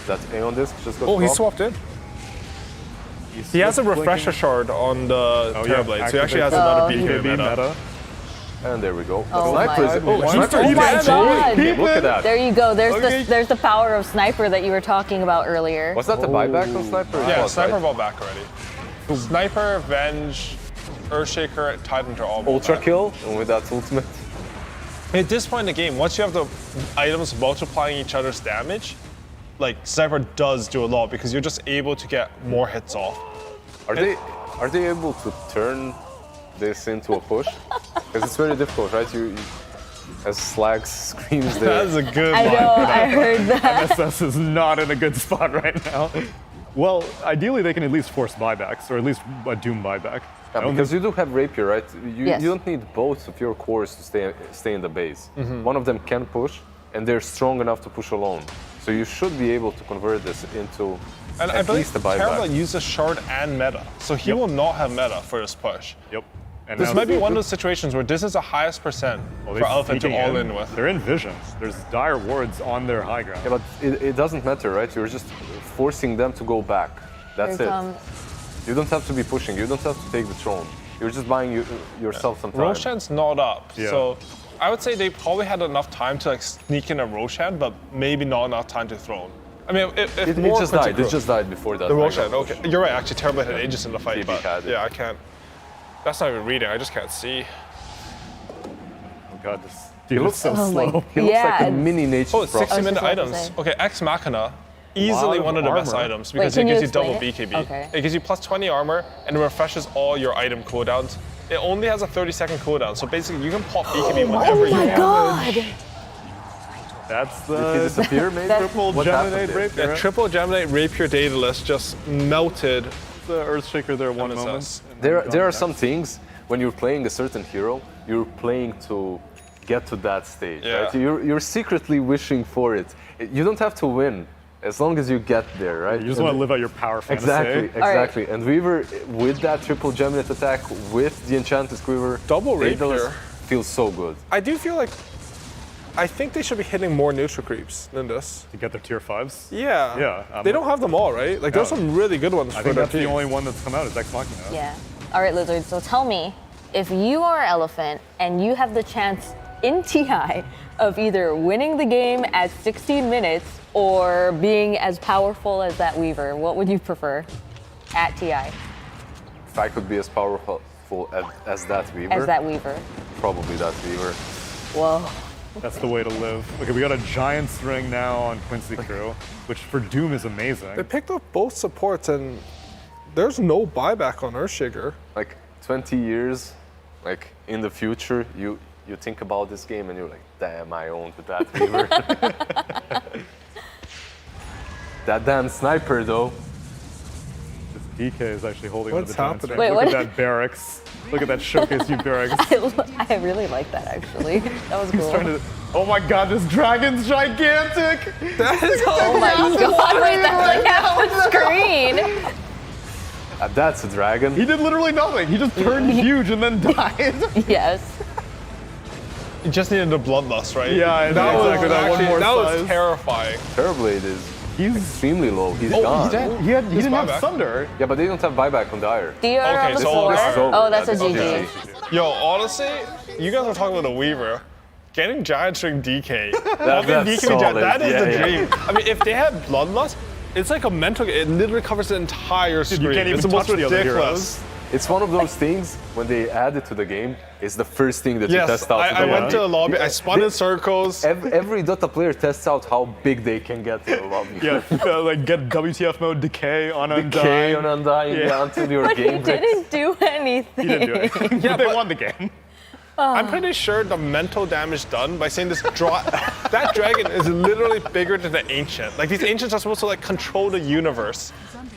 That Aeon disc just got Oh, he swapped. swapped in. He has a refresher shard on the Terrorblade, so he actually has another BKB meta. And there we go. Oh Sniper is my Sniper is God. Look at that. There you go. There's the power of Sniper that you were talking about earlier. Was that the buyback on Sniper? Yeah, Was, Sniper right? bought back already. Sniper, Venge, Earthshaker, Tidehunter all bought Ultra back. kill, and with that ultimate. At this point in the game, once you have the items multiplying each other's damage, like Sniper does do a lot because you're just able to get more hits off. Are they able to turn this into a push? Because it's very difficult, right? You as Slag screams there. That is a good I line. know, I heard that. MSS is not in a good spot right now. Well, ideally they can at least force buybacks, or at least a Doom buyback. Yeah, because you do have Rapier, right? Yes. You don't need both of your cores to stay in the base. Mm-hmm. One of them can push, and they're strong enough to push alone. So you should be able to convert this into And I at believe least a buyback. Terrorblade uses Shard and meta, so he will not have meta for his push. Yep. And This now- might be one of those situations where this is the highest percent Well, for they're Elephant to sneaking all in with. They're in visions. There's dire wards on their high ground. Yeah, but it doesn't matter, right? You're just forcing them to go back. That's Here it. comes- You don't have to be pushing. You don't have to take the throne. You're just buying yourself some time. Roshan's not up, Yeah. so I would say they probably had enough time to like sneak in a Roshan, but maybe not enough time to throne. I mean, if It more just died. critical- It just died before that. The high Roshan, ground okay. You're right, actually, Terrorblade had ages in the fight, TB but had it. yeah, I can't. That's not even reading, I just can't see. Oh god, this He dude looks is so Oh my- slow. He looks like Yeah, a mini nature Oh, it's prop. 60-minute about to items. say. Okay, Ex Machina, easily of one of the best armor. items because can it you gives you double explain it? BKB. Okay. It gives you plus 20 armor and it refreshes all your item cooldowns. It only has a 30-second cooldown, so basically you can pop BKB whenever you Oh my want. God. That's Did he the disappear, maybe? triple What happened Geminate there? Rapier. Yeah, triple Geminate Rapier Daedalus just melted. The Earthshaker there one MSS. moment. and There then are gone some things when you're playing a certain hero, you're playing to get to that stage, Yeah. right? You're secretly wishing for it. You don't have to win as long as you get there, right? You just want to live out your power fantasy. Exactly, exactly. And Weaver, with that triple Geminate attack, with the Enchanted Quiver, Double Daedalus Rapier. feels so good. I do feel like I think they should be hitting more neutral creeps than this. To get their tier 5s. Yeah. Yeah, They don't have them all, right? Like there's Yeah. some really good ones I for think their that's the team. only one that's come out is Ex Machina. Yeah. All right, Lizard. So tell me, if you are Elephant and you have the chance in TI of either winning the game at 16 minutes or being as powerful as that Weaver, what would you prefer at TI If I could be as powerful as that Weaver, as that Weaver? probably that Weaver. Whoa. That's the way to live. Okay, we got a Giants ring now on Quincy Crew, which for Doom is amazing. They picked up both supports and there's no buyback on Earthshaker. Like 20 years, like in the future, you think about this game and you're like, damn, I owned that Weaver. That damn sniper though. This DK is actually holding What's on to the Giants happening? ring. Wait, Look what? at that barracks. Look at that showcase you barracks. I really like that actually. That was He's cool. trying to. Oh my god, this dragon's gigantic! That is Oh my god, wait, that's like half the screen. That's a dragon. He did literally nothing. He just turned huge and then died. Yes. You just needed the bloodlust, right? Yeah, that was exactly, that one actually, more that was size. terrifying. Terrorblade is He's extremely low. He's Oh, gone. he's dead. he didn't have buyback. Thunder. Yeah, but they don't have buyback on Dire. DR Okay, on the so floor. this is over. Oh, that's a That's GG. Yo, honestly, you guys are talking about the Weaver. Getting Giant String DK. That's solid. That is Yeah, the yeah. dream. I mean, if they had Bloodlust, it's like a mental. It literally covers the entire screen. you can't even it's the most touch the other ridiculous. It's one of those things when they add it to the game, it's the first thing that you Yes, test out. I to the went to the lobby. lobby. I spun in circles. Every Dota player tests out how big they can get in the lobby. Yeah, like get WTF mode decay on Undying. Decay on Undying, yeah, until your But he game breaks. didn't do anything. He didn't do anything. Yeah, But they but- won the game. I'm pretty sure the mental damage done by saying this that dragon is literally bigger than the ancient. Like these ancients are supposed to like control the universe.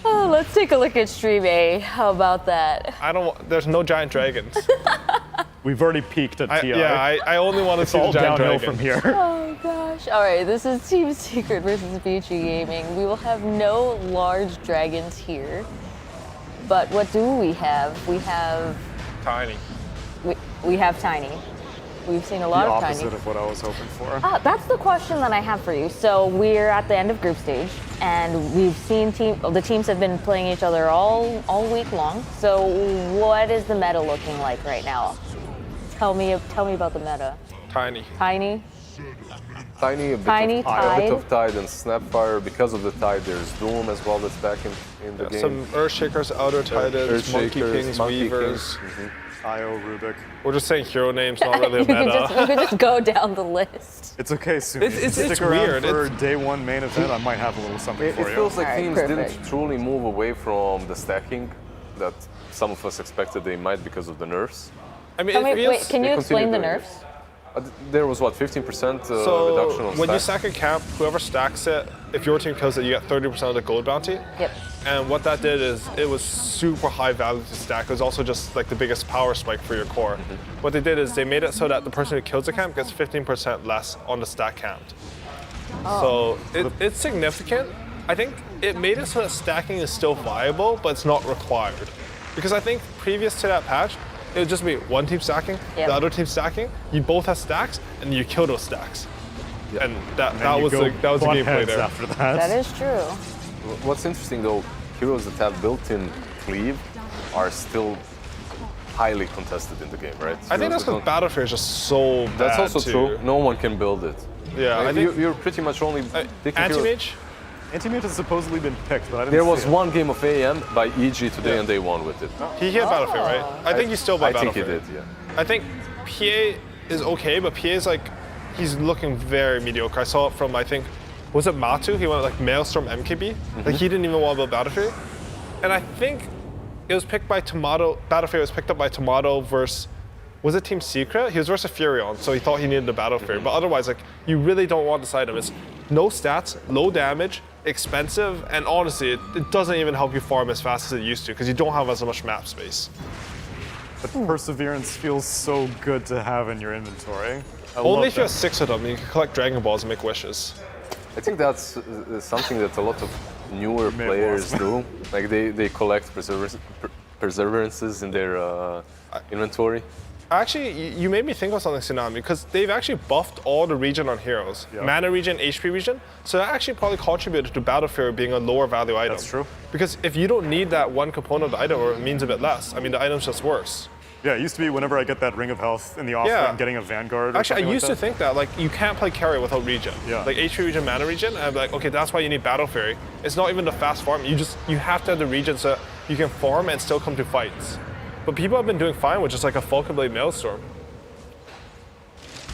Oh, let's take a look at Stream A. How about that? There's no giant dragons. We've already peaked at TI. I only want to It's see the all giant downhill dragon. from here. Oh gosh. All right, this is Team Secret versus Future Gaming. We will have no large dragons here. But what do we have? We have Tiny. we have Tiny. We've seen a lot of opposite tiny. of what I was hoping for. That's the question that I have for you. So we're at the end of group stage, and we've seen the teams have been playing each other all week long. So what is the meta looking like right now? Tell me about the meta. Tiny. Tiny. Tiny, a bit of Tide and Snapfire. Because of the Tide, there's Doom as well that's back in the game. Some Earthshakers, Outer Titans, Monkey Kings, Weavers. Io, Rubik. We're just saying hero names, not really a you could meta. just go down the list. It's okay, Sumi. It's Stick around weird. for day one main event. I might have a little something It for you. feels like Alright, teams perfect. didn't truly move away from the stacking that some of us expected they might because of the nerfs. I mean, Wait, can you They explain the continue doing nerfs? There was what, 15% So reduction on when you stack? stack a camp, whoever stacks it, if your team kills it, you get 30% of the gold bounty. Yep. And what that did is it was super high value to stack. It was also just like the biggest power spike for your core. What they did is they made it so that the person who kills the camp gets 15% less on the stack count. So it's significant. I think it made it so that stacking is still viable, but it's not required. Because I think previous to that patch, it would just be one team stacking, the other team stacking. You both have stacks, and you kill those stacks. And that was the gameplay there. After that. That is true. What's interesting though, heroes that have built-in cleave are still highly contested in the game, right? I think that's because Battlefield is just so bad. That's also too. true. No one can build it. Yeah, Like, I think you're pretty much only picking heroes. Anti-Mage. Anti-Mage has supposedly been picked, but I didn't There see was it. one game of AM by EG today, and they won with it. He hit Battlefield, right? I think he's still by I think Battlefield. he did, yeah. I think PA is okay, but PA is like, he's looking very mediocre. I saw it from, I think, was it Matu? He went like Maelstrom MKB. Like he didn't even want to build Battlefield. And I think it was picked by Tomato, Battlefield was picked up by Tomato versus, was it Team Secret? He was versus Furion, so he thought he needed the Battlefield. But otherwise, like, you really don't want this item. It's no stats, low damage, expensive, and honestly, it doesn't even help you farm as fast as it used to because you don't have as much map space. But Perseverance feels so good to have in your inventory. Only if you have 6 of them, you can collect Dragon Balls and make wishes. I think that's something that a lot of newer players do. Like they collect perseverances in their inventory. Actually, you made me think of something, Tsunami, because they've actually buffed all the region on heroes. Yeah. Mana region, HP region. So that actually probably contributed to Battlefield being a lower value item. That's true. Because if you don't need that one component of the item, or it means a bit less, I mean, the item's just worse. Yeah, it used to be whenever I get that Ring of Health in the offering, Yeah. I'm getting a Vanguard. Or Actually, I something used like to think that, like, you can't play carry without regen. Yeah. Like HP region, mana region, and I'd be like, okay, that's why you need Battle Fury. It's not even the fast farm. You have to have the regen so you can farm and still come to fights. But people have been doing fine with just like a Falcon Blade Maelstrom.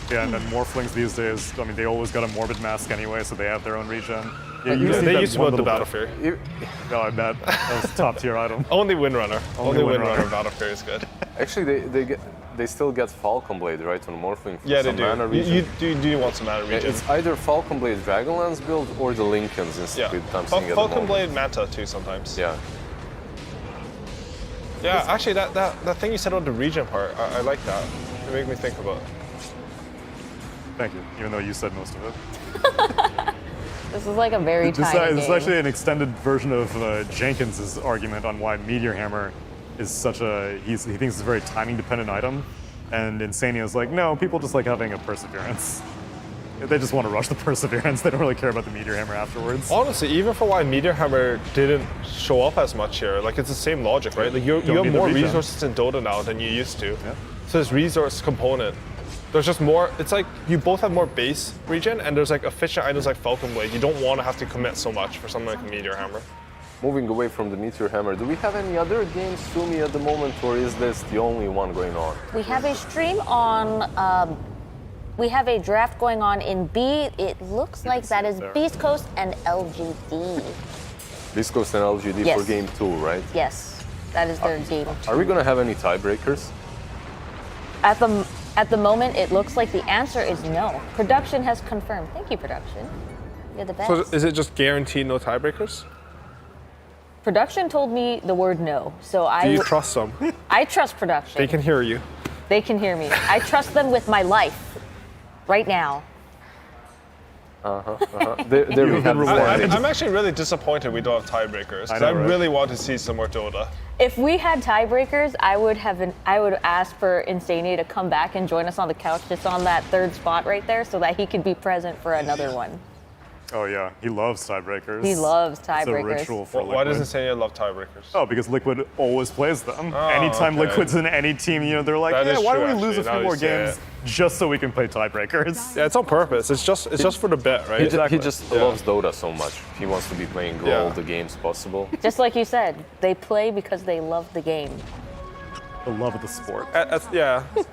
Yeah, and then Morphlings these days, I mean, they always got a Morbid Mask anyway, so they have their own regen. They used to build the Battle Fury. No, I bet. That was a top tier item. Only Windrunner. Only Windrunner. Windrunner Battle Fury is good. Actually, they still get Falcon Blade, right, on Morphling. For Yeah, they some do. Mana region. You do want some mana Yeah, region. it's either Falcon Blade Dragonlance build or the Lincolns instead Yeah. I'm seeing at the Falcon moment. Blade Manta too sometimes. Yeah. Yeah, actually that thing you said about the region part, I like that. It made me think about it. Thank you, even though you said most of it. This is like a very This tiny is game. actually an extended version of Jenkins' argument on why Meteor Hammer is such a, he thinks it's a very timing dependent item. And Insania's like, no, people just like having a Perseverance. They just want to rush the Perseverance. They don't really care about the Meteor Hammer afterwards. Honestly, even for why Meteor Hammer didn't show up as much here, like it's the same logic, right? Like you Don't have need the more regen. resources in Dota now than you used to. Yeah. So this resource component, there's just more, it's like you both have more base regen and there's like efficient items like Falcon Blade. You don't want to have to commit so much for something like a Meteor Hammer. Moving away from the Meteor Hammer, do we have any other games, Sumi, at the moment, or is this the only one going on? We have a stream on, we have a draft going on in B. It looks like that is Beast Coast and LGD. Beast Coast and LGD Yes. for game 2, right? Yes, that is their game. Are we going to have any tiebreakers? At the moment, it looks like the answer is no. Production has confirmed. Thank you, production. You're the best. So is it just guaranteed no tiebreakers? Production told me the word no, so Do you trust them? I trust production. They can hear you. They can hear me. I trust them with my life, right now. There we have I'm actually really disappointed we don't have tiebreakers, because I really want to see some more Dota. If we had tiebreakers, I would ask for Insania to come back and join us on the couch just on that third spot right there so that he could be present for another one. Oh yeah, he loves tiebreakers. He loves It's a tiebreakers. ritual for Liquid. Why does Insania love tiebreakers? Oh, because Liquid always plays them. Oh, Anytime okay. Liquid's in any team, they're like, That yeah, is why true, don't we lose a actually, few now more you say games just so we can play tiebreakers? Yeah, it's on purpose. It's just for the bet, right? He just loves Dota so much. He wants to be playing all the games possible. Just like you said, they play because they love the game. The love of the sport.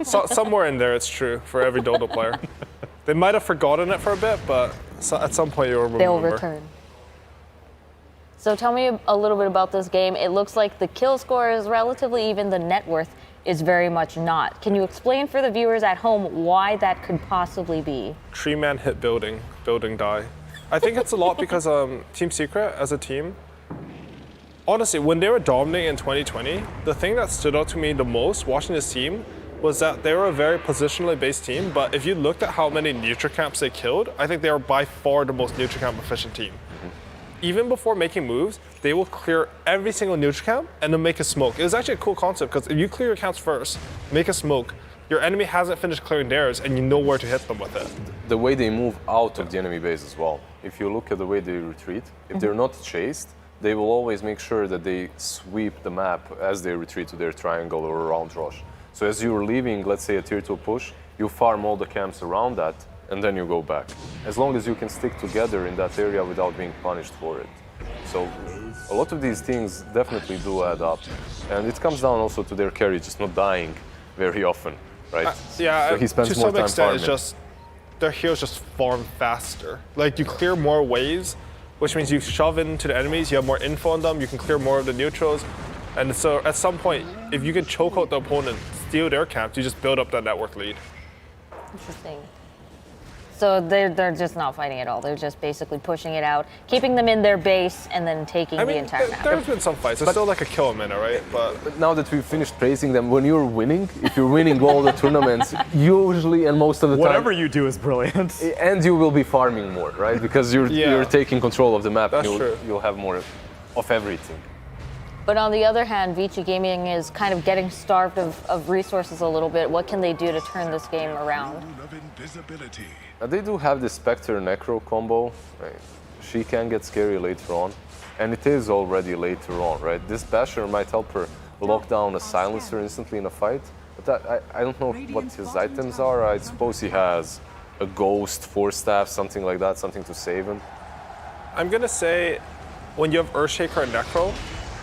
Somewhere in there, it's true for every Dota player. They might have forgotten it for a bit, but at some point you'll remember. They'll return. So tell me a little bit about this game. It looks like the kill score is relatively even. The net worth is very much not. Can you explain for the viewers at home why that could possibly be? Tree man hit building die. I think it's a lot because Team Secret as a team, honestly, when they were dominating in 2020, the thing that stood out to me the most watching this team was that they were a very positionally based team, but if you looked at how many neutral camps they killed, I think they were by far the most neutral camp efficient team. Even before making moves, they will clear every single neutral camp and then make a smoke. It was actually a cool concept because if you clear your camps first, make a smoke, your enemy hasn't finished clearing theirs and you know where to hit them with it. The way they move out of the enemy base as well. If you look at the way they retreat, if they're not chased, they will always make sure that they sweep the map as they retreat to their triangle or round rush. So as you're leaving, let's say a tier 2 push, you farm all the camps around that, and then you go back. As long as you can stick together in that area without being punished for it. So a lot of these things definitely do add up. And it comes down also to their carry just not dying very often, right? So he spends to more some time extent, farming. it's just their heroes just farm faster. Like you clear more waves, which means you shove into the enemies, you have more info on them, you can clear more of the neutrals. And so at some point, if you can choke out the opponent, steal their camps, you just build up that network lead. Interesting. So they're just not fighting at all. They're just basically pushing it out, keeping them in their base, and then taking the entire map. There's been some fights. It's still like a kill a minute, right? But now that we've finished praising them, when you're winning, if you're winning all the tournaments, usually and most of the time, whatever you do is brilliant. And you will be farming more, right? Because you're taking control of the map. That's and true. You'll have more of everything. But on the other hand, Vici Gaming is kind of getting starved of resources a little bit. What can they do to turn this game around? They do have the Spectre Necro combo. Right? She can get scary later on. And it is already later on, right? This Basher might help her lock down a Silencer instantly in a fight. But I don't know what his items are. I suppose he has a Ghost, 4 staff, something like that, something to save him. I'm gonna say, when you have Earthshaker and Necro,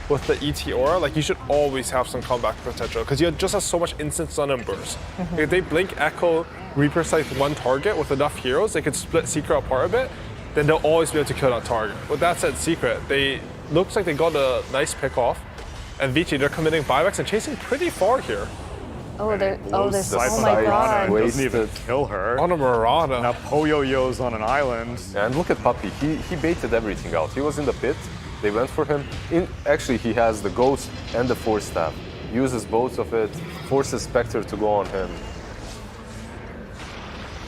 with the ET aura, like you should always have some comeback potential because you just have so much instant stun and burst. If they blink, echo, Reaper Scythe one target with enough heroes, they could split Secret apart a bit, then they'll always be able to kill that target. With that said, Secret, looks like they got a nice pick off, and Vici, they're committing buybacks and chasing pretty far here. Oh, they're oh my god. Doesn't even kill her. On a Marauder. Now Poyo-Yo's on an island. And look at Puppy, he baited everything out. He was in the pit, they went for him. Actually, he has the Ghost and the 4 staff. Uses both of it, forces Spectre to go on him.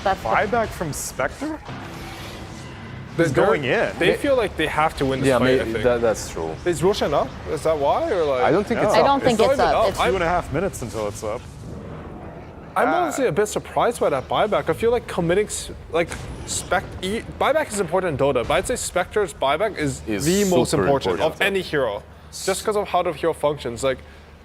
Buyback from Spectre? He's going in. They feel like they have to win this fight, I think. That's true. Is Roshan up? Is that why? Or like? I don't think it's up. I don't think it's up. It's 2.5 minutes until it's up. I'm honestly a bit surprised by that buyback. I feel like committing, buyback is important in Dota, but I'd say Spectre's buyback is the most important of any hero, just because of how the hero functions. Like,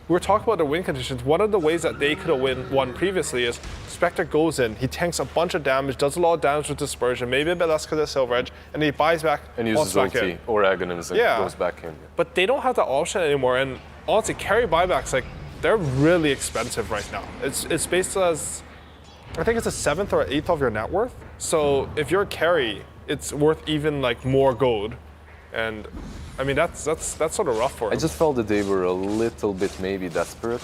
we were talking about the win conditions. One of the ways that they could have won previously is Spectre goes in, he tanks a bunch of damage, does a lot of damage with Dispersion, maybe a bit less because of Silver Edge, and he buys back and uses ulti or Aghanims and goes back in. But they don't have that option anymore, and honestly, carry buybacks, like, they're really expensive right now. It's based as, I think it's a 7th or 8th of your net worth. So if you're a carry, it's worth even like more gold. And I mean, that's sort of rough for them. I just felt that they were a little bit maybe desperate.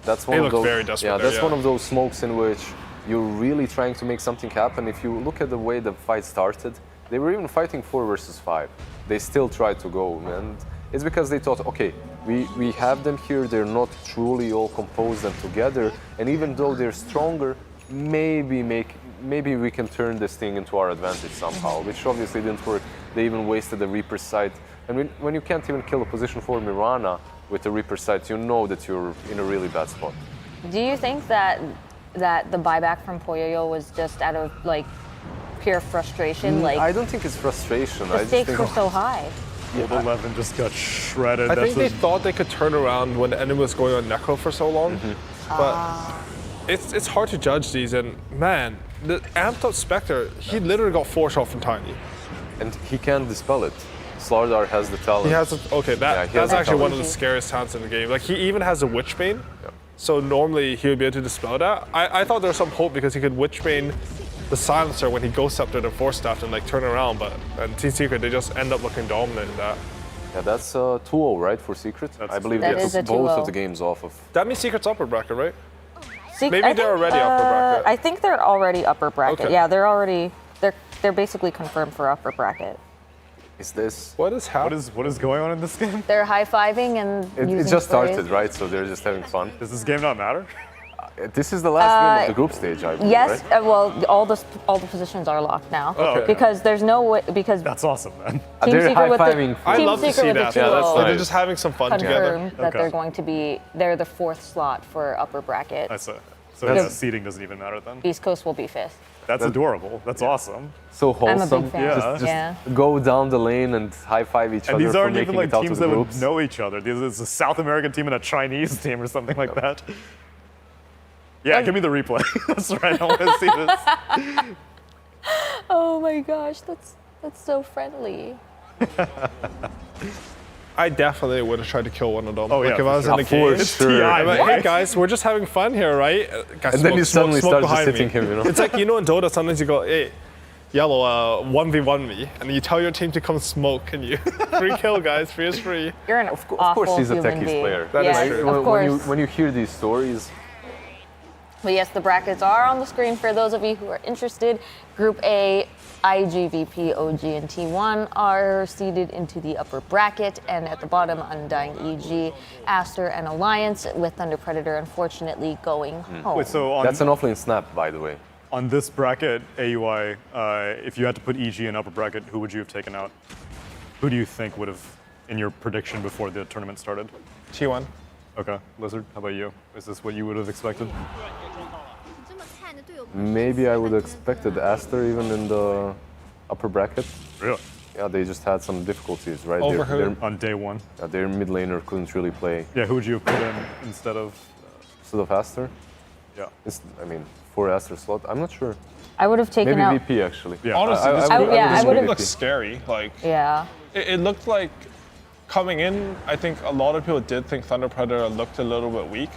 That's one they of those, very desperate. Yeah, that's one of those smokes in which you're really trying to make something happen. If you look at the way the fight started, they were even fighting 4 versus 5. They still tried to go, and it's because they thought, okay, we have them here, they're not truly all composed and together, and even though they're stronger, maybe maybe we can turn this thing into our advantage somehow, which obviously didn't work. They even wasted the Reaper sight. And when you can't even kill a position for Mirana with the Reaper sight, you know that you're in a really bad spot. Do you think that the buyback from Poyoyo was just out of like pure frustration? Like I don't think it's frustration. the stakes were so high. World 11 just got shredded. I think they thought they could turn around when the enemy was going on Necro for so long, but it's hard to judge these. And man, the amped up Spectre, he literally got 4-shot from Tiny. And he can't dispel it. Slardar has the talent. He has that's actually one of the scariest talents in the game. Like he even has a Witchbane, so normally he would be able to dispel that. I thought there was some hope because he could Witchbane the Silencer when he Ghost Sceptered and Force Staffed and like turn around, but Team Secret, they just end up looking dominant in that. Yeah, that's 2-0, right, for Secret? I believe they took both of the games off of. That means Secret's upper bracket, right? Maybe they're already upper bracket. I think they're already upper bracket. Okay. Yeah, they're basically confirmed for upper bracket. Is this? What is happening? What is going on in this game? They're high-fiving and It using just sprays. started, right? So they're just having fun. Does this game not matter? This is the last game of the group stage, I believe, Yes, right? well, all the positions are locked now. Okay. Because there's no way, because That's awesome, man. Team They're Secret with the high-fiving. I Team love to Secret see with that. the 2-0 They're just having some fun together. confirmed that Okay. they're going to be, they're the 4th slot for upper bracket. I see. So the seating doesn't even matter then? East Coast will be 5th. That's adorable. That's awesome. So I'm a wholesome. big fan. Yeah. Just go down the lane and high-five each And other these for aren't making even like it out to teams the that would groups. know each other. This is a South American team and a Chinese team or something like that. Yeah, give me the replay. That's right. I want to see this. Oh my gosh, that's so friendly. I definitely would have tried to kill one of them. Oh, like yeah, if I was for in the sure. game. For sure. TI, I'm like, right? hey guys, we're just having fun here, right? Guys, And then you suddenly start just behind hitting me. him, you know? It's like, you know, in Dota, sometimes you go, hey, yellow, 1v1 me, and you tell your team to come smoke, and you free kill, guys, free is free. You're an Of course, he's a human techies being. player. That is Yes, true. of course. When you hear these stories, But yes, the brackets are on the screen for those of you who are interested. Group A, IGVP, OG, and T1 are seeded into the upper bracket, and at the bottom, Undying, EG, Aster, and Alliance, with Thunder Predator unfortunately going home. Wait, so on, that's an offlane snap, by the way. on this bracket, AUI, if you had to put EG in upper bracket, who would you have taken out? Who do you think would have, in your prediction before the tournament started? T1. Okay, Lizard, how about you? Is this what you would have expected? Maybe I would have expected Aster even in the upper bracket. Really? Yeah, they just had some difficulties, right? Over who? On day one? Their mid laner couldn't really play. Yeah, who would you have put in instead of? Instead of Aster? Yeah. I mean, for Aster slot, I'm not sure. I would have taken Maybe out. VP actually. Yeah. Honestly, this I group, yeah, this I group would've- looks scary. Like, Yeah. it looked like coming in, I think a lot of people did think Thunder Predator looked a little bit weak.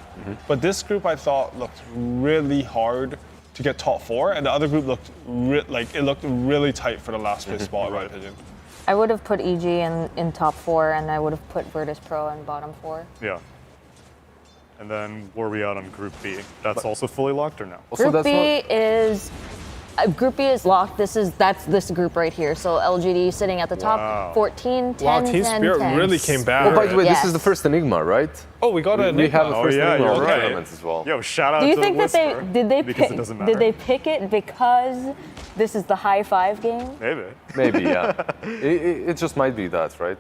But this group I thought looked really hard to get top 4, and the other group looked it looked really tight for the last place spot, in my opinion. I would have put EG in top 4, and I would have put Virtus Pro in bottom 4. Yeah. And then where are we at on Group B? That's also fully locked or no? Group B is locked. That's this group right here. So LGD sitting at the top, Wow. 14, 10, Wow, Team 10, Spirit 10. really came back. Oh, by the way, Yes. this is the first Enigma, right? Oh, we got an We have a Oh, first yeah, Enigma you're on the right. tournament as well. Yo, shout out Do you to think that Whisper, did they because pick it doesn't matter. did they pick it because this is the high 5 game? Maybe. Maybe, yeah. it just might be that, right?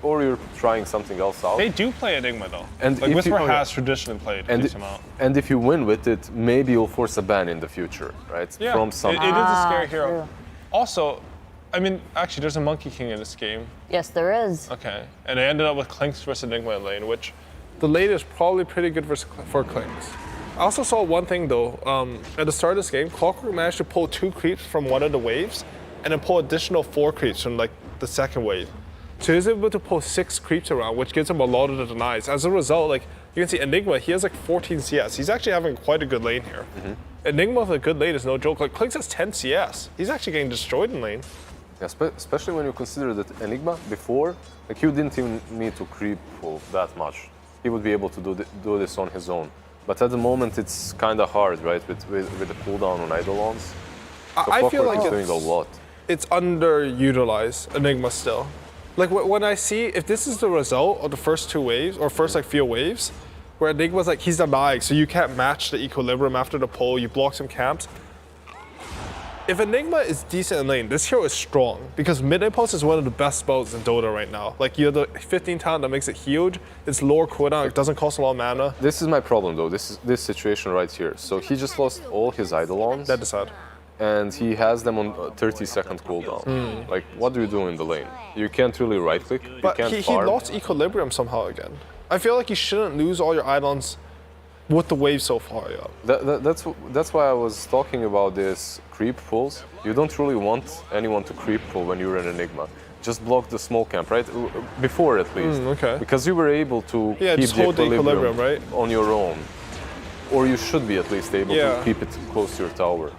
Or you're trying something else out. They do play Enigma though. And like if Whisper you- has traditionally played a And, decent amount. and if you win with it, maybe you'll force a ban in the future, right? Yeah, From some. it is a scary hero. true. Also, I mean, actually, there's a Monkey King in this game. Yes, there is. Okay, and I ended up with Clinks versus Enigma lane, which the lane is probably pretty good for Clinks. I also saw one thing though. At the start of this game, Clockwork managed to pull 2 creeps from one of the waves, and then pull additional 4 creeps from like the second wave. So he was able to pull 6 creeps around, which gives him a lot of the denies. As a result, like you can see, Enigma, he has like 14 CS. He's actually having quite a good lane here. Enigma with a good lane is no joke. Like Clinks has 10 CS. He's actually getting destroyed in lane. Yeah, especially when you consider that Enigma before, like you didn't even need to creep pull that much. He would be able to do this on his own. But at the moment, it's kind of hard, right? With the cooldown on Eidolons. So I feel like Clockwork is doing a lot. It's underutilized, Enigma still. Like when I see, if this is the result of the first 2 waves, or first like few waves, where Enigma's like, he's denied, so you can't match the equilibrium after the pull, you block some camps. if Enigma is decent in lane, this hero is strong because mid impulse is one of the best spells in Dota right now. Like you have the 15 talent that makes it huge. It's lower cooldown. It doesn't cost a lot of mana. This is my problem though. This situation right here. So he just lost all his Eidolons. That is sad. And he has them on 30-second cooldown. Like, what do you do in the lane? You can't really right click. But you can't he farm. lost equilibrium somehow again. I feel like you shouldn't lose all your Eidolons with the wave so far. Yeah. That's why I was talking about this creep pulls. You don't really want anyone to creep pull when you're in Enigma. Just block the small camp, right? Before at least. Okay. Because you were able to keep just hold the equilibrium, right? On your own. Or you should be at least able to keep it close to your tower.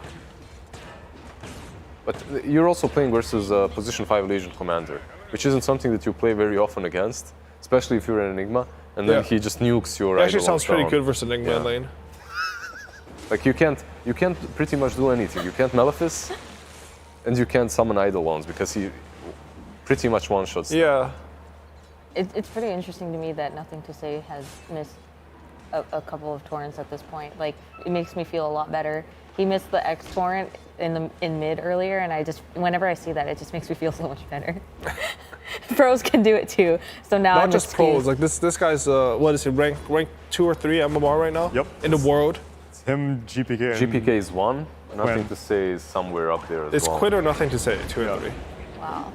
But you're also playing versus a position 5 Legion commander, which isn't something that you play very often against, especially if you're in Enigma, and then he just nukes your. It actually sounds pretty down. good versus Enigma in lane. Like you can't pretty much do anything. You can't Malefice, and you can't summon Eidolons because he pretty much one-shots. Yeah. It's pretty interesting to me that Nothing to Say has missed a couple of torrents at this point. Like, it makes me feel a lot better. He missed the X torrent in mid earlier, and whenever I see that, it just makes me feel so much better. Pros can do it too, so now Not just pros. Like this guy's what is he rank 2 or 3 MMR right now? Yep. In the world. It's him, GPK. GPK is 1. Nothing to Say is somewhere up there as it's well. Quit or Nothing to Say, 2 and 3. Wow.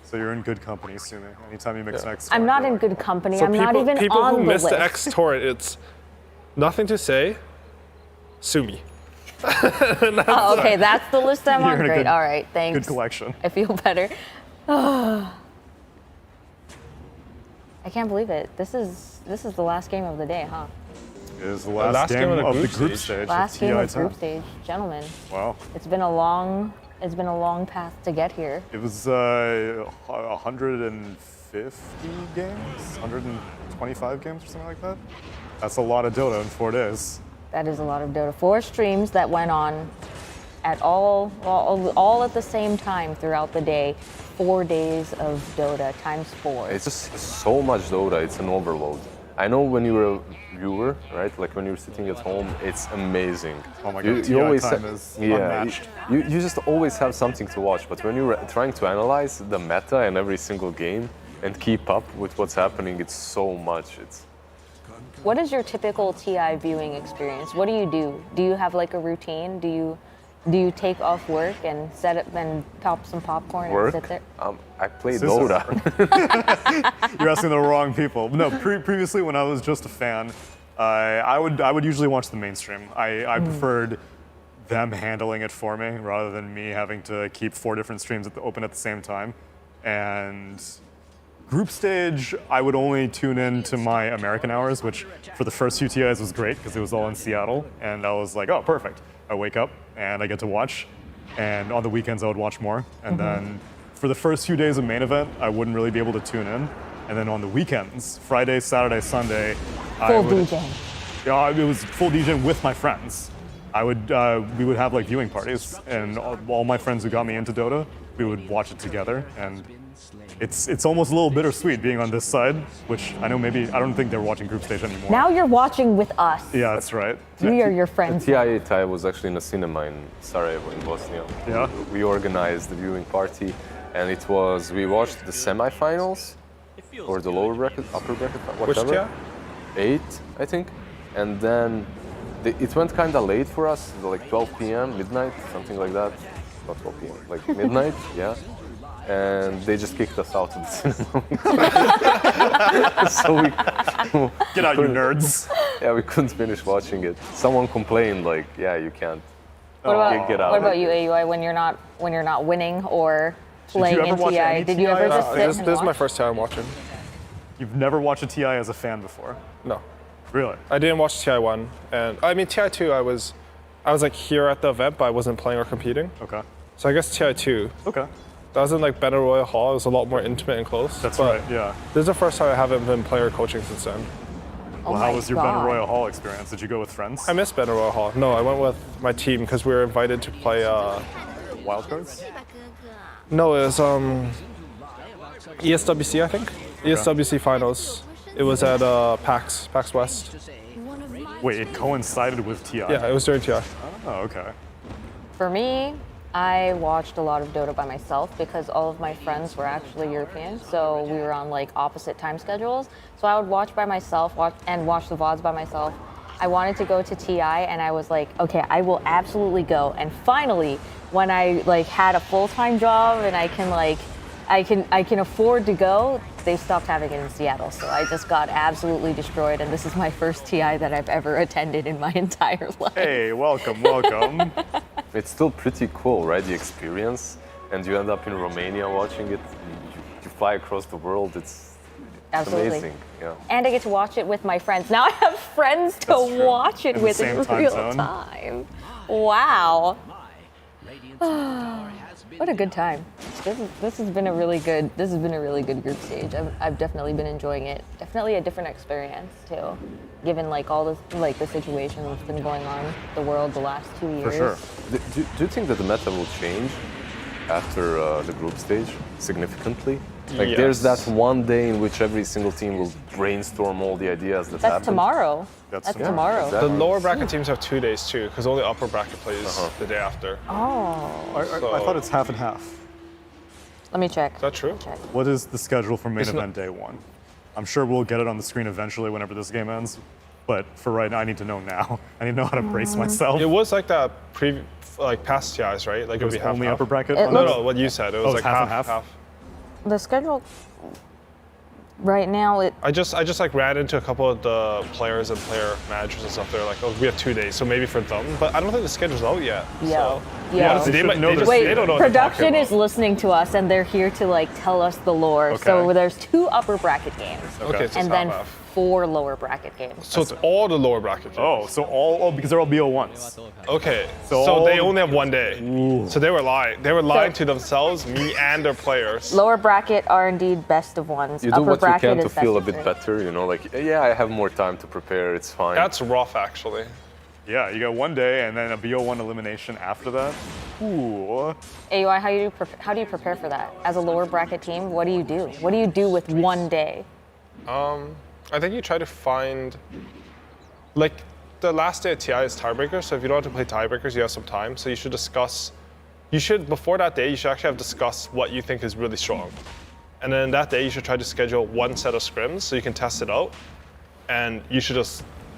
So you're in good company, Sumi. Anytime you mix an X I'm not in good company. So I'm not even people on who the miss list. the X torrent, it's Nothing to Say, Sumi. Oh, okay, that's the list I'm on. You're in a Great. good- All right, thanks. Good collection. I feel better. I can't believe it. This is the last game of the day, huh? It is the last game of the group stage. Last game of group stage, gentlemen. Wow. It's been a long path to get here. It was 150 games, 125 games or something like that. That's a lot of Dota in 4 days. That is a lot of Dota. 4 streams that went on at all at the same time throughout the day. 4 days of Dota times 4. It's just so much Dota. It's an overload. I know when you were a viewer, right? Like when you're sitting at home, it's amazing. Oh my god, you always time is unmatched. You just always have something to watch. But when you're trying to analyze the meta in every single game and keep up with what's happening, it's so much. What is your typical TI viewing experience? What do you do? Do you have like a routine? Do you take off work and set up and pop some popcorn and sit there? I play Dota. You're asking the wrong people. No, previously when I was just a fan, I would usually watch the mainstream. I preferred them handling it for me rather than me having to keep 4 different streams open at the same time. And group stage, I would only tune in to my American hours, which for the first few TIs was great because it was all in Seattle. And I was like, oh, perfect. I wake up and I get to watch. And on the weekends, I would watch more. And then for the first few days of main event, I wouldn't really be able to tune in. And then on the weekends, Friday, Saturday, Sunday, DJing. Yeah, it was full DJing with my friends. We would have like viewing parties, and all my friends who got me into Dota, we would watch it together. And it's almost a little bittersweet being on this side, which I know I don't think they're watching group stage anymore. Now you're watching with us. Yeah, that's right. We are your friends. The TIA tie was actually in a cinema in Sarajevo in Bosnia. Yeah. We organized the viewing party, and we watched the semifinals, or the lower bracket, upper bracket, whatever. Which TI? 8, I think. And then it went kind of late for us, like 12 p.m., midnight, something like that. Not 12 p.m., like midnight, yeah. And they just kicked us out of the cinema. So we get out, you nerds. Yeah, we couldn't finish watching it. Someone complained, like, yeah, you can't. What get out. What about you, AUI? When you're not winning or playing in TI, did you ever just sit and This is my watch? first time watching. You've never watched a TI as a fan before? No. Really? I didn't watch TI1, and I mean TI2. I was like here at the event, but I wasn't playing or competing. Okay. So I guess TI2. Okay. That was in like Battle Royale Hall. It was a lot more intimate and close. That's right. Yeah. This is the first time I haven't been player coaching since then. Well, how was your Battle Royale Hall experience? Did you go with friends? I missed Battle Royale Hall. No, I went with my team because we were invited to play. Wildcards? No, it was ESWC, I think. ESWC finals. It was at PAX West. Wait, it coincided with TI? Yeah, it was during TI. Oh, okay. For me, I watched a lot of Dota by myself because all of my friends were actually European, so we were on like opposite time schedules. So I would watch by myself, watch the VODs by myself. I wanted to go to TI, and I was like, okay, I will absolutely go. And finally, when I like had a full-time job and I can afford to go, they stopped having it in Seattle. So I just got absolutely destroyed, and this is my first TI that I've ever attended in my entire life. Hey, welcome, welcome. It's still pretty cool, right? The experience, and you end up in Romania watching it. You fly across the world. It's Absolutely. amazing. Yeah. And I get to watch it with my friends. Now I have friends to watch it with in real time. Wow. What a good time. This has been a really good group stage. I've definitely been enjoying it. Definitely a different experience too, given like all this the situation that's been going on in the world the last 2 years. For sure. Do you think that the meta will change after the group stage significantly? Like there's that one day in which every single team will brainstorm all the ideas that happen. That's tomorrow. That's tomorrow. The lower bracket teams have 2 days too, because only upper bracket plays the day after. Oh. I thought it's half and half. Let me check. Is that true? What is the schedule for main event day one? I'm sure we'll get it on the screen eventually whenever this game ends. But for right now, I need to know now. I need to know how to brace myself. It was like that past TIs, right? Like it was half, only half. upper bracket? No, what you said. It was like half half. and half. The schedule right now, I just like ran into a couple of the players and player managers and stuff. They're like, oh, we have 2 days, so maybe for them. But I don't think the schedule's out yet. Yo. They don't know Wait, what production is listening to us, and they're here to like tell us the lore. Okay. So there's 2 upper bracket games, Okay, so and it's then half. 4 lower bracket games. So it's all the lower bracket games. Oh, so all because they're all BO1s. Okay, So so all- they only have 1 day. So they were lying. They were lying to themselves, me and their players. Lower bracket are indeed best of ones. You do upper what you bracket can to is feel a best of bit three. better, you know, like, yeah, I have more time to prepare, it's fine. That's rough, actually. Yeah, you got 1 day and then a BO1 elimination after that. Ooh. AUI, how do you prepare for that? As a lower bracket team, what do you do? What do you do with 1 day? I think you try to find, like, the last day of TI is tiebreakers, so if you don't have to play tiebreakers, you have some time. So you should before that day, you should actually have discussed what you think is really strong. And then that day, you should try to schedule 1 set of scrims so you can test it out. And you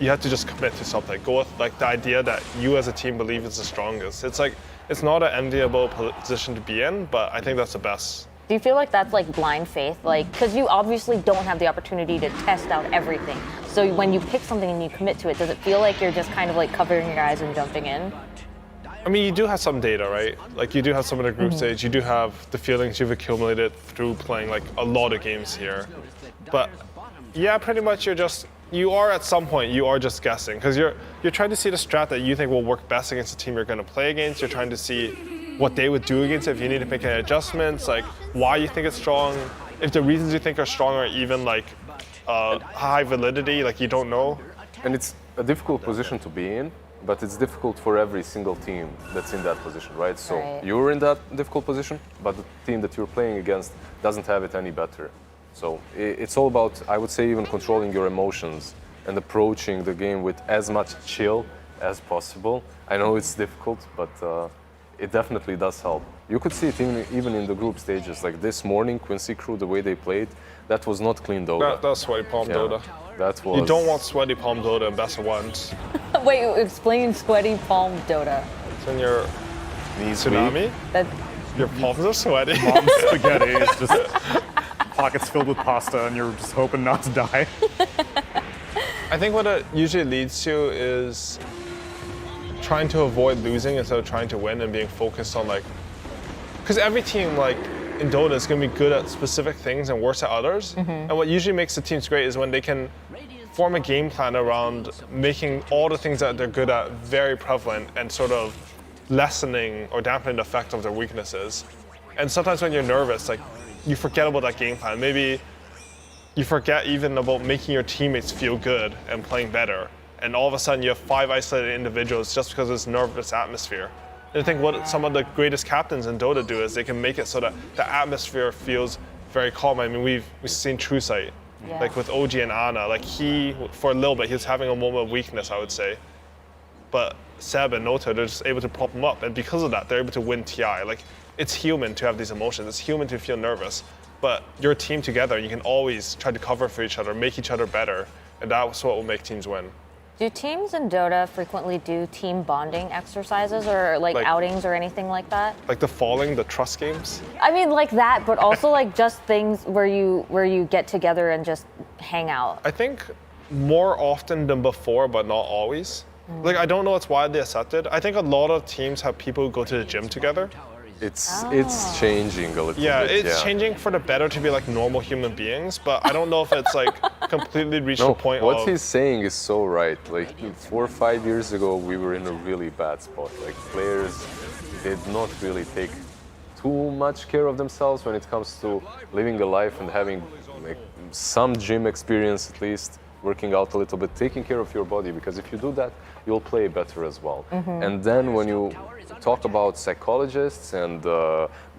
have to just commit to something. Go with like the idea that you as a team believe is the strongest. It's not an enviable position to be in, but I think that's the best. Do you feel like that's like blind faith? Like, because you obviously don't have the opportunity to test out everything. So when you pick something and you commit to it, does it feel like you're just kind of like covering your eyes and jumping in? I mean, you do have some data, right? Like you do have some of the group stage. You do have the feelings you've accumulated through playing like a lot of games here. But yeah, pretty much you are at some point, you are just guessing. Because you're trying to see the strat that you think will work best against the team you're going to play against. You're trying to see what they would do against it, if you need to make any adjustments, like why you think it's strong, if the reasons you think are strong are even like high validity, like you don't know. And it's a difficult position to be in, but it's difficult for every single team that's in that position, right? So you're in that difficult position, but the team that you're playing against doesn't have it any better. So it's all about, I would say, even controlling your emotions and approaching the game with as much chill as possible. I know it's difficult, but it definitely does help. You could see it even in the group stages. Like this morning, Quincy Crew, the way they played, that was not clean Dota. That's sweaty palm Dota. That was. You don't want sweaty palm Dota in best of ones. Wait, explain sweaty palm Dota. It's in your tsunami. Your palms are sweaty. Mom's spaghetti is just pockets filled with pasta, and you're just hoping not to die. I think what it usually leads to is trying to avoid losing instead of trying to win and being focused on like, because every team like in Dota is going to be good at specific things and worse at others. And what usually makes the teams great is when they can form a game plan around making all the things that they're good at very prevalent and sort of lessening or dampening the effect of their weaknesses. And sometimes when you're nervous, like you forget about that game plan. Maybe you forget even about making your teammates feel good and playing better. And all of a sudden you have 5 isolated individuals just because of this nervous atmosphere. And I think what some of the greatest captains in Dota do is they can make it so that the atmosphere feels very calm. I mean, we've seen True Sight, like with OG and Ana. Like for a little bit, he was having a moment of weakness, I would say. But Seb and Nota, they're just able to prop them up, and because of that, they're able to win TI. Like, it's human to have these emotions. It's human to feel nervous, but you're a team together. You can always try to cover for each other, make each other better, and that's what will make teams win. Do teams in Dota frequently do team bonding exercises or like outings or anything like that? Like the falling, the trust games? I mean, like that, but also like just things where you get together and just hang out. I think more often than before, but not always. Like, I don't know it's widely accepted. I think a lot of teams have people who go to the gym together. It's changing a little bit. Yeah, it's changing for the better to be like normal human beings, but I don't know if it's like completely reached the point what of... he's saying is so right. Like 4 or 5 years ago, we were in a really bad spot. Like players did not really take too much care of themselves when it comes to living a life and having like some gym experience at least, working out a little bit, taking care of your body, because if you do that, you'll play better as well. And then when you talk about psychologists and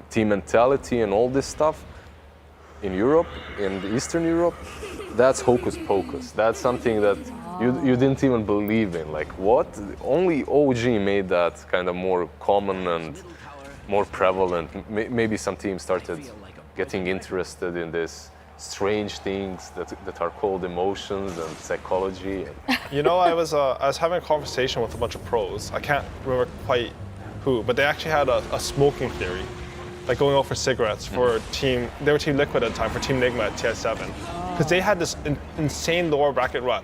team mentality and all this stuff, in Europe, in Eastern Europe, that's hocus pocus. That's something that you didn't even believe in. Like what? Only OG made that kind of more common and more prevalent. Maybe some teams started getting interested in this strange things that are called emotions and psychology. You know, I was having a conversation with a bunch of pros. I can't remember quite who, but they actually had a smoking theory, like going out for cigarettes for they were Team Liquid at the time, for Team Nigma at TI7, because they had this insane lower bracket run,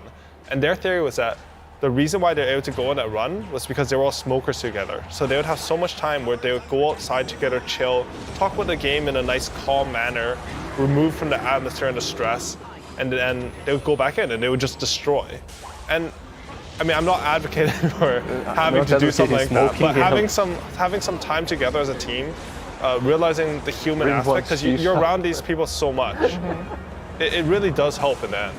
and their theory was that the reason why they're able to go on that run was because they were all smokers together. So they would have so much time where they would go outside together, chill, talk about the game in a nice, calm manner, removed from the atmosphere and the stress, and then they would go back in and they would just destroy. And I mean, I'm not advocating for having to do something like that, but having some time together as a team, realizing the human aspect, because you're around these people so much, it really does help in the end.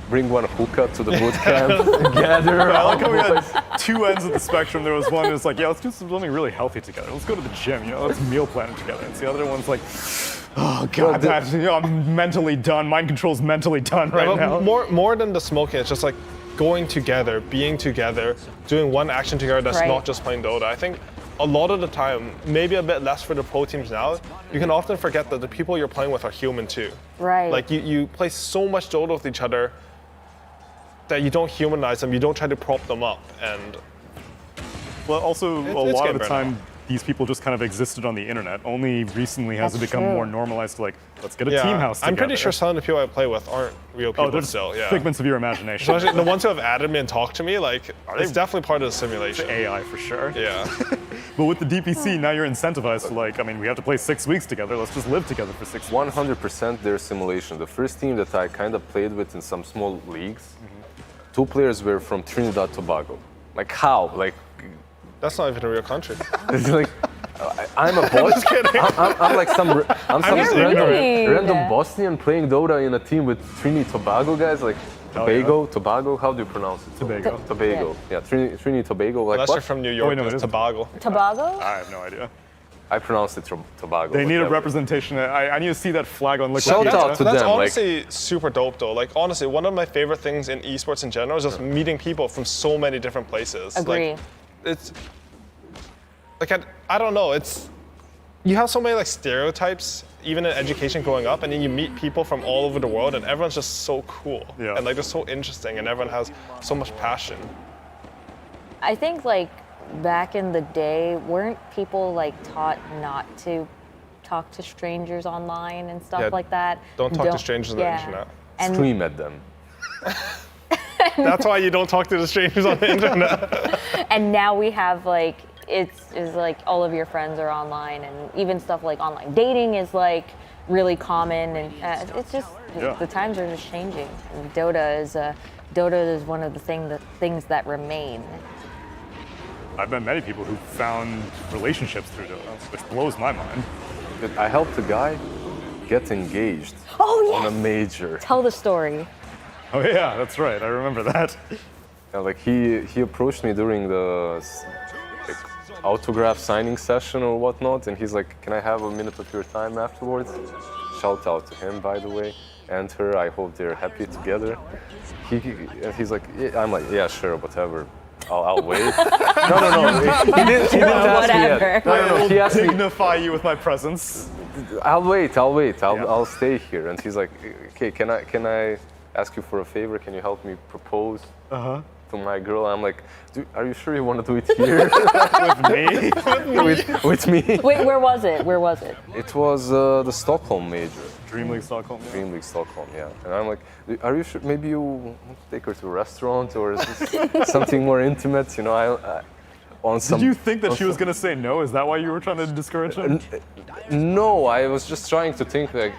Bring one hookah to the boot camp, gather. I like how we had two ends of the spectrum. There was one who was like, yeah, let's do something really healthy together. Let's go to the gym, let's meal plan it together. And the other one's like, oh God, I'm mentally done. Mind control's mentally done right now. More than the smoking, it's just like going together, being together, doing one action together that's not just playing Dota. I think a lot of the time, maybe a bit less for the pro teams now, you can often forget that the people you're playing with are human too. Right. Like you play so much Dota with each other that you don't humanize them, you don't try to prop them up, and well, also a lot of the time these people just kind of existed on the internet. Only recently has it become more normalized to like, let's get a team house together. I'm pretty sure some of the people I play with aren't real people still. Yeah. Figments of your imagination. Especially the ones who have added me and talked to me, like it's definitely part of the simulation. It's AI for sure. Yeah. But with the DPC, now you're incentivized to like, I mean, we have to play 6 weeks together. Let's just live together for 6 weeks. 100% their simulation. The first team that I kind of played with in some small leagues, 2 players were from Trinidad Tobago. Like how? Like that's not even a real country. It's like I'm a Bosnian. I'm like some random Bosnian playing Dota in a team with Trinidad Tobago guys. Like Tobago. How do you pronounce it? Tobago. Yeah, Trinidad Tobago. Like unless you're from New York, it's Tobago. Tobago? I have no idea. I pronounced it Tobago. They need a representation. I need to see that flag on Liquid. Shout out to them. That's honestly super dope though. Like honestly, one of my favorite things in esports in general is just meeting people from so many different places. Agree. Like, it's like I don't know. It's you have so many like stereotypes even in education growing up, and then you meet people from all over the world, and everyone's just so cool. Yeah. And like they're so interesting, and everyone has so much passion. I think like back in the day, weren't people like taught not to talk to strangers online and stuff like that? Don't talk to strangers on the internet. And scream at them. That's why you don't talk to the strangers on the internet. And now we have like it's like all of your friends are online, and even stuff like online dating is like really common, and it's just the times are just changing. And Dota is one of the things that remain. I've met many people who found relationships through Dota, which blows my mind. I helped a guy get engaged on a major. Tell the story. Oh yeah, that's right. I remember that. Like he approached me during the autograph signing session or whatnot, and he's like, "Can I have a minute of your time afterwards?" Shout out to him, by the way, and her. I hope they're happy together. He's like, I'm like, yeah, sure, whatever. I'll wait. No. He didn't ask me yet. No. He asked me. Dignify you with my presence. I'll wait. I'll stay here. And he's like, okay, can I ask you for a favor? Can you help me propose to my girl? I'm like, dude, are you sure you want to do it here? with me? Wait, where was it? It was the Stockholm major. Dream League Stockholm. Dream League Stockholm, yeah. And I'm like, are you sure? Maybe you want to take her to a restaurant or is this something more intimate? You know, Did you think that she was going to say no? Is that why you were trying to discourage her? No, I was just trying to think like.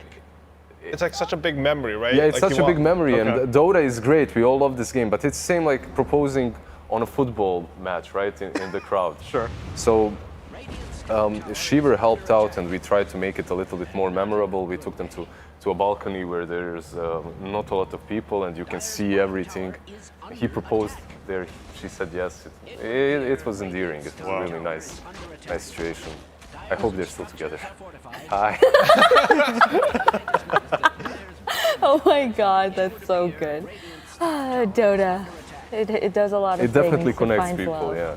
It's like such a big memory, right? Yeah, it's like such a big memory, and Dota is great. We all love this game, but it's the same like proposing on a football match, right, in the crowd. Sure. So Shiver helped out, and we tried to make it a little bit more memorable. We took them to a balcony where there's not a lot of people, and you can see everything. He proposed there. She said yes. It was endearing. It was a really nice situation. I hope they're still together. Hi. Oh my God, that's so good. Dota, it does a lot of things. It definitely connects people, love. Yeah.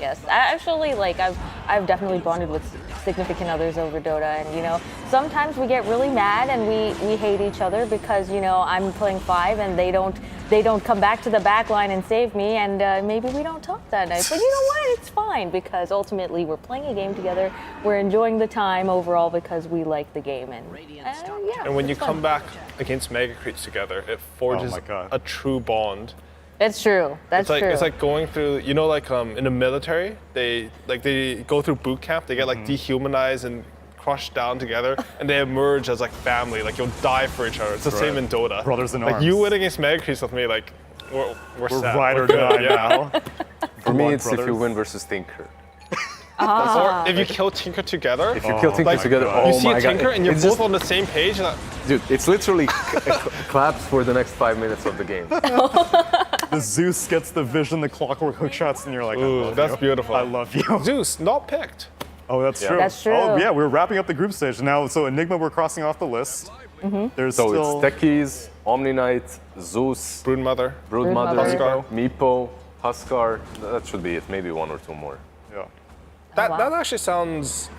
Yes. Actually, like I've definitely bonded with significant others over Dota, and you know, sometimes we get really mad and we hate each other because you know I'm playing 5 and they don't come back to the back line and save me, and maybe we don't talk that night. But you know what? It's fine because ultimately we're playing a game together. We're enjoying the time overall because we like the game, and yeah. And when you fun. come back against Mega Creeps together, it forges a true bond. It's true. That's true. It's like going through, you know, like in the military, they go through boot camp. They get like dehumanized and crushed down together, and they emerge as like family. Like you'll die for each other. It's the same in Dota. Brothers in arms. Like you win against Mega Creeps with me, like we're set. Ride or die now. For me, it's if you win versus Tinker. Or if you kill Tinker together. If you kill Tinker together, oh you see my a Tinker God. and you're It's both just- on the same page. Dude, it's literally claps for the next 5 minutes of the game. The Zeus gets the vision, the clockwork hook shots, and you're like, Ooh, I love that's you. beautiful. I love you. Zeus, not picked. Oh, that's true. That's true. Oh, yeah, we're wrapping up the group stage now. So Enigma, we're crossing off the list. There's So still it's Techies, Omni Knight, Zeus, Broodmother, Huskar. Meepo, Huskar. That should be it. Maybe 1 or 2 more. yeah. That actually sounds.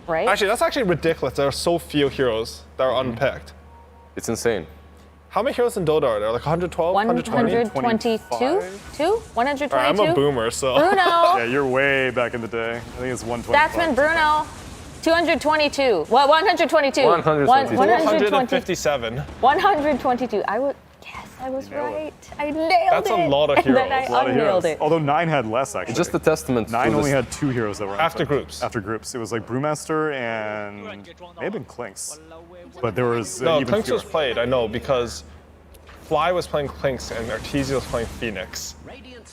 Right? Actually, that's actually ridiculous. There are so few heroes that are unpicked. It's insane. How many heroes in Dota are there? Like 112, 120? 122? 122? I'm a boomer, so. Bruno! Yeah, you're way back in the day. I think it's 125. Statsman Bruno. 222. What? 122. 122. 157. 122. I was right. I nailed it. That's a lot of And then heroes. I A lot of unnailed heroes. it. Although 9 had less, actually. It's just a testament 9 to only this. had 2 heroes that were After unpicked. groups. After groups. It was like Brewmaster and maybe Clinks. But there was No, even Clinks fewer. was played, I know, because Fly was playing Clinks and Artesia was playing Phoenix.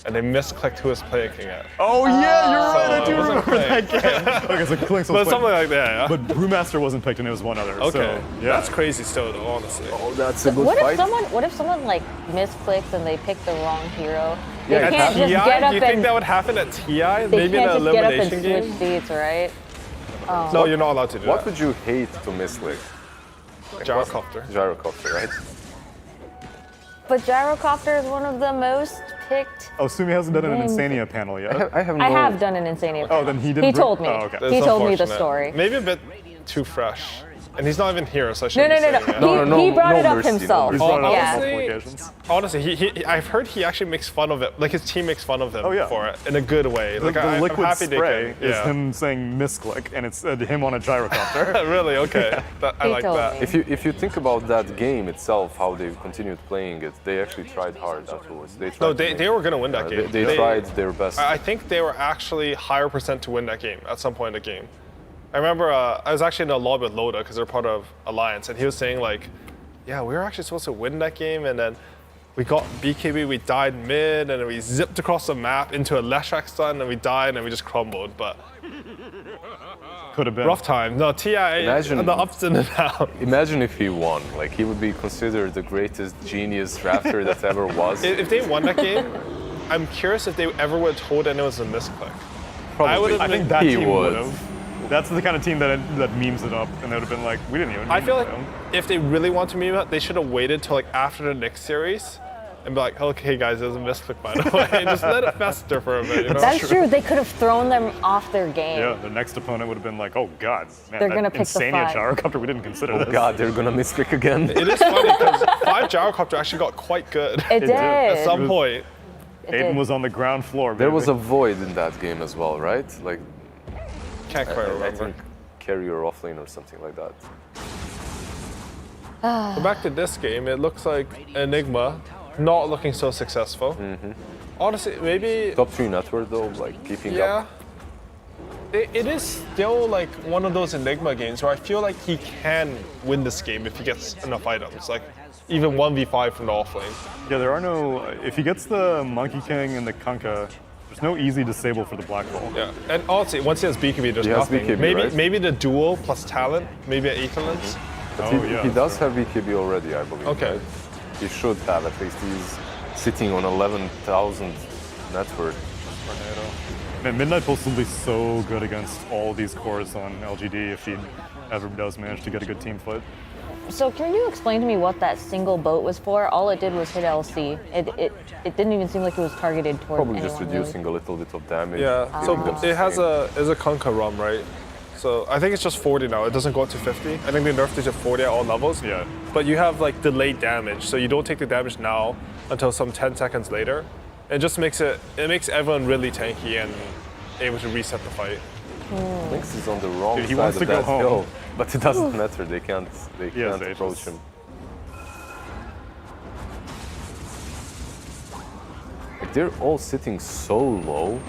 And they misclicked who was playing it. Oh yeah, you're right. I So do it wasn't remember that Clinks. game. Okay, so Clinks was But playing. something like that, yeah. But Brewmaster wasn't picked, and it was one other. Okay, So, yeah. that's crazy still, though, honestly. Oh, that's a good What fight. if someone like misclicks and they pick the wrong hero? Yeah, They At can't TI, just get do up you think and that would happen at TI? they Maybe in can't an just get up and elimination switch game? seats, right? No, you're not allowed to do What that. would you hate to misclick? Gyrocopter. Gyrocopter, right? But Gyrocopter is one of the most picked. Oh, Sumi hasn't done an Games. Insania panel yet. I have no. I have done an Insania. Oh, then he didn't. He told me. Oh, okay. That's He told me the unfortunate. story. Maybe a bit too fresh. And he's not even here, so I No, shouldn't no, be no, no. saying No, that. no, He brought no it up mercy, no himself. He's brought it up on Yeah. multiple occasions. Honestly, I've heard he actually makes fun of it. Like his team makes fun of him Oh, yeah. for it in a good way. The, Like the I'm liquid happy they spray can. is Yeah. him saying misclick, and it's him on a gyrocopter. Really? Okay. I He like told that. me. If you think about that game itself, how they continued playing it, they actually tried hard afterwards. They tried No, to they make- were gonna win that game. They tried their best. I think they were actually higher percent to win that game at some point in the game. I remember I was actually in a lobby with Loda because they're part of Alliance, and he was saying like, yeah, we were actually supposed to win that game, and then we got BKB, we died mid, and then we zipped across the map into a Leshrac stun, and we died, and we just crumbled. But Could have been. rough time. No, TI, Imagine- the ups and the downs. Imagine if he won. Like he would be considered the greatest genius drafter that ever was. If they won that game, I'm curious if they ever would have told anyone it was a misclick. Probably. I would have I been. think that He team would. would have. That's the kind of team that memes it up, and they would have been like, we didn't even. I feel like know. if they really want to meme it, they should have waited till like after the next series and be like, okay guys, there's a misclick by the way. Just let it fester for a bit. You know? That's true. They could have thrown them off their game. Yeah, the next opponent would have been like, oh god, man, They're that gonna pick the Insania 5. gyrocopter, we didn't consider Oh this. god, they're gonna misclick again. It is funny because 5 gyrocopter actually got quite good. It did. At some point. Aiden was on the ground floor. There baby. was a void in that game as well, right? Like, Can't quite I remember. think carrier offlane or something like that. But back to this game, it looks like Enigma not looking so successful. Honestly, maybe Top 3 network though, like keeping yeah. up. It is still like one of those Enigma games where I feel like he can win this game if he gets enough items. Like even 1v5 from the offlane. Yeah, there are no. If he gets the Monkey King and the Kunkka, there's no easy disable for the black hole. Yeah, and honestly, once he has BKB, there's He has nothing. BKB, maybe right? maybe the duel plus talent, maybe an Aetherlance. But Oh, he, yeah, he does have BKB already, I believe. Okay. Right? He should have, at least he's sitting on 11,000 network. Man, Midnight Pulse will be so good against all these cores on LGD if he ever does manage to get a good team fight. So can you explain to me what that single boat was for? All it did was hit LC. It didn't even seem like it was targeted toward Probably just anyone, really. reducing a little bit of damage. Yeah, so keeping them it has sustained. a Kunkka ROM, right? So I think it's just 40 now. It doesn't go up to 50. I think they nerfed it to 40 at all levels. Yeah. But you have like delayed damage, so you don't take the damage now until some 10 seconds later. It just makes makes everyone really tanky and able to reset the fight. Lynx is on the wrong Dude, he side wants of to go that home. hill, but it doesn't matter. They can't Yes, approach Aegis. him. Like, they're all sitting so low.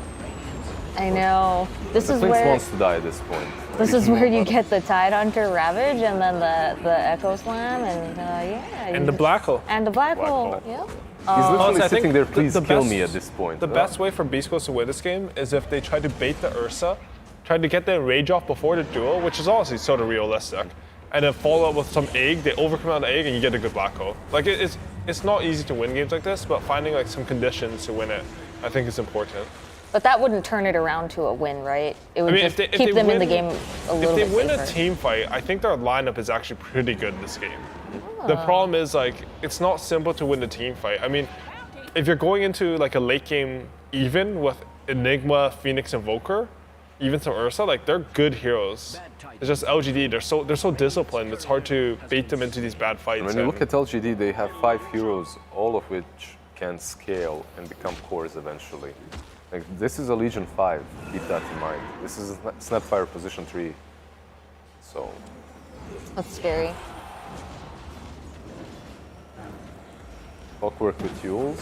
I know. This The is Lynx where wants to die at this point. this is where you get the Tidehunter Ravage and then the Echo Slam and yeah. And the black hole. And the black hole. Yep. He's literally Honestly, I think sitting there, please the kill best- me at this point. The best way for Beast Coast to win this game is if they try to bait the Ursa, try to get the rage off before the duel, which is honestly sort of realistic, and then follow up with some egg. They overcome on the egg, and you get a good black hole. Like it's not easy to win games like this, but finding like some conditions to win it, I think is important. But that wouldn't turn it around to a win, right? It would I mean, just if keep they them in win- the game a little bit If they win safer. a team fight, I think their lineup is actually pretty good in this game. The problem is like it's not simple to win a team fight. I mean, if you're going into like a late game even with Enigma, Phoenix, Invoker, even some Ursa, like they're good heroes. It's just LGD. They're so disciplined. It's hard to bait them into these bad fights. And when you look at LGD, they have 5 heroes, all of which can scale and become cores eventually. Like, this is a Legion 5, keep that in mind. This is a Snapfire position 3. So, That's scary. Clockwork with Yules.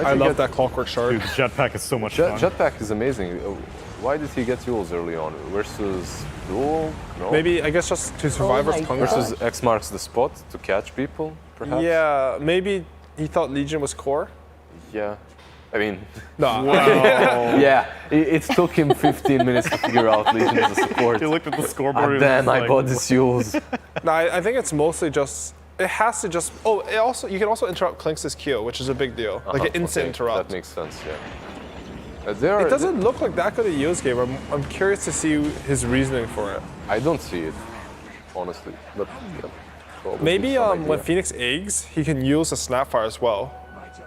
I love that Clockwork Shark. Dude, the jetpack is so much fun. Jetpack is amazing. Why did he get Yules early on? Versus Duel? No? Maybe I guess just to survive my versus Hunger. Versus X marks the spot to catch people, perhaps? Yeah, maybe he thought Legion was core. Yeah. I mean, No. yeah, it took him 15 minutes to figure out Legion as a support. He looked at the scoreboard. And then I bought this Yules. No, I think it's mostly just. It has to just. Oh, it also you can also interrupt Clinks' Q, which is a big deal. Like an instant Okay, interrupt. That makes sense, yeah. It doesn't look like that good a use game. I'm curious to see his reasoning for it. I don't see it, honestly. But yeah, probably Maybe some when idea. Phoenix eggs, he can use a Snapfire as well.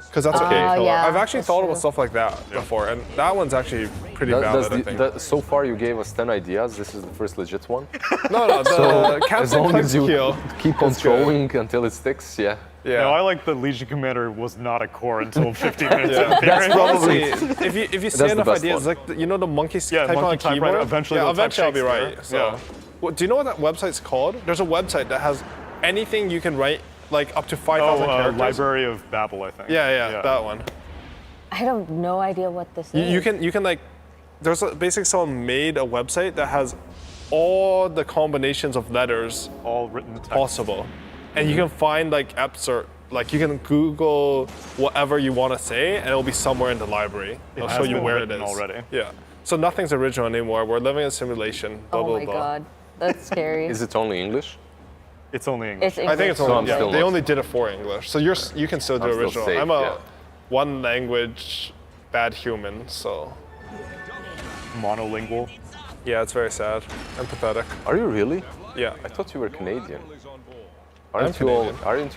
Because that's Okay. okay. yeah, I've actually that's thought true. about stuff like that before, and that one's actually pretty That's valid, I think. so far you gave us 10 ideas. This is the first legit one. No, the So as cancel long Clinks as you Q. keep on is good. throwing until it sticks, yeah. Yeah. No, I like the Legion Commander was not a core until 15 minutes. Yeah. in. That's probably- Honestly, if you say That's the enough best ideas, one. like you know the monkey Yeah, type on monkey a type, keyboard. right? Eventually yeah, they'll type eventually I'll be Shakespeare. right. So, Yeah. well, do you know what that website's called? There's a website that has anything you can write, like up to 5,000 characters. Library of Babel, I think. Yeah, that one. I have no idea what this is. You can like, basically someone made a website that has all the combinations of letters all written text. possible, and you can find like excerpt. Like you can Google whatever you want to say, and it'll be somewhere in the library. It'll has show you been where it written is already. Yeah. So nothing's original anymore. We're living in a simulation. Blah Oh blah my blah. god, that's scary. Is it only English? It's only English. It's I think it's English. So only I'm still they not- only did it for English. So you can still do I'm still original. safe, I'm a yeah. one language bad human, so Monolingual. yeah, it's very sad and pathetic. Are you really? Yeah. I thought you were Canadian. Aren't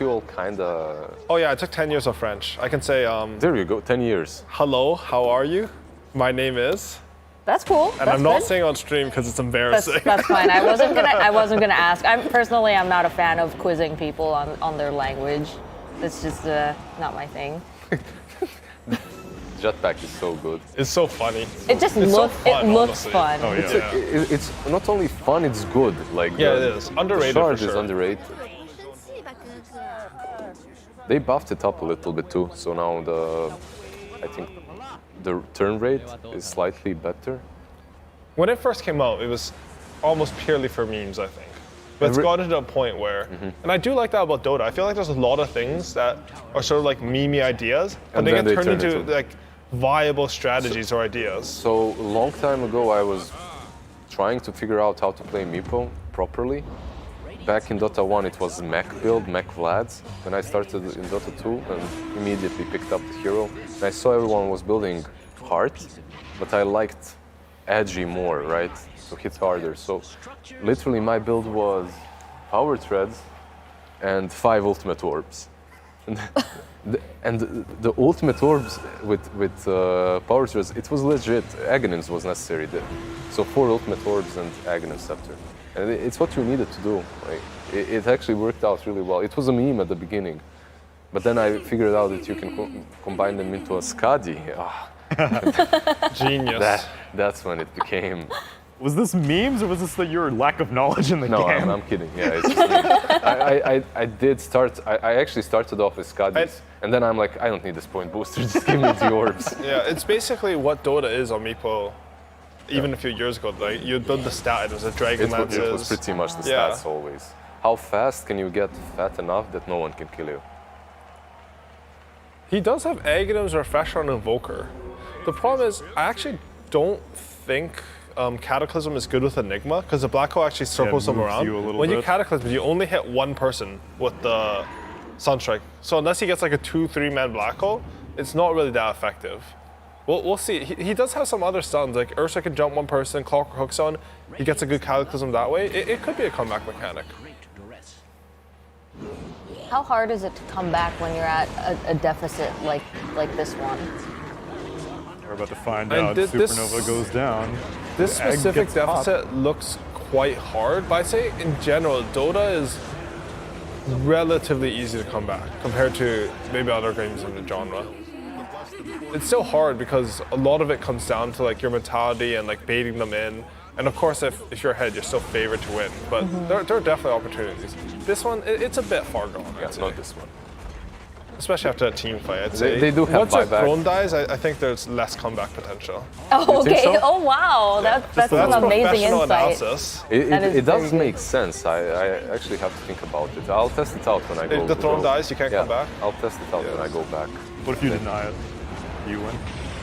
you all kind of... Oh yeah, I took 10 years of French. I can say, there you go, 10 years. Hello, how are you? My name is... That's cool. And I'm not saying on stream because it's embarrassing. That's fine. I wasn't gonna ask. I'm not a fan of quizzing people on their language. It's just not my thing. Jetpack is so good. It's so funny. It just looks fun. Oh yeah. It's not only fun, it's good. Like yeah, it is underrated. The charge for sure. is underrated. They buffed it up a little bit too, so now I think the turn rate is slightly better. When it first came out, it was almost purely for memes, I think. But it's gotten to a point where, and I do like that about Dota. I feel like there's a lot of things that are sort of like memey ideas, but they get turned into like viable strategies or ideas. So a long time ago, I was trying to figure out how to play Meepo properly. Back in Dota 1, it was mech build, mech Vlads. Then I started in Dota 2 and immediately picked up the hero. And I saw everyone was building Heart, but I liked edgy more, right? So hit harder. So literally my build was Power Treads and 5 Ultimate Orbs. And the Ultimate Orbs with Power Treads, it was legit. Aghanim's was necessary. So 4 Ultimate Orbs and Aghanim Scepter. And it's what you needed to do. Like, it actually worked out really well. It was a meme at the beginning, but then I figured out that you can combine them into a Skadi. Genius. That's when it became... Was this memes or was this your lack of knowledge in the game? No, I'm kidding. Yeah, it's just memes. I did start, I actually started off with Skadis, and then I'm like, I don't need this point booster, just give me the orbs. Yeah, it's basically what Dota is on Meepo. Even a few years ago, like you'd build the stat, it was a Dragon Lances. It was pretty much the stats always. How fast can you get fat enough that no one can kill you? He does have Aghanims, Refresher, and Invoker. The problem is, I actually don't think Cataclysm is good with Enigma, because the Black Hole actually circles them around. When you Cataclysm, you only hit one person with the Sunstrike. So unless he gets like a 2-3 man Black Hole, it's not really that effective. We'll see. He does have some other stuns, like Ursa can jump one person, Clockwork hooks on, he gets a good Cataclysm that way. It could be a comeback mechanic. How hard is it to come back when you're at a deficit like this one? We're about to find out. Supernova goes down. This specific deficit looks quite hard, but I'd say in general, Dota is relatively easy to come back compared to maybe other games in the genre. It's still hard because a lot of it comes down to like your mentality and like baiting them in. And of course, if you're ahead, you're still favored to win. But there are definitely opportunities. This one, it's a bit far gone. Yeah, not this one. Especially after a team fight, I'd say. They do have Once your buyback. throne dies, I think there's less comeback potential. Oh, okay. So? Oh, wow. That's an amazing insight. Analysis. It does make sense. I actually have to think about it. I'll test it out when I go. If the throne dies, you can't come back? I'll test it out when I go back. What if you deny it? You win?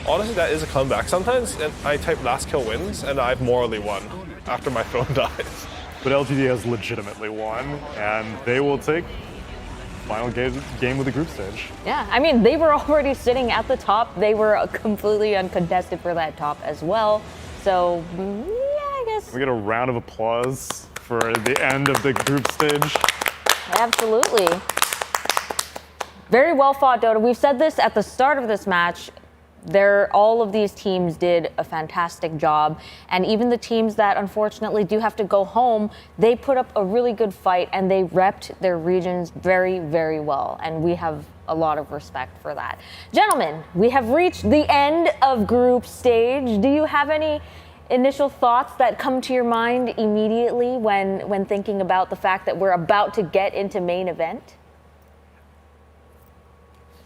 Honestly, that is a comeback. Sometimes I type last kill wins, and I've morally won after my throne dies. But LGD has legitimately won, and they will take final game of the group stage. Yeah, I mean, they were already sitting at the top. They were completely uncontested for that top as well. So, yeah, I guess. We get a round of applause for the end of the group stage. Absolutely. Very well fought, Dota. We've said this at the start of this match. All of these teams did a fantastic job. And even the teams that unfortunately do have to go home, they put up a really good fight and they repped their regions very, very well. And we have a lot of respect for that. Gentlemen, we have reached the end of group stage. Do you have any initial thoughts that come to your mind immediately when thinking about the fact that we're about to get into main event?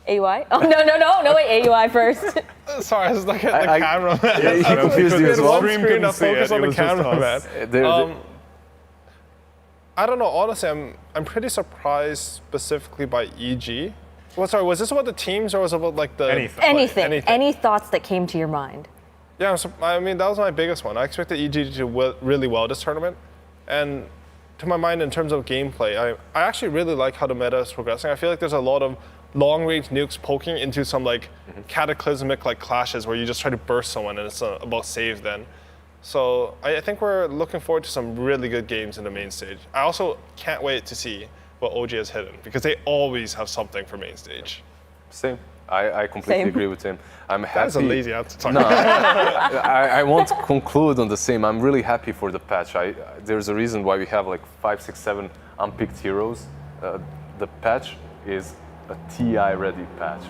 AUI? Oh, no, wait, AUI first. Sorry, I was looking at the camera, man. Yeah, he confused you as well. One screen, I focus on the camera, man. I don't know, honestly, I'm pretty surprised specifically by EG. Well, sorry, was this about the teams or was it about like the... Anything. Any thoughts that came to your mind? Yeah, I mean, that was my biggest one. I expected EG to do really well this tournament. And to my mind, in terms of gameplay, I actually really like how the meta is progressing. I feel like there's a lot of long-range nukes poking into some like cataclysmic like clashes where you just try to burst someone and it's about save then. So I think we're looking forward to some really good games in the main stage. I also can't wait to see what OG has hidden, because they always have something for main stage. Same. I completely Same. agree with him. I'm happy. That's a lazy answer. Sorry. No, I won't conclude on the same. I'm really happy for the patch. There's a reason why we have like 5, 6, 7 unpicked heroes. The patch is a TI-ready patch.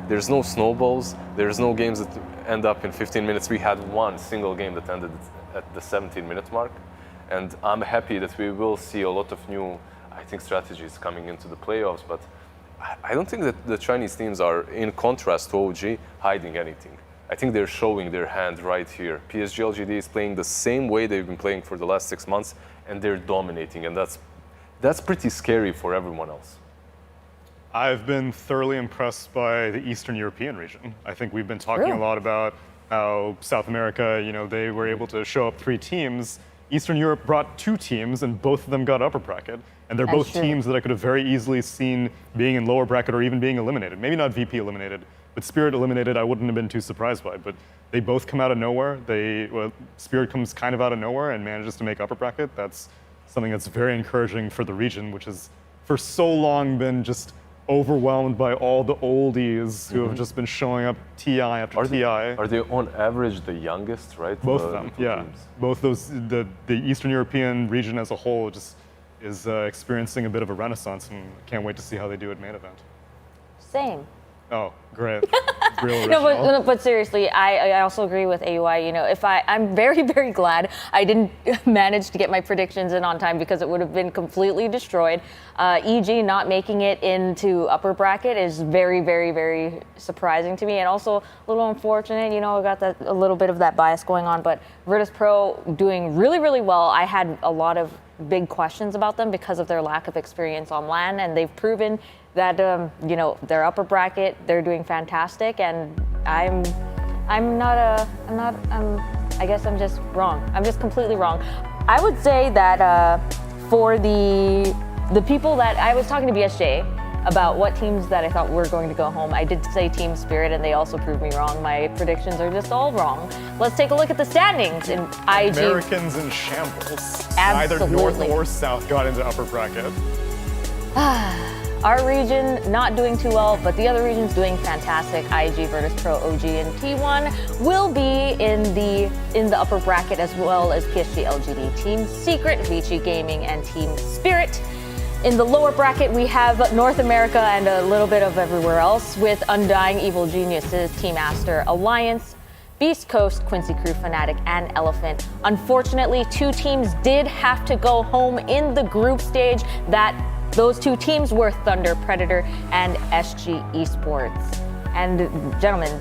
There's no snowballs. There's no games that end up in 15 minutes. We had one single game that ended at the 17-minute mark. And I'm happy that we will see a lot of new, I think, strategies coming into the playoffs. But I don't think that the Chinese teams are, in contrast to OG, hiding anything. I think they're showing their hand right here. PSG LGD is playing the same way they've been playing for the last 6 months, and they're dominating, and that's pretty scary for everyone else. I've been thoroughly impressed by the Eastern European region. I think we've been talking a lot about how South America, they were able to show up 3 teams. Eastern Europe brought 2 teams, and both of them got upper bracket. And they're both teams that I could have very easily seen being in lower bracket or even being eliminated. Maybe not VP eliminated, but Spirit eliminated, I wouldn't have been too surprised by. But they both come out of nowhere. Spirit comes kind of out of nowhere and manages to make upper bracket. That's something that's very encouraging for the region, which has for so long been just overwhelmed by all the oldies who have just been showing up TI after TI. Are they on average the youngest, right? Both of them, yeah. Teams. Both those, the Eastern European region as a whole just is experiencing a bit of a renaissance, and can't wait to see how they do at main event. Same. Oh, great. Real original. No, but seriously, I also agree with AUI. I'm very, very glad I didn't manage to get my predictions in on time, because it would have been completely destroyed. EG not making it into upper bracket is very, very, very surprising to me, and also a little unfortunate. I got a little bit of that bias going on, but Virtus Pro doing really, really well. I had a lot of big questions about them because of their lack of experience on LAN, and they've proven that they're upper bracket, they're doing fantastic, and I guess I'm just wrong. I'm just completely wrong. I would say that for the people that I was talking to BSJ about what teams that I thought were going to go home, I did say Team Spirit, and they also proved me wrong. My predictions are just all wrong. Let's take a look at the standings in IG. Americans in shambles. Absolutely. Neither North or South got into upper bracket. Our region not doing too well, but the other region's doing fantastic. IG, Virtus Pro, OG, and T1 will be in the upper bracket, as well as PSG LGD, Team Secret, Vici Gaming, and Team Spirit. In the lower bracket, we have North America and a little bit of everywhere else, with Undying, Evil Geniuses, Team Aster, Alliance, Beast Coast, Quincy Crew, Fnatic, and Elephant. Unfortunately, 2 teams did have to go home in the group stage. Those 2 teams were Thunder Predator and SG Esports. And gentlemen,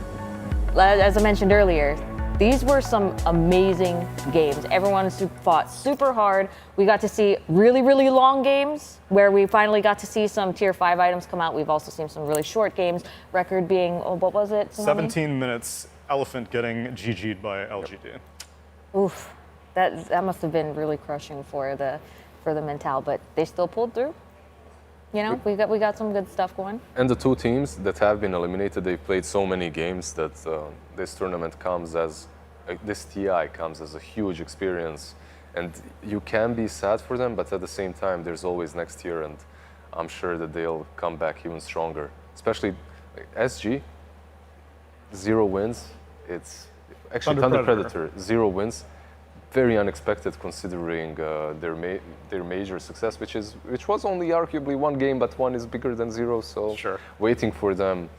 as I mentioned earlier, these were some amazing games. Everyone fought super hard. We got to see really, really long games where we finally got to see some tier 5 items come out. We've also seen some really short games, record being, what was it? 17 minutes, Elephant getting GG'd by LGD. Oof, that must have been really crushing for the mental, but they still pulled through. We got some good stuff going. And the 2 teams that have been eliminated, they've played so many games that this tournament comes as, this TI comes as a huge experience. And you can be sad for them, but at the same time, there's always next year, and I'm sure that they'll come back even stronger. Especially SG, 0 wins. It's actually Thunder Predator, 0 wins. Very unexpected considering their major success, which was only arguably 1 game, but 1 is bigger than 0. So waiting for them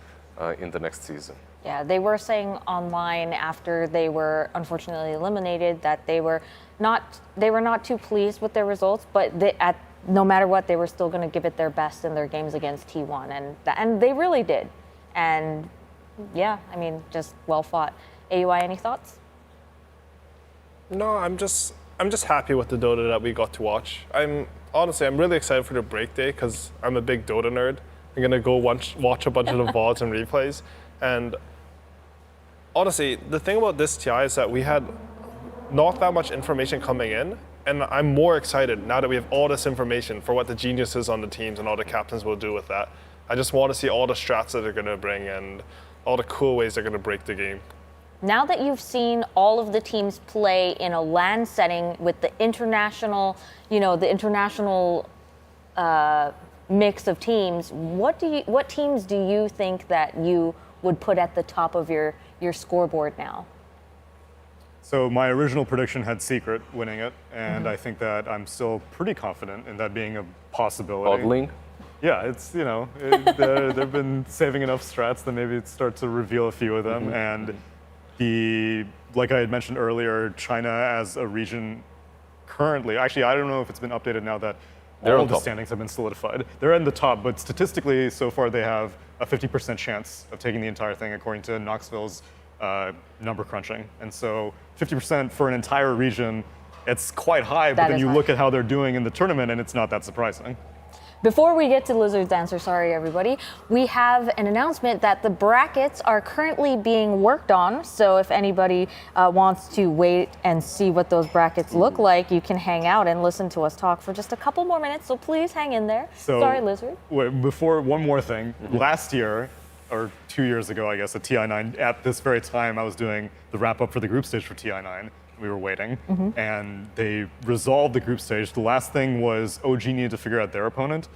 in the next season. Yeah, they were saying online after they were unfortunately eliminated that they were not too pleased with their results, but no matter what, they were still going to give it their best in their games against T1, and they really did. And yeah, I mean, just well fought. AUI, any thoughts? No, I'm just happy with the Dota that we got to watch. I'm really excited for the break day, because I'm a big Dota nerd. I'm gonna go watch a bunch of the VODs and replays. And honestly, the thing about this TI is that we had not that much information coming in, and I'm more excited now that we have all this information for what the geniuses on the teams and all the captains will do with that. I just want to see all the strats that they're gonna bring and all the cool ways they're gonna break the game. Now that you've seen all of the teams play in a LAN setting with the international, mix of teams, what teams do you think that you would put at the top of your scoreboard now? So my original prediction had Secret winning it, and I think that I'm still pretty confident in that being a possibility. Hodling? Yeah, it's, they've been saving enough strats that maybe start to reveal a few of them. And like I had mentioned earlier, China as a region currently, actually, I don't know if it's been updated now that all of the standings have been solidified. They're in the top, but statistically, so far they have a 50% chance of taking the entire thing, according to Knoxville's number crunching. And so 50% for an entire region, it's quite high, but then you look at how they're doing in the tournament and it's not that surprising. Before we get to Lizard's answer, sorry everybody, we have an announcement that the brackets are currently being worked on. So if anybody wants to wait and see what those brackets look like, you can hang out and listen to us talk for just a couple more minutes. So please hang in there. So, sorry, Lizard. Before, one more thing. Last year, or 2 years ago, I guess, at TI9, at this very time, I was doing the wrap up for the group stage for TI9. We were waiting, and they resolved the group stage. The last thing was OG needed to figure out their opponent,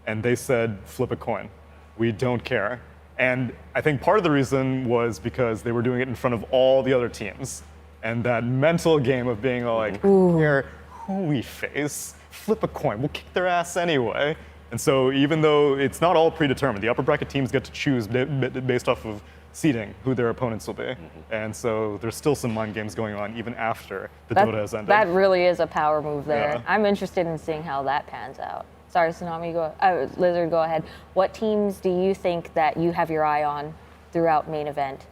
and they said, flip a coin. We don't care. And I think part of the reason was because they were doing it in front of all the other teams. And that mental game of being all like, here, who we face, flip a coin, we'll kick their ass anyway. And so even though it's not all predetermined, the upper bracket teams get to choose based off of seeding who their opponents will be. And so there's still some mind games going on even after the Dota has ended. That really is a power move there. Yeah. I'm interested in seeing how that pans out. Sorry, Tsunami, Lizard, go ahead. What teams do you think that you have your eye on throughout main event?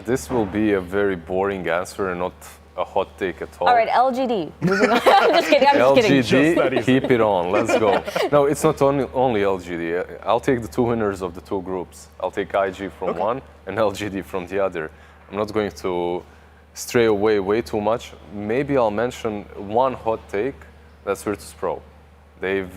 This will be a very boring answer and not a hot take at all. All right, LGD. Moving on. I'm just kidding. LGD, keep it on. Let's go. No, it's not only LGD. I'll take the two winners of the two groups. I'll take IG from one and LGD from the other. I'm not going to stray away way too much. Maybe I'll mention one hot take. That's Virtus Pro. They've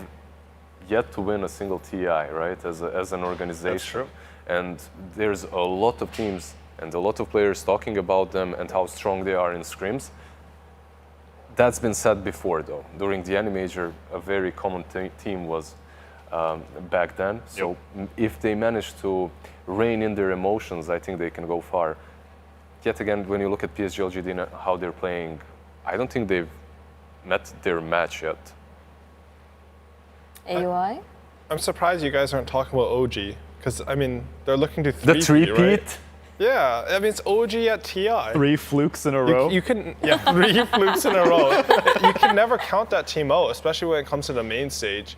yet to win a single TI, right, as an organization. That's true. And there's a lot of teams and a lot of players talking about them and how strong they are in scrims. That's been said before, though. During the Major, a very common team was back then. So if they manage to rein in their emotions, I think they can go far. Yet again, when you look at PSG LGD and how they're playing, I don't think they've met their match yet. AUI? I'm surprised you guys aren't talking about OG, because, I mean, they're looking to the three-peat, right? Yeah, I mean, it's OG at TI. 3 flukes in a row? You can, 3 flukes in a row. You can never count that team out, especially when it comes to the main stage.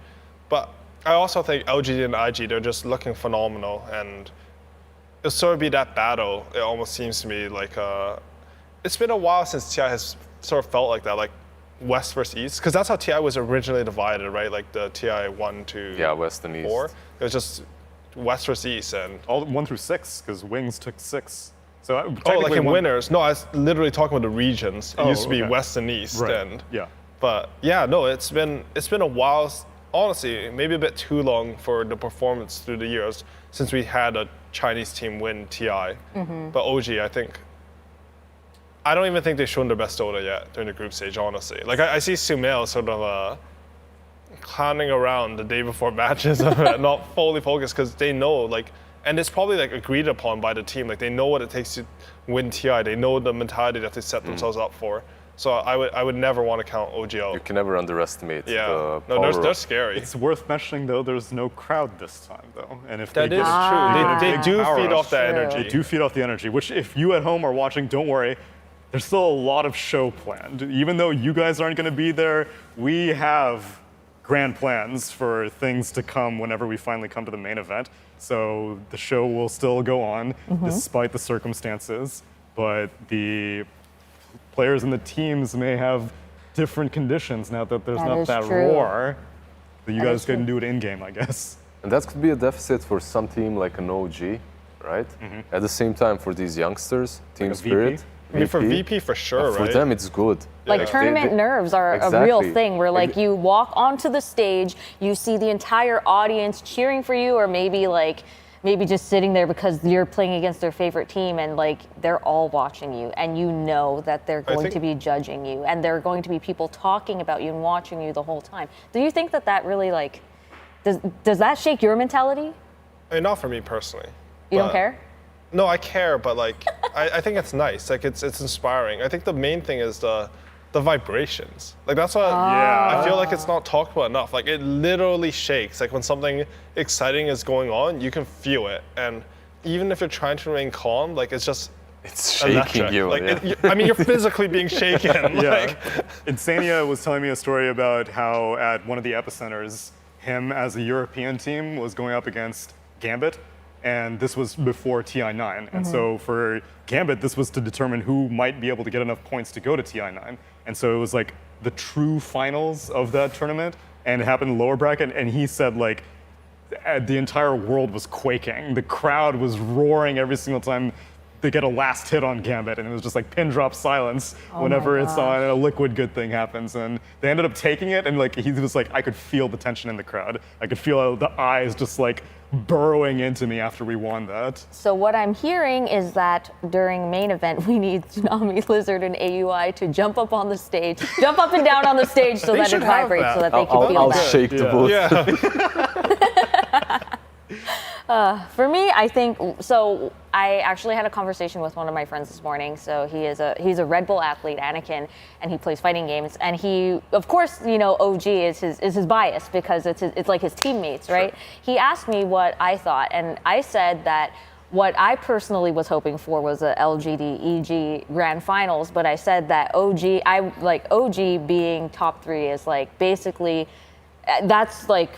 But I also think LGD and IG, they're just looking phenomenal, and it'll sort of be that battle. It almost seems to me like it's been a while since TI has sort of felt like that, like West versus East, because that's how TI was originally divided, right? Like the TI 1 to West and East. 4. It was just West versus East, and all 1 through 6, because Wings took 6. So like in winners. No, I was literally talking about the regions. It used to be West and East, and but yeah, no, it's been a while. Honestly, maybe a bit too long for the performance through the years since we had a Chinese team win TI. But OG, I don't even think they've shown their best Dota yet during the group stage, honestly. Like, I see Sumail sort of clowning around the day before matches, not fully focused, because they know, like, and it's probably, like, agreed upon by the team. Like, they know what it takes to win TI. They know the mentality that they set themselves up for. So I would never want to count OG out. You can never underestimate the no, power. they're scary. It's worth mentioning, though, there's no crowd this time, though. And if that is true. They do feed off that energy. They do feed off the energy, which if you at home are watching, don't worry. There's still a lot of show planned. Even though you guys aren't going to be there, we have grand plans for things to come whenever we finally come to the main event. So the show will still go on despite the circumstances, but the players and the teams may have different conditions now that there's not that roar. That you guys can do it in-game, I guess. And that could be a deficit for some team like an OG, right? At the same time, for these youngsters, Team Spirit. I mean, for VP, for sure, right? For them, it's good. Like tournament nerves are a real thing where like you walk onto the stage, you see the entire audience cheering for you, or maybe like maybe just sitting there because you're playing against their favorite team and like they're all watching you and you know that they're going to be judging you and there are going to be people talking about you and watching you the whole time. Do you think that really like, does that shake your mentality? I mean, not for me personally. You don't care? No, I care, but like, I think it's nice. Like, it's inspiring. I think the main thing is the vibrations. Like, that's what I feel like it's not talked about enough. Like, it literally shakes. Like, when something exciting is going on, you can feel it. And even if you're trying to remain calm, like, it's just shaking electric. you. Like, I mean, you're physically being shaken. Like, Insania was telling me a story about how at one of the epicenters, him as a European team was going up against Gambit, and this was before TI9. And so for Gambit, this was to determine who might be able to get enough points to go to TI9. And so it was like the true finals of that tournament, and it happened in lower bracket, and he said like the entire world was quaking. The crowd was roaring every single time they get a last hit on Gambit, and it was just like pin drop silence whenever it's on and a liquid good thing happens. And they ended up taking it, and like he was like, I could feel the tension in the crowd. I could feel the eyes just like burrowing into me after we won that. So what I'm hearing is that during main event, we need Tsunami, Lizard, and AUI to jump up on the stage, jump up and down on the stage so that it vibrates, so that they can feel that. I'll shake the booth. For me, I think so. I actually had a conversation with one of my friends this morning. So he's a Red Bull athlete, Anakin, and he plays fighting games. And he, of course, you know, OG is his bias because it's like his teammates, right? Sure. He asked me what I thought, and I said that what I personally was hoping for was a LGD EG Grand Finals. But I said that OG being top 3 is like basically that's like.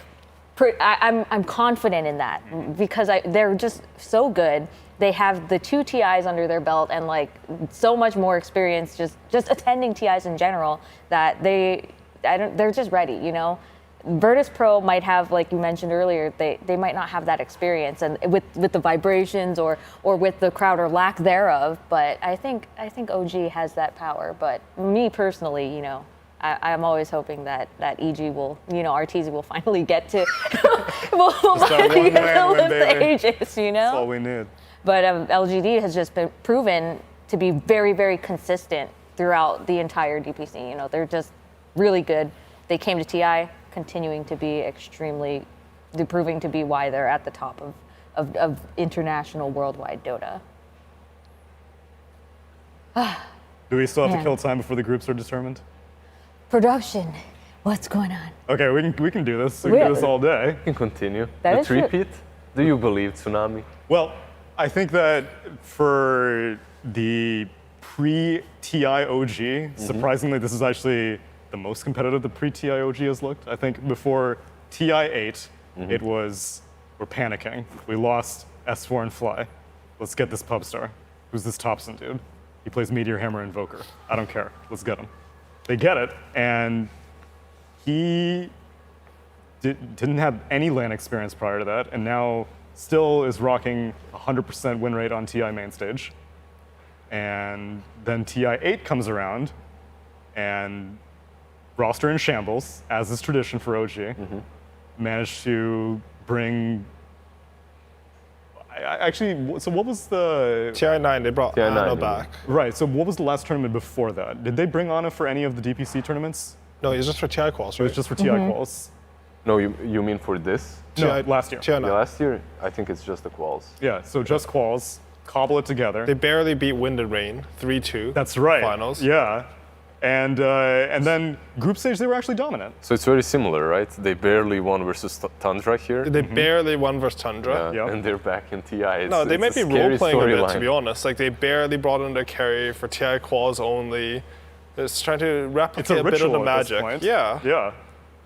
I'm confident in that because they're just so good. They have the 2 TIs under their belt and like so much more experience just attending TIs in general that they're just ready, you know. Virtus Pro might have, like you mentioned earlier, they might not have that experience and with the vibrations or with the crowd or lack thereof, but I think OG has that power. But me personally, you know, I'm always hoping that EG will, you know, RTZ will finally get to will finally get to lift the ages, you know? That's all we need. But LGD has just been proven to be very, very consistent throughout the entire DPC. You know, they're just really good. They came to TI, continuing to be they're proving to be why they're at the top of international worldwide Dota. Do we still have to kill time before the groups are determined? Production, what's going on? Okay, we can do this. We can do this all day. We can continue. That the repeat. Do you believe Tsunami? Well, I think that for the pre-TI OG, surprisingly, this is actually the most competitive the pre-TI OG has looked. I think before TI 8, it was, we're panicking. We lost S4 and Fly. Let's get this pub star. Who's this Thompson dude? He plays Meteor Hammer Invoker. I don't care. Let's get him. They get it, and he didn't have any LAN experience prior to that, and now still is rocking 100% win rate on TI main stage. And then TI 8 comes around, and roster in shambles, as is tradition for OG, managed to bring. Actually, so what was the TI9? They brought Ana back. Right. So what was the last tournament before that? Did they bring Ana for any of the DPC tournaments? No, it was just for TI quals. Right? It was just for TI quals. No, you mean for this? No, last year. TI9. Yeah, last year, I think it's just the quals. Yeah. So just quals, cobble it together. They barely beat Wind and Rain 3-2. That's right. Finals. Yeah. And then group stage, they were actually dominant. So it's very similar, right? They barely won versus Tundra here. They barely won versus Tundra. Yeah, and they're back in TI. No, they might be role-playing a bit, to be honest. Like, they barely brought in their carry for TI quals only. It's trying to replicate a bit of the magic. Yeah. Yeah.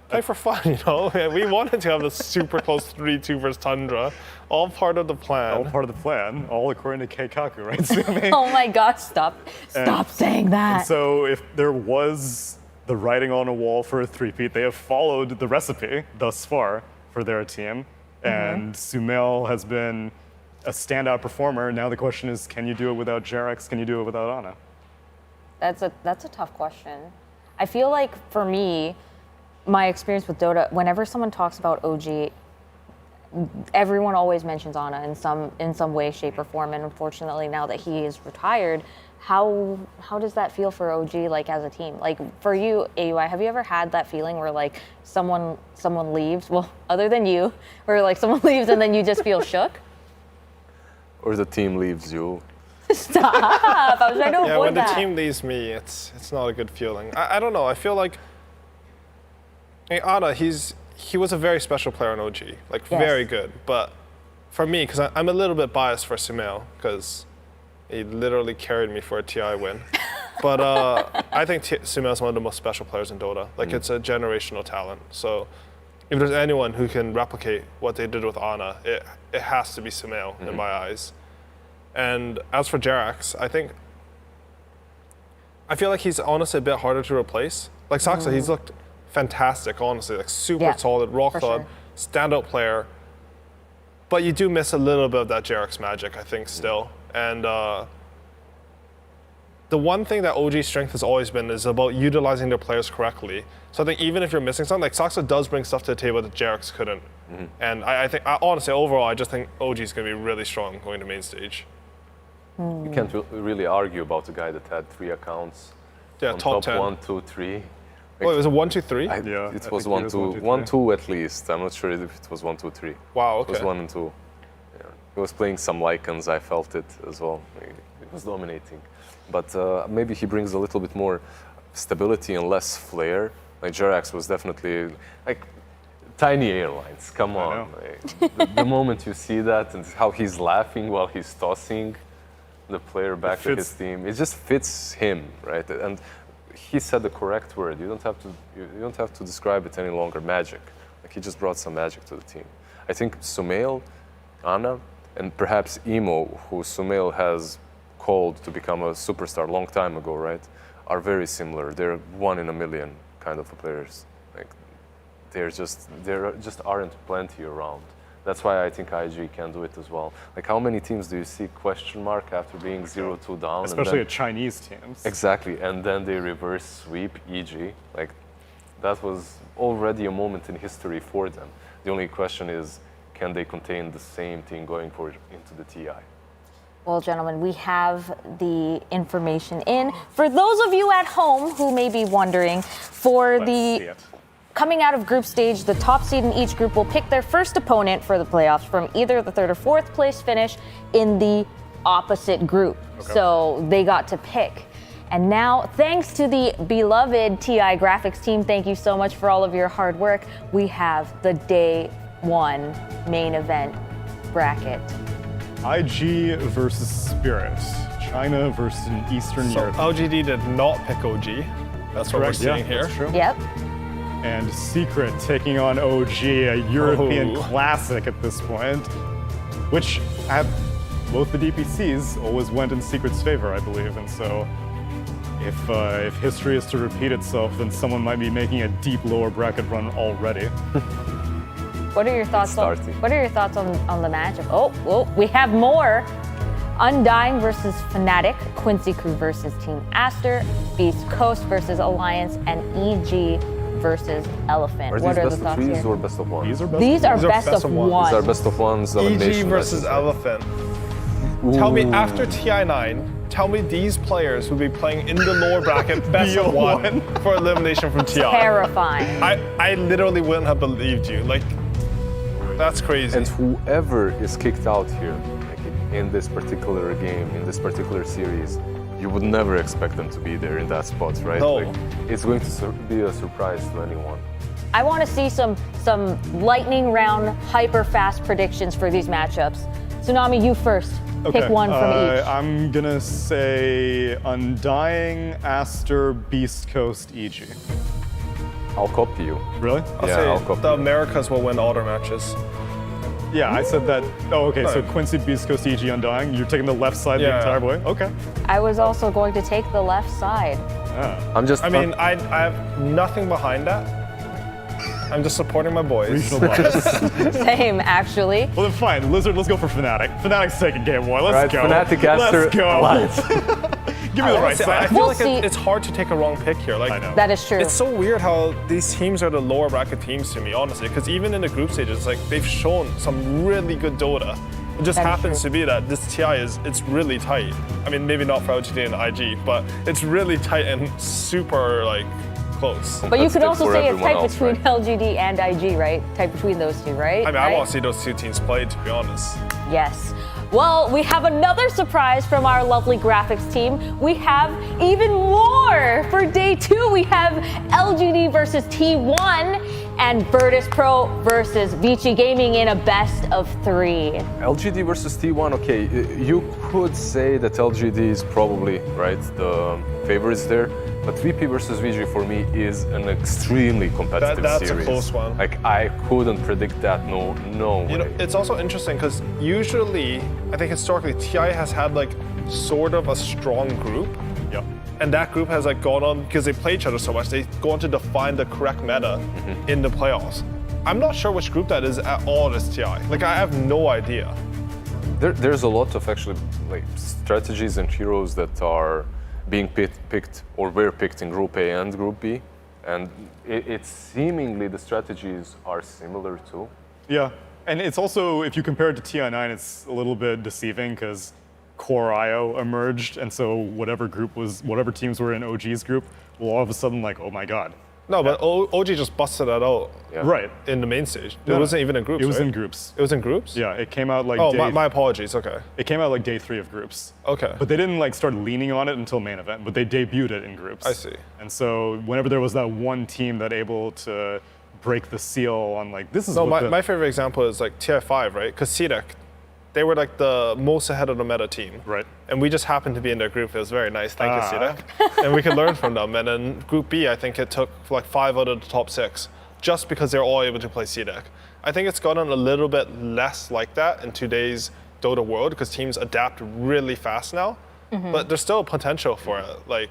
Play for fun, you know? We wanted to have the super close 3-2 versus Tundra. All part of the plan. All part of the plan. All according to Keikaku, right, Sumi? Oh my gosh, stop saying that. And so if there was the writing on a wall for a three-peat, they have followed the recipe thus far for their team. And Sumail has been a standout performer. Now the question is, can you do it without Jarex? Can you do it without Ana? That's a tough question. I feel like for me, my experience with Dota, whenever someone talks about OG, everyone always mentions Ana in some way, shape, or form, and unfortunately, now that he is retired, how does that feel for OG, like, as a team? Like, for you, AUI, have you ever had that feeling where, like, someone leaves, well, other than you, where, like, someone leaves and then you just feel shook? Or the team leaves you. Stop! I was trying to avoid when that. the team leaves me, it's not a good feeling. I don't know. I feel like Ana, he was a very special player in OG, like very good. But for me, because I'm a little bit biased for Sumail, because he literally carried me for a TI win. But I think Sumail is one of the most special players in Dota. Like it's a generational talent. So if there's anyone who can replicate what they did with Ana, it has to be Sumail in my eyes. And as for Jerax, I feel like he's honestly a bit harder to replace. Like Saksa, he's looked fantastic, honestly, like super solid, rock solid, standout player. But you do miss a little bit of that Jerax magic, I think, still. And the one thing that OG's strength has always been is about utilizing their players correctly. So I think even if you're missing something, like Saksa does bring stuff to the table that Jerax couldn't. And I think, honestly, overall, I just think OG's going to be really strong going to main stage. You can't really argue about a guy that had 3 accounts. Yeah, top 10. 1, 2, 3. Like, Oh, it was a 1, 2, 3? It was 1, 2, 1, 2 at least. I'm not sure if it was 1, 2, 3. Wow, okay. It was 1 and 2. Yeah. He was playing some Lycans, I felt it as well. It was dominating. But maybe he brings a little bit more stability and less flair. Like Jerax was definitely like tiny airlines. Come on. Like, the moment you see that and how he's laughing while he's tossing the player back to his team, it just fits him, right? And he said the correct word. You don't have to describe it any longer. Magic. Like he just brought some magic to the team. I think Sumail, Ana, and perhaps Emo, who Sumail has called to become a superstar a long time ago, right? Are very similar. They're 1 in a million kind of players. Like there just aren't plenty around. That's why I think IG can do it as well. Like how many teams do you see question mark after being 0-2 down? Especially at Chinese teams. Exactly, and then they reverse sweep EG. Like that was already a moment in history for them. The only question is, can they contain the same thing going forward into the TI? Well, gentlemen, we have the information in. For those of you at home who may be wondering, coming out of group stage, the top seed in each group will pick their first opponent for the playoffs from either the 3rd or 4th place finish in the opposite group. Okay. So they got to pick. And now, thanks to the beloved TI graphics team, thank you so much for all of your hard work. We have the day 1 main event bracket. IG versus Spirit. China versus Eastern Europe. LGD did not pick OG. That's what we're seeing here. That's true. Yep. And Secret taking on OG, a European classic at this point, which at both the DPCs always went in Secret's favor, I believe. And so if history is to repeat itself, then someone might be making a deep lower bracket run already. What are your thoughts on the matchup? Oh, we have more. Undying versus Fnatic, Quincy Crew versus Team Aster, Beast Coast versus Alliance, and EG versus Elephant. What are the thoughts here? Are these best of 3s or best of 1s? These are best of 1. These are best of 1s. EG versus Elephant. Ooh. Tell me, after TI9, tell me these players would be playing in the lower bracket best of 1 for elimination from TI. Terrifying. I literally wouldn't have believed you. Like, that's crazy. And whoever is kicked out here, like in this particular game, in this particular series, you would never expect them to be there in that spot, right? No. Like, it's going to be a surprise to anyone. I want to see some lightning round, hyper fast predictions for these matchups. Tsunami, you first. Okay. Pick one from each. I'm gonna say Undying, Aster, Beast Coast, EG. I'll copy you. Really? I'll copy the Americas will win all their matches. Yeah, I said that. Oh, okay. So Quincy, Beast Coast, EG, Undying. You're taking the left side the entire way. Okay. I was also going to take the left side. Yeah. I have nothing behind that. I'm just supporting my boys. Regional bias. Same, actually. Well then fine, Lizard, let's go for Fnatic. Fnatic's taking game 1, let's go. Fnatic, Aster, Let's go. Give me the right Honestly, side. I feel We'll like see. it's hard to take a wrong pick here. Like, I know. That is true. It's so weird how these teams are the lower bracket teams to me, honestly, because even in the group stages, like they've shown some really good Dota. It just That is happens true. to be that this TI it's really tight. I mean, maybe not for LGD and IG, but it's really tight and super like close. But you could Competitive also for say it's everyone tight else, between right? LGD and IG, right? Tight between those two, right? I mean, I Right? want to see those two teams play, to be honest. Yes. Well, we have another surprise from our lovely graphics team. We have even more for day 2. We have LGD versus T1 and Virtus Pro versus Vici Gaming in a best of 3. LGD versus T1, okay, you could say that LGD is probably, right, the favorites there, but VP versus VG for me is an extremely competitive That's series. a close one. Like, I couldn't predict that, no way. You know, it's also interesting because usually, I think historically, TI has had like sort of a strong group. Yep. And that group has like gone on, because they play each other so much, they go on to define the correct meta in the playoffs. I'm not sure which group that is at all this TI. Like, I have no idea. There's a lot of actually like strategies and heroes that are being picked or were picked in Group A and Group B, and it's seemingly the strategies are similar too. Yeah, and it's also, if you compare it to TI9, it's a little bit deceiving because Core IO emerged, and so whatever teams were in OG's group will all of a sudden like, oh my god. No, but OG just busted that out Right. in the main stage. It No, wasn't even in groups, It was right? in groups. It was in groups? Yeah, it came out like Oh, day, my apologies, okay. it came out like day 3 of groups. Okay. But they didn't like start leaning on it until main event, but they debuted it in groups. I see. And so whenever there was that one team that able to break the seal on like, this is No, what my favorite example is like TI5, right? Because CDEC, they were like the most ahead of the meta team. Right. And we just happened to be in their group. It was very nice. Thank you, CDEC. And we could learn from them. And then Group B, I think it took like 5 out of the top 6 just because they're all able to play CDEC. I think it's gotten a little bit less like that in today's Dota world because teams adapt really fast now. But there's still potential for it. Like,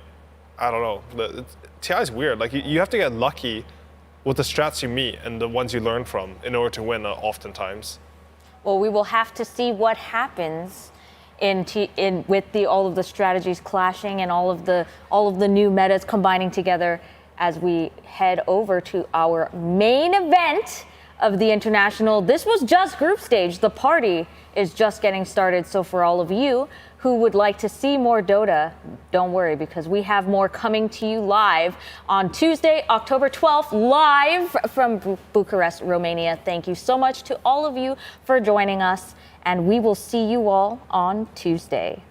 I don't know. TI is weird. Like, you have to get lucky with the strats you meet and the ones you learn from in order to win oftentimes. Well, we will have to see what happens with all of the strategies clashing and all of the new metas combining together as we head over to our main event of the international. This was just group stage. The party is just getting started. So for all of you who would like to see more Dota, don't worry, because we have more coming to you live on Tuesday, October 12th, live from Bucharest, Romania. Thank you so much to all of you for joining us, and we will see you all on Tuesday.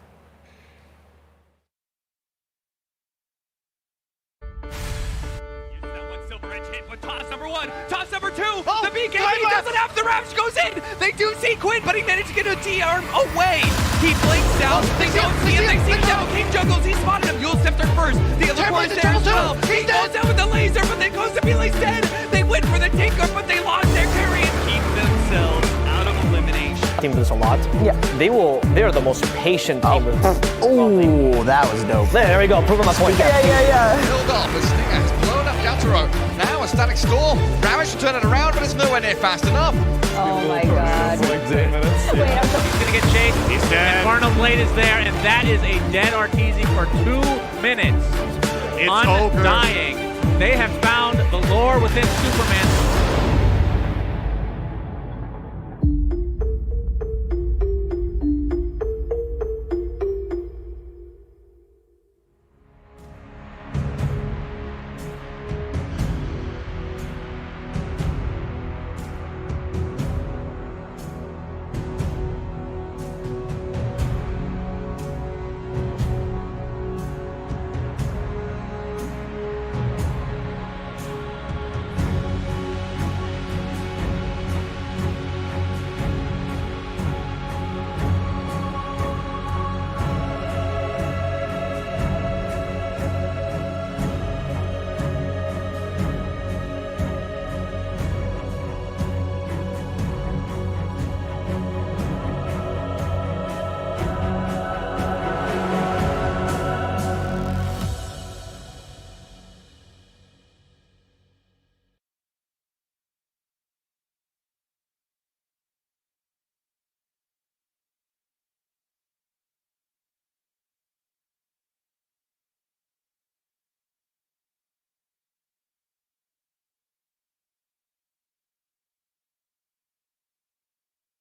Toss number 1, toss number 2, the BKB doesn't have the Ravage goes in! They do see Quinn, but he managed to get a D-arm away! He blinks out, they don't see him, they see Devil King juggles, he spotted him, Yule Scepter first, the other one is there as well! He goes out with the laser, but then goes to Melee dead! They went for the Tinker, but they lost their carry and keep themselves out of elimination. Team do this a lot. Yeah. They're the most patient team. Ooh, that was dope. There we go. Proving my point. Yeah. Build off as Stinger has blown up Jataro. Now a static storm. Ravage to turn it around, but it's nowhere near fast enough. Oh my god. like 10 minutes. Wait, I'm so- He's gonna get chased. He's dead. Inferno Blade is there, and that is a dead Arteezy for 2 minutes. It's Undying. They have found the lore within Superman.